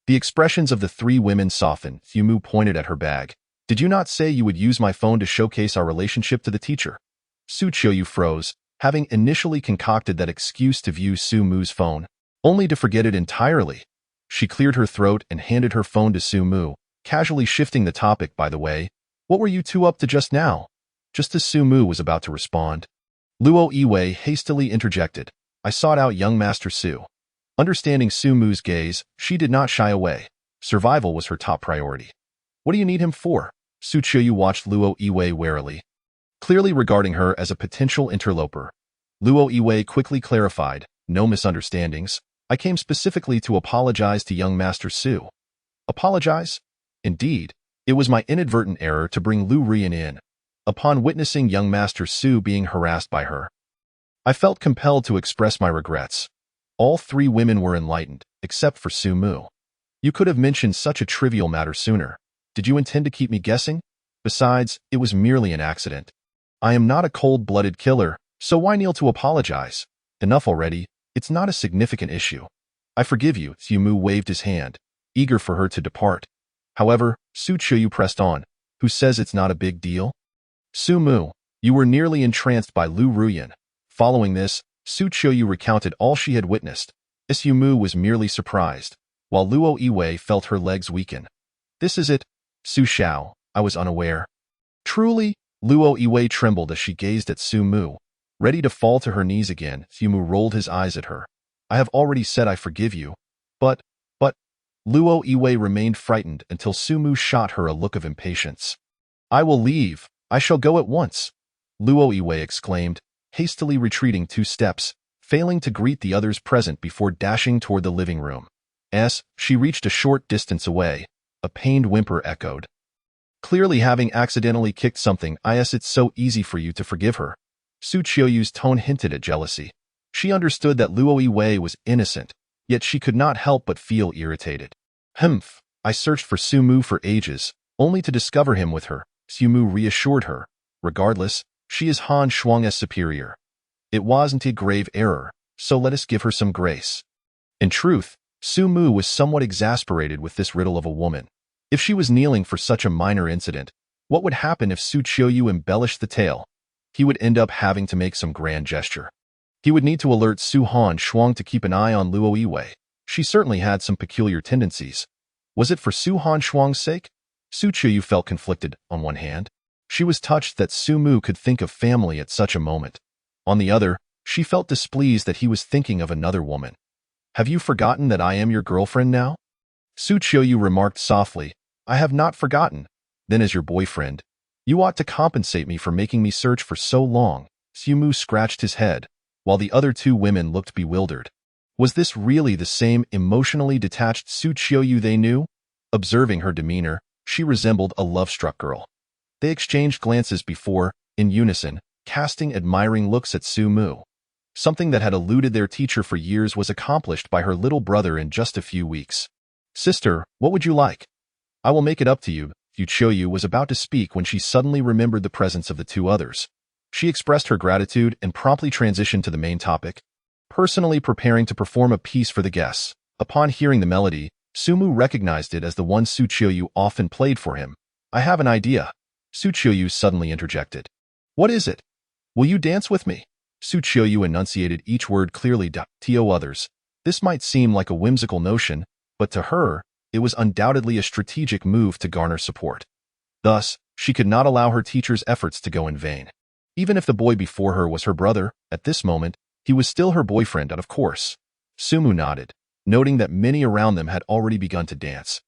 the expressions of the three women softened. Sumu pointed at her bag. Did you not say you would use my phone to showcase our relationship to the teacher? Su Qiuyu froze, having initially concocted that excuse to view Sumu's phone, only to forget it entirely. She cleared her throat and handed her phone to Sumu, casually shifting the topic. By the way, what were you two up to just now? Just as Sumu was about to respond, Luo Yiwei hastily interjected. I sought out young Master Su. Understanding Sumu's gaze, she did not shy away. Survival was her top priority. What do you need him for? Su Qiuyu watched Luo Yiwei warily, clearly regarding her as a potential interloper. Luo Yiwei quickly clarified, no misunderstandings. I came specifically to apologize to young Master Su. Apologize? Indeed, it was my inadvertent error to bring Lu Rian in. Upon witnessing young Master Su being harassed by her, I felt compelled to express my regrets. All three women were enlightened, except for Sumu. You could have mentioned such a trivial matter sooner. Did you intend to keep me guessing? Besides, it was merely an accident. I am not a cold-blooded killer, so why kneel to apologize? Enough already, it's not a significant issue. I forgive you. Sumu waved his hand, eager for her to depart. However, Su Qiuyu pressed on. Who says it's not a big deal? Sumu, you were nearly entranced by Lu Ruyan. Following this, Su Qiuyu recounted all she had witnessed. Sumu was merely surprised, while Luo Yiwei felt her legs weaken. This is it, Su Xiao, I was unaware. Truly? Luo Yiwei trembled as she gazed at Sumu, ready to fall to her knees again. Sumu rolled his eyes at her. I have already said I forgive you, but, Luo Yiwei remained frightened until Sumu shot her a look of impatience. I will leave. I shall go at once, Luo Yiwei exclaimed, hastily retreating 2 steps, failing to greet the others present before dashing toward the living room. As she reached a short distance away, a pained whimper echoed. Clearly having accidentally kicked something, it's so easy for you to forgive her. Su Qiuyu's tone hinted at jealousy. She understood that Luo Wei was innocent, yet she could not help but feel irritated. Humph, I searched for Su Mu for ages, only to discover him with her, Su Mu reassured her. Regardless, she is Han Shuang's superior. It wasn't a grave error, so let us give her some grace. In truth, Su Mu was somewhat exasperated with this riddle of a woman. If she was kneeling for such a minor incident, what would happen if Su Qiuyu embellished the tale? He would end up having to make some grand gesture. He would need to alert Su Han Shuang to keep an eye on Luo Wei. She certainly had some peculiar tendencies. Was it for Su Han Shuang's sake? Su Qiuyu felt conflicted. On one hand, she was touched that Su Mu could think of family at such a moment. On the other, she felt displeased that he was thinking of another woman. Have you forgotten that I am your girlfriend now? Su Qiuyu remarked softly. I have not forgotten. Then as your boyfriend, you ought to compensate me for making me search for so long. Su Mu scratched his head, while the other two women looked bewildered. Was this really the same emotionally detached Su Qiuyu they knew? Observing her demeanor, she resembled a love-struck girl. They exchanged glances before, in unison, casting admiring looks at Su Mu. Something that had eluded their teacher for years was accomplished by her little brother in just a few weeks. Sister, what would you like? I will make it up to you. Yu Qiuyu was about to speak when she suddenly remembered the presence of the two others. She expressed her gratitude and promptly transitioned to the main topic, personally preparing to perform a piece for the guests. Upon hearing the melody, Su Mu recognized it as the one Su Qiuyu often played for him. I have an idea. Su Qiuyu suddenly interjected. What is it? Will you dance with me? Su Qiuyu enunciated each word clearly. To others, this might seem like a whimsical notion, but to her, it was undoubtedly a strategic move to garner support. Thus, she could not allow her teacher's efforts to go in vain. Even if the boy before her was her brother, at this moment, he was still her boyfriend, of course. Su Mu nodded, noting that many around them had already begun to dance.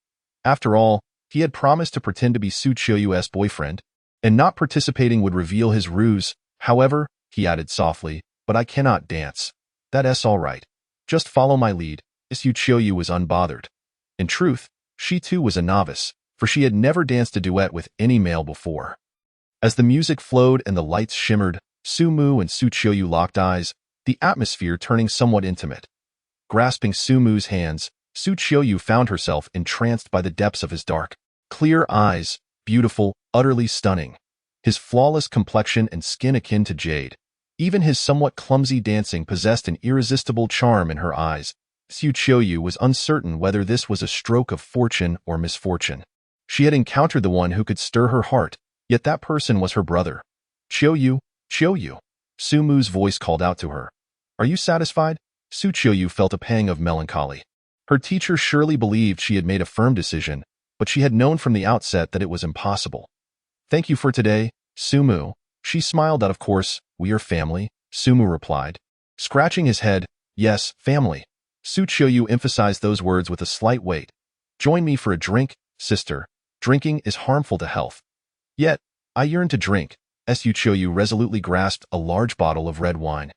After all, he had promised to pretend to be Su Qiuyu's boyfriend, and not participating would reveal his ruse. However, he added softly, but I cannot dance. That's all right. Just follow my lead. Su Qiuyu was unbothered. In truth, she too was a novice, for she had never danced a duet with any male before. As the music flowed and the lights shimmered, Su Mu and Su Qiuyu locked eyes, the atmosphere turning somewhat intimate. Grasping Su Mu's hands, Su Qiuyu found herself entranced by the depths of his dark, clear eyes, beautiful, utterly stunning. His flawless complexion and skin akin to jade. Even his somewhat clumsy dancing possessed an irresistible charm in her eyes. Su Qiuyu was uncertain whether this was a stroke of fortune or misfortune. She had encountered the one who could stir her heart, yet that person was her brother. Qiuyu, Qiuyu. Su Mu's voice called out to her. Are you satisfied? Su Qiuyu felt a pang of melancholy. Her teacher surely believed she had made a firm decision, but she had known from the outset that it was impossible. Thank you for today, Su Mu. She smiled out. Of course, we are family, Su Mu replied. Scratching his head, yes, family. Su Qiuyu emphasized those words with a slight weight. Join me for a drink, sister. Drinking is harmful to health. Yet, I yearn to drink. Su Qiuyu resolutely grasped a large bottle of red wine,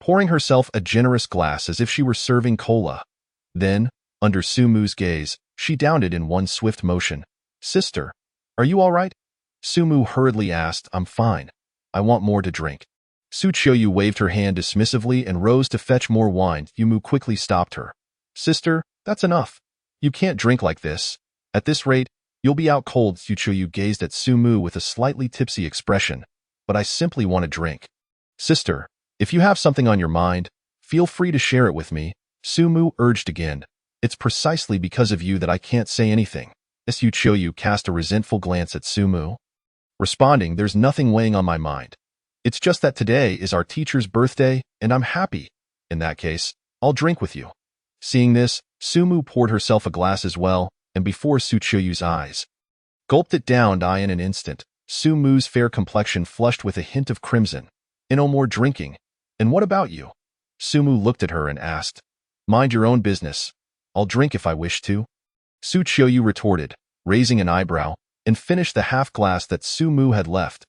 pouring herself a generous glass as if she were serving cola. Then, under Su Mu's gaze, she downed it in one swift motion. Sister, are you all right? Su Mu hurriedly asked. I'm fine. I want more to drink. Su Qiuyu waved her hand dismissively and rose to fetch more wine. Su Mu quickly stopped her. Sister, that's enough. You can't drink like this. At this rate, you'll be out cold. Su Qiuyu gazed at Su Mu with a slightly tipsy expression. But I simply want a drink. Sister, if you have something on your mind, feel free to share it with me, Su Mu urged again. It's precisely because of you that I can't say anything. Su Qiuyu cast a resentful glance at Su Mu, responding, there's nothing weighing on my mind. It's just that today is our teacher's birthday, and I'm happy. In that case, I'll drink with you. Seeing this, Su Mu poured herself a glass as well, and before Su Qiuyu's eyes, gulped it down. In an instant, Su Mu's fair complexion flushed with a hint of crimson. No more drinking. And what about you? Su Mu looked at her and asked. Mind your own business. I'll drink if I wish to. Su Qiuyu retorted, raising an eyebrow, and finished the half glass that Su Mu had left.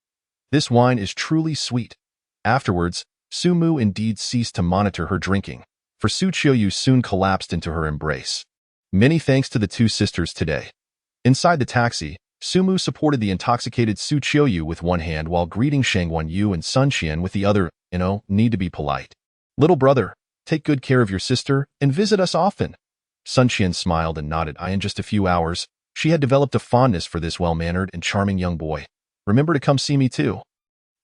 This wine is truly sweet. Afterwards, Su Mu indeed ceased to monitor her drinking, for Su Qiuyu soon collapsed into her embrace. Many thanks to the two sisters today. Inside the taxi, Sumu supported the intoxicated Su Qiuyu with one hand while greeting Shangguan Yu and Sun Qian with the other. Need to be polite. Little brother, take good care of your sister and visit us often. Sun Qian smiled and nodded. In just a few hours, she had developed a fondness for this well-mannered and charming young boy. Remember to come see me too.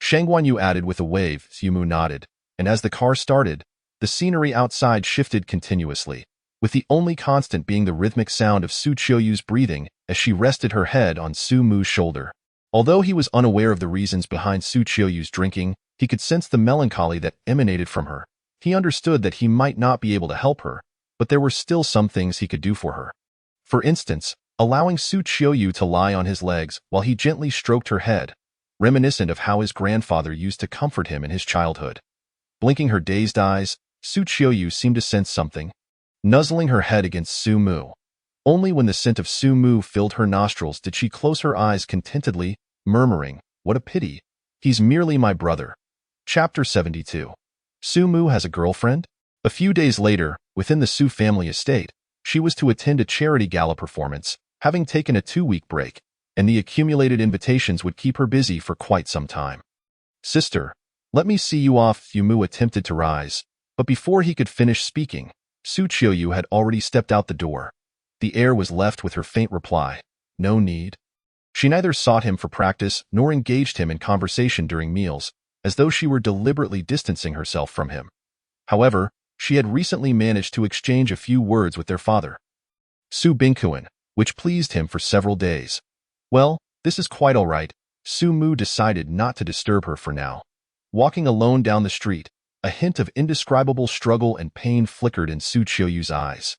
Shangguan Yu added with a wave. Sumu nodded, and as the car started, the scenery outside shifted continuously, with the only constant being the rhythmic sound of Su Qiuyu's breathing as she rested her head on Su Mu's shoulder. Although he was unaware of the reasons behind Su Qiuyu's drinking, he could sense the melancholy that emanated from her. He understood that he might not be able to help her, but there were still some things he could do for her. For instance, allowing Su Qiuyu to lie on his legs while he gently stroked her head, reminiscent of how his grandfather used to comfort him in his childhood. Blinking her dazed eyes, Su Qiuyu seemed to sense something, nuzzling her head against Su Mu. Only when the scent of Su Mu filled her nostrils did she close her eyes contentedly, murmuring, "What a pity. He's merely my brother." Chapter 72. Su Mu has a girlfriend? A few days later, within the Su family estate, she was to attend a charity gala performance, having taken a 2-week break, and the accumulated invitations would keep her busy for quite some time. "Sister, let me see you off." Su Mu attempted to rise, but before he could finish speaking, Su Qiuyu had already stepped out the door. The air was left with her faint reply, "No need." She neither sought him for practice nor engaged him in conversation during meals, as though she were deliberately distancing herself from him. However, she had recently managed to exchange a few words with their father, Su Bingkuan, which pleased him for several days. Well, this is quite all right. Su Mu decided not to disturb her for now. Walking alone down the street, a hint of indescribable struggle and pain flickered in Su Qiuyu's eyes.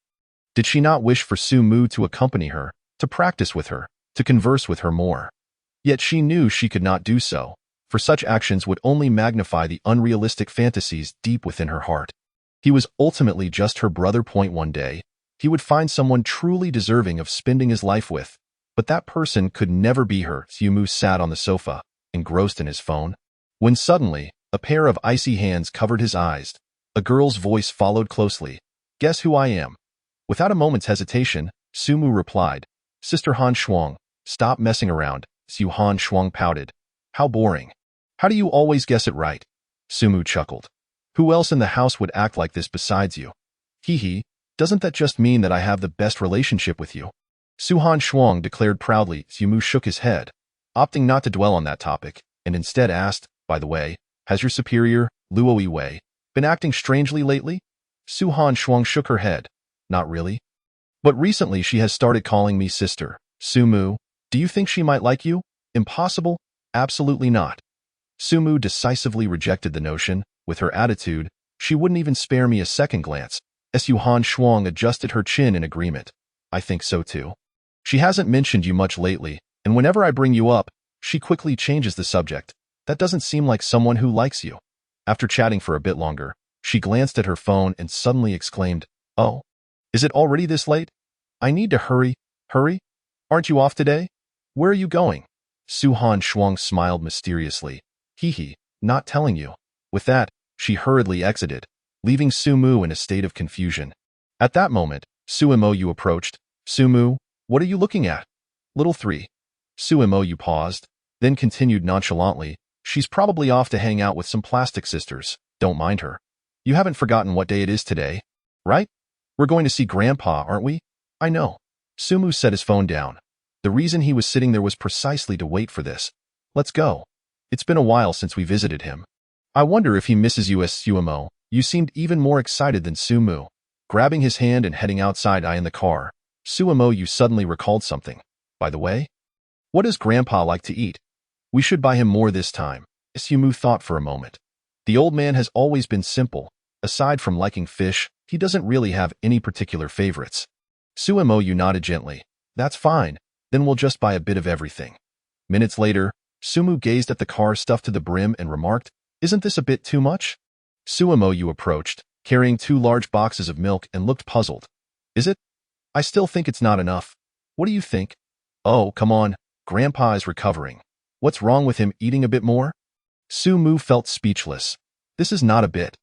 Did she not wish for Su Mu to accompany her, to practice with her, to converse with her more? Yet she knew she could not do so, for such actions would only magnify the unrealistic fantasies deep within her heart. He was ultimately just her brother. One day, he would find someone truly deserving of spending his life with, but that person could never be her. Su Mu sat on the sofa, engrossed in his phone, when suddenly, a pair of icy hands covered his eyes. A girl's voice followed closely. "Guess who I am?" Without a moment's hesitation, Su Mu replied, "Sister Han Shuang." "Stop messing around." Su Han Shuang pouted. "How boring. How do you always guess it right?" Su Mu chuckled. "Who else in the house would act like this besides you?" "Hee hee, doesn't that just mean that I have the best relationship with you?" Su Han Shuang declared proudly. Su Mu shook his head, opting not to dwell on that topic, and instead asked, "By the way, has your superior, Luo Yiwei, been acting strangely lately?" Su Han Shuang shook her head. "Not really. But recently she has started calling me sister." "Su Mu, do you think she might like you?" "Impossible. Absolutely not." Su Mu decisively rejected the notion. With her attitude, she wouldn't even spare me a second glance. Su Han Shuang adjusted her chin in agreement. "I think so too. She hasn't mentioned you much lately, and whenever I bring you up, she quickly changes the subject. That doesn't seem like someone who likes you." After chatting for a bit longer, she glanced at her phone and suddenly exclaimed, "Oh, is it already this late? I need to hurry." "Hurry? Aren't you off today? Where are you going?" Su Han Shuang smiled mysteriously. "Hee hee, not telling you." With that, she hurriedly exited, leaving Su Mu in a state of confusion. At that moment, Su Mo Yu approached. "Su Mu, what are you looking at?" "Little 3. Su Mo Yu paused, then continued nonchalantly, "She's probably off to hang out with some plastic sisters. Don't mind her. You haven't forgotten what day it is today, right? We're going to see Grandpa, aren't we?" "I know." Su Mu set his phone down. The reason he was sitting there was precisely to wait for this. "Let's go. It's been a while since we visited him. I wonder if he misses you." As Su Mo, you seemed even more excited than Su Mu. Grabbing his hand and heading outside in the car, Su Mo you suddenly recalled something. "By the way, what does Grandpa like to eat? We should buy him more this time." Su Mu thought for a moment. The old man has always been simple. Aside from liking fish, he doesn't really have any particular favorites. Su Mo you nodded gently. "That's fine. Then we'll just buy a bit of everything." Minutes later, Su Mu gazed at the car stuffed to the brim and remarked, "Isn't this a bit too much?" Su Mo you approached, carrying 2 large boxes of milk, and looked puzzled. "Is it? I still think it's not enough. What do you think?" "Oh, come on. Grandpa is recovering. What's wrong with him eating a bit more?" Su Mu felt speechless. This is not a bit.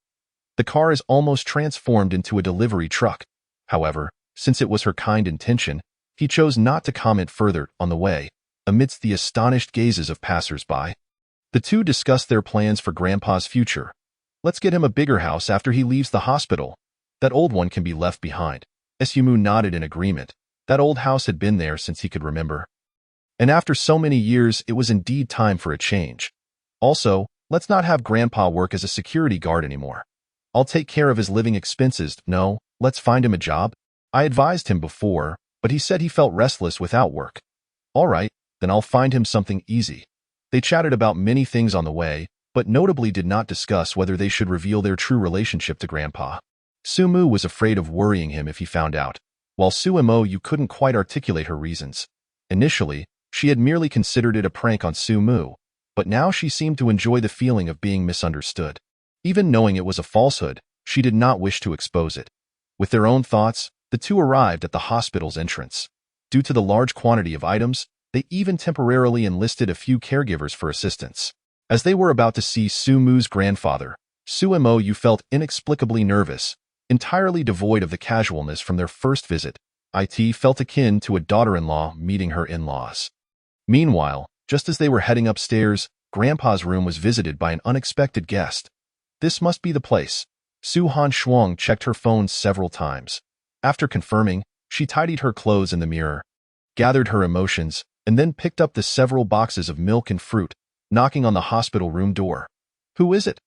The car is almost transformed into a delivery truck. However, Since it was her kind intention, he chose not to comment further on the way, amidst the astonished gazes of passers-by. The two discussed their plans for Grandpa's future. Let's get him a bigger house after he leaves the hospital. That old one can be left behind. Sumu nodded in agreement. That old house had been there since he could remember. And after so many years, it was indeed time for a change. Also, let's not have Grandpa work as a security guard anymore. I'll take care of his living expenses. No, let's find him a job. I advised him before, but he said he felt restless without work. All right, then I'll find him something easy. They chatted about many things on the way, but notably did not discuss whether they should reveal their true relationship to Grandpa. Sumu was afraid of worrying him if he found out, while Suemo couldn't quite articulate her reasons. Initially, she had merely considered it a prank on Sumu, but now she seemed to enjoy the feeling of being misunderstood. Even knowing it was a falsehood, she did not wish to expose it. With their own thoughts, the two arrived at the hospital's entrance. Due to the large quantity of items, they even temporarily enlisted a few caregivers for assistance. As they were about to see Sumu's grandfather, Suemo felt inexplicably nervous, entirely devoid of the casualness from their first visit. It felt akin to a daughter-in-law meeting her in-laws. Meanwhile, just as they were heading upstairs, Grandpa's room was visited by an unexpected guest. This must be the place. Su Han Shuang checked her phone several times. After confirming, she tidied her clothes in the mirror, gathered her emotions, and then picked up the several boxes of milk and fruit, knocking on the hospital room door. Who is it?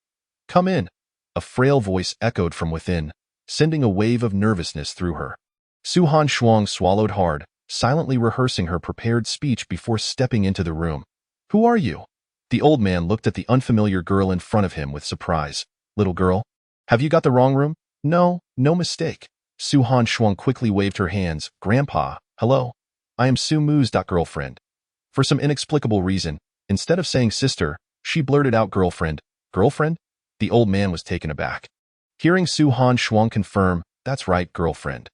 Come in. A frail voice echoed from within, sending a wave of nervousness through her. Su Han Shuang swallowed hard, silently rehearsing her prepared speech before stepping into the room. Who are you? The old man looked at the unfamiliar girl in front of him with surprise. Little girl, have you got the wrong room? No, no mistake. Su Han Shuang quickly waved her hands. Grandpa, hello. I am Sumu's girlfriend. For some inexplicable reason, instead of saying sister, she blurted out girlfriend. Girlfriend? The old man was taken aback. Hearing Su Han Shuang confirm, that's right, girlfriend.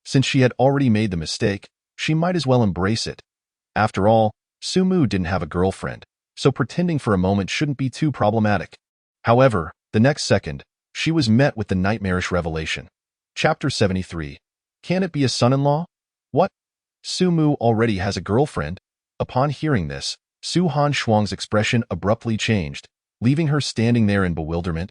Since she had already made the mistake, she might as well embrace it. After all, Sumu didn't have a girlfriend, so pretending for a moment shouldn't be too problematic. However, the next second, she was met with the nightmarish revelation. Chapter 73. Can it be a son-in-law? What? Sumu already has a girlfriend? Upon hearing this, Su Han Shuang's expression abruptly changed, leaving her standing there in bewilderment.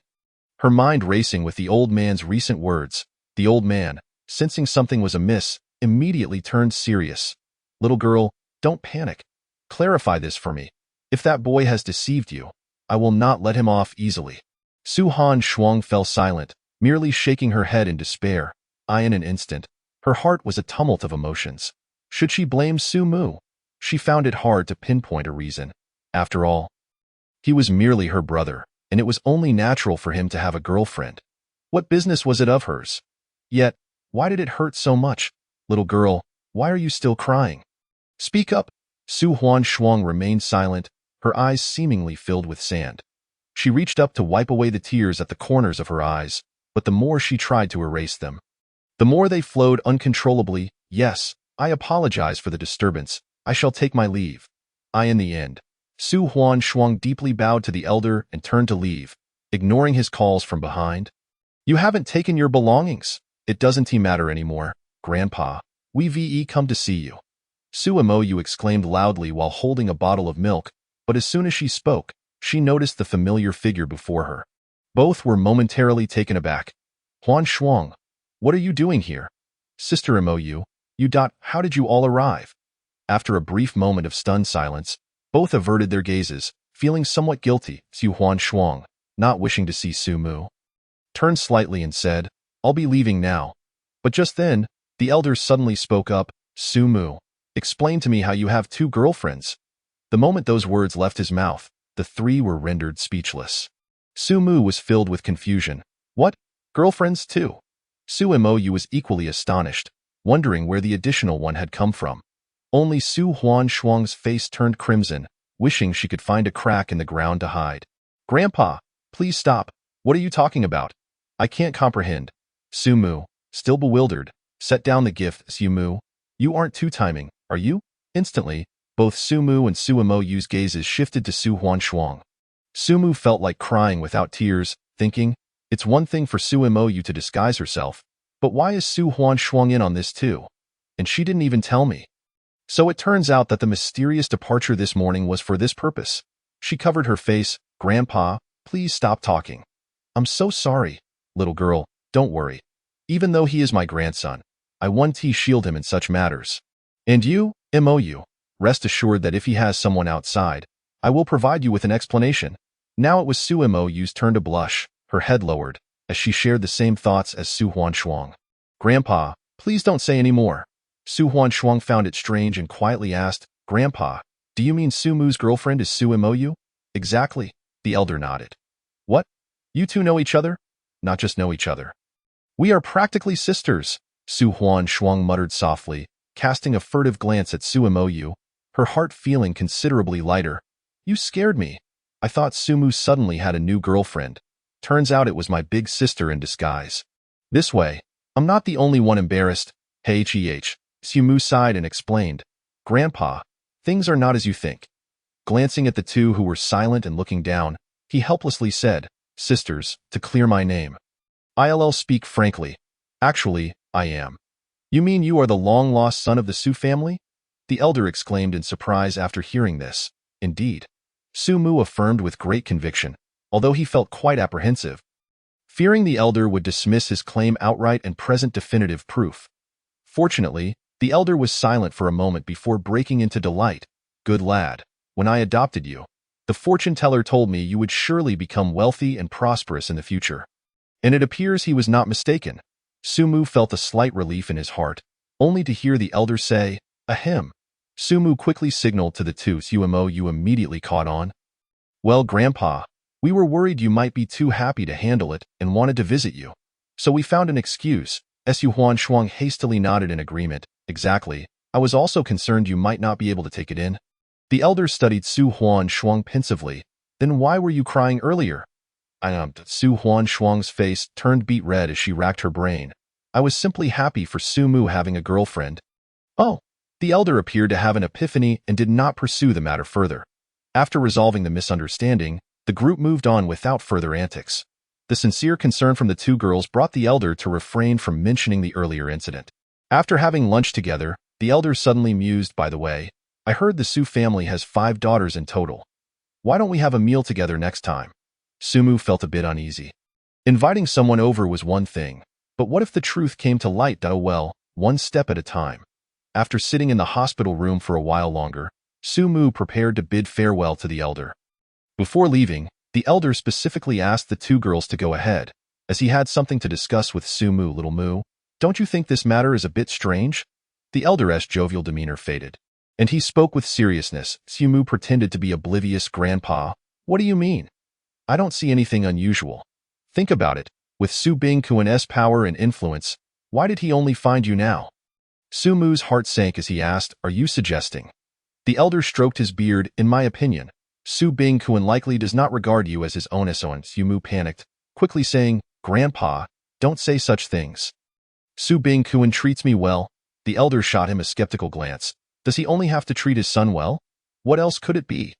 Her mind racing with the old man's recent words. The old man, sensing something was amiss, immediately turned serious. Little girl, don't panic. Clarify this for me. If that boy has deceived you, I will not let him off easily. Su Han Shuang fell silent, merely shaking her head in despair. In an instant, her heart was a tumult of emotions. Should she blame Sumu? She found it hard to pinpoint a reason. After all, he was merely her brother, and it was only natural for him to have a girlfriend. What business was it of hers? Yet, why did it hurt so much? Little girl, why are you still crying? Speak up. Su Han Shuang remained silent, her eyes seemingly filled with sand. She reached up to wipe away the tears at the corners of her eyes, but the more she tried to erase them, the more they flowed uncontrollably. Yes, I apologize for the disturbance. I shall take my leave. In the end, Su Han Shuang deeply bowed to the elder and turned to leave, ignoring his calls from behind. You haven't taken your belongings. It doesn't matter anymore, Grandpa. We come to see you. Suemo exclaimed loudly while holding a bottle of milk, but as soon as she spoke, she noticed the familiar figure before her. Both were momentarily taken aback. Huan Shuang, what are you doing here? Sister Mo, how did you all arrive? After a brief moment of stunned silence, both averted their gazes, feeling somewhat guilty. Su Huan Shuang, not wishing to see Sumu, turned slightly and said, I'll be leaving now. But just then, the elder suddenly spoke up. Sumu, explain to me how you have two girlfriends. The moment those words left his mouth, the three were rendered speechless. Sumu was filled with confusion. What? Girlfriends too? Suemo was equally astonished, wondering where the additional one had come from. Only Su Huan Shuang's face turned crimson, wishing she could find a crack in the ground to hide. Grandpa, please stop. What are you talking about? I can't comprehend. Sumu, still bewildered, set down the gift. Sumu, you aren't two-timing, are you? Instantly, both Sumu and Suemo's gazes shifted to Su Huan Shuang. Sumu felt like crying without tears, thinking, it's one thing for Suemo to disguise herself, But why is Su Huan Shuang in on this too? And she didn't even tell me. So it turns out that the mysterious departure this morning was for this purpose. She covered her face. Grandpa, please stop talking. I'm so sorry. Little girl, don't worry. Even though he is my grandson, I 1T shield him in such matters. And you, MOU, rest assured that if he has someone outside, I will provide you with an explanation. Now it was Su MOU's turn to blush, her head lowered, as she shared the same thoughts as Su Huan Shuang. Grandpa, please don't say any more. Su Huan Shuang found it strange and quietly asked, Grandpa, do you mean Su Mu's girlfriend is Su MOU? Exactly, the elder nodded. What? You two know each other? Not just know each other. We are practically sisters, Su Huan Shuang muttered softly, casting a furtive glance at Su MOU, her heart feeling considerably lighter. You scared me. I thought Su Mu suddenly had a new girlfriend. Turns out it was my big sister in disguise. This way, I'm not the only one embarrassed. Su Mu sighed and explained. Grandpa, things are not as you think. Glancing at the two who were silent and looking down, he helplessly said, Sisters, to clear my name. I'll speak frankly. Actually, I am. You mean you are the long-lost son of the Su family? The elder exclaimed in surprise after hearing this. Indeed. Su Mu affirmed with great conviction, although he felt quite apprehensive, fearing the elder would dismiss his claim outright and present definitive proof. Fortunately, the elder was silent for a moment before breaking into delight. Good lad, when I adopted you, the fortune teller told me you would surely become wealthy and prosperous in the future. And it appears he was not mistaken. Su Mu felt a slight relief in his heart, only to hear the elder say, Ahem. Su Mu quickly signaled to the two Su MOU immediately caught on. Well, Grandpa, we were worried you might be too happy to handle it and wanted to visit you. So we found an excuse. Su Huan Shuang hastily nodded in agreement. Exactly. I was also concerned you might not be able to take it in. The elder studied Su Huan Shuang pensively. Then why were you crying earlier? Su Huan Shuang's face turned beet red as she racked her brain. I was simply happy for Su Mu having a girlfriend. Oh. The elder appeared to have an epiphany and did not pursue the matter further. After resolving the misunderstanding, the group moved on without further antics. The sincere concern from the two girls brought the elder to refrain from mentioning the earlier incident. After having lunch together, the elder suddenly mused, by the way, I heard the Su family has 5 daughters in total. Why don't we have a meal together next time? Su Mu felt a bit uneasy. Inviting someone over was one thing, but what if the truth came to light? Oh well, one step at a time. After sitting in the hospital room for a while longer, Su Mu prepared to bid farewell to the elder. Before leaving, the elder specifically asked the two girls to go ahead, as he had something to discuss with Su Mu. Little Mu, don't you think this matter is a bit strange? The elder's jovial demeanor faded, and he spoke with seriousness. Su Mu pretended to be oblivious. Grandpa, what do you mean? I don't see anything unusual. Think about it. With Su Bingquan's power and influence, why did he only find you now? Su Mu's heart sank as he asked, Are you suggesting? The elder stroked his beard. In my opinion, Su Bingquan likely does not regard you as his own son. Su Mu panicked, quickly saying, Grandpa, don't say such things. Su Bingquan treats me well. The elder shot him a skeptical glance. Does he only have to treat his son well? What else could it be?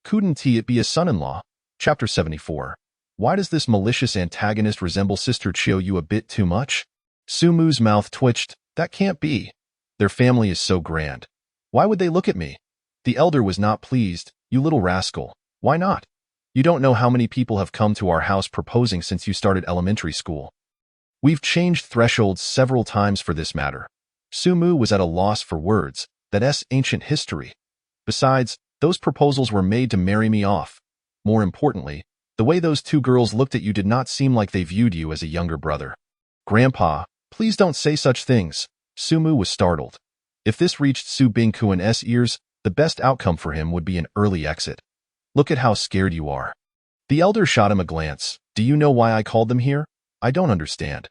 Couldn't it be his son-in-law? Chapter 74. Why does this malicious antagonist resemble Sister Chiu you a bit too much? Su Mu's mouth twitched. That can't be. Their family is so grand. Why would they look at me? The elder was not pleased. You little rascal. Why not? You don't know how many people have come to our house proposing since you started elementary school. We've changed thresholds several times for this matter. Su Mu was at a loss for words. That's ancient history. Besides, those proposals were made to marry me off. More importantly, the way those two girls looked at you did not seem like they viewed you as a younger brother. Grandpa, please don't say such things. Su Mu was startled. If this reached Su Bingquan's ears, the best outcome for him would be an early exit. Look at how scared you are. The elder shot him a glance. Do you know why I called them here? I don't understand.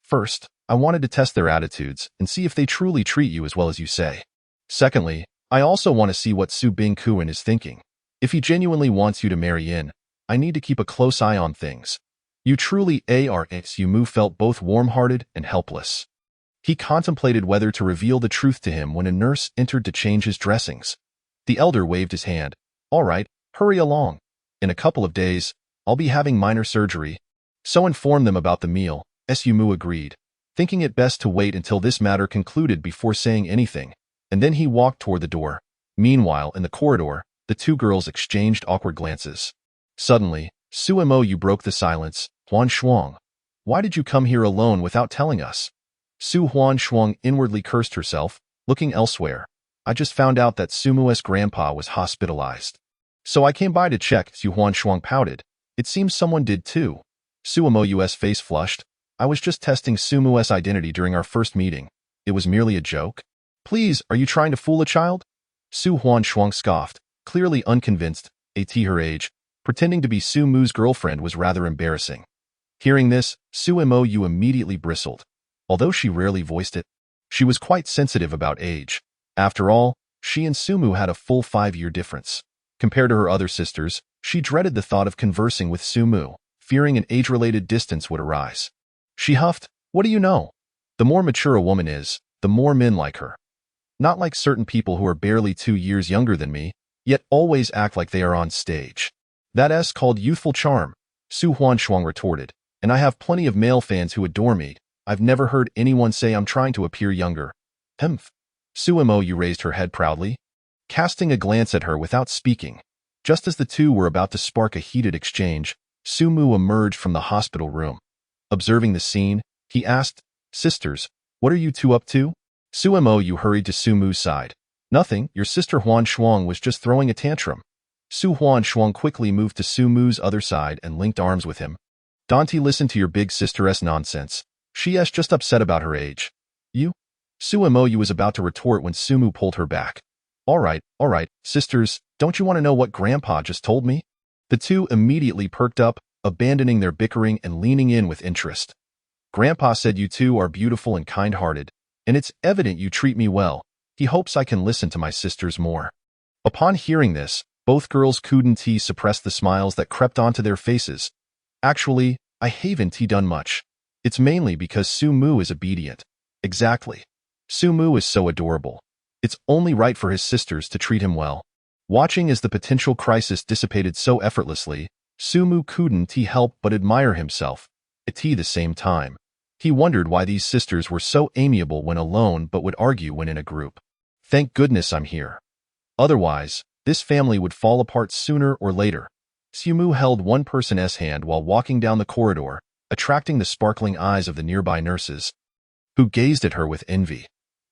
First, I wanted to test their attitudes and see if they truly treat you as well as you say. Secondly, I also want to see what Su Bingquan is thinking. If he genuinely wants you to marry in, I need to keep a close eye on things. You truly are. Su Mu felt both warm-hearted and helpless. He contemplated whether to reveal the truth to him when a nurse entered to change his dressings. The elder waved his hand. All right, hurry along. In a couple of days, I'll be having minor surgery. So inform them about the meal. Su Mu agreed. thinking it best to wait until this matter concluded before saying anything, and then he walked toward the door. Meanwhile, in the corridor, the two girls exchanged awkward glances. Suddenly, Suemo Yu broke the silence. Huan Shuang, why did you come here alone without telling us? Su Huan Shuang inwardly cursed herself, looking elsewhere. I just found out that Sumu's grandpa was hospitalized. So I came by to check, Su Huan Shuang pouted. It seems someone did too. Suemo Yu's face flushed. I was just testing Sumu's identity during our first meeting. It was merely a joke. Please, are you trying to fool a child? Su Huan Shuang scoffed, clearly unconvinced, at her age. Pretending to be Su Mu's girlfriend was rather embarrassing. Hearing this, Suemo Yu immediately bristled. Although she rarely voiced it, she was quite sensitive about age. After all, she and Sumu had a full 5-year difference. Compared to her other sisters, she dreaded the thought of conversing with Sumu, fearing an age-related distance would arise. She huffed, what do you know? The more mature a woman is, the more men like her. Not like certain people who are barely 2 years younger than me, yet always act like they are on stage. That's called youthful charm, Su Huan Shuang retorted, and I have plenty of male fans who adore me. I've never heard anyone say I'm trying to appear younger. Humph. Suemo Yu raised her head proudly, casting a glance at her without speaking. Just as the two were about to spark a heated exchange, Sumu emerged from the hospital room. Observing the scene, he asked, Sisters, what are you two up to? Suemo Yu hurried to Sumu's side. Nothing, your sister Huan Shuang was just throwing a tantrum. Su Huan Shuang quickly moved to Sumu's other side and linked arms with him. Don't listen to your big sister's nonsense. She's just upset about her age. You? Suemo Yu was about to retort when Sumu pulled her back. All right, sisters, don't you want to know what Grandpa just told me? The two immediately perked up, abandoning their bickering and leaning in with interest. Grandpa said you two are beautiful and kind-hearted, and it's evident you treat me well. He hopes I can listen to my sisters more. Upon hearing this, both girls couldn't suppress the smiles that crept onto their faces. Actually, I haven't done much. It's mainly because Sumu is obedient. Exactly. Sumu is so adorable. It's only right for his sisters to treat him well. Watching as the potential crisis dissipated so effortlessly, Sumu couldn't help but admire himself. At the same time, he wondered why these sisters were so amiable when alone but would argue when in a group. Thank goodness I'm here. Otherwise, this family would fall apart sooner or later. Sumu held one person's hand while walking down the corridor, attracting the sparkling eyes of the nearby nurses, who gazed at her with envy.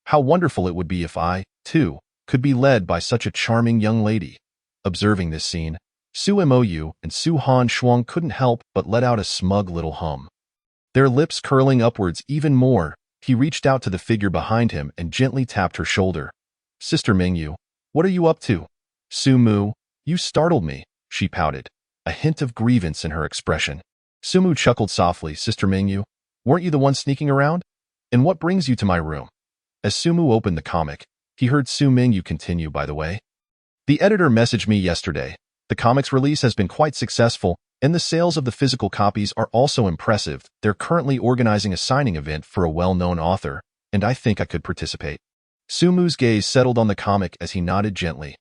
How wonderful it would be if I, too, could be led by such a charming young lady. Observing this scene, Suemo Yu and Su Huan Shuang couldn't help but let out a smug little hum. Their lips curling upwards even more, he reached out to the figure behind him and gently tapped her shoulder. Sister Mingyu, what are you up to? Sumu, you startled me, she pouted, a hint of grievance in her expression. Sumu chuckled softly. Sister Mingyu, weren't you the one sneaking around? And what brings you to my room? As Sumu opened the comic, he heard Su Mingyu continue, by the way. The editor messaged me yesterday. The comic's release has been quite successful, and the sales of the physical copies are also impressive. They're currently organizing a signing event for a well-known author, and I think I could participate. Sumu's gaze settled on the comic as he nodded gently.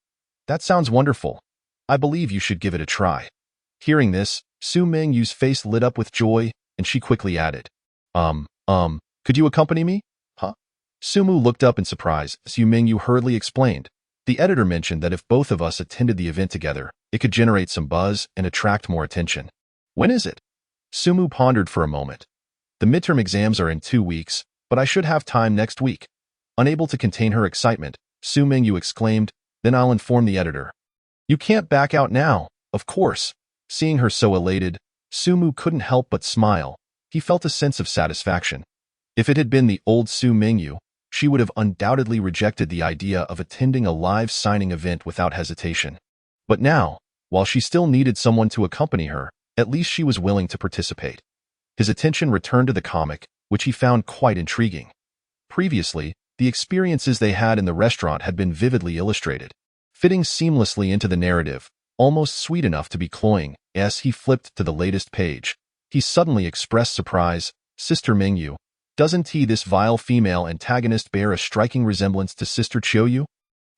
That sounds wonderful. I believe you should give it a try. Hearing this, Su Mingyu's face lit up with joy, and she quickly added, could you accompany me? Huh? Sumu looked up in surprise. Su Mingyu hurriedly explained. The editor mentioned that if both of us attended the event together, it could generate some buzz and attract more attention. When is it? Sumu pondered for a moment. The midterm exams are in 2 weeks, but I should have time next week. Unable to contain her excitement, Su Mingyu exclaimed, then I'll inform the editor. You can't back out now, of course. Seeing her so elated, Sumu couldn't help but smile. He felt a sense of satisfaction. If it had been the old Su Mingyu, she would have undoubtedly rejected the idea of attending a live signing event without hesitation. But now, while she still needed someone to accompany her, at least she was willing to participate. His attention returned to the comic, which he found quite intriguing. Previously, the experiences they had in the restaurant had been vividly illustrated, fitting seamlessly into the narrative, almost sweet enough to be cloying. As he flipped to the latest page, he suddenly expressed surprise. Sister Mingyu, doesn't this vile female antagonist bear a striking resemblance to Sister Chiuyu?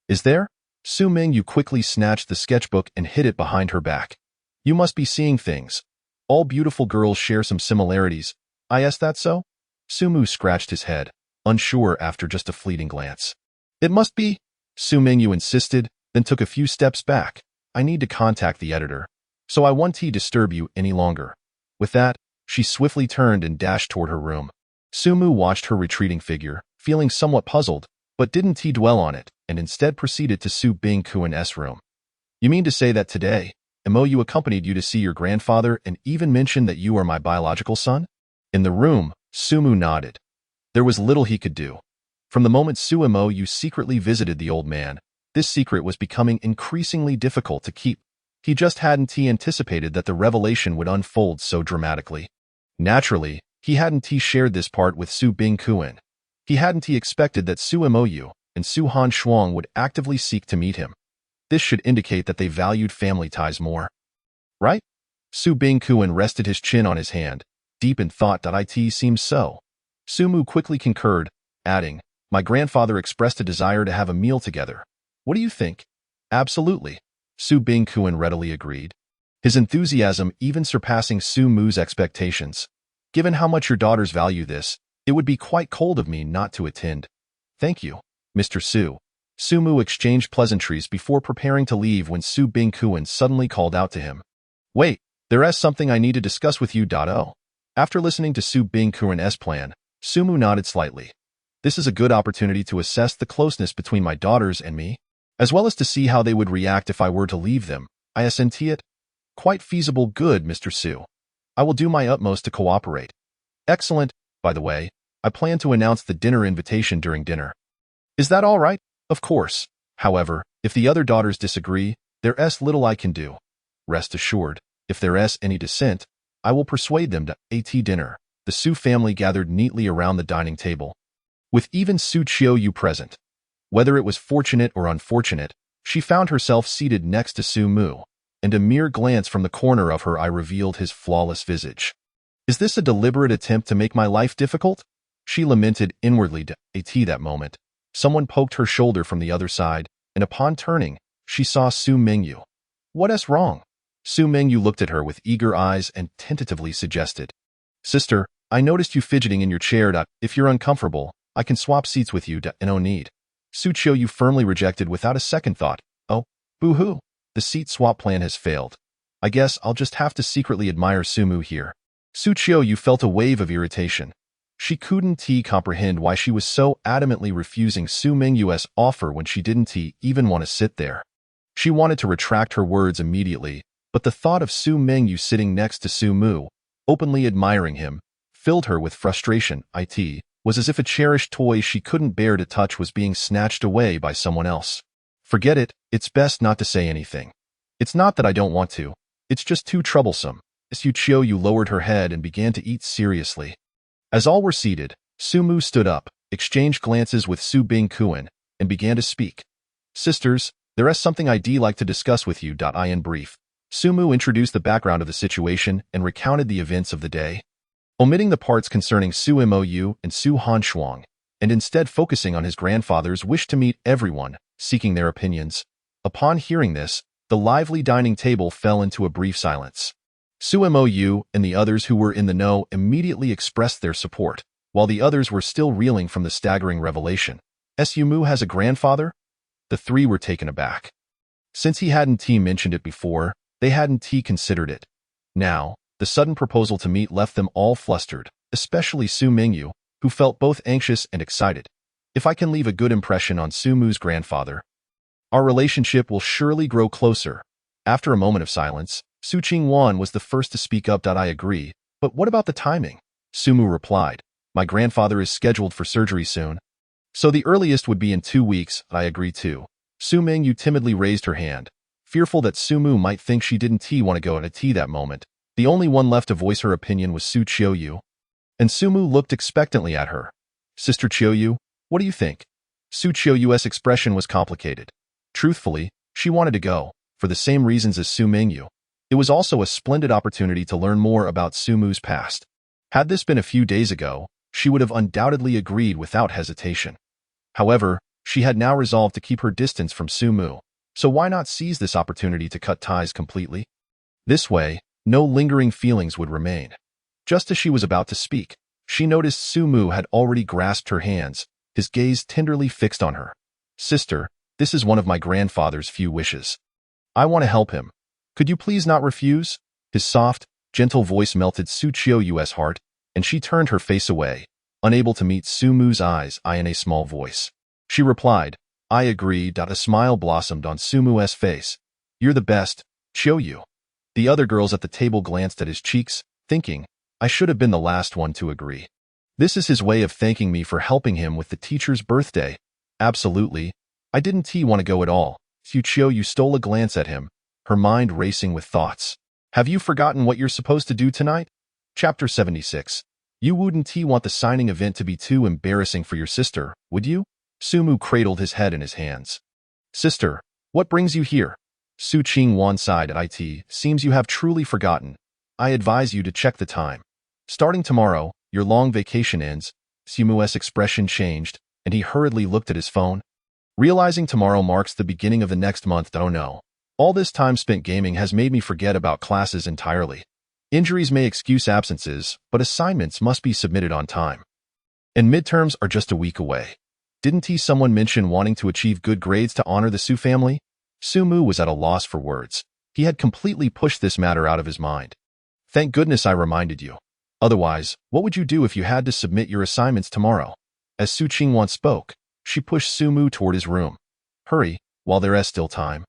Is there? Su Mingyu quickly snatched the sketchbook and hid it behind her back. You must be seeing things. All beautiful girls share some similarities. Is that so? Sumu scratched his head, unsure after just a fleeting glance. It must be, Su Mingyu insisted, then took a few steps back. I need to contact the editor, so I won't disturb you any longer. With that, she swiftly turned and dashed toward her room. Sumu watched her retreating figure, feeling somewhat puzzled, but didn't dwell on it, and instead proceeded to Su Bingkuen's room. You mean to say that today, Imoyu accompanied you to see your grandfather and even mentioned that you are my biological son? In the room, Sumu nodded. There was little he could do. From the moment Imoyu secretly visited the old man, this secret was becoming increasingly difficult to keep. He just hadn't anticipated that the revelation would unfold so dramatically. Naturally, he hadn't shared this part with Su Bingkuen. He hadn't expected that Su Imoyu and Su Han Shuang would actively seek to meet him. This should indicate that they valued family ties more. Right? Su Bingkuen rested his chin on his hand, deep in thought that it seems so. Sumu quickly concurred, adding, my grandfather expressed a desire to have a meal together. What do you think? Absolutely. Su Bingkuen readily agreed, his enthusiasm even surpassing Su Mu's expectations. Given how much your daughters value this, it would be quite cold of me not to attend. Thank you, Mr. Su. Su Mu exchanged pleasantries before preparing to leave when Su Bingkuen suddenly called out to him. Wait, there's something I need to discuss with you. After listening to Su Bingkuen's plan, Su Mu nodded slightly. This is a good opportunity to assess the closeness between my daughters and me, as well as to see how they would react if I were to leave them. I assent it. Quite feasible. Good, Mr. Su. I will do my utmost to cooperate. Excellent. By the way, I plan to announce the dinner invitation during dinner. Is that all right? Of course. However, if the other daughters disagree, there's little I can do. Rest assured, if there's any dissent, I will persuade them to dinner. The Su family gathered neatly around the dining table, with even Su Qiuyu present. Whether it was fortunate or unfortunate, she found herself seated next to Su Mu, and a mere glance from the corner of her eye revealed his flawless visage. Is this a deliberate attempt to make my life difficult? She lamented inwardly. That moment, someone poked her shoulder from the other side, and upon turning, she saw Su Mingyu. What's wrong? Su Mingyu looked at her with eager eyes and tentatively suggested. Sister, I noticed you fidgeting in your chair. If you're uncomfortable, I can swap seats with you. No need. Su Qiuyu firmly rejected without a second thought. Oh, boo-hoo. The seat swap plan has failed. I guess I'll just have to secretly admire Sumu here. Su Qiuyu felt a wave of irritation. She couldn't comprehend why she was so adamantly refusing Su Mingyu's offer when she didn't even want to sit there. She wanted to retract her words immediately, but the thought of Su Mingyu sitting next to Su Mu, openly admiring him, filled her with frustration. It was as if a cherished toy she couldn't bear to touch was being snatched away by someone else. Forget it, it's best not to say anything. It's not that I don't want to, it's just too troublesome. Su Qiuyu lowered her head and began to eat seriously. As all were seated, Su Mu stood up, exchanged glances with Su Bingkuen, and began to speak. Sisters, there's something I'd like to discuss with you. In brief, Su Mu introduced the background of the situation and recounted the events of the day, omitting the parts concerning Su Imoyu and Su Han Shuang, and instead focusing on his grandfather's wish to meet everyone, seeking their opinions. Upon hearing this, the lively dining table fell into a brief silence. Su Imoyu and the others who were in the know immediately expressed their support, while the others were still reeling from the staggering revelation. Su Mu has a grandfather? The three were taken aback. Since he hadn't mentioned it before, they hadn't considered it. Now, the sudden proposal to meet left them all flustered, especially Su Mingyu, who felt both anxious and excited. If I can leave a good impression on Su Mu's grandfather, our relationship will surely grow closer. After a moment of silence, Su Qingwan was the first to speak up. I agree, but what about the timing? Su Mu replied, my grandfather is scheduled for surgery soon, so the earliest would be in 2 weeks. I agree too. Su Mingyu timidly raised her hand, fearful that Su Mu might think she didn't want to go to tea that moment. The only one left to voice her opinion was Su Qiuyu, and Su Mu looked expectantly at her. Sister Qiuyu, what do you think? Su Qiuyu's expression was complicated. Truthfully, she wanted to go, for the same reasons as Su Mingyu. It was also a splendid opportunity to learn more about Su Mu's past. Had this been a few days ago, she would have undoubtedly agreed without hesitation. However, she had now resolved to keep her distance from Su Mu, so why not seize this opportunity to cut ties completely? This way, no lingering feelings would remain. Just as she was about to speak, She noticed Sumu had already grasped her hands, his gaze tenderly fixed on her. Sister, this is one of my grandfather's few wishes. I want to help him. Could you please not refuse? His soft, gentle voice melted Su Qiuyu's heart, and she turned her face away, unable to meet Sumu's eyes in a small voice. She replied, I agree. A smile blossomed on Sumu's face. You're the best, Qiuyu. The other girls at the table glanced at his cheeks, thinking, I should have been the last one to agree. This is his way of thanking me for helping him with the teacher's birthday. Absolutely. I didn't want to go at all. Su Qiuyu stole a glance at him, her mind racing with thoughts. Have you forgotten what you're supposed to do tonight? Chapter 76. You wouldn't want the signing event to be too embarrassing for your sister, would you? Sumu cradled his head in his hands. Sister, what brings you here? Su Qingwan sighed at it. Seems you have truly forgotten. I advise you to check the time. Starting tomorrow, your long vacation ends. Sumu's expression changed, and he hurriedly looked at his phone. Realizing tomorrow marks the beginning of the next month. Oh no. All this time spent gaming has made me forget about classes entirely. Injuries may excuse absences, but assignments must be submitted on time. And midterms are just a week away. Didn't someone mention wanting to achieve good grades to honor the Su family? Sumu was at a loss for words. He had completely pushed this matter out of his mind. Thank goodness I reminded you. Otherwise, what would you do if you had to submit your assignments tomorrow? As Su Qingwan spoke, she pushed Sumu toward his room. Hurry, while there is still time.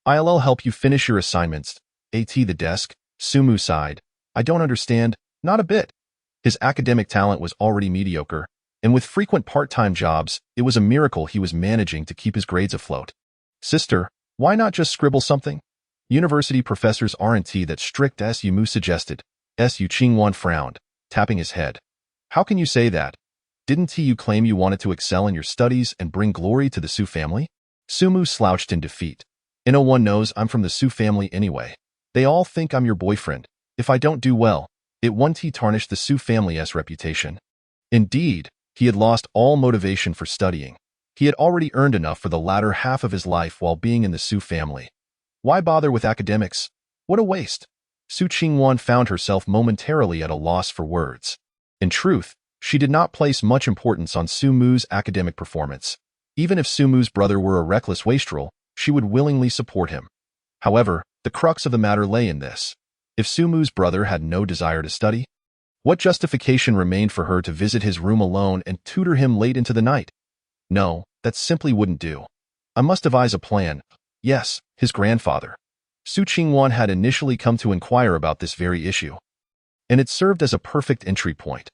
I'll help you finish your assignments. At the desk, Sumu sighed. I don't understand, not a bit. His academic talent was already mediocre, and with frequent part-time jobs, it was a miracle he was managing to keep his grades afloat. Sister, why not just scribble something? University professors aren't that strict, as Yumu suggested. Su Qingwan frowned, tapping his head. How can you say that? Didn't you claim you wanted to excel in your studies and bring glory to the Su family? Sumu slouched in defeat. No one knows I'm from the Su family anyway. They all think I'm your boyfriend. If I don't do well, it won't tarnish the Su family's reputation. Indeed, he had lost all motivation for studying. He had already earned enough for the latter half of his life while being in the Su family. Why bother with academics? What a waste. Su Qingwan found herself momentarily at a loss for words. In truth, she did not place much importance on Sumu's academic performance. Even if Sumu's brother were a reckless wastrel, she would willingly support him. However, the crux of the matter lay in this. If Sumu's brother had no desire to study, what justification remained for her to visit his room alone and tutor him late into the night? No, that simply wouldn't do. I must devise a plan. Yes, his grandfather. Su Qingwan had initially come to inquire about this very issue, and it served as a perfect entry point.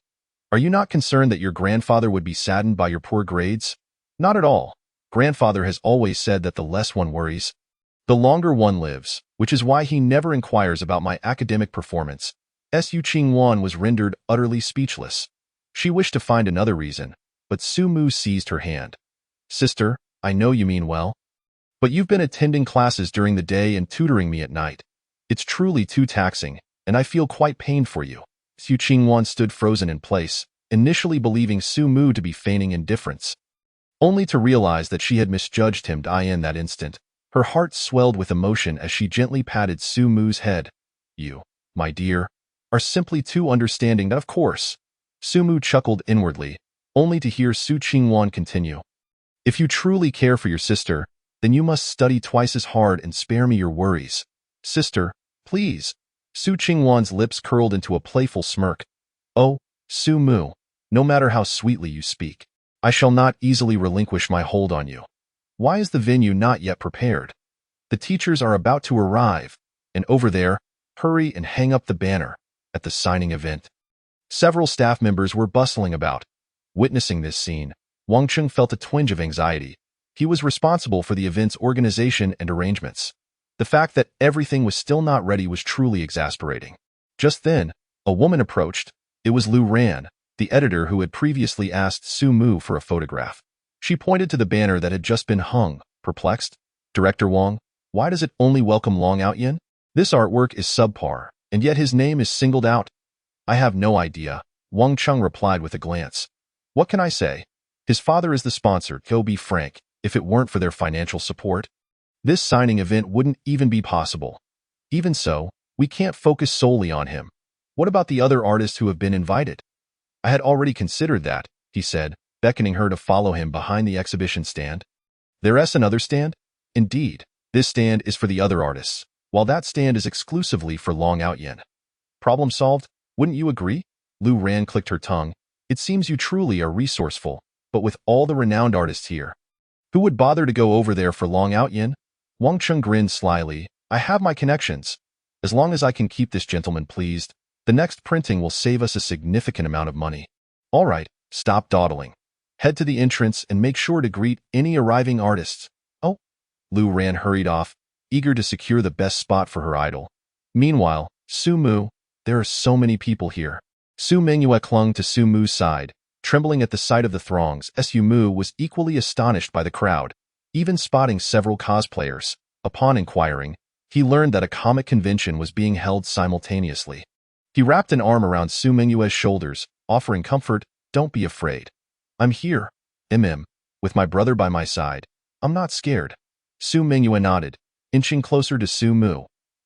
Are you not concerned that your grandfather would be saddened by your poor grades? Not at all. Grandfather has always said that the less one worries, the longer one lives, which is why he never inquires about my academic performance. Su Qingwan was rendered utterly speechless. She wished to find another reason, but Sumu seized her hand. Sister, I know you mean well, but you've been attending classes during the day and tutoring me at night. It's truly too taxing, and I feel quite pained for you. Su Qingwan stood frozen in place, initially believing Sumu to be feigning indifference, only to realize that she had misjudged him in that instant. Her heart swelled with emotion as she gently patted Sumu's head. You, my dear, are simply too understanding, of course. Sumu chuckled inwardly, only to hear Su Qingwan continue. If you truly care for your sister, then you must study twice as hard and spare me your worries. Sister, please. Su Qingwan's lips curled into a playful smirk. Oh, Sumu, no matter how sweetly you speak, I shall not easily relinquish my hold on you. Why is the venue not yet prepared? The teachers are about to arrive, and over there, hurry and hang up the banner at the signing event. Several staff members were bustling about. Witnessing this scene, Wang Cheng felt a twinge of anxiety. He was responsible for the event's organization and arrangements. The fact that everything was still not ready was truly exasperating. Just then, a woman approached. It was Lu Ran, the editor who had previously asked Su Mu for a photograph. She pointed to the banner that had just been hung, perplexed. Director Wang, why does it only welcome Long Outyin? This artwork is subpar, and yet his name is singled out. I have no idea, Wang Cheng replied with a glance. What can I say? His father is the sponsor, to be frank. If it weren't for their financial support, this signing event wouldn't even be possible. Even so, we can't focus solely on him. What about the other artists who have been invited? I had already considered that, he said, beckoning her to follow him behind the exhibition stand. There's another stand? Indeed, this stand is for the other artists, while that stand is exclusively for Long Outyin. Problem solved, wouldn't you agree? Lu Ran clicked her tongue. It seems you truly are resourceful, but with all the renowned artists here, who would bother to go over there for Long Outyin? Wang Cheng grinned slyly. I have my connections. As long as I can keep this gentleman pleased, the next printing will save us a significant amount of money. All right, stop dawdling. Head to the entrance and make sure to greet any arriving artists. Oh, Lu Ran hurried off, eager to secure the best spot for her idol. Meanwhile, Su Mu, there are so many people here. Su Mingyue clung to Su Mu's side, trembling at the sight of the throngs. Su Mu was equally astonished by the crowd, even spotting several cosplayers. Upon inquiring, he learned that a comic convention was being held simultaneously. He wrapped an arm around Su Mingyue's shoulders, offering comfort. Don't be afraid. I'm here, with my brother by my side. I'm not scared. Su Mingyue nodded, inching closer to Su Mu.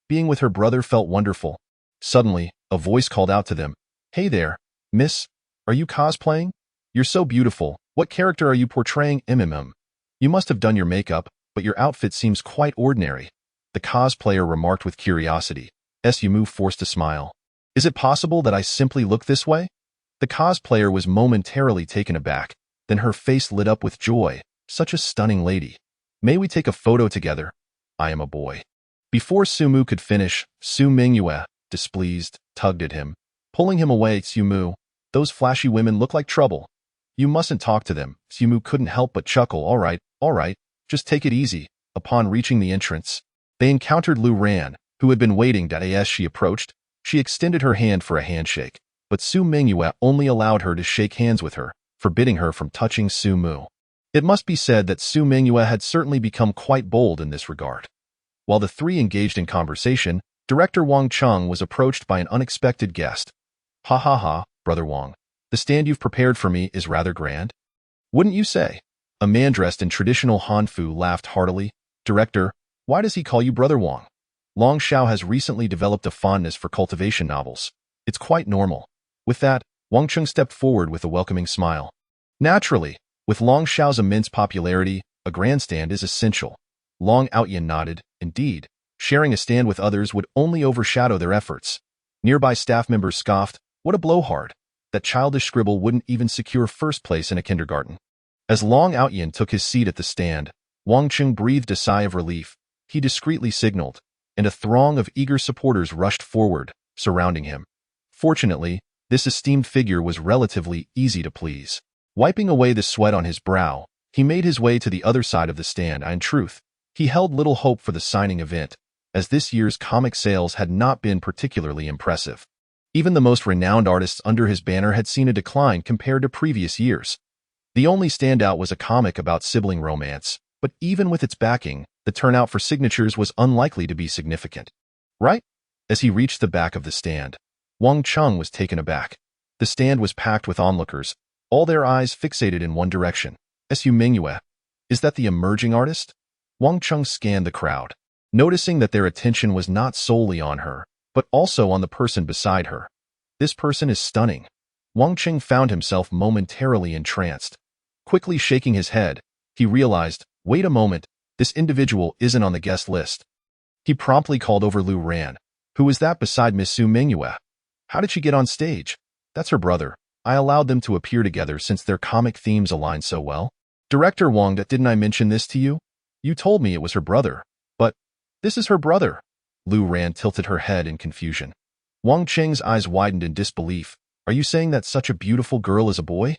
Being with her brother felt wonderful. Suddenly, a voice called out to them. Hey there, miss. Are you cosplaying? You're so beautiful. What character are you portraying? You must have done your makeup, but your outfit seems quite ordinary. The cosplayer remarked with curiosity. Su Mu forced a smile. Is it possible that I simply look this way? The cosplayer was momentarily taken aback, then her face lit up with joy. Such a stunning lady. May we take a photo together? I am a boy. Before Su Mu could finish, Su Mingyue, displeased, tugged at him, pulling him away. Su Mu, those flashy women look like trouble. You mustn't talk to them. Su Mu couldn't help but chuckle. All right, just take it easy. Upon reaching the entrance, they encountered Lu Ran, who had been waiting. As she approached, she extended her hand for a handshake, but Su Mingyue only allowed her to shake hands with her, forbidding her from touching Su Mu. It must be said that Su Mingyue had certainly become quite bold in this regard. While the three engaged in conversation, Director Wang Cheng was approached by an unexpected guest. Ha, Brother Wang. The stand you've prepared for me is rather grand. Wouldn't you say? A man dressed in traditional Hanfu laughed heartily. Director, why does he call you Brother Wang? Long Xiao has recently developed a fondness for cultivation novels. It's quite normal. With that, Wang Cheng stepped forward with a welcoming smile. Naturally, with Long Xiao's immense popularity, a grandstand is essential. Long Outyin nodded. Indeed, sharing a stand with others would only overshadow their efforts. Nearby staff members scoffed. What a blowhard. That childish scribble wouldn't even secure first place in a kindergarten. As Long Outyin took his seat at the stand, Wang Cheng breathed a sigh of relief. He discreetly signaled, and a throng of eager supporters rushed forward, surrounding him. Fortunately, this esteemed figure was relatively easy to please. Wiping away the sweat on his brow, he made his way to the other side of the stand. In truth, he held little hope for the signing event, as this year's comic sales had not been particularly impressive. Even the most renowned artists under his banner had seen a decline compared to previous years. The only standout was a comic about sibling romance, but even with its backing, the turnout for signatures was unlikely to be significant. Right? As he reached the back of the stand, Wang Cheng was taken aback. The stand was packed with onlookers, all their eyes fixated in one direction. Su Mingyue. Is that the emerging artist? Wang Cheng scanned the crowd, noticing that their attention was not solely on her, but also on the person beside her. This person is stunning. Wang Cheng found himself momentarily entranced. Quickly shaking his head, he realized, wait a moment, this individual isn't on the guest list. He promptly called over Lu Ran. Who is that beside Miss Su Mingyue? How did she get on stage? That's her brother. I allowed them to appear together since their comic themes align so well. Director Wang, didn't I mention this to you? You told me it was her brother. But this is her brother. Lu Ran tilted her head in confusion. Wang Cheng's eyes widened in disbelief. Are you saying that such a beautiful girl is a boy?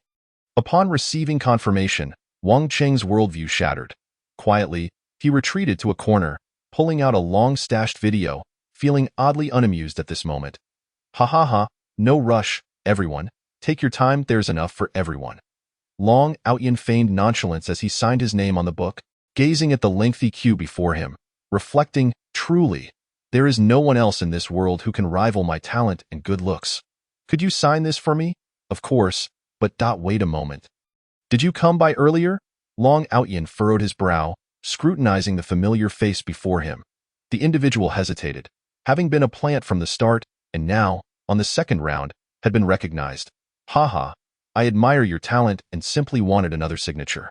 Upon receiving confirmation, Wang Cheng's worldview shattered. Quietly, he retreated to a corner, pulling out a long-stashed video, feeling oddly unamused at this moment. Ha, no rush, everyone. Take your time, there's enough for everyone. Long Outyin feigned nonchalance as he signed his name on the book, gazing at the lengthy queue before him, reflecting, truly, there is no one else in this world who can rival my talent and good looks. Could you sign this for me? Of course, but wait a moment. Did you come by earlier? Long Outyin furrowed his brow, scrutinizing the familiar face before him. The individual hesitated, having been a plant from the start, and now, on the second round, had been recognized. Haha, I admire your talent and simply wanted another signature.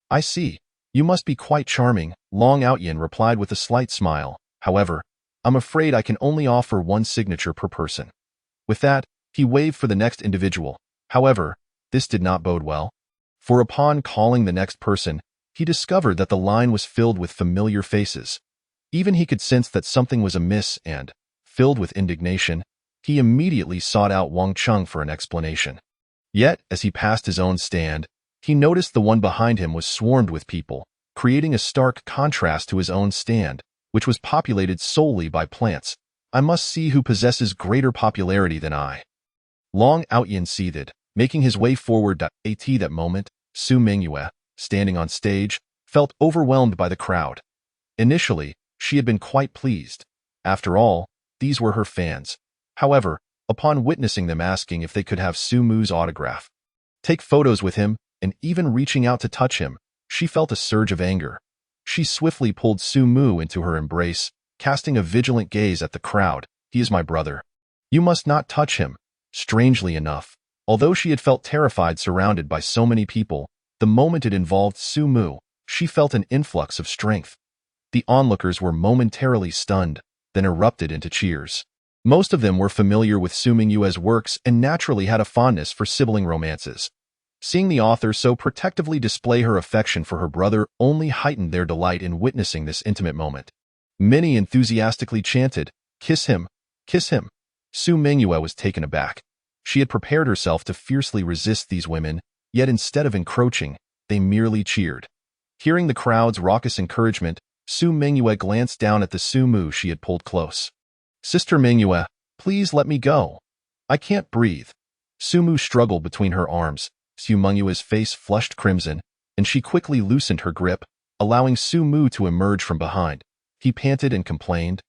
I see. You must be quite charming, Long Outyin replied with a slight smile. However, I'm afraid I can only offer one signature per person. With that, he waved for the next individual. However, this did not bode well. For upon calling the next person, he discovered that the line was filled with familiar faces. Even he could sense that something was amiss and, filled with indignation, he immediately sought out Wang Chung for an explanation. Yet, as he passed his own stand, he noticed the one behind him was swarmed with people, creating a stark contrast to his own stand, which was populated solely by plants. I must see who possesses greater popularity than I. Long Outyin seethed, making his way forward. At that moment, Su Mingyue, standing on stage, felt overwhelmed by the crowd. Initially, she had been quite pleased. After all, these were her fans. However, upon witnessing them asking if they could have Su Mu's autograph, take photos with him, and even reaching out to touch him, she felt a surge of anger. She swiftly pulled Su Mu into her embrace, casting a vigilant gaze at the crowd. He is my brother. You must not touch him. Strangely enough, although she had felt terrified surrounded by so many people, the moment it involved Su Mu, she felt an influx of strength. The onlookers were momentarily stunned, then erupted into cheers. Most of them were familiar with Su Mingyue's works and naturally had a fondness for sibling romances. Seeing the author so protectively display her affection for her brother only heightened their delight in witnessing this intimate moment. Many enthusiastically chanted, "Kiss him! Kiss him!" Su Mingyue was taken aback. She had prepared herself to fiercely resist these women, yet instead of encroaching, they merely cheered. Hearing the crowd's raucous encouragement, Su Mingyue glanced down at the Su Mu she had pulled close. "Sister Mingyue, please let me go. I can't breathe." Su Mu struggled between her arms. Su Mingyue's face flushed crimson, and she quickly loosened her grip, allowing Su Mu to emerge from behind. He panted and complained,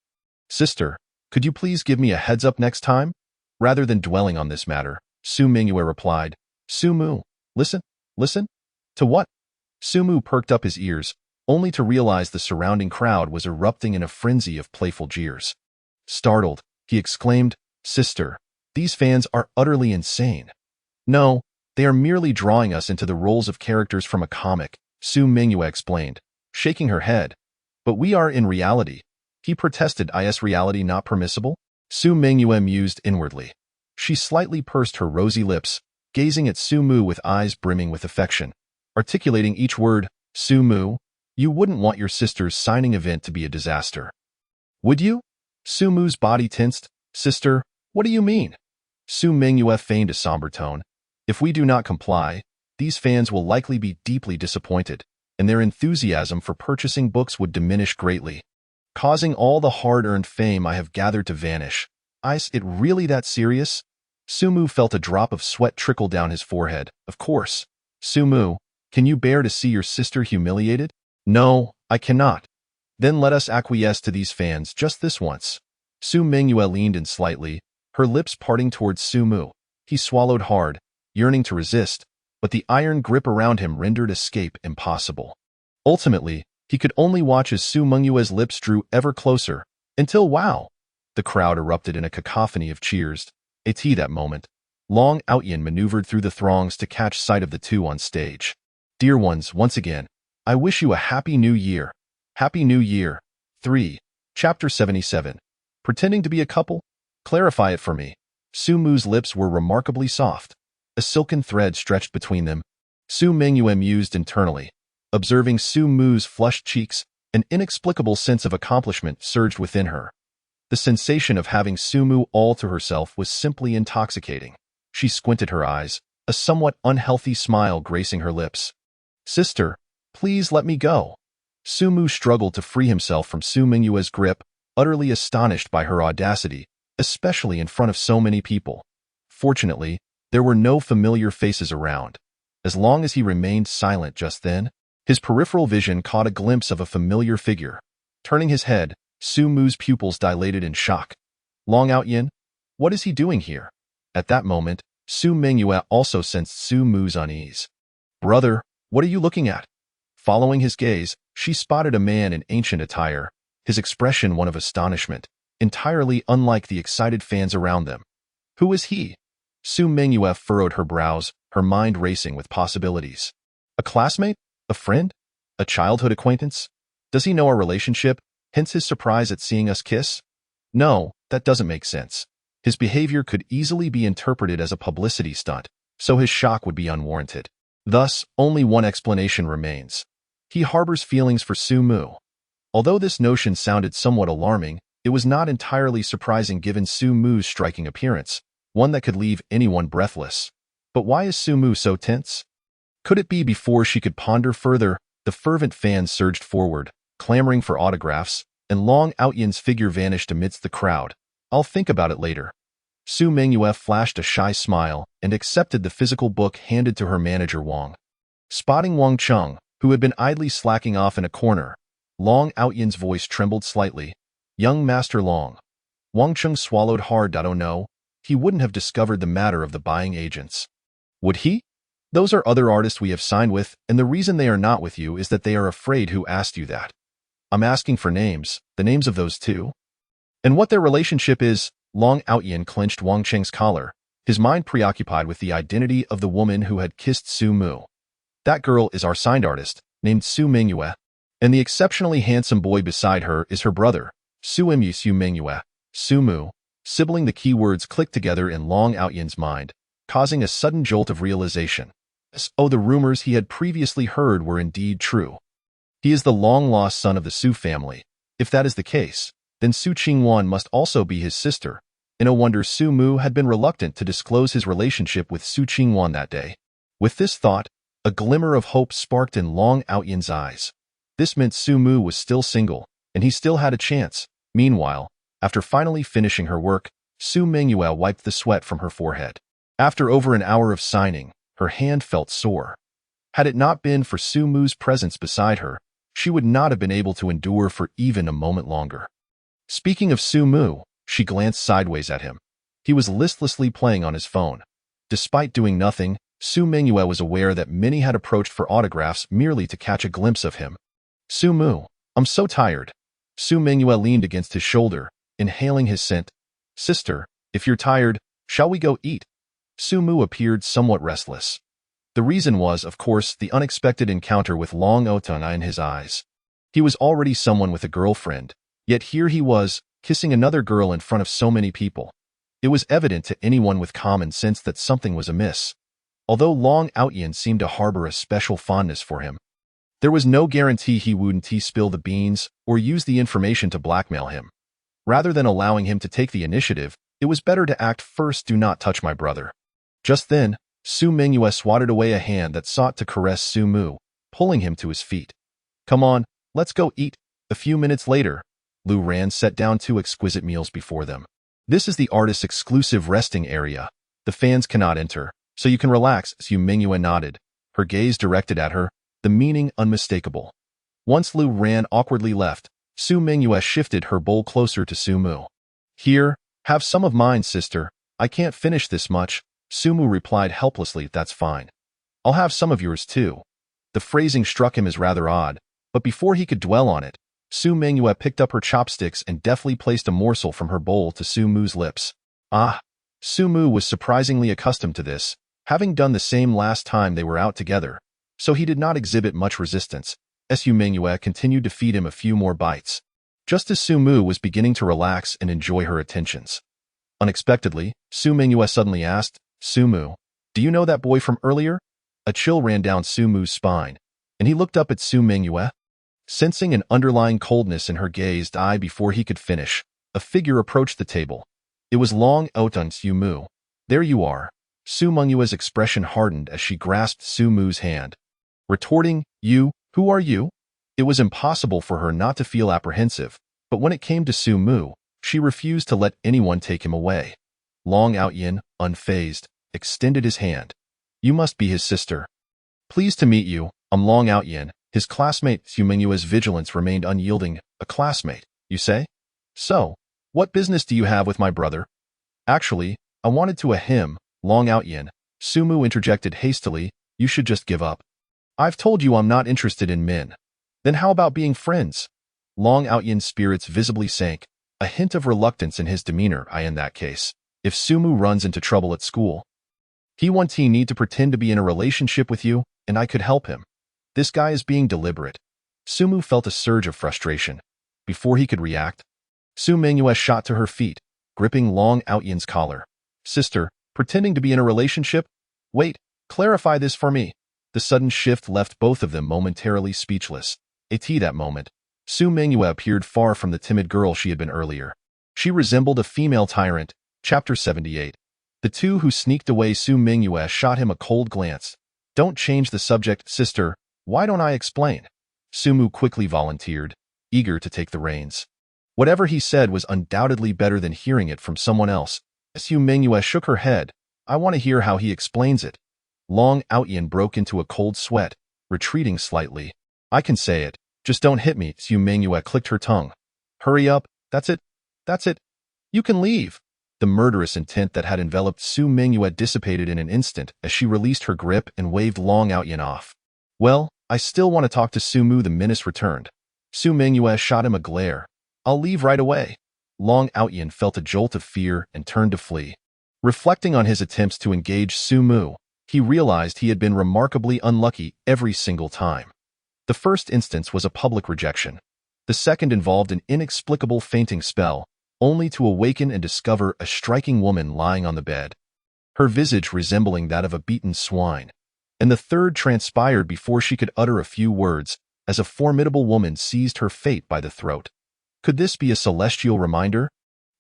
"Sister, could you please give me a heads up next time?" Rather than dwelling on this matter, Su Mingyue replied, "Su Mu, listen, listen? To what?" Su Mu perked up his ears, only to realize the surrounding crowd was erupting in a frenzy of playful jeers. Startled, he exclaimed, "Sister, these fans are utterly insane." "No, they are merely drawing us into the roles of characters from a comic," Su Mingyue explained, shaking her head. "But we are in reality." He protested, "Is reality not permissible?" Su Mingyue mused inwardly. She slightly pursed her rosy lips, gazing at Su Mu with eyes brimming with affection. Articulating each word, "Su Mu, you wouldn't want your sister's signing event to be a disaster, would you?" Su Mu's body tensed. "Sister, what do you mean?" Su Mingyue feigned a somber tone. "If we do not comply, these fans will likely be deeply disappointed, and their enthusiasm for purchasing books would diminish greatly, causing all the hard-earned fame I have gathered to vanish. Is it really that serious?" Su Mu felt a drop of sweat trickle down his forehead. "Of course. Su Mu, can you bear to see your sister humiliated?" "No, I cannot." "Then let us acquiesce to these fans just this once." Su Mingyue leaned in slightly, her lips parting towards Su Mu. He swallowed hard, yearning to resist, but the iron grip around him rendered escape impossible. Ultimately, he could only watch as Su Mingyue's lips drew ever closer, until wow! The crowd erupted in a cacophony of cheers. At that moment, Long Outyin maneuvered through the throngs to catch sight of the two on stage. "Dear ones, once again, I wish you a Happy New Year. Happy New Year." 3. Chapter 77. Pretending to be a couple? Clarify it for me. Su Mu's lips were remarkably soft. A silken thread stretched between them. Su Mingyue mused internally. Observing Su Mu's flushed cheeks, an inexplicable sense of accomplishment surged within her. The sensation of having Su Mu all to herself was simply intoxicating. She squinted her eyes, a somewhat unhealthy smile gracing her lips. "Sister, please let me go." Su Mu struggled to free himself from Su Mingyue's grip, utterly astonished by her audacity, especially in front of so many people. Fortunately, there were no familiar faces around. As long as he remained silent just then, his peripheral vision caught a glimpse of a familiar figure. Turning his head, Su Mu's pupils dilated in shock. "Long Outyin? What is he doing here?" At that moment, Su Mingyue also sensed Su Mu's unease. "Brother, what are you looking at?" Following his gaze, she spotted a man in ancient attire, his expression one of astonishment, entirely unlike the excited fans around them. "Who is he?" Su Mingyue furrowed her brows, her mind racing with possibilities. A classmate? A friend? A childhood acquaintance? Does he know our relationship, hence his surprise at seeing us kiss? No, that doesn't make sense. His behavior could easily be interpreted as a publicity stunt, so his shock would be unwarranted. Thus, only one explanation remains. He harbors feelings for Su Mu. Although this notion sounded somewhat alarming, it was not entirely surprising given Su Mu's striking appearance, one that could leave anyone breathless. But why is Su Mu so tense? Could it be before she could ponder further, the fervent fans surged forward, clamoring for autographs, and Long Outyan's figure vanished amidst the crowd. I'll think about it later. Su Mingyue flashed a shy smile and accepted the physical book handed to her manager Wang. Spotting Wang Chung, who had been idly slacking off in a corner, Long Outyan's voice trembled slightly. Young Master Long. Wang Chung swallowed hard. Oh no, he wouldn't have discovered the matter of the buying agents. Would he? Those are other artists we have signed with, and the reason they are not with you is that they are afraid. Who asked you that? I'm asking for names, the names of those two. And what their relationship is. Long Outyan clenched Wang Cheng's collar, his mind preoccupied with the identity of the woman who had kissed Su Mu. That girl is our signed artist, named Su Mingyue, and the exceptionally handsome boy beside her is her brother, Su Mu Su Mingyue, Su Mu. Sibling the key words clicked together in Long Outyan's mind, causing a sudden jolt of realization. Oh, the rumors he had previously heard were indeed true. He is the long-lost son of the Su family. If that is the case, then Su Qingwan must also be his sister. And no wonder Su Mu had been reluctant to disclose his relationship with Su Qingwan that day. With this thought, a glimmer of hope sparked in Long Outyan's eyes. This meant Su Mu was still single, and he still had a chance. Meanwhile, after finally finishing her work, Su Mingyue wiped the sweat from her forehead. After over an hour of signing, her hand felt sore. Had it not been for Su Mu's presence beside her, she would not have been able to endure for even a moment longer. Speaking of Su Mu, she glanced sideways at him. He was listlessly playing on his phone. Despite doing nothing, Su Mingyue was aware that many had approached for autographs merely to catch a glimpse of him. Su Mu, I'm so tired. Su Mingyue leaned against his shoulder, inhaling his scent. Sister, if you're tired, shall we go eat? Su Mu appeared somewhat restless. The reason was, of course, the unexpected encounter with Long Outyan in his eyes. He was already someone with a girlfriend, yet here he was, kissing another girl in front of so many people. It was evident to anyone with common sense that something was amiss. Although Long Outyan seemed to harbor a special fondness for him, there was no guarantee he wouldn't spill the beans or use the information to blackmail him. Rather than allowing him to take the initiative, it was better to act first. Do not touch my brother. Just then, Su Mingyue swatted away a hand that sought to caress Su Mu, pulling him to his feet. Come on, let's go eat. A few minutes later, Lu Ran set down two exquisite meals before them. This is the artist's exclusive resting area. The fans cannot enter, so you can relax. Su Mingyue nodded, her gaze directed at her, the meaning unmistakable. Once Lu Ran awkwardly left, Su Mingyue shifted her bowl closer to Su Mu. Here, have some of mine, sister. I can't finish this much. Su Mu replied helplessly. That's fine. I'll have some of yours too. The phrasing struck him as rather odd, but before he could dwell on it, Su Mingyue picked up her chopsticks and deftly placed a morsel from her bowl to Su Mu's lips. Ah! Su Mu was surprisingly accustomed to this, having done the same last time they were out together, so he did not exhibit much resistance, as Su Mingyue continued to feed him a few more bites, just as Su Mu was beginning to relax and enjoy her attentions. Unexpectedly, Su Mingyue suddenly asked, Su Mu, do you know that boy from earlier? A chill ran down Su Mu's spine, and he looked up at Su Mingyue. Sensing an underlying coldness in her gazed eye before he could finish, a figure approached the table. It was Long Outyan. Su Mu. There you are. Su Mingyue's expression hardened as she grasped Su Mu's hand. Retorting, you, who are you? It was impossible for her not to feel apprehensive, but when it came to Su Mu, she refused to let anyone take him away. Long Outyan, unfazed, extended his hand. You must be his sister. Pleased to meet you, I'm Long Outyan. His classmate Su Mingyue's vigilance remained unyielding. A classmate, you say? So, what business do you have with my brother? Actually, I wanted to him, Long Outyan. Su Mu interjected hastily, you should just give up. I've told you I'm not interested in men. Then how about being friends? Long Outyan's spirits visibly sank, a hint of reluctance in his demeanor. In that case, if Su Mu runs into trouble at school, He wants he need to pretend to be in a relationship with you, and I could help him. This guy is being deliberate. Sumu felt a surge of frustration. Before he could react, Su Mingyue shot to her feet, gripping Long Outyan's collar. Sister, pretending to be in a relationship? Wait, clarify this for me. The sudden shift left both of them momentarily speechless. At that moment, Su Mingyue appeared far from the timid girl she had been earlier. She resembled a female tyrant. Chapter 78. The two who sneaked away. Su Mingyue shot him a cold glance. Don't change the subject, sister. Why don't I explain? Sumu quickly volunteered, eager to take the reins. Whatever he said was undoubtedly better than hearing it from someone else. Su Mingyue shook her head. I want to hear how he explains it. Long Outyan broke into a cold sweat, retreating slightly. I can say it. Just don't hit me. Su Mingyue clicked her tongue. Hurry up. That's it. That's it. You can leave. The murderous intent that had enveloped Su Mingyue dissipated in an instant as she released her grip and waved Long Outyan off. Well, I still want to talk to Sumu. The menace returned. Su Mingyue shot him a glare. I'll leave right away. Long Outyan felt a jolt of fear and turned to flee. Reflecting on his attempts to engage Sumu, he realized he had been remarkably unlucky every single time. The first instance was a public rejection. The second involved an inexplicable fainting spell, only to awaken and discover a striking woman lying on the bed, her visage resembling that of a beaten swine. And the third transpired before she could utter a few words, as a formidable woman seized her fate by the throat. Could this be a celestial reminder?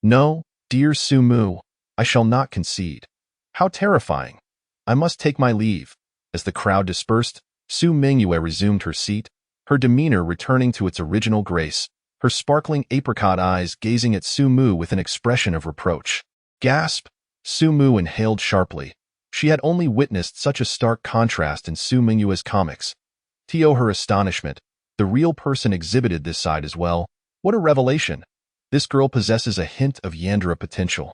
No, dear Sumu, I shall not concede. How terrifying. I must take my leave. As the crowd dispersed, Su Mingyue resumed her seat, her demeanor returning to its original grace, her sparkling apricot eyes gazing at Sumu with an expression of reproach. Gasp! Sumu inhaled sharply. She had only witnessed such a stark contrast in Su Mingyue's comics. To her astonishment, the real person exhibited this side as well. What a revelation! This girl possesses a hint of Yandere potential.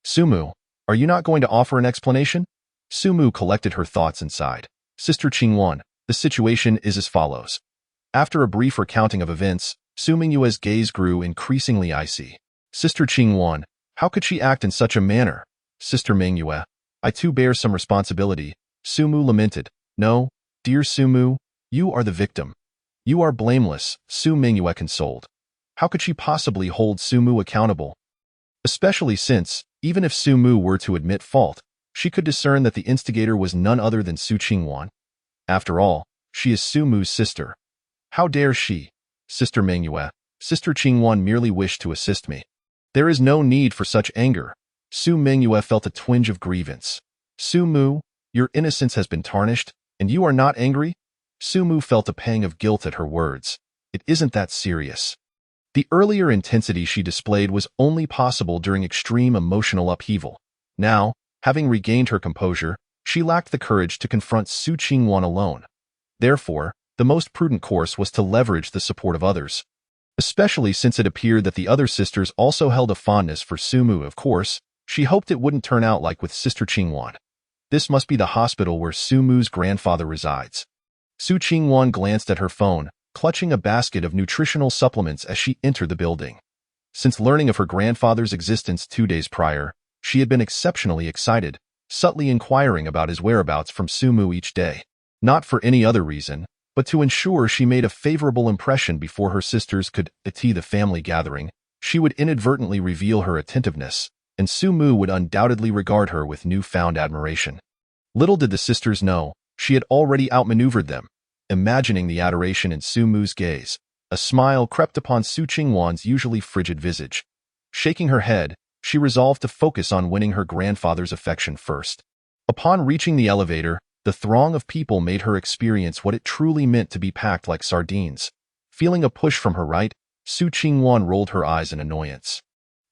Sumu, are you not going to offer an explanation? Sumu collected her thoughts and sighed. Sister Qingwan, the situation is as follows. After a brief recounting of events, Su Mingyue's gaze grew increasingly icy. Sister Qingwan, how could she act in such a manner? Sister Mingyue, I too bear some responsibility. Sumu lamented. No, dear Sumu, you are the victim. You are blameless, Su Mingyue consoled. How could she possibly hold Sumu accountable? Especially since, even if Sumu were to admit fault, she could discern that the instigator was none other than Su Qingwan. After all, she is Sumu's sister. How dare she? Sister Mingyue, Sister Qingwan merely wished to assist me. There is no need for such anger. Su Mingyue felt a twinge of grievance. Sumu, your innocence has been tarnished, and you are not angry? Sumu felt a pang of guilt at her words. It isn't that serious. The earlier intensity she displayed was only possible during extreme emotional upheaval. Now, having regained her composure, she lacked the courage to confront Su Qingwan alone. Therefore, the most prudent course was to leverage the support of others. Especially since it appeared that the other sisters also held a fondness for Sumu. Of course, she hoped it wouldn't turn out like with Sister Qingwan. This must be the hospital where Sumu's grandfather resides. Su Qingwan glanced at her phone, clutching a basket of nutritional supplements as she entered the building. Since learning of her grandfather's existence 2 days prior, she had been exceptionally excited, subtly inquiring about his whereabouts from Sumu each day. Not for any other reason, but to ensure she made a favorable impression before her sisters could attend the family gathering. She would inadvertently reveal her attentiveness, and Sumu would undoubtedly regard her with newfound admiration. Little did the sisters know, she had already outmaneuvered them. Imagining the adoration in Sumu's gaze, a smile crept upon Su Qingwan's usually frigid visage. Shaking her head, she resolved to focus on winning her grandfather's affection first. Upon reaching the elevator, the throng of people made her experience what it truly meant to be packed like sardines. Feeling a push from her right, Su Qingwan rolled her eyes in annoyance.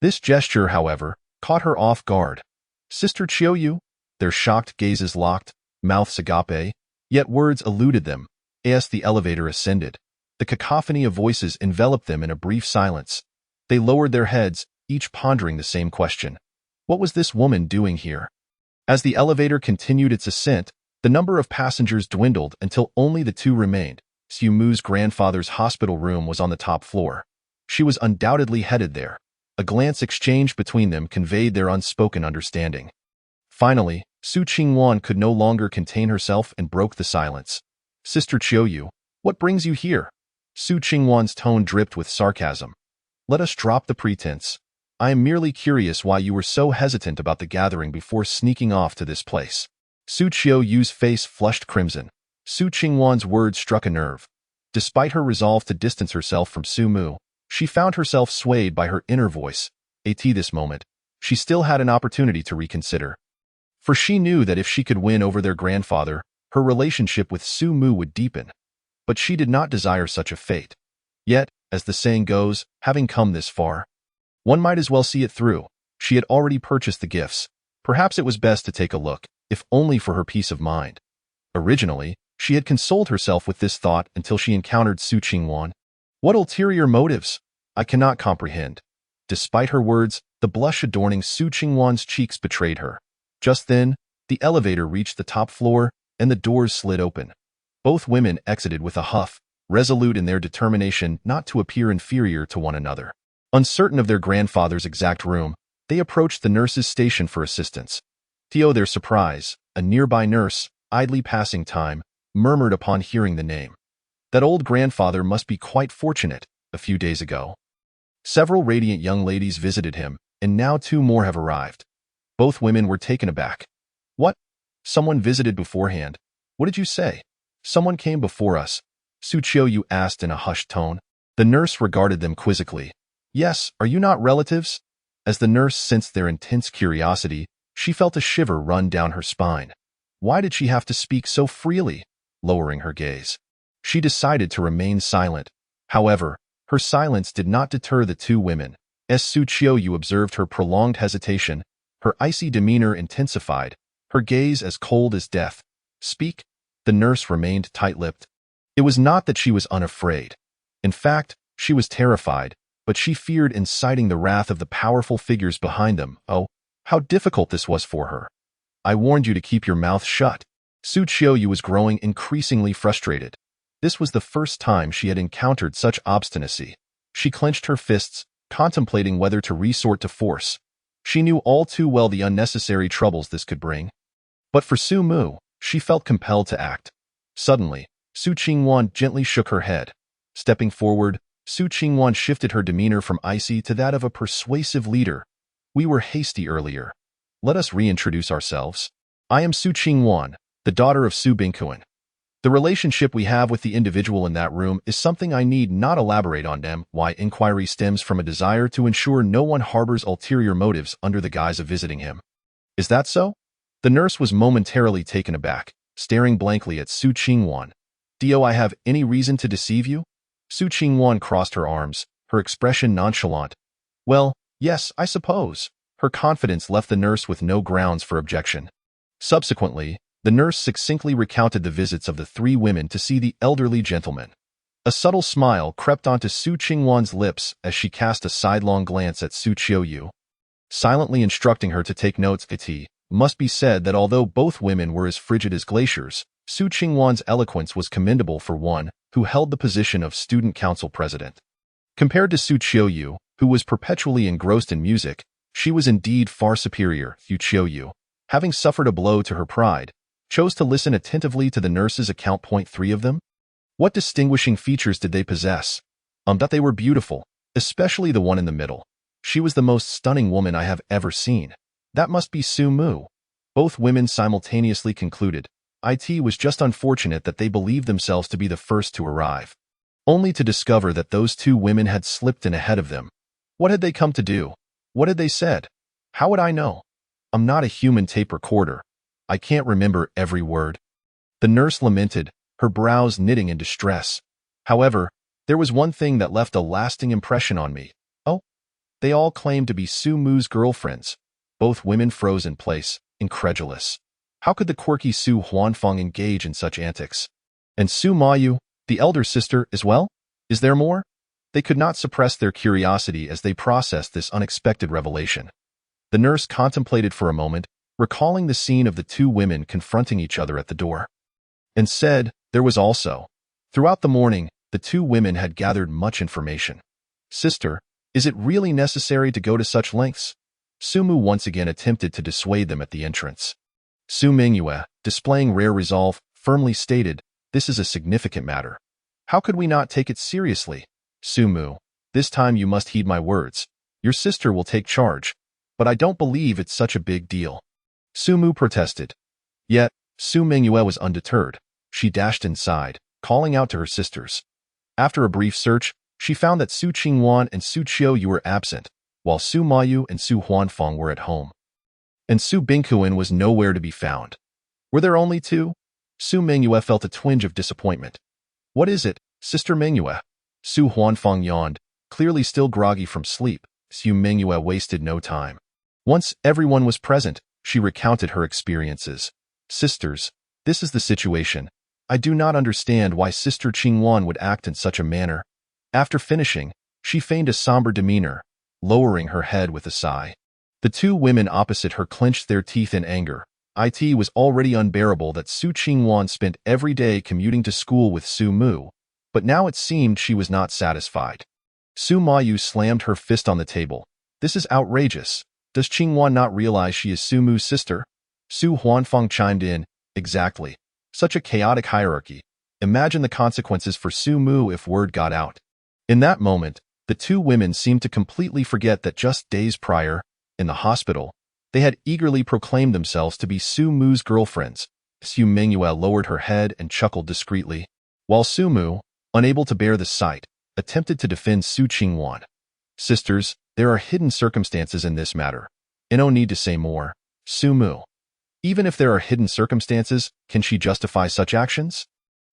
This gesture, however, caught her off guard. Sister Qiuyu? Their shocked gazes locked, mouths agape, yet words eluded them. As the elevator ascended, the cacophony of voices enveloped them in a brief silence. They lowered their heads, each pondering the same question. What was this woman doing here? As the elevator continued its ascent, the number of passengers dwindled until only the two remained. Sumu's grandfather's hospital room was on the top floor. She was undoubtedly headed there. A glance exchanged between them conveyed their unspoken understanding. Finally, Su Qingwan could no longer contain herself and broke the silence. Sister Qiuyu, what brings you here? Su Qingwan's tone dripped with sarcasm. Let us drop the pretense. I am merely curious why you were so hesitant about the gathering before sneaking off to this place. Su Qiuyu's face flushed crimson. Su Qingwan's words struck a nerve. Despite her resolve to distance herself from Su Mu, she found herself swayed by her inner voice. At this moment, she still had an opportunity to reconsider. For she knew that if she could win over their grandfather, her relationship with Su Mu would deepen. But she did not desire such a fate. Yet, as the saying goes, having come this far, one might as well see it through. She had already purchased the gifts. Perhaps it was best to take a look, if only for her peace of mind. Originally, she had consoled herself with this thought until she encountered Su Qingwan. What ulterior motives? I cannot comprehend. Despite her words, the blush adorning Su Qingwan's cheeks betrayed her. Just then, the elevator reached the top floor, and the doors slid open. Both women exited with a huff, resolute in their determination not to appear inferior to one another. Uncertain of their grandfather's exact room, they approached the nurse's station for assistance. To their surprise, a nearby nurse, idly passing time, murmured upon hearing the name. That old grandfather must be quite fortunate. A few days ago, several radiant young ladies visited him, and now 2 more have arrived. Both women were taken aback. What? Someone visited beforehand? What did you say? Someone came before us, Su Qiuyu asked in a hushed tone. The nurse regarded them quizzically. Yes, are you not relatives? As the nurse sensed their intense curiosity, she felt a shiver run down her spine. Why did she have to speak so freely? Lowering her gaze, she decided to remain silent. However, her silence did not deter the 2 women. As Su Qiuyu observed her prolonged hesitation, her icy demeanor intensified, her gaze as cold as death. Speak? The nurse remained tight-lipped. It was not that she was unafraid. In fact, she was terrified, but she feared inciting the wrath of the powerful figures behind them. Oh, how difficult this was for her. I warned you to keep your mouth shut. Su Qiuyu was growing increasingly frustrated. This was the first time she had encountered such obstinacy. She clenched her fists, contemplating whether to resort to force. She knew all too well the unnecessary troubles this could bring. But for Su Mu, she felt compelled to act. Suddenly, Su Qingwan gently shook her head. Stepping forward, Su Qingwan shifted her demeanor from icy to that of a persuasive leader. We were hasty earlier. Let us reintroduce ourselves. I am Su Qingwan, the daughter of Su Bingquan. The relationship we have with the individual in that room is something I need not elaborate on. Why inquiry stems from a desire to ensure no one harbors ulterior motives under the guise of visiting him. Is that so? The nurse was momentarily taken aback, staring blankly at Su Qingwan. Do I have any reason to deceive you? Su Qingwan crossed her arms, her expression nonchalant. Well, yes, I suppose. Her confidence left the nurse with no grounds for objection. Subsequently, the nurse succinctly recounted the visits of the 3 women to see the elderly gentleman. A subtle smile crept onto Su Qingwan's lips as she cast a sidelong glance at Su Qiuyu, silently instructing her to take notes. It must be said that although both women were as frigid as glaciers, Su Qingwan's eloquence was commendable for one who held the position of student council president. Compared to Su Qiuyu, who was perpetually engrossed in music, she was indeed far superior. Su Qiuyu, having suffered a blow to her pride, chose to listen attentively to the nurse's account. 3 of them? What distinguishing features did they possess? That they were beautiful, especially the one in the middle. She was the most stunning woman I have ever seen. That must be Su Mu. Both women simultaneously concluded. It was just unfortunate that they believed themselves to be the first to arrive, only to discover that those 2 women had slipped in ahead of them. What had they come to do? What had they said? How would I know? I'm not a human tape recorder. I can't remember every word. The nurse lamented, her brows knitting in distress. However, there was one thing that left a lasting impression on me. Oh, they all claimed to be Su Mu's girlfriends. Both women froze in place, incredulous. How could the quirky Su Huanfeng engage in such antics? And Su Mayu, the elder sister, as well? Is there more? They could not suppress their curiosity as they processed this unexpected revelation. The nurse contemplated for a moment, recalling the scene of the 2 women confronting each other at the door, and said, there was also. Throughout the morning, the 2 women had gathered much information. Sister, is it really necessary to go to such lengths? Su Mu once again attempted to dissuade them at the entrance. Su Mingyue, displaying rare resolve, firmly stated, "This is a significant matter. How could we not take it seriously? Su Mu, this time you must heed my words. Your sister will take charge, but I don't believe it's such a big deal." Su Mu protested. Yet, Su Mingyue was undeterred. She dashed inside, calling out to her sisters. After a brief search, she found that Su Qingwan and Su Qiuyu were absent, while Su Mayu and Su Huanfeng were at home. And Su Bingkuan was nowhere to be found. Were there only two? Su Mingyue felt a twinge of disappointment. "What is it, Sister Mingyue?" Su Huanfeng yawned, clearly still groggy from sleep. Su Mingyue wasted no time. Once everyone was present, she recounted her experiences. "Sisters, this is the situation. I do not understand why Sister Qingwan would act in such a manner." After finishing, she feigned a somber demeanor, lowering her head with a sigh. The two women opposite her clenched their teeth in anger. It was already unbearable that Su Qingwan spent every day commuting to school with Su Mu, but now it seemed she was not satisfied. Su Mayu slammed her fist on the table. "This is outrageous. Does Qingwan not realize she is Su Mu's sister?" Su Huanfeng chimed in, "Exactly. Such a chaotic hierarchy. Imagine the consequences for Su Mu if word got out." In that moment, the two women seemed to completely forget that just days prior, in the hospital, they had eagerly proclaimed themselves to be Su Mu's girlfriends. Su Mingyue lowered her head and chuckled discreetly, while Su Mu, unable to bear the sight, attempted to defend Su Qingwan. "Sisters, there are hidden circumstances in this matter. And no need to say more. Su Mu, even if there are hidden circumstances, can she justify such actions?"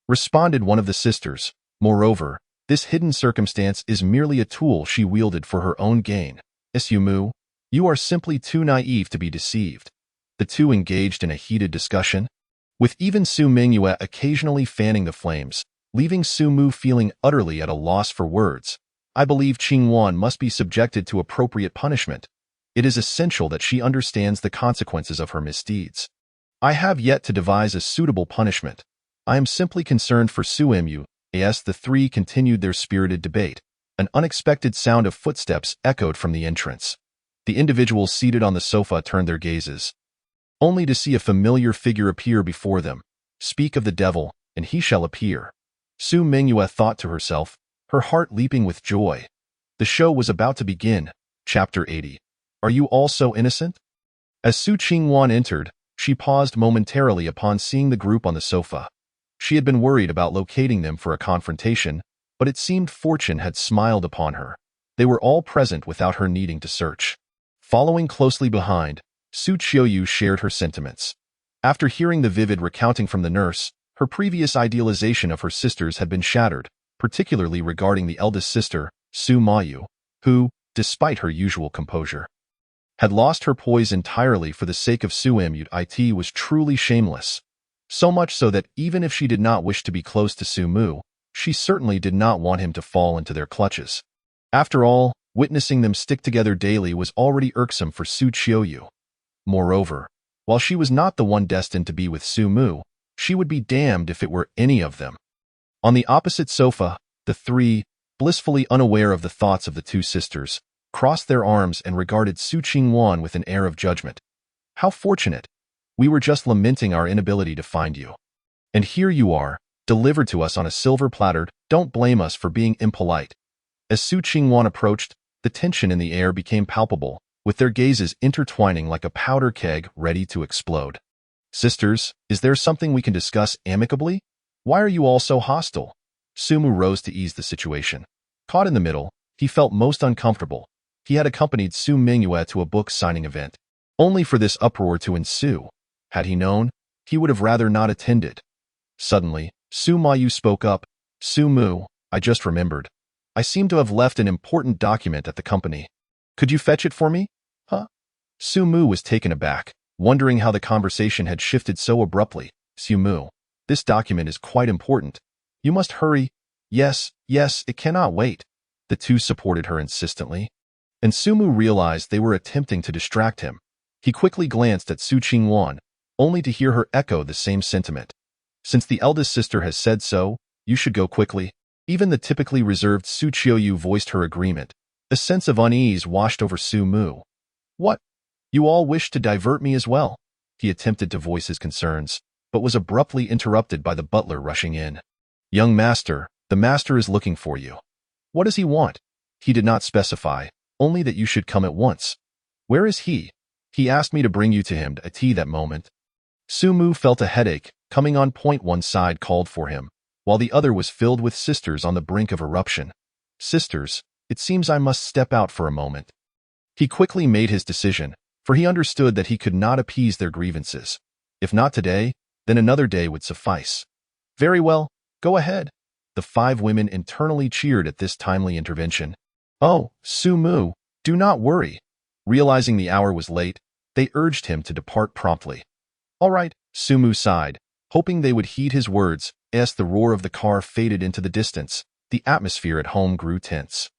Responded one of the sisters. "Moreover, this hidden circumstance is merely a tool she wielded for her own gain. Su Mu, you are simply too naive to be deceived." The two engaged in a heated discussion, with even Su Mingyue occasionally fanning the flames, leaving Su Mu feeling utterly at a loss for words. "I believe Qingwan must be subjected to appropriate punishment. It is essential that she understands the consequences of her misdeeds. I have yet to devise a suitable punishment. I am simply concerned for Su Mu." As the three continued their spirited debate, an unexpected sound of footsteps echoed from the entrance. The individuals seated on the sofa turned their gazes, only to see a familiar figure appear before them. "Speak of the devil, and he shall appear." Su Mingyue thought to herself, her heart leaping with joy. The show was about to begin. Chapter 80. Are you all so innocent? As Su Qingwan entered, she paused momentarily upon seeing the group on the sofa. She had been worried about locating them for a confrontation, but it seemed fortune had smiled upon her. They were all present without her needing to search. Following closely behind, Su Qiuyu shared her sentiments. After hearing the vivid recounting from the nurse, her previous idealization of her sisters had been shattered, particularly regarding the eldest sister, Su Mayu, who, despite her usual composure, had lost her poise entirely for the sake of Su Mu. It was truly shameless. So much so that even if she did not wish to be close to Su Mu, she certainly did not want him to fall into their clutches. After all, witnessing them stick together daily was already irksome for Su Qiuyu. Moreover, while she was not the one destined to be with Su Mu, she would be damned if it were any of them. On the opposite sofa, the three, blissfully unaware of the thoughts of the two sisters, crossed their arms and regarded Su Qingwan with an air of judgment. "How fortunate! We were just lamenting our inability to find you. And here you are, delivered to us on a silver platter. Don't blame us for being impolite." As Su Qingwan approached, the tension in the air became palpable, with their gazes intertwining like a powder keg ready to explode. "Sisters, is there something we can discuss amicably? Why are you all so hostile?" Su Mu rose to ease the situation. Caught in the middle, he felt most uncomfortable. He had accompanied Su Mingyue to a book signing event, only for this uproar to ensue. Had he known, he would have rather not attended. Suddenly, Su Mayu spoke up. "Su Mu, I just remembered. I seem to have left an important document at the company. Could you fetch it for me?" "Huh?" Su Mu was taken aback, wondering how the conversation had shifted so abruptly. "Su Mu, this document is quite important. You must hurry." Yes, it cannot wait." The two supported her insistently. And Su Mu realized they were attempting to distract him. He quickly glanced at Su Qingwan, only to hear her echo the same sentiment. "Since the eldest sister has said so, you should go quickly." Even the typically reserved Su Qiuyu voiced her agreement. A sense of unease washed over Su Mu. "What? You all wish to divert me as well. He attempted to voice his concerns, but was abruptly interrupted by the butler rushing in. Young master, the master is looking for you. What does he want? He did not specify, only that you should come at once. Where is he? He asked me to bring you to him at tea that moment. Sumu felt a headache coming on point. One side called for him, while the other was filled with sisters on the brink of eruption. Sisters, it seems I must step out for a moment. He quickly made his decision, for he understood that he could not appease their grievances. If not today, then another day would suffice. Very well, go ahead. The 5 women internally cheered at this timely intervention. Oh, Sumu, do not worry. Realizing the hour was late, they urged him to depart promptly. All right, Sumu sighed, hoping they would heed his words. As the roar of the car faded into the distance, the atmosphere at home grew tense.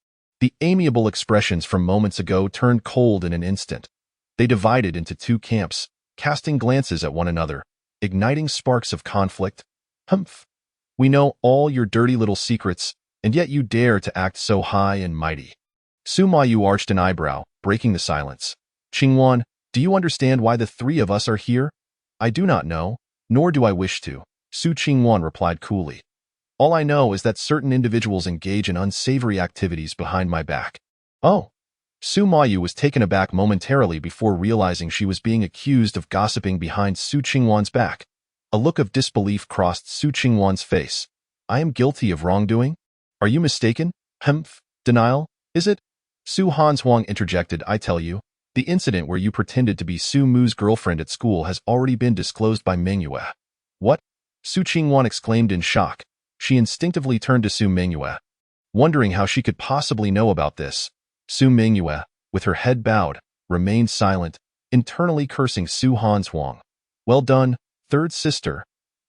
The amiable expressions from moments ago turned cold in an instant. They divided into 2 camps, casting glances at one another, igniting sparks of conflict. Humph! We know all your dirty little secrets, and yet you dare to act so high and mighty. Sumayu arched an eyebrow, breaking the silence. Qingwan, do you understand why the 3 of us are here? I do not know, nor do I wish to, Su Qingwan replied coolly. All I know is that certain individuals engage in unsavory activities behind my back. Oh. Su Mayu was taken aback momentarily before realizing she was being accused of gossiping behind Su Qingwan's back. A look of disbelief crossed Su Qingwan's face. I am guilty of wrongdoing? Are you mistaken? Humph, denial, is it? Su Hanshuang interjected. I tell you, the incident where you pretended to be Su Mu's girlfriend at school has already been disclosed by Mengyue. What? Su Qingwan exclaimed in shock. She instinctively turned to Su Mengyue, wondering how she could possibly know about this. Su Mengyue, with her head bowed, remained silent, internally cursing Su Hanshuang. Well done, 3rd sister.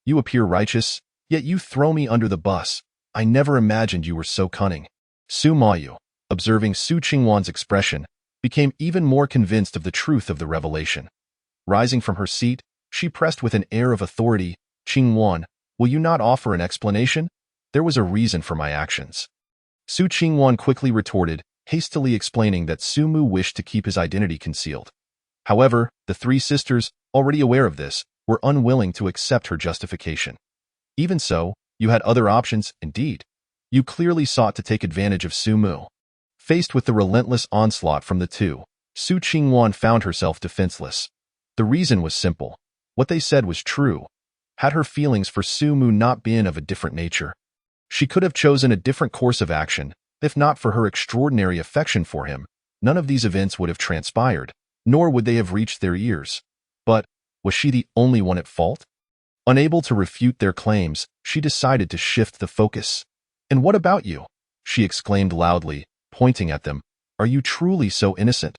You appear righteous, yet you throw me under the bus. I never imagined you were so cunning. Su Mayu, observing Su Qingwan's expression, became even more convinced of the truth of the revelation. Rising from her seat, she pressed with an air of authority, Qingwan, will you not offer an explanation? There was a reason for my actions. Su Qingwan quickly retorted, hastily explaining that Sumu wished to keep his identity concealed. However, the 3 sisters, already aware of this, were unwilling to accept her justification. Even so, you had other options, indeed. You clearly sought to take advantage of Sumu. Faced with the relentless onslaught from the 2, Su Qingwan found herself defenseless. The reason was simple. What they said was true. Had her feelings for Sumu not been of a different nature, she could have chosen a different course of action. If not for her extraordinary affection for him, none of these events would have transpired, nor would they have reached their ears. But, was she the only one at fault? Unable to refute their claims, she decided to shift the focus. And what about you? She exclaimed loudly, pointing at them. Are you truly so innocent?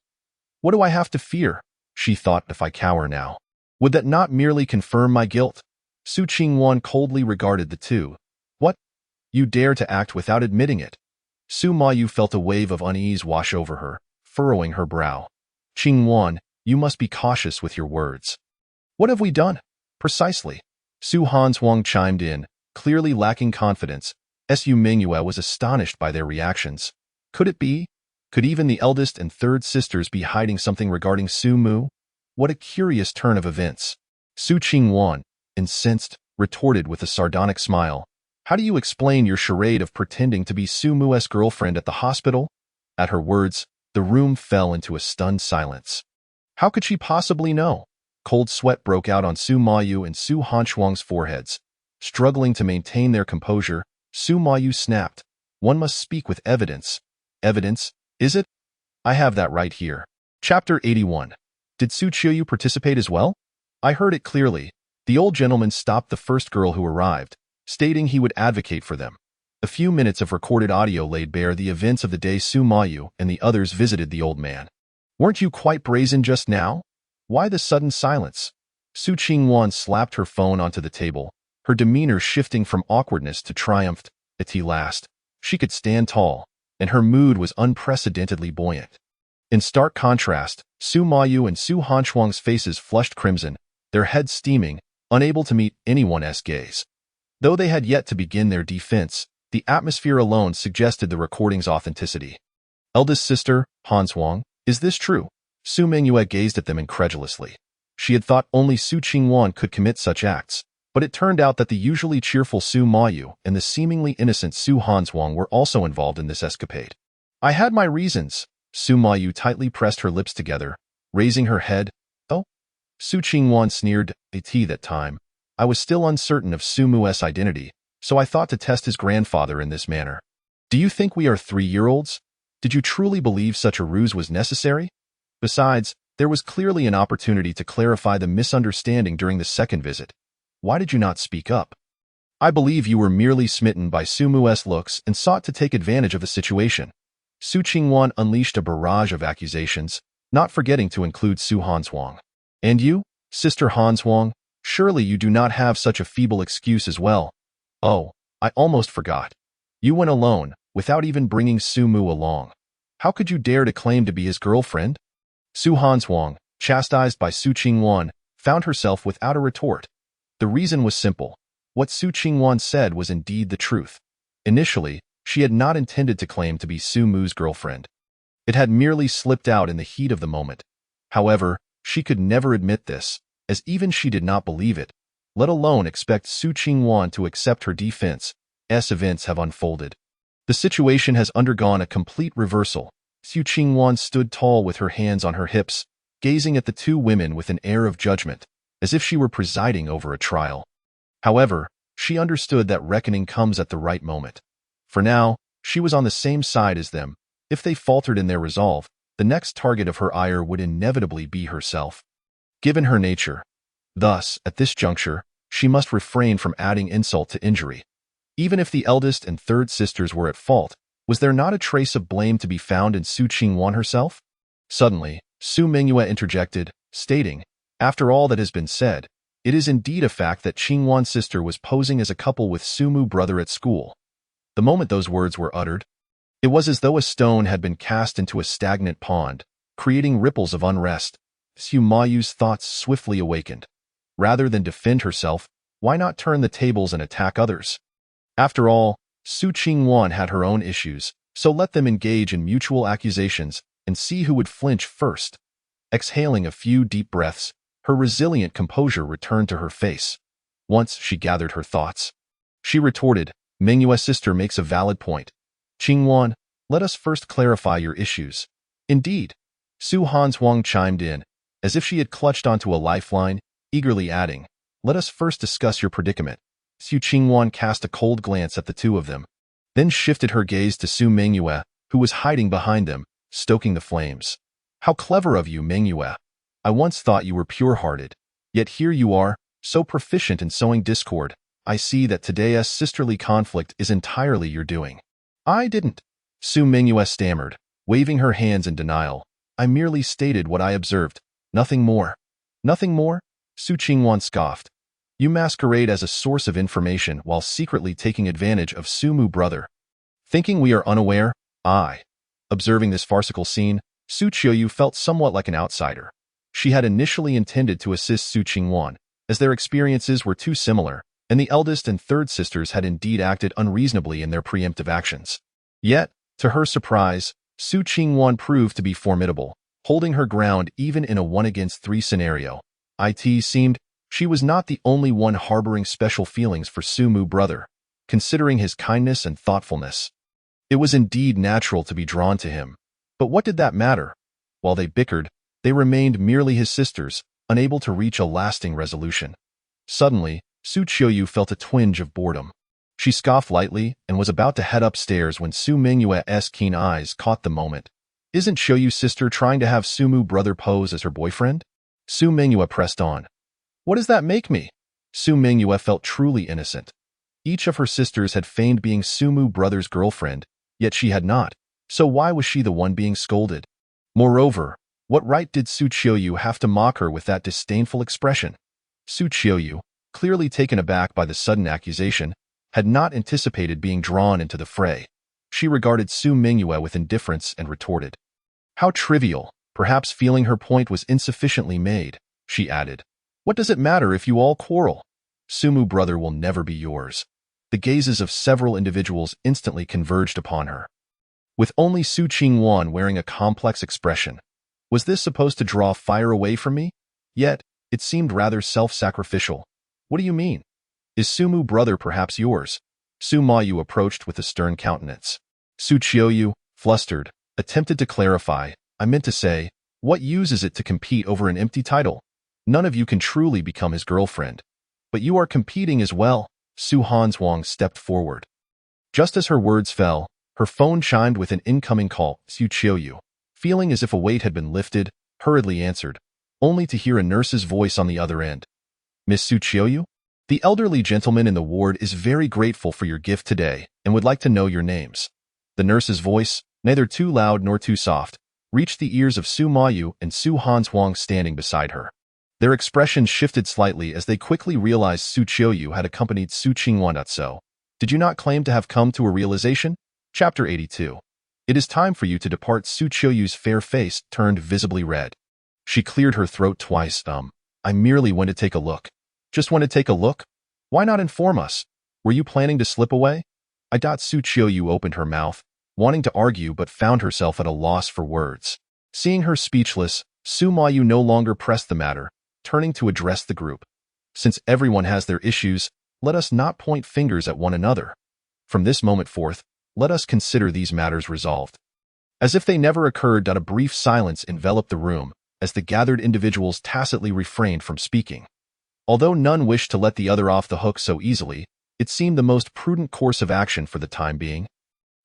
What do I have to fear? She thought, if I cower now, would that not merely confirm my guilt? Su Qingwan coldly regarded the 2. What? You dare to act without admitting it? Su Mayu felt a wave of unease wash over her, furrowing her brow. Qingwan, you must be cautious with your words. What have we done? Precisely. Su Hanshuang chimed in, clearly lacking confidence. Su Mengyue was astonished by their reactions. Could it be? Could even the eldest and 3rd sisters be hiding something regarding Su Mu? What a curious turn of events. Su Qingwan, incensed, retorted with a sardonic smile. How do you explain your charade of pretending to be Su Mu's girlfriend at the hospital? At her words, the room fell into a stunned silence. How could she possibly know? Cold sweat broke out on Su Mayu and Su Hanshuang's foreheads. Struggling to maintain their composure, Su Mayu snapped. One must speak with evidence. Evidence, is it? I have that right here. Chapter 81. Did Su Qiuyu participate as well? I heard it clearly. The old gentleman stopped the first girl who arrived, stating he would advocate for them. A few minutes of recorded audio laid bare the events of the day Su Mayu and the others visited the old man. Weren't you quite brazen just now? Why the sudden silence? Su Qingwan slapped her phone onto the table, her demeanor shifting from awkwardness to triumph. At last, she could stand tall, and her mood was unprecedentedly buoyant. In stark contrast, Su Mayu and Su Hanshuang's faces flushed crimson, their heads steaming, unable to meet anyone's gaze. Though they had yet to begin their defense, the atmosphere alone suggested the recording's authenticity. Eldest sister, Hanshuang, is this true? Su Mingyue gazed at them incredulously. She had thought only Su Qingwan could commit such acts, but it turned out that the usually cheerful Su Mayu and the seemingly innocent Su Hanzhuang were also involved in this escapade. I had my reasons. Su Mayu tightly pressed her lips together, raising her head. Oh? Su Qingwan sneered. That time, I was still uncertain of Su Mu's identity, so I thought to test his grandfather in this manner. Do you think we are 3-year-olds? Did you truly believe such a ruse was necessary? Besides, there was clearly an opportunity to clarify the misunderstanding during the second visit. Why did you not speak up? I believe you were merely smitten by Su Mu's looks and sought to take advantage of the situation. Su Qingwan unleashed a barrage of accusations, not forgetting to include Su Hanzhuang. And you, Sister Hanzhuang, surely you do not have such a feeble excuse as well. Oh, I almost forgot. You went alone, without even bringing Su Mu along. How could you dare to claim to be his girlfriend? Su Hanzhuang, chastised by Su Qingwan, found herself without a retort. The reason was simple. What Su Qingwan said was indeed the truth. Initially, she had not intended to claim to be Su Mu's girlfriend. It had merely slipped out in the heat of the moment. However, she could never admit this, as even she did not believe it, let alone expect Su Qingwan to accept her defense, as events have unfolded. The situation has undergone a complete reversal. Su Qingwan stood tall with her hands on her hips, gazing at the two women with an air of judgment, as if she were presiding over a trial. However, she understood that reckoning comes at the right moment. For now, she was on the same side as them. If they faltered in their resolve, the next target of her ire would inevitably be herself. Given her nature. Thus, at this juncture, she must refrain from adding insult to injury. Even if the eldest and third sisters were at fault, was there not a trace of blame to be found in Su Qingwan herself? Suddenly, Su Mingyue interjected, stating, after all that has been said, it is indeed a fact that Qingwan's sister was posing as a couple with Su Mu brother at school. The moment those words were uttered, it was as though a stone had been cast into a stagnant pond, creating ripples of unrest. Su Mayu's thoughts swiftly awakened. Rather than defend herself, why not turn the tables and attack others? After all, Su Qingwan had her own issues, so let them engage in mutual accusations and see who would flinch first. Exhaling a few deep breaths, her resilient composure returned to her face. Once she gathered her thoughts, she retorted, Mingyue's sister makes a valid point. Qingwan, let us first clarify your issues. Indeed, Su Hanzhuang chimed in, as if she had clutched onto a lifeline, eagerly adding, let us first discuss your predicament. Su Qingwan cast a cold glance at the two of them, then shifted her gaze to Su Mingyue, who was hiding behind them, stoking the flames. How clever of you, Mingyue. I once thought you were pure-hearted, yet here you are, so proficient in sowing discord. I see that today's sisterly conflict is entirely your doing. I didn't. Su Mingyue stammered, waving her hands in denial. I merely stated what I observed, nothing more. Nothing more? Su Qingwan scoffed. You masquerade as a source of information while secretly taking advantage of Su Mu brother. Thinking we are unaware? Observing this farcical scene, Su Qiuyu felt somewhat like an outsider. She had initially intended to assist Su Qingwan, as their experiences were too similar, and the eldest and third sisters had indeed acted unreasonably in their preemptive actions. Yet, to her surprise, Su Qingwan proved to be formidable, holding her ground even in a 1-against-3 scenario. It seemed she was not the only one harboring special feelings for Su Mu brother, considering his kindness and thoughtfulness. It was indeed natural to be drawn to him. But what did that matter? While they bickered, they remained merely his sisters, unable to reach a lasting resolution. Suddenly, Su Qiuyu felt a twinge of boredom. She scoffed lightly and was about to head upstairs when Su Mingyue's keen eyes caught the moment. Isn't Qiuyu's sister trying to have Su Mu brother pose as her boyfriend? Su Mingyue pressed on. What does that make me? Su Mingyue felt truly innocent. Each of her sisters had feigned being Su Mu brother's girlfriend, yet she had not, so why was she the one being scolded? Moreover, what right did Su Qiuyu have to mock her with that disdainful expression? Su Qiuyu, clearly taken aback by the sudden accusation, had not anticipated being drawn into the fray. She regarded Su Mingyue with indifference and retorted. How trivial, perhaps feeling her point was insufficiently made, she added. What does it matter if you all quarrel? Su Mu brother will never be yours. The gazes of several individuals instantly converged upon her. With only Su Qingwan wearing a complex expression, Was this supposed to draw fire away from me? Yet, it seemed rather self-sacrificial. What do you mean? Is Sumu brother perhaps yours? Su Mayu approached with a stern countenance. Su Qiuyu, flustered, attempted to clarify. I meant to say, what use is it to compete over an empty title? None of you can truly become his girlfriend. But you are competing as well. Su Hanswang stepped forward. Just as her words fell, her phone chimed with an incoming call. Su Qiuyu, feeling as if a weight had been lifted, hurriedly answered, only to hear a nurse's voice on the other end. Miss Su Qiuyu? The elderly gentleman in the ward is very grateful for your gift today and would like to know your names. The nurse's voice, neither too loud nor too soft, reached the ears of Su Mayu and Su Hanswang standing beside her. Their expressions shifted slightly as they quickly realized Su Qiuyu had accompanied Su Qingwan. So, did you not claim to have come to a realization? Chapter 82. It is time for you to depart. Su Qiuyu's fair face turned visibly red. She cleared her throat twice. I merely went to take a look. Just want to take a look? Why not inform us? Were you planning to slip away? Su Qiuyu opened her mouth, wanting to argue but found herself at a loss for words. Seeing her speechless, Su Mayu no longer pressed the matter, turning to address the group. Since everyone has their issues, let us not point fingers at one another. From this moment forth, let us consider these matters resolved. As if they never occurred, a brief silence enveloped the room, as the gathered individuals tacitly refrained from speaking. Although none wished to let the other off the hook so easily, it seemed the most prudent course of action for the time being.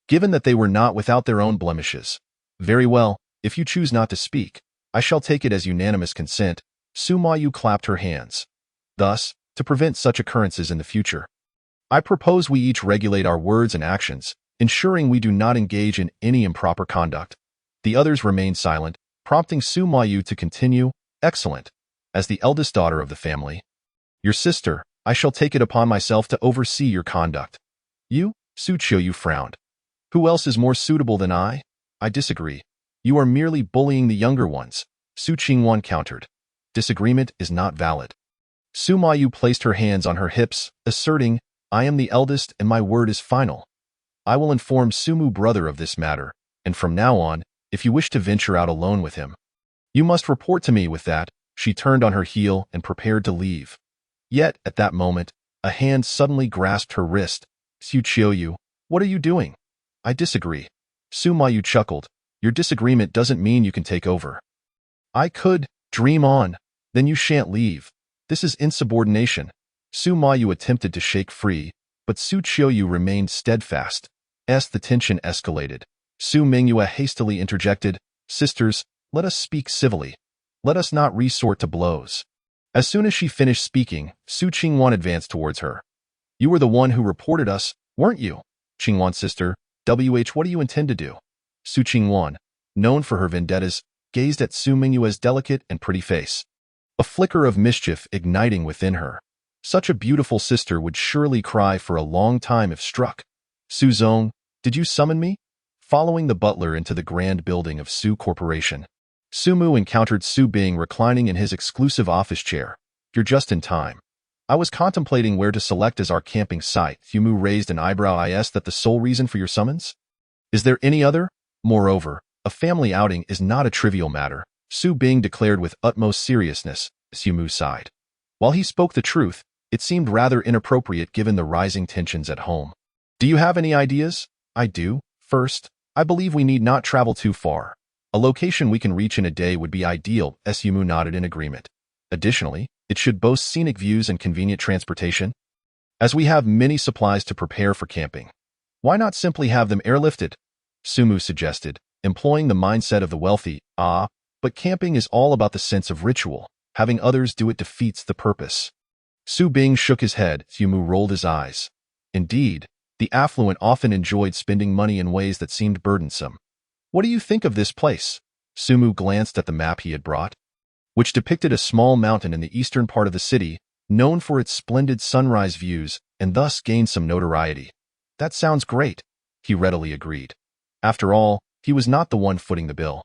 Given that they were not without their own blemishes. Very well, if you choose not to speak, I shall take it as unanimous consent. Su Mayu clapped her hands. Thus, to prevent such occurrences in the future, I propose we each regulate our words and actions, ensuring we do not engage in any improper conduct. The others remained silent, prompting Su Mayu to continue. Excellent. As the eldest daughter of the family, your sister, I shall take it upon myself to oversee your conduct. You? Su Qiuyu frowned. Who else is more suitable than I? I disagree. You are merely bullying the younger ones. Su Qingwan countered. Disagreement is not valid. Su Mayu placed her hands on her hips, asserting, I am the eldest and my word is final. I will inform Sumu brother of this matter, and from now on, if you wish to venture out alone with him, you must report to me. With that, she turned on her heel and prepared to leave. Yet, at that moment, a hand suddenly grasped her wrist. Su Qiuyu, what are you doing? I disagree. Su Mayu chuckled. Your disagreement doesn't mean you can take over. I could. Dream on. Then you shan't leave. This is insubordination. Su Mayu attempted to shake free, but Su Qiuyu remained steadfast. As the tension escalated, Su Mingyue hastily interjected, Sisters, let us speak civilly. Let us not resort to blows. As soon as she finished speaking, Su Qingwan advanced towards her. You were the one who reported us, weren't you? Qingwan's sister, what do you intend to do? Su Qingwan, known for her vendettas, gazed at Su Mingyue's delicate and pretty face. A flicker of mischief igniting within her. Such a beautiful sister would surely cry for a long time if struck. Su Zong, did you summon me? Following the butler into the grand building of Su Corporation, Su Mu encountered Su Bing reclining in his exclusive office chair. You're just in time. I was contemplating where to select as our camping site. Su Mu raised an eyebrow. Is that the sole reason for your summons? Is there any other? Moreover, a family outing is not a trivial matter, Su Bing declared with utmost seriousness. Su Mu sighed. While he spoke the truth, it seemed rather inappropriate given the rising tensions at home. Do you have any ideas? I do. First, I believe we need not travel too far. A location we can reach in a day would be ideal. Su Mu nodded in agreement. Additionally, it should boast scenic views and convenient transportation. As we have many supplies to prepare for camping, why not simply have them airlifted? Su Mu suggested, employing the mindset of the wealthy. But camping is all about the sense of ritual. Having others do it defeats the purpose. Su Bing shook his head. Su Mu rolled his eyes. Indeed, the affluent often enjoyed spending money in ways that seemed burdensome. What do you think of this place? Su Mu glanced at the map he had brought, which depicted a small mountain in the eastern part of the city, known for its splendid sunrise views, and thus gained some notoriety. That sounds great, he readily agreed. After all, he was not the one footing the bill.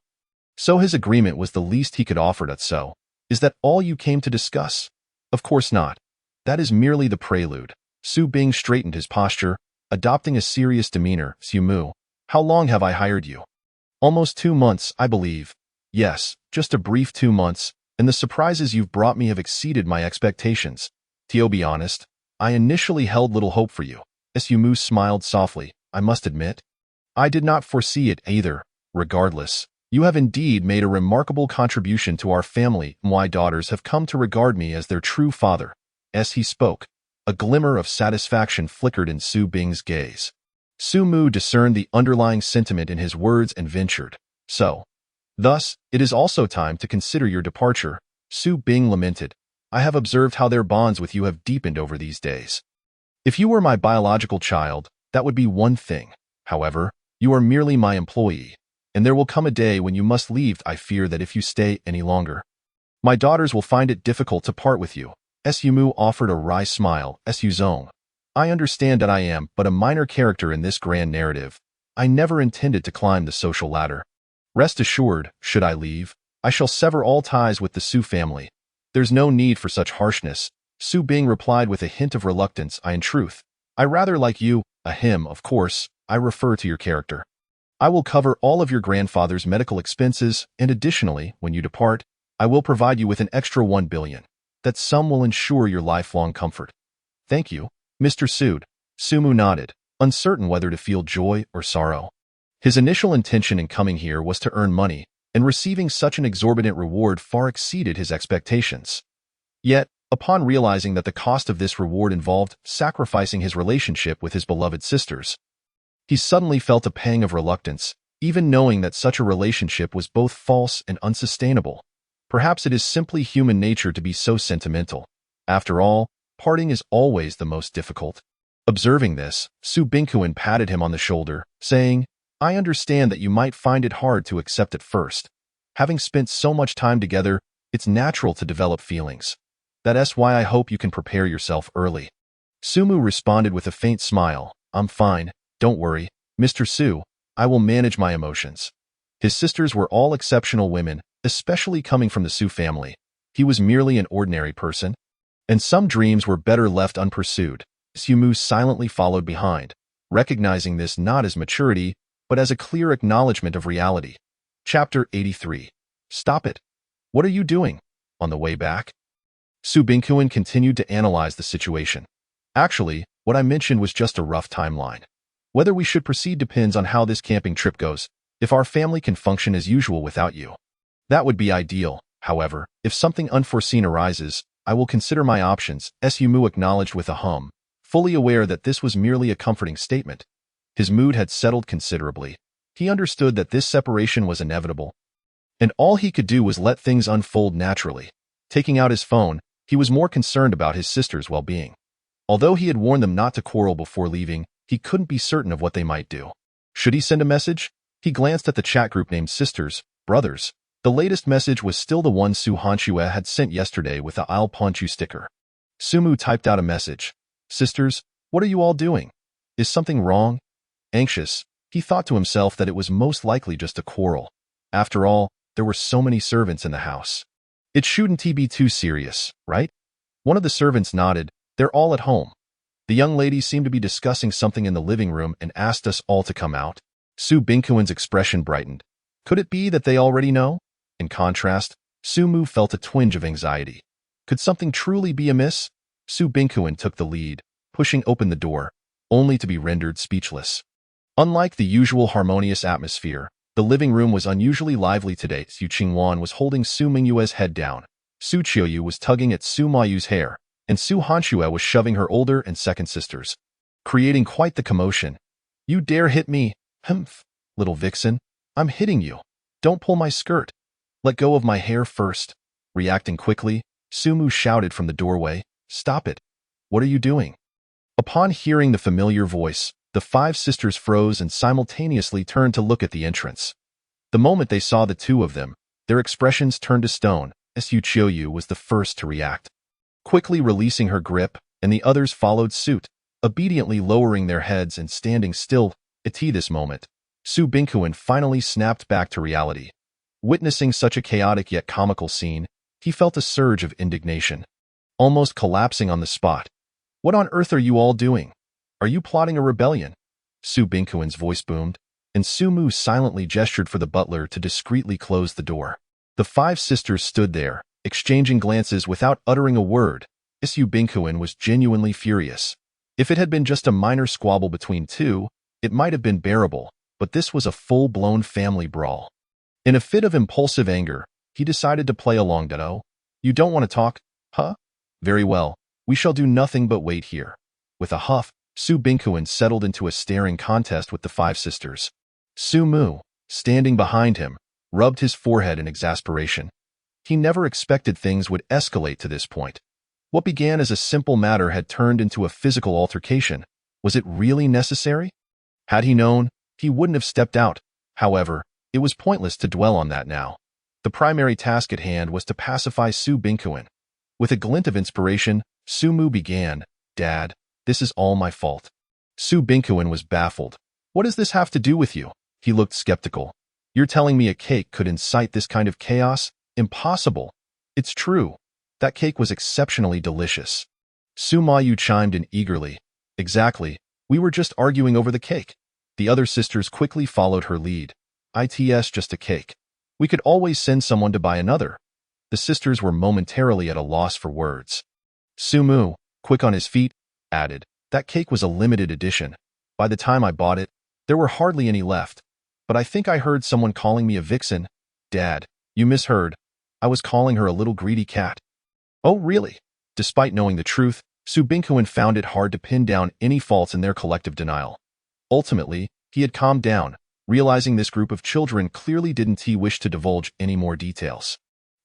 So his agreement was the least he could offer. So, is that all you came to discuss? Of course not. That is merely the prelude. Su Bing straightened his posture, adopting a serious demeanor. Su Mu, how long have I hired you? Almost 2 months, I believe. Yes, just a brief 2 months, and the surprises you've brought me have exceeded my expectations. To be honest, I initially held little hope for you. Sumu smiled softly. I must admit, I did not foresee it either. Regardless, you have indeed made a remarkable contribution to our family. My daughters have come to regard me as their true father. As he spoke, a glimmer of satisfaction flickered in Su Bing's gaze. Sumu discerned the underlying sentiment in his words and ventured. Thus, it is also time to consider your departure. Su Bing lamented. I have observed how their bonds with you have deepened over these days. If you were my biological child, that would be one thing. However, you are merely my employee, and there will come a day when you must leave. I fear that if you stay any longer, my daughters will find it difficult to part with you. Sumu offered a wry smile. Suzong, I understand that I am but a minor character in this grand narrative. I never intended to climb the social ladder. Rest assured, should I leave, I shall sever all ties with the Su family. There's no need for such harshness. Su Bing replied with a hint of reluctance. In truth, I rather like you. Him, of course, I refer to your character. I will cover all of your grandfather's medical expenses, and additionally, when you depart, I will provide you with an extra 1 billion. That sum will ensure your lifelong comfort. Thank you, Mr. Sood. Sumu nodded, uncertain whether to feel joy or sorrow. His initial intention in coming here was to earn money, and receiving such an exorbitant reward far exceeded his expectations. Yet, upon realizing that the cost of this reward involved sacrificing his relationship with his beloved sisters, he suddenly felt a pang of reluctance, even knowing that such a relationship was both false and unsustainable. Perhaps it is simply human nature to be so sentimental. After all, parting is always the most difficult. Observing this, Su Bingkuan patted him on the shoulder, saying, I understand that you might find it hard to accept at first. Having spent so much time together, it's natural to develop feelings. That's why I hope you can prepare yourself early. Sumu responded with a faint smile. I'm fine, don't worry, Mr. Su, I will manage my emotions. His sisters were all exceptional women, especially coming from the Su family. He was merely an ordinary person, and some dreams were better left unpursued. Sumu silently followed behind, recognizing this not as maturity, but as a clear acknowledgement of reality. Chapter 83. Stop it. What are you doing? On the way back, Su Bingkuan continued to analyze the situation. Actually, what I mentioned was just a rough timeline. Whether we should proceed depends on how this camping trip goes. If our family can function as usual without you, that would be ideal. However, if something unforeseen arises, I will consider my options. Sumu acknowledged with a hum, fully aware that this was merely a comforting statement. His mood had settled considerably. He understood that this separation was inevitable, and all he could do was let things unfold naturally. Taking out his phone, he was more concerned about his sister's well-being. Although he had warned them not to quarrel before leaving, he couldn't be certain of what they might do. Should he send a message? He glanced at the chat group named Sisters, Brothers. The latest message was still the one Su Hanshue had sent yesterday with the I'll punch you sticker. Sumu typed out a message. Sisters, what are you all doing? Is something wrong? Anxious, he thought to himself that it was most likely just a quarrel. After all, there were so many servants in the house. It shouldn't be too serious, right? One of the servants nodded. They're all at home. The young lady seemed to be discussing something in the living room and asked us all to come out. Su Bingkuan's expression brightened. Could it be that they already know? In contrast, Sumu felt a twinge of anxiety. Could something truly be amiss? Su Bingkuan took the lead, pushing open the door, only to be rendered speechless. Unlike the usual harmonious atmosphere, the living room was unusually lively today. Su Qingwan was holding Su Mingyue's head down. Su Qiuyu was tugging at Su Mayu's hair, and Su Hanshue was shoving her older and second sisters, creating quite the commotion. You dare hit me? Humph, little vixen. I'm hitting you. Don't pull my skirt. Let go of my hair first. Reacting quickly, Sumu shouted from the doorway, Stop it. What are you doing? Upon hearing the familiar voice, the 5 sisters froze and simultaneously turned to look at the entrance. The moment they saw the two of them, their expressions turned to stone. Su Qiuyu was the first to react, quickly releasing her grip, and the others followed suit, obediently lowering their heads and standing still. At this moment, Su Bingkuan finally snapped back to reality. Witnessing such a chaotic yet comical scene, he felt a surge of indignation, almost collapsing on the spot. What on earth are you all doing? Are you plotting a rebellion? Su Bingkuan's voice boomed, and Sumu silently gestured for the butler to discreetly close the door. The five sisters stood there, exchanging glances without uttering a word. Su Binkuin was genuinely furious. If it had been just a minor squabble between two, it might have been bearable, but this was a full-blown family brawl. In a fit of impulsive anger, he decided to play along. Oh, you don't want to talk, huh? Very well, we shall do nothing but wait here. With a huff, Su Binkuin settled into a staring contest with the five sisters. Su Mu, standing behind him, rubbed his forehead in exasperation. He never expected things would escalate to this point. What began as a simple matter had turned into a physical altercation. Was it really necessary? Had he known, he wouldn't have stepped out. However, it was pointless to dwell on that now. The primary task at hand was to pacify Su Binkuin. With a glint of inspiration, Su Mu began, "Dad, this is all my fault." Su Binkuin was baffled. "What does this have to do with you?" He looked skeptical. "You're telling me a cake could incite this kind of chaos? Impossible." "It's true. That cake was exceptionally delicious." Su Mayu chimed in eagerly. "Exactly. We were just arguing over the cake." The other sisters quickly followed her lead. "It's just a cake. We could always send someone to buy another." The sisters were momentarily at a loss for words. Su Mu, quick on his feet, added, "That cake was a limited edition. By the time I bought it, there were hardly any left. But I think I heard someone calling me a vixen." "Dad, you misheard. I was calling her a little greedy cat." "Oh, really?" Despite knowing the truth, Su Binkuin found it hard to pin down any faults in their collective denial. Ultimately, he had calmed down, realizing this group of children clearly didn't wish to divulge any more details.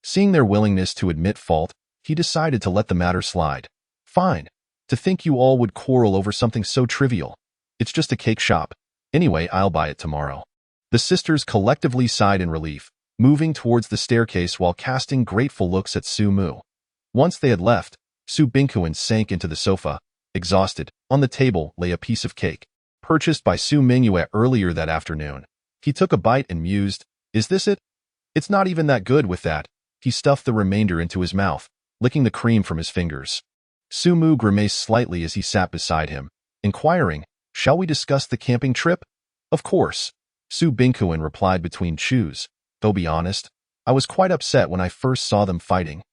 Seeing their willingness to admit fault, he decided to let the matter slide. "Fine. To think you all would quarrel over something so trivial. It's just a cake shop. Anyway, I'll buy it tomorrow." The sisters collectively sighed in relief, moving towards the staircase while casting grateful looks at Su Mu. Once they had left, Su Binkuin sank into the sofa, exhausted. On the table lay a piece of cake, purchased by Su Mingyue earlier that afternoon. He took a bite and mused, "Is this it? It's not even that good." With that, he stuffed the remainder into his mouth, licking the cream from his fingers. Su Mu grimaced slightly as he sat beside him, inquiring, "Shall we discuss the camping trip?" "Of course," Su Binkuin replied between chews. "Though be honest, I was quite upset when I first saw them fighting.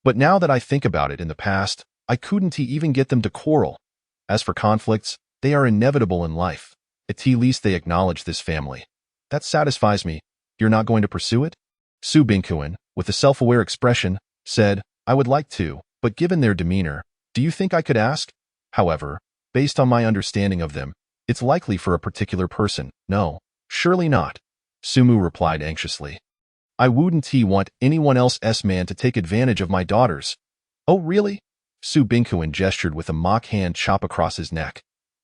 But now that I think about it, in the past, I couldn't even get them to quarrel. As for conflicts, they are inevitable in life. At least they acknowledge this family. That satisfies me. You're not going to pursue it?" Su Binkuin, with a self-aware expression, said, "I would like to, but given their demeanor, do you think I could ask? However, based on my understanding of them, it's likely for a particular person." "No, surely not," Su Mu replied anxiously. "I wouldn't want anyone else's man to take advantage of my daughters." "Oh, really?" Su Binkuin gestured with a mock hand chop across his neck.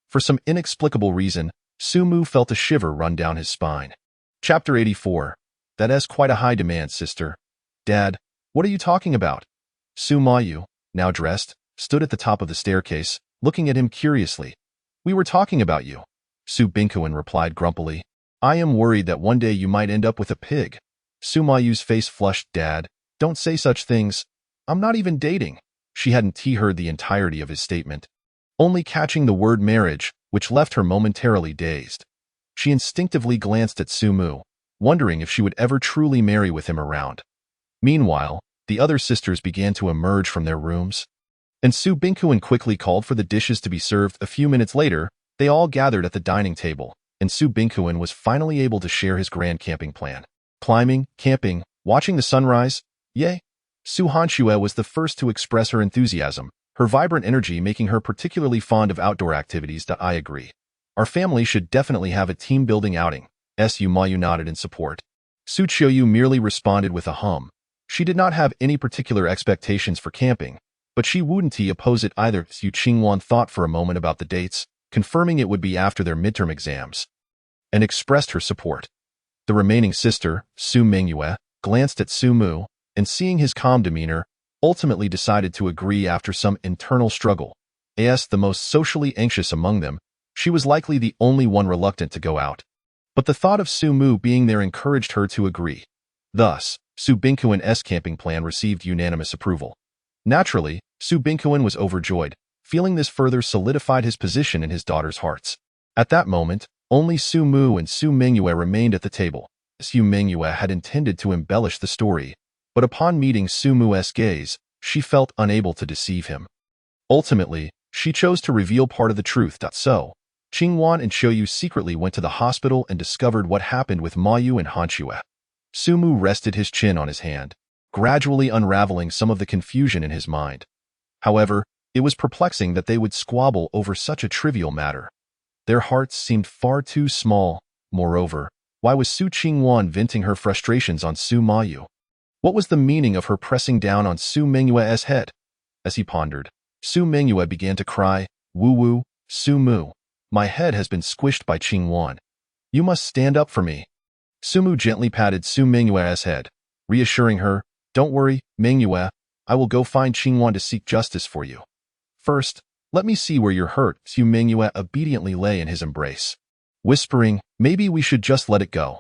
For some inexplicable reason, Su Mu felt a shiver run down his spine. Chapter 84. "That's quite a high demand, sister." "Dad, what are you talking about?" Su Mayu, now dressed, stood at the top of the staircase, looking at him curiously. "We were talking about you," Su Binkuin replied grumpily. "I am worried that one day you might end up with a pig." Su Mayu's face flushed. "Dad, don't say such things. I'm not even dating." She hadn't heard the entirety of his statement, only catching the word marriage, which left her momentarily dazed. She instinctively glanced at Su Mu, wondering if she would ever truly marry with him around. Meanwhile, the other sisters began to emerge from their rooms, and Su Binkuin quickly called for the dishes to be served. A few minutes later, they all gathered at the dining table, and Su Binkuin was finally able to share his grand camping plan. Climbing, camping, watching the sunrise, yay! Su Hanshue was the first to express her enthusiasm, her vibrant energy making her particularly fond of outdoor activities. "I agree. Our family should definitely have a team-building outing." Su Mayu nodded in support. Su Qiuyu merely responded with a hum. She did not have any particular expectations for camping, but she wouldn't oppose it either. Su Qingwan thought for a moment about the dates, confirming it would be after their midterm exams, and expressed her support. The remaining sister, Su Mingyue, glanced at Su Mu, and seeing his calm demeanor, ultimately decided to agree after some internal struggle. As the most socially anxious among them, she was likely the only one reluctant to go out. But the thought of Su Mu being there encouraged her to agree. Thus, Su Binkuin's camping plan received unanimous approval. Naturally, Su Binkuin was overjoyed, feeling this further solidified his position in his daughters' hearts. At that moment, only Su Mu and Su Mingyue remained at the table. Su Mingyue had intended to embellish the story, But upon meeting Sumu's gaze, she felt unable to deceive him. Ultimately, she chose to reveal part of the truth. So, Qingwan and Xiuyu secretly went to the hospital and discovered what happened with Mayu and Hanxue. Sumu rested his chin on his hand, gradually unraveling some of the confusion in his mind. However, it was perplexing that they would squabble over such a trivial matter. Their hearts seemed far too small. Moreover, why was Su Qingwan venting her frustrations on Su Mayu? What was the meaning of her pressing down on Su Mengyue's head? As he pondered, Su Mengyue began to cry, "Woo-woo, Su Mu. My head has been squished by Qingwan. You must stand up for me." Sumu gently patted Su Mengyue's head, reassuring her, "Don't worry, Mengyue. I will go find Qingwan to seek justice for you. First, let me see where you're hurt." Su Mengyue obediently lay in his embrace, whispering, "Maybe we should just let it go.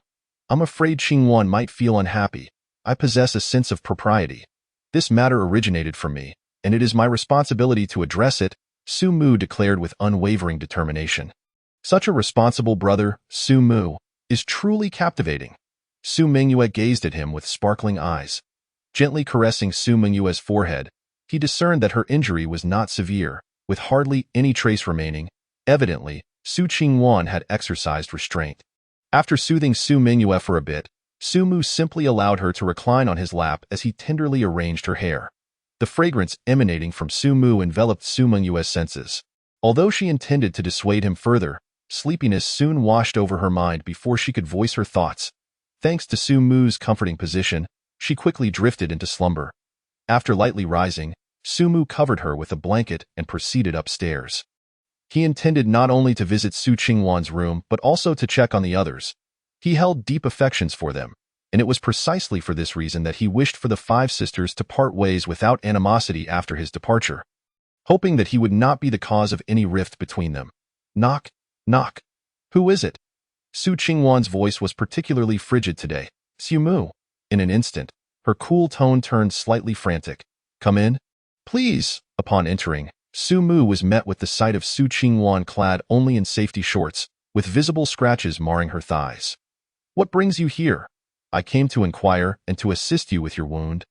I'm afraid Qingwan might feel unhappy. I possess a sense of propriety. This matter originated from me, and it is my responsibility to address it," Su Mu declared with unwavering determination. Such a responsible brother, Su Mu, is truly captivating. Su Mengyue gazed at him with sparkling eyes. Gently caressing Su Mengyue's forehead, he discerned that her injury was not severe, with hardly any trace remaining. Evidently, Su Qingwan had exercised restraint. After soothing Su Mengyue for a bit, Su Mu simply allowed her to recline on his lap as he tenderly arranged her hair. The fragrance emanating from Su Mu enveloped Su Mengyue's senses. Although she intended to dissuade him further, sleepiness soon washed over her mind before she could voice her thoughts. Thanks to Su Mu's comforting position, she quickly drifted into slumber. After lightly rising, Su Mu covered her with a blanket and proceeded upstairs. He intended not only to visit Su Qingwan's room but also to check on the others. He held deep affections for them, and it was precisely for this reason that he wished for the five sisters to part ways without animosity after his departure, hoping that he would not be the cause of any rift between them. Knock, knock. Who is it? Su Qingwan's voice was particularly frigid today. Su Mu. In an instant, her cool tone turned slightly frantic. Come in? Please. Upon entering, Su Mu was met with the sight of Su Qingwan clad only in safety shorts, with visible scratches marring her thighs. What brings you here? I came to inquire and to assist you with your wound.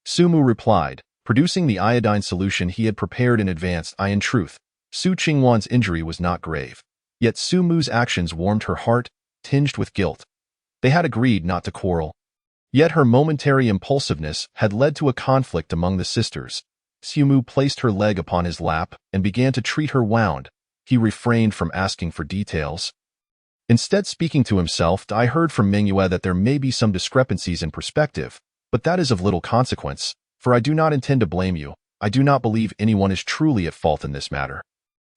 Su Mu replied, producing the iodine solution he had prepared in advance. In truth, Su Qingwan's injury was not grave. Yet Su Mu's actions warmed her heart, tinged with guilt. They had agreed not to quarrel. Yet her momentary impulsiveness had led to a conflict among the sisters. Su Mu placed her leg upon his lap and began to treat her wound. He refrained from asking for details. Instead, speaking to himself, I heard from Mengyue that there may be some discrepancies in perspective, but that is of little consequence, for I do not intend to blame you. I do not believe anyone is truly at fault in this matter.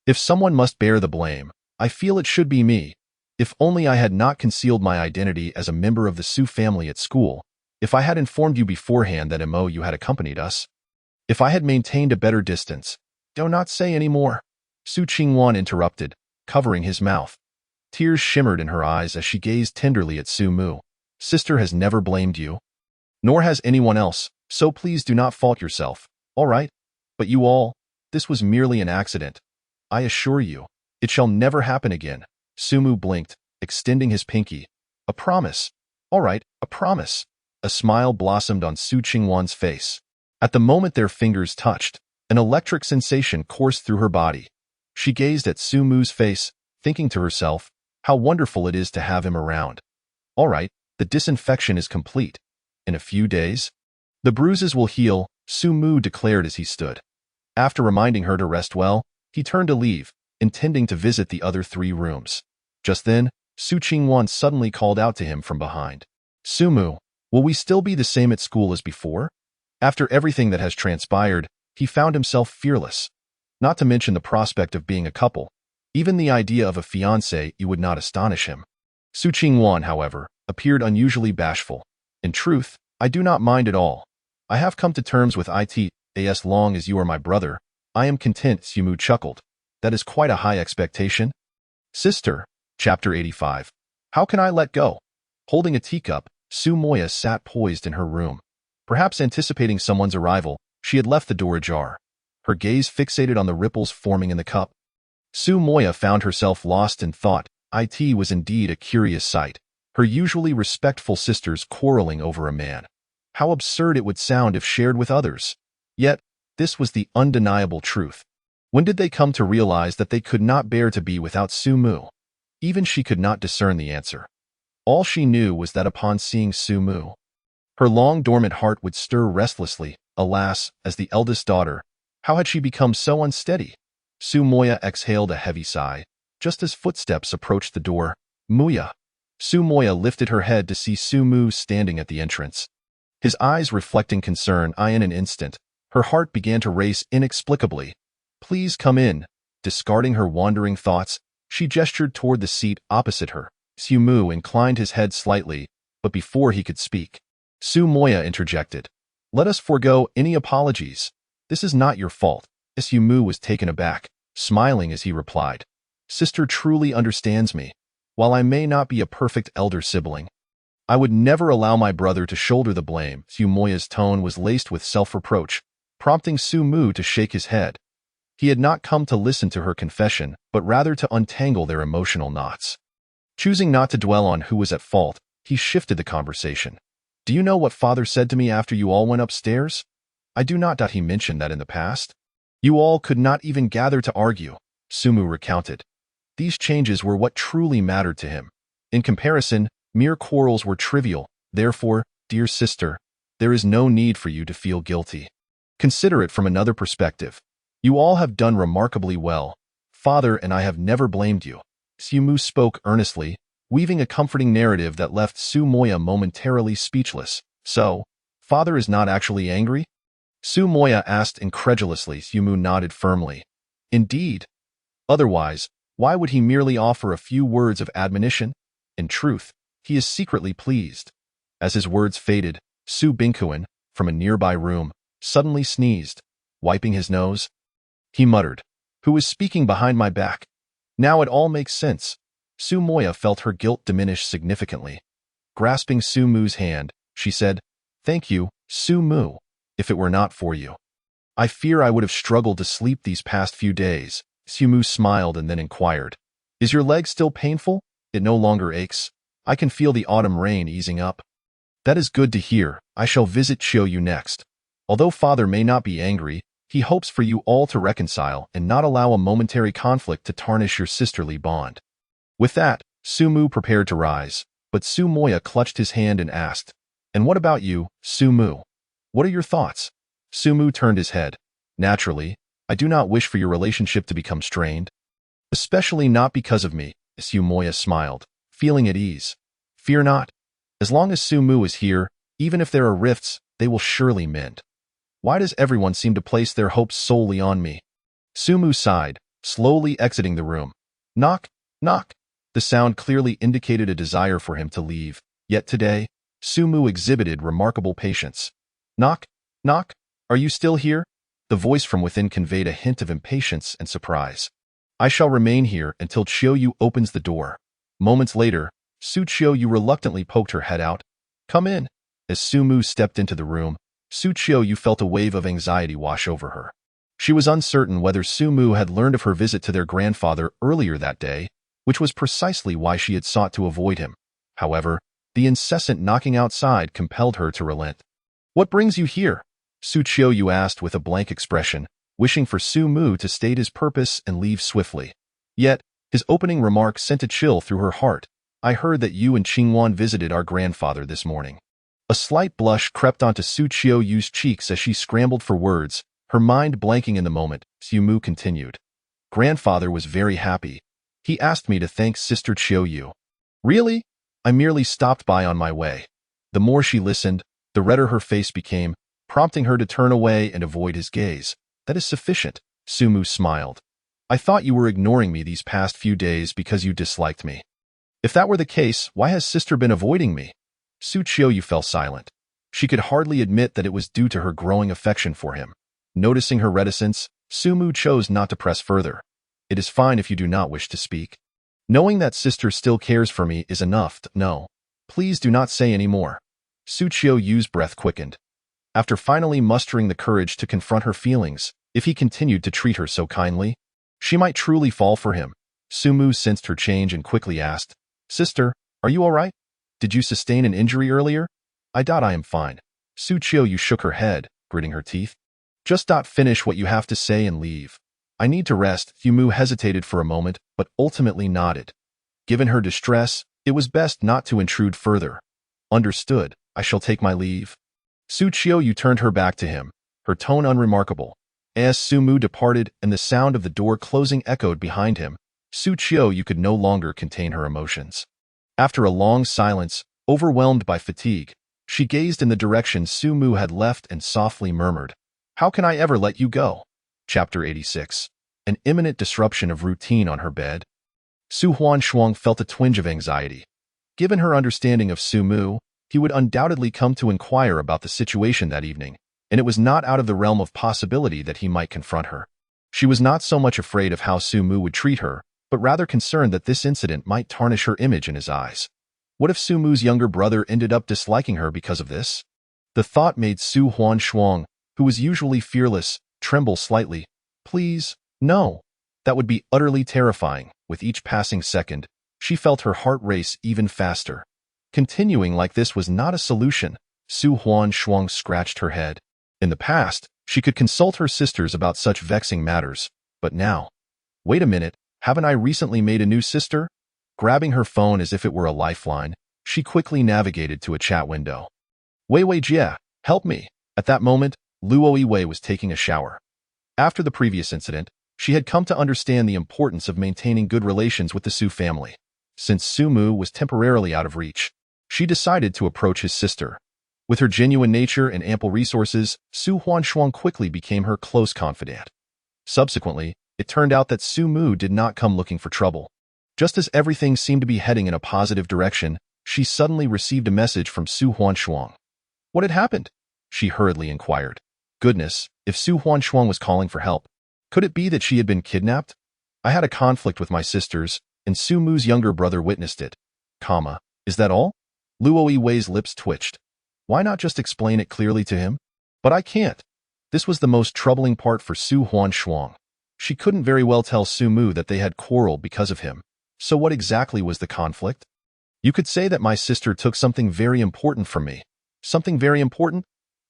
If someone must bear the blame, I feel it should be me. If only I had not concealed my identity as a member of the Su family at school, if I had informed you beforehand that you had accompanied us, if I had maintained a better distance. Do not say any more, Su Qingwan interrupted, covering his mouth. Tears shimmered in her eyes as she gazed tenderly at Su Mu. Sister has never blamed you. Nor has anyone else, so please do not fault yourself, all right? But you all, this was merely an accident. I assure you, it shall never happen again. Su Mu blinked, extending his pinky. A promise. All right, a promise. A smile blossomed on Su Qingwan's face. At the moment their fingers touched, an electric sensation coursed through her body. She gazed at Su Mu's face, thinking to herself, how wonderful it is to have him around. All right, the disinfection is complete. In a few days, the bruises will heal, Su Mu declared as he stood. After reminding her to rest well, he turned to leave, intending to visit the other 3 rooms. Just then, Su Qingwan suddenly called out to him from behind. Su Mu, will we still be the same at school as before? After everything that has transpired, he found himself fearless. Not to mention the prospect of being a couple. Even the idea of a fiancé would not astonish him. Su Qingwan, however, appeared unusually bashful. In truth, I do not mind at all. I have come to terms with it, as long as you are my brother. I am content, Su Mu chuckled. That is quite a high expectation. Sister, Chapter 85. How can I let go? Holding a teacup, Su Moya sat poised in her room. Perhaps anticipating someone's arrival, she had left the door ajar. Her gaze fixated on the ripples forming in the cup. Su Moya found herself lost in thought. It was indeed a curious sight, her usually respectful sisters quarreling over a man. How absurd it would sound if shared with others. Yet, this was the undeniable truth. When did they come to realize that they could not bear to be without Su-mu? Even she could not discern the answer. All she knew was that upon seeing Su-mu, her long-dormant heart would stir restlessly. Alas, as the eldest daughter, how had she become so unsteady? Su-moya exhaled a heavy sigh, just as footsteps approached the door. Muya. Su-moya lifted her head to see Su-mu standing at the entrance. His eyes reflecting concern. In an instant, her heart began to race inexplicably. Please come in. Discarding her wandering thoughts, she gestured toward the seat opposite her. Su-mu inclined his head slightly, but before he could speak, Su-moya interjected. Let us forego any apologies. This is not your fault. Su-mu was taken aback, smiling as he replied. Sister truly understands me. While I may not be a perfect elder sibling, I would never allow my brother to shoulder the blame. Su-moya's tone was laced with self-reproach, prompting Su-mu to shake his head. He had not come to listen to her confession, but rather to untangle their emotional knots. Choosing not to dwell on who was at fault, he shifted the conversation. Do you know what father said to me after you all went upstairs? I do not doubt he mentioned that in the past. You all could not even gather to argue, Su-mu recounted. These changes were what truly mattered to him. In comparison, mere quarrels were trivial. Therefore, dear sister, there is no need for you to feel guilty. Consider it from another perspective. You all have done remarkably well. Father and I have never blamed you. Su-mu spoke earnestly, weaving a comforting narrative that left Su-moya momentarily speechless. So, father is not actually angry? Su-moya asked incredulously. Su-mu nodded firmly. Indeed. Otherwise, why would he merely offer a few words of admonition? In truth, he is secretly pleased. As his words faded, Su-binkuin, from a nearby room, suddenly sneezed, wiping his nose. He muttered, Who is speaking behind my back? Now it all makes sense. Su-moya felt her guilt diminish significantly. Grasping Su-mu's hand, she said, Thank you, Su-mu. If it were not for you, I fear I would have struggled to sleep these past few days. Su-mu smiled and then inquired, Is your leg still painful? It no longer aches. I can feel the autumn rain easing up. That is good to hear. I shall visit Chiyoyu next. Although father may not be angry, he hopes for you all to reconcile and not allow a momentary conflict to tarnish your sisterly bond. With that, Su-mu prepared to rise, but Su-moya clutched his hand and asked, And what about you, Su-mu? What are your thoughts? Su-mu turned his head. Naturally, I do not wish for your relationship to become strained. Especially not because of me, Su-moya smiled, feeling at ease. Fear not. As long as Su-mu is here, even if there are rifts, they will surely mend. Why does everyone seem to place their hopes solely on me? Su-mu sighed, slowly exiting the room. Knock, knock. The sound clearly indicated a desire for him to leave, yet today, Su-mu exhibited remarkable patience. Knock, knock. Are you still here? The voice from within conveyed a hint of impatience and surprise. I shall remain here until Chiyoyu opens the door. Moments later, Chiyoyu reluctantly poked her head out. Come in. As Su-mu stepped into the room, Chiyoyu felt a wave of anxiety wash over her. She was uncertain whether Su-mu had learned of her visit to their grandfather earlier that day, which was precisely why she had sought to avoid him. However, the incessant knocking outside compelled her to relent. What brings you here? Chiyoyu asked with a blank expression, wishing for Su-mu to state his purpose and leave swiftly. Yet, his opening remark sent a chill through her heart. I heard that you and Chingwan visited our grandfather this morning. A slight blush crept onto Chiyoyu's cheeks as she scrambled for words, her mind blanking in the moment. Su-mu continued. Grandfather was very happy. He asked me to thank Sister Chiyoyu. Really? I merely stopped by on my way. The more she listened, the redder her face became, prompting her to turn away and avoid his gaze. That is sufficient, Su-mu smiled. I thought you were ignoring me these past few days because you disliked me. If that were the case, why has sister been avoiding me? Chiyoyu fell silent. She could hardly admit that it was due to her growing affection for him. Noticing her reticence, Su-mu chose not to press further. It is fine if you do not wish to speak. Knowing that sister still cares for me is enough to know. Please do not say any more. Chiyoyu's breath quickened. After finally mustering the courage to confront her feelings, if he continued to treat her so kindly, she might truly fall for him. Su-mu sensed her change and quickly asked, Sister, are you all right? Did you sustain an injury earlier? I doubt I am fine. Su Qiuyu shook her head, gritting her teeth. Just finish what you have to say and leave. I need to rest. Mu hesitated for a moment, but ultimately nodded. Given her distress, it was best not to intrude further. Understood, I shall take my leave. Su Qiuyu turned her back to him, her tone unremarkable. As Su Mu departed and the sound of the door closing echoed behind him, Su Qiuyu could no longer contain her emotions. After a long silence, overwhelmed by fatigue, she gazed in the direction Su Mu had left and softly murmured, "How can I ever let you go?" Chapter 86. An imminent disruption of routine on her bed. Su Huanshuang felt a twinge of anxiety. Given her understanding of Su Mu, he would undoubtedly come to inquire about the situation that evening, and it was not out of the realm of possibility that he might confront her. She was not so much afraid of how Su Mu would treat her, but rather concerned that this incident might tarnish her image in his eyes. What if Su Mu's younger brother ended up disliking her because of this? The thought made Su Huanshuang, who was usually fearless, tremble slightly. Please, no. That would be utterly terrifying. With each passing second, she felt her heart race even faster. Continuing like this was not a solution. Su Huanshuang scratched her head. In the past, she could consult her sisters about such vexing matters, but now… Wait a minute, haven't I recently made a new sister? Grabbing her phone as if it were a lifeline, she quickly navigated to a chat window. Wei Wei Jie, help me. At that moment, Luo Yiwei was taking a shower. After the previous incident, she had come to understand the importance of maintaining good relations with the Su family. Since Su Mu was temporarily out of reach, she decided to approach his sister. With her genuine nature and ample resources, Su Huanshuang quickly became her close confidant. Subsequently, it turned out that Su Mu did not come looking for trouble. Just as everything seemed to be heading in a positive direction, she suddenly received a message from Su Huanshuang. What had happened? She hurriedly inquired. Goodness, if Su Huanshuang was calling for help, could it be that she had been kidnapped? I had a conflict with my sisters, and Su Mu's younger brother witnessed it. Is that all? Luo Yiwei's lips twitched. Why not just explain it clearly to him? But I can't. This was the most troubling part for Su Huanshuang. She couldn't very well tell Su Mu that they had quarreled because of him. So what exactly was the conflict? You could say that my sister took something very important from me. Something very important?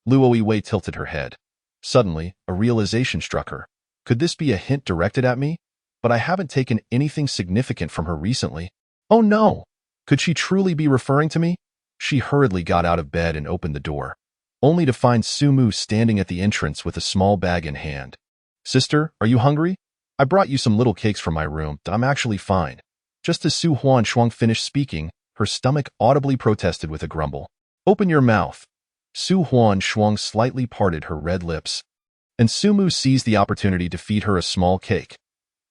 Luo Yiwei tilted her head. Suddenly, a realization struck her. Could this be a hint directed at me? But I haven't taken anything significant from her recently. Oh no! Could she truly be referring to me? She hurriedly got out of bed and opened the door, only to find Su Mu standing at the entrance with a small bag in hand. Sister, are you hungry? I brought you some little cakes from my room. I'm actually fine. Just as Su Huanshuang finished speaking, her stomach audibly protested with a grumble. Open your mouth. Su Huanshuang slightly parted her red lips, and Su Mu seized the opportunity to feed her a small cake.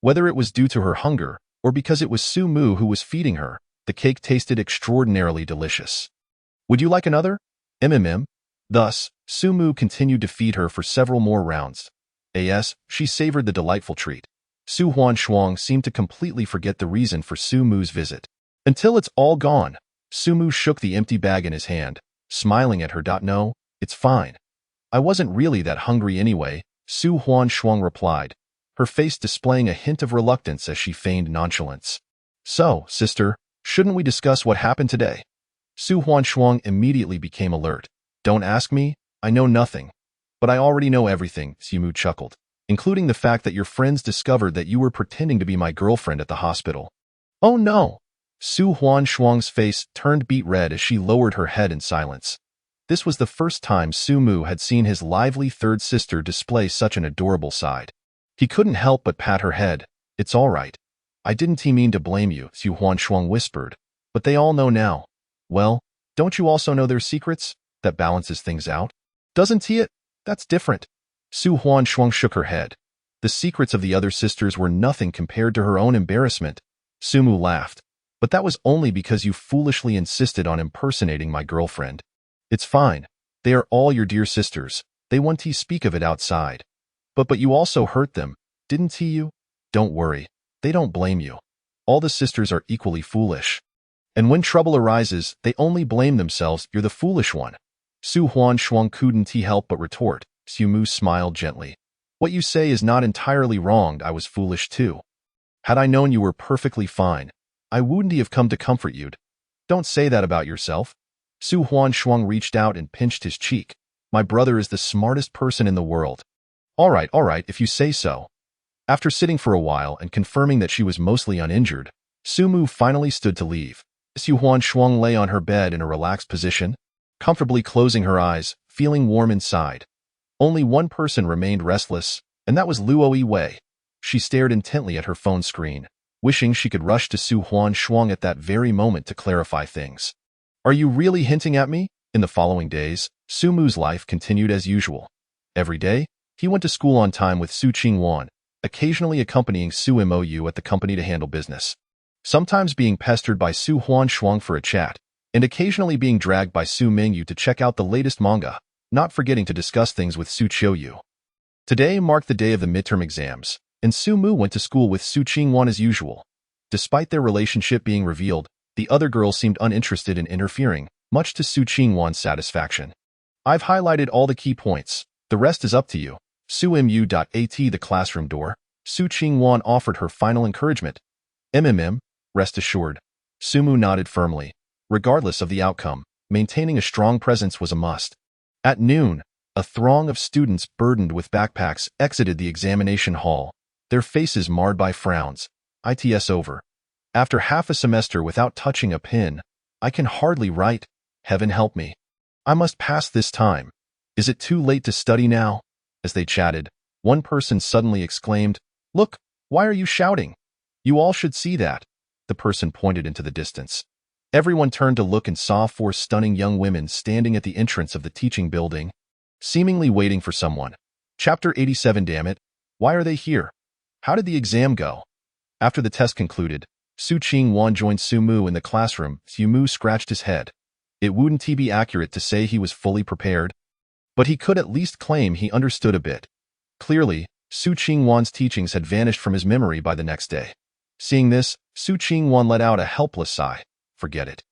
Whether it was due to her hunger, or because it was Su Mu who was feeding her, the cake tasted extraordinarily delicious. Would you like another? Thus, Su Mu continued to feed her for several more rounds. As she savored the delightful treat, Su Huanshuang seemed to completely forget the reason for Su Mu's visit. Until it's all gone, Su Mu shook the empty bag in his hand, smiling at her. No, it's fine. I wasn't really that hungry anyway, Su Huanshuang replied, her face displaying a hint of reluctance as she feigned nonchalance. So, sister, shouldn't we discuss what happened today? Su Huanshuang immediately became alert. Don't ask me, I know nothing. But I already know everything, Su Mu chuckled, including the fact that your friends discovered that you were pretending to be my girlfriend at the hospital. Oh no! Su Huanshuang's face turned beet red as she lowered her head in silence. This was the first time Su Mu had seen his lively third sister display such an adorable side. He couldn't help but pat her head. It's all right. I didn't mean to blame you, Su Huanshuang whispered. But they all know now. Well, don't you also know their secrets? That balances things out. Doesn't he? That's different. Su Huanshuang shook her head. The secrets of the other sisters were nothing compared to her own embarrassment. Su Mu laughed. But that was only because you foolishly insisted on impersonating my girlfriend. It's fine. They are all your dear sisters. They won't speak of it outside. But you also hurt them, didn't you? Don't worry. They don't blame you. All the sisters are equally foolish. And when trouble arises, they only blame themselves. You're the foolish one. Su Huanshuang couldn't help but retort. Su Mu smiled gently. What you say is not entirely wrong. I was foolish too. Had I known you were perfectly fine, I wouldn't have come to comfort you. Don't say that about yourself. Su Huanshuang reached out and pinched his cheek, My brother is the smartest person in the world. All right, if you say so. After sitting for a while and confirming that she was mostly uninjured, Sumu finally stood to leave. Su Huan Shuang lay on her bed in a relaxed position, comfortably closing her eyes, feeling warm inside. Only one person remained restless, and that was Luo Wei. She stared intently at her phone screen, wishing she could rush to Su Huan Shuang at that very moment to clarify things. Are you really hinting at me? In the following days, Sumu's life continued as usual. Every day, he went to school on time with Su Qingwan, occasionally accompanying Su Mou at the company to handle business. Sometimes being pestered by Su Huan Shuang for a chat, and occasionally being dragged by Su Mingyu to check out the latest manga, not forgetting to discuss things with Su Qiuyu. Today marked the day of the midterm exams, and Su Mu went to school with Su Qingwan as usual. Despite their relationship being revealed, the other girl seemed uninterested in interfering, much to Su Qingwan's satisfaction. I've highlighted all the key points. The rest is up to you. Su.mu.at the classroom door. Su Qingwan offered her final encouragement. Rest assured. Sumu nodded firmly. Regardless of the outcome, maintaining a strong presence was a must. At noon, a throng of students burdened with backpacks exited the examination hall, their faces marred by frowns. It's over. After half a semester without touching a pen, I can hardly write. Heaven help me. I must pass this time. Is it too late to study now? As they chatted, one person suddenly exclaimed, Look, why are you shouting? You all should see that. The person pointed into the distance. Everyone turned to look and saw four stunning young women standing at the entrance of the teaching building, seemingly waiting for someone. Chapter 87. Damn it. Why are they here? How did the exam go? After the test concluded, Su Qingwan joined Su Mu in the classroom. Su Mu scratched his head. It wouldn't be accurate to say he was fully prepared, but he could at least claim he understood a bit. Clearly, Su Qingwan's teachings had vanished from his memory by the next day. Seeing this, Su Qingwan let out a helpless sigh. Forget it.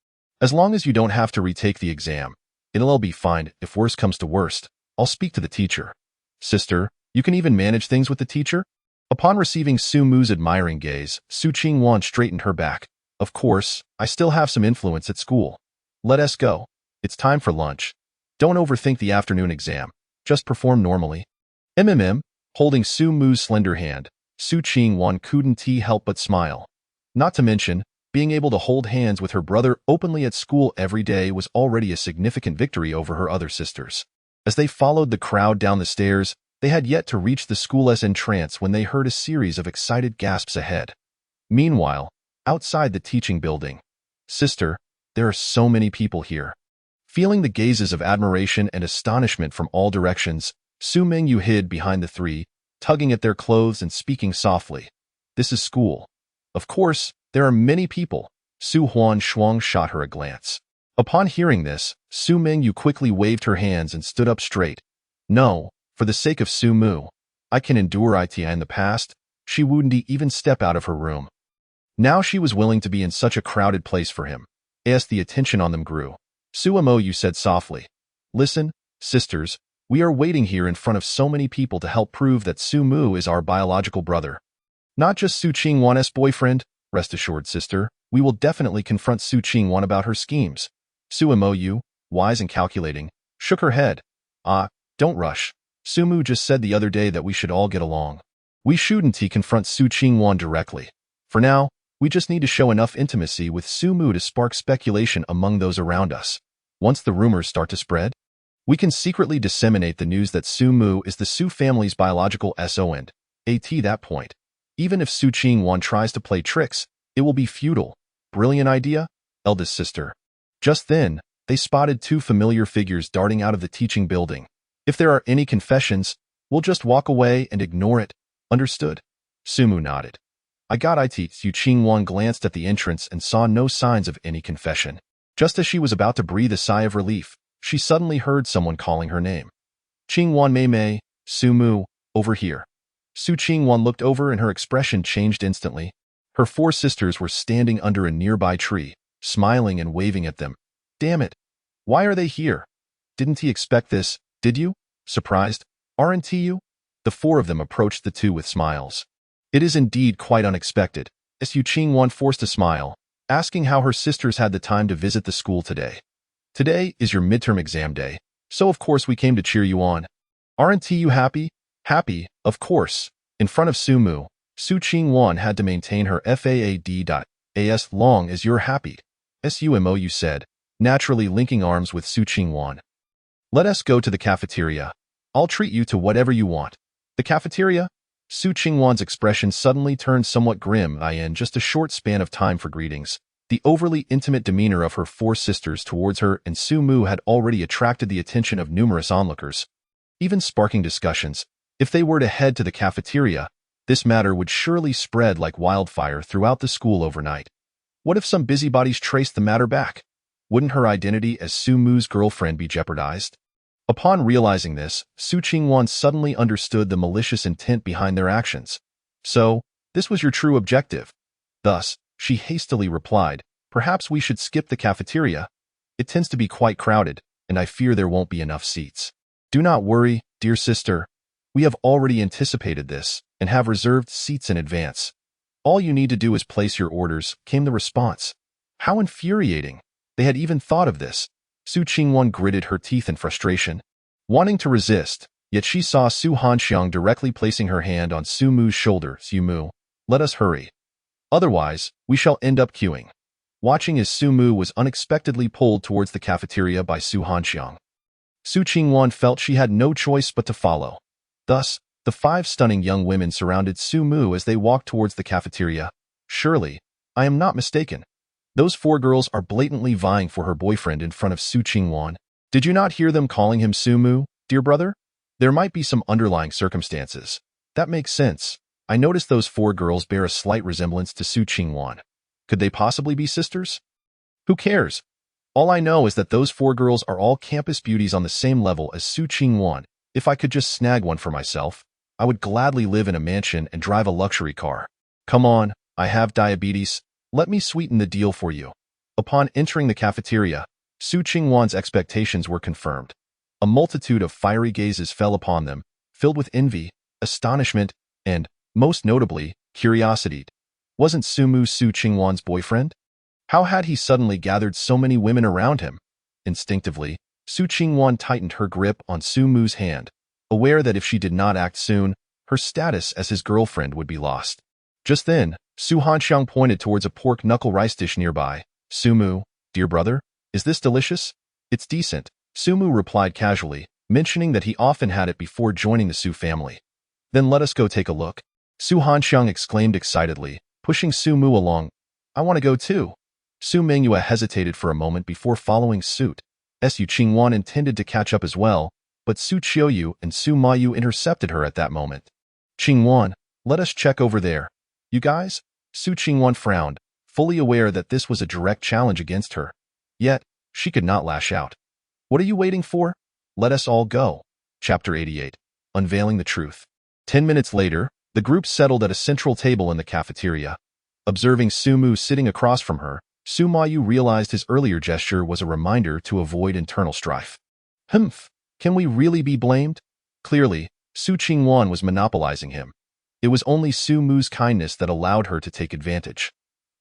As long as you don't have to retake the exam, it'll all be fine. If worst comes to worst, I'll speak to the teacher. Sister, you can even manage things with the teacher? Upon receiving Su Mu's admiring gaze, Su Qingwan straightened her back. Of course, I still have some influence at school. Let us go. It's time for lunch. Don't overthink the afternoon exam. Just perform normally. Holding Su Mu's slender hand, Su Qingwan couldn't help but smile. Not to mention, being able to hold hands with her brother openly at school every day was already a significant victory over her other sisters. As they followed the crowd down the stairs, they had yet to reach the school's entrance when they heard a series of excited gasps ahead. Meanwhile, outside the teaching building, Sister, there are so many people here. Feeling the gazes of admiration and astonishment from all directions, Su Mingyu hid behind the three, tugging at their clothes and speaking softly. This is school. Of course, there are many people. Su Huan Shuang shot her a glance. Upon hearing this, Su Mingyu quickly waved her hands and stood up straight. No, for the sake of Su Mu, I can endure it. In the past, she wouldn't even step out of her room. Now she was willing to be in such a crowded place for him. As the attention on them grew, Su Mou said softly, Listen, sisters, we are waiting here in front of so many people to help prove that Su Mu is our biological brother. Not just Su Qingwan's boyfriend. Rest assured, sister, we will definitely confront Su Qingwan about her schemes. Su Mou, wise and calculating, shook her head. Don't rush. Su Mu just said the other day that we should all get along. We shouldn't confront Su Qingwan directly. For now, we just need to show enough intimacy with Su Mu to spark speculation among those around us. Once the rumors start to spread, we can secretly disseminate the news that Su Mu is the Su family's biological son. At that point, even if Su Qingwan tries to play tricks, it will be futile. Brilliant idea, eldest sister. Just then, they spotted two familiar figures darting out of the teaching building. If there are any confessions, we'll just walk away and ignore it. Understood? Sumu nodded. I got it. Su Qingwan glanced at the entrance and saw no signs of any confession. Just as she was about to breathe a sigh of relief, she suddenly heard someone calling her name. Qingwan Mei, Su Mu, over here. Su Qingwan looked over and her expression changed instantly. Her four sisters were standing under a nearby tree, smiling and waving at them. Damn it! Why are they here? Didn't he expect this, did you? Surprised, aren't you? The four of them approached the two with smiles. It is indeed quite unexpected. Su Qingwan forced a smile, asking how her sisters had the time to visit the school today. Today is your midterm exam day. So of course we came to cheer you on. Aren't you happy? Happy, of course. In front of Sumu, Su Qingwan had to maintain her FAAD.as long as you're happy. SUMO, you said, naturally linking arms with Su Qingwan. Let us go to the cafeteria. I'll treat you to whatever you want. The cafeteria? Su Qingwan's expression suddenly turned somewhat grim in just a short span of time for greetings. The overly intimate demeanor of her four sisters towards her and Su Mu had already attracted the attention of numerous onlookers, even sparking discussions. If they were to head to the cafeteria, this matter would surely spread like wildfire throughout the school overnight. What if some busybodies traced the matter back? Wouldn't her identity as Su Mu's girlfriend be jeopardized? Upon realizing this, Su Qingwan suddenly understood the malicious intent behind their actions. So, this was your true objective. Thus, she hastily replied, perhaps we should skip the cafeteria. It tends to be quite crowded, and I fear there won't be enough seats. Do not worry, dear sister. We have already anticipated this and have reserved seats in advance. All you need to do is place your orders, came the response. How infuriating. They had even thought of this. Su Qingwan gritted her teeth in frustration, wanting to resist, yet she saw Su Hanxiang directly placing her hand on Su Mu's shoulder. Su Mu, let us hurry. Otherwise, we shall end up queuing. Watching as Su Mu was unexpectedly pulled towards the cafeteria by Su Hanxiang, Su Qingwan felt she had no choice but to follow. Thus, the five stunning young women surrounded Su Mu as they walked towards the cafeteria. Surely, I am not mistaken. Those four girls are blatantly vying for her boyfriend in front of Su Qingwan. Did you not hear them calling him Su Mu, dear brother? There might be some underlying circumstances. That makes sense. I noticed those four girls bear a slight resemblance to Su Qingwan. Could they possibly be sisters? Who cares? All I know is that those four girls are all campus beauties on the same level as Su Qingwan. If I could just snag one for myself, I would gladly live in a mansion and drive a luxury car. Come on, I have diabetes. Let me sweeten the deal for you. Upon entering the cafeteria, Su Qingwan's expectations were confirmed. A multitude of fiery gazes fell upon them, filled with envy, astonishment, and, most notably, curiosity. Wasn't Su Mu Su Qingwan's boyfriend? How had he suddenly gathered so many women around him? Instinctively, Su Qingwan tightened her grip on Su Mu's hand, aware that if she did not act soon, her status as his girlfriend would be lost. Just then, Su Hanxiang pointed towards a pork knuckle rice dish nearby. Su Mu, dear brother, is this delicious? It's decent, Su Mu replied casually, mentioning that he often had it before joining the Su family. Then let us go take a look. Su Hanxiang exclaimed excitedly, pushing Su Mu along. I want to go too. Su Mingyue hesitated for a moment before following suit. Su Qingwan intended to catch up as well, but Su Qiuyu and Su Mayu intercepted her at that moment. Qingwan, let us check over there. You guys? Su Qingwan frowned, fully aware that this was a direct challenge against her. Yet, she could not lash out. What are you waiting for? Let us all go. Chapter 88. Unveiling the Truth. 10 minutes later, the group settled at a central table in the cafeteria. Observing Su Mu sitting across from her, Su Mayu realized his earlier gesture was a reminder to avoid internal strife. Humph, can we really be blamed? Clearly, Su Qingwan was monopolizing him. It was only Su Mu's kindness that allowed her to take advantage.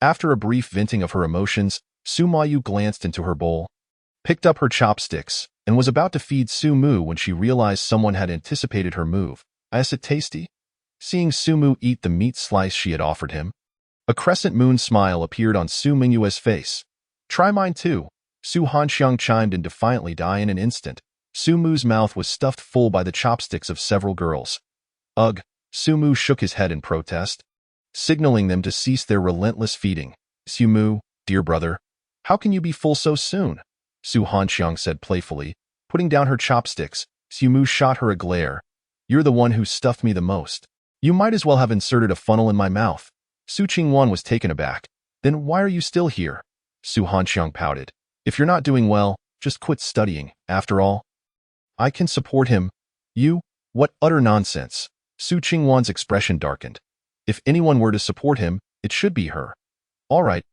After a brief venting of her emotions, Su Mayu glanced into her bowl, picked up her chopsticks, and was about to feed Su Mu when she realized someone had anticipated her move. Is it tasty? Seeing Su Mu eat the meat slice she had offered him, a crescent moon smile appeared on Su Mingyue's face. Try mine too. Su Hanxiang chimed in defiantly. In an instant, Su Mu's mouth was stuffed full by the chopsticks of several girls. Ugh, Su Mu shook his head in protest, signaling them to cease their relentless feeding. Su Mu, dear brother, how can you be full so soon? Su Hanxiang said playfully, putting down her chopsticks. Su Mu shot her a glare. You're the one who stuffed me the most. You might as well have inserted a funnel in my mouth. Su Qingwan was taken aback. Then why are you still here? Su Hanxiang pouted. If you're not doing well, just quit studying. After all, I can support him. You? What utter nonsense. Su Qingwan's expression darkened. If anyone were to support him, it should be her. All right,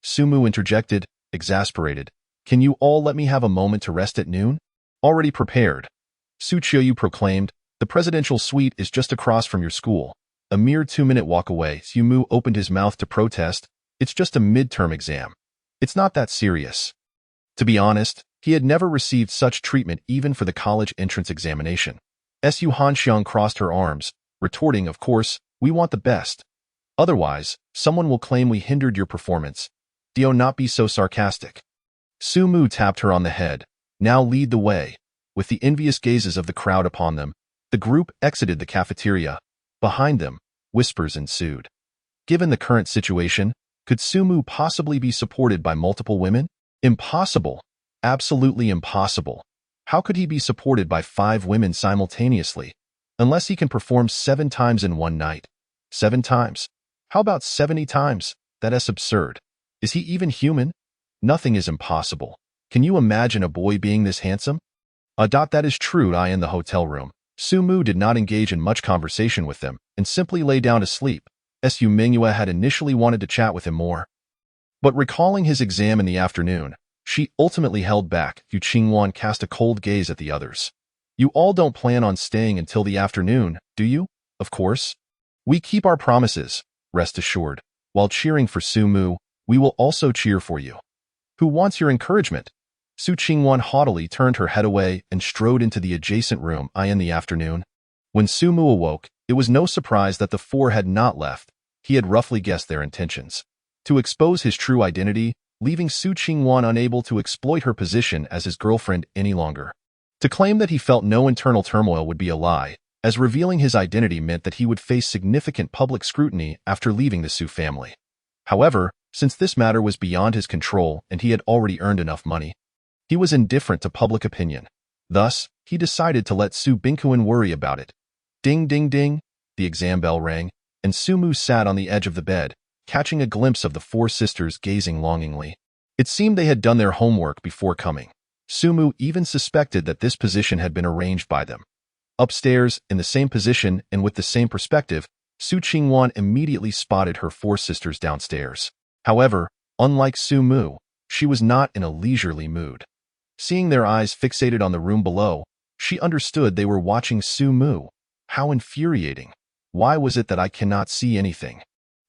Su Mu interjected, exasperated. Can you all let me have a moment to rest at noon? Already prepared. Su Qiuyu proclaimed. The presidential suite is just across from your school. A mere 2-minute walk away. Su Mu opened his mouth to protest. It's just a midterm exam. It's not that serious. To be honest, He had never received such treatment even for the college entrance examination. Su Hanxiang crossed her arms, retorting, "Of course, we want the best. Otherwise, someone will claim we hindered your performance. Do not be so sarcastic." Su Mu tapped her on the head. "Now lead the way." With the envious gazes of the crowd upon them, the group exited the cafeteria. Behind them, whispers ensued. Given the current situation, could Su Mu possibly be supported by multiple women? Impossible. Absolutely impossible. How could he be supported by 5 women simultaneously? Unless he can perform 7 times in one night. 7 times? How about 70 times? That's absurd. Is he even human? Nothing is impossible. Can you imagine a boy being this handsome? That is true. In the hotel room, Su Mu did not engage in much conversation with them and simply lay down to sleep. Su Mingyue had initially wanted to chat with him more. But recalling his exam in the afternoon, she ultimately held back. Yu Qingwan cast a cold gaze at the others. "You all don't plan on staying until the afternoon, do you?" "Of course. We keep our promises, rest assured. While cheering for Su Mu, we will also cheer for you." "Who wants your encouragement?" Su Qingwan haughtily turned her head away and strode into the adjacent room. In the afternoon. When Su Mu awoke, it was no surprise that the 4 had not left. He had roughly guessed their intentions. To expose his true identity, leaving Su Qingwan unable to exploit her position as his girlfriend any longer. To claim that he felt no internal turmoil would be a lie, as revealing his identity meant that he would face significant public scrutiny after leaving the Su family. However, since this matter was beyond his control and he had already earned enough money, he was indifferent to public opinion. Thus, he decided to let Su Bingkuan worry about it. Ding ding ding, the exam bell rang, and Su Mu sat on the edge of the bed, catching a glimpse of the 4 sisters gazing longingly. It seemed they had done their homework before coming. Su Mu even suspected that this position had been arranged by them. Upstairs, in the same position and with the same perspective, Su Qingwan immediately spotted her 4 sisters downstairs. However, unlike Su Mu, she was not in a leisurely mood. Seeing their eyes fixated on the room below, she understood they were watching Su Mu. How infuriating. Why was it that I cannot see anything?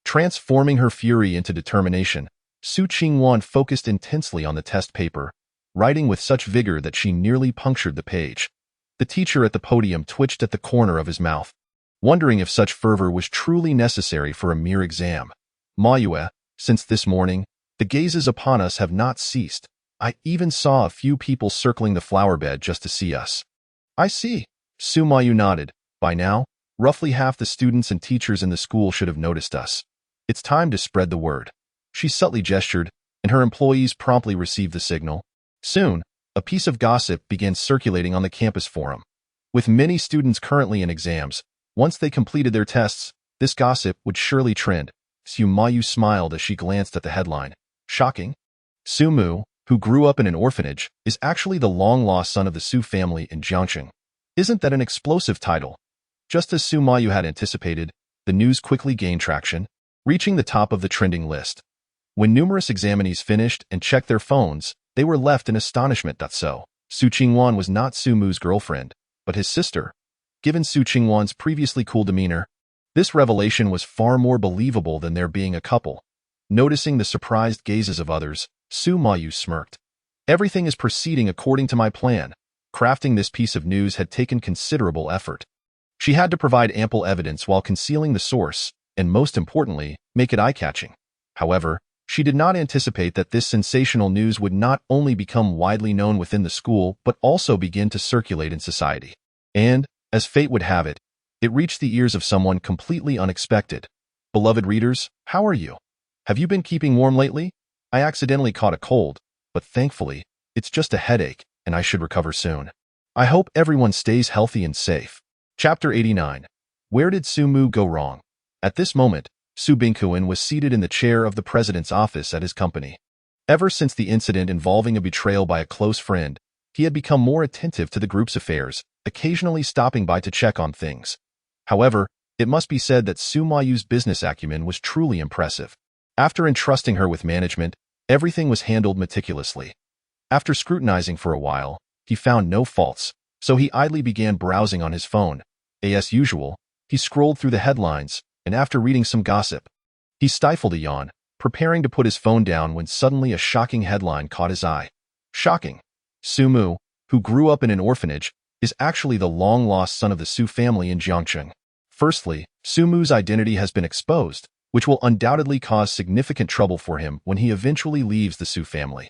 Transforming her fury into determination, Su Qingwan focused intensely on the test paper, writing with such vigor that she nearly punctured the page. The teacher at the podium twitched at the corner of his mouth, wondering if such fervor was truly necessary for a mere exam. "Ma Yue, since this morning, the gazes upon us have not ceased. I even saw a few people circling the flower bed just to see us." "I see." Su Mayu nodded. "By now, roughly half the students and teachers in the school should have noticed us. It's time to spread the word." She subtly gestured, and her employees promptly received the signal. Soon, a piece of gossip began circulating on the campus forum. With many students currently in exams, once they completed their tests, this gossip would surely trend. Su Mayu smiled as she glanced at the headline. Shocking. Su Mu, who grew up in an orphanage, is actually the long-lost son of the Su family in Jiangxing. Isn't that an explosive title? Just as Su Mayu had anticipated, the news quickly gained traction, reaching the top of the trending list. When numerous examinees finished and checked their phones, they were left in astonishment. So, Su Qingwan was not Su Mu's girlfriend, but his sister. Given Su Qingwan's previously cool demeanor, this revelation was far more believable than their being a couple. Noticing the surprised gazes of others, Su Mayu smirked. "Everything is proceeding according to my plan." Crafting this piece of news had taken considerable effort. She had to provide ample evidence while concealing the source, and most importantly, make it eye-catching. However, she did not anticipate that this sensational news would not only become widely known within the school but also begin to circulate in society. And, as fate would have it, it reached the ears of someone completely unexpected. Beloved readers, how are you? Have you been keeping warm lately? I accidentally caught a cold, but thankfully, it's just a headache, and I should recover soon. I hope everyone stays healthy and safe. Chapter 89. Where did Su Mu go wrong? At this moment, Su Bingkuan was seated in the chair of the president's office at his company. Ever since the incident involving a betrayal by a close friend, he had become more attentive to the group's affairs, occasionally stopping by to check on things. However, it must be said that Su Mayu's business acumen was truly impressive. After entrusting her with management, everything was handled meticulously. After scrutinizing for a while, he found no faults, so he idly began browsing on his phone. As usual, he scrolled through the headlines, and after reading some gossip, he stifled a yawn, preparing to put his phone down when suddenly a shocking headline caught his eye. Shocking. Su-mu, who grew up in an orphanage, is actually the long-lost son of the Su family in Jiangcheng. Firstly, Su-mu's identity has been exposed, which will undoubtedly cause significant trouble for him when he eventually leaves the Su family.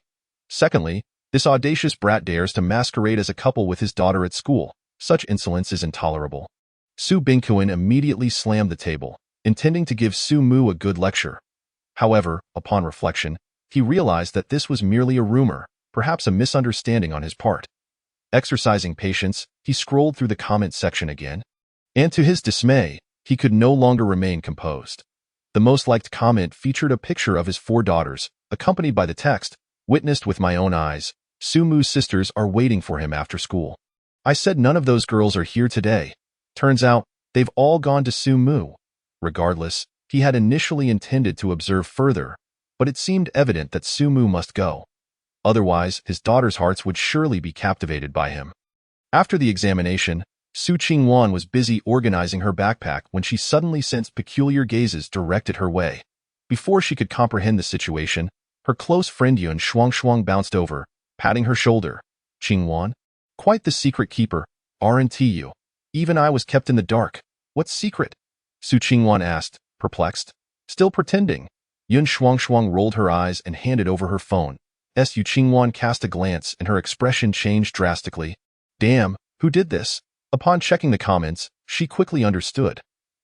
Secondly, this audacious brat dares to masquerade as a couple with his daughter at school. Such insolence is intolerable. Su Bingkuin immediately slammed the table, intending to give Su-mu a good lecture. However, upon reflection, he realized that this was merely a rumor, perhaps a misunderstanding on his part. Exercising patience, he scrolled through the comment section again. And to his dismay, he could no longer remain composed. The most liked comment featured a picture of his 4 daughters, accompanied by the text, "Witnessed with my own eyes, Su-mu's sisters are waiting for him after school. I said none of those girls are here today. Turns out, they've all gone to Su-mu." Regardless, he had initially intended to observe further, but it seemed evident that Su-mu must go. Otherwise, his daughters' hearts would surely be captivated by him. After the examination, Su Qingwan was busy organizing her backpack when she suddenly sensed peculiar gazes directed her way. Before she could comprehend the situation, her close friend Yun Shuang bounced over, patting her shoulder. "Qingwan? Quite the secret keeper, aren't you? Even I was kept in the dark. What secret?" Su Qingwan asked, perplexed. Still pretending. Yun Shuang rolled her eyes and handed over her phone. Su Qingwan cast a glance and her expression changed drastically. "Damn, who did this?" Upon checking the comments, she quickly understood.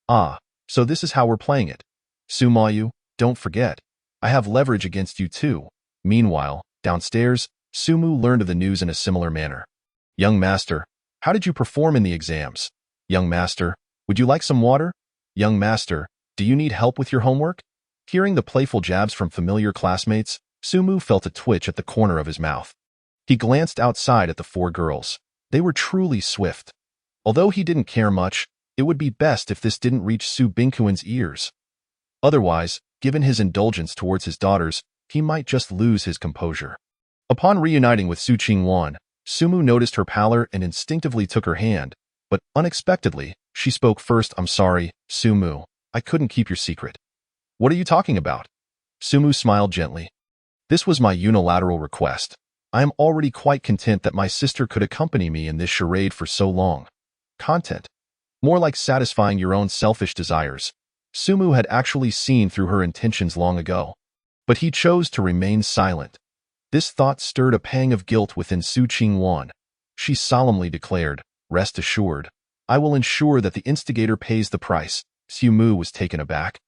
"Ah, so this is how we're playing it. Su-mu, don't forget. I have leverage against you too." Meanwhile, downstairs, Su-mu learned of the news in a similar manner. "Young master, how did you perform in the exams? Young master, would you like some water? Young master, do you need help with your homework?" Hearing the playful jabs from familiar classmates, Su-mu felt a twitch at the corner of his mouth. He glanced outside at the 4 girls. They were truly swift. Although he didn't care much, it would be best if this didn't reach Su Bingkuin's ears. Otherwise, given his indulgence towards his daughters, he might just lose his composure. Upon reuniting with Su Qingwan, Su-mu noticed her pallor and instinctively took her hand, but unexpectedly, she spoke first. "I'm sorry, Su-mu. I couldn't keep your secret." "What are you talking about?" Su-mu smiled gently. "This was my unilateral request. I am already quite content that my sister could accompany me in this charade for so long." Content. More like satisfying your own selfish desires. Su-mu had actually seen through her intentions long ago. But he chose to remain silent. This thought stirred a pang of guilt within Su Qingwan. She solemnly declared, "Rest assured, I will ensure that the instigator pays the price." Su-mu was taken aback.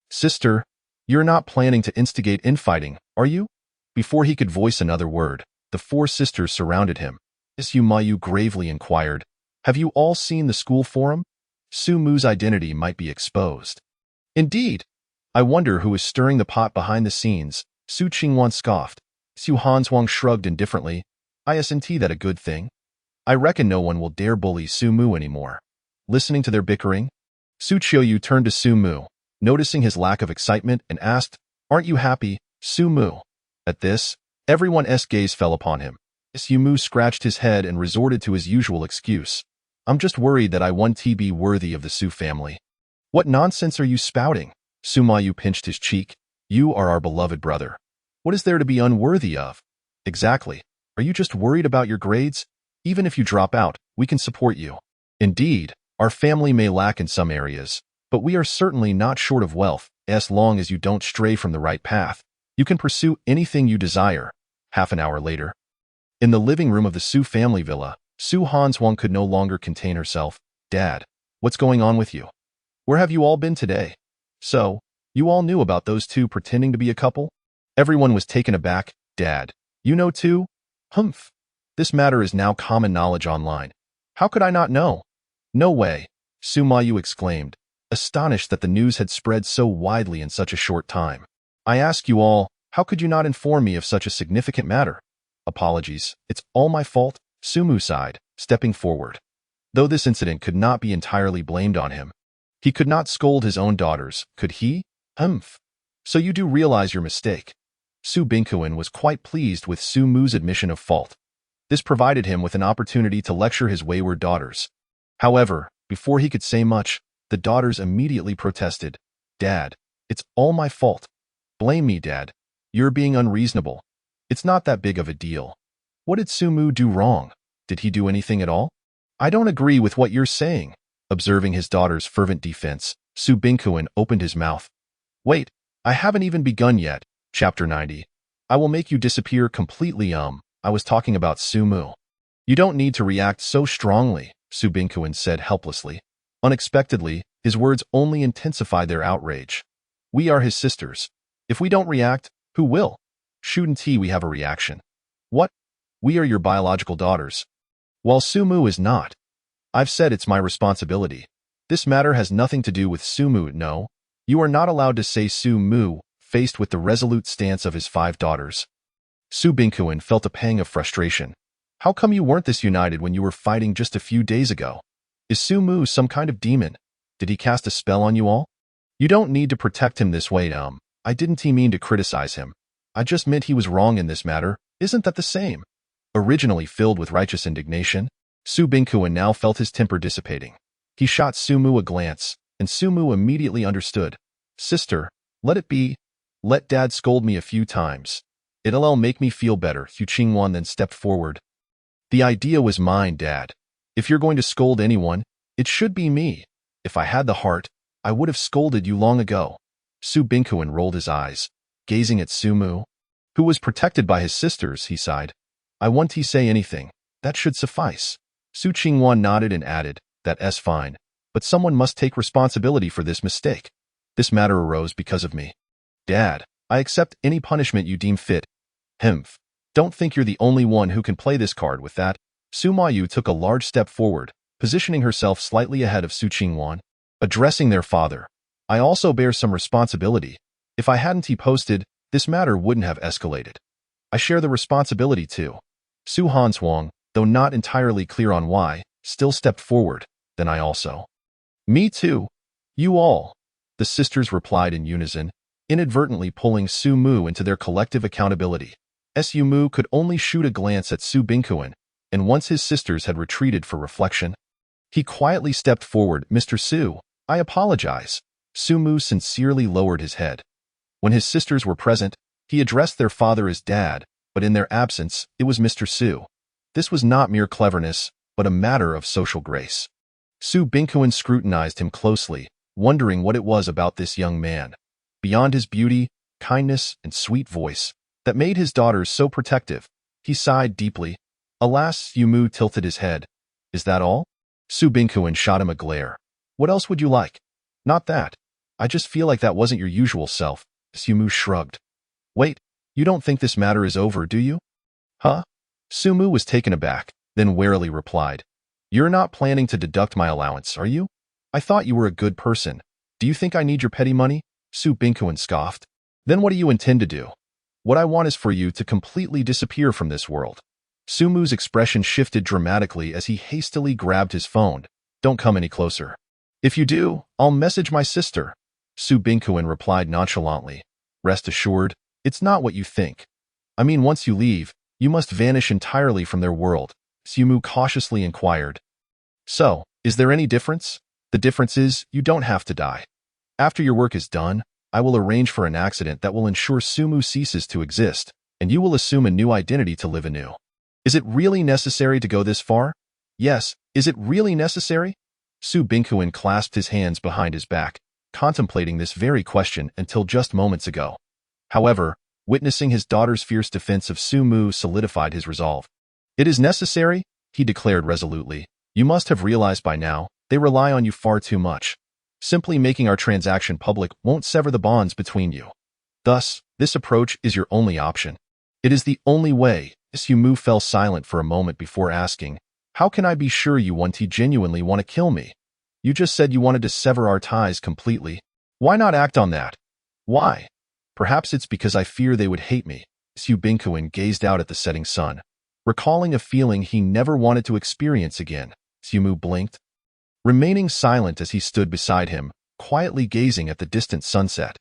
"Sister, you're not planning to instigate infighting, are you?" Before he could voice another word, the 4 sisters surrounded him. Su-mu gravely inquired, "Have you all seen the school forum? Su-mu's identity might be exposed." "Indeed. I wonder who is stirring the pot behind the scenes," Su Qingwan scoffed. Su Hanzhuang shrugged indifferently. "Isn't that a good thing? I reckon no one will dare bully Su-mu anymore." Listening to their bickering, Su Qiuyu turned to Su-mu, noticing his lack of excitement, and asked, "Aren't you happy, Su-mu?" At this, everyone's gaze fell upon him. Su-mu scratched his head and resorted to his usual excuse. "I'm just worried that I won't be worthy of the Su family." "What nonsense are you spouting?" Su-mu pinched his cheek. "You are our beloved brother. What is there to be unworthy of?" "Exactly. Are you just worried about your grades? Even if you drop out, we can support you. Indeed, our family may lack in some areas, but we are certainly not short of wealth. As long as you don't stray from the right path, you can pursue anything you desire." Half an hour later, in the living room of the Su family villa, Su Hanzhuang could no longer contain herself. "Dad, what's going on with you? Where have you all been today?" "So, you all knew about those 2 pretending to be a couple?" Everyone was taken aback. "Dad, you know too?" "Humph. This matter is now common knowledge online. How could I not know?" "No way," Su-mu exclaimed, astonished that the news had spread so widely in such a short time. "I ask you all, how could you not inform me of such a significant matter?" "Apologies, it's all my fault," Su-mu sighed, stepping forward. Though this incident could not be entirely blamed on him, he could not scold his own daughters, could he? "Humph. So you do realize your mistake." Su Bingkuin was quite pleased with Su-mu's admission of fault. This provided him with an opportunity to lecture his wayward daughters. However, before he could say much, the daughters immediately protested. "Dad, it's all my fault. Blame me, Dad. You're being unreasonable. It's not that big of a deal." What did Sumu do wrong? Did he do anything at all? I don't agree with what you're saying. Observing his daughter's fervent defense, Su Bingkuin opened his mouth. Wait, I haven't even begun yet. Chapter 90. I will make you disappear completely. I was talking about Sumu. You don't need to react so strongly, Su Bingkuin said helplessly. Unexpectedly, his words only intensified their outrage. We are his sisters. If we don't react, who will? Shouldn't we have a reaction? What? We are your biological daughters. While Sumu is not. I've said it's my responsibility. This matter has nothing to do with Sumu. No, you are not allowed to say Sumu, faced with the resolute stance of his 5 daughters. Su Bingkuin felt a pang of frustration. How come you weren't this united when you were fighting just a few days ago? Is Sumu some kind of demon? Did he cast a spell on you all? You don't need to protect him this way. I didn't mean to criticize him. I just meant he was wrong in this matter. Isn't that the same? Originally filled with righteous indignation, Su Bingkuin now felt his temper dissipating. He shot Sumu a glance, and Sumu immediately understood. Sister, let it be. Let Dad scold me a few times. It'll make me feel better. Hu Qingwan then stepped forward. The idea was mine, Dad. If you're going to scold anyone, it should be me. If I had the heart, I would have scolded you long ago. Su Bingkuin rolled his eyes, gazing at Sumu, who was protected by his sisters. He sighed. I won't say anything. That should suffice. Su Qingwan nodded and added, That's fine. But someone must take responsibility for this mistake. This matter arose because of me. Dad, I accept any punishment you deem fit. Hmph. Don't think you're the only one who can play this card. With that, Su Mayu took a large step forward, positioning herself slightly ahead of Su Qingwan, addressing their father. I also bear some responsibility. If I hadn't posted, this matter wouldn't have escalated. I share the responsibility too. Su Hanshuang, though not entirely clear on why, still stepped forward. Then I also. Me too. You all. The sisters replied in unison, inadvertently pulling Su Mu into their collective accountability. Su Mu could only shoot a glance at Su Bingkuin, and once his sisters had retreated for reflection, he quietly stepped forward. Mr. Su, I apologize. Su Mu sincerely lowered his head. When his sisters were present, he addressed their father as Dad, but in their absence, it was Mr. Su. This was not mere cleverness, but a matter of social grace. Su Bingkuin scrutinized him closely, wondering what it was about this young man, beyond his beauty, kindness, and sweet voice, that made his daughters so protective. He sighed deeply. Alas, Yumu tilted his head. Is that all? Su Bingkuin shot him a glare. What else would you like? Not that. I just feel like that wasn't your usual self. Sumu shrugged. Wait, you don't think this matter is over, do you? Huh? Sumu was taken aback, then warily replied. You're not planning to deduct my allowance, are you? I thought you were a good person. Do you think I need your petty money? Su Bingkuin scoffed. Then what do you intend to do? What I want is for you to completely disappear from this world. Sumu's expression shifted dramatically as he hastily grabbed his phone. Don't come any closer. If you do, I'll message my sister. Su Bingkuin replied nonchalantly. Rest assured, it's not what you think. I mean, once you leave, you must vanish entirely from their world. Sumu cautiously inquired. So, is there any difference? The difference is, you don't have to die. After your work is done, I will arrange for an accident that will ensure Sumu ceases to exist, and you will assume a new identity to live anew. Is it really necessary to go this far? Yes, is it really necessary? Su Bingkuin clasped his hands behind his back, contemplating this very question until just moments ago. However, witnessing his daughter's fierce defense of Sumu solidified his resolve. It is necessary, he declared resolutely. You must have realized by now, they rely on you far too much. Simply making our transaction public won't sever the bonds between you. Thus, this approach is your only option. It is the only way. Sumu fell silent for a moment before asking, how can I be sure you genuinely want to kill me? You just said you wanted to sever our ties completely. Why not act on that? Why? Perhaps it's because I fear they would hate me. Su Bingkuin gazed out at the setting sun, recalling a feeling he never wanted to experience again. Sumu blinked, remaining silent as he stood beside him, quietly gazing at the distant sunset.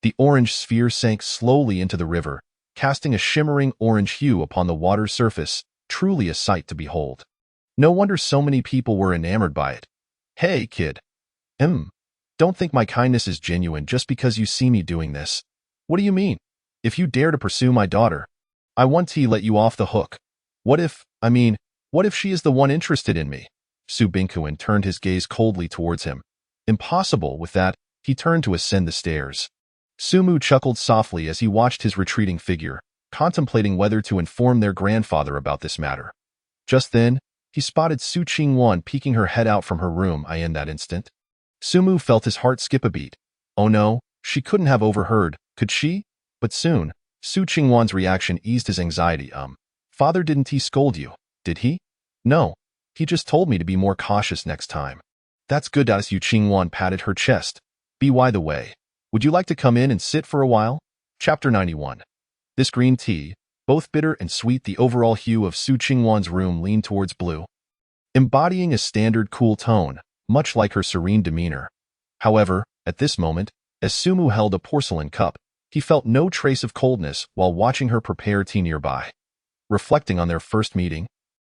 The orange sphere sank slowly into the river, casting a shimmering orange hue upon the water's surface, truly a sight to behold. No wonder so many people were enamored by it. Hey, kid. Don't think my kindness is genuine just because you see me doing this. What do you mean? If you dare to pursue my daughter, I want to let you off the hook. What if she is the one interested in me? Su Bingkuin turned his gaze coldly towards him. Impossible. With that, he turned to ascend the stairs. Sumu chuckled softly as he watched his retreating figure, contemplating whether to inform their grandfather about this matter. Just then, he spotted Su Qingwan peeking her head out from her room. In that instant, Sumu felt his heart skip a beat. Oh no, she couldn't have overheard, could she? But soon, Su Qingwan's reaction eased his anxiety. Father, didn't he scold you, did he? No, he just told me to be more cautious next time. That's good. As Su Qingwan patted her chest. By the way, would you like to come in and sit for a while? Chapter 91. This green tea, both bitter and sweet. The overall hue of Su Qingwan's room leaned towards blue, embodying a standard cool tone, much like her serene demeanor. However, at this moment, as Sumu held a porcelain cup, he felt no trace of coldness while watching her prepare tea nearby. Reflecting on their first meeting,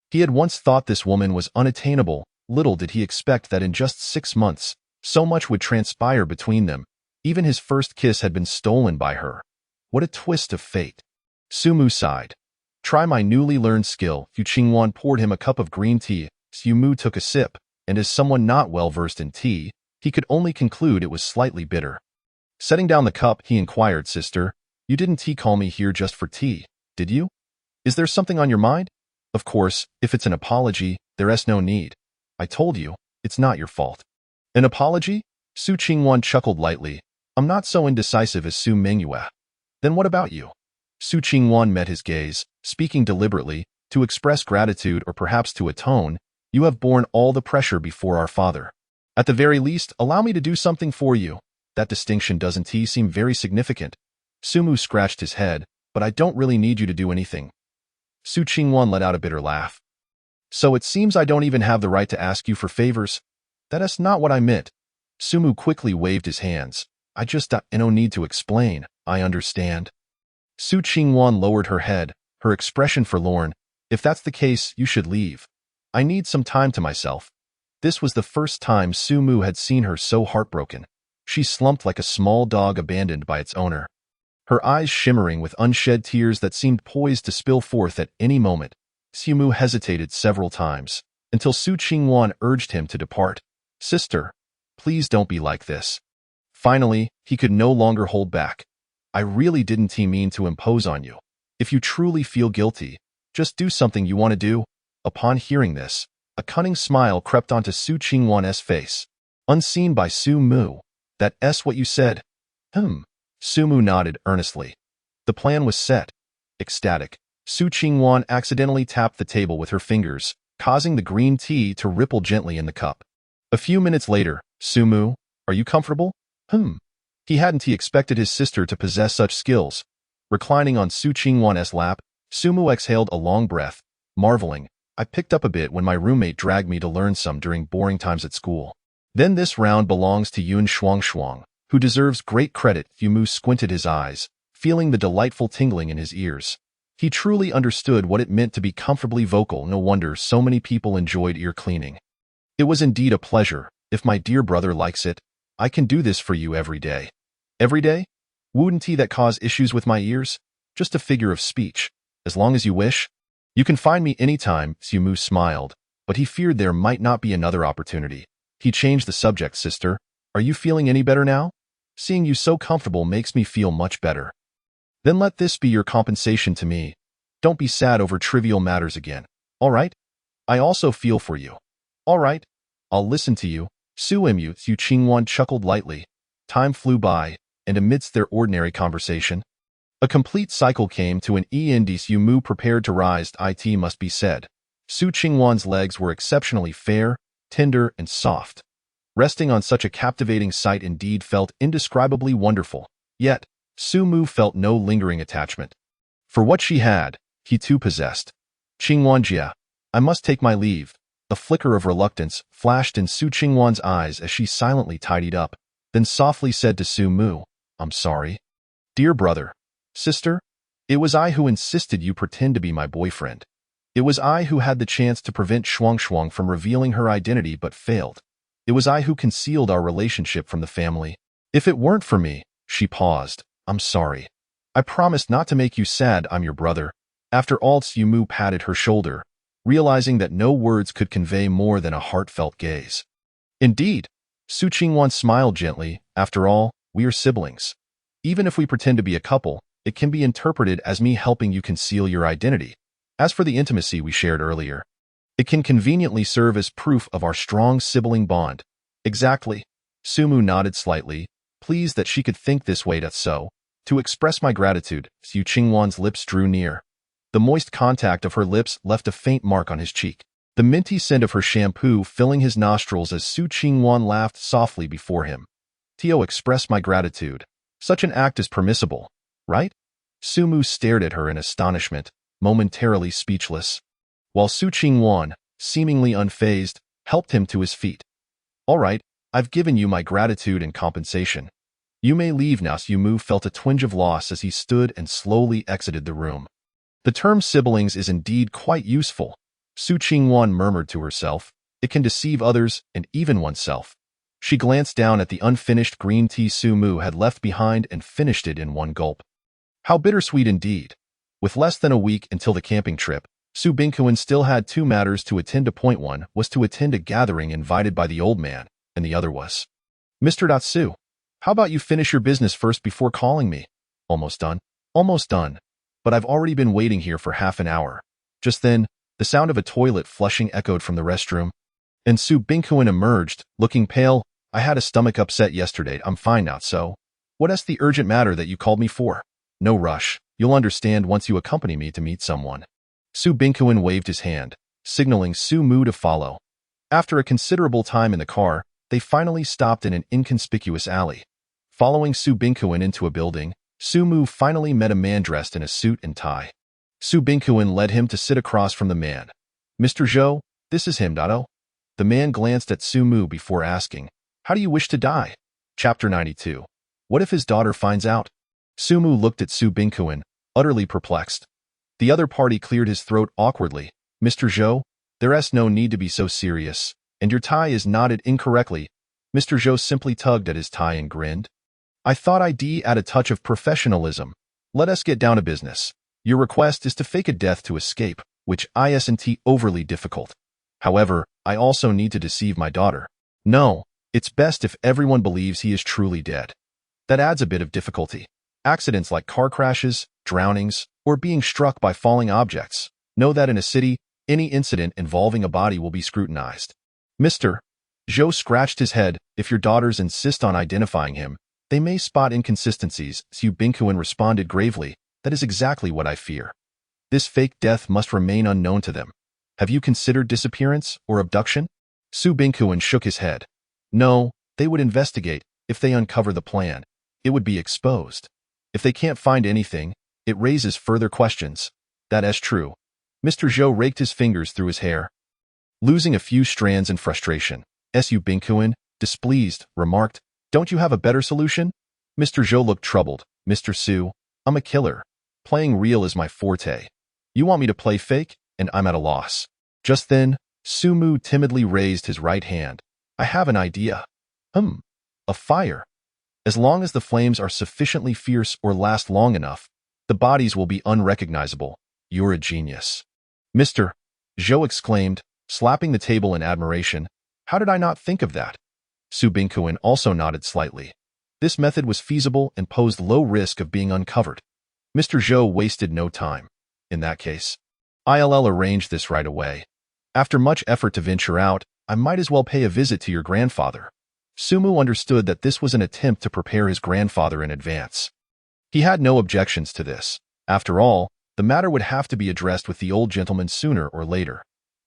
he had once thought this woman was unattainable. Little did he expect that in just 6 months, so much would transpire between them. Even his first kiss had been stolen by her. What a twist of fate. Sumu sighed. Try my newly learned skill. Yu Qingwan poured him a cup of green tea. Sumu took a sip, and as someone not well versed in tea, he could only conclude it was slightly bitter. Setting down the cup, he inquired, Sister, you didn't call me here just for tea, did you? Is there something on your mind? Of course, if it's an apology, there's no need. I told you, it's not your fault. An apology? Su Qingwan chuckled lightly. I'm not so indecisive as Su Mingyue. Then what about you? Su Qingwan met his gaze, speaking deliberately, to express gratitude or perhaps to atone. You have borne all the pressure before our father. At the very least, allow me to do something for you. That distinction doesn't seem very significant. Sumu scratched his head, but I don't really need you to do anything. Su Qingwan let out a bitter laugh. So it seems I don't even have the right to ask you for favors? That's not what I meant. Sumu quickly waved his hands. I just no need to explain, I understand. Su Qingwan lowered her head, her expression forlorn. If that's the case, you should leave. I need some time to myself. This was the first time Sumu had seen her so heartbroken. She slumped like a small dog abandoned by its owner, her eyes shimmering with unshed tears that seemed poised to spill forth at any moment. Sumu hesitated several times, until Su Qingwan urged him to depart. Sister, please don't be like this. Finally, he could no longer hold back. I really didn't mean to impose on you. If you truly feel guilty, just do something you want to do. Upon hearing this, a cunning smile crept onto Su Qingwan's face. Unseen by Sumu. That's what you said. Sumu nodded earnestly. The plan was set. Ecstatic, Su Qingwan accidentally tapped the table with her fingers, causing the green tea to ripple gently in the cup. A few minutes later, Sumu, are you comfortable? He hadn't expected his sister to possess such skills. Reclining on Su Qingwan's lap, Sumu exhaled a long breath, marveling. I picked up a bit when my roommate dragged me to learn some during boring times at school. Then this round belongs to Yun Shuang, who deserves great credit. Yumu squinted his eyes, feeling the delightful tingling in his ears. He truly understood what it meant to be comfortably vocal. No wonder so many people enjoyed ear cleaning. It was indeed a pleasure. If my dear brother likes it, I can do this for you every day. Every day? Wouldn't that cause issues with my ears? Just a figure of speech. As long as you wish. You can find me anytime. Yumu smiled, but he feared there might not be another opportunity. He changed the subject. Sister, are you feeling any better now? Seeing you so comfortable makes me feel much better. Then let this be your compensation to me. Don't be sad over trivial matters again. All right? I also feel for you. All right? I'll listen to you. Su Qingwan chuckled lightly. Time flew by, and amidst their ordinary conversation, a complete cycle came to an end. Sumu prepared to rise. It must be said, Su Qingwan's legs were exceptionally fair, tender, and soft. Resting on such a captivating sight indeed felt indescribably wonderful. Yet, Sumu felt no lingering attachment. For what she had, he too possessed. Qingwanjia, I must take my leave. A flicker of reluctance flashed in Su Qingwan's eyes as she silently tidied up, then softly said to Sumu, I'm sorry. Dear brother, sister, it was I who insisted you pretend to be my boyfriend. It was I who had the chance to prevent Shuang from revealing her identity but failed. It was I who concealed our relationship from the family. If it weren't for me, she paused. I'm sorry. I promised not to make you sad. I'm your brother. After all, Su Mu patted her shoulder, realizing that no words could convey more than a heartfelt gaze. Indeed, Su Qingwan smiled gently. After all, we are siblings. Even if we pretend to be a couple, it can be interpreted as me helping you conceal your identity. As for the intimacy we shared earlier, it can conveniently serve as proof of our strong sibling bond. Exactly. Su Mu nodded slightly, pleased that she could think this way. That's so. To express my gratitude, Su Qingwan's lips drew near. The moist contact of her lips left a faint mark on his cheek, the minty scent of her shampoo filling his nostrils as Su Qingwan laughed softly before him. Tio, express my gratitude. Such an act is permissible, right? Su Mu stared at her in astonishment, momentarily speechless, while Su Qingwan, seemingly unfazed, helped him to his feet. All right, I've given you my gratitude and compensation. You may leave now. Su Mu felt a twinge of loss as he stood and slowly exited the room. The term siblings is indeed quite useful, Su Qingwan murmured to herself. It can deceive others and even oneself. She glanced down at the unfinished green tea Su Mu had left behind and finished it in one gulp. How bittersweet indeed. With less than a week until the camping trip, Su Bingkuin still had two matters to attend to. Point one was to attend a gathering invited by the old man, and the other was, Mr. Su, how about you finish your business first before calling me? Almost done. Almost done. But I've already been waiting here for half an hour. Just then, the sound of a toilet flushing echoed from the restroom, and Su Bingkuin emerged, looking pale. I had a stomach upset yesterday. I'm fine now. So, what's the urgent matter that you called me for? No rush. You'll understand once you accompany me to meet someone. Su Bingkuin waved his hand, signaling Su Mu to follow. After a considerable time in the car, they finally stopped in an inconspicuous alley. Following Su Bingkuin into a building, Su Mu finally met a man dressed in a suit and tie. Su Bingkuin led him to sit across from the man. Mr. Zhou, this is him. The man glanced at Su Mu before asking, how do you wish to die? Chapter 92. What if his daughter finds out? Su Mu looked at Su Bingkuin, utterly perplexed. The other party cleared his throat awkwardly. Mr. Zhou, there's no need to be so serious, and your tie is knotted incorrectly. Mr. Zhou simply tugged at his tie and grinned. I thought I'd add a touch of professionalism. Let us get down to business. Your request is to fake a death to escape, which isn't overly difficult. However, I also need to deceive my daughter. No, it's best if everyone believes he is truly dead. That adds a bit of difficulty. Accidents like car crashes, drownings, or being struck by falling objects. Know that in a city, any incident involving a body will be scrutinized. Mr. Zhou scratched his head. If your daughters insist on identifying him, they may spot inconsistencies. Su Bingkuin responded gravely. That is exactly what I fear. This fake death must remain unknown to them. Have you considered disappearance or abduction? Su Bingkuin shook his head. No, they would investigate. If they uncover the plan, it would be exposed. If they can't find anything, it raises further questions. That is true. Mr. Zhou raked his fingers through his hair, losing a few strands in frustration. Su Bingkuin, displeased, remarked, don't you have a better solution? Mr. Zhou looked troubled. Mr. Su, I'm a killer. Playing real is my forte. You want me to play fake, and I'm at a loss. Just then, Su Mu timidly raised his right hand. I have an idea. A fire. As long as the flames are sufficiently fierce or last long enough, the bodies will be unrecognizable. You're a genius. Mr. Zhou exclaimed, slapping the table in admiration. How did I not think of that? Su Bingkuin also nodded slightly. This method was feasible and posed low risk of being uncovered. Mr. Zhou wasted no time. In that case, I'll arrange this right away. After much effort to venture out, I might as well pay a visit to your grandfather. Su Mu understood that this was an attempt to prepare his grandfather in advance. He had no objections to this. After all, the matter would have to be addressed with the old gentleman sooner or later.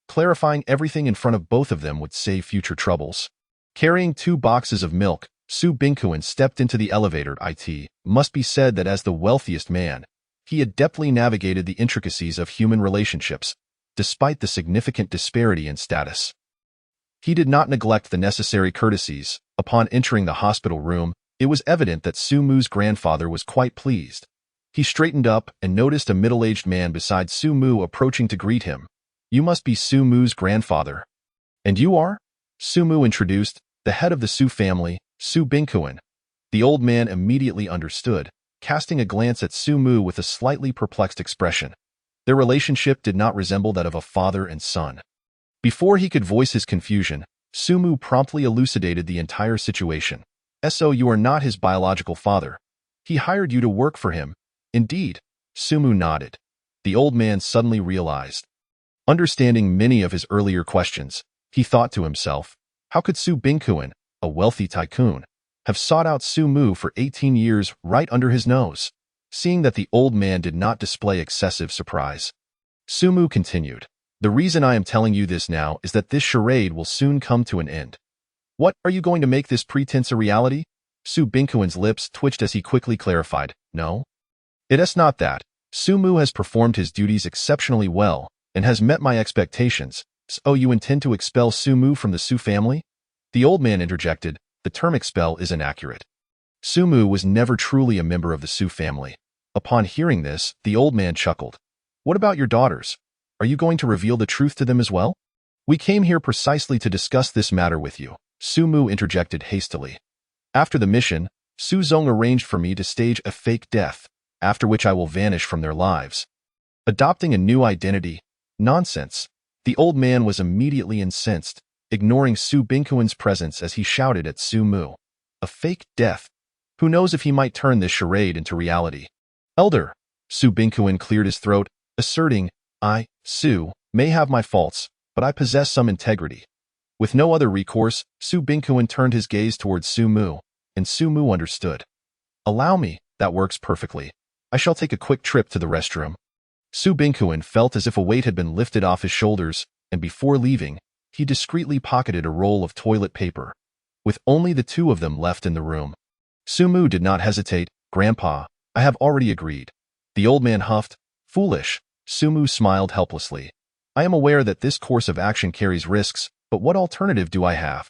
Clarifying everything in front of both of them would save future troubles. Carrying 2 boxes of milk, Su Bingkuin stepped into the elevator. It must be said that as the wealthiest man, he adeptly navigated the intricacies of human relationships, despite the significant disparity in status. He did not neglect the necessary courtesies. Upon entering the hospital room, it was evident that Su Mu's grandfather was quite pleased. He straightened up and noticed a middle-aged man beside Su Mu approaching to greet him. You must be Su Mu's grandfather. And you are? Su Mu introduced, the head of the Su family, Su Bingkuin. The old man immediately understood, casting a glance at Su Mu with a slightly perplexed expression. Their relationship did not resemble that of a father and son. Before he could voice his confusion, Sumu promptly elucidated the entire situation. So you are not his biological father. He hired you to work for him. Indeed, Sumu nodded. The old man suddenly realized. Understanding many of his earlier questions, he thought to himself, how could Su Bingkuin, a wealthy tycoon, have sought out Sumu for 18 years right under his nose? Seeing that the old man did not display excessive surprise, Sumu continued, the reason I am telling you this now is that this charade will soon come to an end. What, are you going to make this pretense a reality? Su Bingkuin's lips twitched as he quickly clarified, no. It is not that. Sumu has performed his duties exceptionally well and has met my expectations. So you intend to expel Sumu from the Su family? The old man interjected, the term expel is inaccurate. Sumu was never truly a member of the Su family. Upon hearing this, the old man chuckled. What about your daughters? Are you going to reveal the truth to them as well? We came here precisely to discuss this matter with you, Sumu interjected hastily. After the mission, Su Zong arranged for me to stage a fake death, after which I will vanish from their lives. Adopting a new identity? Nonsense. The old man was immediately incensed, ignoring Su Bingkuin's presence as he shouted at Sumu. A fake death? Who knows if he might turn this charade into reality? Elder, Su Bingkuin cleared his throat, asserting, I, Su, may have my faults, but I possess some integrity. With no other recourse, Su Bingkuin turned his gaze towards Sumu, and Sumu understood. Allow me, that works perfectly. I shall take a quick trip to the restroom. Su Bingkuin felt as if a weight had been lifted off his shoulders, and before leaving, he discreetly pocketed a roll of toilet paper. With only the two of them left in the room, Sumu did not hesitate. Grandpa, I have already agreed. The old man huffed. Foolish. Sumu smiled helplessly. I am aware that this course of action carries risks, but what alternative do I have?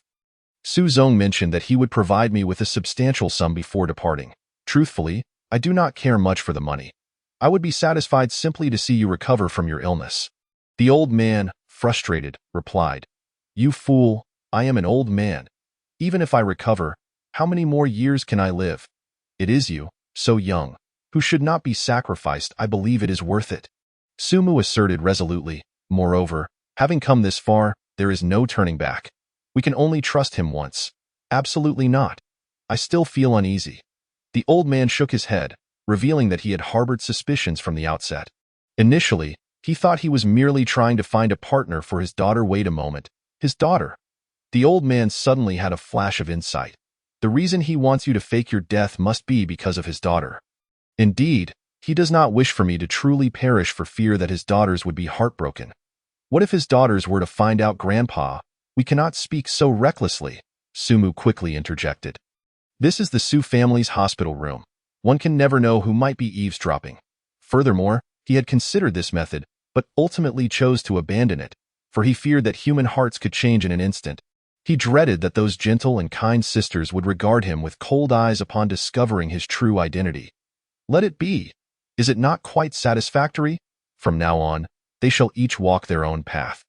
Su Zong mentioned that he would provide me with a substantial sum before departing. Truthfully, I do not care much for the money. I would be satisfied simply to see you recover from your illness. The old man, frustrated, replied, You fool, I am an old man. Even if I recover, how many more years can I live? It is you, so young, who should not be sacrificed. I believe it is worth it. Sumu asserted resolutely. Moreover, having come this far, there is no turning back. We can only trust him once. Absolutely not. I still feel uneasy. The old man shook his head, revealing that he had harbored suspicions from the outset. Initially, he thought he was merely trying to find a partner for his daughter. Wait a moment. His daughter. The old man suddenly had a flash of insight. The reason he wants you to fake your death must be because of his daughter. Indeed, he does not wish for me to truly perish for fear that his daughters would be heartbroken. What if his daughters were to find out? Grandpa, we cannot speak so recklessly, Sumu quickly interjected. This is the Su family's hospital room. One can never know who might be eavesdropping. Furthermore, he had considered this method, but ultimately chose to abandon it, for he feared that human hearts could change in an instant. He dreaded that those gentle and kind sisters would regard him with cold eyes upon discovering his true identity. Let it be. Is it not quite satisfactory? From now on, they shall each walk their own path.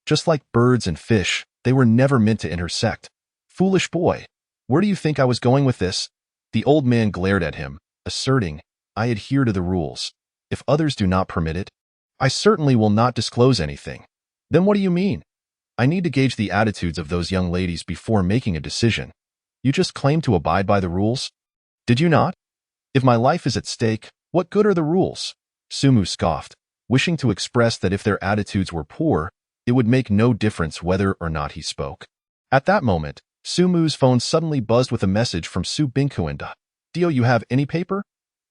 Just like birds and fish, they were never meant to intersect. Foolish boy, where do you think I was going with this? The old man glared at him, asserting, I adhere to the rules. If others do not permit it, I certainly will not disclose anything. Then what do you mean? I need to gauge the attitudes of those young ladies before making a decision. You just claim to abide by the rules? Did you not? If my life is at stake, what good are the rules? Sumu scoffed, wishing to express that if their attitudes were poor, it would make no difference whether or not he spoke. At that moment, Sumu's phone suddenly buzzed with a message from Su Bingkuin. Do you have any paper?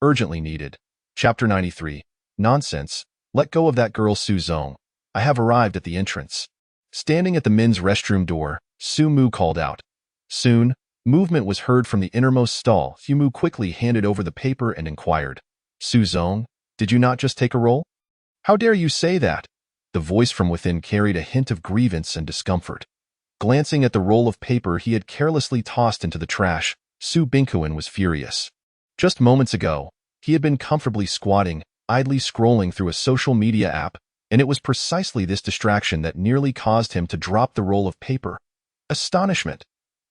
Urgently needed. Chapter 93. Nonsense. Let go of that girl Su Zong. I have arrived at the entrance. Standing at the men's restroom door, Sumu called out. Soon, movement was heard from the innermost stall. Sumu quickly handed over the paper and inquired, Su Zong, did you not just take a roll? How dare you say that? The voice from within carried a hint of grievance and discomfort. Glancing at the roll of paper he had carelessly tossed into the trash, Su Bingkuin was furious. Just moments ago, he had been comfortably squatting, idly scrolling through a social media app, and it was precisely this distraction that nearly caused him to drop the roll of paper. Astonishment.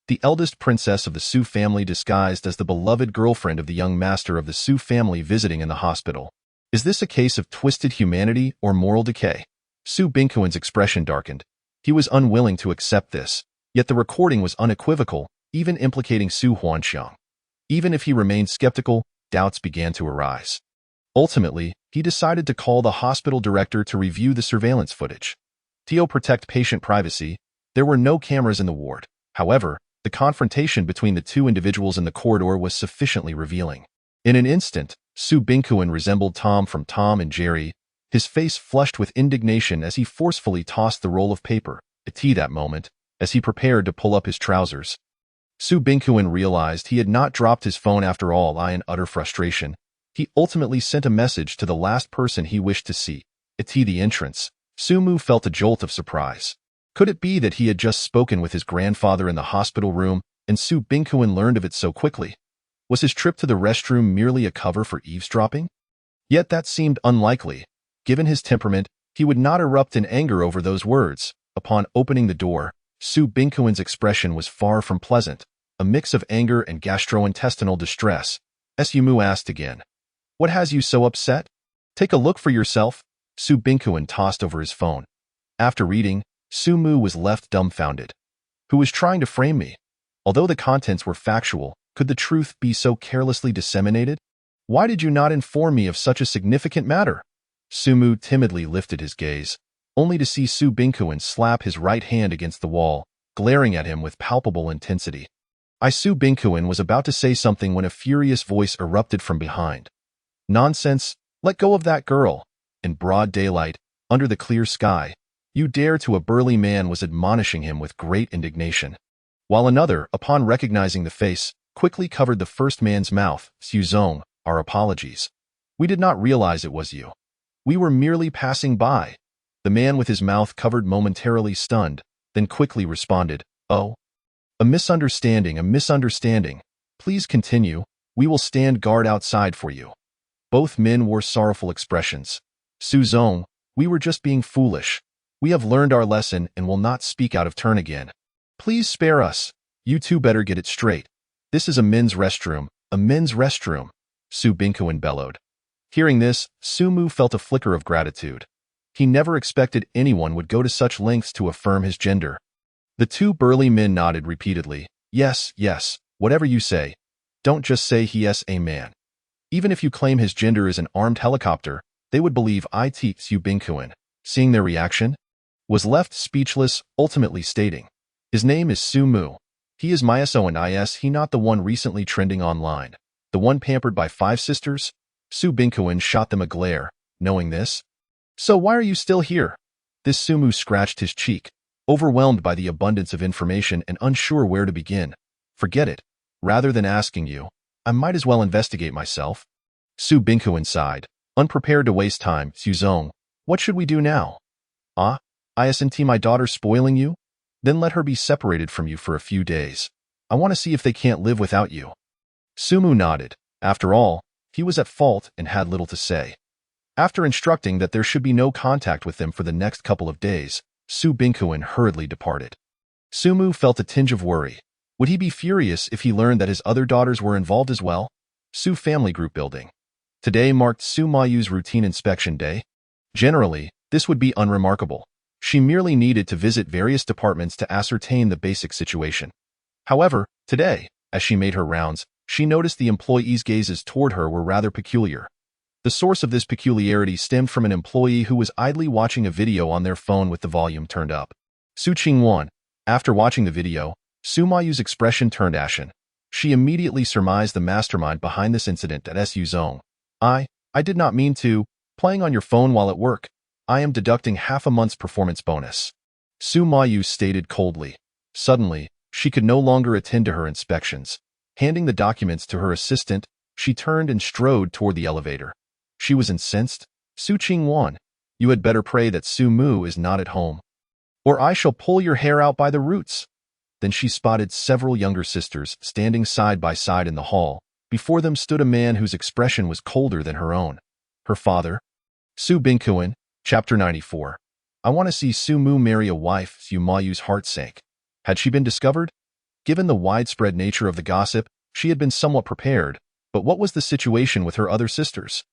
The eldest princess of the Su family disguised as the beloved girlfriend of the young master of the Su family visiting in the hospital. Is this a case of twisted humanity or moral decay? Su Bingquin's expression darkened. He was unwilling to accept this, yet the recording was unequivocal, even implicating Su Huanxiang. Even if he remained skeptical, doubts began to arise. Ultimately, he decided to call the hospital director to review the surveillance footage. To protect patient privacy, there were no cameras in the ward. However, the confrontation between the two individuals in the corridor was sufficiently revealing. In an instant, Su Bingquin resembled Tom from Tom and Jerry, his face flushed with indignation as he forcefully tossed the roll of paper, that moment, as he prepared to pull up his trousers. Su Bingquin realized he had not dropped his phone after all. In utter frustration, he ultimately sent a message to the last person he wished to see. The entrance. Sumu felt a jolt of surprise. Could it be that he had just spoken with his grandfather in the hospital room, and Su Bingquin learned of it so quickly? Was his trip to the restroom merely a cover for eavesdropping? Yet that seemed unlikely. Given his temperament, he would not erupt in anger over those words. Upon opening the door, Su Bingquin's expression was far from pleasant, a mix of anger and gastrointestinal distress. Sumu asked again, "What has you so upset? Take a look for yourself." Su Bingquin tossed over his phone. After reading, Sumu was left dumbfounded. Who was trying to frame me? Although the contents were factual, could the truth be so carelessly disseminated? Why did you not inform me of such a significant matter? Sumu timidly lifted his gaze, only to see Su Bingquin slap his right hand against the wall, glaring at him with palpable intensity. Su Bingquin was about to say something when a furious voice erupted from behind. "Nonsense! Let go of that girl!" In broad daylight, under the clear sky, "You dare to!" A burly man was admonishing him with great indignation, while another, upon recognizing the face, quickly covered the first man's mouth. "Xuzong, our apologies. We did not realize it was you. We were merely passing by." The man with his mouth covered momentarily stunned, then quickly responded, "Oh, a misunderstanding, a misunderstanding. Please continue, we will stand guard outside for you." Both men wore sorrowful expressions. "Xuzong, we were just being foolish. We have learned our lesson and will not speak out of turn again. Please spare us. You two better get it straight. This is a men's restroom, a men's restroom," Su Bingquin bellowed. Hearing this, Sumu felt a flicker of gratitude. He never expected anyone would go to such lengths to affirm his gender. The two burly men nodded repeatedly. "Yes, yes, whatever you say. Don't just say he is a man. Even if you claim his gender is an armed helicopter, they would believe it." Su Bingquin, seeing their reaction, was left speechless, ultimately stating, "His name is Sumu. He is Myaso, and is he not the one recently trending online? The one pampered by 5 sisters?" Su Bingquin shot them a glare, knowing this. "So why are you still here?" This Sumu scratched his cheek, overwhelmed by the abundance of information and unsure where to begin. "Forget it. Rather than asking you, I might as well investigate myself." Su Bingquin sighed, unprepared to waste time. "Xuzong, what should we do now?" Isn't my daughter spoiling you? Then let her be separated from you for a few days. I want to see if they can't live without you." Sumu nodded. After all, he was at fault and had little to say. After instructing that there should be no contact with them for the next couple of days, Su Bingquin hurriedly departed. Sumu felt a tinge of worry. Would he be furious if he learned that his other daughters were involved as well? Su family group building. Today marked Su Mayu's routine inspection day. Generally, this would be unremarkable. She merely needed to visit various departments to ascertain the basic situation. However, today, as she made her rounds, she noticed the employees' gazes toward her were rather peculiar. The source of this peculiarity stemmed from an employee who was idly watching a video on their phone with the volume turned up. Su Qingwan. After watching the video, Su Mayu's expression turned ashen. She immediately surmised the mastermind behind this incident at Xuzong. I did not mean to. Playing on your phone while at work. I am deducting half a month's performance bonus." Su Mayu stated coldly. Suddenly, she could no longer attend to her inspections. Handing the documents to her assistant, she turned and strode toward the elevator. She was incensed. "Su Qingwan, you had better pray that Su Mu is not at home, or I shall pull your hair out by the roots." Then she spotted several younger sisters standing side by side in the hall. Before them stood a man whose expression was colder than her own. Her father. Su Bingquin. Chapter 94. I want to see Su Mu marry a wife. Su Mayu's heart sank. Had she been discovered? Given the widespread nature of the gossip, she had been somewhat prepared, but what was the situation with her other sisters?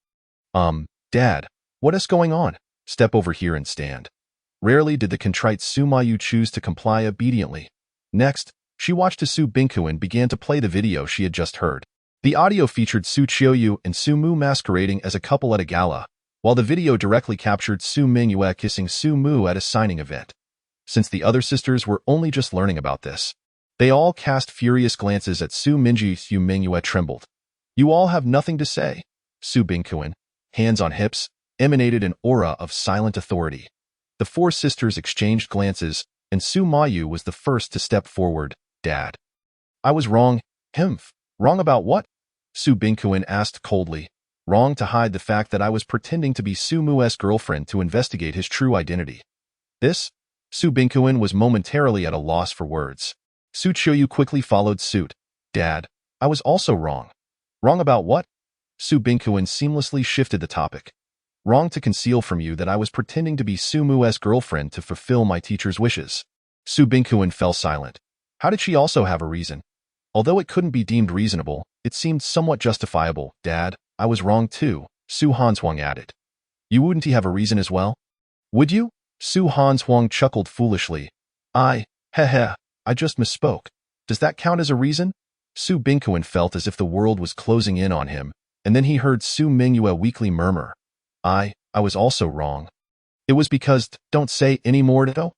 Dad, what is going on? Step over here and stand. Rarely did the contrite Su Mayu choose to comply obediently. Next, she watched as Su Bingku and began to play the video she had just heard. The audio featured Su Qiuyu and Su Mu masquerading as a couple at a gala, while the video directly captured Su Mingyue kissing Su Mu at a signing event. Since the other sisters were only just learning about this, they all cast furious glances at Su Minji. Su Mingyue trembled. You all have nothing to say. Su Bingkuan, hands on hips, emanated an aura of silent authority. The four sisters exchanged glances, and Su Mayu was the first to step forward. Dad. I was wrong. Humph. Wrong about what? Su Bingkuan asked coldly. Wrong to hide the fact that I was pretending to be Su Mu's girlfriend to investigate his true identity. This? Su Bingkuan was momentarily at a loss for words. Su Qiuyu quickly followed suit. Dad, I was also wrong. Wrong about what? Su Bingkuan seamlessly shifted the topic. Wrong to conceal from you that I was pretending to be Su Mu's girlfriend to fulfill my teacher's wishes. Su Bingkuan fell silent. How did she also have a reason? Although it couldn't be deemed reasonable, it seemed somewhat justifiable. Dad, I was wrong too, Su Hanshuang added. You wouldn't have a reason as well? Would you? Su Hanshuang chuckled foolishly. I just misspoke. Does that count as a reason? Su Bingkuan felt as if the world was closing in on him, and then he heard Su Mingyue weakly murmur. I was also wrong. It was because, don't say any more though?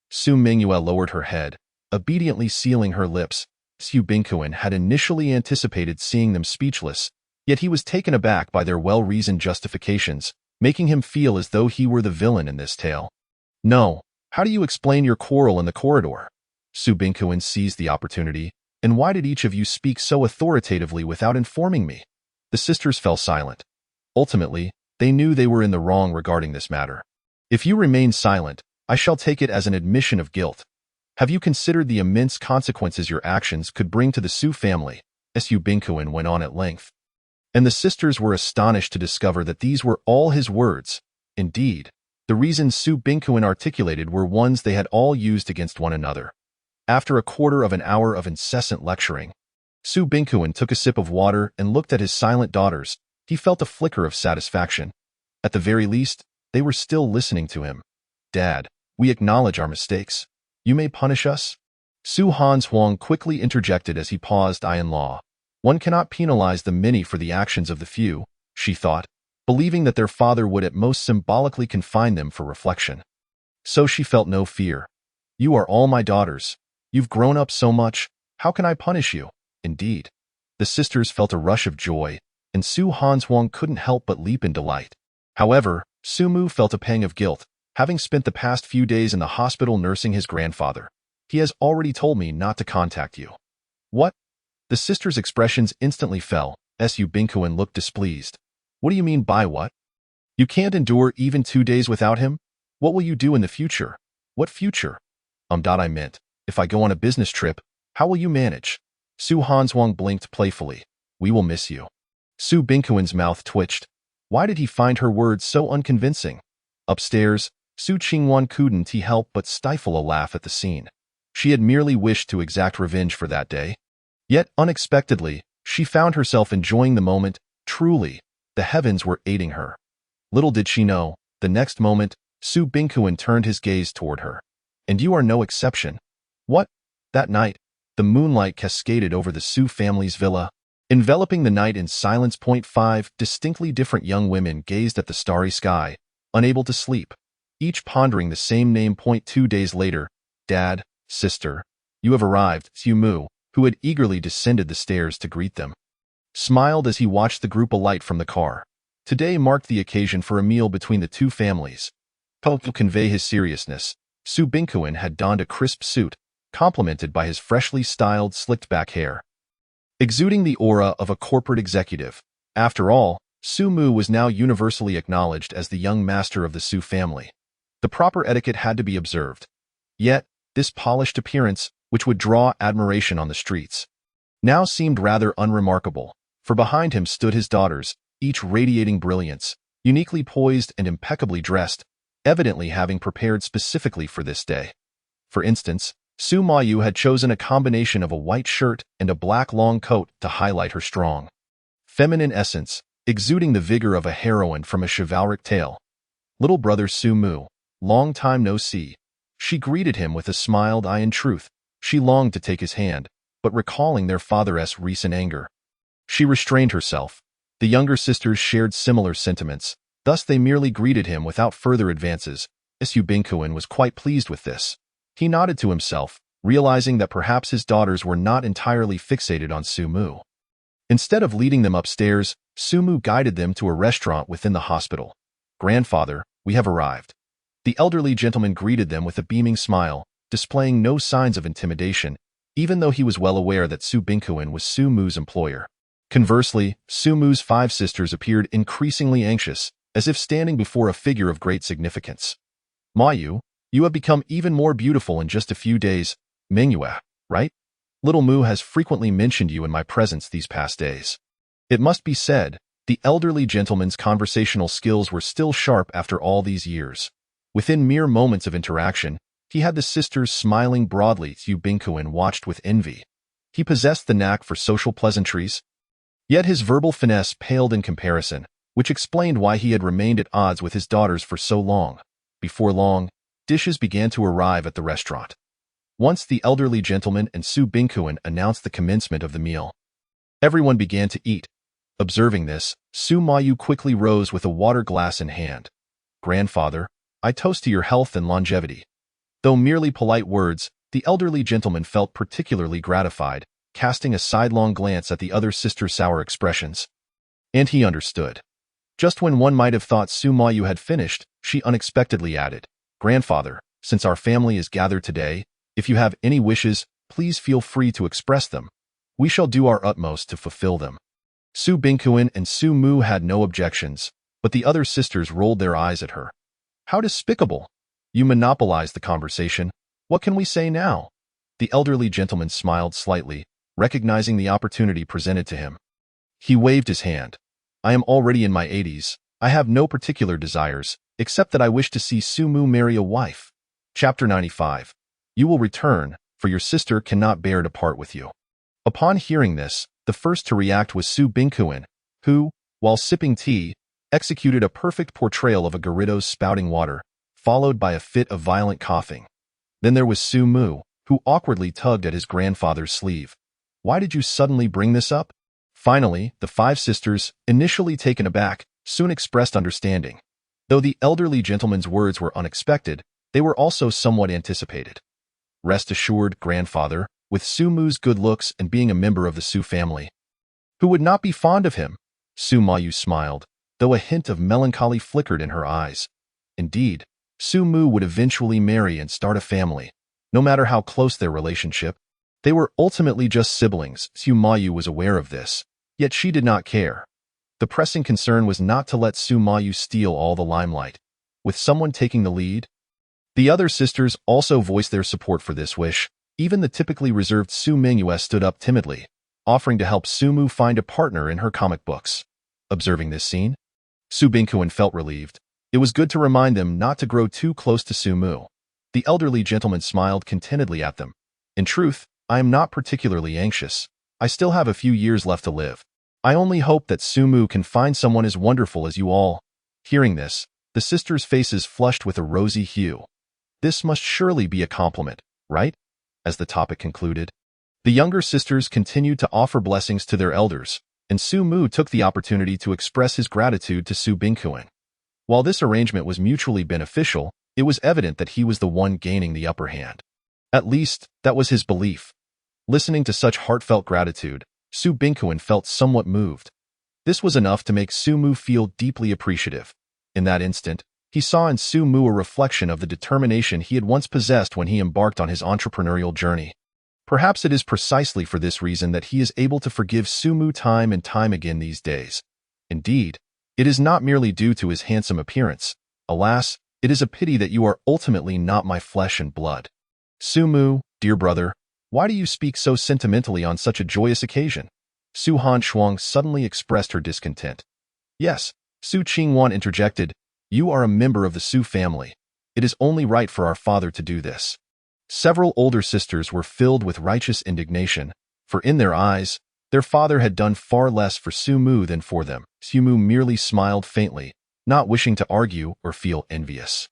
Su Mingyue lowered her head, obediently sealing her lips. Su Bingkuan had initially anticipated seeing them speechless, yet he was taken aback by their well-reasoned justifications, making him feel as though he were the villain in this tale. No, how do you explain your quarrel in the corridor? Su Bingkuan seized the opportunity. And why did each of you speak so authoritatively without informing me? The sisters fell silent. Ultimately, they knew they were in the wrong regarding this matter. If you remain silent, I shall take it as an admission of guilt. Have you considered the immense consequences your actions could bring to the Su family? Su Bingkuan went on at length. And the sisters were astonished to discover that these were all his words. Indeed, the reasons Su Bingkuan articulated were ones they had all used against one another. After a quarter of an hour of incessant lecturing, Su Bingkuan took a sip of water and looked at his silent daughters. He felt a flicker of satisfaction. At the very least, they were still listening to him. Dad, we acknowledge our mistakes. You may punish us? Su Hanshuang quickly interjected as he paused. In-law. One cannot penalize the many for the actions of the few, she thought, believing that their father would at most symbolically confine them for reflection. So she felt no fear. You are all my daughters. You've grown up so much, how can I punish you? Indeed. The sisters felt a rush of joy, and Su Hanshuang couldn't help but leap in delight. However, Su Mu felt a pang of guilt, having spent the past few days in the hospital nursing his grandfather. He has already told me not to contact you. What? The sisters' expressions instantly fell. Su Bingkuan looked displeased. What do you mean by what? You can't endure even 2 days without him? What will you do in the future? What future? I meant. If I go on a business trip, how will you manage? Su Hanshuang blinked playfully. We will miss you. Su Bingkuan's mouth twitched. Why did he find her words so unconvincing? Upstairs, Su Qingwan couldn't help but stifle a laugh at the scene. She had merely wished to exact revenge for that day. Yet, unexpectedly, she found herself enjoying the moment. Truly, the heavens were aiding her. Little did she know, the next moment, Su Bingkuan turned his gaze toward her. And you are no exception. What? That night, the moonlight cascaded over the Su family's villa, enveloping the night in silence. 5 distinctly different young women gazed at the starry sky, unable to sleep, each pondering the same name. 2 days later, Dad, sister, you have arrived. Su Mu, who had eagerly descended the stairs to greet them, smiled as he watched the group alight from the car. Today marked the occasion for a meal between the two families. To convey his seriousness, Su Bingkuan had donned a crisp suit, complemented by his freshly styled slicked-back hair, exuding the aura of a corporate executive. After all, Su Mu was now universally acknowledged as the young master of the Su family. The proper etiquette had to be observed. Yet, this polished appearance, which would draw admiration on the streets, now seemed rather unremarkable, for behind him stood his daughters, each radiating brilliance, uniquely poised and impeccably dressed, evidently having prepared specifically for this day. For instance, Su Mayu had chosen a combination of a white shirt and a black long coat to highlight her strong, feminine essence, exuding the vigor of a heroine from a chivalric tale. Little brother Su Mu, long time no see. She greeted him with a smiled eye. In truth, she longed to take his hand, but recalling their father's recent anger, she restrained herself. The younger sisters shared similar sentiments, thus they merely greeted him without further advances. Su Bingkuin was quite pleased with this. He nodded to himself, realizing that perhaps his daughters were not entirely fixated on Su Mu. Instead of leading them upstairs, Su Mu guided them to a restaurant within the hospital. "Grandfather, we have arrived." The elderly gentleman greeted them with a beaming smile, displaying no signs of intimidation, even though he was well aware that Su Bingkuin was Su Mu's employer. Conversely, Su Mu's 5 sisters appeared increasingly anxious, as if standing before a figure of great significance. "Mayu, you have become even more beautiful in just a few days, Mingyue, right? Little Mu has frequently mentioned you in my presence these past days." It must be said, the elderly gentleman's conversational skills were still sharp after all these years. Within mere moments of interaction, he had the sisters smiling broadly. Su Bingkuin watched with envy. He possessed the knack for social pleasantries, yet his verbal finesse paled in comparison, which explained why he had remained at odds with his daughters for so long. Before long, dishes began to arrive at the restaurant. Once the elderly gentleman and Su Bingkuin announced the commencement of the meal, everyone began to eat. Observing this, Su Mayu quickly rose with a water glass in hand. "Grandfather, I toast to your health and longevity." Though merely polite words, the elderly gentleman felt particularly gratified, casting a sidelong glance at the other sister's sour expressions. And he understood. Just when one might have thought Su Mayu had finished, she unexpectedly added, "Grandfather, since our family is gathered today, if you have any wishes, please feel free to express them. We shall do our utmost to fulfill them." Su Bingkuin and Su Mu had no objections, but the other sisters rolled their eyes at her. "How despicable! You monopolized the conversation. What can we say now?" The elderly gentleman smiled slightly, recognizing the opportunity presented to him. He waved his hand. "I am already in my 80s. I have no particular desires, except that I wish to see Su Mu marry a wife." Chapter 95. You will return, for your sister cannot bear to part with you. Upon hearing this, the first to react was Su Bingkuin, who, while sipping tea, executed a perfect portrayal of a Garrido's spouting water, followed by a fit of violent coughing. Then there was Su Mu, who awkwardly tugged at his grandfather's sleeve. "Why did you suddenly bring this up?" Finally, the 5 sisters, initially taken aback, soon expressed understanding. Though the elderly gentleman's words were unexpected, they were also somewhat anticipated. "Rest assured, grandfather, with Su Mu's good looks and being a member of the Su family, who would not be fond of him?" Su Mayu smiled, though a hint of melancholy flickered in her eyes. Indeed, Su Mu would eventually marry and start a family, no matter how close their relationship. They were ultimately just siblings. Su Mayu was aware of this, yet she did not care. The pressing concern was not to let Su Mayu steal all the limelight. With someone taking the lead, the other sisters also voiced their support for this wish. Even the typically reserved Su Mingyue stood up timidly, offering to help Su Mu find a partner in her comic books. Observing this scene, Su Bingkuin felt relieved. It was good to remind them not to grow too close to Su Mu. The elderly gentleman smiled contentedly at them. "In truth, I am not particularly anxious. I still have a few years left to live. I only hope that Su Mu can find someone as wonderful as you all." Hearing this, the sisters' faces flushed with a rosy hue. This must surely be a compliment, right? As the topic concluded, the younger sisters continued to offer blessings to their elders, and Su Mu took the opportunity to express his gratitude to Su Bingkuin. While this arrangement was mutually beneficial, it was evident that he was the one gaining the upper hand. At least, that was his belief. Listening to such heartfelt gratitude, Su Bingkuin felt somewhat moved. This was enough to make Su Mu feel deeply appreciative. In that instant, he saw in Su Mu a reflection of the determination he had once possessed when he embarked on his entrepreneurial journey. Perhaps it is precisely for this reason that he is able to forgive Su Mu time and time again these days. Indeed, it is not merely due to his handsome appearance. Alas, it is a pity that you are ultimately not my flesh and blood. Su Mu, dear brother, why do you speak so sentimentally on such a joyous occasion? Su Han Shuang suddenly expressed her discontent. Yes, Su Qingwan interjected, you are a member of the Su family. It is only right for our father to do this. Several older sisters were filled with righteous indignation, for in their eyes, Their father had done far less for Sumu than for them. Sumu merely smiled faintly, not wishing to argue or feel envious.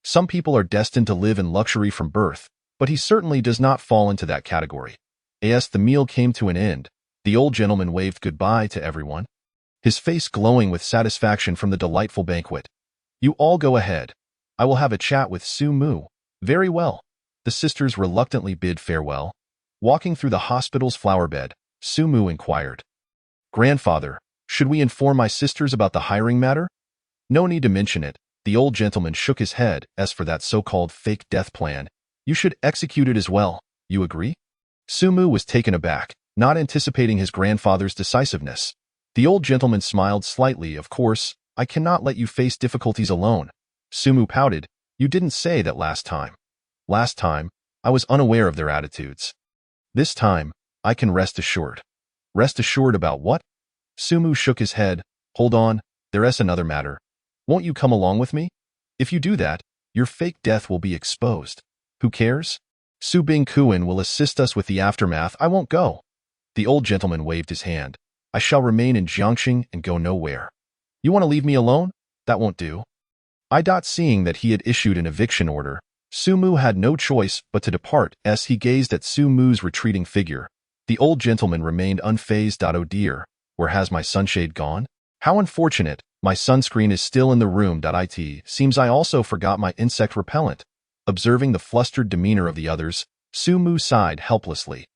Some people are destined to live in luxury from birth, but he certainly does not fall into that category. As the meal came to an end, the old gentleman waved goodbye to everyone, his face glowing with satisfaction from the delightful banquet. You all go ahead. I will have a chat with Sumu. Very well. The sisters reluctantly bid farewell. Walking through the hospital's flower bed, Sumu inquired, Grandfather, should we inform my sisters about the hiring matter? No need to mention it. The old gentleman shook his head. As for that so-called fake death plan, you should execute it as well. You agree? Sumu was taken aback, not anticipating his grandfather's decisiveness. The old gentleman smiled slightly. Of course, I cannot let you face difficulties alone. Sumu pouted. You didn't say that last time. Last time, I was unaware of their attitudes. This time, I can rest assured. Rest assured about what? Sumu shook his head. Hold on, there's another matter. Won't you come along with me? If you do that, your fake death will be exposed. Who cares? Su Bingkuin will assist us with the aftermath. I won't go. The old gentleman waved his hand. I shall remain in Jiangxing and go nowhere. You want to leave me alone? That won't do. Seeing that he had issued an eviction order, Sumu had no choice but to depart. As he gazed at Sumu's retreating figure, the old gentleman remained unfazed. Oh dear, where has my sunshade gone? How unfortunate, my sunscreen is still in the room. It seems I also forgot my insect repellent. Observing the flustered demeanor of the others, Sumu sighed helplessly.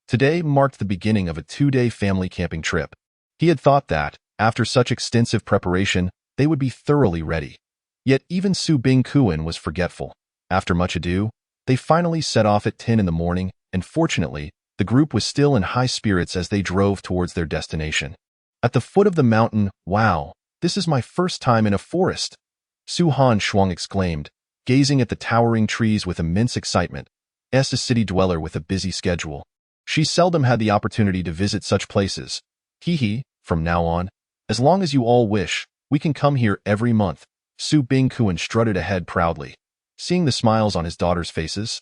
Today marked the beginning of a 2-day family camping trip. He had thought that, after such extensive preparation, they would be thoroughly ready. Yet even Su Bingkuin was forgetful. After much ado, they finally set off at 10 in the morning, and fortunately, the group was still in high spirits as they drove towards their destination. At the foot of the mountain, wow, this is my first time in a forest, Su Han Shuang exclaimed, gazing at the towering trees with immense excitement. As a city dweller with a busy schedule, she seldom had the opportunity to visit such places. From now on, as long as you all wish, we can come here every month. Su Bingkuin strutted ahead proudly. Seeing the smiles on his daughters' faces,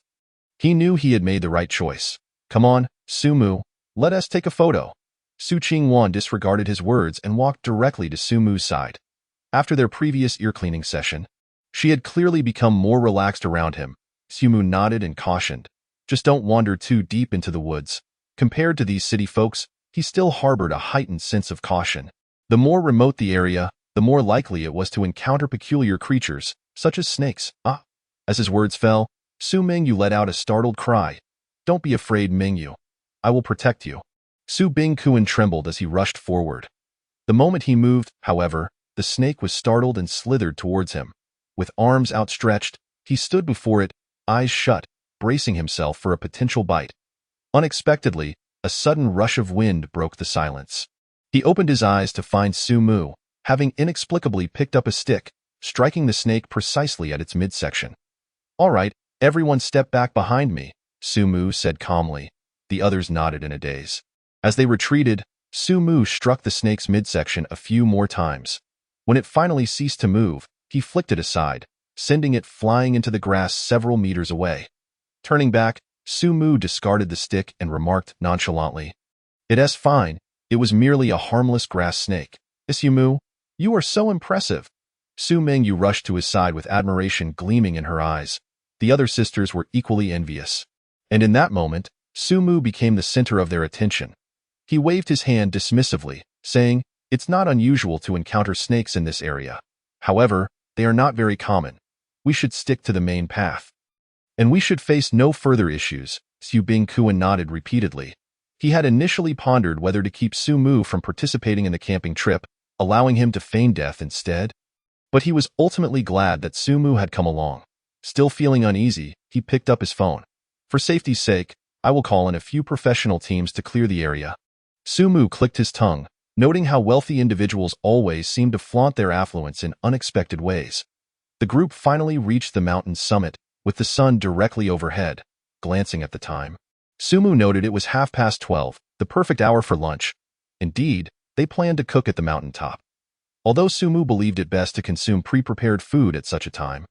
he knew he had made the right choice. Come on, Sumu, let us take a photo. Su Qingwan disregarded his words and walked directly to Sumu's side. After their previous ear-cleaning session, she had clearly become more relaxed around him. Sumu nodded and cautioned, just don't wander too deep into the woods. Compared to these city folks, he still harbored a heightened sense of caution. The more remote the area, the more likely it was to encounter peculiar creatures, such as snakes. As his words fell, Su Mingyu let out a startled cry. Don't be afraid, Mingyu. I will protect you. Su Bingkuin trembled as he rushed forward. The moment he moved, however, the snake was startled and slithered towards him. With arms outstretched, he stood before it, eyes shut, bracing himself for a potential bite. Unexpectedly, a sudden rush of wind broke the silence. He opened his eyes to find Sumu, having inexplicably picked up a stick, striking the snake precisely at its midsection. All right, everyone step back behind me, Sumu said calmly. The others nodded in a daze. As they retreated, Sumu struck the snake's midsection a few more times. When it finally ceased to move, he flicked it aside, sending it flying into the grass several meters away. Turning back, Sumu discarded the stick and remarked nonchalantly, It's fine, it was merely a harmless grass snake. Sumu, you are so impressive. Su Mingyu rushed to his side with admiration gleaming in her eyes. The other sisters were equally envious. And in that moment, Sumu became the center of their attention. He waved his hand dismissively, saying, It's not unusual to encounter snakes in this area. However, they are not very common. We should stick to the main path. And we should face no further issues, Su Bingkuin nodded repeatedly. He had initially pondered whether to keep Sumu from participating in the camping trip, allowing him to feign death instead. But he was ultimately glad that Sumu had come along. Still feeling uneasy, he picked up his phone. For safety's sake, I will call in a few professional teams to clear the area. Sumu clicked his tongue, noting how wealthy individuals always seem to flaunt their affluence in unexpected ways. The group finally reached the mountain's summit, with the sun directly overhead. Glancing at the time, Sumu noted it was 12:30, the perfect hour for lunch. Indeed, they planned to cook at the mountaintop. Although Sumu believed it best to consume pre-prepared food at such a time,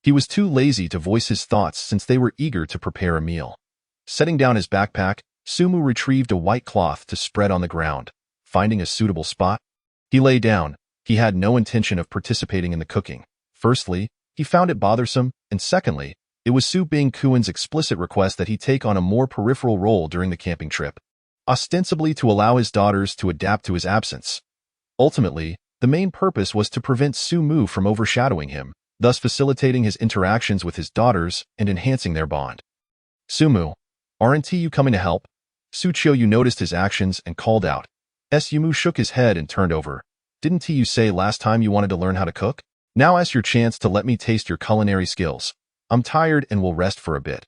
he was too lazy to voice his thoughts since they were eager to prepare a meal. Setting down his backpack, Sumu retrieved a white cloth to spread on the ground. Finding a suitable spot, he lay down. He had no intention of participating in the cooking. Firstly, he found it bothersome, and secondly, it was Su Bing-kuen's explicit request that he take on a more peripheral role during the camping trip, ostensibly to allow his daughters to adapt to his absence. Ultimately, the main purpose was to prevent Sumu from overshadowing him, thus facilitating his interactions with his daughters and enhancing their bond. Sumu, aren't you coming to help? Suchiyo noticed his actions and called out. Sumu shook his head and turned over. Didn't you say last time you wanted to learn how to cook? Now is your chance to let me taste your culinary skills. I'm tired and will rest for a bit.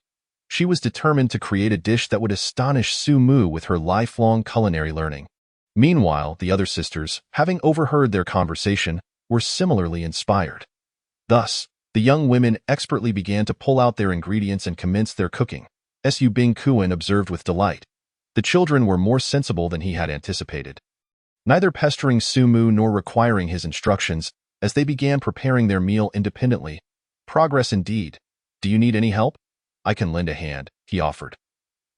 She was determined to create a dish that would astonish Sumu with her lifelong culinary learning. Meanwhile, the other sisters, having overheard their conversation, were similarly inspired. Thus, the young women expertly began to pull out their ingredients and commence their cooking. Su Bing-kuen observed with delight. The children were more sensible than he had anticipated, neither pestering Sumu nor requiring his instructions as they began preparing their meal independently. Progress indeed. Do you need any help? I can lend a hand, he offered.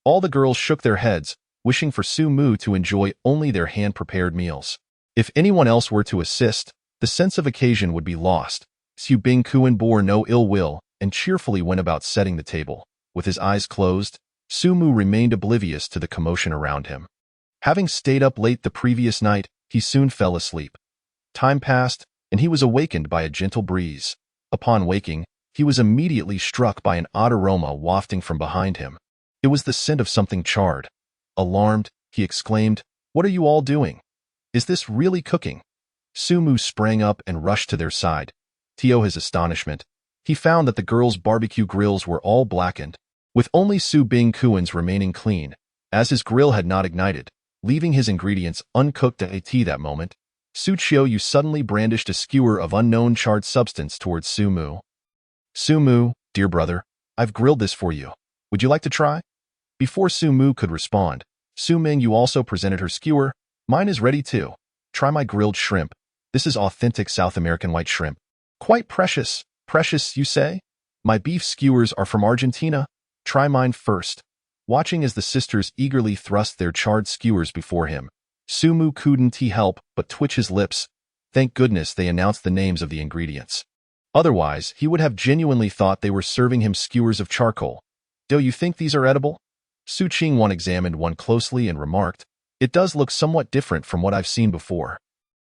All the girls shook their heads, wishing for Sumu to enjoy only their hand-prepared meals. If anyone else were to assist, the sense of occasion would be lost. Su Bing-kuen bore no ill will and cheerfully went about setting the table. With his eyes closed, Sumu remained oblivious to the commotion around him. Having stayed up late the previous night, he soon fell asleep. Time passed, and he was awakened by a gentle breeze. Upon waking, he was immediately struck by an odd aroma wafting from behind him. It was the scent of something charred. Alarmed, he exclaimed, "What are you all doing? Is this really cooking?" Sumu sprang up and rushed to their side. To his astonishment, he found that the girls' barbecue grills were all blackened, with only Su Bing-kuen's remaining clean, as his grill had not ignited, leaving his ingredients uncooked at that moment. Suchiyo suddenly brandished a skewer of unknown charred substance towards Sumu. Sumu, dear brother, I've grilled this for you. Would you like to try? Before Sumu could respond, Su Mingyu also presented her skewer. Mine is ready too. Try my grilled shrimp. This is authentic South American white shrimp. Quite precious. Precious, you say? My beef skewers are from Argentina. Try mine first. Watching as the sisters eagerly thrust their charred skewers before him, Sumu couldn't help but twitch his lips. Thank goodness they announced the names of the ingredients. Otherwise, he would have genuinely thought they were serving him skewers of charcoal. Do you think these are edible? Su Qingwan examined one closely and remarked, "It does look somewhat different from what I've seen before.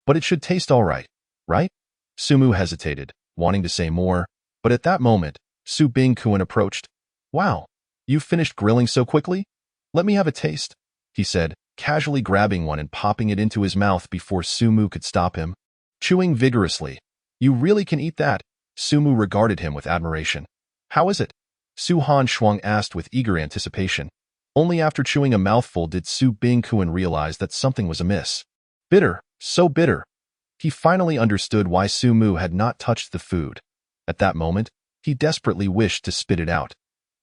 But it should taste all right, right?" Sumu hesitated, wanting to say more, but at that moment, Su Bing-kuen approached. "Wow, you've finished grilling so quickly? Let me have a taste," he said, casually grabbing one and popping it into his mouth before Sumu could stop him. Chewing vigorously. "You really can eat that?" Sumu regarded him with admiration. "How is it?" Su Han Shuang asked with eager anticipation. Only after chewing a mouthful did Su Bing-kuen realize that something was amiss. Bitter, so bitter. He finally understood why Sumu had not touched the food. At that moment, he desperately wished to spit it out.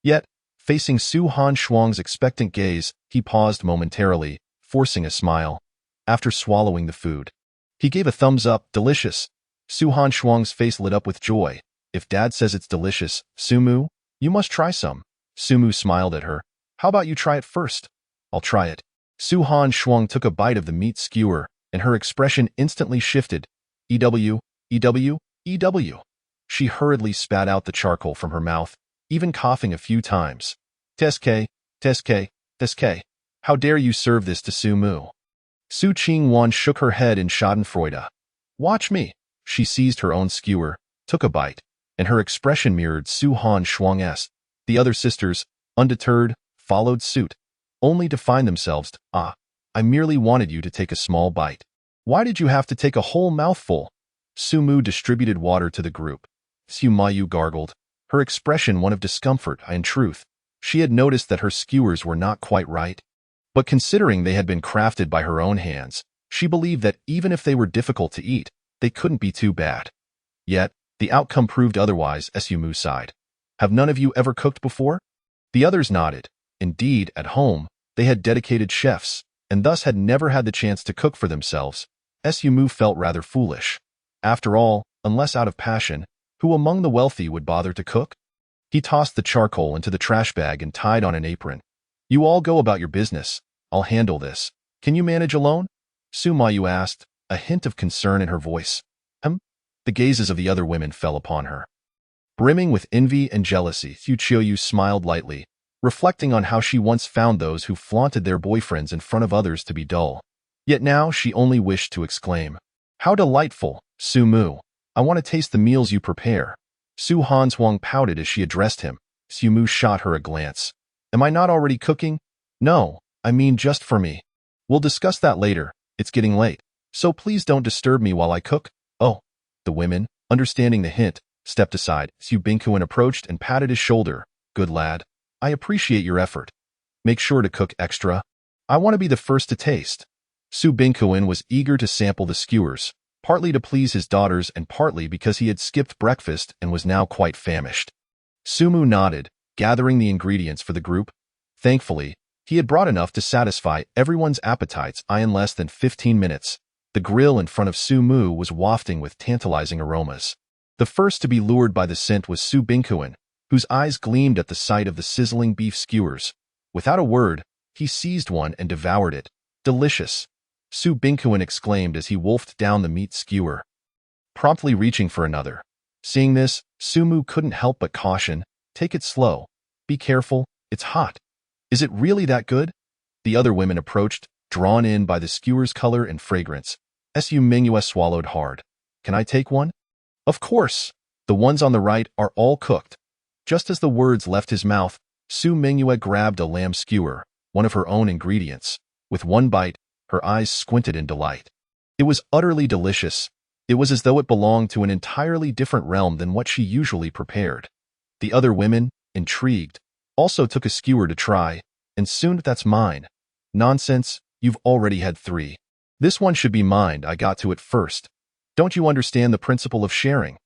Yet, facing Su Han Shuang's expectant gaze, he paused momentarily, forcing a smile. After swallowing the food, he gave a thumbs up. Delicious. Su Han Shuang's face lit up with joy. If Dad says it's delicious, Sumu, you must try some. Sumu smiled at her. How about you try it first? I'll try it. Su Han Shuang took a bite of the meat skewer, and her expression instantly shifted. EW, EW, EW. She hurriedly spat out the charcoal from her mouth, even coughing a few times. Teske, Teske, Teske. How dare you serve this to Sumu? Su Qingwan shook her head in schadenfreude. Watch me. She seized her own skewer, took a bite, and her expression mirrored Su Han Shuang's. The other sisters, undeterred, followed suit, only to find themselves, I merely wanted you to take a small bite. Why did you have to take a whole mouthful? Sumu distributed water to the group. Su Mayu gargled, her expression one of discomfort. In truth, she had noticed that her skewers were not quite right. But considering they had been crafted by her own hands, she believed that even if they were difficult to eat, they couldn't be too bad. Yet, the outcome proved otherwise. Sumu sighed. Have none of you ever cooked before? The others nodded. Indeed, at home, they had dedicated chefs, and thus had never had the chance to cook for themselves. Sumu felt rather foolish. After all, unless out of passion, who among the wealthy would bother to cook? He tossed the charcoal into the trash bag and tied on an apron. You all go about your business. I'll handle this. Can you manage alone? Su Mayu asked, a hint of concern in her voice. The gazes of the other women fell upon her. Brimming with envy and jealousy, Yu Qiuyu smiled lightly, reflecting on how she once found those who flaunted their boyfriends in front of others to be dull. Yet now she only wished to exclaim, "How delightful, Su Mu! I want to taste the meals you prepare." Su Hanzhuang pouted as she addressed him. Su Mu shot her a glance. "Am I not already cooking?" "No, I mean just for me. We'll discuss that later. It's getting late. So please don't disturb me while I cook." "Oh." The women, understanding the hint, stepped aside. Su Bingkuan approached and patted his shoulder. "Good lad. I appreciate your effort. Make sure to cook extra. I want to be the first to taste." Su Bingkuan was eager to sample the skewers, partly to please his daughters and partly because he had skipped breakfast and was now quite famished. Su Mu nodded, gathering the ingredients for the group. Thankfully, he had brought enough to satisfy everyone's appetites in less than 15 minutes. The grill in front of Su Mu was wafting with tantalizing aromas. The first to be lured by the scent was Su Bingkuan, whose eyes gleamed at the sight of the sizzling beef skewers. Without a word, he seized one and devoured it. "Delicious!" Su Bingkuan exclaimed as he wolfed down the meat skewer, promptly reaching for another. Seeing this, Su Mu couldn't help but caution, "Take it slow. Be careful, it's hot." "Is it really that good?" The other women approached, drawn in by the skewer's color and fragrance. Su Mingyue swallowed hard. "Can I take one?" "Of course. The ones on the right are all cooked." Just as the words left his mouth, Su Mingyue grabbed a lamb skewer, one of her own ingredients. With one bite, her eyes squinted in delight. It was utterly delicious. It was as though it belonged to an entirely different realm than what she usually prepared. The other women, intrigued, also took a skewer to try, and soon "That's mine." "Nonsense, you've already had 3. This one should be mine, I got to it first. Don't you understand the principle of sharing?"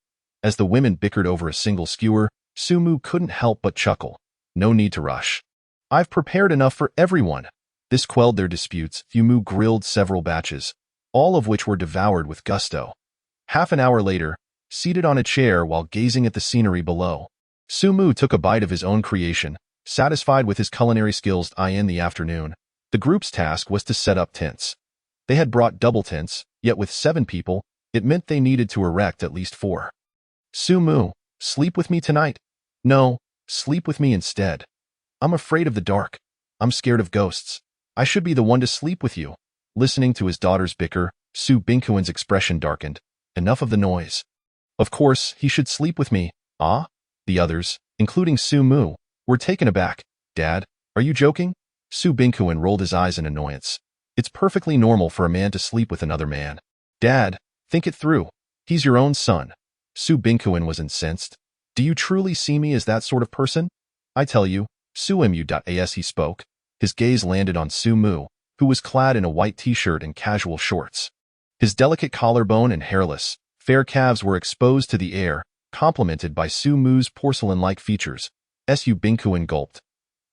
As the women bickered over a single skewer, Su Mu couldn't help but chuckle. "No need to rush. I've prepared enough for everyone." This quelled their disputes. Su Mu grilled several batches, all of which were devoured with gusto. Half an hour later, seated on a chair while gazing at the scenery below, Su Mu took a bite of his own creation, satisfied with his culinary skills. In the afternoon, the group's task was to set up tents. They had brought double tents, yet with 7 people, it meant they needed to erect at least 4. "Su Mu, sleep with me tonight." "No, sleep with me instead. I'm afraid of the dark. I'm scared of ghosts. I should be the one to sleep with you." Listening to his daughters bicker, Su Bingkuan's expression darkened. Enough of the noise. "Of course, he should sleep with me." "Ah?" The others, including Su Mu, were taken aback. "Dad, are you joking?" Su Bingkuan rolled his eyes in annoyance. "It's perfectly normal for a man to sleep with another man." "Dad, think it through. He's your own son." Su Bingkuan was incensed. "Do you truly see me as that sort of person?" "I tell you, Su Mu. As he spoke, his gaze landed on Su Mu, who was clad in a white t-shirt and casual shorts. His delicate collarbone and hairless, fair calves were exposed to the air, complemented by Su Mu's porcelain-like features. Su Bingkuan gulped.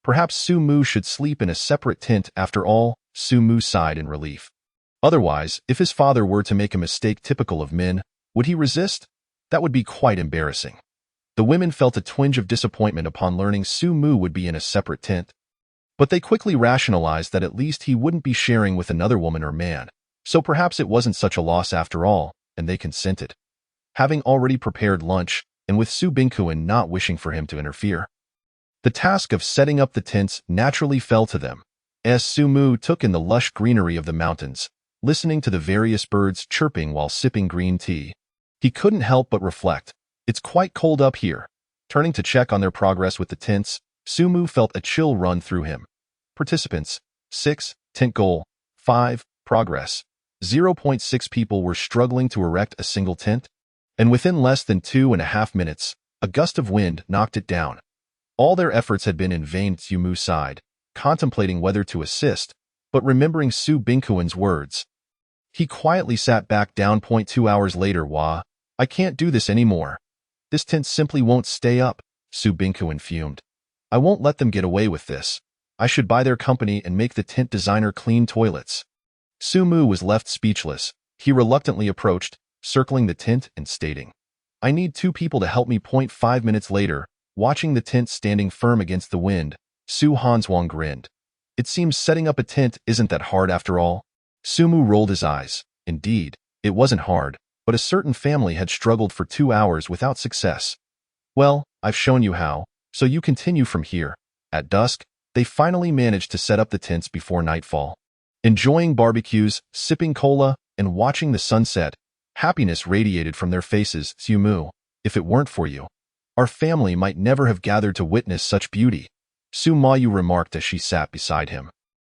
Perhaps Su Mu should sleep in a separate tent after all. Su Mu sighed in relief. Otherwise, if his father were to make a mistake typical of men, would he resist? That would be quite embarrassing. The women felt a twinge of disappointment upon learning Su Mu would be in a separate tent. But they quickly rationalized that at least he wouldn't be sharing with another woman or man, so perhaps it wasn't such a loss after all, and they consented. Having already prepared lunch, and with Su Bingkuan not wishing for him to interfere, the task of setting up the tents naturally fell to them. As Su Mu took in the lush greenery of the mountains, listening to the various birds chirping while sipping green tea, he couldn't help but reflect, "It's quite cold up here." Turning to check on their progress with the tents, Su Mu felt a chill run through him. Participants: 6, tent goal, 5, progress. 0.6 people were struggling to erect a single tent, and within less than 2.5 minutes, a gust of wind knocked it down. All their efforts had been in vain. Su Mu sighed, contemplating whether to assist, but remembering Su Bingkuan's words, he quietly sat back down. 2 hours later, I can't do this anymore. This tent simply won't stay up." Su Bingkuan fumed. "I won't let them get away with this. I should buy their company and make the tent designer clean toilets." Su Mu was left speechless. He reluctantly approached, circling the tent and stating, "I need 2 people to help me." 5 minutes later, watching the tent standing firm against the wind, Su Hanzhuang grinned. It seems setting up a tent isn't that hard after all. Sumu rolled his eyes. Indeed, it wasn't hard, but a certain family had struggled for 2 hours without success. Well, I've shown you how, so you continue from here. At dusk, they finally managed to set up the tents before nightfall. Enjoying barbecues, sipping cola, and watching the sunset, happiness radiated from their faces. Sumu, if it weren't for you, our family might never have gathered to witness such beauty, Sumayu remarked as she sat beside him.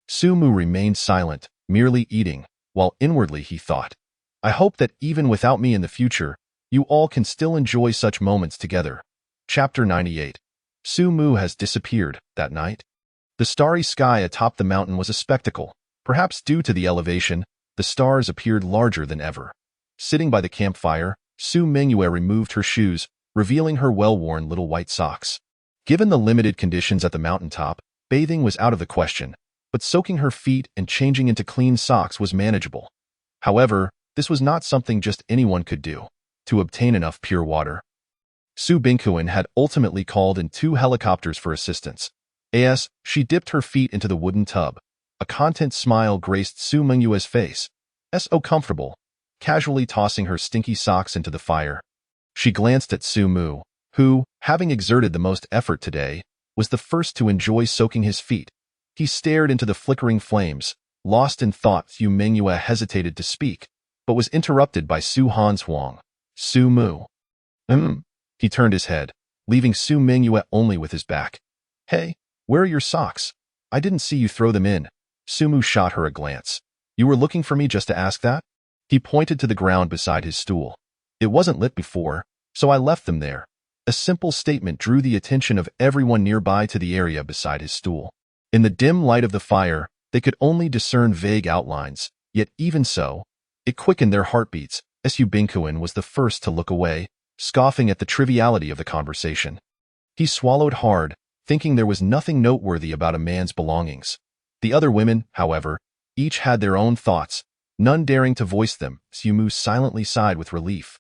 Sumu remained silent, merely eating, while inwardly he thought, I hope that even without me in the future, you all can still enjoy such moments together. Chapter 98. Sumu has disappeared. That night, the starry sky atop the mountain was a spectacle. Perhaps due to the elevation, the stars appeared larger than ever. Sitting by the campfire, Su Mingyue removed her shoes, revealing her well-worn little white socks. Given the limited conditions at the mountaintop, bathing was out of the question, but soaking her feet and changing into clean socks was manageable. However, this was not something just anyone could do. To obtain enough pure water, Su Bingkuin had ultimately called in 2 helicopters for assistance. As she dipped her feet into the wooden tub, a content smile graced Su Mingyue's face. So comfortable, casually tossing her stinky socks into the fire. She glanced at Su Mu, who, having exerted the most effort today, was the first to enjoy soaking his feet. He stared into the flickering flames, lost in thought. Su Mingyue hesitated to speak, but was interrupted by Su Han Huang. Su Mu. He turned his head, leaving Su Mingyue only with his back. Hey, where are your socks? I didn't see you throw them in. Sumu shot her a glance. You were looking for me just to ask that? He pointed to the ground beside his stool. It wasn't lit before, so I left them there. A simple statement drew the attention of everyone nearby to the area beside his stool. In the dim light of the fire, they could only discern vague outlines, yet even so, it quickened their heartbeats. Su Bingkuin was the first to look away, scoffing at the triviality of the conversation. He swallowed hard, thinking there was nothing noteworthy about a man's belongings. The other women, however, each had their own thoughts, none daring to voice them. Sumu silently sighed with relief.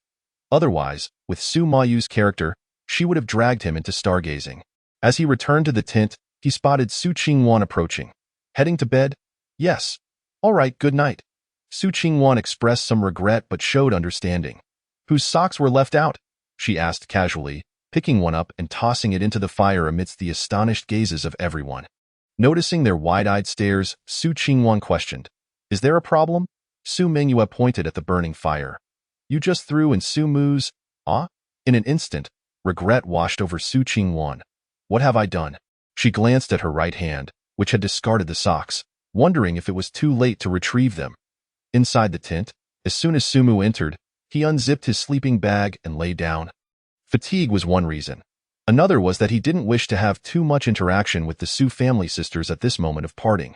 Otherwise, with Su Mayu's character, she would have dragged him into stargazing. As he returned to the tent, he spotted Su Qingwan approaching. Heading to bed? Yes. All right, good night. Su Qingwan expressed some regret but showed understanding. Whose socks were left out? She asked casually, picking one up and tossing it into the fire amidst the astonished gazes of everyone. Noticing their wide-eyed stares, Su Qingwan questioned, Is there a problem? Su Mingyue pointed at the burning fire. You just threw in Su Mu's. In an instant, regret washed over Su Qingwan. What have I done? She glanced at her right hand, which had discarded the socks, wondering if it was too late to retrieve them. Inside the tent, as soon as Sumu entered, he unzipped his sleeping bag and lay down. Fatigue was one reason. Another was that he didn't wish to have too much interaction with the Su family sisters at this moment of parting.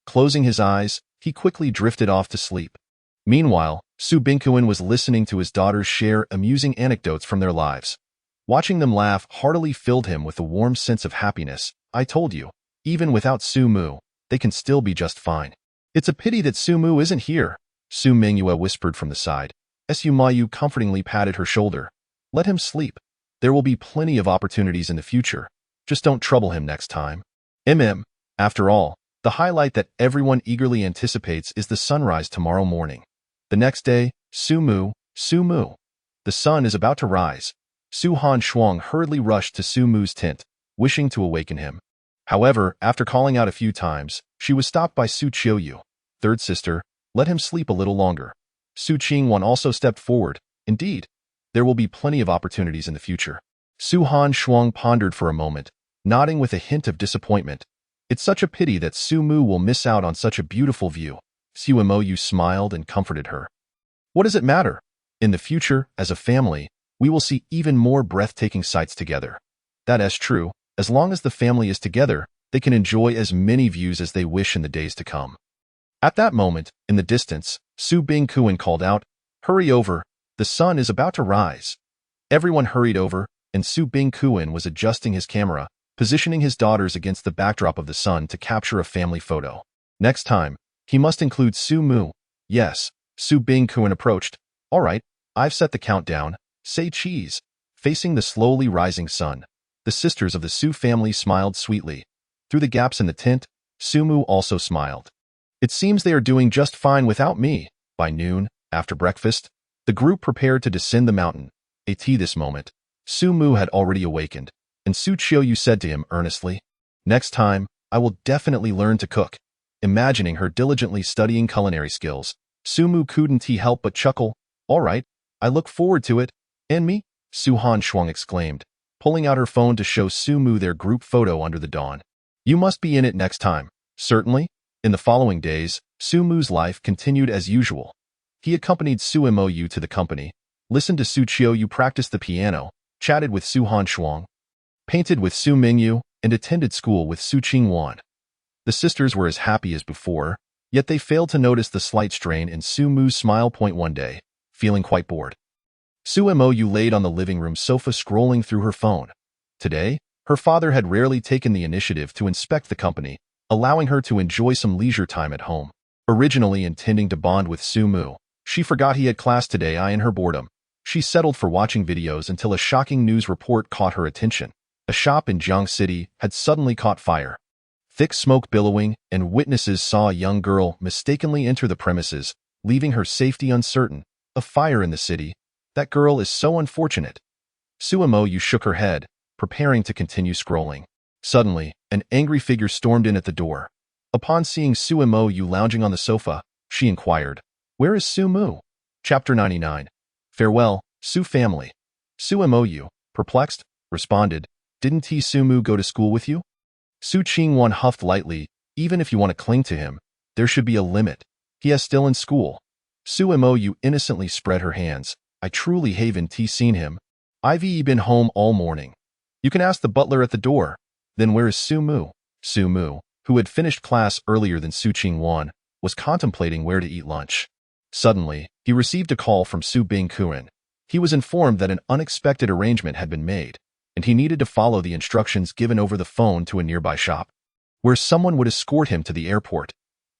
Closing his eyes, he quickly drifted off to sleep. Meanwhile, Su Bingkuin was listening to his daughters share amusing anecdotes from their lives. Watching them laugh heartily filled him with a warm sense of happiness. I told you, even without Su Mu, they can still be just fine. It's a pity that Su Mu isn't here, Su Mingyue whispered from the side. Su Mayu comfortingly patted her shoulder. Let him sleep. There will be plenty of opportunities in the future. Just don't trouble him next time. After all, the highlight that everyone eagerly anticipates is the sunrise tomorrow morning. The next day, Sumu. The sun is about to rise. Su Han Shuang hurriedly rushed to Su Mu's tent, wishing to awaken him. However, after calling out a few times, she was stopped by Su Qiuyu. Third sister, let him sleep a little longer. Su Qingwan also stepped forward. Indeed, there will be plenty of opportunities in the future. Su Han Shuang pondered for a moment, nodding with a hint of disappointment. It's such a pity that Su Mu will miss out on such a beautiful view. Su Moyu smiled and comforted her. What does it matter? In the future, as a family, we will see even more breathtaking sights together. That is true. As long as the family is together, they can enjoy as many views as they wish in the days to come. At that moment, in the distance, Su Bingkuin called out, Hurry over, the sun is about to rise. Everyone hurried over, and Su Bingkuin was adjusting his camera, positioning his daughters against the backdrop of the sun to capture a family photo. Next time, he must include Su Mu. Yes, Su Bingkuin approached. All right, I've set the countdown. Say cheese. Facing the slowly rising sun, the sisters of the Su family smiled sweetly. Through the gaps in the tent, Sumu also smiled. It seems they are doing just fine without me. By noon, after breakfast, the group prepared to descend the mountain. At this moment, Sumu had already awakened, and Su Qiuyu said to him earnestly, "Next time, I will definitely learn to cook." Imagining her diligently studying culinary skills, Sumu couldn't help but chuckle. "All right, I look forward to it. And me?" Su Han Shuang exclaimed, pulling out her phone to show Sumu their group photo under the dawn. "You must be in it next time." "Certainly." In the following days, Sumu's life continued as usual. He accompanied Su Mou to the company, listened to Su Qiuyu practice the piano, chatted with Su Han Shuang, painted with Su Mingyu, and attended school with Su Qingwan. The sisters were as happy as before, yet they failed to notice the slight strain in Sumu's smile. One day, feeling quite bored, Su Mou laid on the living room sofa scrolling through her phone. Today, her father had rarely taken the initiative to inspect the company, allowing her to enjoy some leisure time at home. Originally intending to bond with Sumu, she forgot he had class today. In her boredom, she settled for watching videos until a shocking news report caught her attention. A shop in Jiang City had suddenly caught fire. Thick smoke billowing, and witnesses saw a young girl mistakenly enter the premises, leaving her safety uncertain. A fire in the city. That girl is so unfortunate. Su Mou shook her head, preparing to continue scrolling. Suddenly, an angry figure stormed in at the door. Upon seeing Su Mou lounging on the sofa, she inquired, "Where is Su Mu?" Chapter 99. Farewell, Su family. Su Mou, perplexed, responded, "Didn't Su Mu go to school with you?" Su Qingwan huffed lightly. "Even if you want to cling to him, there should be a limit. He is still in school." Su Mou innocently spread her hands. "I truly haven't seen him. I've been home all morning. You can ask the butler at the door." "Then where is Su Mu?" Su Mu, who had finished class earlier than Su Qingwan, was contemplating where to eat lunch. Suddenly, he received a call from Su Bingkuan. He was informed that an unexpected arrangement had been made, and he needed to follow the instructions given over the phone to a nearby shop, where someone would escort him to the airport.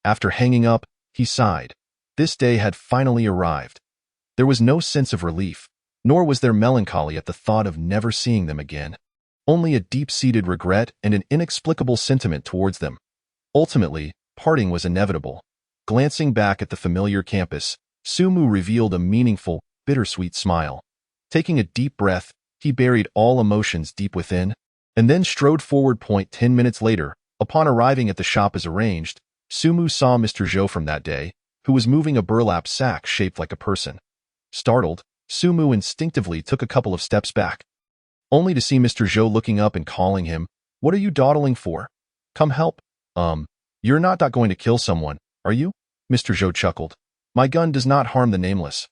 After hanging up, he sighed. This day had finally arrived. There was no sense of relief, nor was there melancholy at the thought of never seeing them again. Only a deep-seated regret and an inexplicable sentiment towards them. Ultimately, parting was inevitable. Glancing back at the familiar campus, Sumu revealed a meaningful, bittersweet smile. Taking a deep breath, he buried all emotions deep within, and then strode forward. 10 minutes later, upon arriving at the shop as arranged, Sumu saw Mr. Zhou from that day, who was moving a burlap sack shaped like a person. Startled, Sumu instinctively took a couple of steps back, only to see Mr. Zhou looking up and calling him, "What are you dawdling for? Come help." You're not going to kill someone, are you?" Mr. Zhou chuckled. "My gun does not harm the nameless.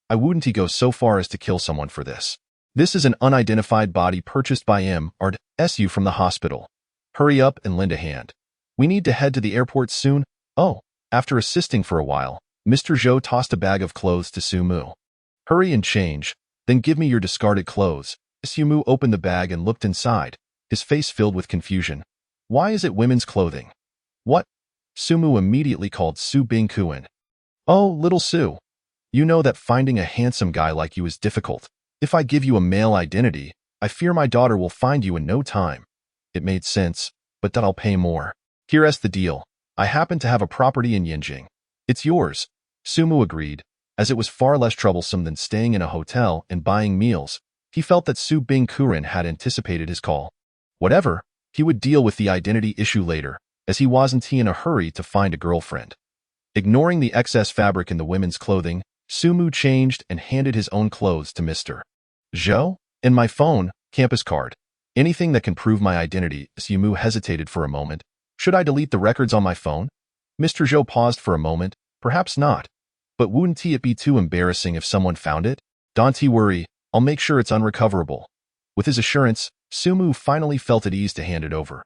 I wouldn't go so far as to kill someone for this. This is an unidentified body purchased by M.R.S.U. from the hospital. Hurry up and lend a hand. We need to head to the airport soon." "Oh." After assisting for a while, Mr. Zhou tossed a bag of clothes to Sumu. "Hurry and change, then give me your discarded clothes." Sumu opened the bag and looked inside, his face filled with confusion. "Why is it women's clothing?" "What?" Sumu immediately called Su Bingkuan. "Oh, little Su. You know that finding a handsome guy like you is difficult. If I give you a male identity, I fear my daughter will find you in no time." It made sense, but that I'll pay more. "Here's the deal. I happen to have a property in Yinjing. It's yours." Sumu agreed, as it was far less troublesome than staying in a hotel and buying meals. He felt that Su Bingkuan had anticipated his call. Whatever, he would deal with the identity issue later, as he wasn't in a hurry to find a girlfriend. Ignoring the excess fabric in the women's clothing, Sumu changed and handed his own clothes to Mr. Zhou. "And my phone, campus card. Anything that can prove my identity." Sumu hesitated for a moment. "Should I delete the records on my phone?" Mr. Zhou paused for a moment. "Perhaps not. But wouldn't it be too embarrassing if someone found it?" "Don't worry, I'll make sure it's unrecoverable." With his assurance, Sumu finally felt at ease to hand it over.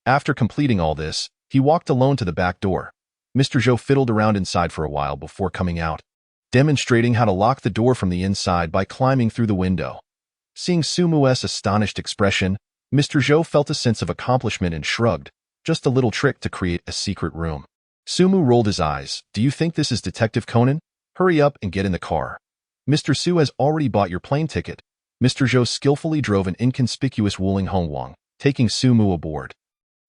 After completing all this, he walked alone to the back door. Mr. Zhou fiddled around inside for a while before coming out, demonstrating how to lock the door from the inside by climbing through the window. Seeing Sumu's astonished expression, Mr. Zhou felt a sense of accomplishment and shrugged. Just a little trick to create a secret room. Sumu rolled his eyes. "Do you think this is Detective Conan? Hurry up and get in the car. Mr. Su has already bought your plane ticket." Mr. Zhou skillfully drove an inconspicuous Wuling Hongwang, taking Sumu aboard.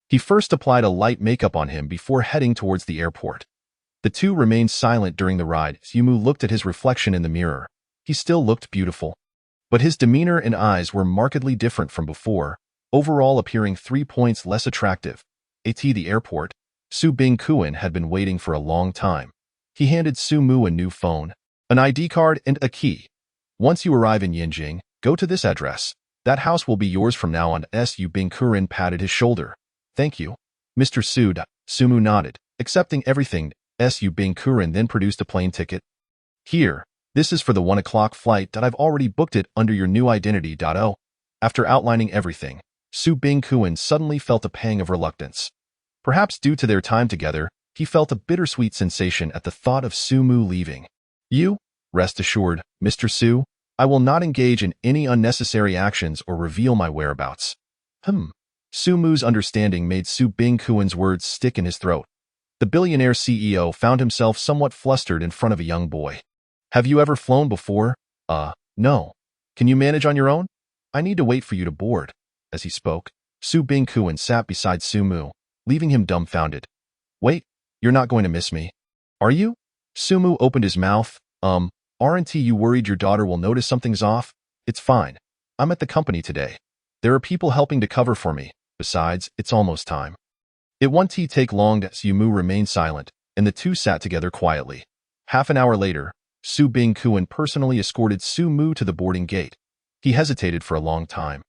He first applied a light makeup on him before heading towards the airport. The two remained silent during the ride as Yumu looked at his reflection in the mirror. He still looked beautiful, but his demeanor and eyes were markedly different from before, overall appearing 3 points less attractive. At the airport, Su Bingkuan had been waiting for a long time. He handed Su Mu a new phone, an ID card, and a key. Once you arrive in Yinjing, go to this address. That house will be yours from now on. Su Bingkuan patted his shoulder. Thank you, Mr. Su. Sumu nodded, accepting everything. Su Bingkuan then produced a plane ticket. Here, this is for the 1 o'clock flight. I've already booked it under your new identity. After outlining everything, Su Bingkuan suddenly felt a pang of reluctance. Perhaps due to their time together, he felt a bittersweet sensation at the thought of Su Mu leaving. You, rest assured, Mr. Su, I will not engage in any unnecessary actions or reveal my whereabouts. Su Mu's understanding made Su Bingkuan's words stick in his throat. The billionaire CEO found himself somewhat flustered in front of a young boy. Have you ever flown before? No. Can you manage on your own? I need to wait for you to board. As he spoke, Su Bingkuan sat beside Su Mu, leaving him dumbfounded. Wait, you're not going to miss me, are you? Su Mu opened his mouth. Aren't you worried your daughter will notice something's off? It's fine. I'm at the company today. There are people helping to cover for me. Besides, it's almost time. It won't take long. Su Mu remained silent, and the two sat together quietly. Half an hour later, Su Bingkuan personally escorted Su Mu to the boarding gate. He hesitated for a long time,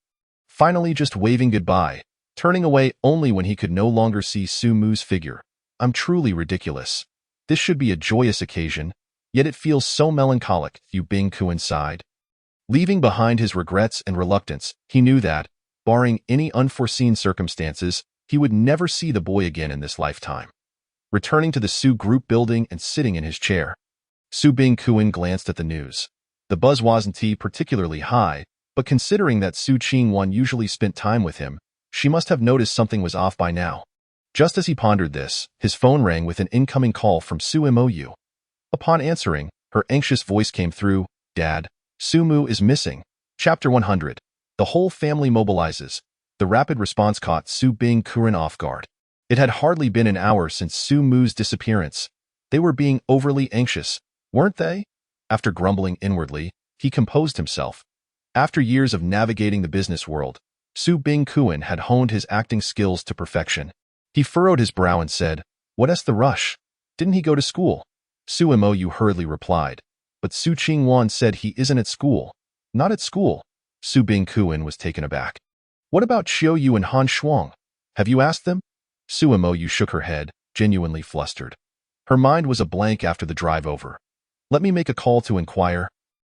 finally just waving goodbye, turning away only when he could no longer see Su Mu's figure. I'm truly ridiculous. This should be a joyous occasion, yet it feels so melancholic, Su Bingkuan sighed. Leaving behind his regrets and reluctance, he knew that, barring any unforeseen circumstances, he would never see the boy again in this lifetime. Returning to the Su Group building and sitting in his chair, Su Bingkuan glanced at the news. The buzz wasn't particularly high, but considering that Su Qingwan usually spent time with him, she must have noticed something was off by now. Just as he pondered this, his phone rang with an incoming call from Su Mou. Upon answering, her anxious voice came through. Dad, Su Mu is missing. Chapter 100. The whole family mobilizes. The rapid response caught Su Bingkuan off guard. It had hardly been an hour since Su Mu's disappearance. They were being overly anxious, weren't they? After grumbling inwardly, he composed himself. After years of navigating the business world, Su Bingkuan had honed his acting skills to perfection. He furrowed his brow and said, What's the rush? Didn't he go to school? Su Mou hurriedly replied. But Su Qingwan said he isn't at school. Not at school. Su Bingkuan was taken aback. What about Xiao Yu and Han Shuang? Have you asked them? Su Mou shook her head, genuinely flustered. Her mind was a blank after the drive over. Let me make a call to inquire.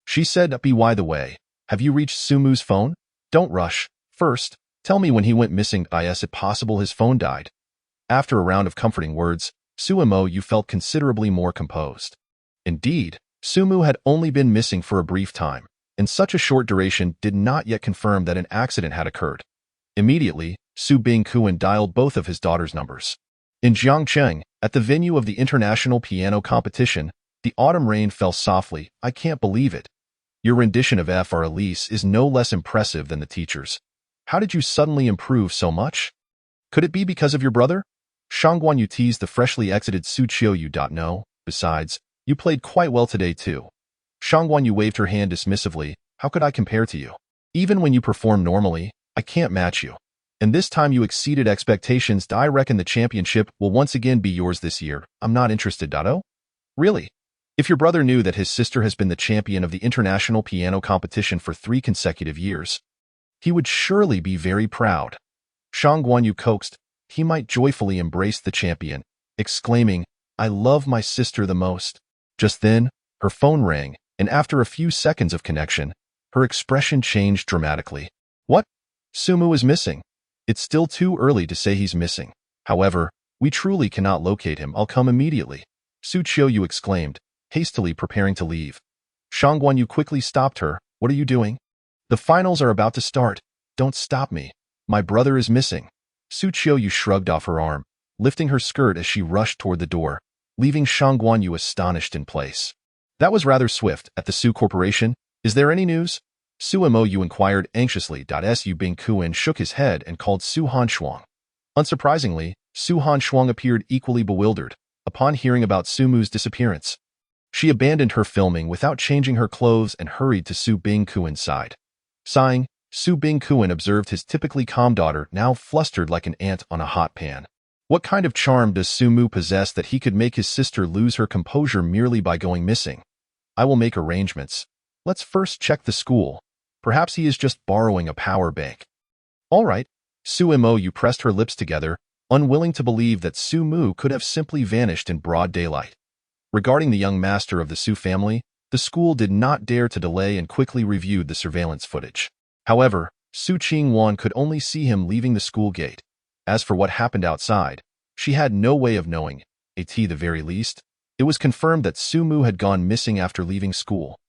She said, by the way, have you reached Su Mu's phone? Don't rush. First, tell me when he went missing. Is it possible his phone died? After a round of comforting words, Su Mou felt considerably more composed. Indeed, Su Mu had only been missing for a brief time, and such a short duration did not yet confirm that an accident had occurred. Immediately, Su Bingkuan dialed both of his daughter's numbers. In Jiangcheng, at the venue of the international piano competition, the autumn rain fell softly. I can't believe it. Your rendition of Fr. Elise is no less impressive than the teacher's. How did you suddenly improve so much? Could it be because of your brother? Shangguan Yu teased the freshly exited Su Qiu Yu. No, besides, you played quite well today too. Shangguan Yu waved her hand dismissively. How could I compare to you? Even when you perform normally, I can't match you. And this time you exceeded expectations. I reckon the championship will once again be yours this year. I'm not interested. Oh? Really? If your brother knew that his sister has been the champion of the international piano competition for 3 consecutive years, he would surely be very proud. Shangguan Yu coaxed. He might joyfully embrace the champion, exclaiming, I love my sister the most. Just then, her phone rang, and after a few seconds of connection, her expression changed dramatically. What? Su Mu is missing. It's still too early to say he's missing. However, we truly cannot locate him. I'll come immediately. Su Qiu Yu exclaimed, hastily preparing to leave. Shangguan Yu quickly stopped her. What are you doing? The finals are about to start. Don't stop me. My brother is missing. Su Qiu Yu shrugged off her arm, lifting her skirt as she rushed toward the door, leaving Shangguan Yu astonished in place. That was rather swift. At the Su Corporation, is there any news? Su Mou inquired anxiously. Su Bingkuan shook his head and called Su Han Shuang. Unsurprisingly, Su Han Shuang appeared equally bewildered upon hearing about Su Mu's disappearance. She abandoned her filming without changing her clothes and hurried to Su Bingkuin's side. Sighing, Su Bingkuin observed his typically calm daughter now flustered like an ant on a hot pan. What kind of charm does Su Mu possess that he could make his sister lose her composure merely by going missing? I will make arrangements. Let's first check the school. Perhaps he is just borrowing a power bank. All right. Su Mo pressed her lips together, unwilling to believe that Su Mu could have simply vanished in broad daylight. Regarding the young master of the Su family, the school did not dare to delay and quickly reviewed the surveillance footage. However, Su Qingwan could only see him leaving the school gate. As for what happened outside, she had no way of knowing. At the very least, it was confirmed that Su Mu had gone missing after leaving school.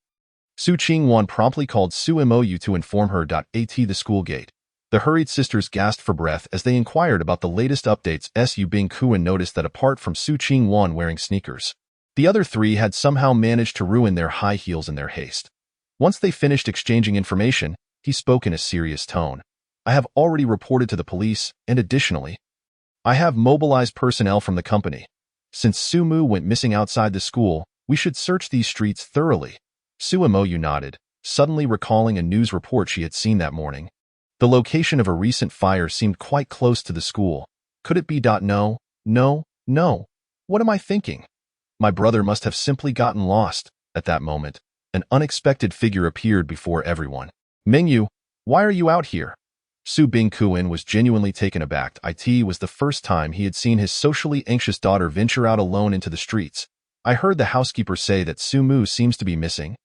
Su Qingwan promptly called Su Mo to inform her. At the school gate, the hurried sisters gasped for breath as they inquired about the latest updates. Su Bingkuin noticed that apart from Su Qingwan wearing sneakers, the other three had somehow managed to ruin their high heels in their haste. Once they finished exchanging information, he spoke in a serious tone. I have already reported to the police, and additionally, I have mobilized personnel from the company. Since Su Mu went missing outside the school, we should search these streets thoroughly. Su Mo nodded, suddenly recalling a news report she had seen that morning. The location of a recent fire seemed quite close to the school. Could it be? No. What am I thinking? My brother must have simply gotten lost. At that moment, an unexpected figure appeared before everyone. Mingyu, why are you out here? Su Bingkuin was genuinely taken aback. It was the first time he had seen his socially anxious daughter venture out alone into the streets. I heard the housekeeper say that Su Mu seems to be missing.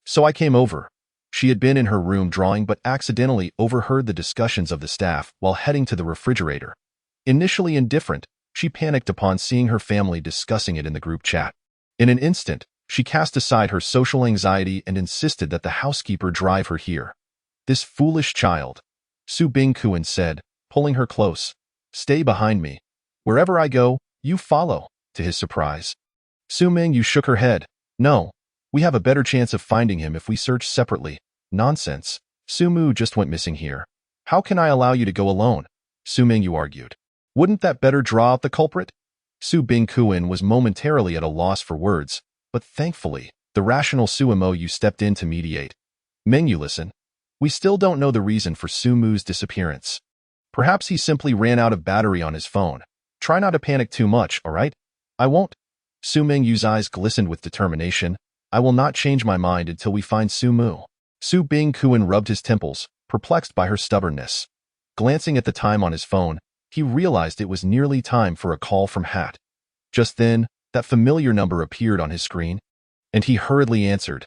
So I came over. She had been in her room drawing but accidentally overheard the discussions of the staff while heading to the refrigerator. Initially indifferent, she panicked upon seeing her family discussing it in the group chat. In an instant, she cast aside her social anxiety and insisted that the housekeeper drive her here. This foolish child, Su Bingkuin said, pulling her close. Stay behind me. Wherever I go, you follow. To his surprise, Su Mingyu shook her head. No, we have a better chance of finding him if we search separately. Nonsense. Su Mu just went missing here. How can I allow you to go alone? Su Mingyu argued. Wouldn't that better draw out the culprit? Su Bingkuin was momentarily at a loss for words, but thankfully, the rational Su Mo stepped in to mediate. Mingyu, listen. We still don't know the reason for Su Mu's disappearance. Perhaps he simply ran out of battery on his phone. Try not to panic too much, all right? I won't. Su Mingyu's eyes glistened with determination. I will not change my mind until we find Su Mu. Su Bingkuin rubbed his temples, perplexed by her stubbornness. Glancing at the time on his phone, he realized it was nearly time for a call from Hat. Just then, that familiar number appeared on his screen, and he hurriedly answered.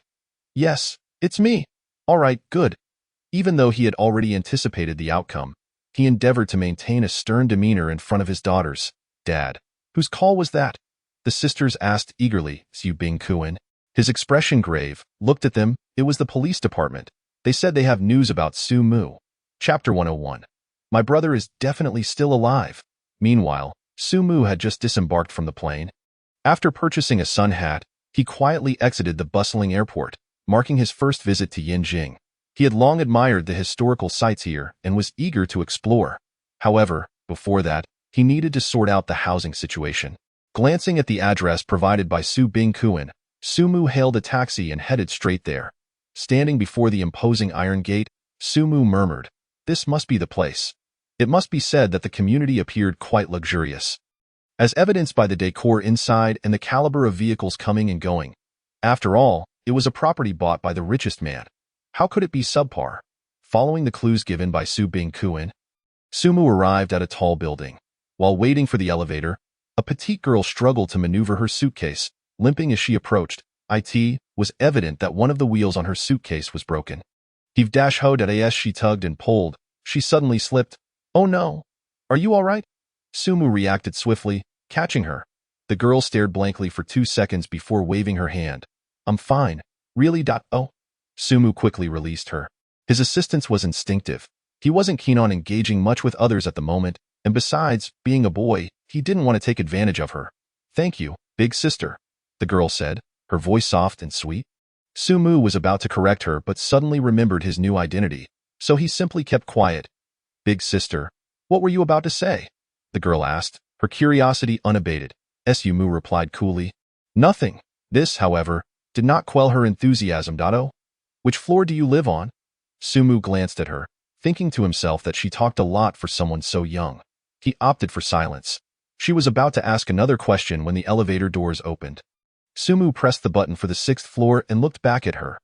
Yes, it's me. All right, good. Even though he had already anticipated the outcome, he endeavored to maintain a stern demeanor in front of his daughters. Dad, whose call was that? The sisters asked eagerly. Su Bingkuin, his expression grave, looked at them. It was the police department. They said they have news about Su Mu. Chapter 101. My brother is definitely still alive. Meanwhile, Su Mu had just disembarked from the plane. After purchasing a sun hat, he quietly exited the bustling airport, marking his first visit to Yinjing. He had long admired the historical sites here and was eager to explore. However, before that, he needed to sort out the housing situation. Glancing at the address provided by Su Bingkuin, Su Mu hailed a taxi and headed straight there. Standing before the imposing iron gate, Su Mu murmured, "This must be the place." It must be said that the community appeared quite luxurious, as evidenced by the decor inside and the caliber of vehicles coming and going. After all, it was a property bought by the richest man. How could it be subpar? Following the clues given by Su Bingkuin, Su Mu arrived at a tall building. While waiting for the elevator, a petite girl struggled to maneuver her suitcase, limping as she approached. It was evident that one of the wheels on her suitcase was broken. Heave-ho-as she tugged and pulled, she suddenly slipped. Oh no! Are you all right? Su Mu reacted swiftly, catching her. The girl stared blankly for 2 seconds before waving her hand. I'm fine. Really? Oh. Su Mu quickly released her. His assistance was instinctive. He wasn't keen on engaging much with others at the moment, and besides, being a boy, he didn't want to take advantage of her. Thank you, big sister, the girl said, her voice soft and sweet. Su Mu was about to correct her but suddenly remembered his new identity, so he simply kept quiet. Big sister, what were you about to say? the girl asked, her curiosity unabated. Su Mu replied coolly. Nothing. This, however, did not quell her enthusiasm. Oh, which floor do you live on? Sumu glanced at her, thinking to himself that she talked a lot for someone so young. He opted for silence. She was about to ask another question when the elevator doors opened. Sumu pressed the button for the 6th floor and looked back at her.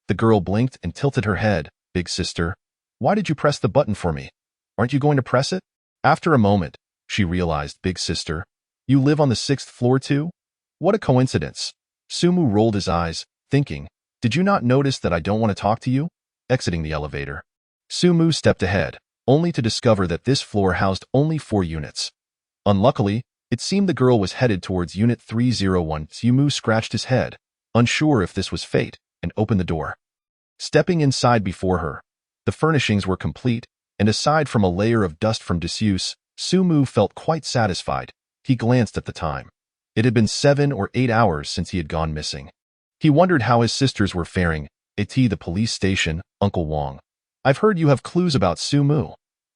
The girl blinked and tilted her head. Big sister, why did you press the button for me? Aren't you going to press it? After a moment, she realized, Big sister, you live on the 6th floor too? What a coincidence. Sumu rolled his eyes, thinking, did you not notice that I don't want to talk to you? Exiting the elevator, Sumu stepped ahead, only to discover that this floor housed only 4 units. Unluckily, it seemed the girl was headed towards Unit 301. Sumu scratched his head, unsure if this was fate, and opened the door. Stepping inside before her, the furnishings were complete, and aside from a layer of dust from disuse, Sumu felt quite satisfied. He glanced at the time. It had been 7 or 8 hours since he had gone missing. He wondered how his sisters were faring. At the police station, Uncle Wang. I've heard you have clues about Sumu.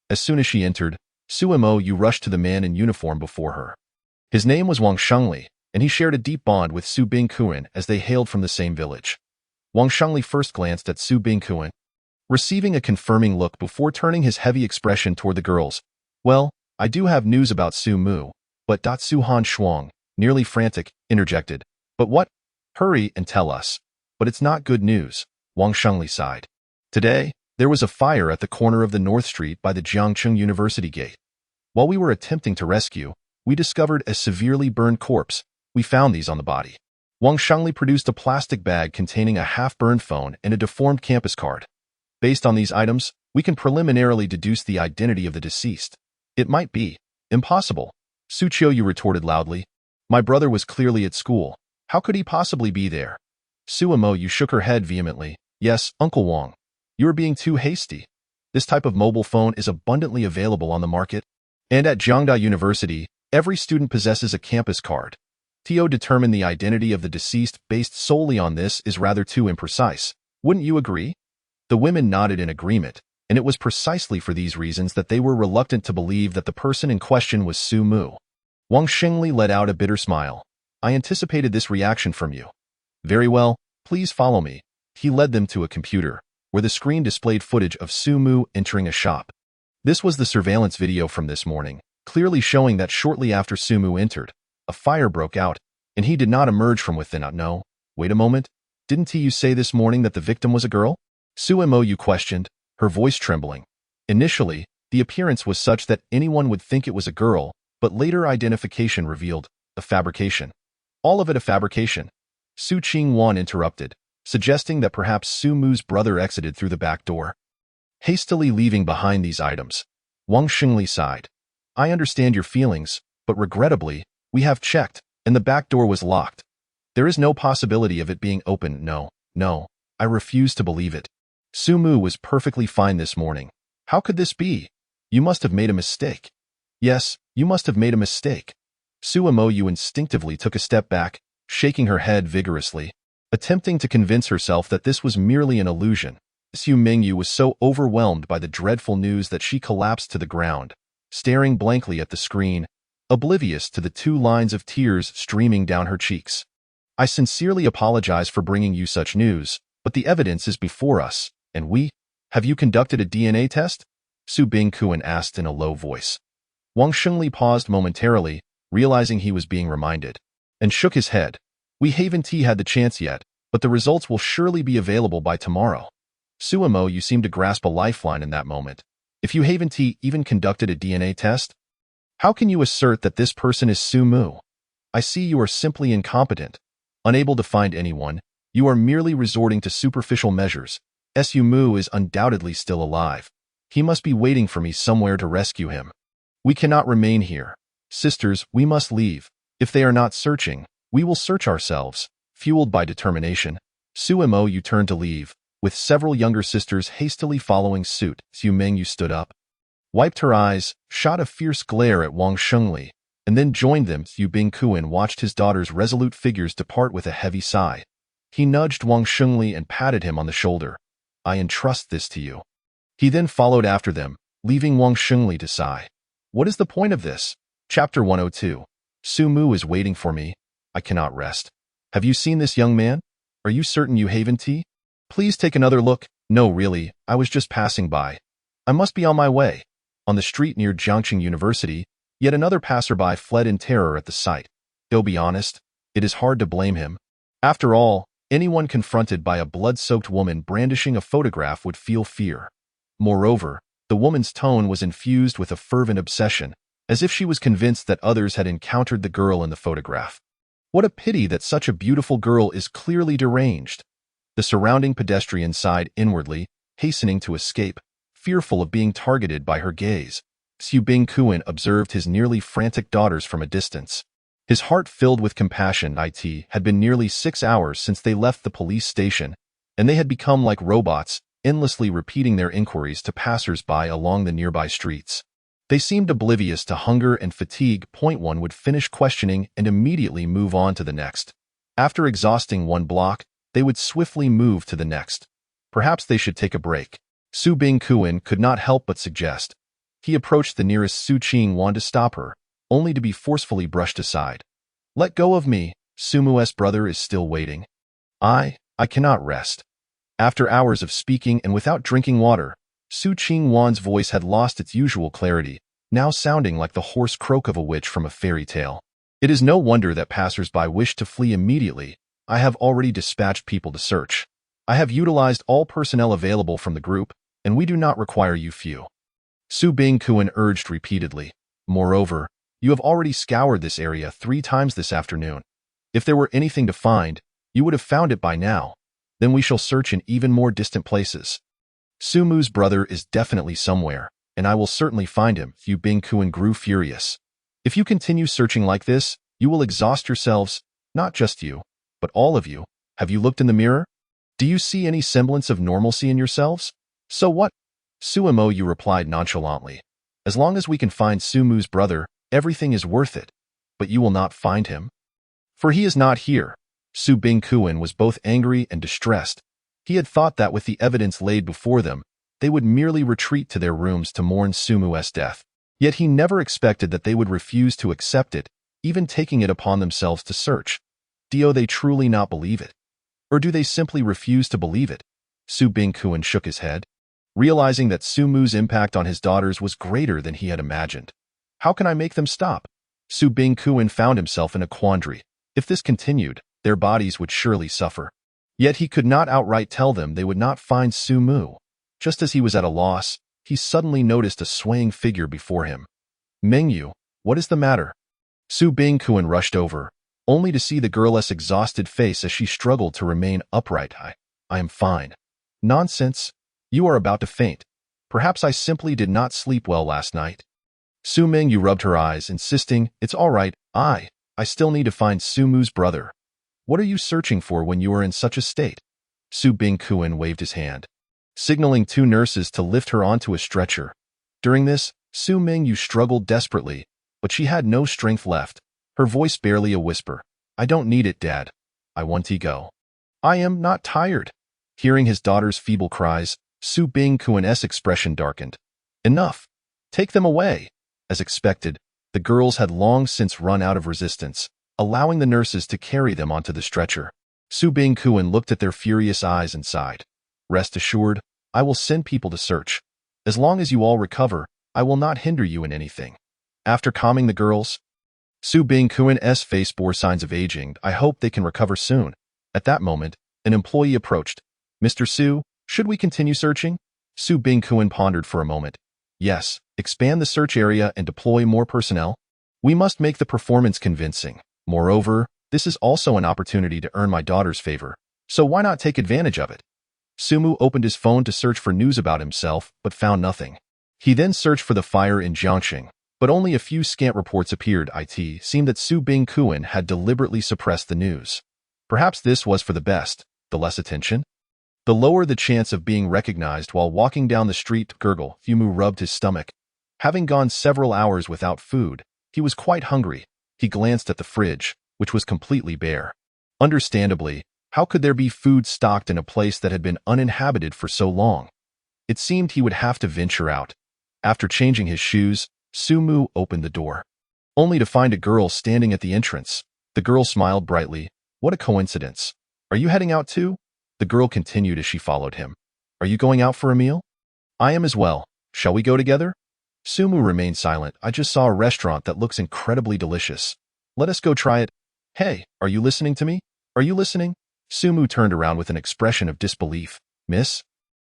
As soon as she entered, Sumo Yu rushed to the man in uniform before her. His name was Wang Shengli, and he shared a deep bond with Su Bingkuan as they hailed from the same village. Wang Shengli first glanced at Su Bingkuan, receiving a confirming look before turning his heavy expression toward the girls. Well, I do have news about Su Mu, but Su Han Shuang, nearly frantic, interjected. But what? Hurry and tell us. But it's not good news, Wang Shengli sighed. Today, there was a fire at the corner of the North Street by the Jiangcheng University gate. While we were attempting to rescue, we discovered a severely burned corpse. We found these on the body. Wang Shengli produced a plastic bag containing a half-burned phone and a deformed campus card. Based on these items, we can preliminarily deduce the identity of the deceased. It might be impossible, Su Qiuyu retorted loudly. My brother was clearly at school. How could he possibly be there? Su Imoyu shook her head vehemently. Yes, Uncle Wang. You are being too hasty. This type of mobile phone is abundantly available on the market. And at Jiangda University, every student possesses a campus card. To determine the identity of the deceased based solely on this is rather too imprecise. Wouldn't you agree? The women nodded in agreement, and it was precisely for these reasons that they were reluctant to believe that the person in question was Su Mu. Wang Shengli let out a bitter smile. I anticipated this reaction from you. Very well, please follow me. He led them to a computer, where the screen displayed footage of Su Mu entering a shop. This was the surveillance video from this morning, clearly showing that shortly after Su Mu entered, a fire broke out, and he did not emerge from within. No, wait a moment. Didn't you say this morning that the victim was a girl? Su Imoyu questioned, her voice trembling. Initially, the appearance was such that anyone would think it was a girl, but later identification revealed a fabrication. All of it a fabrication. Su Qingwan interrupted, suggesting that perhaps Su Mu's brother exited through the back door. Hastily leaving behind these items, Wang Shengli sighed. I understand your feelings, but regrettably, we have checked, and the back door was locked. There is no possibility of it being opened. No, I refuse to believe it. Su Mu was perfectly fine this morning. How could this be? You must have made a mistake. Yes, you must have made a mistake. Su Imoyu instinctively took a step back, shaking her head vigorously, attempting to convince herself that this was merely an illusion. Su Mingyu was so overwhelmed by the dreadful news that she collapsed to the ground, staring blankly at the screen, oblivious to the 2 lines of tears streaming down her cheeks. I sincerely apologize for bringing you such news, but the evidence is before us, and have you conducted a DNA test? Su Bingkuan asked in a low voice. Wang Shengli paused momentarily, realizing he was being reminded, and shook his head. We haven't had the chance yet, but the results will surely be available by tomorrow. Suimo, you seem to grasp a lifeline in that moment. If you haven't even conducted a DNA test, how can you assert that this person is Su Mu? I see you are simply incompetent. Unable to find anyone, you are merely resorting to superficial measures. Su Mu is undoubtedly still alive. He must be waiting for me somewhere to rescue him. We cannot remain here. Sisters, we must leave. If they are not searching, we will search ourselves. Fueled by determination, Suimo, you turned to leave, with several younger sisters hastily following suit. Su Mengyu stood up, wiped her eyes, shot a fierce glare at Wang Shengli, and then joined them. Su Bingkuan watched his daughter's resolute figures depart with a heavy sigh. He nudged Wang Shengli and patted him on the shoulder. I entrust this to you. He then followed after them, leaving Wang Shengli to sigh. What is the point of this? Chapter 102. Sumu is waiting for me. I cannot rest. Have you seen this young man? Are you certain you haven't tea? Please take another look. No, really, I was just passing by. I must be on my way. On the street near Jiangxing University, yet another passerby fled in terror at the sight. Though be honest, it is hard to blame him. After all, anyone confronted by a blood-soaked woman brandishing a photograph would feel fear. Moreover, the woman's tone was infused with a fervent obsession, as if she was convinced that others had encountered the girl in the photograph. What a pity that such a beautiful girl is clearly deranged. The surrounding pedestrians sighed inwardly, hastening to escape, fearful of being targeted by her gaze. Xu Bingkuan observed his nearly frantic daughters from a distance. His heart filled with compassion. It had been nearly 6 hours since they left the police station, and they had become like robots, endlessly repeating their inquiries to passers-by along the nearby streets. They seemed oblivious to hunger and fatigue. One would finish questioning and immediately move on to the next. After exhausting one block, they would swiftly move to the next. Perhaps they should take a break. Su Bingkuan could not help but suggest. He approached the nearest Su Qingwan to stop her, only to be forcefully brushed aside. Let go of me, Sumu's brother is still waiting. I cannot rest. After hours of speaking and without drinking water, Su Qingwan's voice had lost its usual clarity, now sounding like the hoarse croak of a witch from a fairy tale. It is no wonder that passers-by wished to flee immediately. I have already dispatched people to search. I have utilized all personnel available from the group, and we do not require you few. Su Bingkuan urged repeatedly. Moreover, you have already scoured this area 3 times this afternoon. If there were anything to find, you would have found it by now. Then we shall search in even more distant places. Sumu's brother is definitely somewhere, and I will certainly find him. Xu Bingkuan grew furious. If you continue searching like this, you will exhaust yourselves, not just you, but all of you. Have you looked in the mirror? Do you see any semblance of normalcy in yourselves? So what? Suemo, you replied nonchalantly. As long as we can find Sumu's brother, everything is worth it. But you will not find him. For he is not here. Su Bingkuan was both angry and distressed. He had thought that with the evidence laid before them, they would merely retreat to their rooms to mourn Sumu's death. Yet he never expected that they would refuse to accept it, even taking it upon themselves to search. Do they truly not believe it? Or do they simply refuse to believe it? Su Bingkuan shook his head, realizing that Sumu's impact on his daughters was greater than he had imagined. How can I make them stop? Su Bingkuan found himself in a quandary. If this continued, their bodies would surely suffer. Yet he could not outright tell them they would not find Sumu. Just as he was at a loss, he suddenly noticed a swaying figure before him. Mengyu, what is the matter? Su Bingkuan rushed over, only to see the girl's exhausted face as she struggled to remain upright. I am fine. Nonsense. You are about to faint. Perhaps I simply did not sleep well last night. Su Mengyu rubbed her eyes, insisting, It's all right, I still need to find Sumu's brother. What are you searching for when you are in such a state? Su Bingkuan waved his hand, signaling 2 nurses to lift her onto a stretcher. During this, Su Mengyu struggled desperately, but she had no strength left, her voice barely a whisper. I don't need it, Dad. I want to go. I am not tired. Hearing his daughter's feeble cries, Su Bingkuan's expression darkened. Enough. Take them away. As expected, the girls had long since run out of resistance, allowing the nurses to carry them onto the stretcher. Su Bingkuan looked at their furious eyes and sighed. Rest assured, I will send people to search. As long as you all recover, I will not hinder you in anything. After calming the girls, Su Bingkuan's face bore signs of aging. I hope they can recover soon. At that moment, an employee approached. Mr. Su, should we continue searching? Su Bingkuan pondered for a moment. Yes, expand the search area and deploy more personnel. We must make the performance convincing. Moreover, this is also an opportunity to earn my daughter's favor, so why not take advantage of it? Sumu opened his phone to search for news about himself, but found nothing. He then searched for the fire in Jiangxing, but only a few scant reports appeared. It seemed that Su Bingkuan had deliberately suppressed the news. Perhaps this was for the best, the less attention, the lower the chance of being recognized. While walking down the street, Gurgle Fumu rubbed his stomach. Having gone several hours without food, he was quite hungry. He glanced at the fridge, which was completely bare. Understandably, how could there be food stocked in a place that had been uninhabited for so long? It seemed he would have to venture out. After changing his shoes, Sumu opened the door, only to find a girl standing at the entrance. The girl smiled brightly. What a coincidence. Are you heading out too? The girl continued as she followed him. Are you going out for a meal? I am as well. Shall we go together? Sumu remained silent. I just saw a restaurant that looks incredibly delicious. Let us go try it. Hey, are you listening to me? Are you listening? Sumu turned around with an expression of disbelief. Miss?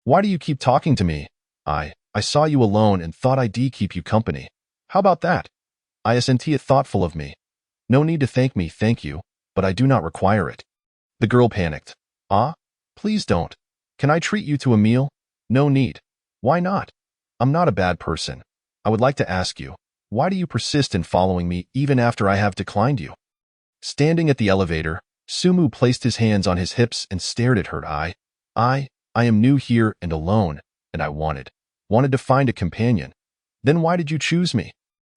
Why do you keep talking to me? I saw you alone and thought I'd keep you company. How about that? Isn't it thoughtful of me? No need to thank me, thank you, but I do not require it. The girl panicked. Ah? Please don't. Can I treat you to a meal? No need. Why not? I'm not a bad person. I would like to ask you, why do you persist in following me even after I have declined you? Standing at the elevator, Sumu placed his hands on his hips and stared at her. I am new here and alone, and I wanted to find a companion. Then why did you choose me?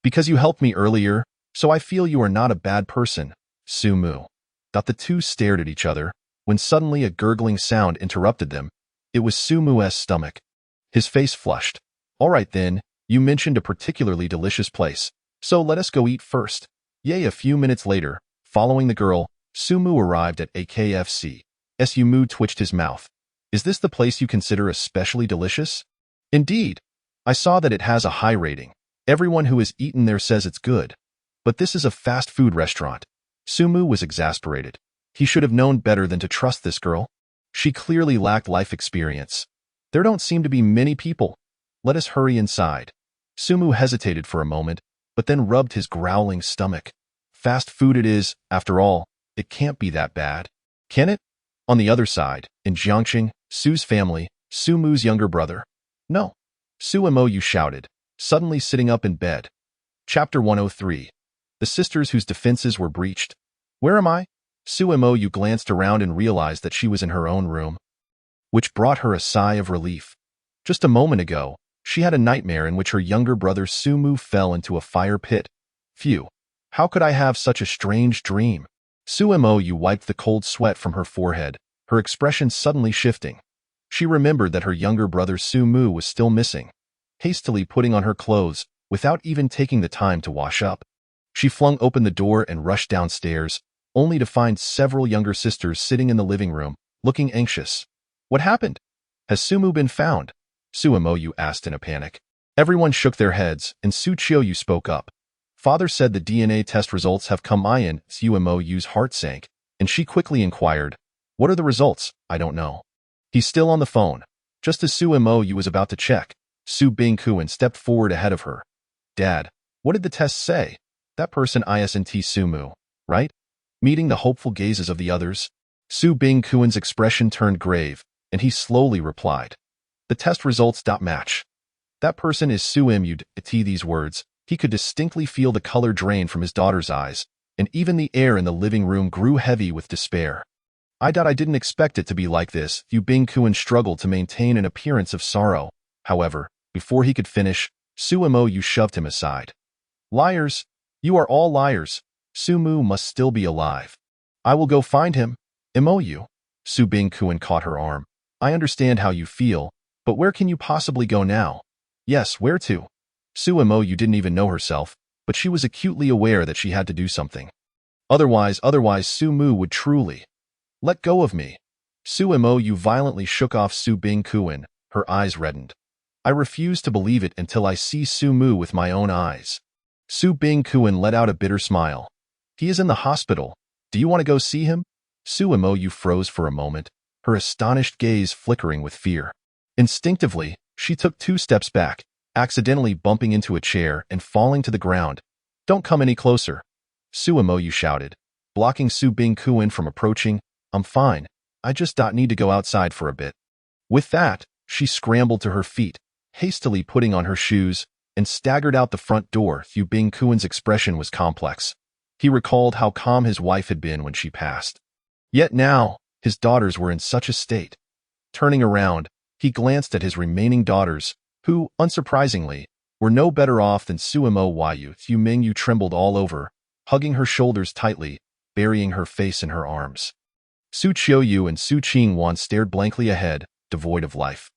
Because you helped me earlier, so I feel you are not a bad person, Sumu. The two stared at each other, when suddenly a gurgling sound interrupted them. It was Sumu's stomach. His face flushed. All right then, you mentioned a particularly delicious place, so let us go eat first. Yay, a few minutes later, following the girl, Sumu arrived at a KFC. Sumu twitched his mouth. Is this the place you consider especially delicious? Indeed. I saw that it has a high rating. Everyone who has eaten there says it's good. But this is a fast food restaurant. Sumu was exasperated. He should have known better than to trust this girl. She clearly lacked life experience. There don't seem to be many people. Let us hurry inside. Sumu hesitated for a moment, but then rubbed his growling stomach. Fast food it is, after all. It can't be that bad. Can it? On the other side, in Jiangqing, Su's family, Sumu's younger brother. No. Sumu shouted, suddenly sitting up in bed. Chapter 103. The sisters whose defenses were breached. Where am I? Sumu glanced around and realized that she was in her own room, which brought her a sigh of relief. Just a moment ago, she had a nightmare in which her younger brother Sumu fell into a fire pit. Phew. How could I have such a strange dream? Sumu wiped the cold sweat from her forehead, her expression suddenly shifting. She remembered that her younger brother Sumu was still missing. Hastily putting on her clothes, without even taking the time to wash up, she flung open the door and rushed downstairs, only to find several younger sisters sitting in the living room, looking anxious. What happened? Has Sumu been found? Sumu asked in a panic. Everyone shook their heads, and Suchiyu spoke up. Father said the DNA test results have come in. Sumu's heart sank, and she quickly inquired, what are the results? I don't know. He's still on the phone. Just as Sumu was about to check, Su Bingkuan stepped forward ahead of her. Dad, what did the test say? That person isn't Sumu, right? Meeting the hopeful gazes of the others, Su Bingkuan's expression turned grave, and he slowly replied. The test results match. That person is Sumu. At these words, he could distinctly feel the color drain from his daughter's eyes, and even the air in the living room grew heavy with despair. I didn't expect it to be like this. Su Bingkuan struggled to maintain an appearance of sorrow. However, before he could finish, Sumu shoved him aside. Liars! You are all liars. Sumu must still be alive. I will go find him. Imo. Su Bingkuan caught her arm. I understand how you feel, but where can you possibly go now? Yes, where to? Sumu didn't even know herself, but she was acutely aware that she had to do something. Otherwise Sumu would truly let go of me. Sumu violently shook off Su Bingkuan, her eyes reddened. I refuse to believe it until I see Sumu with my own eyes. Su Bingkuan let out a bitter smile. He is in the hospital. Do you want to go see him? Sumu froze for a moment, her astonished gaze flickering with fear. Instinctively, she took 2 steps back, accidentally bumping into a chair and falling to the ground. Don't come any closer. Sumu shouted, blocking Su Bingkuan from approaching. I'm fine. I just need to go outside for a bit. With that, she scrambled to her feet, hastily putting on her shoes, and staggered out the front door. Su Bingkuan's expression was complex. He recalled how calm his wife had been when she passed. Yet now, his daughters were in such a state. Turning around, he glanced at his remaining daughters, who, unsurprisingly, were no better off than Sumu. Su Mingyu trembled all over, hugging her shoulders tightly, burying her face in her arms. Su Qiuyu and Su Qingwan stared blankly ahead, devoid of life.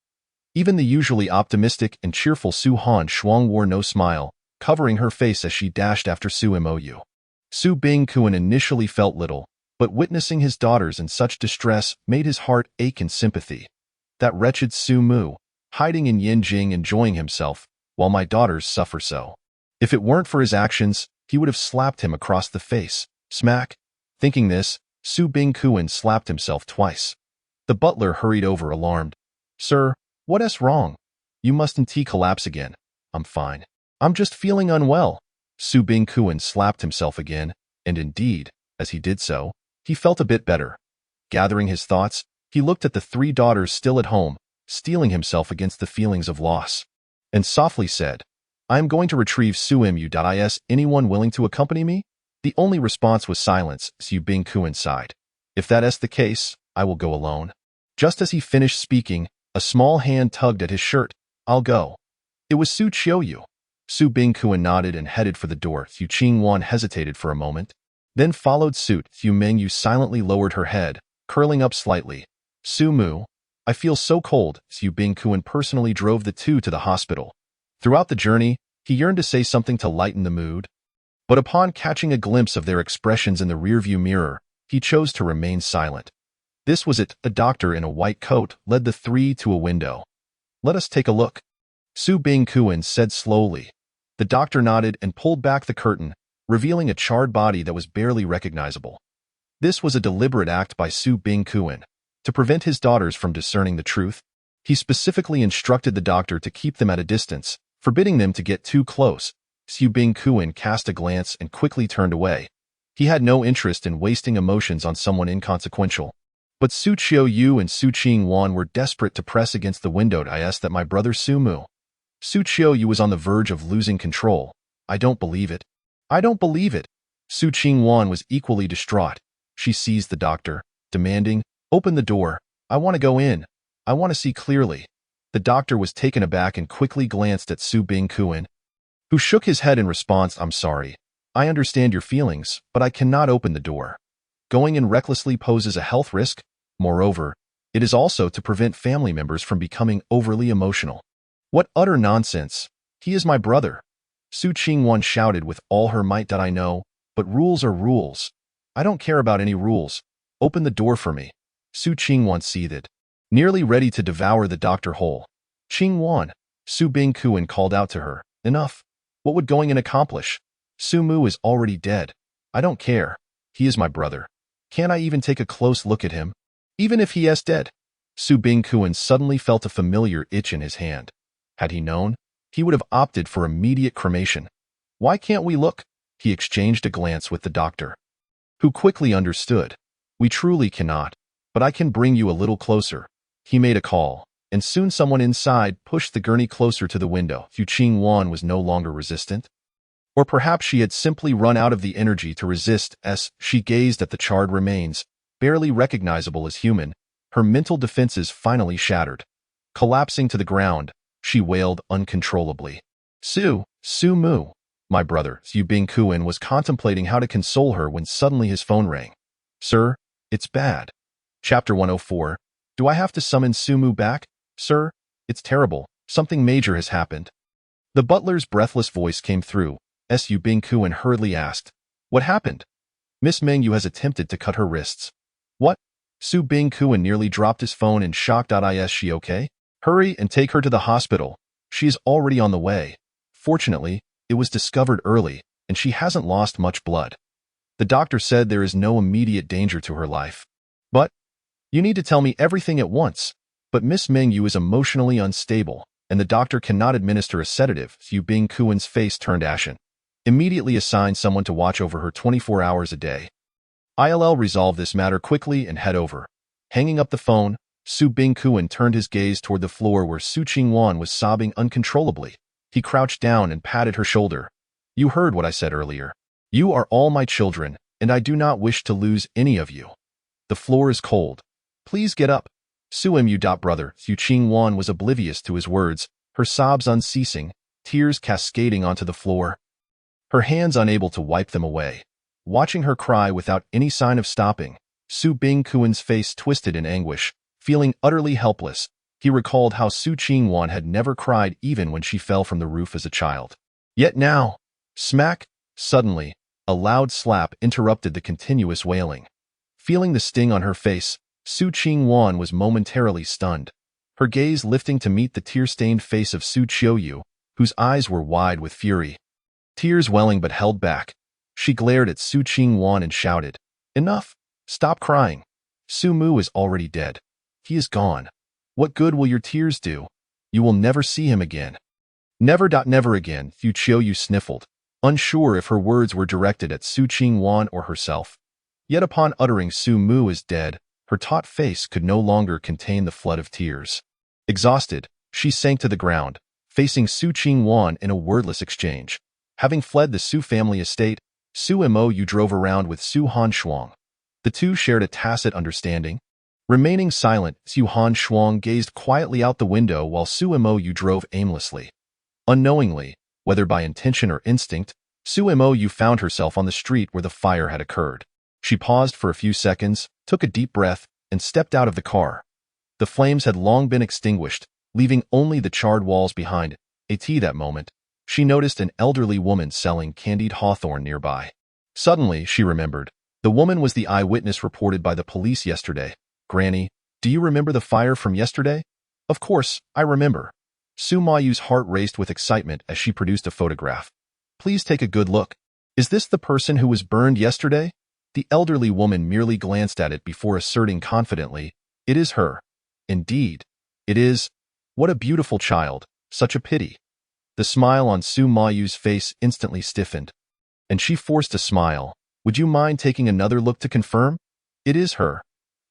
Even the usually optimistic and cheerful Su Han Shuang wore no smile, covering her face as she dashed after Su Mou. Su Bingkuan initially felt little, but witnessing his daughters in such distress made his heart ache in sympathy. That wretched Su Mu, hiding in Yinjing enjoying himself, while my daughters suffer so. If it weren't for his actions, he would have slapped him across the face. Smack. Thinking this, Su Bingkuan slapped himself twice. The butler hurried over alarmed. Sir, what's wrong? You mustn't collapse again. I'm fine. I'm just feeling unwell. Su Bingkuan slapped himself again, and indeed, as he did so, he felt a bit better. Gathering his thoughts, he looked at the three daughters still at home, steeling himself against the feelings of loss, and softly said, I am going to retrieve Su Mu. Is anyone willing to accompany me? The only response was silence. Su Bingkuan sighed. If that is the case, I will go alone. Just as he finished speaking, a small hand tugged at his shirt. I'll go. It was Su Qiuyu. Su Bingkuan nodded and headed for the door. Fu Qingwan hesitated for a moment, then followed suit. Fu Mengyu silently lowered her head, curling up slightly. Su Mu, I feel so cold. Su Bingkuan personally drove the two to the hospital. Throughout the journey, he yearned to say something to lighten the mood, but upon catching a glimpse of their expressions in the rearview mirror, he chose to remain silent. This was it. A doctor in a white coat led the three to a window. Let us take a look, Su Bingkuan said slowly. The doctor nodded and pulled back the curtain, revealing a charred body that was barely recognizable. This was a deliberate act by Su Bingkuan. To prevent his daughters from discerning the truth, he specifically instructed the doctor to keep them at a distance, forbidding them to get too close. Su Bingkuan cast a glance and quickly turned away. He had no interest in wasting emotions on someone inconsequential. But Su Qiuyu and Su Qingwan were desperate to press against the window. That my brother Su Mu. Su Qiuyu was on the verge of losing control. I don't believe it. I don't believe it. Su Qingwan was equally distraught. She seized the doctor, demanding, Open the door. I want to go in. I want to see clearly. The doctor was taken aback and quickly glanced at Su Bingkuan, who shook his head in response. I'm sorry. I understand your feelings, but I cannot open the door. Going in recklessly poses a health risk. Moreover, it is also to prevent family members from becoming overly emotional. What utter nonsense. He is my brother. Su Qingwan shouted with all her might. I know, but rules are rules. I don't care about any rules. Open the door for me. Su Qingwan seethed, nearly ready to devour the doctor whole. Qingwan, Su Bingkuan called out to her. Enough. What would going in accomplish? Su Mu is already dead. I don't care. He is my brother. Can't I even take a close look at him? Even if he is dead? Su Bingkuan suddenly felt a familiar itch in his hand. Had he known, he would have opted for immediate cremation. Why can't we look? He exchanged a glance with the doctor, who quickly understood. We truly cannot, but I can bring you a little closer. He made a call, and soon someone inside pushed the gurney closer to the window. Fu Qingwan was no longer resistant. Or perhaps she had simply run out of the energy to resist as she gazed at the charred remains, barely recognizable as human. Her mental defenses finally shattered. Collapsing to the ground, she wailed uncontrollably. Su Mu. My brother, Su Bingkuan was contemplating how to console her when suddenly his phone rang. Sir, it's bad. Chapter 104. Do I have to summon Su Mu back? Sir, it's terrible. Something major has happened. The butler's breathless voice came through. Su Bingkuan hurriedly asked, What happened? Miss Mengyu has attempted to cut her wrists. What? Su Bingkuan nearly dropped his phone in shock. Is she okay? Hurry and take her to the hospital. She is already on the way. Fortunately, it was discovered early, and she hasn't lost much blood. The doctor said there is no immediate danger to her life. But you need to tell me everything at once. But Miss Mengyu is emotionally unstable, and the doctor cannot administer a sedative. Su Bingkuan's face turned ashen. Immediately assign someone to watch over her 24 hours a day. I'll resolve this matter quickly and head over. Hanging up the phone, Su Bingkuan turned his gaze toward the floor where Su Qingwan was sobbing uncontrollably. He crouched down and patted her shoulder. You heard what I said earlier. You are all my children, and I do not wish to lose any of you. The floor is cold. Please get up. Su Mu. Brother, Su Qingwan was oblivious to his words, her sobs unceasing, tears cascading onto the floor, her hands unable to wipe them away. Watching her cry without any sign of stopping, Su Bingkuan's face twisted in anguish. Feeling utterly helpless, he recalled how Su Qingwan had never cried even when she fell from the roof as a child. Yet now, smack, suddenly, a loud slap interrupted the continuous wailing. Feeling the sting on her face, Su Qingwan was momentarily stunned, her gaze lifting to meet the tear-stained face of Su Qiuyu, whose eyes were wide with fury. Tears welling but held back, she glared at Su Qingwan and shouted, "Enough! Stop crying! Su Mu is already dead. He is gone. What good will your tears do? You will never see him again." Never again, Fu Qiuyu sniffled, unsure if her words were directed at Su Qingwan or herself. Yet upon uttering Su Mu is dead, her taut face could no longer contain the flood of tears. Exhausted, she sank to the ground, facing Su Qingwan in a wordless exchange. Having fled the Su family estate, Su Mo drove around with Su Hanshuang. The two shared a tacit understanding. Remaining silent, Su Hanshuang gazed quietly out the window while Su Mo drove aimlessly. Unknowingly, whether by intention or instinct, Su Mo found herself on the street where the fire had occurred. She paused for a few seconds, took a deep breath, and stepped out of the car. The flames had long been extinguished, leaving only the charred walls behind. At that moment, she noticed an elderly woman selling candied hawthorn nearby. Suddenly, she remembered. The woman was the eyewitness reported by the police yesterday. "Granny, do you remember the fire from yesterday?" "Of course, I remember." Su Mayu's heart raced with excitement as she produced a photograph. "Please take a good look. Is this the person who was burned yesterday?" The elderly woman merely glanced at it before asserting confidently, "It is her. Indeed, it is. What a beautiful child. Such a pity." The smile on Su Mayu's face instantly stiffened, and she forced a smile. "Would you mind taking another look to confirm?" "It is her.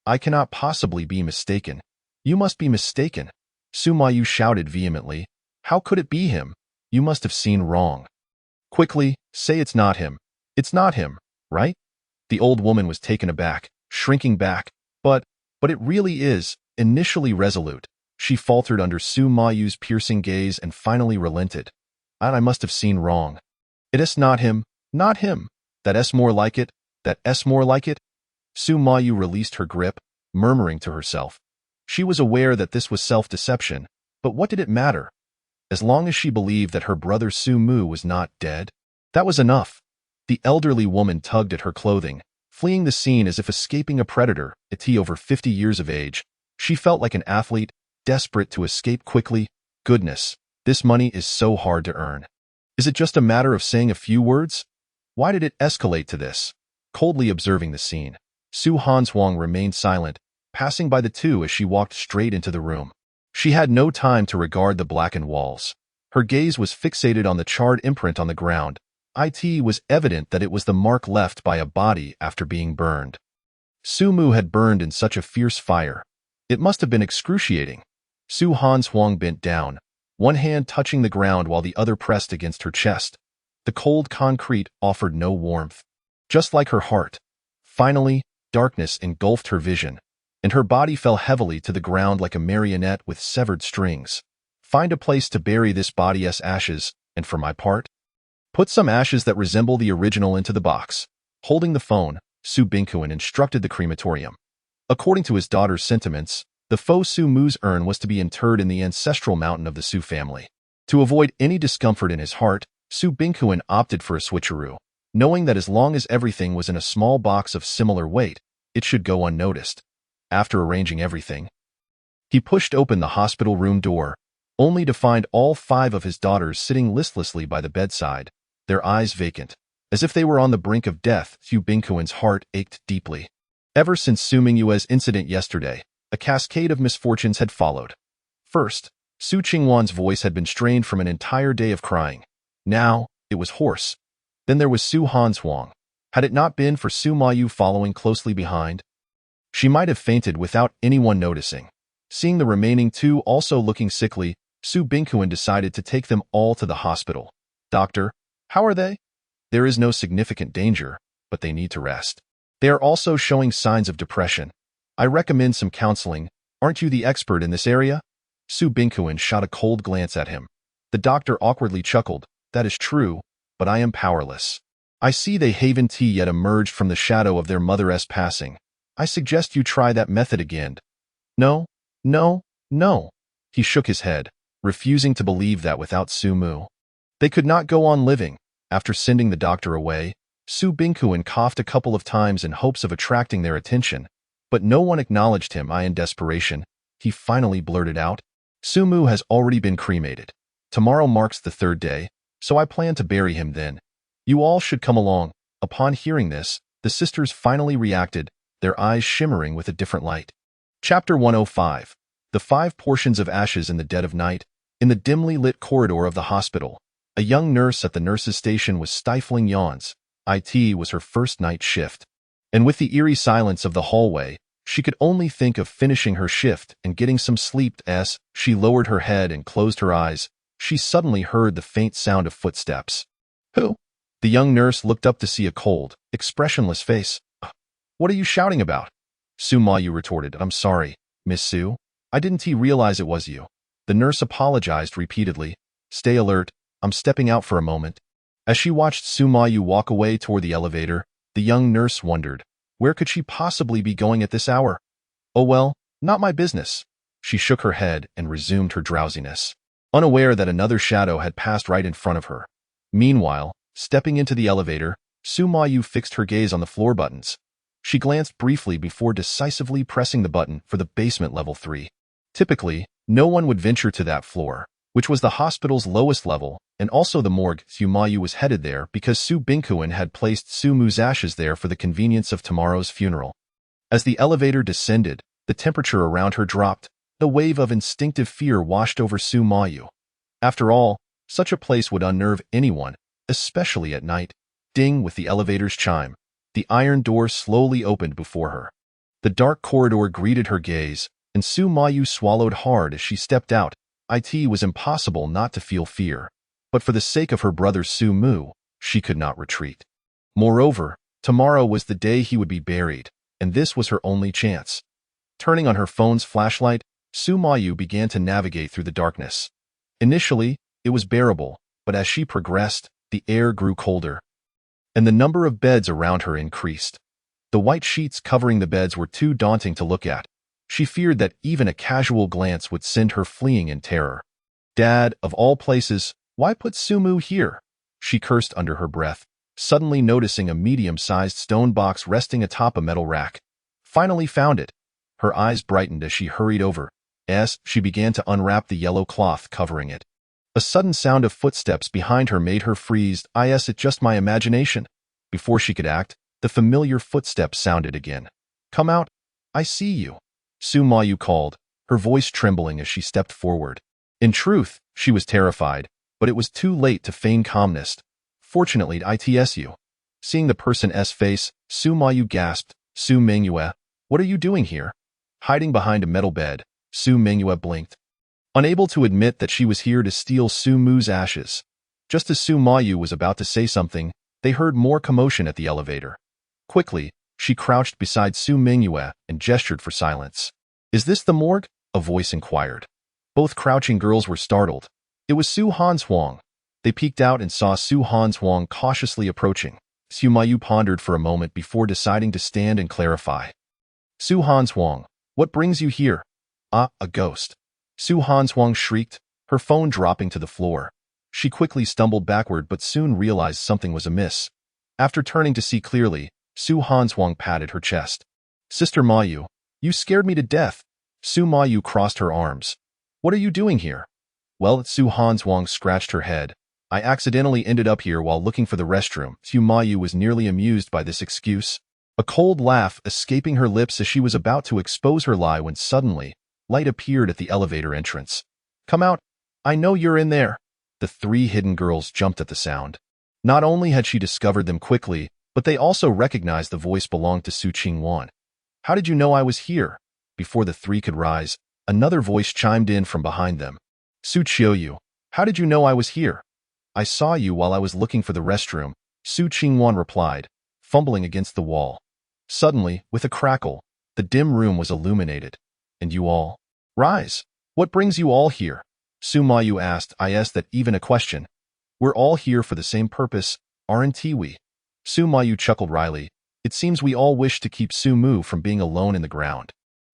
I cannot possibly be mistaken." "You must be mistaken," Su Mayu shouted vehemently. "How could it be him? You must have seen wrong. Quickly, say it's not him. It's not him, right?" The old woman was taken aback, shrinking back. But it really is." Initially resolute, she faltered under Su Mayu's piercing gaze and finally relented. "I must have seen wrong. It is not him, not him. That S more like it, that S more like it." Su Mayu released her grip, murmuring to herself. She was aware that this was self-deception, but what did it matter? As long as she believed that her brother Su Mu was not dead, that was enough. The elderly woman tugged at her clothing, fleeing the scene as if escaping a predator. At over 50 years of age, she felt like an athlete, desperate to escape quickly. Goodness, this money is so hard to earn. Is it just a matter of saying a few words? Why did it escalate to this? Coldly observing the scene, Su Hanshuang remained silent, passing by the two as she walked straight into the room. She had no time to regard the blackened walls. Her gaze was fixated on the charred imprint on the ground. It was evident that it was the mark left by a body after being burned. Su Mu had burned in such a fierce fire. It must have been excruciating. Su Hanshuang bent down, one hand touching the ground while the other pressed against her chest. The cold concrete offered no warmth. Just like her heart. Finally, darkness engulfed her vision, and her body fell heavily to the ground like a marionette with severed strings. "Find a place to bury this body's ashes, and for my part, put some ashes that resemble the original into the box." Holding the phone, Su Bingkuan instructed the crematorium. According to his daughter's sentiments, the faux Su Mu's urn was to be interred in the ancestral mountain of the Su family. To avoid any discomfort in his heart, Su Bingkuan opted for a switcheroo, knowing that as long as everything was in a small box of similar weight, it should go unnoticed. After arranging everything, he pushed open the hospital room door, only to find all 5 of his daughters sitting listlessly by the bedside, their eyes vacant. As if they were on the brink of death, Su Bingkuan's heart ached deeply. Ever since Su Mingyue's incident yesterday, a cascade of misfortunes had followed. First, Su Qingwan's voice had been strained from an entire day of crying. Now, it was hoarse. Then there was Su Hanshuang. Had it not been for Su Mayu following closely behind, she might have fainted without anyone noticing. Seeing the remaining 2 also looking sickly, Su Bingkuan decided to take them all to the hospital. "Doctor, how are they?" "There is no significant danger, but they need to rest. They are also showing signs of depression. I recommend some counseling. Aren't you the expert in this area?" Su Bingkuan shot a cold glance at him. The doctor awkwardly chuckled. "That is true, but I am powerless. I see they haven't yet emerged from the shadow of their mother's passing. I suggest you try that method again." No. He shook his head, refusing to believe that without Su Mu, They could not go on living. After sending the doctor away, Su Bingkuan coughed a couple of times in hopes of attracting their attention, but no one acknowledged him. In desperation, he finally blurted out, "Su Mu has already been cremated. Tomorrow marks the third day, so I plan to bury him then. You all should come along." Upon hearing this, the sisters finally reacted, their eyes shimmering with a different light. Chapter 105. The 5 portions of ashes in the dead of night. In the dimly lit corridor of the hospital, a young nurse at the nurse's station was stifling yawns. It was her first night shift. And with the eerie silence of the hallway, she could only think of finishing her shift and getting some sleep. As she lowered her head and closed her eyes, she suddenly heard the faint sound of footsteps. "Who?" The young nurse looked up to see a cold, expressionless face. "What are you shouting about?" Su Mayu retorted, "I'm sorry, Miss Su. I didn't realize it was you." The nurse apologized repeatedly. "Stay alert, I'm stepping out for a moment." As she watched Su Mayu walk away toward the elevator, the young nurse wondered, where could she possibly be going at this hour? "Oh well, not my business." She shook her head and resumed her drowsiness, unaware that another shadow had passed right in front of her. Meanwhile, stepping into the elevator, Su Mayu fixed her gaze on the floor buttons. She glanced briefly before decisively pressing the button for the basement level 3. Typically, no one would venture to that floor, which was the hospital's lowest level, and also the morgue. Su Mayu was headed there because Su Bingkuan had placed Su Mu's ashes there for the convenience of tomorrow's funeral. As the elevator descended, the temperature around her dropped. A wave of instinctive fear washed over Su Mayu. After all, such a place would unnerve anyone, especially at night. Ding! With the elevator's chime, the iron door slowly opened before her. The dark corridor greeted her gaze, and Su Mayu swallowed hard as she stepped out. It was impossible not to feel fear, but for the sake of her brother Su Mu, she could not retreat. Moreover, tomorrow was the day he would be buried, and this was her only chance. Turning on her phone's flashlight, Su Mayu began to navigate through the darkness. Initially, it was bearable, but as she progressed, the air grew colder, and the number of beds around her increased. The white sheets covering the beds were too daunting to look at. She feared that even a casual glance would send her fleeing in terror. "Dad, of all places, why put Su Mu here?" she cursed under her breath, suddenly noticing a medium-sized stone box resting atop a metal rack. "Finally found it." Her eyes brightened as she hurried over. As she began to unwrap the yellow cloth covering it, a sudden sound of footsteps behind her made her freeze. Is it just my imagination? Before she could act, the familiar footsteps sounded again. "Come out. I see you," Su Mayu called, her voice trembling as she stepped forward. In truth, she was terrified, but it was too late to feign calmness. "Fortunately, ITSU." Seeing the person's face, Su Mayu gasped, "Su Mengyue, what are you doing here?" Hiding behind a metal bed, Su Mengyue blinked, unable to admit that she was here to steal Su Mu's ashes. Just as Su Mayu was about to say something, they heard more commotion at the elevator. Quickly, she crouched beside Su Mengyue and gestured for silence. "Is this the morgue?" a voice inquired. Both crouching girls were startled. It was Su Hanshuang. They peeked out and saw Su Hanshuang cautiously approaching. Su Mayu pondered for a moment before deciding to stand and clarify. "Su Hanshuang, what brings you here?" "Ah, a ghost." Su Hanshuang shrieked, her phone dropping to the floor. She quickly stumbled backward but soon realized something was amiss. After turning to see clearly, Su Hanshuang patted her chest. "Sister Mayu, you scared me to death." Su Mayu crossed her arms. "What are you doing here?" "Well," Su Hanshuang scratched her head. "I accidentally ended up here while looking for the restroom." Su Mayu was nearly amused by this excuse, a cold laugh escaping her lips as she was about to expose her lie when suddenly, light appeared at the elevator entrance. "Come out. I know you're in there." The 3 hidden girls jumped at the sound. Not only had she discovered them quickly, but they also recognized the voice belonged to Su Qingwan. "How did you know I was here?" Before the 3 could rise, another voice chimed in from behind them. "Su Qiuyu, how did you know I was here?" "I saw you while I was looking for the restroom," Su Qingwan replied, fumbling against the wall. Suddenly, with a crackle, the dim room was illuminated. "And you all? Rise. What brings you all here?" Su Mayu asked. "Is that even a question? We're all here for the same purpose, aren't we?" Su Mayu chuckled wryly. "It seems we all wish to keep Su Mu from being alone in the ground.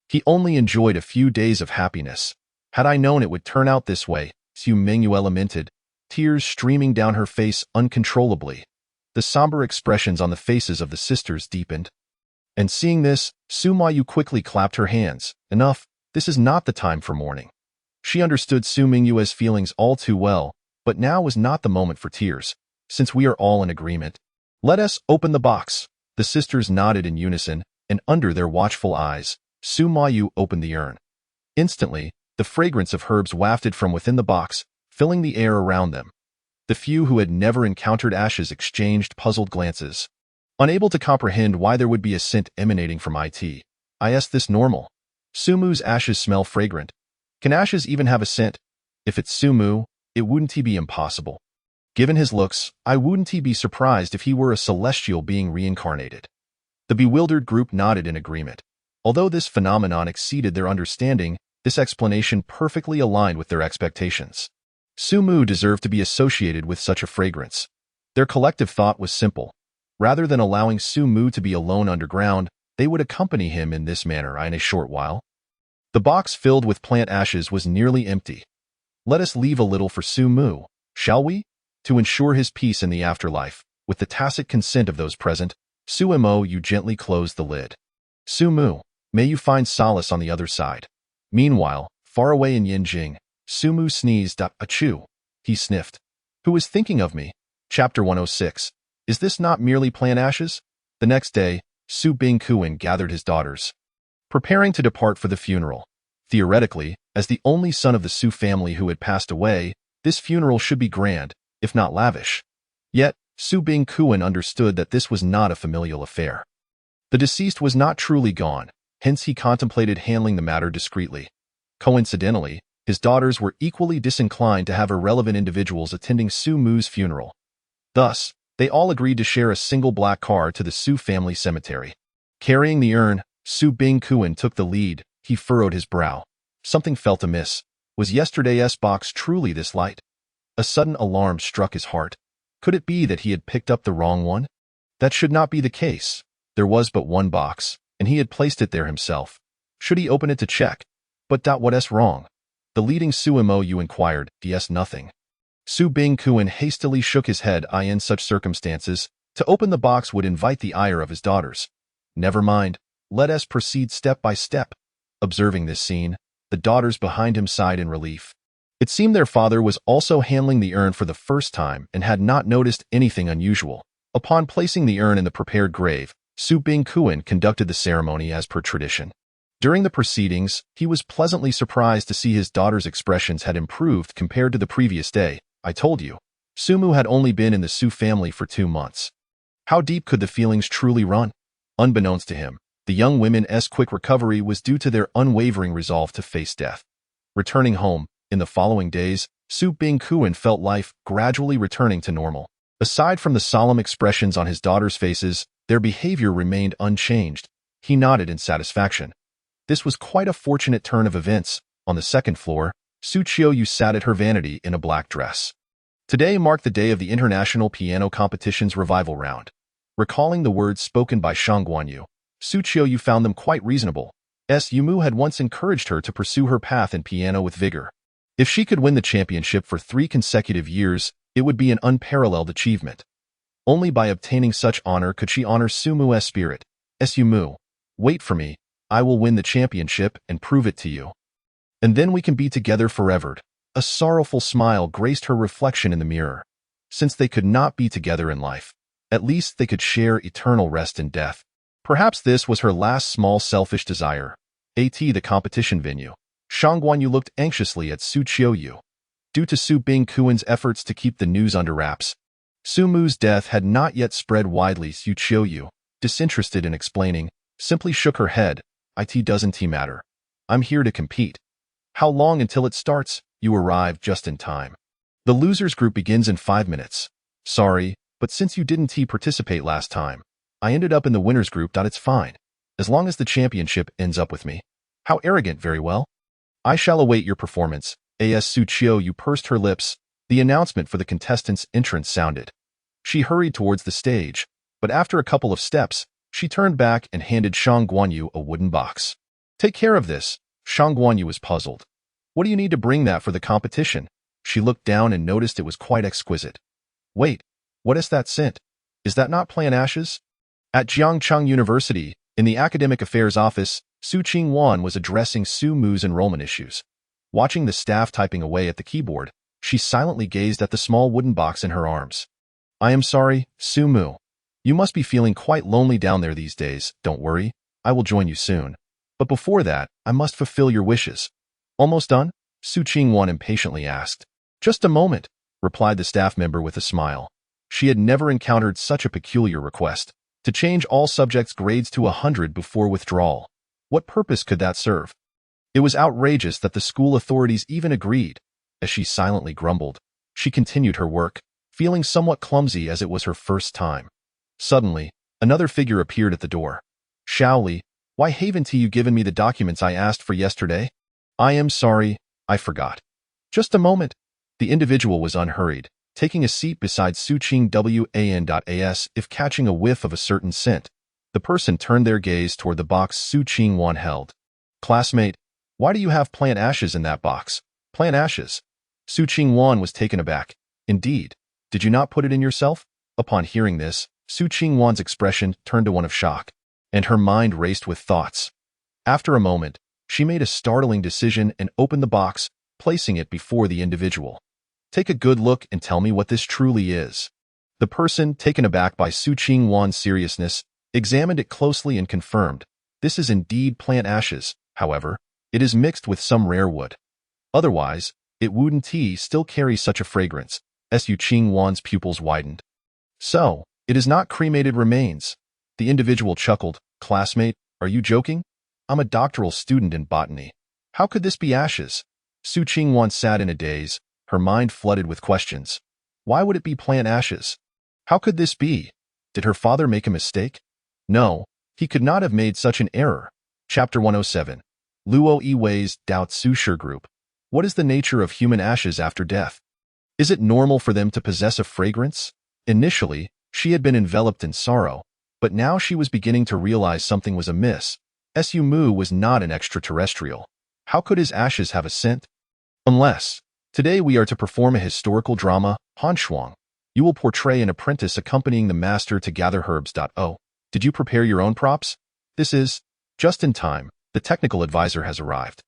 He only enjoyed a few days of happiness. Had I known it would turn out this way," Su Mengyue lamented, tears streaming down her face uncontrollably. The somber expressions on the faces of the sisters deepened. And seeing this, Su Mayu quickly clapped her hands. Enough, this is not the time for mourning. She understood Su Mingyue's feelings all too well, but now was not the moment for tears, since we are all in agreement. Let us open the box. The sisters nodded in unison, and under their watchful eyes, Su Mayu opened the urn. Instantly, the fragrance of herbs wafted from within the box, filling the air around them. The few who had never encountered ashes exchanged puzzled glances. Unable to comprehend why there would be a scent emanating from it. Is this normal? Sumu's ashes smell fragrant. Can ashes even have a scent? If it's Sumu, it wouldn't be impossible. Given his looks, I wouldn't be surprised if he were a celestial being reincarnated. The bewildered group nodded in agreement. Although this phenomenon exceeded their understanding, this explanation perfectly aligned with their expectations. Sumu deserved to be associated with such a fragrance. Their collective thought was simple. Rather than allowing Sumu to be alone underground, they would accompany him in this manner in a short while. The box filled with plant ashes was nearly empty. Let us leave a little for Sumu, shall we? To ensure his peace in the afterlife, with the tacit consent of those present, Sumo gently closed the lid. Sumu, may you find solace on the other side. Meanwhile, far away in Yinjing, Sumu sneezed. Achoo. He sniffed. Who is thinking of me? Chapter 106. Is this not merely plant ashes? The next day, Su Bingkuin gathered his daughters, preparing to depart for the funeral. Theoretically, as the only son of the Su family who had passed away, this funeral should be grand, if not lavish. Yet, Su Bingkuin understood that this was not a familial affair. The deceased was not truly gone, hence he contemplated handling the matter discreetly. Coincidentally, his daughters were equally disinclined to have irrelevant individuals attending Su Mu's funeral. Thus, they all agreed to share a single black car to the Su family cemetery. Carrying the urn, Su Bingkuin took the lead. He furrowed his brow. Something felt amiss. Was yesterday's box truly this light? A sudden alarm struck his heart. Could it be that he had picked up the wrong one? That should not be the case. There was but one box, and he had placed it there himself. Should he open it to check? But what's wrong? The leading Sumo inquired. Yes, nothing. Su Bingkuin hastily shook his head. In such circumstances, to open the box would invite the ire of his daughters. Never mind. Let us proceed step by step. Observing this scene, the daughters behind him sighed in relief. It seemed their father was also handling the urn for the first time and had not noticed anything unusual. Upon placing the urn in the prepared grave, Su Bingkuin conducted the ceremony as per tradition. During the proceedings, he was pleasantly surprised to see his daughter's expressions had improved compared to the previous day. I told you, Sumu had only been in the Su family for 2 months. How deep could the feelings truly run? Unbeknownst to him, the young women's quick recovery was due to their unwavering resolve to face death. Returning home, in the following days, Su Bingkuin felt life gradually returning to normal. Aside from the solemn expressions on his daughters' faces, their behavior remained unchanged. He nodded in satisfaction. This was quite a fortunate turn of events. On the second floor, Su Qiuyu sat at her vanity in a black dress. Today marked the day of the International Piano Competition's revival round. Recalling the words spoken by Shang Guanyu, Su Qiuyu found them quite reasonable. Yumu had once encouraged her to pursue her path in piano with vigor. If she could win the championship for 3 consecutive years, it would be an unparalleled achievement. Only by obtaining such honor could she honor Sumu's spirit. Yumu, wait for me. I will win the championship and prove it to you. And then we can be together forever. A sorrowful smile graced her reflection in the mirror. Since they could not be together in life, at least they could share eternal rest in death. Perhaps this was her last small selfish desire. The competition venue. Shang Guanyu looked anxiously at Su Qiuyu. Due to Su Bingkuin's efforts to keep the news under wraps, Su Mu's death had not yet spread widely. Su Qiuyu, disinterested in explaining, simply shook her head. It doesn't matter. I'm here to compete. How long until it starts? You arrived just in time. The losers group begins in 5 minutes. Sorry, but since you didn't participate last time, I ended up in the winners group. It's fine. As long as the championship ends up with me. How arrogant. Very well. I shall await your performance. Su Qiuyu pursed her lips. The announcement for the contestants' entrance sounded. She hurried towards the stage, but after a couple of steps, she turned back and handed Shang Guanyu a wooden box. Take care of this. Shang Guanyu was puzzled. What do you need to bring that for the competition? She looked down and noticed it was quite exquisite. Wait, what is that scent? Is that not plant ashes? At Jiangcheng University, in the Academic Affairs Office, Su Qingwan was addressing Su Mu's enrollment issues. Watching the staff typing away at the keyboard, she silently gazed at the small wooden box in her arms. I am sorry, Su Mu. You must be feeling quite lonely down there these days. Don't worry, I will join you soon. But before that, I must fulfill your wishes. Almost done? Su Qingwan impatiently asked. Just a moment, replied the staff member with a smile. She had never encountered such a peculiar request, to change all subjects' grades to 100 before withdrawal. What purpose could that serve? It was outrageous that the school authorities even agreed. As she silently grumbled, she continued her work, feeling somewhat clumsy as it was her first time. Suddenly, another figure appeared at the door. Shaoli, why haven't you given me the documents I asked for yesterday? I am sorry, I forgot. Just a moment. The individual was unhurried, taking a seat beside Su Qing Wan. If catching a whiff of a certain scent, the person turned their gaze toward the box Su Qingwan held. Classmate, why do you have plant ashes in that box? Plant ashes? Su Qingwan was taken aback. Indeed, did you not put it in yourself? Upon hearing this, Su Qingwan's expression turned to one of shock, and her mind raced with thoughts. After a moment, she made a startling decision and opened the box, placing it before the individual. Take a good look and tell me what this truly is. The person, taken aback by Su Qingwan's seriousness, examined it closely and confirmed. This is indeed plant ashes, however, it is mixed with some rare wood. Otherwise, it wouldn't still carry such a fragrance. Su Qingwan's pupils widened. So, it is not cremated remains. The individual chuckled. Classmate, are you joking? I'm a doctoral student in botany. How could this be ashes? Su Qingwan sat in a daze, her mind flooded with questions. Why would it be plant ashes? How could this be? Did her father make a mistake? No, he could not have made such an error. Chapter 107. Luo Yiwei's Doubt Sushi Group. What is the nature of human ashes after death? Is it normal for them to possess a fragrance? Initially, she had been enveloped in sorrow, but now she was beginning to realize something was amiss. Su Mu was not an extraterrestrial. How could his ashes have a scent? Unless, today we are to perform a historical drama, Han Shuang. You will portray an apprentice accompanying the master to gather herbs. Oh, did you prepare your own props? This is, just in time, the technical advisor has arrived.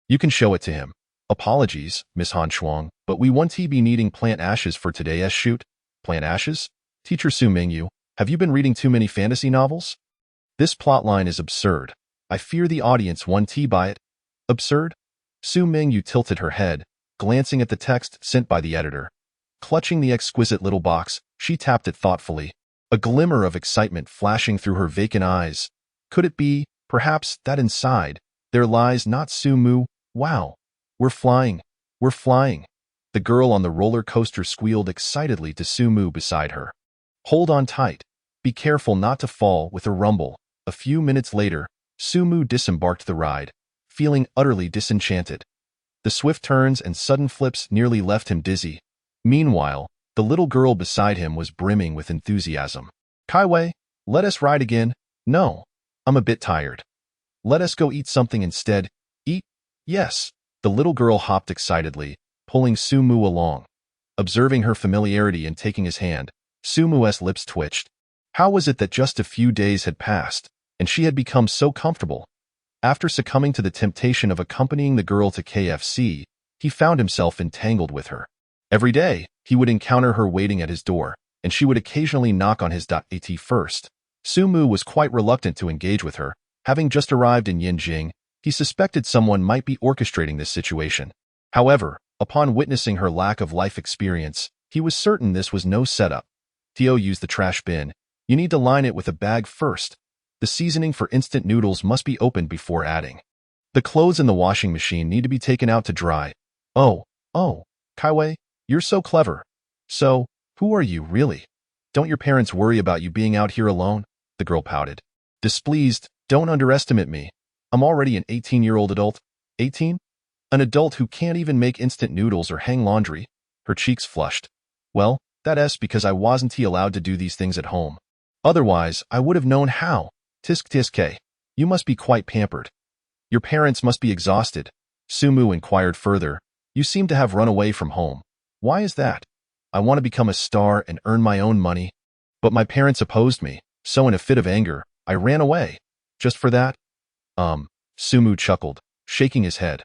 You can show it to him. Apologies, Miss Han Shuang, but we won't be needing plant ashes for today's shoot. Plant ashes? Teacher Su Mingyu, have you been reading too many fantasy novels? This plotline is absurd. I fear the audience won't buy it. Absurd? Su Mingyu tilted her head, glancing at the text sent by the editor. Clutching the exquisite little box, she tapped it thoughtfully, a glimmer of excitement flashing through her vacant eyes. Could it be, perhaps, that inside, there lies not Su Mu? Wow! We're flying! We're flying! The girl on the roller coaster squealed excitedly to Su Mu beside her. Hold on tight. Be careful not to fall with a rumble. A few minutes later, Su Mu disembarked the ride, feeling utterly disenchanted. The swift turns and sudden flips nearly left him dizzy. Meanwhile, the little girl beside him was brimming with enthusiasm. Kaiwei, let us ride again. No, I'm a bit tired. Let us go eat something instead. Eat? Yes. The little girl hopped excitedly, pulling Su Mu along. Observing her familiarity and taking his hand, Su Mu's lips twitched. How was it that just a few days had passed, and she had become so comfortable? After succumbing to the temptation of accompanying the girl to KFC, he found himself entangled with her. Every day, he would encounter her waiting at his door, and she would occasionally knock on his at first. Su Mu was quite reluctant to engage with her. Having just arrived in Yinjing, he suspected someone might be orchestrating this situation. However, upon witnessing her lack of life experience, he was certain this was no setup. Theo used the trash bin. You need to line it with a bag first. The seasoning for instant noodles must be opened before adding. The clothes in the washing machine need to be taken out to dry. Oh, Kaiwei, you're so clever. So, who are you, really? Don't your parents worry about you being out here alone? The girl pouted. Displeased, don't underestimate me. I'm already an 18-year-old adult. 18? An adult who can't even make instant noodles or hang laundry. Her cheeks flushed. Well, that's because I wasn't allowed to do these things at home. Otherwise, I would have known how. Tisk, you must be quite pampered. Your parents must be exhausted. Su Mu inquired further. You seem to have run away from home. Why is that? I want to become a star and earn my own money. But my parents opposed me, so in a fit of anger, I ran away. Just for that? Sumu chuckled, shaking his head.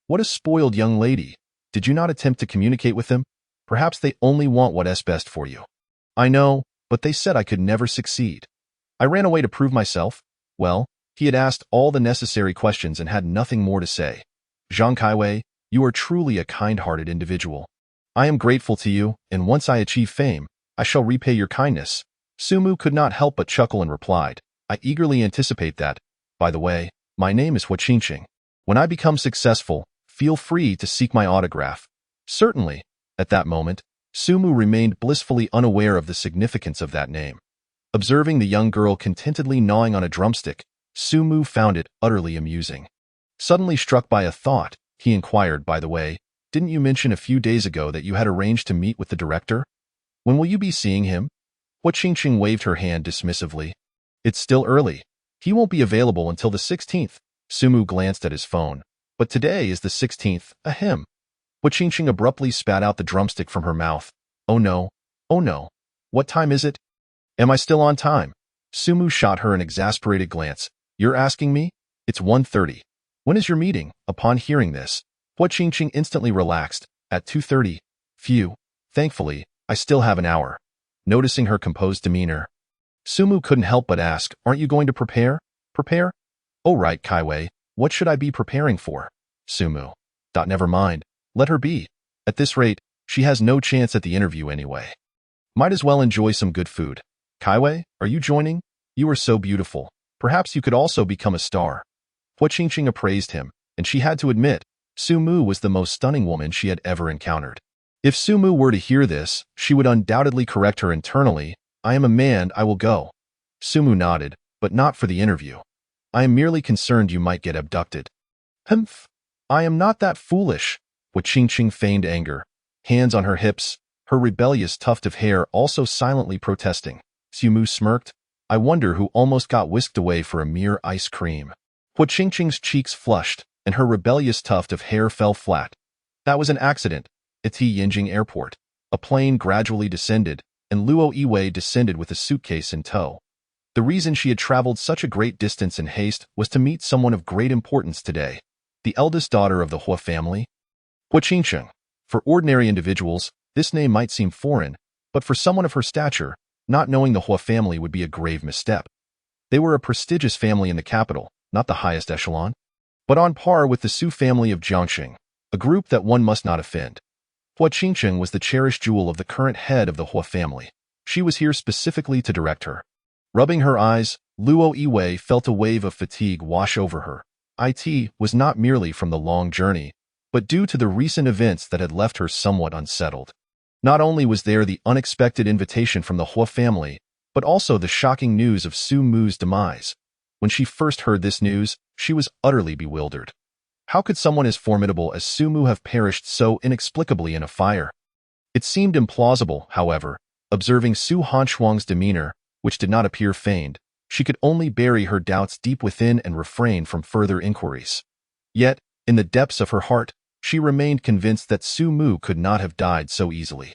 What a spoiled young lady. Did you not attempt to communicate with them? Perhaps they only want what is best for you. I know, but they said I could never succeed. I ran away to prove myself. Well, he had asked all the necessary questions and had nothing more to say. Zhang Kaiwei, you are truly a kind-hearted individual. I am grateful to you, and once I achieve fame, I shall repay your kindness. Sumu could not help but chuckle and replied, I eagerly anticipate that. By the way, my name is Huaqingqing. When I become successful, feel free to seek my autograph. Certainly. At that moment, Sumu remained blissfully unaware of the significance of that name. Observing the young girl contentedly gnawing on a drumstick, Sumu found it utterly amusing. Suddenly struck by a thought, he inquired, by the way, didn't you mention a few days ago that you had arranged to meet with the director? When will you be seeing him? Huaqingqing waved her hand dismissively. It's still early. He won't be available until the 16th. Sumu glanced at his phone. But today is the 16th, ahem. Huaqingqing abruptly spat out the drumstick from her mouth. Oh no. Oh no. What time is it? Am I still on time? Sumu shot her an exasperated glance. You're asking me? It's 1:30. When is your meeting? Upon hearing this, Huaqingqing instantly relaxed. At 2:30. Phew. Thankfully, I still have an hour. Noticing her composed demeanor, Sumu couldn't help but ask, aren't you going to prepare? Prepare? Oh right, Kaiwei. What should I be preparing for? Sumu. Never mind. Let her be. At this rate, she has no chance at the interview anyway. Might as well enjoy some good food. Kaiwei, are you joining? You are so beautiful. Perhaps you could also become a star. Huaqingqing appraised him, and she had to admit, Sumu was the most stunning woman she had ever encountered. If Sumu were to hear this, she would undoubtedly correct her internally, I am a man, I will go. Sumu nodded, but not for the interview. I am merely concerned you might get abducted. Humph. I am not that foolish. Huaqingqing feigned anger, hands on her hips, her rebellious tuft of hair also silently protesting. Sumu smirked. I wonder who almost got whisked away for a mere ice cream. Huaqingqing's cheeks flushed, and her rebellious tuft of hair fell flat. That was an accident. At Yinjing Airport, a plane gradually descended, and Luo Yiwei descended with a suitcase in tow. The reason she had traveled such a great distance in haste was to meet someone of great importance today, the eldest daughter of the Hua family. Huaqingqing. For ordinary individuals, this name might seem foreign, but for someone of her stature, not knowing the Hua family would be a grave misstep. They were a prestigious family in the capital, not the highest echelon, but on par with the Su family of Jiangxing, a group that one must not offend. Huaqingqing was the cherished jewel of the current head of the Hua family. She was here specifically to direct her. Rubbing her eyes, Luo Yiwei felt a wave of fatigue wash over her. It was not merely from the long journey, but due to the recent events that had left her somewhat unsettled. Not only was there the unexpected invitation from the Hua family, but also the shocking news of Su Mu's demise. When she first heard this news, she was utterly bewildered. How could someone as formidable as Su Mu have perished so inexplicably in a fire? It seemed implausible, however. Observing Su Hanshuang's demeanor, which did not appear feigned, she could only bury her doubts deep within and refrain from further inquiries. Yet, in the depths of her heart, she remained convinced that Su Mu could not have died so easily.